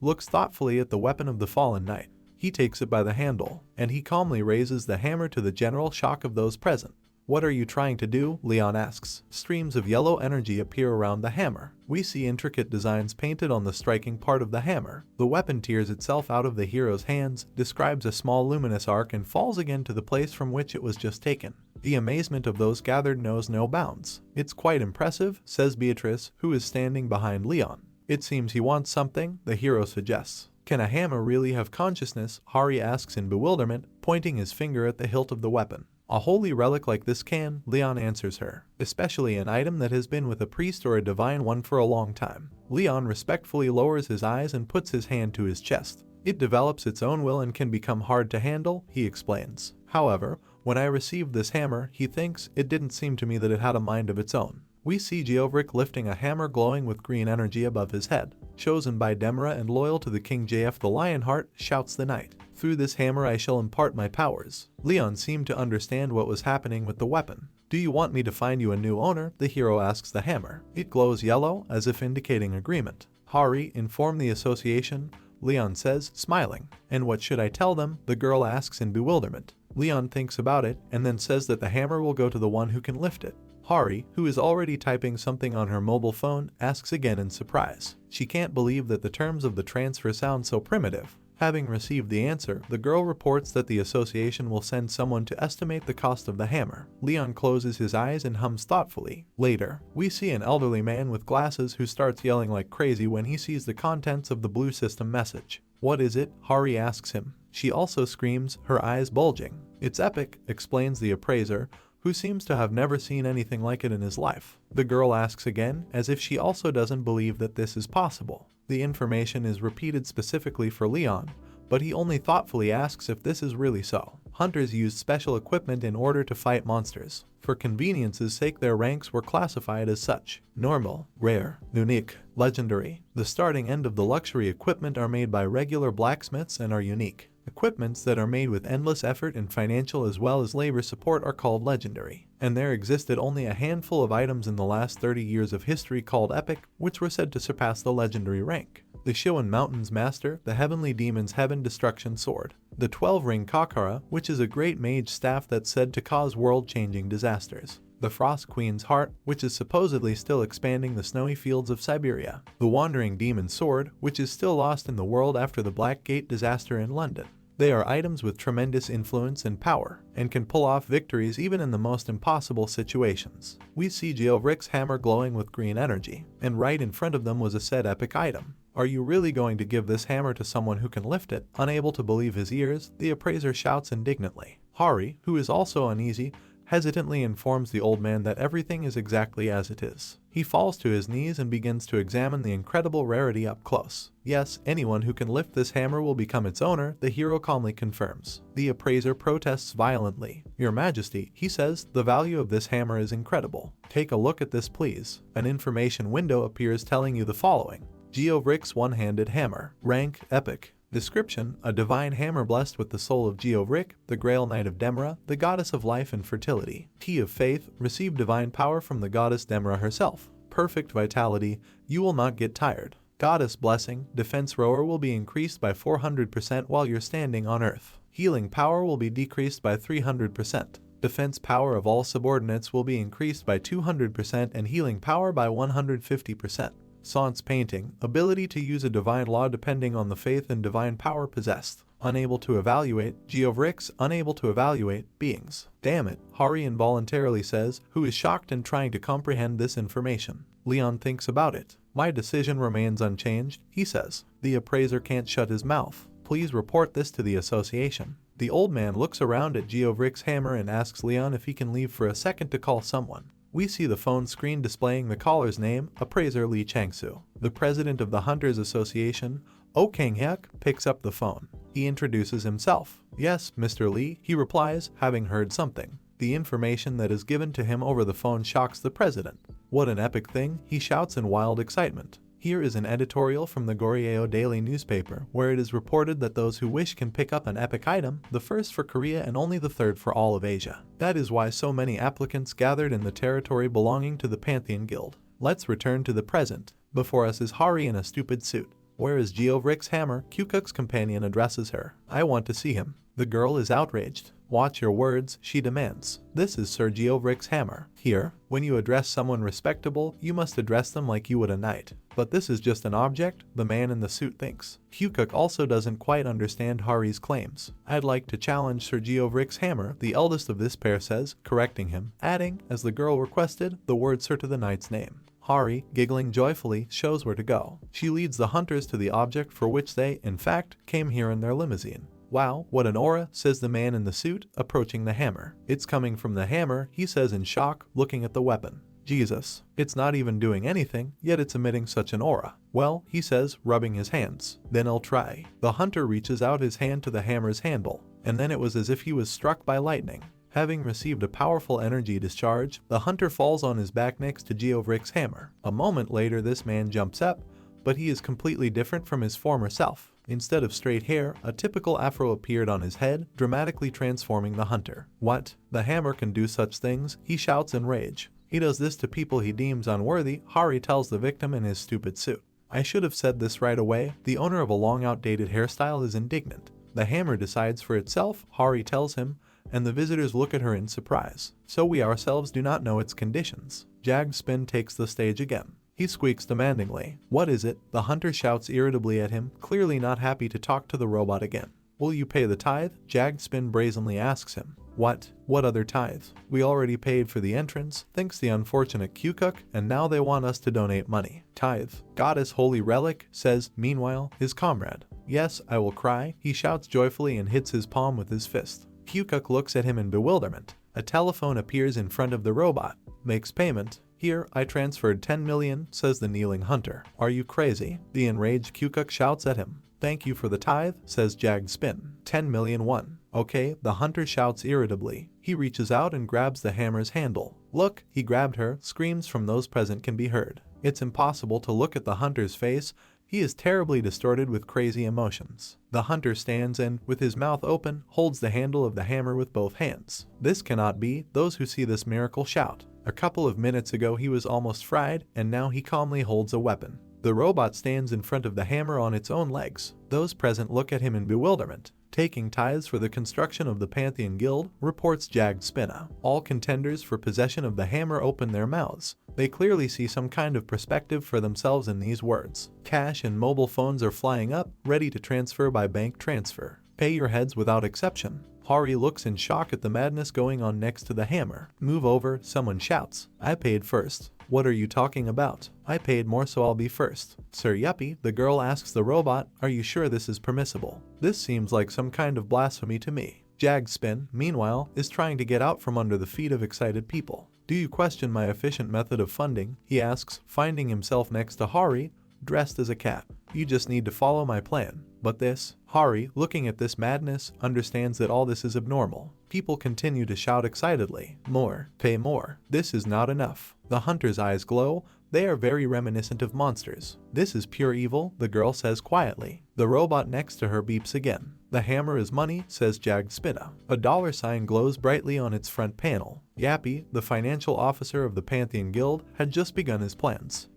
looks thoughtfully at the weapon of the fallen knight. He takes it by the handle, and he calmly raises the hammer to the general shock of those present. What are you trying to do? Leon asks. Streams of yellow energy appear around the hammer. We see intricate designs painted on the striking part of the hammer. The weapon tears itself out of the hero's hands, describes a small luminous arc, and falls again to the place from which it was just taken. The amazement of those gathered knows no bounds. It's quite impressive, says Beatrice, who is standing behind Leon. It seems he wants something, the hero suggests. Can a hammer really have consciousness? Hari asks in bewilderment, pointing his finger at the hilt of the weapon. A holy relic like this can, Leon answers her, especially an item that has been with a priest or a divine one for a long time. Leon respectfully lowers his eyes and puts his hand to his chest. It develops its own will and can become hard to handle, he explains. However, when I received this hammer, he thinks, it didn't seem to me that it had a mind of its own. We see Geovrick lifting a hammer glowing with green energy above his head. Chosen by Demra and loyal to the King JF the Lionheart, shouts the knight. Through this hammer I shall impart my powers. Leon seemed to understand what was happening with the weapon. Do you want me to find you a new owner? The hero asks the hammer. It glows yellow, as if indicating agreement. Hari, inform the association, Leon says, smiling. And what should I tell them? The girl asks in bewilderment. Leon thinks about it, and then says that the hammer will go to the one who can lift it. Hari, who is already typing something on her mobile phone, asks again in surprise. She can't believe that the terms of the transfer sound so primitive. Having received the answer, the girl reports that the association will send someone to estimate the cost of the hammer. Leon closes his eyes and hums thoughtfully. Later, we see an elderly man with glasses who starts yelling like crazy when he sees the contents of the blue system message. What is it? Hari asks him. She also screams, her eyes bulging. It's epic, explains the appraiser, who seems to have never seen anything like it in his life. The girl asks again, as if she also doesn't believe that this is possible. The information is repeated specifically for Leon, but he only thoughtfully asks if this is really so. Hunters used special equipment in order to fight monsters. For convenience's sake, their ranks were classified as such: normal, rare, unique, legendary. The starting end of the luxury equipment are made by regular blacksmiths and are unique. Equipments that are made with endless effort and financial as well as labor support are called legendary. And there existed only a handful of items in the last 30 years of history called epic, which were said to surpass the legendary rank. The Shiwan Mountain's Master, the Heavenly Demon's Heaven Destruction Sword. The 12-Ring Kakara, which is a great mage staff that's said to cause world-changing disasters. The Frost Queen's Heart, which is supposedly still expanding the snowy fields of Siberia. The Wandering Demon's Sword, which is still lost in the world after the Black Gate disaster in London. They are items with tremendous influence and power, and can pull off victories even in the most impossible situations. We see Geovrick's hammer glowing with green energy, and right in front of them was a said epic item. Are you really going to give this hammer to someone who can lift it? Unable to believe his ears, the appraiser shouts indignantly. Hari, who is also uneasy, hesitantly informs the old man that everything is exactly as it is. He falls to his knees and begins to examine the incredible rarity up close. Yes, anyone who can lift this hammer will become its owner, the hero calmly confirms. The appraiser protests violently. Your Majesty, he says, the value of this hammer is incredible. Take a look at this, please. An information window appears telling you the following. Geovrick's one-handed hammer. Rank, epic. Description: a divine hammer blessed with the soul of Geovrick, the Grail Knight of Demra, the goddess of life and fertility. Key of faith: receive divine power from the goddess Demra herself. Perfect vitality: you will not get tired. Goddess blessing: defense rower will be increased by 400% while you're standing on earth. Healing power will be decreased by 300%. Defense power of all subordinates will be increased by 200% and healing power by 150%. Sans painting, ability to use a divine law depending on the faith and divine power possessed. Unable to evaluate, Geovrick's unable to evaluate, beings. Damn it, Hari involuntarily says, who is shocked and trying to comprehend this information. Leon thinks about it. My decision remains unchanged, he says. The appraiser can't shut his mouth. Please report this to the association. The old man looks around at Geovrick's hammer and asks Leon if he can leave for a second to call someone. We see the phone screen displaying the caller's name, appraiser Lee Changsu. The president of the Hunters Association, Oh Kang-hyuk, picks up the phone. He introduces himself. "Yes, Mr. Lee," he replies, having heard something. The information that is given to him over the phone shocks the president. "What an epic thing," he shouts in wild excitement. Here is an editorial from the Goryeo Daily newspaper, where it is reported that those who wish can pick up an epic item, the first for Korea and only the third for all of Asia. That is why so many applicants gathered in the territory belonging to the Pantheon Guild. Let's return to the present. Before us is Hari in a stupid suit. "Where is Geovrick's hammer?" Kyukuk's companion addresses her. "I want to see him." The girl is outraged. "Watch your words," she demands. "This is Sir Geovrick's hammer. Here, when you address someone respectable, you must address them like you would a knight. But this is just an object," the man in the suit thinks. Kyukuk also doesn't quite understand Hari's claims. "I'd like to challenge Sir Geovrick's hammer," the eldest of this pair says, correcting him, adding, as the girl requested, the word Sir to the knight's name. Hari, giggling joyfully, shows where to go. She leads the hunters to the object for which they, in fact, came here in their limousine. "Wow, what an aura," says the man in the suit, approaching the hammer. "It's coming from the hammer," he says in shock, looking at the weapon. "Jesus, it's not even doing anything, yet it's emitting such an aura." "Well," he says, rubbing his hands. "Then I'll try." The hunter reaches out his hand to the hammer's handle, and then it was as if he was struck by lightning. Having received a powerful energy discharge, the hunter falls on his back next to Geovrick's hammer. A moment later this man jumps up, but he is completely different from his former self. Instead of straight hair, a typical afro appeared on his head, dramatically transforming the hunter. "What? The hammer can do such things?" he shouts in rage. "He does this to people he deems unworthy," Hari tells the victim in his stupid suit. "I should have said this right away." The owner of a long outdated hairstyle is indignant. "The hammer decides for itself," Hari tells him, and the visitors look at her in surprise. "So we ourselves do not know its conditions." Spin takes the stage again. He squeaks demandingly. "What is it?" The hunter shouts irritably at him, clearly not happy to talk to the robot again. "Will you pay the tithe?" Spin brazenly asks him. "What? What other tithe? We already paid for the entrance," thinks the unfortunate Kyukuk, "and now they want us to donate money." "Tithe? Goddess holy relic," says, meanwhile, his comrade. "Yes, I will cry," he shouts joyfully and hits his palm with his fist. Kyukuk looks at him in bewilderment. A telephone appears in front of the robot. "Makes payment." "Here, I transferred 10 million, says the kneeling hunter. "Are you crazy?" The enraged Kyukuk shouts at him. "Thank you for the tithe," says Spin. 10 million won. "Okay," the hunter shouts irritably. He reaches out and grabs the hammer's handle. "Look, he grabbed her," screams from those present can be heard. It's impossible to look at the hunter's face. He is terribly distorted with crazy emotions. The hunter stands and, with his mouth open, holds the handle of the hammer with both hands. "This cannot be," those who see this miracle shout. A couple of minutes ago he was almost fried, and now he calmly holds a weapon. The robot stands in front of the hammer on its own legs. Those present look at him in bewilderment. "Taking tithes for the construction of the Pantheon Guild," reports Spinna. All contenders for possession of the hammer open their mouths. They clearly see some kind of perspective for themselves in these words. Cash and mobile phones are flying up, ready to transfer by bank transfer. "Pay your heads without exception." Hari looks in shock at the madness going on next to the hammer. "Move over," someone shouts. "I paid first." "What are you talking about?" "I paid more, so I'll be first." "Sir Yuppie," the girl asks the robot, "are you sure this is permissible? This seems like some kind of blasphemy to me." Spin, meanwhile, is trying to get out from under the feet of excited people. "Do you question my efficient method of funding?" he asks, finding himself next to Hari, dressed as a cat. "You just need to follow my plan." But this, Hari, looking at this madness, understands that all this is abnormal. People continue to shout excitedly, "More, pay more." This is not enough. The hunter's eyes glow. They are very reminiscent of monsters. "This is pure evil," the girl says quietly. The robot next to her beeps again. "The hammer is money," says Spinna. A dollar sign glows brightly on its front panel. Yappy, the financial officer of the Pantheon Guild, had just begun his plans.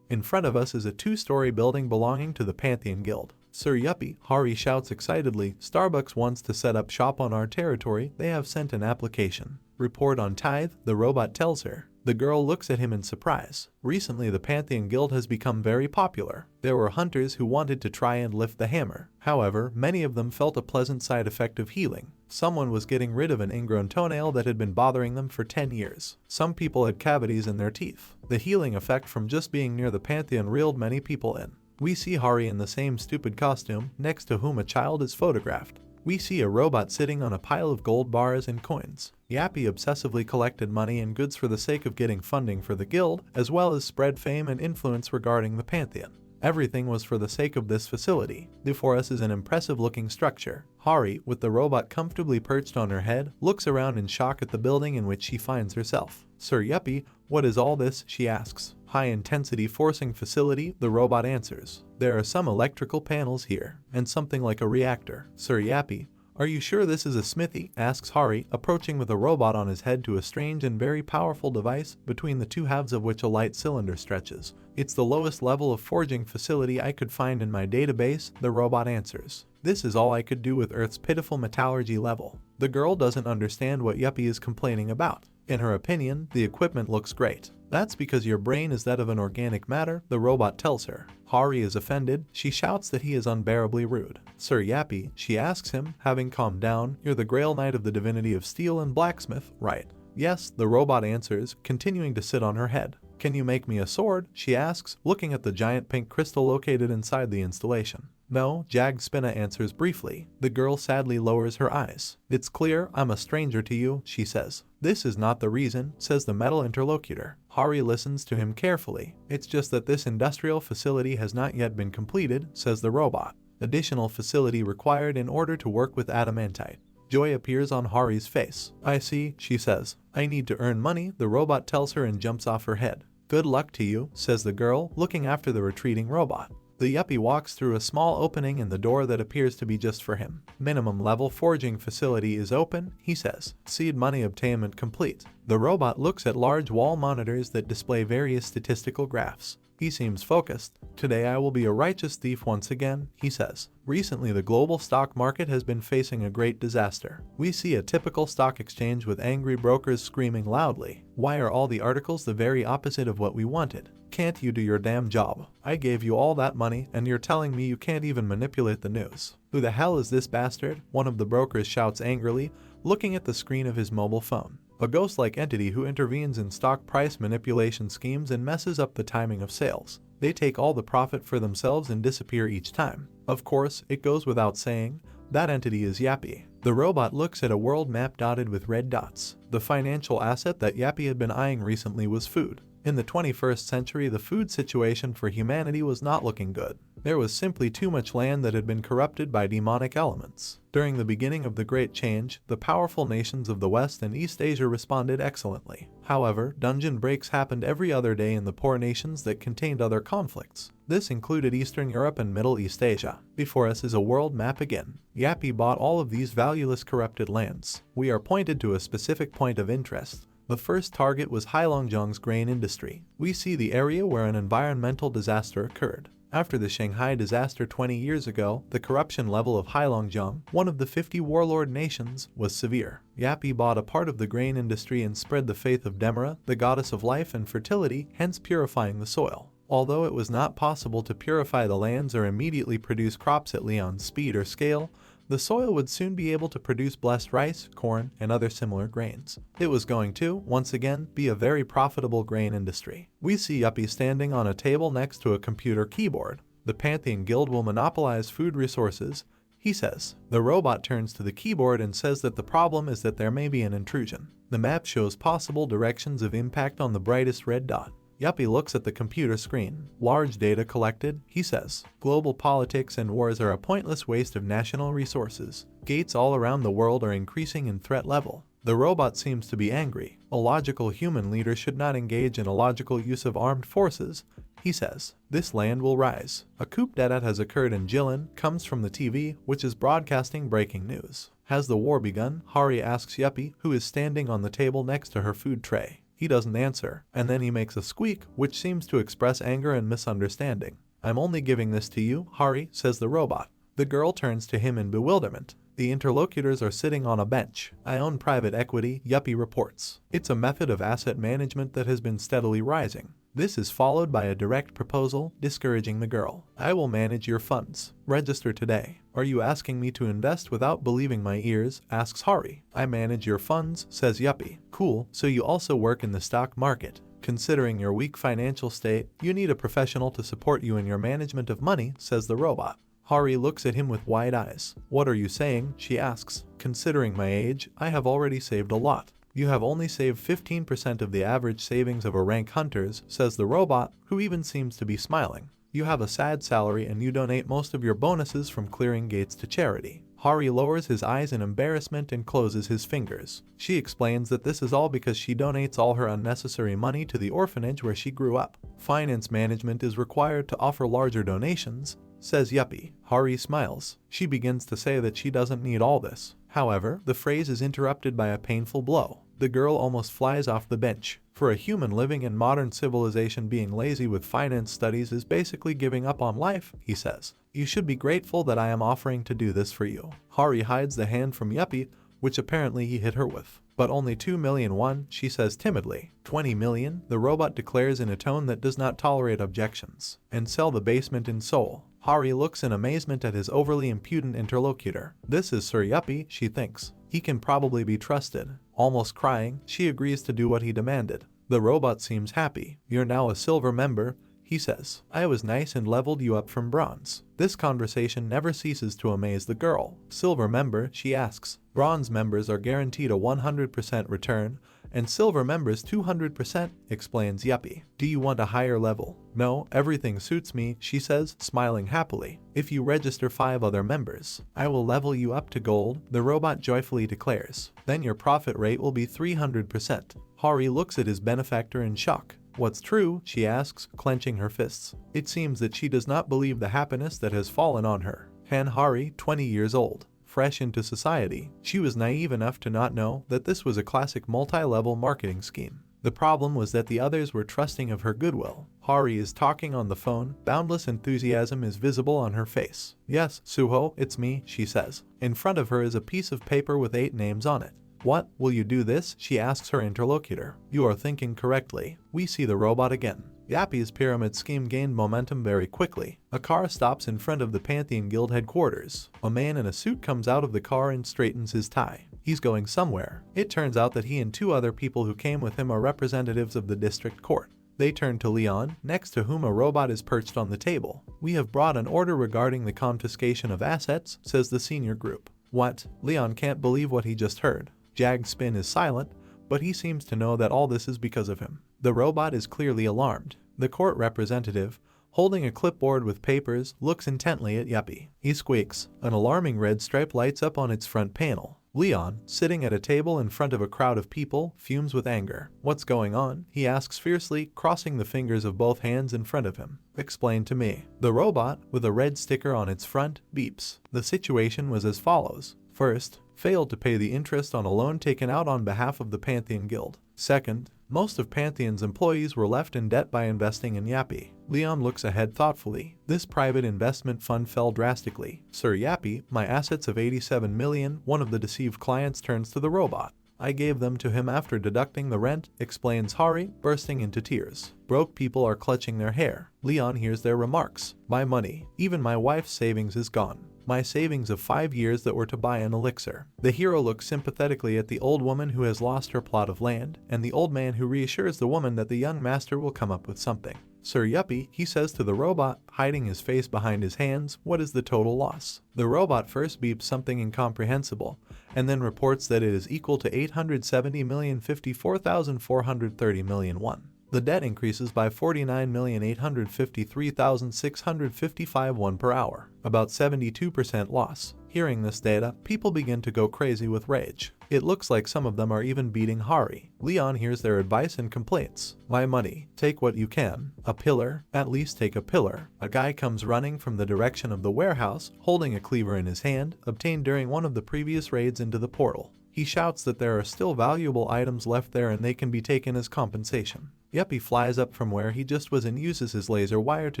In front of us is a 2-story building belonging to the Pantheon Guild. "Sir Yuppie," Hari shouts excitedly, "Starbucks wants to set up shop on our territory. They have sent an application." "Report on tithe," the robot tells her. The girl looks at him in surprise. Recently the Pantheon Guild has become very popular. There were hunters who wanted to try and lift the hammer. However, many of them felt a pleasant side effect of healing. Someone was getting rid of an ingrown toenail that had been bothering them for 10 years. Some people had cavities in their teeth. The healing effect from just being near the Pantheon reeled many people in. We see Hari in the same stupid costume, next to whom a child is photographed. We see a robot sitting on a pile of gold bars and coins. Yappy obsessively collected money and goods for the sake of getting funding for the guild, as well as spread fame and influence regarding the Pantheon. Everything was for the sake of this facility. Before us is an impressive-looking structure. Hari, with the robot comfortably perched on her head, looks around in shock at the building in which she finds herself. Sir Yuppie, what is all this? She asks. High-intensity forcing facility, the robot answers. There are some electrical panels here, and something like a reactor. Sir Yuppie, are you sure this is a smithy? Asks Hari, approaching with a robot on his head to a strange and very powerful device, between the two halves of which a light cylinder stretches. It's the lowest level of forging facility I could find in my database, the robot answers. This is all I could do with Earth's pitiful metallurgy level. The girl doesn't understand what Yuppie is complaining about. In her opinion, the equipment looks great. That's because your brain is that of an organic matter, the robot tells her. Hari is offended. She shouts that he is unbearably rude. Sir Yuppie, she asks him, having calmed down, you're the Grail Knight of the divinity of steel and blacksmith, right? Yes, the robot answers, continuing to sit on her head. Can you make me a sword? She asks, looking at the giant pink crystal located inside the installation. No, Jag Spinna answers briefly. The girl sadly lowers her eyes. It's clear I'm a stranger to you, she says. This is not the reason, says the metal interlocutor. Hari listens to him carefully. It's just that this industrial facility has not yet been completed, says the robot. Additional facility required in order to work with adamantite. Joy appears on Hari's face. I see, she says. I need to earn money, the robot tells her and jumps off her head. Good luck to you, says the girl, looking after the retreating robot. The Yuppie walks through a small opening in the door that appears to be just for him. Minimum level forging facility is open, he says. Seed money obtainment complete. The robot looks at large wall monitors that display various statistical graphs. He seems focused. Today I will be a righteous thief once again, he says. Recently the global stock market has been facing a great disaster. We see a typical stock exchange with angry brokers screaming loudly. Why are all the articles the very opposite of what we wanted? Can't you do your damn job? I gave you all that money and you're telling me you can't even manipulate the news. Who the hell is this bastard? One of the brokers shouts angrily, looking at the screen of his mobile phone. A ghost-like entity who intervenes in stock price manipulation schemes and messes up the timing of sales. They take all the profit for themselves and disappear each time. Of course, it goes without saying, that entity is Yuppie. The robot looks at a world map dotted with red dots. The financial asset that Yuppie had been eyeing recently was food. In the 21st century, the food situation for humanity was not looking good. There was simply too much land that had been corrupted by demonic elements. During the beginning of the Great Change, the powerful nations of the West and East Asia responded excellently. However, dungeon breaks happened every other day in the poor nations that contained other conflicts. This included Eastern Europe and Middle East Asia. Before us is a world map again. Yuppie bought all of these valueless corrupted lands. We are pointed to a specific point of interest. The first target was Heilongjiang's grain industry. We see the area where an environmental disaster occurred. After the Shanghai disaster 20 years ago, the corruption level of Heilongjiang, one of the 50 warlord nations, was severe. Yuppie bought a part of the grain industry and spread the faith of Demara, the goddess of life and fertility, hence purifying the soil. Although it was not possible to purify the lands or immediately produce crops at Leon's speed or scale, the soil would soon be able to produce blessed rice, corn, and other similar grains. It was going to, once again, be a very profitable grain industry. We see Yuppie standing on a table next to a computer keyboard. The Pantheon Guild will monopolize food resources, he says. The robot turns to the keyboard and says that the problem is that there may be an intrusion. The map shows possible directions of impact on the brightest red dot. Yuppie looks at the computer screen. Large data collected, he says. Global politics and wars are a pointless waste of national resources. Gates all around the world are increasing in threat level. The robot seems to be angry. A logical human leader should not engage in illogical use of armed forces, he says. This land will rise. A coup d'etat has occurred in Jilin, comes from the TV, which is broadcasting breaking news. Has the war begun? Hari asks Yuppie, who is standing on the table next to her food tray. He doesn't answer, and then he makes a squeak, which seems to express anger and misunderstanding. I'm only giving this to you, Hari, says the robot. The girl turns to him in bewilderment. The interlocutors are sitting on a bench. I own private equity, Yuppie reports. It's a method of asset management that has been steadily rising. This is followed by a direct proposal, discouraging the girl. I will manage your funds. Register today. Are you asking me to invest without believing my ears? Asks Hari. I manage your funds, says Yuppie. Cool, so you also work in the stock market. Considering your weak financial state, you need a professional to support you in your management of money, says the robot. Hari looks at him with wide eyes. What are you saying? She asks. Considering my age, I have already saved a lot. You have only saved 15% of the average savings of a rank hunters, says the robot, who even seems to be smiling. You have a sad salary and you donate most of your bonuses from clearing gates to charity. Hari lowers his eyes in embarrassment and closes his fingers. She explains that this is all because she donates all her unnecessary money to the orphanage where she grew up. Finance management is required to offer larger donations, says Yuppie. Hari smiles. She begins to say that she doesn't need all this. However, the phrase is interrupted by a painful blow. The girl almost flies off the bench. For a human living in modern civilization, being lazy with finance studies is basically giving up on life, he says. You should be grateful that I am offering to do this for you. Hari hides the hand from Yuppie, which apparently he hit her with. But only 2 million won, she says timidly. 20 million, the robot declares in a tone that does not tolerate objections. And sell the basement in Seoul. Hari looks in amazement at his overly impudent interlocutor. This is Sir Yuppie, she thinks. He can probably be trusted. Almost crying, she agrees to do what he demanded. The robot seems happy. You're now a silver member, he says. I was nice and leveled you up from bronze. This conversation never ceases to amaze the girl. Silver member, she asks. Bronze members are guaranteed a 100% return, and silver members 200%, explains Yuppie. Do you want a higher level? No, everything suits me, she says, smiling happily. If you register 5 other members, I will level you up to gold, the robot joyfully declares. Then your profit rate will be 300%. Hari looks at his benefactor in shock. What's true? She asks, clenching her fists. It seems that she does not believe the happiness that has fallen on her. Han Hari, 20 years old. Fresh into society, she was naive enough to not know that this was a classic multi-level marketing scheme. The problem was that the others were trusting of her goodwill. Hari is talking on the phone. Boundless enthusiasm is visible on her face. Yes, Suho, it's me, she says. In front of her is a piece of paper with 8 names on it. What, will you do this? She asks her interlocutor. You are thinking correctly. We see the robot again. Yuppie's pyramid scheme gained momentum very quickly. A car stops in front of the Pantheon Guild headquarters. A man in a suit comes out of the car and straightens his tie. He's going somewhere. It turns out that he and 2 other people who came with him are representatives of the district court. They turn to Leon, next to whom a robot is perched on the table. We have brought an order regarding the confiscation of assets, says the senior group. What? Leon can't believe what he just heard. Jag Spin is silent, but he seems to know that all this is because of him. The robot is clearly alarmed. The court representative, holding a clipboard with papers, looks intently at Yuppie. He squeaks. An alarming red stripe lights up on its front panel. Leon, sitting at a table in front of a crowd of people, fumes with anger. What's going on? He asks fiercely, crossing the fingers of both hands in front of him. Explain to me. The robot, with a red sticker on its front, beeps. The situation was as follows. First, failed to pay the interest on a loan taken out on behalf of the Pantheon Guild. Second, most of Pantheon's employees were left in debt by investing in Yuppie. Leon looks ahead thoughtfully. This private investment fund fell drastically. Sir Yuppie, my assets of 87 million, one of the deceived clients turns to the robot. I gave them to him after deducting the rent, explains Hari, bursting into tears. Broke people are clutching their hair. Leon hears their remarks. My money, even my wife's savings is gone. My savings of 5 years that were to buy an elixir. The hero looks sympathetically at the old woman who has lost her plot of land, and the old man who reassures the woman that the young master will come up with something. Sir Yuppie, he says to the robot, hiding his face behind his hands, what is the total loss? The robot first beeps something incomprehensible, and then reports that it is equal to 870,054,430 million won. The debt increases by 49,853,655 won per hour, about 72% loss. Hearing this data, people begin to go crazy with rage. It looks like some of them are even beating Hari. Leon hears their advice and complaints. My money, take what you can. A pillar, at least take a pillar. A guy comes running from the direction of the warehouse, holding a cleaver in his hand, obtained during one of the previous raids into the portal. He shouts that there are still valuable items left there and they can be taken as compensation. Yuppie flies up from where he just was and uses his laser wire to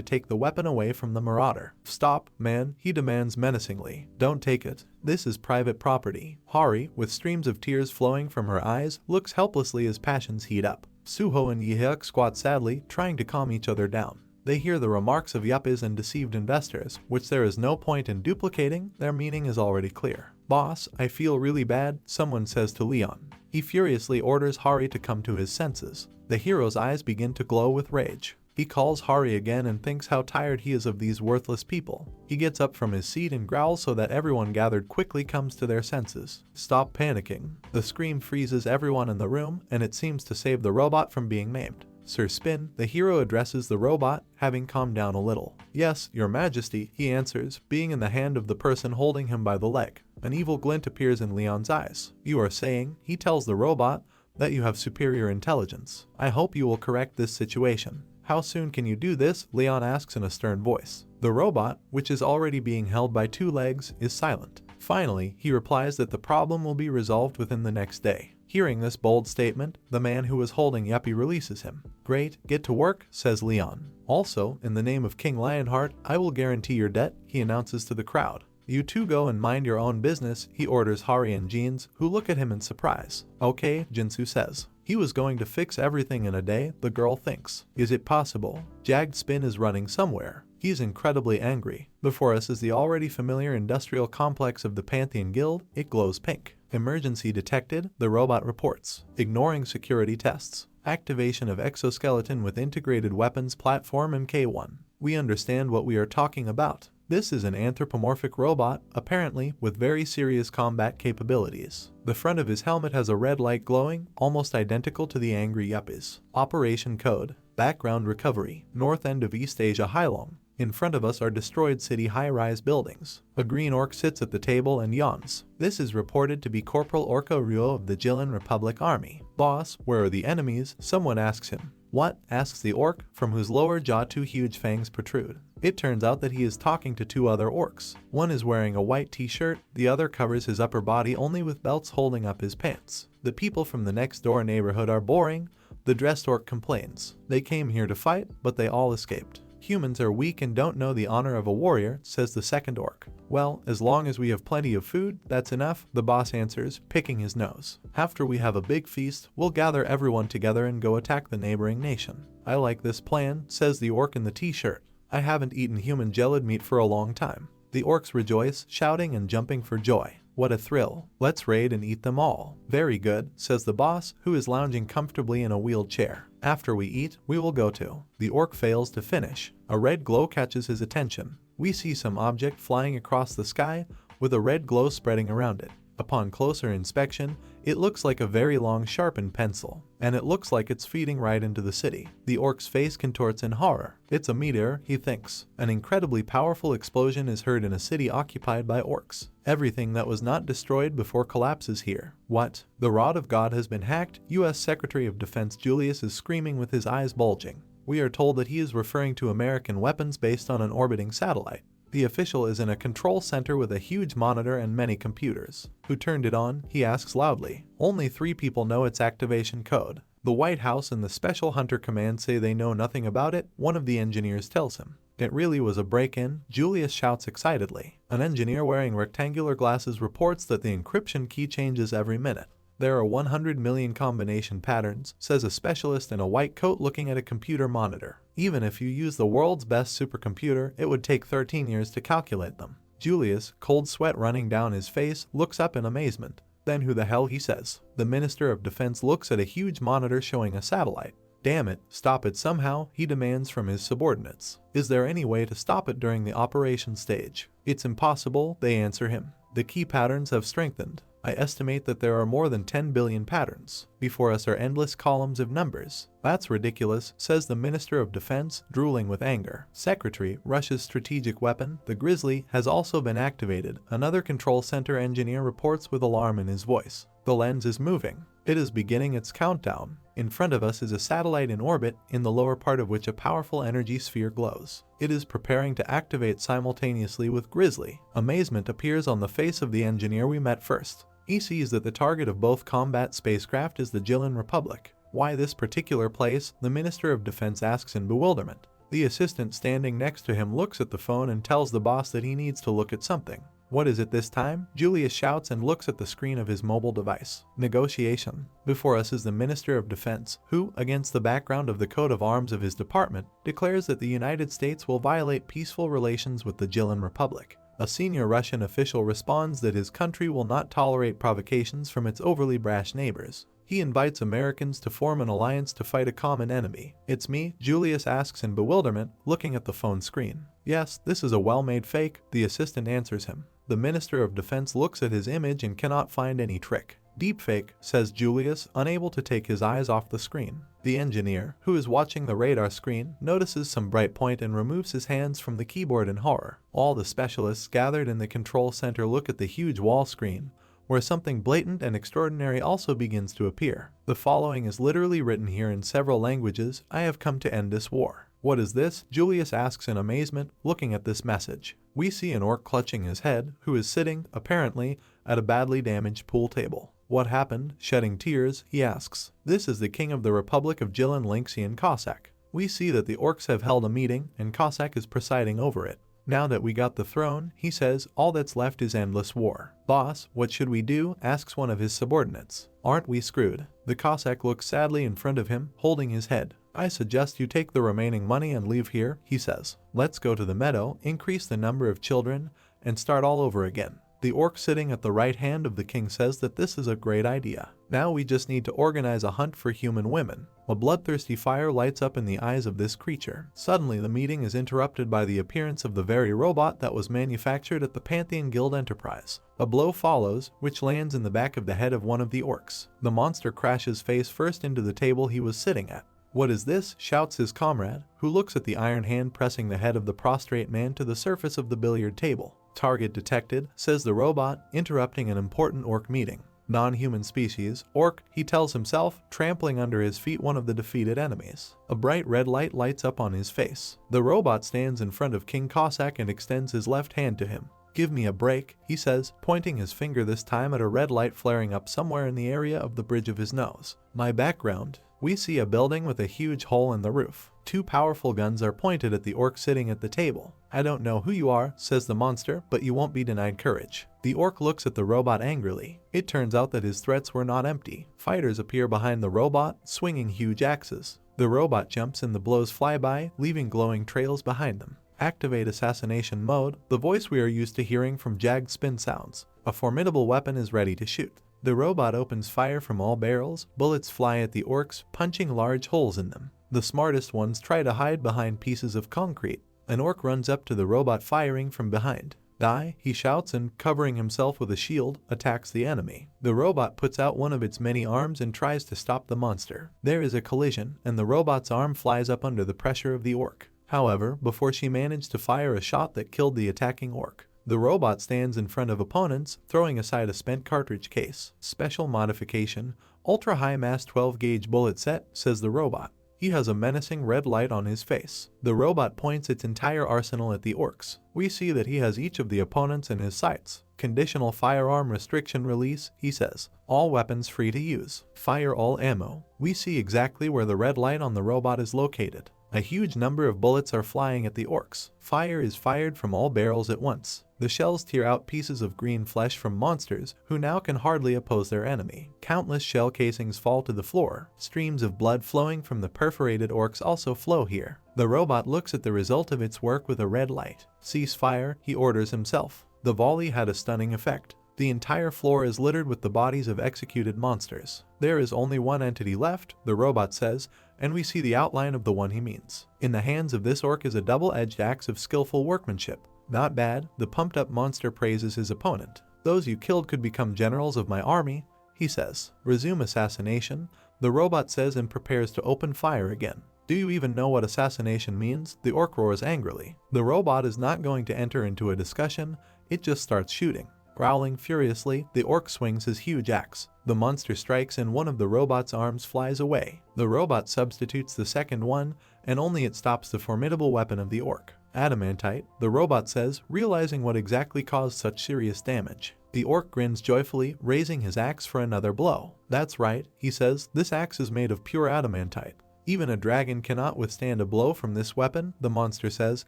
take the weapon away from the marauder. Stop, man, he demands menacingly. Don't take it. This is private property. Hari, with streams of tears flowing from her eyes, looks helplessly as passions heat up. Suho and Yihyuk squat sadly, trying to calm each other down. They hear the remarks of Yuppies and deceived investors, which there is no point in duplicating, their meaning is already clear. Boss, I feel really bad, someone says to Leon. He furiously orders Hari to come to his senses. The hero's eyes begin to glow with rage. He calls Hari again and thinks how tired he is of these worthless people. He gets up from his seat and growls so that everyone gathered quickly comes to their senses. Stop panicking. The scream freezes everyone in the room, and it seems to save the robot from being maimed. Sir Spin, the hero addresses the robot, having calmed down a little. Yes, your majesty, he answers, being in the hand of the person holding him by the leg. An evil glint appears in Leon's eyes. You are saying, he tells the robot, that you have superior intelligence. I hope you will correct this situation. How soon can you do this? Leon asks in a stern voice. The robot, which is already being held by 2 legs, is silent. Finally, he replies that the problem will be resolved within the next day. Hearing this bold statement, the man who was holding Yuppie releases him. Great, get to work, says Leon. Also, in the name of King Lionheart, I will guarantee your debt, he announces to the crowd. You two go and mind your own business, he orders Hari and Jeans, who look at him in surprise. Okay, Jinsu says. He was going to fix everything in a day, the girl thinks. Is it possible? Jagged Spin is running somewhere. He's incredibly angry. Before us is the already familiar industrial complex of the Pantheon Guild. It glows pink. Emergency detected, the robot reports. Ignoring security tests. Activation of exoskeleton with integrated weapons platform MK1. We understand what we are talking about. This is an anthropomorphic robot, apparently with very serious combat capabilities. The front of his helmet has a red light glowing, almost identical to the angry yuppies. Operation code. Background recovery. North end of East Asia Hylong. In front of us are destroyed city high-rise buildings. A green orc sits at the table and yawns. This is reported to be Corporal Orko Ryo of the Jilin Republic Army. Boss, where are the enemies? Someone asks him. What? Asks the orc, from whose lower jaw 2 huge fangs protrude. It turns out that he is talking to 2 other orcs. One is wearing a white t-shirt, the other covers his upper body only with belts holding up his pants. The people from the next door neighborhood are boring, the dressed orc complains. They came here to fight, but they all escaped. Humans are weak and don't know the honor of a warrior, says the second orc. Well, as long as we have plenty of food, that's enough, the boss answers, picking his nose. After we have a big feast, we'll gather everyone together and go attack the neighboring nation. I like this plan, says the orc in the t-shirt. I haven't eaten human gelid meat for a long time. The orcs rejoice, shouting and jumping for joy. What a thrill. Let's raid and eat them all. Very good, says the boss, who is lounging comfortably in a wheeled chair. After we eat, we will go to. The orc fails to finish. A red glow catches his attention. We see some object flying across the sky with a red glow spreading around it. Upon closer inspection, it looks like a very long sharpened pencil, and it looks like it's feeding right into the city. The orc's face contorts in horror. It's a meteor, he thinks. An incredibly powerful explosion is heard in a city occupied by orcs. Everything that was not destroyed before collapses here. What? The Rod of God has been hacked? U.S. Secretary of Defense Julius is screaming with his eyes bulging. We are told that he is referring to American weapons based on an orbiting satellite. The official is in a control center with a huge monitor and many computers. Who turned it on? He asks loudly. Only 3 people know its activation code. The White House and the Special Hunter Command say they know nothing about it, one of the engineers tells him. It really was a break-in, Julius shouts excitedly. An engineer wearing rectangular glasses reports that the encryption key changes every minute. There are 100 million combination patterns, says a specialist in a white coat looking at a computer monitor. Even if you use the world's best supercomputer, it would take 13 years to calculate them. Julius, cold sweat running down his face, looks up in amazement. Then who the hell, he says. The Minister of Defense looks at a huge monitor showing a satellite. Damn it, stop it somehow, he demands from his subordinates. Is there any way to stop it during the operation stage? It's impossible, they answer him. The key patterns have strengthened. I estimate that there are more than 10 billion patterns. Before us are endless columns of numbers. That's ridiculous, says the Minister of Defense, drooling with anger. Secretary, Russia's strategic weapon, the Grizzly, has also been activated. Another control center engineer reports with alarm in his voice. The lens is moving. It is beginning its countdown. In front of us is a satellite in orbit, in the lower part of which a powerful energy sphere glows. It is preparing to activate simultaneously with Grizzly. Amazement appears on the face of the engineer we met first. He sees that the target of both combat spacecraft is the Jilin Republic. Why this particular place? The Minister of Defense asks in bewilderment. The assistant standing next to him looks at the phone and tells the boss that he needs to look at something. What is it this time? Julius shouts and looks at the screen of his mobile device. Negotiation. Before us is the Minister of Defense, who, against the background of the coat of arms of his department, declares that the United States will violate peaceful relations with the Jilin Republic. A senior Russian official responds that his country will not tolerate provocations from its overly brash neighbors. He invites Americans to form an alliance to fight a common enemy. It's me, Julius asks in bewilderment, looking at the phone screen. Yes, this is a well-made fake, the assistant answers him. The Minister of Defense looks at his image and cannot find any trick. Deepfake, says Julius, unable to take his eyes off the screen. The engineer, who is watching the radar screen, notices some bright point and removes his hands from the keyboard in horror. All the specialists gathered in the control center look at the huge wall screen, where something blatant and extraordinary also begins to appear. The following is literally written here in several languages: "I have come to end this war." What is this? Julius asks in amazement, looking at this message. We see an orc clutching his head, who is sitting, apparently, at a badly damaged pool table. What happened? Shedding tears, he asks. This is the king of the Republic of Jilin Linxian Cossack. We see that the orcs have held a meeting, and Cossack is presiding over it. Now that we got the throne, he says, all that's left is endless war. Boss, what should we do? Asks one of his subordinates. Aren't we screwed? The Cossack looks sadly in front of him, holding his head. I suggest you take the remaining money and leave here, he says. Let's go to the meadow, increase the number of children, and start all over again. The orc sitting at the right hand of the king says that this is a great idea. Now we just need to organize a hunt for human women. A bloodthirsty fire lights up in the eyes of this creature. Suddenly the meeting is interrupted by the appearance of the very robot that was manufactured at the Pantheon Guild Enterprise. A blow follows, which lands in the back of the head of one of the orcs. The monster crashes face first into the table he was sitting at. What is this? Shouts his comrade, who looks at the iron hand pressing the head of the prostrate man to the surface of the billiard table. Target detected, says the robot, interrupting an important orc meeting. Non-human species, orc, he tells himself, trampling under his feet one of the defeated enemies. A bright red light lights up on his face. The robot stands in front of King Cossack and extends his left hand to him. Give me a break, he says, pointing his finger this time at a red light flaring up somewhere in the area of the bridge of his nose. My background. We see a building with a huge hole in the roof. Two powerful guns are pointed at the orc sitting at the table. I don't know who you are, says the monster, but you won't be denied courage. The orc looks at the robot angrily. It turns out that his threats were not empty. Fighters appear behind the robot, swinging huge axes. The robot jumps and the blows fly by, leaving glowing trails behind them. Activate assassination mode, the voice we are used to hearing from jagged spin sounds. A formidable weapon is ready to shoot. The robot opens fire from all barrels, bullets fly at the orcs, punching large holes in them. The smartest ones try to hide behind pieces of concrete. An orc runs up to the robot firing from behind. Die, he shouts and, covering himself with a shield, attacks the enemy. The robot puts out one of its many arms and tries to stop the monster. There is a collision, and the robot's arm flies up under the pressure of the orc. However, before she managed to fire a shot that killed the attacking orc, the robot stands in front of opponents, throwing aside a spent cartridge case. Special modification, ultra-high mass 12-gauge bullet set, says the robot. He has a menacing red light on his face. The robot points its entire arsenal at the orcs. We see that he has each of the opponents in his sights. Conditional firearm restriction release, he says. All weapons free to use. Fire all ammo. We see exactly where the red light on the robot is located. A huge number of bullets are flying at the orcs. Fire is fired from all barrels at once. The shells tear out pieces of green flesh from monsters, who now can hardly oppose their enemy. Countless shell casings fall to the floor. Streams of blood flowing from the perforated orcs also flow here. The robot looks at the result of its work with a red light. Cease fire, he orders himself. The volley had a stunning effect. The entire floor is littered with the bodies of executed monsters. There is only one entity left, the robot says, and we see the outline of the one he means. In the hands of this orc is a double-edged axe of skillful workmanship. Not bad, the pumped-up monster praises his opponent. Those you killed could become generals of my army, he says. Resume assassination, the robot says and prepares to open fire again. Do you even know what assassination means? The orc roars angrily. The robot is not going to enter into a discussion, it just starts shooting. Growling furiously, the orc swings his huge axe. The monster strikes and one of the robot's arms flies away. The robot substitutes the second one, and only it stops the formidable weapon of the orc. Adamantite, the robot says, realizing what exactly caused such serious damage. The orc grins joyfully, raising his axe for another blow. That's right, he says, this axe is made of pure adamantite. Even a dragon cannot withstand a blow from this weapon, the monster says,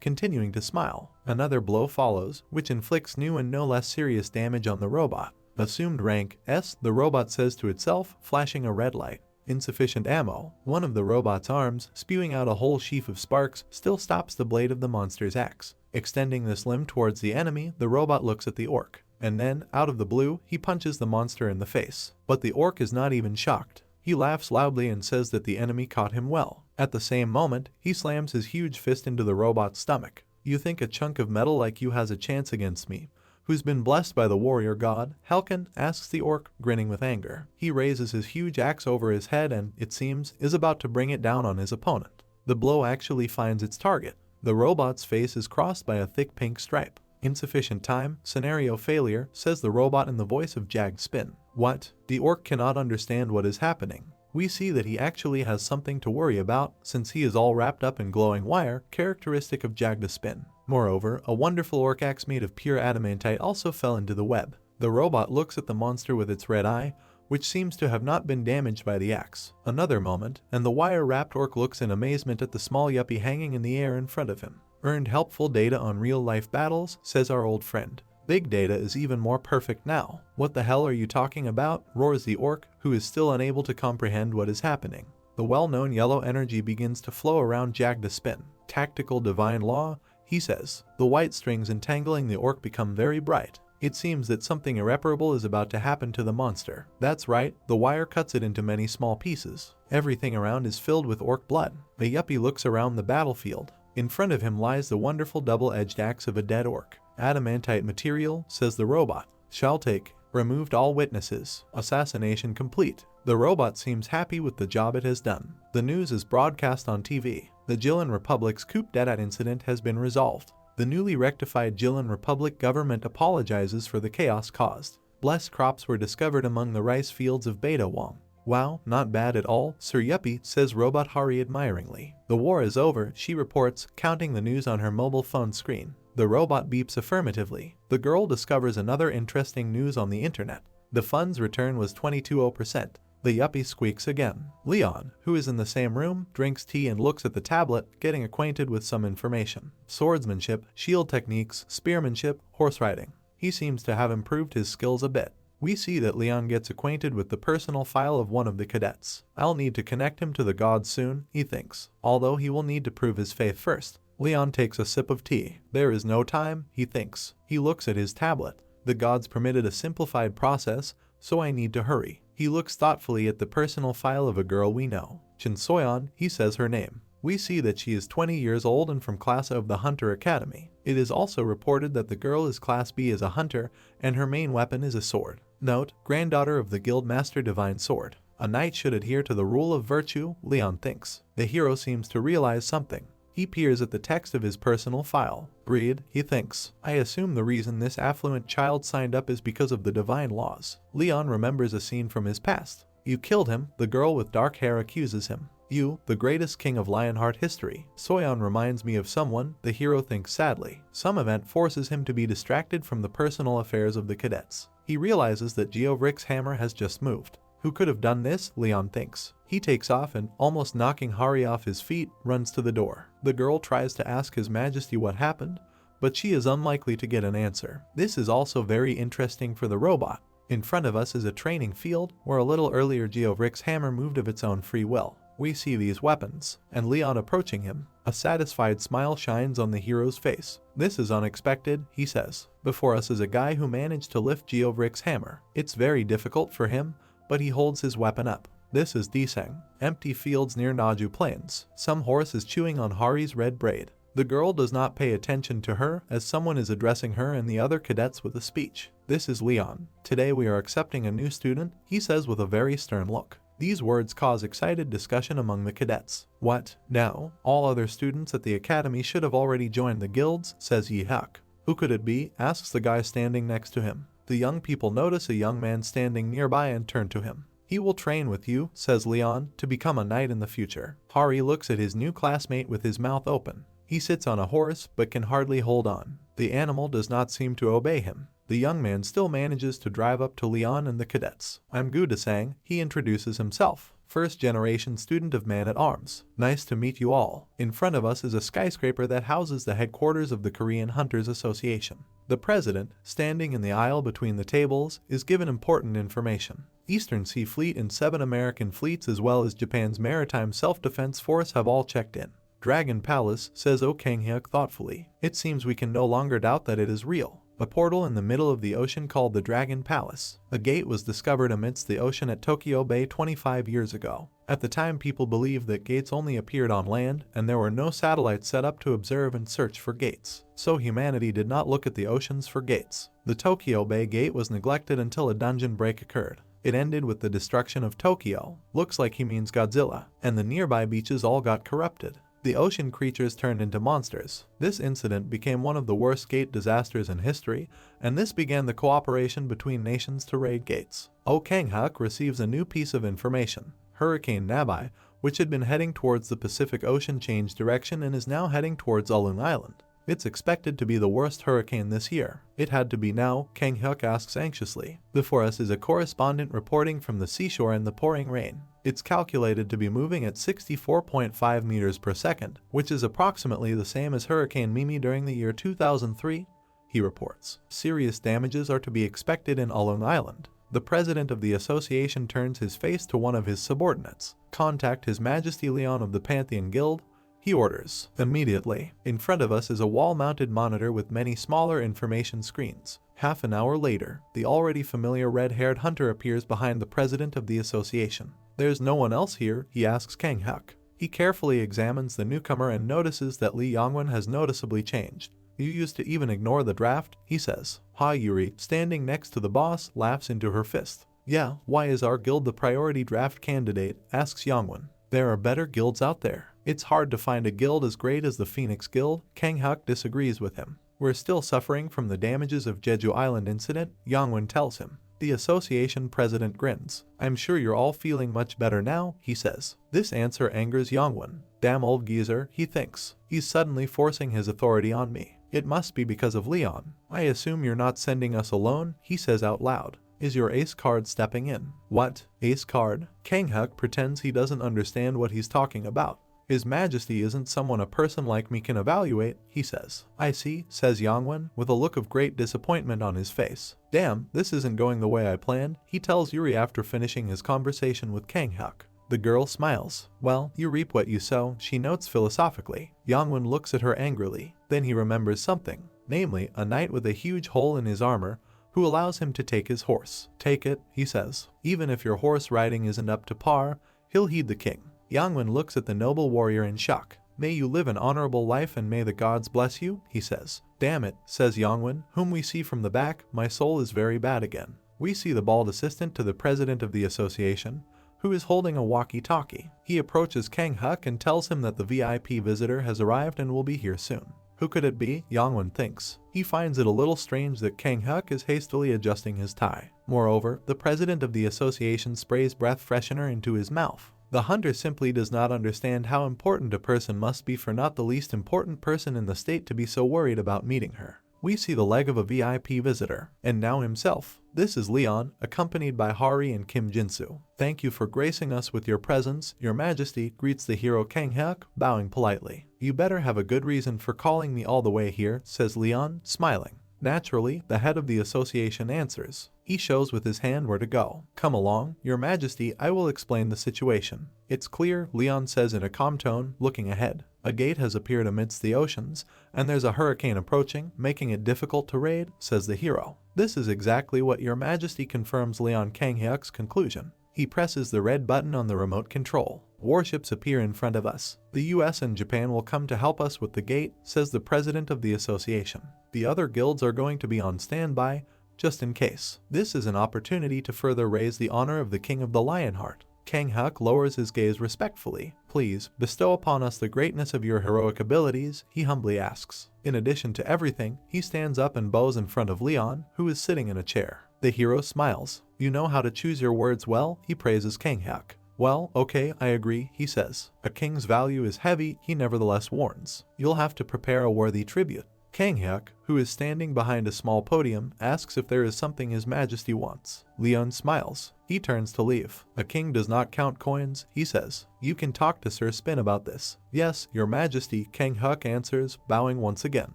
continuing to smile. Another blow follows, which inflicts new and no less serious damage on the robot. Assumed rank S, the robot says to itself, flashing a red light. Insufficient ammo. One of the robot's arms, spewing out a whole sheaf of sparks, still stops the blade of the monster's axe. Extending this limb towards the enemy, the robot looks at the orc. And then, out of the blue, he punches the monster in the face. But the orc is not even shocked. He laughs loudly and says that the enemy caught him well. At the same moment, he slams his huge fist into the robot's stomach. You think a chunk of metal like you has a chance against me, who's been blessed by the warrior god, Helkin, asks the orc, grinning with anger. He raises his huge axe over his head and, it seems, is about to bring it down on his opponent. The blow actually finds its target. The robot's face is crossed by a thick pink stripe. Insufficient time, scenario failure, says the robot in the voice of Jagged Spin. What? The orc cannot understand what is happening. We see that he actually has something to worry about, since he is all wrapped up in glowing wire, characteristic of Jagged Spin. Moreover, a wonderful orc axe made of pure adamantite also fell into the web. The robot looks at the monster with its red eye, which seems to have not been damaged by the axe. Another moment, and the wire-wrapped orc looks in amazement at the small yuppie hanging in the air in front of him. Earned helpful data on real-life battles, says our old friend. Big data is even more perfect now. What the hell are you talking about? Roars the orc, who is still unable to comprehend what is happening. The well-known yellow energy begins to flow around Jagged Spin. Tactical divine law, he says. The white strings entangling the orc become very bright. It seems that something irreparable is about to happen to the monster. That's right, the wire cuts it into many small pieces. Everything around is filled with orc blood. The yuppie looks around the battlefield. In front of him lies the wonderful double-edged axe of a dead orc. Adamantite material, says the robot. Shall take. Removed all witnesses. Assassination complete. The robot seems happy with the job it has done. The news is broadcast on TV. The Jilin Republic's coup d'etat incident has been resolved. The newly rectified Jilin Republic government apologizes for the chaos caused. Blessed crops were discovered among the rice fields of Beta Wong. Wow, not bad at all, Sir Yuppie, says Robot Hari admiringly. The war is over, she reports, counting the news on her mobile phone screen. The robot beeps affirmatively. The girl discovers another interesting news on the internet. The fund's return was 22%. The yuppie squeaks again. Leon, who is in the same room, drinks tea and looks at the tablet, getting acquainted with some information. Swordsmanship, shield techniques, spearmanship, horse riding. He seems to have improved his skills a bit. We see that Leon gets acquainted with the personal file of one of the cadets. I'll need to connect him to the gods soon, he thinks, although he will need to prove his faith first. Leon takes a sip of tea. There is no time, he thinks. He looks at his tablet. The gods permitted a simplified process, so I need to hurry. He looks thoughtfully at the personal file of a girl we know. Chin Soyeon, he says her name. We see that she is 20 years old and from class A of the Hunter Academy. It is also reported that the girl is class B as a hunter, and her main weapon is a sword. Note, granddaughter of the Guildmaster Divine Sword. A knight should adhere to the rule of virtue, Leon thinks. The hero seems to realize something. He peers at the text of his personal file. Breed, he thinks. I assume the reason this affluent child signed up is because of the divine laws. Leon remembers a scene from his past. You killed him, the girl with dark hair accuses him. You, the greatest king of Lionheart history. Soyeon reminds me of someone, the hero thinks sadly. Some event forces him to be distracted from the personal affairs of the cadets. He realizes that Geovrick's hammer has just moved. Who could have done this? Leon thinks. He takes off and, almost knocking Hari off his feet, runs to the door. The girl tries to ask His Majesty what happened, but she is unlikely to get an answer. This is also very interesting for the robot. In front of us is a training field, where a little earlier Geovrick's hammer moved of its own free will. We see these weapons, and Leon approaching him. A satisfied smile shines on the hero's face. This is unexpected, he says. Before us is a guy who managed to lift Geovrick's hammer. It's very difficult for him, but he holds his weapon up. This is Deseng. Empty fields near Naju Plains. Some horse is chewing on Hari's red braid. The girl does not pay attention to her as someone is addressing her and the other cadets with a speech. This is Leon. Today we are accepting a new student, he says with a very stern look. These words cause excited discussion among the cadets. What? Now? All other students at the academy should have already joined the guilds, says Yihak. Who could it be? Asks the guy standing next to him. The young people notice a young man standing nearby and turn to him. He will train with you, says Leon, to become a knight in the future. Hari looks at his new classmate with his mouth open. He sits on a horse but can hardly hold on. The animal does not seem to obey him. The young man still manages to drive up to Leon and the cadets. I'm Gudasang, he introduces himself. First generation student of Man-at-Arms. Nice to meet you all. In front of us is a skyscraper that houses the headquarters of the Korean Hunters Association. The president, standing in the aisle between the tables, is given important information. Eastern Sea Fleet and 7 American fleets as well as Japan's Maritime Self-Defense Force have all checked in. Dragon Palace, says Oh Kang-hyuk thoughtfully. It seems we can no longer doubt that it is real. A portal in the middle of the ocean called the Dragon Palace. A gate was discovered amidst the ocean at Tokyo Bay 25 years ago. At the time, people believed that gates only appeared on land and there were no satellites set up to observe and search for gates. So humanity did not look at the oceans for gates. The Tokyo Bay Gate was neglected until a dungeon break occurred. It ended with the destruction of Tokyo, looks like he means Godzilla, and the nearby beaches all got corrupted. The ocean creatures turned into monsters. This incident became one of the worst gate disasters in history, and this began the cooperation between nations to raid gates. Kang-huk receives a new piece of information. Hurricane Nabai, which had been heading towards the Pacific Ocean, changed direction and is now heading towards Ulun Island. It's expected to be the worst hurricane this year. It had to be now, Kang-huk asks anxiously. Before us is a correspondent reporting from the seashore in the pouring rain. It's calculated to be moving at 64.5 meters per second, which is approximately the same as Hurricane Mimi during the year 2003, he reports. Serious damages are to be expected in Ulun Island. The president of the association turns his face to one of his subordinates. Contact His Majesty Leon of the Pantheon Guild, he orders. Immediately, in front of us is a wall-mounted monitor with many smaller information screens. Half an hour later, the already familiar red-haired hunter appears behind the president of the association. There's no one else here, he asks Kang-huk. He carefully examines the newcomer and notices that Lee Yongwon has noticeably changed. You used to even ignore the draft, he says. Ha Yuri, standing next to the boss, laughs into her fist. Yeah, why is our guild the priority draft candidate, asks Yongwon. There are better guilds out there. It's hard to find a guild as great as the Phoenix Guild. Kang-huk disagrees with him. We're still suffering from the damages of Jeju Island incident, Yongwon tells him. The association president grins. I'm sure you're all feeling much better now, he says. This answer angers Yongwon. Damn old geezer, he thinks. He's suddenly forcing his authority on me. It must be because of Leon. I assume you're not sending us alone, he says out loud. Is your ace card stepping in? What? Ace card? Kang-huk pretends he doesn't understand what he's talking about. His Majesty isn't someone a person like me can evaluate, he says. I see, says Yongwon, with a look of great disappointment on his face. Damn, this isn't going the way I planned, he tells Yuri after finishing his conversation with Kang-huk. The girl smiles. Well, you reap what you sow, she notes philosophically. Yongwon looks at her angrily. Then he remembers something, namely, a knight with a huge hole in his armor, who allows him to take his horse. Take it, he says. Even if your horse riding isn't up to par, he'll heed the king. Yongwon looks at the noble warrior in shock. May you live an honorable life and may the gods bless you, he says. Damn it, says Yongwon, whom we see from the back, my soul is very bad again. We see the bald assistant to the president of the association, who is holding a walkie-talkie. He approaches Kang-huk and tells him that the VIP visitor has arrived and will be here soon. Who could it be? Yongwon thinks. He finds it a little strange that Kang-huk is hastily adjusting his tie. Moreover, the president of the association sprays breath freshener into his mouth. The hunter simply does not understand how important a person must be for not the least important person in the state to be so worried about meeting her. We see the leg of a VIP visitor, and now himself. This is Leon, accompanied by Hari and Kim Jinsu. Thank you for gracing us with your presence, Your Majesty, greets the hero Kang-huk, bowing politely. You better have a good reason for calling me all the way here, says Leon, smiling. Naturally, the head of the association answers. He shows with his hand where to go. Come along, Your Majesty, I will explain the situation. It's clear, Leon says in a calm tone, looking ahead. A gate has appeared amidst the oceans, and there's a hurricane approaching, making it difficult to raid, says the hero. This is exactly what Your Majesty, confirms Leon Kang-huk's conclusion. He presses the red button on the remote control. Warships appear in front of us. The US and Japan will come to help us with the gate, says the president of the association. The other guilds are going to be on standby, just in case. This is an opportunity to further raise the honor of the King of the Lionheart. Kang-huk lowers his gaze respectfully. Please, bestow upon us the greatness of your heroic abilities, he humbly asks. In addition to everything, he stands up and bows in front of Leon, who is sitting in a chair. The hero smiles. You know how to choose your words well, he praises Kang-huk. Well, okay, I agree, he says. A king's value is heavy, he nevertheless warns. You'll have to prepare a worthy tribute. Kang-huk, who is standing behind a small podium, asks if there is something His Majesty wants. Leon smiles. He turns to leave. A king does not count coins, he says. You can talk to Sir Spin about this. Yes, Your Majesty, Kang-huk answers, bowing once again.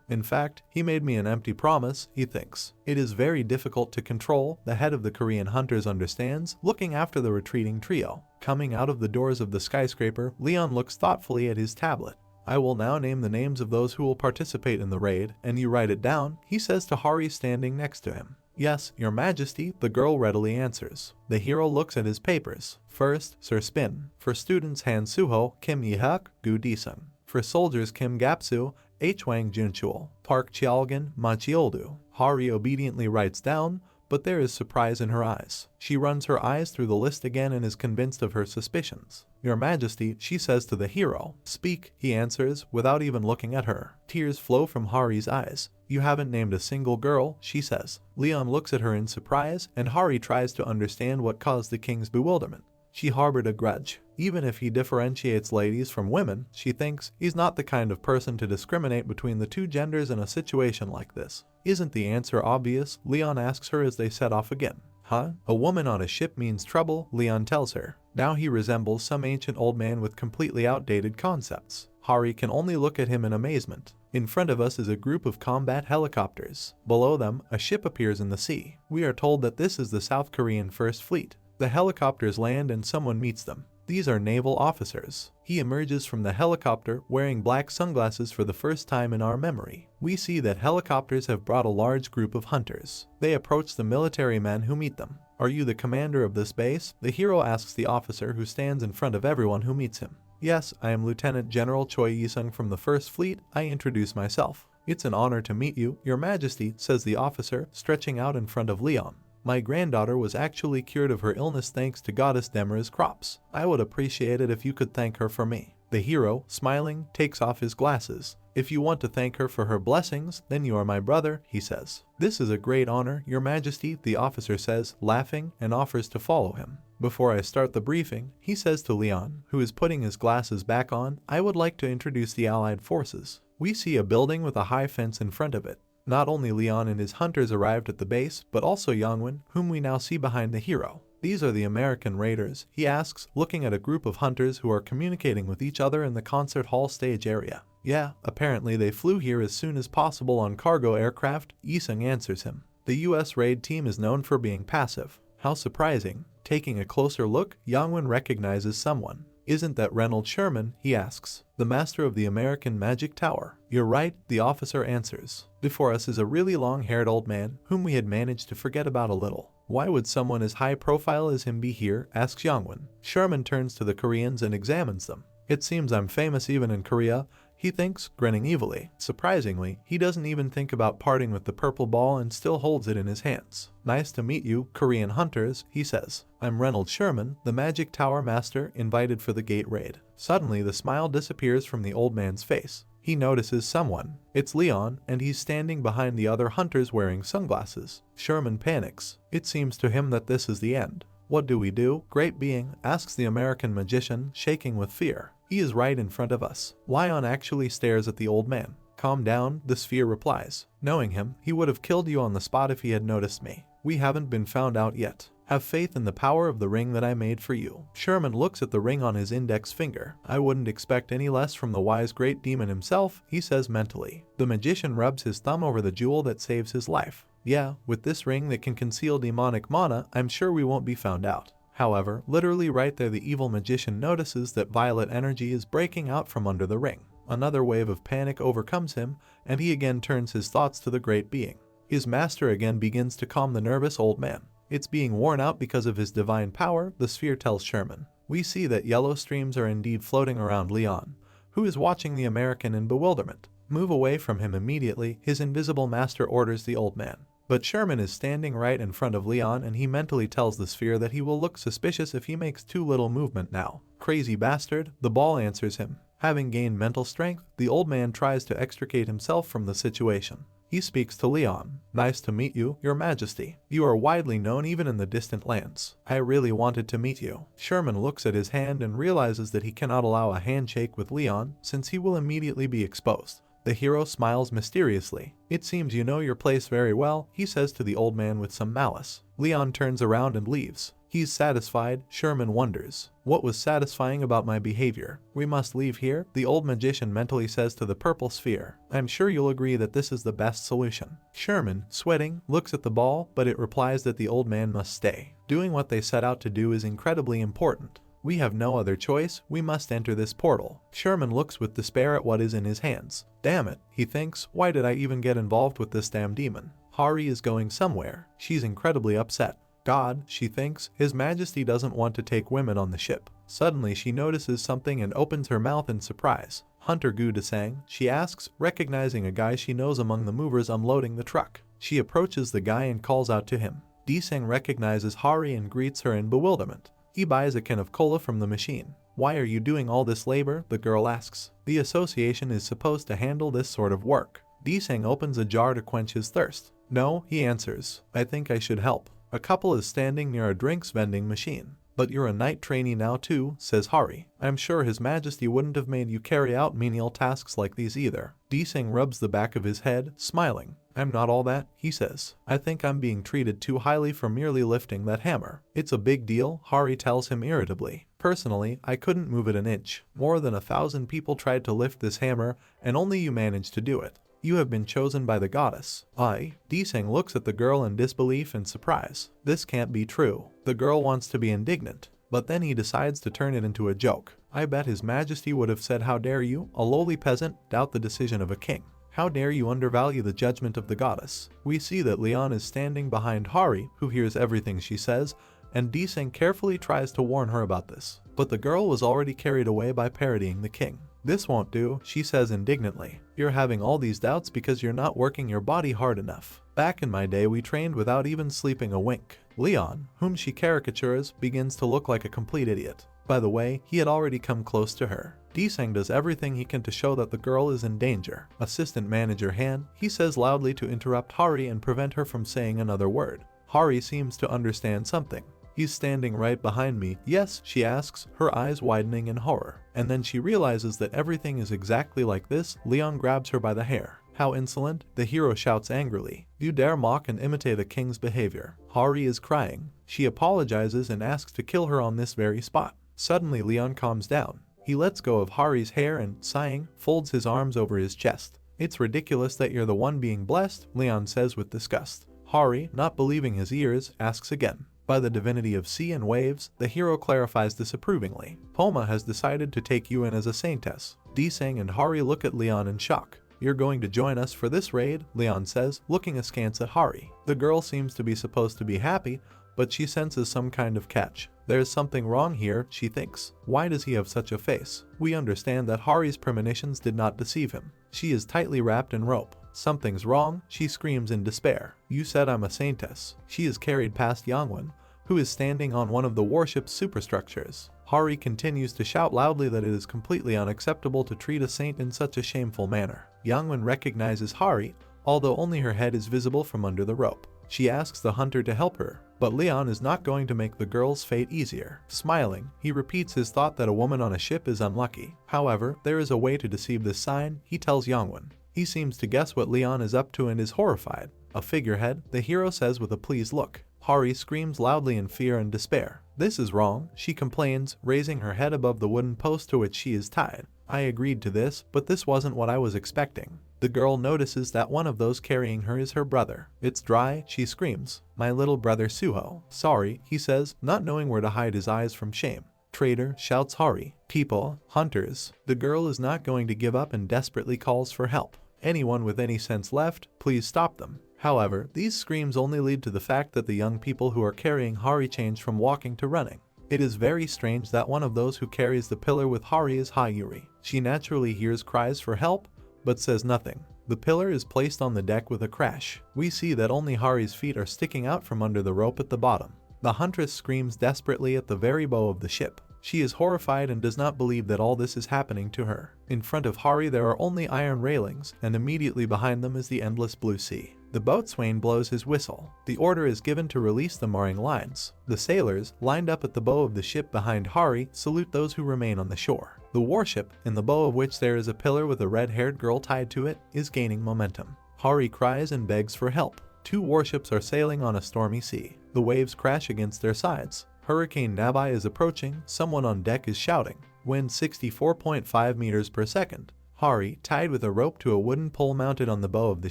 In fact, he made me an empty promise, he thinks. It is very difficult to control, the head of the Korean hunters understands, looking after the retreating trio. Coming out of the doors of the skyscraper, Leon looks thoughtfully at his tablet. I will now name the names of those who will participate in the raid, and you write it down, he says to Hari standing next to him. Yes, your majesty, the girl readily answers. The hero looks at his papers. First, Sir Spin. For students Han Suho, Kim Yihak, Gu Disung. For soldiers Kim Gapsu, H Wang Junchul. Park Chialgan, Ma Chioldu. Hari obediently writes down, but there is surprise in her eyes. She runs her eyes through the list again and is convinced of her suspicions. Your majesty, she says to the hero. Speak, he answers, without even looking at her. Tears flow from Hari's eyes. You haven't named a single girl, she says. Leon looks at her in surprise, and Hari tries to understand what caused the king's bewilderment. She harbored a grudge. Even if he differentiates ladies from women, she thinks he's not the kind of person to discriminate between the two genders in a situation like this. Isn't the answer obvious? Leon asks her as they set off again. Huh? A woman on a ship means trouble, Leon tells her. Now he resembles some ancient old man with completely outdated concepts. Hari can only look at him in amazement. In front of us is a group of combat helicopters. Below them, a ship appears in the sea. We are told that this is the South Korean First Fleet. The helicopters land and someone meets them. These are naval officers. He emerges from the helicopter wearing black sunglasses for the first time in our memory. We see that helicopters have brought a large group of hunters. They approach the military men who meet them. Are you the commander of this base? The hero asks the officer who stands in front of everyone who meets him. Yes, I am Lieutenant General Choi Yisung from the First Fleet. I introduce myself. It's an honor to meet you, Your Majesty, says the officer, stretching out in front of Leon. My granddaughter was actually cured of her illness thanks to Goddess Demra's crops. I would appreciate it if you could thank her for me. The hero, smiling, takes off his glasses. If you want to thank her for her blessings, then you are my brother, he says. This is a great honor, Your Majesty, the officer says, laughing, and offers to follow him. Before I start the briefing, he says to Leon, who is putting his glasses back on, I would like to introduce the Allied forces. We see a building with a high fence in front of it. Not only Leon and his hunters arrived at the base, but also Yangwon, whom we now see behind the hero. These are the American raiders, he asks, looking at a group of hunters who are communicating with each other in the concert hall stage area. Yeah, apparently they flew here as soon as possible on cargo aircraft, Yisung answers him. The US raid team is known for being passive. How surprising. Taking a closer look, Yangwon recognizes someone. Isn't that Reynolds Sherman, he asks, the master of the American Magic Tower? You're right, the officer answers. Before us is a really long-haired old man, whom we had managed to forget about a little. Why would someone as high profile as him be here, asks Yangwon. Sherman turns to the Koreans and examines them. It seems I'm famous even in Korea, he thinks, grinning evilly. Surprisingly, he doesn't even think about parting with the purple ball and still holds it in his hands. Nice to meet you, Korean hunters, he says. I'm Reynolds Sherman, the Magic Tower Master, invited for the gate raid. Suddenly, the smile disappears from the old man's face. He notices someone. It's Leon, and he's standing behind the other hunters wearing sunglasses. Sherman panics. It seems to him that this is the end. What do we do, great being? Asks the American magician, shaking with fear. He is right in front of us. Lion actually stares at the old man. Calm down, the sphere replies. Knowing him, he would have killed you on the spot if he had noticed me. We haven't been found out yet. Have faith in the power of the ring that I made for you. Sherman looks at the ring on his index finger. I wouldn't expect any less from the wise great demon himself, he says mentally. The magician rubs his thumb over the jewel that saves his life. Yeah, with this ring that can conceal demonic mana, I'm sure we won't be found out. However, literally right there the evil magician notices that violet energy is breaking out from under the ring. Another wave of panic overcomes him, and he again turns his thoughts to the great being. His master again begins to calm the nervous old man. It's being worn out because of his divine power, the sphere tells Sherman. We see that yellow streams are indeed floating around Leon, who is watching the American in bewilderment. Move away from him immediately, his invisible master orders the old man. But Sherman is standing right in front of Leon, and he mentally tells the sphere that he will look suspicious if he makes too little movement now. Crazy bastard, the ball answers him. Having gained mental strength, the old man tries to extricate himself from the situation. He speaks to Leon. Nice to meet you, Your Majesty. You are widely known even in the distant lands. I really wanted to meet you. Sherman looks at his hand and realizes that he cannot allow a handshake with Leon, since he will immediately be exposed. The hero smiles mysteriously. It seems you know your place very well, he says to the old man with some malice. Leon turns around and leaves. He's satisfied. Sherman wonders. What was satisfying about my behavior? We must leave here, the old magician mentally says to the purple sphere. I'm sure you'll agree that this is the best solution. Sherman, sweating, looks at the ball, but it replies that the old man must stay. Doing what they set out to do is incredibly important. We have no other choice, we must enter this portal. Sherman looks with despair at what is in his hands. Damn it, he thinks, why did I even get involved with this damn demon? Hari is going somewhere. She's incredibly upset. God, she thinks, His Majesty doesn't want to take women on the ship. Suddenly she notices something and opens her mouth in surprise. Hunter Gu Desang, she asks, recognizing a guy she knows among the movers unloading the truck. She approaches the guy and calls out to him. Desang recognizes Hari and greets her in bewilderment. He buys a can of cola from the machine. Why are you doing all this labor? The girl asks. The association is supposed to handle this sort of work. Desang opens a jar to quench his thirst. No, he answers. I think I should help. A couple is standing near a drinks vending machine. But you're a knight trainee now too, says Hari. I'm sure His Majesty wouldn't have made you carry out menial tasks like these either. Desang rubs the back of his head, smiling. I'm not all that, he says. I think I'm being treated too highly for merely lifting that hammer. It's a big deal, Hari tells him irritably. Personally, I couldn't move it an inch. More than 1,000 people tried to lift this hammer, and only you managed to do it. You have been chosen by the goddess. Desang looks at the girl in disbelief and surprise. This can't be true. The girl wants to be indignant, but then he decides to turn it into a joke. I bet His Majesty would have said, how dare you, a lowly peasant, doubt the decision of a king. How dare you undervalue the judgment of the goddess. We see that Leon is standing behind Hari, who hears everything she says, and Desang carefully tries to warn her about this. But the girl was already carried away by parodying the king. This won't do, she says indignantly. You're having all these doubts because you're not working your body hard enough. Back in my day we trained without even sleeping a wink. Leon, whom she caricatures, begins to look like a complete idiot. By the way, he had already come close to her. Desang does everything he can to show that the girl is in danger. Assistant Manager Han, he says loudly to interrupt Hari and prevent her from saying another word. Hari seems to understand something. He's standing right behind me. Yes, she asks, her eyes widening in horror. And then she realizes that everything is exactly like this. Leon grabs her by the hair. How insolent, the hero shouts angrily. You dare mock and imitate a king's behavior. Hari is crying. She apologizes and asks to kill her on this very spot. Suddenly Leon calms down. He lets go of Hari's hair and, sighing, folds his arms over his chest. It's ridiculous that you're the one being blessed, Leon says with disgust. Hari, not believing his ears, asks again. By the divinity of sea and waves, the hero clarifies disapprovingly. Poma has decided to take you in as a saintess. Desang and Hari look at Leon in shock. You're going to join us for this raid, Leon says, looking askance at Hari. The girl seems to be supposed to be happy, but she senses some kind of catch. There's something wrong here, she thinks. Why does he have such a face? We understand that Hari's premonitions did not deceive him. She is tightly wrapped in rope. Something's wrong, she screams in despair. You said I'm a saintess. She is carried past Yangwen, who is standing on one of the warship's superstructures. Hari continues to shout loudly that it is completely unacceptable to treat a saint in such a shameful manner. Yangwen recognizes Hari, although only her head is visible from under the rope. She asks the hunter to help her, but Leon is not going to make the girl's fate easier. Smiling, he repeats his thought that a woman on a ship is unlucky. However, there is a way to deceive this sign, he tells Yangwen. He seems to guess what Leon is up to and is horrified. A figurehead, the hero says with a pleased look. Hari screams loudly in fear and despair. This is wrong, she complains, raising her head above the wooden post to which she is tied. I agreed to this, but this wasn't what I was expecting. The girl notices that one of those carrying her is her brother. It's dry, she screams. My little brother Suho. Sorry, he says, not knowing where to hide his eyes from shame. Traitor, shouts Hari. People, hunters. The girl is not going to give up and desperately calls for help. Anyone with any sense left, please stop them. However, these screams only lead to the fact that the young people who are carrying Hari change from walking to running. It is very strange that one of those who carries the pillar with Hari is Hayuri. She naturally hears cries for help, but says nothing. The pillar is placed on the deck with a crash. We see that only Hari's feet are sticking out from under the rope at the bottom. The huntress screams desperately at the very bow of the ship. She is horrified and does not believe that all this is happening to her. In front of Hari there are only iron railings, and immediately behind them is the endless blue sea. The boatswain blows his whistle. The order is given to release the mooring lines. The sailors, lined up at the bow of the ship behind Hari, salute those who remain on the shore. The warship, in the bow of which there is a pillar with a red-haired girl tied to it, is gaining momentum. Hari cries and begs for help. Two warships are sailing on a stormy sea. The waves crash against their sides. Hurricane Nabai is approaching. Someone on deck is shouting. Wind 64.5 meters per second. Hari, tied with a rope to a wooden pole mounted on the bow of the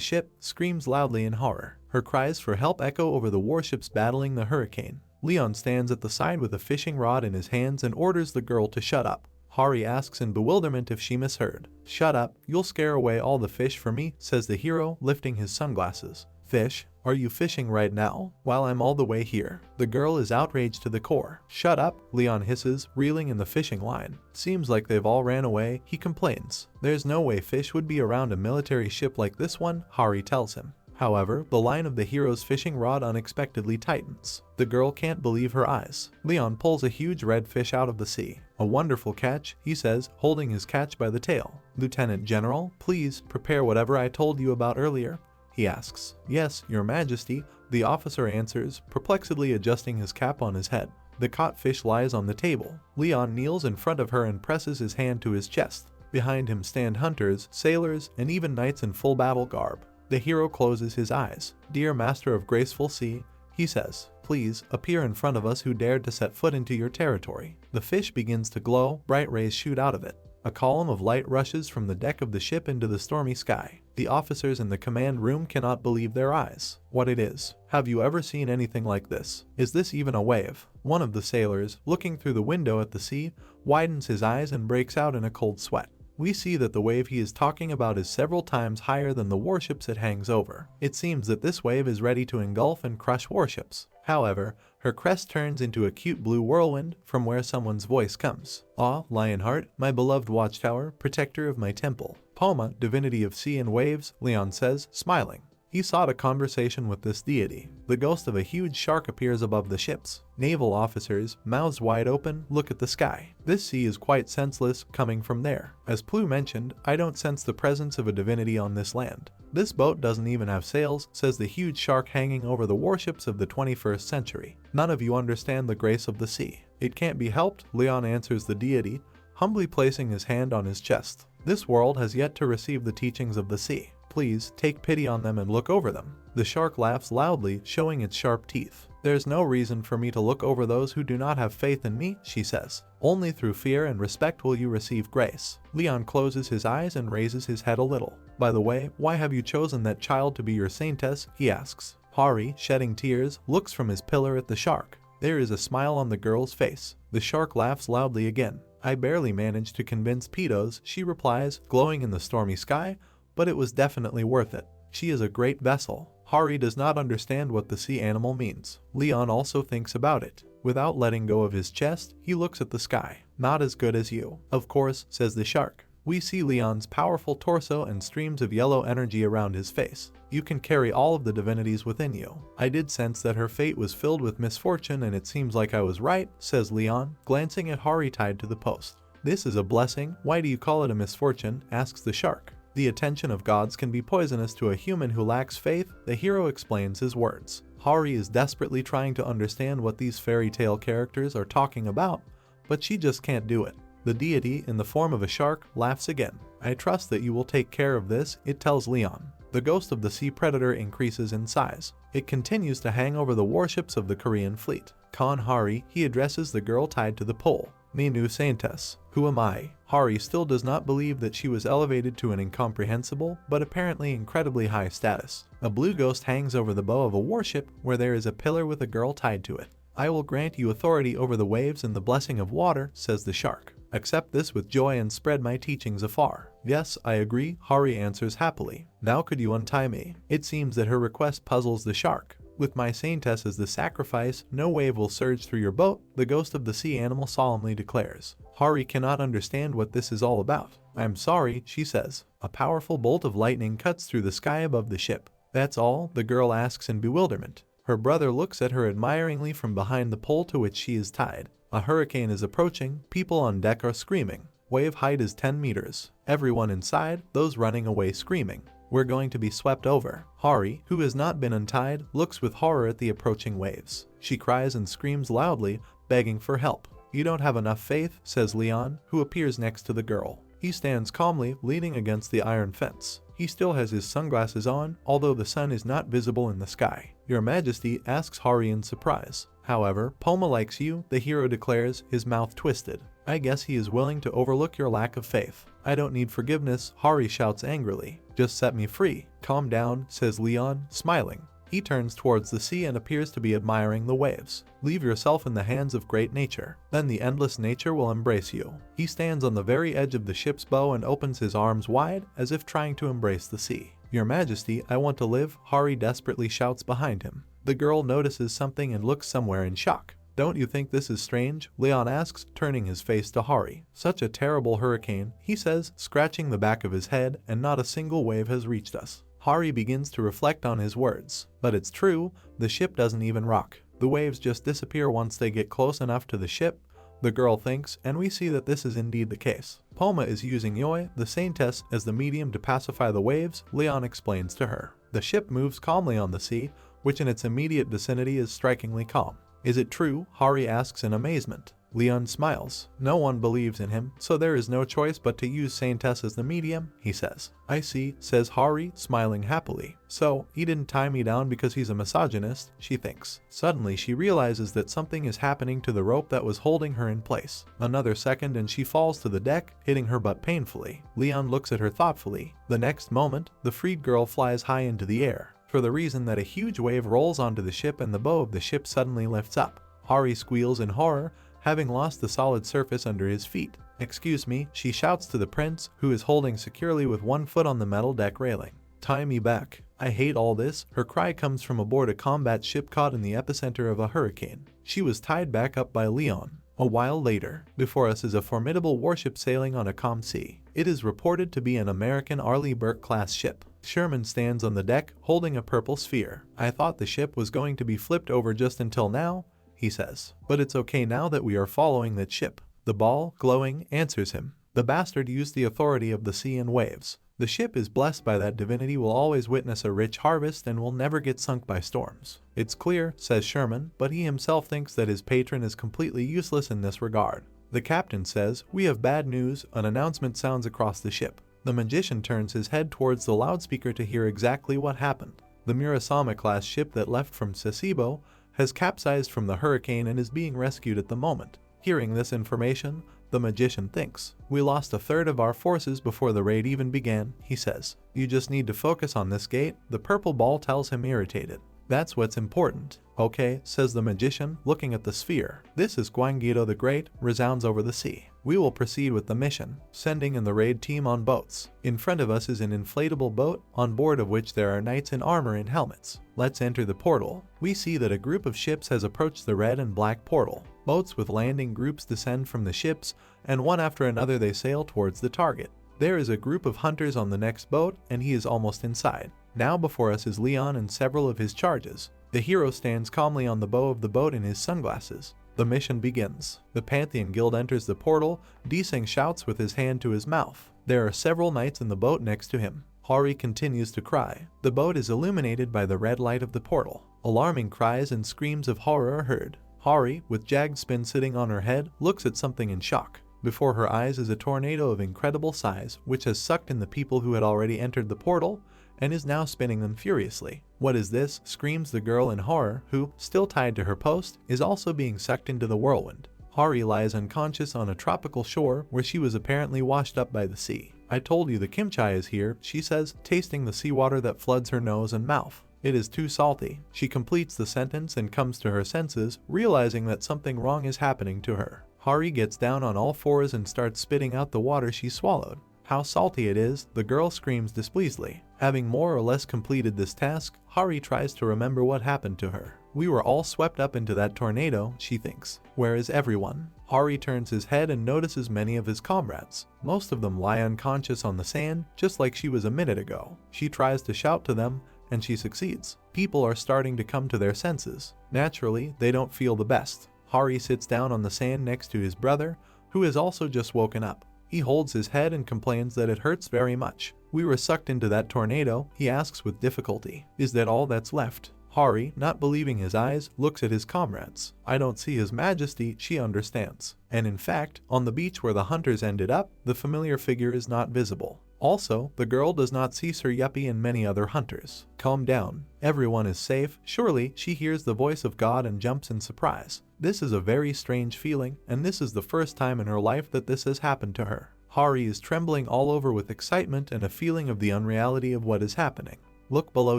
ship, screams loudly in horror. Her cries for help echo over the warships battling the hurricane. Leon stands at the side with a fishing rod in his hands and orders the girl to shut up. Hari asks in bewilderment if she misheard. Shut up, you'll scare away all the fish for me, says the hero, lifting his sunglasses. Fish? Are you fishing right now, while I'm all the way here? The girl is outraged to the core. Shut up, Leon hisses, reeling in the fishing line. Seems like they've all ran away, he complains. There's no way fish would be around a military ship like this one, Hari tells him. However, the line of the hero's fishing rod unexpectedly tightens. The girl can't believe her eyes. Leon pulls a huge red fish out of the sea. A wonderful catch, he says, holding his catch by the tail. Lieutenant General, please prepare whatever I told you about earlier, he asks. Yes, Your Majesty, the officer answers, perplexedly adjusting his cap on his head. The caught fish lies on the table. Leon kneels in front of her and presses his hand to his chest. Behind him stand hunters, sailors, and even knights in full battle garb. The hero closes his eyes. Dear Master of Graceful Sea, he says, please appear in front of us who dared to set foot into your territory. The fish begins to glow, bright rays shoot out of it. A column of light rushes from the deck of the ship into the stormy sky. The officers in the command room cannot believe their eyes. What it is. Have you ever seen anything like this? Is this even a wave? One of the sailors, looking through the window at the sea, widens his eyes and breaks out in a cold sweat. We see that the wave he is talking about is several times higher than the warships it hangs over. It seems that this wave is ready to engulf and crush warships. However, her crest turns into a cute blue whirlwind from where someone's voice comes. Ah, Lionheart, my beloved watchtower, protector of my temple. Poma, divinity of sea and waves, Leon says, smiling. He sought a conversation with this deity. The ghost of a huge shark appears above the ships. Naval officers, mouths wide open, look at the sky. This sea is quite senseless coming from there. As Plu mentioned, I don't sense the presence of a divinity on this land. This boat doesn't even have sails, says the huge shark hanging over the warships of the 21st century. None of you understand the grace of the sea. It can't be helped, Leon answers the deity, humbly placing his hand on his chest. This world has yet to receive the teachings of the sea. Please take pity on them and look over them. The shark laughs loudly, showing its sharp teeth. There's no reason for me to look over those who do not have faith in me, she says. Only through fear and respect will you receive grace. Leon closes his eyes and raises his head a little. By the way, why have you chosen that child to be your saintess? He asks. Hari, shedding tears, looks from his pillar at the shark. There is a smile on the girl's face. The shark laughs loudly again. I barely managed to convince pedos, she replies, glowing in the stormy sky, but it was definitely worth it. She is a great vessel. Hari does not understand what the sea animal means. Leon also thinks about it. Without letting go of his chest, he looks at the sky. Not as good as you. Of course, says the shark. We see Leon's powerful torso and streams of yellow energy around his face. You can carry all of the divinities within you. I did sense that her fate was filled with misfortune and it seems like I was right, says Leon, glancing at Hari tied to the post. This is a blessing. Why do you call it a misfortune? Asks the shark. The attention of gods can be poisonous to a human who lacks faith, the hero explains his words. Hari is desperately trying to understand what these fairy tale characters are talking about, but she just can't do it. The deity, in the form of a shark, laughs again. I trust that you will take care of this, it tells Leon. The ghost of the sea predator increases in size. It continues to hang over the warships of the Korean fleet. Khan Hari, he addresses the girl tied to the pole. Me new saintess. Who am I? Hari still does not believe that she was elevated to an incomprehensible, but apparently incredibly high status. A blue ghost hangs over the bow of a warship where there is a pillar with a girl tied to it. I will grant you authority over the waves and the blessing of water, says the shark. Accept this with joy and spread my teachings afar. Yes, I agree, Hari answers happily. Now could you untie me? It seems that her request puzzles the shark. With my saintess as the sacrifice, no wave will surge through your boat, the ghost of the sea animal solemnly declares. Hari cannot understand what this is all about. I'm sorry, she says. A powerful bolt of lightning cuts through the sky above the ship. That's all? The girl asks in bewilderment. Her brother looks at her admiringly from behind the pole to which she is tied. A hurricane is approaching, people on deck are screaming. Wave height is 10 meters. Everyone inside, those running away screaming. We're going to be swept over. Hari, who has not been untied, looks with horror at the approaching waves. She cries and screams loudly, begging for help. You don't have enough faith, says Leon, who appears next to the girl. He stands calmly, leaning against the iron fence. He still has his sunglasses on, although the sun is not visible in the sky. Your Majesty, asks Hari in surprise. However, Poma likes you, the hero declares, his mouth twisted. I guess he is willing to overlook your lack of faith. I don't need forgiveness, Hari shouts angrily. Just set me free. Calm down, says Leon, smiling. He turns towards the sea and appears to be admiring the waves. Leave yourself in the hands of great nature. Then the endless nature will embrace you. He stands on the very edge of the ship's bow and opens his arms wide as if trying to embrace the sea. "Your Majesty, I want to live," Hari desperately shouts behind him. The girl notices something and looks somewhere in shock. "Don't you think this is strange?" Leon asks, turning his face to Hari. "Such a terrible hurricane," he says, scratching the back of his head, "and not a single wave has reached us." Hari begins to reflect on his words. But it's true, the ship doesn't even rock. The waves just disappear once they get close enough to the ship, the girl thinks, and we see that this is indeed the case. Poma is using Yoi, the saintess, as the medium to pacify the waves, Leon explains to her. The ship moves calmly on the sea, which in its immediate vicinity is strikingly calm. "Is it true?" Hari asks in amazement. Leon smiles. No one believes in him, so there is no choice but to use Saintess as the medium, he says. "I see," says Hari, smiling happily. "So, he didn't tie me down because he's a misogynist," she thinks. Suddenly she realizes that something is happening to the rope that was holding her in place. Another second and she falls to the deck, hitting her butt painfully. Leon looks at her thoughtfully. The next moment, the freed girl flies high into the air, for the reason that a huge wave rolls onto the ship and the bow of the ship suddenly lifts up. Hari squeals in horror, having lost the solid surface under his feet. "Excuse me," she shouts to the prince, who is holding securely with one foot on the metal deck railing. "Tie me back. I hate all this." Her cry comes from aboard a combat ship caught in the epicenter of a hurricane. She was tied back up by Leon. A while later, before us is a formidable warship sailing on a calm sea. It is reported to be an American Arleigh Burke-class ship. Sherman stands on the deck, holding a purple sphere. "I thought the ship was going to be flipped over just until now," he says. "But it's okay now that we are following that ship." The ball, glowing, answers him. "The bastard used the authority of the sea and waves. The ship is blessed by that divinity, will always witness a rich harvest and will never get sunk by storms." "It's clear," says Sherman, but he himself thinks that his patron is completely useless in this regard. The captain says, "We have bad news." An announcement sounds across the ship. The magician turns his head towards the loudspeaker to hear exactly what happened. The Murasama-class ship that left from Sasebo has capsized from the hurricane and is being rescued at the moment. Hearing this information, the magician thinks, "We lost a third of our forces before the raid even began," he says. "You just need to focus on this gate," the purple ball tells him, irritated. "That's what's important." "Okay," says the magician, looking at the sphere. "This is Guangito the Great," resounds over the sea. "We will proceed with the mission, sending in the raid team on boats. In front of us is an inflatable boat, on board of which there are knights in armor and helmets. Let's enter the portal." We see that a group of ships has approached the red and black portal. Boats with landing groups descend from the ships, and one after another they sail towards the target. There is a group of hunters on the next boat, and he is almost inside. Now before us is Leon and several of his charges. The hero stands calmly on the bow of the boat in his sunglasses. The mission begins. The Pantheon Guild enters the portal. Deseng shouts with his hand to his mouth. There are several knights in the boat next to him. Hari continues to cry. The boat is illuminated by the red light of the portal. Alarming cries and screams of horror are heard. Hari, with jagged spin sitting on her head, looks at something in shock. Before her eyes is a tornado of incredible size, which has sucked in the people who had already entered the portal, and is now spinning them furiously. "What is this?" screams the girl in horror, who, still tied to her post, is also being sucked into the whirlwind. Hari lies unconscious on a tropical shore where she was apparently washed up by the sea. "I told you the kimchi is here," she says, tasting the seawater that floods her nose and mouth. "It is too salty." She completes the sentence and comes to her senses, realizing that something wrong is happening to her. Hari gets down on all fours and starts spitting out the water she swallowed. "How salty it is," the girl screams displeasedly. Having more or less completed this task, Hari tries to remember what happened to her. "We were all swept up into that tornado," she thinks. "Where is everyone?" Hari turns his head and notices many of his comrades. Most of them lie unconscious on the sand, just like she was a minute ago. She tries to shout to them, and she succeeds. People are starting to come to their senses. Naturally, they don't feel the best. Hari sits down on the sand next to his brother, who has also just woken up. He holds his head and complains that it hurts very much. "We were sucked into that tornado," he asks with difficulty. "Is that all that's left?" Hari, not believing his eyes, looks at his comrades. "I don't see His Majesty," she understands. And in fact, on the beach where the hunters ended up, the familiar figure is not visible. Also, the girl does not see Sir Yuppie and many other hunters. "Calm down. Everyone is safe." Surely, she hears the voice of God and jumps in surprise. This is a very strange feeling, and this is the first time in her life that this has happened to her. Hari is trembling all over with excitement and a feeling of the unreality of what is happening. "Look below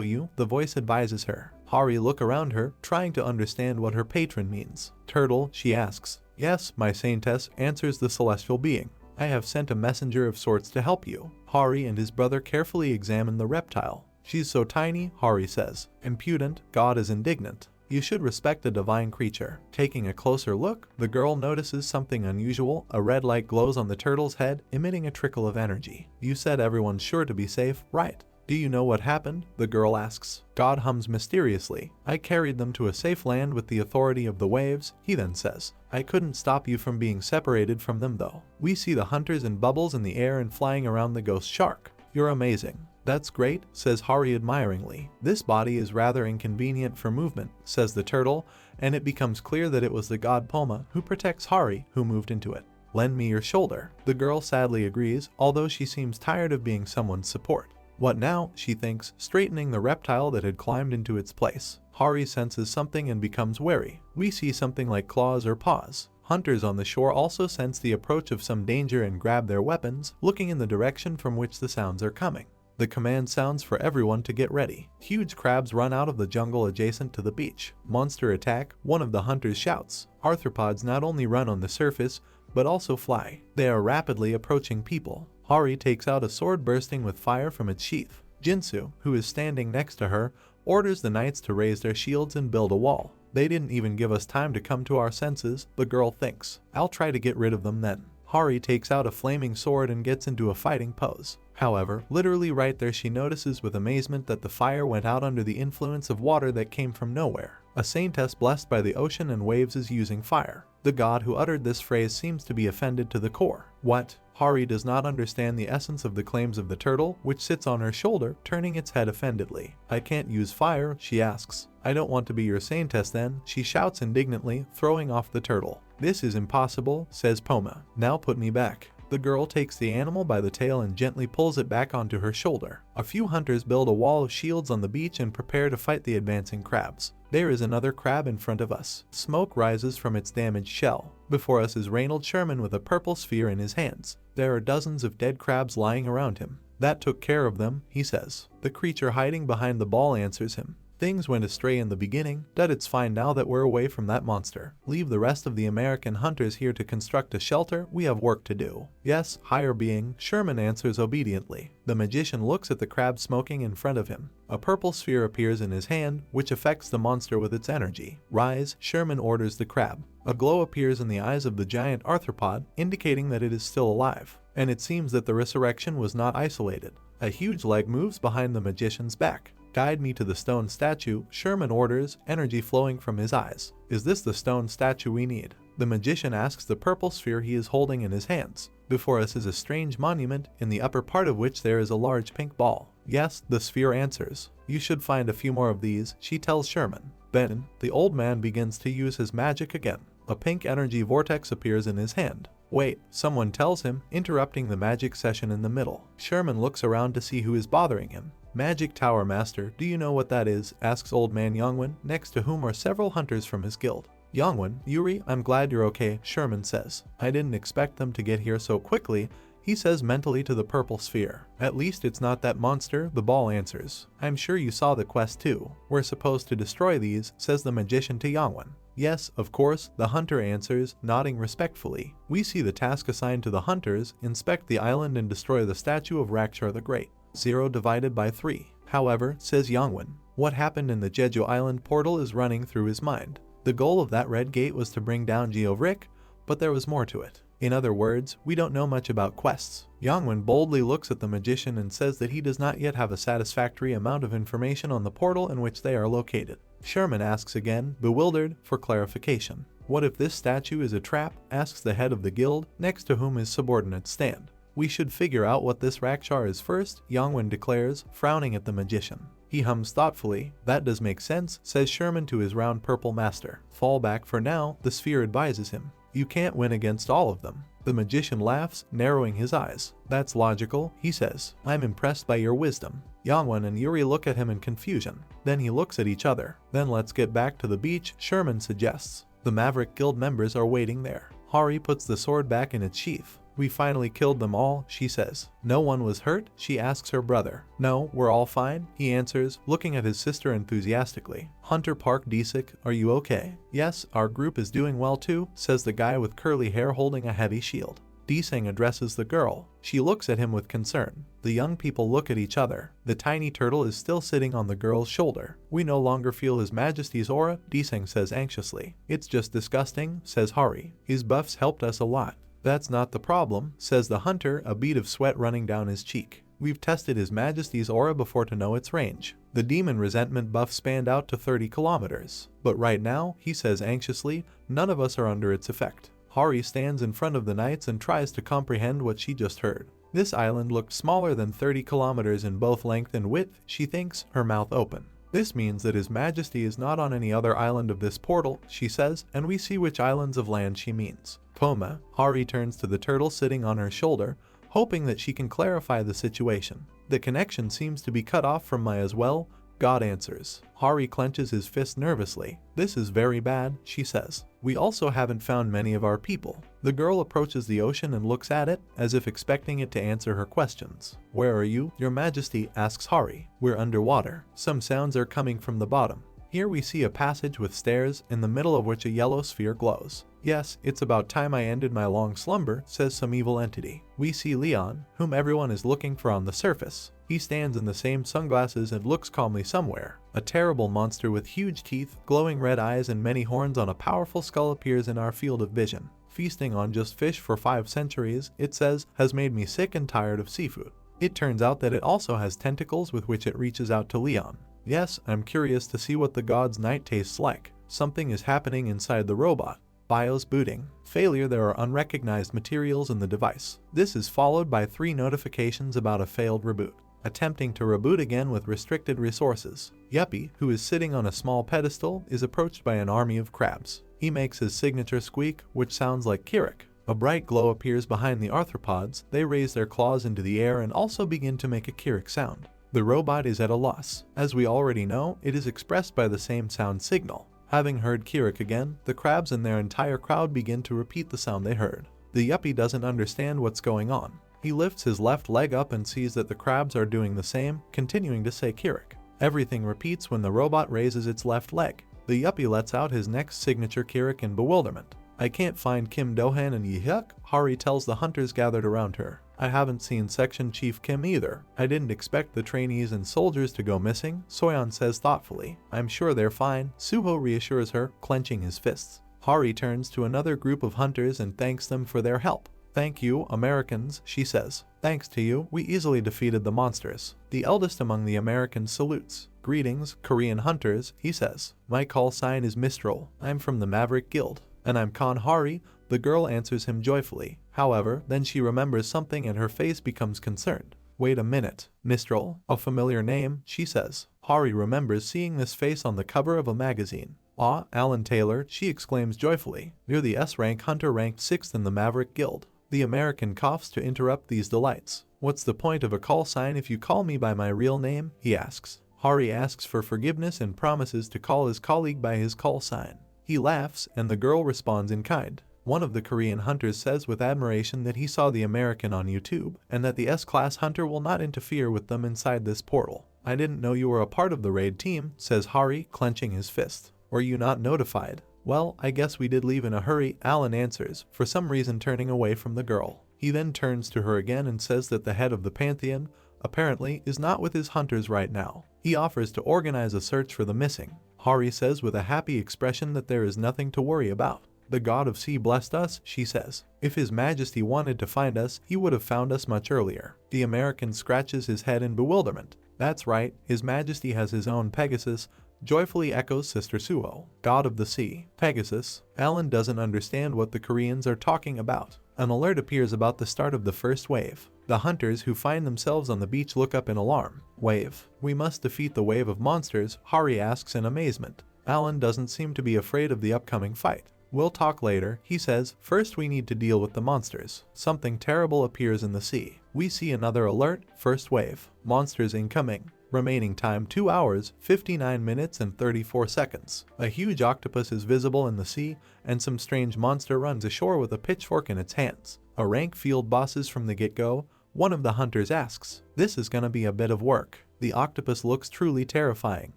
you," the voice advises her. Hari looks around her, trying to understand what her patron means. "Turtle?" she asks. "Yes, my saintess," answers the celestial being. "I have sent a messenger of sorts to help you." Hari and his brother carefully examine the reptile. She's so tiny, Hari says. Impudent, God is indignant. You should respect a divine creature. Taking a closer look, the girl notices something unusual. A red light glows on the turtle's head, emitting a trickle of energy. You said everyone's sure to be safe, right? Do you know what happened? The girl asks. God hums mysteriously. I carried them to a safe land with the authority of the waves, he then says. I couldn't stop you from being separated from them though. We see the hunters and bubbles in the air and flying around the ghost shark. You're amazing. That's great, says Hari admiringly. This body is rather inconvenient for movement, says the turtle, and it becomes clear that it was the god Poma who protects Hari who moved into it. Lend me your shoulder. The girl sadly agrees, although she seems tired of being someone's support. What now, she thinks, straightening the reptile that had climbed into its place. Hari senses something and becomes wary. We see something like claws or paws. Hunters on the shore also sense the approach of some danger and grab their weapons, looking in the direction from which the sounds are coming. The command sounds for everyone to get ready. Huge crabs run out of the jungle adjacent to the beach. Monster attack, one of the hunters shouts. Arthropods not only run on the surface, but also fly. They are rapidly approaching people. Hari takes out a sword bursting with fire from its sheath. Jinsu, who is standing next to her, orders the knights to raise their shields and build a wall. They didn't even give us time to come to our senses, the girl thinks. I'll try to get rid of them then. Hari takes out a flaming sword and gets into a fighting pose. However, literally right there she notices with amazement that the fire went out under the influence of water that came from nowhere. A saintess blessed by the ocean and waves is using fire. The god who uttered this phrase seems to be offended to the core. What? Hari does not understand the essence of the claims of the turtle, which sits on her shoulder, turning its head offendedly. I can't use fire, she asks. I don't want to be your saintess then, she shouts indignantly, throwing off the turtle. This is impossible, says Poma. Now put me back. The girl takes the animal by the tail and gently pulls it back onto her shoulder. A few hunters build a wall of shields on the beach and prepare to fight the advancing crabs. There is another crab in front of us. Smoke rises from its damaged shell. Before us is Reynold Sherman with a purple sphere in his hands. There are dozens of dead crabs lying around him. That took care of them, he says. The creature hiding behind the ball answers him. Things went astray in the beginning, but it's fine now that we're away from that monster. Leave the rest of the American hunters here to construct a shelter, we have work to do. Yes, higher being, Sherman answers obediently. The magician looks at the crab smoking in front of him. A purple sphere appears in his hand, which affects the monster with its energy. Rise, Sherman orders the crab. A glow appears in the eyes of the giant arthropod, indicating that it is still alive. And it seems that the resurrection was not isolated. A huge leg moves behind the magician's back. Guide me to the stone statue, Sherman orders, energy flowing from his eyes. Is this the stone statue we need? The magician asks the purple sphere he is holding in his hands. Before us is a strange monument, in the upper part of which there is a large pink ball. Yes, the sphere answers. You should find a few more of these, she tells Sherman. Then, the old man begins to use his magic again. A pink energy vortex appears in his hand. Wait, someone tells him, interrupting the magic session in the middle. Sherman looks around to see who is bothering him. Magic Tower Master, do you know what that is? Asks Old Man Yongwon, next to whom are several hunters from his guild. Yongwon, Yuri, I'm glad you're okay, Sherman says. I didn't expect them to get here so quickly, he says mentally to the purple sphere. At least it's not that monster, the ball answers. I'm sure you saw the quest too. We're supposed to destroy these, says the magician to Yongwon. Yes, of course, the hunter answers, nodding respectfully. We see the task assigned to the hunters, inspect the island and destroy the statue of Rakshar the Great. 0 divided by 3. However, says Yongwon, what happened in the Jeju Island portal is running through his mind. The goal of that red gate was to bring down Geovric, but there was more to it. In other words, we don't know much about quests. Yongwon boldly looks at the magician and says that he does not yet have a satisfactory amount of information on the portal in which they are located. Sherman asks again, bewildered, for clarification. What if this statue is a trap? Asks the head of the guild, next to whom his subordinates stand. We should figure out what this Rakshar is first, Yongwon declares, frowning at the magician. He hums thoughtfully. That does make sense, says Sherman to his round purple master. Fall back for now, the sphere advises him. You can't win against all of them. The magician laughs, narrowing his eyes. That's logical, he says. I'm impressed by your wisdom. Yongwon and Yuri look at him in confusion. Then he looks at each other. Then let's get back to the beach, Sherman suggests. The Maverick Guild members are waiting there. Hari puts the sword back in its sheath. We finally killed them all, she says. No one was hurt, she asks her brother. No, we're all fine, he answers, looking at his sister enthusiastically. Hunter Park Disick, are you okay? Yes, our group is doing well too, says the guy with curly hair holding a heavy shield. Deseng addresses the girl. She looks at him with concern. The young people look at each other. The tiny turtle is still sitting on the girl's shoulder. We no longer feel His Majesty's aura, Deseng says anxiously. It's just disgusting, says Hari. His buffs helped us a lot. That's not the problem, says the hunter, a bead of sweat running down his cheek. We've tested His Majesty's aura before to know its range. The demon resentment buff spanned out to 30 kilometers. But right now, he says anxiously, none of us are under its effect. Hari stands in front of the knights and tries to comprehend what she just heard. This island looked smaller than 30 kilometers in both length and width, she thinks, her mouth open. This means that His Majesty is not on any other island of this portal, she says, and we see which islands of land she means. Poma, Hari turns to the turtle sitting on her shoulder, hoping that she can clarify the situation. The connection seems to be cut off from Maya as well, God answers. Hari clenches his fist nervously. This is very bad, she says. We also haven't found many of our people. The girl approaches the ocean and looks at it, as if expecting it to answer her questions. Where are you, Your Majesty? Asks Hari. We're underwater. Some sounds are coming from the bottom. Here we see a passage with stairs, in the middle of which a yellow sphere glows. Yes, it's about time I ended my long slumber, says some evil entity. We see Leon, whom everyone is looking for on the surface. He stands in the same sunglasses and looks calmly somewhere. A terrible monster with huge teeth, glowing red eyes and many horns on a powerful skull appears in our field of vision. Feasting on just fish for 5 centuries, it says, has made me sick and tired of seafood. It turns out that it also has tentacles with which it reaches out to Leon. Yes, I'm curious to see what the god's night tastes like. Something is happening inside the robot. BIOS booting. Failure, there are unrecognized materials in the device. This is followed by 3 notifications about a failed reboot. Attempting to reboot again with restricted resources. Yuppie, who is sitting on a small pedestal, is approached by an army of crabs. He makes his signature squeak, which sounds like Kirik. A bright glow appears behind the arthropods. They raise their claws into the air and also begin to make a Kirik sound. The robot is at a loss. As we already know, it is expressed by the same sound signal. Having heard Kirik again, the crabs and their entire crowd begin to repeat the sound they heard. The yuppie doesn't understand what's going on. He lifts his left leg up and sees that the crabs are doing the same, continuing to say Kirik. Everything repeats when the robot raises its left leg. The yuppie lets out his next signature Kirik in bewilderment. I can't find Kim Dohan and Yihuk, Hari tells the hunters gathered around her. I haven't seen Section Chief Kim either. I didn't expect the trainees and soldiers to go missing, Soyeon says thoughtfully. I'm sure they're fine, Suho reassures her, clenching his fists. Hari turns to another group of hunters and thanks them for their help. Thank you, Americans, she says. Thanks to you, we easily defeated the monsters. The eldest among the Americans salutes. Greetings, Korean hunters, he says. My call sign is Mistral. I'm from the Maverick Guild. And I'm Khan Hari, the girl answers him joyfully. However, then she remembers something and her face becomes concerned. Wait a minute, Mistral, a familiar name, she says. Hari remembers seeing this face on the cover of a magazine. Ah, Alan Taylor, she exclaims joyfully. You're the S-rank hunter ranked 6th in the Maverick Guild. The American coughs to interrupt these delights. What's the point of a call sign if you call me by my real name? He asks. Hari asks for forgiveness and promises to call his colleague by his call sign. He laughs, and the girl responds in kind. One of the Korean hunters says with admiration that he saw the American on YouTube, and that the S-class hunter will not interfere with them inside this portal. I didn't know you were a part of the raid team, says Hari, clenching his fist. Were you not notified? Well, I guess we did leave in a hurry, Alan answers, for some reason turning away from the girl. He then turns to her again and says that the head of the Pantheon, apparently, is not with his hunters right now. He offers to organize a search for the missing. Hari says with a happy expression that there is nothing to worry about. The god of sea blessed us, she says. If His Majesty wanted to find us, he would have found us much earlier. The American scratches his head in bewilderment. That's right, His Majesty has his own Pegasus, joyfully echoes Sister Suo. God of the sea, Pegasus. Alan doesn't understand what the Koreans are talking about. An alert appears about the start of the first wave. The hunters who find themselves on the beach look up in alarm. Wave. We must defeat the wave of monsters, Hari asks in amazement. Alan doesn't seem to be afraid of the upcoming fight. We'll talk later, he says. First we need to deal with the monsters. Something terrible appears in the sea. We see another alert, first wave. Monsters incoming. Remaining time 2 hours, 59 minutes and 34 seconds. A huge octopus is visible in the sea, and some strange monster runs ashore with a pitchfork in its hands. A rank field bosses from the get-go. One of the hunters asks, this is gonna be a bit of work. The octopus looks truly terrifying.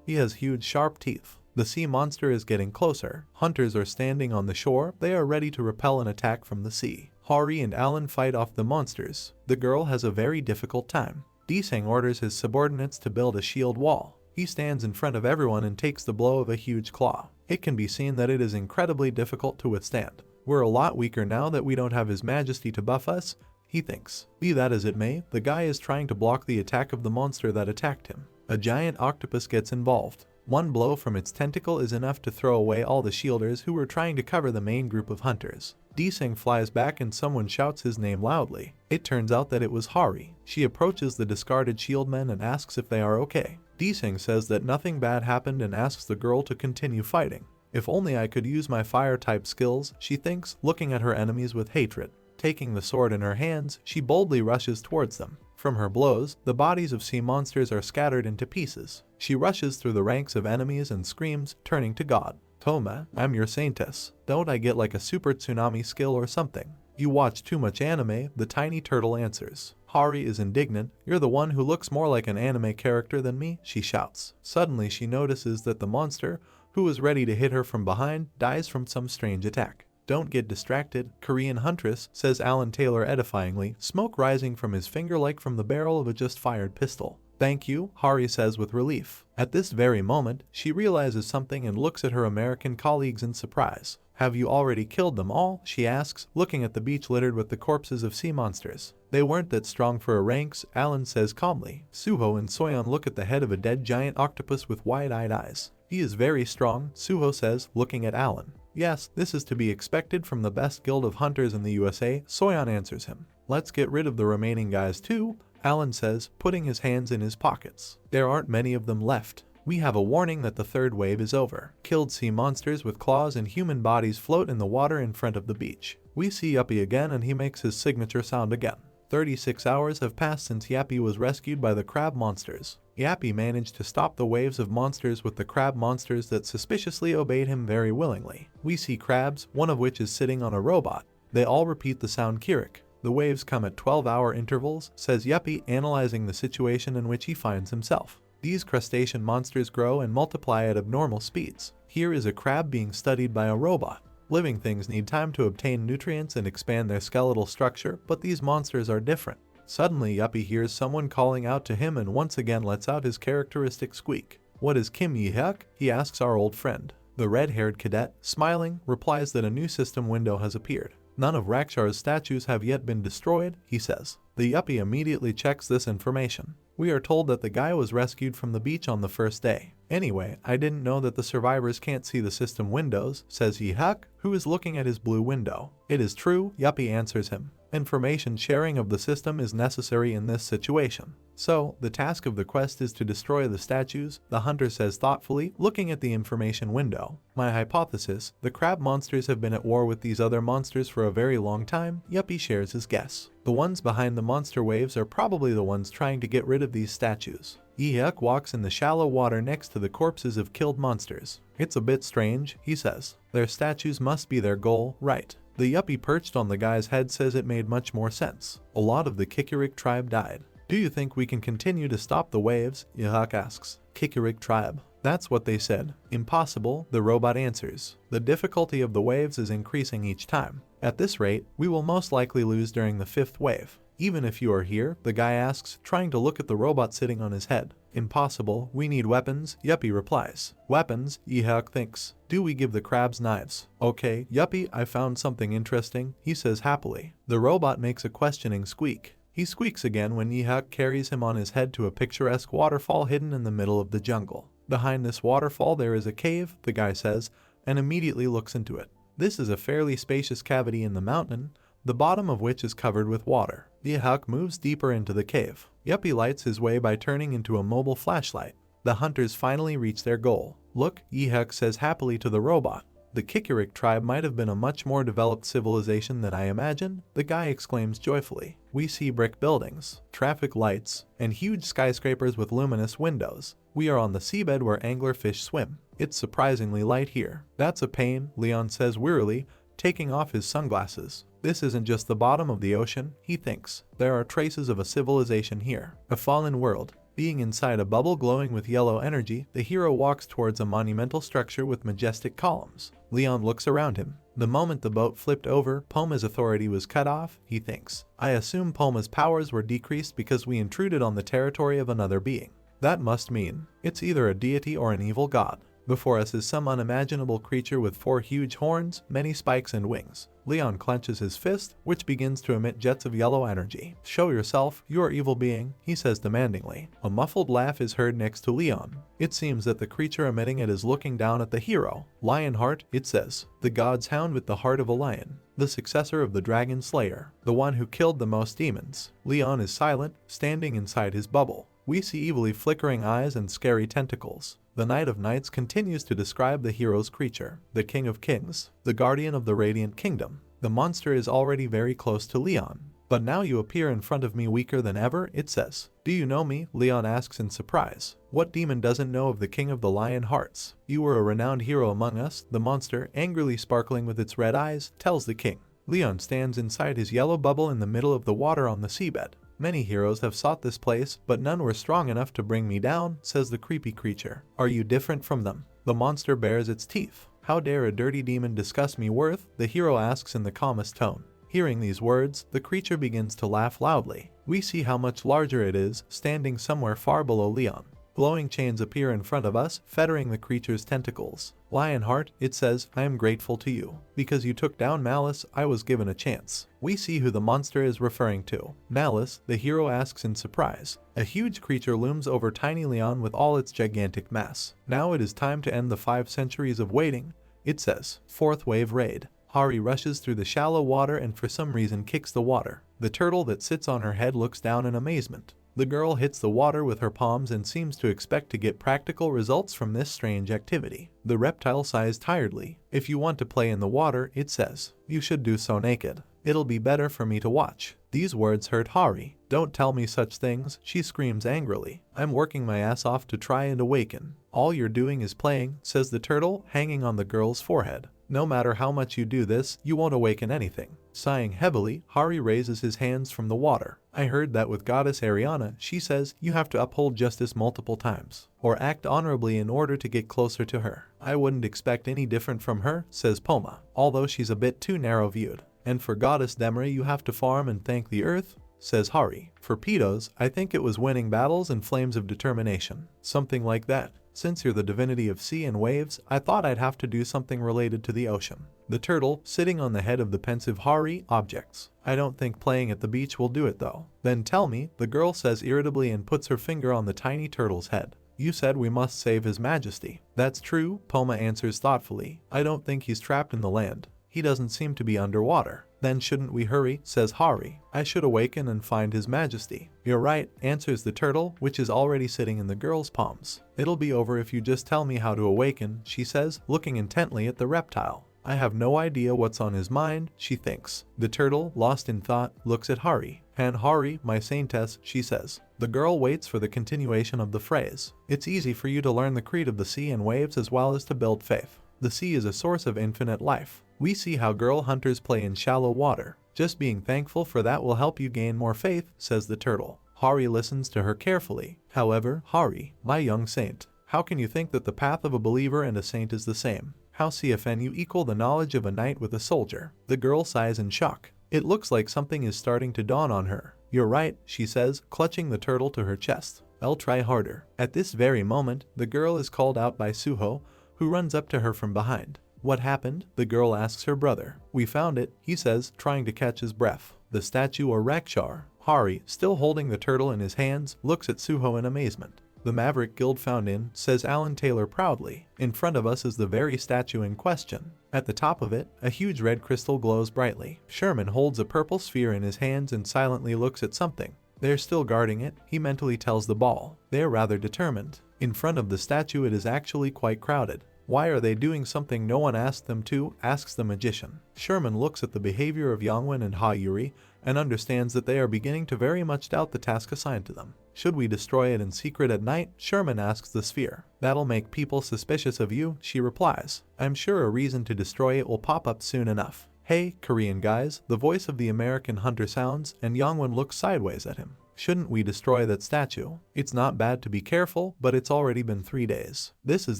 He has huge sharp teeth. The sea monster is getting closer. Hunters are standing on the shore. They are ready to repel an attack from the sea. Hari and Alan fight off the monsters. The girl has a very difficult time. Desang orders his subordinates to build a shield wall. He stands in front of everyone and takes the blow of a huge claw. It can be seen that it is incredibly difficult to withstand. We're a lot weaker now that we don't have His Majesty to buff us, he thinks. Be that as it may, the guy is trying to block the attack of the monster that attacked him. A giant octopus gets involved. One blow from its tentacle is enough to throw away all the shielders who were trying to cover the main group of hunters. Desang flies back and someone shouts his name loudly. It turns out that it was Hari. She approaches the discarded shieldmen and asks if they are okay. Desang says that nothing bad happened and asks the girl to continue fighting. If only I could use my fire-type skills, she thinks, looking at her enemies with hatred. Taking the sword in her hands, she boldly rushes towards them. From her blows, the bodies of sea monsters are scattered into pieces. She rushes through the ranks of enemies and screams, turning to God. Toma, I'm your saintess. Don't I get like a super tsunami skill or something? You watch too much anime, the tiny turtle answers. Hari is indignant. You're the one who looks more like an anime character than me, she shouts. Suddenly she notices that the monster, who was ready to hit her from behind, dies from some strange attack. Don't get distracted, Korean huntress, says Alan Taylor edifyingly, smoke rising from his finger like from the barrel of a just-fired pistol. Thank you, Hari says with relief. At this very moment, she realizes something and looks at her American colleagues in surprise. Have you already killed them all? She asks, looking at the beach littered with the corpses of sea monsters. They weren't that strong for our ranks, Alan says calmly. Suho and Soyeon look at the head of a dead giant octopus with wide-eyed eyes. He is very strong, Suho says, looking at Alan. Yes, this is to be expected from the best guild of hunters in the USA, Soyeon answers him. Let's get rid of the remaining guys too, Alan says, putting his hands in his pockets. There aren't many of them left. We have a warning that the third wave is over. Killed sea monsters with claws and human bodies float in the water in front of the beach. We see Yuppie again and he makes his signature sound again. 36 hours have passed since Yappy was rescued by the crab monsters. Yappy managed to stop the waves of monsters with the crab monsters that suspiciously obeyed him very willingly. We see crabs, one of which is sitting on a robot. They all repeat the sound Kirik. The waves come at 12-hour intervals, says Yuppie, analyzing the situation in which he finds himself. These crustacean monsters grow and multiply at abnormal speeds. Here is a crab being studied by a robot. Living things need time to obtain nutrients and expand their skeletal structure, but these monsters are different. Suddenly, Yuppie hears someone calling out to him and once again lets out his characteristic squeak. What is Kim Yi-hyuk? He asks our old friend. The red-haired cadet, smiling, replies that a new system window has appeared. None of Rakshar's statues have yet been destroyed, he says. The Yuppie immediately checks this information. We are told that the guy was rescued from the beach on the first day. Anyway, I didn't know that the survivors can't see the system windows, says Yi-hyuk, who is looking at his blue window. It is true, Yuppie answers him. Information sharing of the system is necessary in this situation. So, the task of the quest is to destroy the statues, the hunter says thoughtfully, looking at the information window. My hypothesis, the crab monsters have been at war with these other monsters for a very long time, Yuppie shares his guess. The ones behind the monster waves are probably the ones trying to get rid of these statues. Yi-hyuk walks in the shallow water next to the corpses of killed monsters. It's a bit strange, he says. Their statues must be their goal, right? The Yuppie perched on the guy's head says it made much more sense. A lot of the Kikirik tribe died. Do you think we can continue to stop the waves? Yi-hyuk asks. Kikirik tribe. That's what they said. Impossible, the robot answers. The difficulty of the waves is increasing each time. At this rate, we will most likely lose during the 5th wave. Even if you are here, the guy asks, trying to look at the robot sitting on his head. Impossible, we need weapons, Yuppie replies. Weapons, Yi-hyuk thinks. Do we give the crabs knives? Okay, Yuppie, I found something interesting, he says happily. The robot makes a questioning squeak. He squeaks again when Yi-hyuk carries him on his head to a picturesque waterfall hidden in the middle of the jungle. Behind this waterfall there is a cave, the guy says, and immediately looks into it. This is a fairly spacious cavity in the mountain, the bottom of which is covered with water. Yi-hyuk moves deeper into the cave. Yuppie lights his way by turning into a mobile flashlight. The hunters finally reach their goal. Look, Yi-hyuk says happily to the robot. The Kikirik tribe might have been a much more developed civilization than I imagined, the guy exclaims joyfully. We see brick buildings, traffic lights, and huge skyscrapers with luminous windows. We are on the seabed where anglerfish swim. It's surprisingly light here. That's a pain, Leon says wearily, taking off his sunglasses. This isn't just the bottom of the ocean, he thinks. There are traces of a civilization here. A fallen world. Being inside a bubble glowing with yellow energy, the hero walks towards a monumental structure with majestic columns. Leon looks around him. The moment the boat flipped over, Poma's authority was cut off, he thinks. I assume Poma's powers were decreased because we intruded on the territory of another being. That must mean it's either a deity or an evil god. Before us is some unimaginable creature with 4 huge horns, many spikes and wings. Leon clenches his fist, which begins to emit jets of yellow energy. Show yourself, you are evil being, he says demandingly. A muffled laugh is heard next to Leon. It seems that the creature emitting it is looking down at the hero. Lionheart, it says. The god's hound with the heart of a lion. The successor of the dragon slayer. The one who killed the most demons. Leon is silent, standing inside his bubble. We see evilly flickering eyes and scary tentacles. The Knight of Knights continues to describe the hero's creature, the King of Kings, the guardian of the Radiant Kingdom. The monster is already very close to Leon. But now you appear in front of me weaker than ever, it says. Do you know me? Leon asks in surprise. What demon doesn't know of the King of the Lion Hearts? You were a renowned hero among us, the monster, angrily sparkling with its red eyes, tells the king. Leon stands inside his yellow bubble in the middle of the water on the seabed. Many heroes have sought this place, but none were strong enough to bring me down, says the creepy creature. Are you different from them? The monster bares its teeth. How dare a dirty demon discuss me worth? The hero asks in the calmest tone. Hearing these words, the creature begins to laugh loudly. We see how much larger it is, standing somewhere far below Leon. Glowing chains appear in front of us, fettering the creature's tentacles. Lionheart, it says, I am grateful to you. Because you took down Malice, I was given a chance. We see who the monster is referring to. Malice, the hero asks in surprise. A huge creature looms over tiny Leon with all its gigantic mass. Now it is time to end the 5 centuries of waiting, it says. 4th wave raid. Hari rushes through the shallow water and for some reason kicks the water. The turtle that sits on her head looks down in amazement. The girl hits the water with her palms and seems to expect to get practical results from this strange activity. The reptile sighs tiredly. If you want to play in the water, it says, you should do so naked. It'll be better for me to watch. These words hurt Hari. Don't tell me such things, she screams angrily. I'm working my ass off to try and awaken. All you're doing is playing, says the turtle, hanging on the girl's forehead. No matter how much you do this, you won't awaken anything. Sighing heavily, Hari raises his hands from the water. I heard that with Goddess Ariana, she says, you have to uphold justice multiple times, or act honorably in order to get closer to her. I wouldn't expect any different from her, says Poma, although she's a bit too narrow-viewed. And for Goddess Demre you have to farm and thank the earth, says Hari. For pedos, I think it was winning battles and flames of determination. Something like that. Since you're the divinity of sea and waves, I thought I'd have to do something related to the ocean. The turtle, sitting on the head of the pensive Hari, objects. I don't think playing at the beach will do it though. Then tell me, the girl says irritably and puts her finger on the tiny turtle's head. You said we must save his majesty. That's true, Poma answers thoughtfully. I don't think he's trapped in the land. He doesn't seem to be underwater. Then shouldn't we hurry, says Hari. I should awaken and find his majesty. You're right, answers the turtle, which is already sitting in the girl's palms. It'll be over if you just tell me how to awaken, she says, looking intently at the reptile. I have no idea what's on his mind, she thinks. The turtle, lost in thought, looks at Hari. And Hari, my saintess, she says. The girl waits for the continuation of the phrase. It's easy for you to learn the creed of the sea and waves as well as to build faith. The sea is a source of infinite life. We see how girl hunters play in shallow water. Just being thankful for that will help you gain more faith, says the turtle. Hari listens to her carefully. However, Hari, my young saint, how can you think that the path of a believer and a saint is the same? How CFN you equal the knowledge of a knight with a soldier? The girl sighs in shock. It looks like something is starting to dawn on her. You're right, she says, clutching the turtle to her chest. I'll try harder. At this very moment, the girl is called out by Suho, who runs up to her from behind. What happened? The girl asks her brother. We found it, he says, trying to catch his breath. The statue or Rakshar. Hari, still holding the turtle in his hands, looks at Suho in amazement. The Maverick Guild found in, says Alan Taylor proudly. In front of us is the very statue in question. At the top of it, a huge red crystal glows brightly. Sherman holds a purple sphere in his hands and silently looks at something. They're still guarding it, he mentally tells the ball. They're rather determined. In front of the statue it is actually quite crowded. Why are they doing something no one asked them to, asks the magician. Sherman looks at the behavior of Yongwen and Ha Yuri and understands that they are beginning to very much doubt the task assigned to them. Should we destroy it in secret at night? Sherman asks the sphere. That'll make people suspicious of you, she replies. I'm sure a reason to destroy it will pop up soon enough. Hey, Korean guys, the voice of the American hunter sounds, and Yongwen looks sideways at him. shouldn't we destroy that statue? It's not bad to be careful, but it's already been 3 days. This is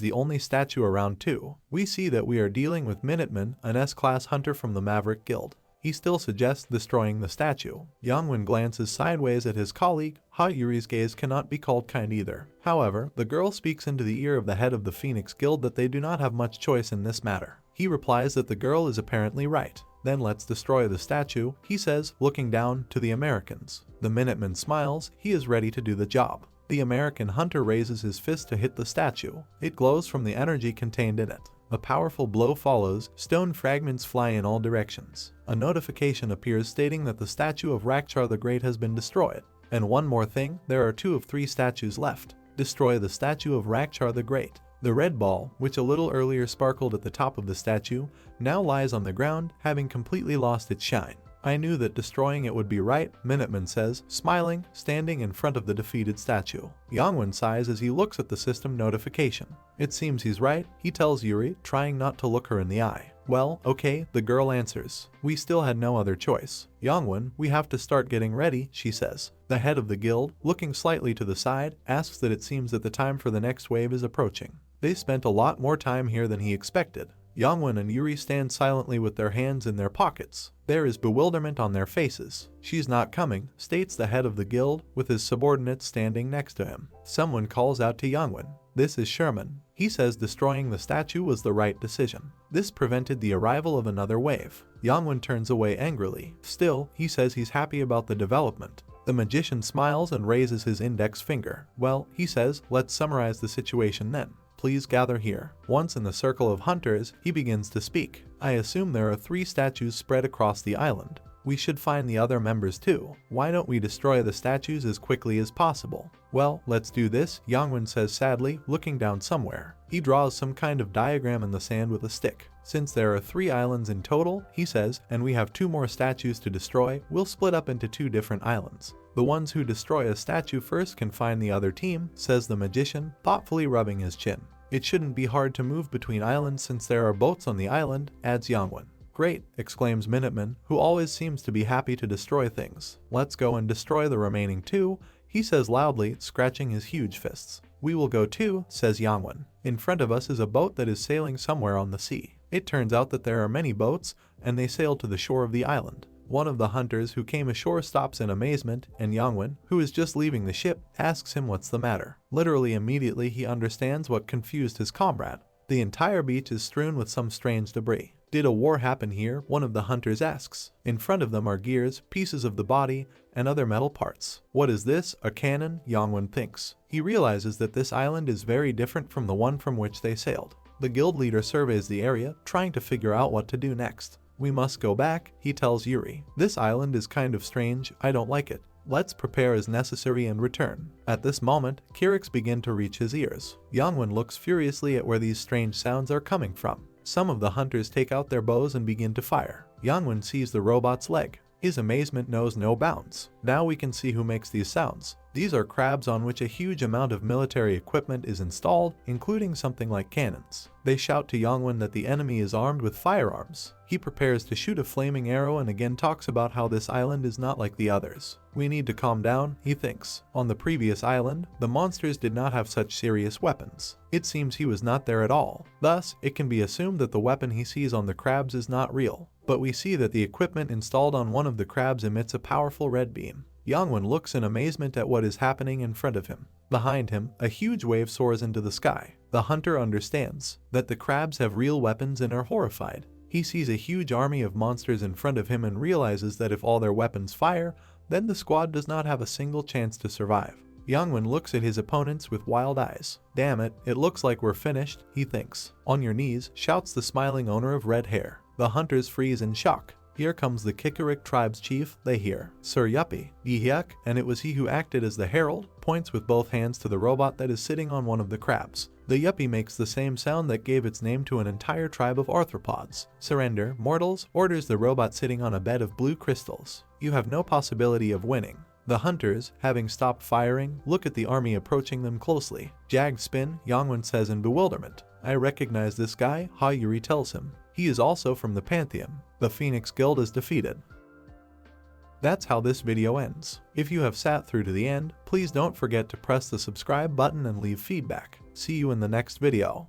the only statue around too. We see that we are dealing with Minuteman, an S-class hunter from the Maverick Guild. He still suggests destroying the statue. Yongwon glances sideways at his colleague. Ha-Yuri's gaze cannot be called kind either. However, the girl speaks into the ear of the head of the Phoenix Guild that they do not have much choice in this matter. He replies that the girl is apparently right. Then let's destroy the statue, he says, looking down to the Americans. The Minuteman smiles. He is ready to do the job. The American hunter raises his fist to hit the statue. It glows from the energy contained in it. A powerful blow follows. Stone fragments fly in all directions. A notification appears stating that the statue of Rakchar the Great has been destroyed. And one more thing, there are 2 of 3 statues left. Destroy the statue of Rakchar the Great. The red ball, which a little earlier sparkled at the top of the statue, now lies on the ground, having completely lost its shine. I knew that destroying it would be right, Minuteman says, smiling, standing in front of the defeated statue. Yongwon sighs as he looks at the system notification. It seems he's right, he tells Yuri, trying not to look her in the eye. Well, okay, the girl answers. We still had no other choice. Yongwon, we have to start getting ready, she says. The head of the guild, looking slightly to the side, asks that it seems that the time for the next wave is approaching. They spent a lot more time here than he expected. Yongwon and Yuri stand silently with their hands in their pockets. There is bewilderment on their faces. She's not coming, states the head of the guild, with his subordinates standing next to him. Someone calls out to Yongwon. This is Sherman. He says destroying the statue was the right decision. This prevented the arrival of another wave. Yongwon turns away angrily. Still, he says he's happy about the development. The magician smiles and raises his index finger. Well, he says, let's summarize the situation then. Please gather here. Once in the circle of hunters, he begins to speak. I assume there are 3 statues spread across the island. We should find the other members too. Why don't we destroy the statues as quickly as possible? Well, let's do this, Yongwon says sadly, looking down somewhere. He draws some kind of diagram in the sand with a stick. Since there are 3 islands in total, he says, and we have 2 more statues to destroy, we'll split up into 2 different islands. The ones who destroy a statue first can find the other team, says the magician, thoughtfully rubbing his chin. It shouldn't be hard to move between islands since there are boats on the island, adds Yongwon. Great, exclaims Minuteman, who always seems to be happy to destroy things. Let's go and destroy the remaining 2, he says loudly, scratching his huge fists. We will go too, says Yongwon. In front of us is a boat that is sailing somewhere on the sea. It turns out that there are many boats, and they sail to the shore of the island. One of the hunters who came ashore stops in amazement, and Yongwon, who is just leaving the ship, asks him what's the matter. Literally immediately he understands what confused his comrade. The entire beach is strewn with some strange debris. Did a war happen here? One of the hunters asks. In front of them are gears, pieces of the body, and other metal parts. What is this? A cannon? Yongwon thinks. He realizes that this island is very different from the one from which they sailed. The guild leader surveys the area, trying to figure out what to do next. We must go back, he tells Yuri. This island is kind of strange, I don't like it. Let's prepare as necessary and return. At this moment, Kirix begin to reach his ears. Yongwon looks furiously at where these strange sounds are coming from. Some of the hunters take out their bows and begin to fire. Yongwon sees the robot's leg. His amazement knows no bounds. Now we can see who makes these sounds. These are crabs on which a huge amount of military equipment is installed, including something like cannons. They shout to Yongwon that the enemy is armed with firearms. He prepares to shoot a flaming arrow and again talks about how this island is not like the others. We need to calm down, he thinks. On the previous island, the monsters did not have such serious weapons. It seems he was not there at all. Thus, it can be assumed that the weapon he sees on the crabs is not real. But we see that the equipment installed on one of the crabs emits a powerful red beam. Yongwon looks in amazement at what is happening in front of him. Behind him, a huge wave soars into the sky. The hunter understands that the crabs have real weapons and are horrified. He sees a huge army of monsters in front of him and realizes that if all their weapons fire, then the squad does not have a single chance to survive. Yongwon looks at his opponents with wild eyes. Damn it, it looks like we're finished, he thinks. On your knees, shouts the smiling owner of red hair. The hunters freeze in shock. Here comes the Kikarik tribe's chief, they hear. Sir Yuppie, Yihyuk, and it was he who acted as the herald, points with both hands to the robot that is sitting on one of the crabs. The Yuppie makes the same sound that gave its name to an entire tribe of arthropods. Surrender, mortals, orders the robot sitting on a bed of blue crystals. You have no possibility of winning. The hunters, having stopped firing, look at the army approaching them closely. Jagged spin, Yongwon says in bewilderment. I recognize this guy, Ha-Yuri tells him. He is also from the Pantheon. The Phoenix Guild is defeated. That's how this video ends. If you have sat through to the end, please don't forget to press the subscribe button and leave feedback. See you in the next video.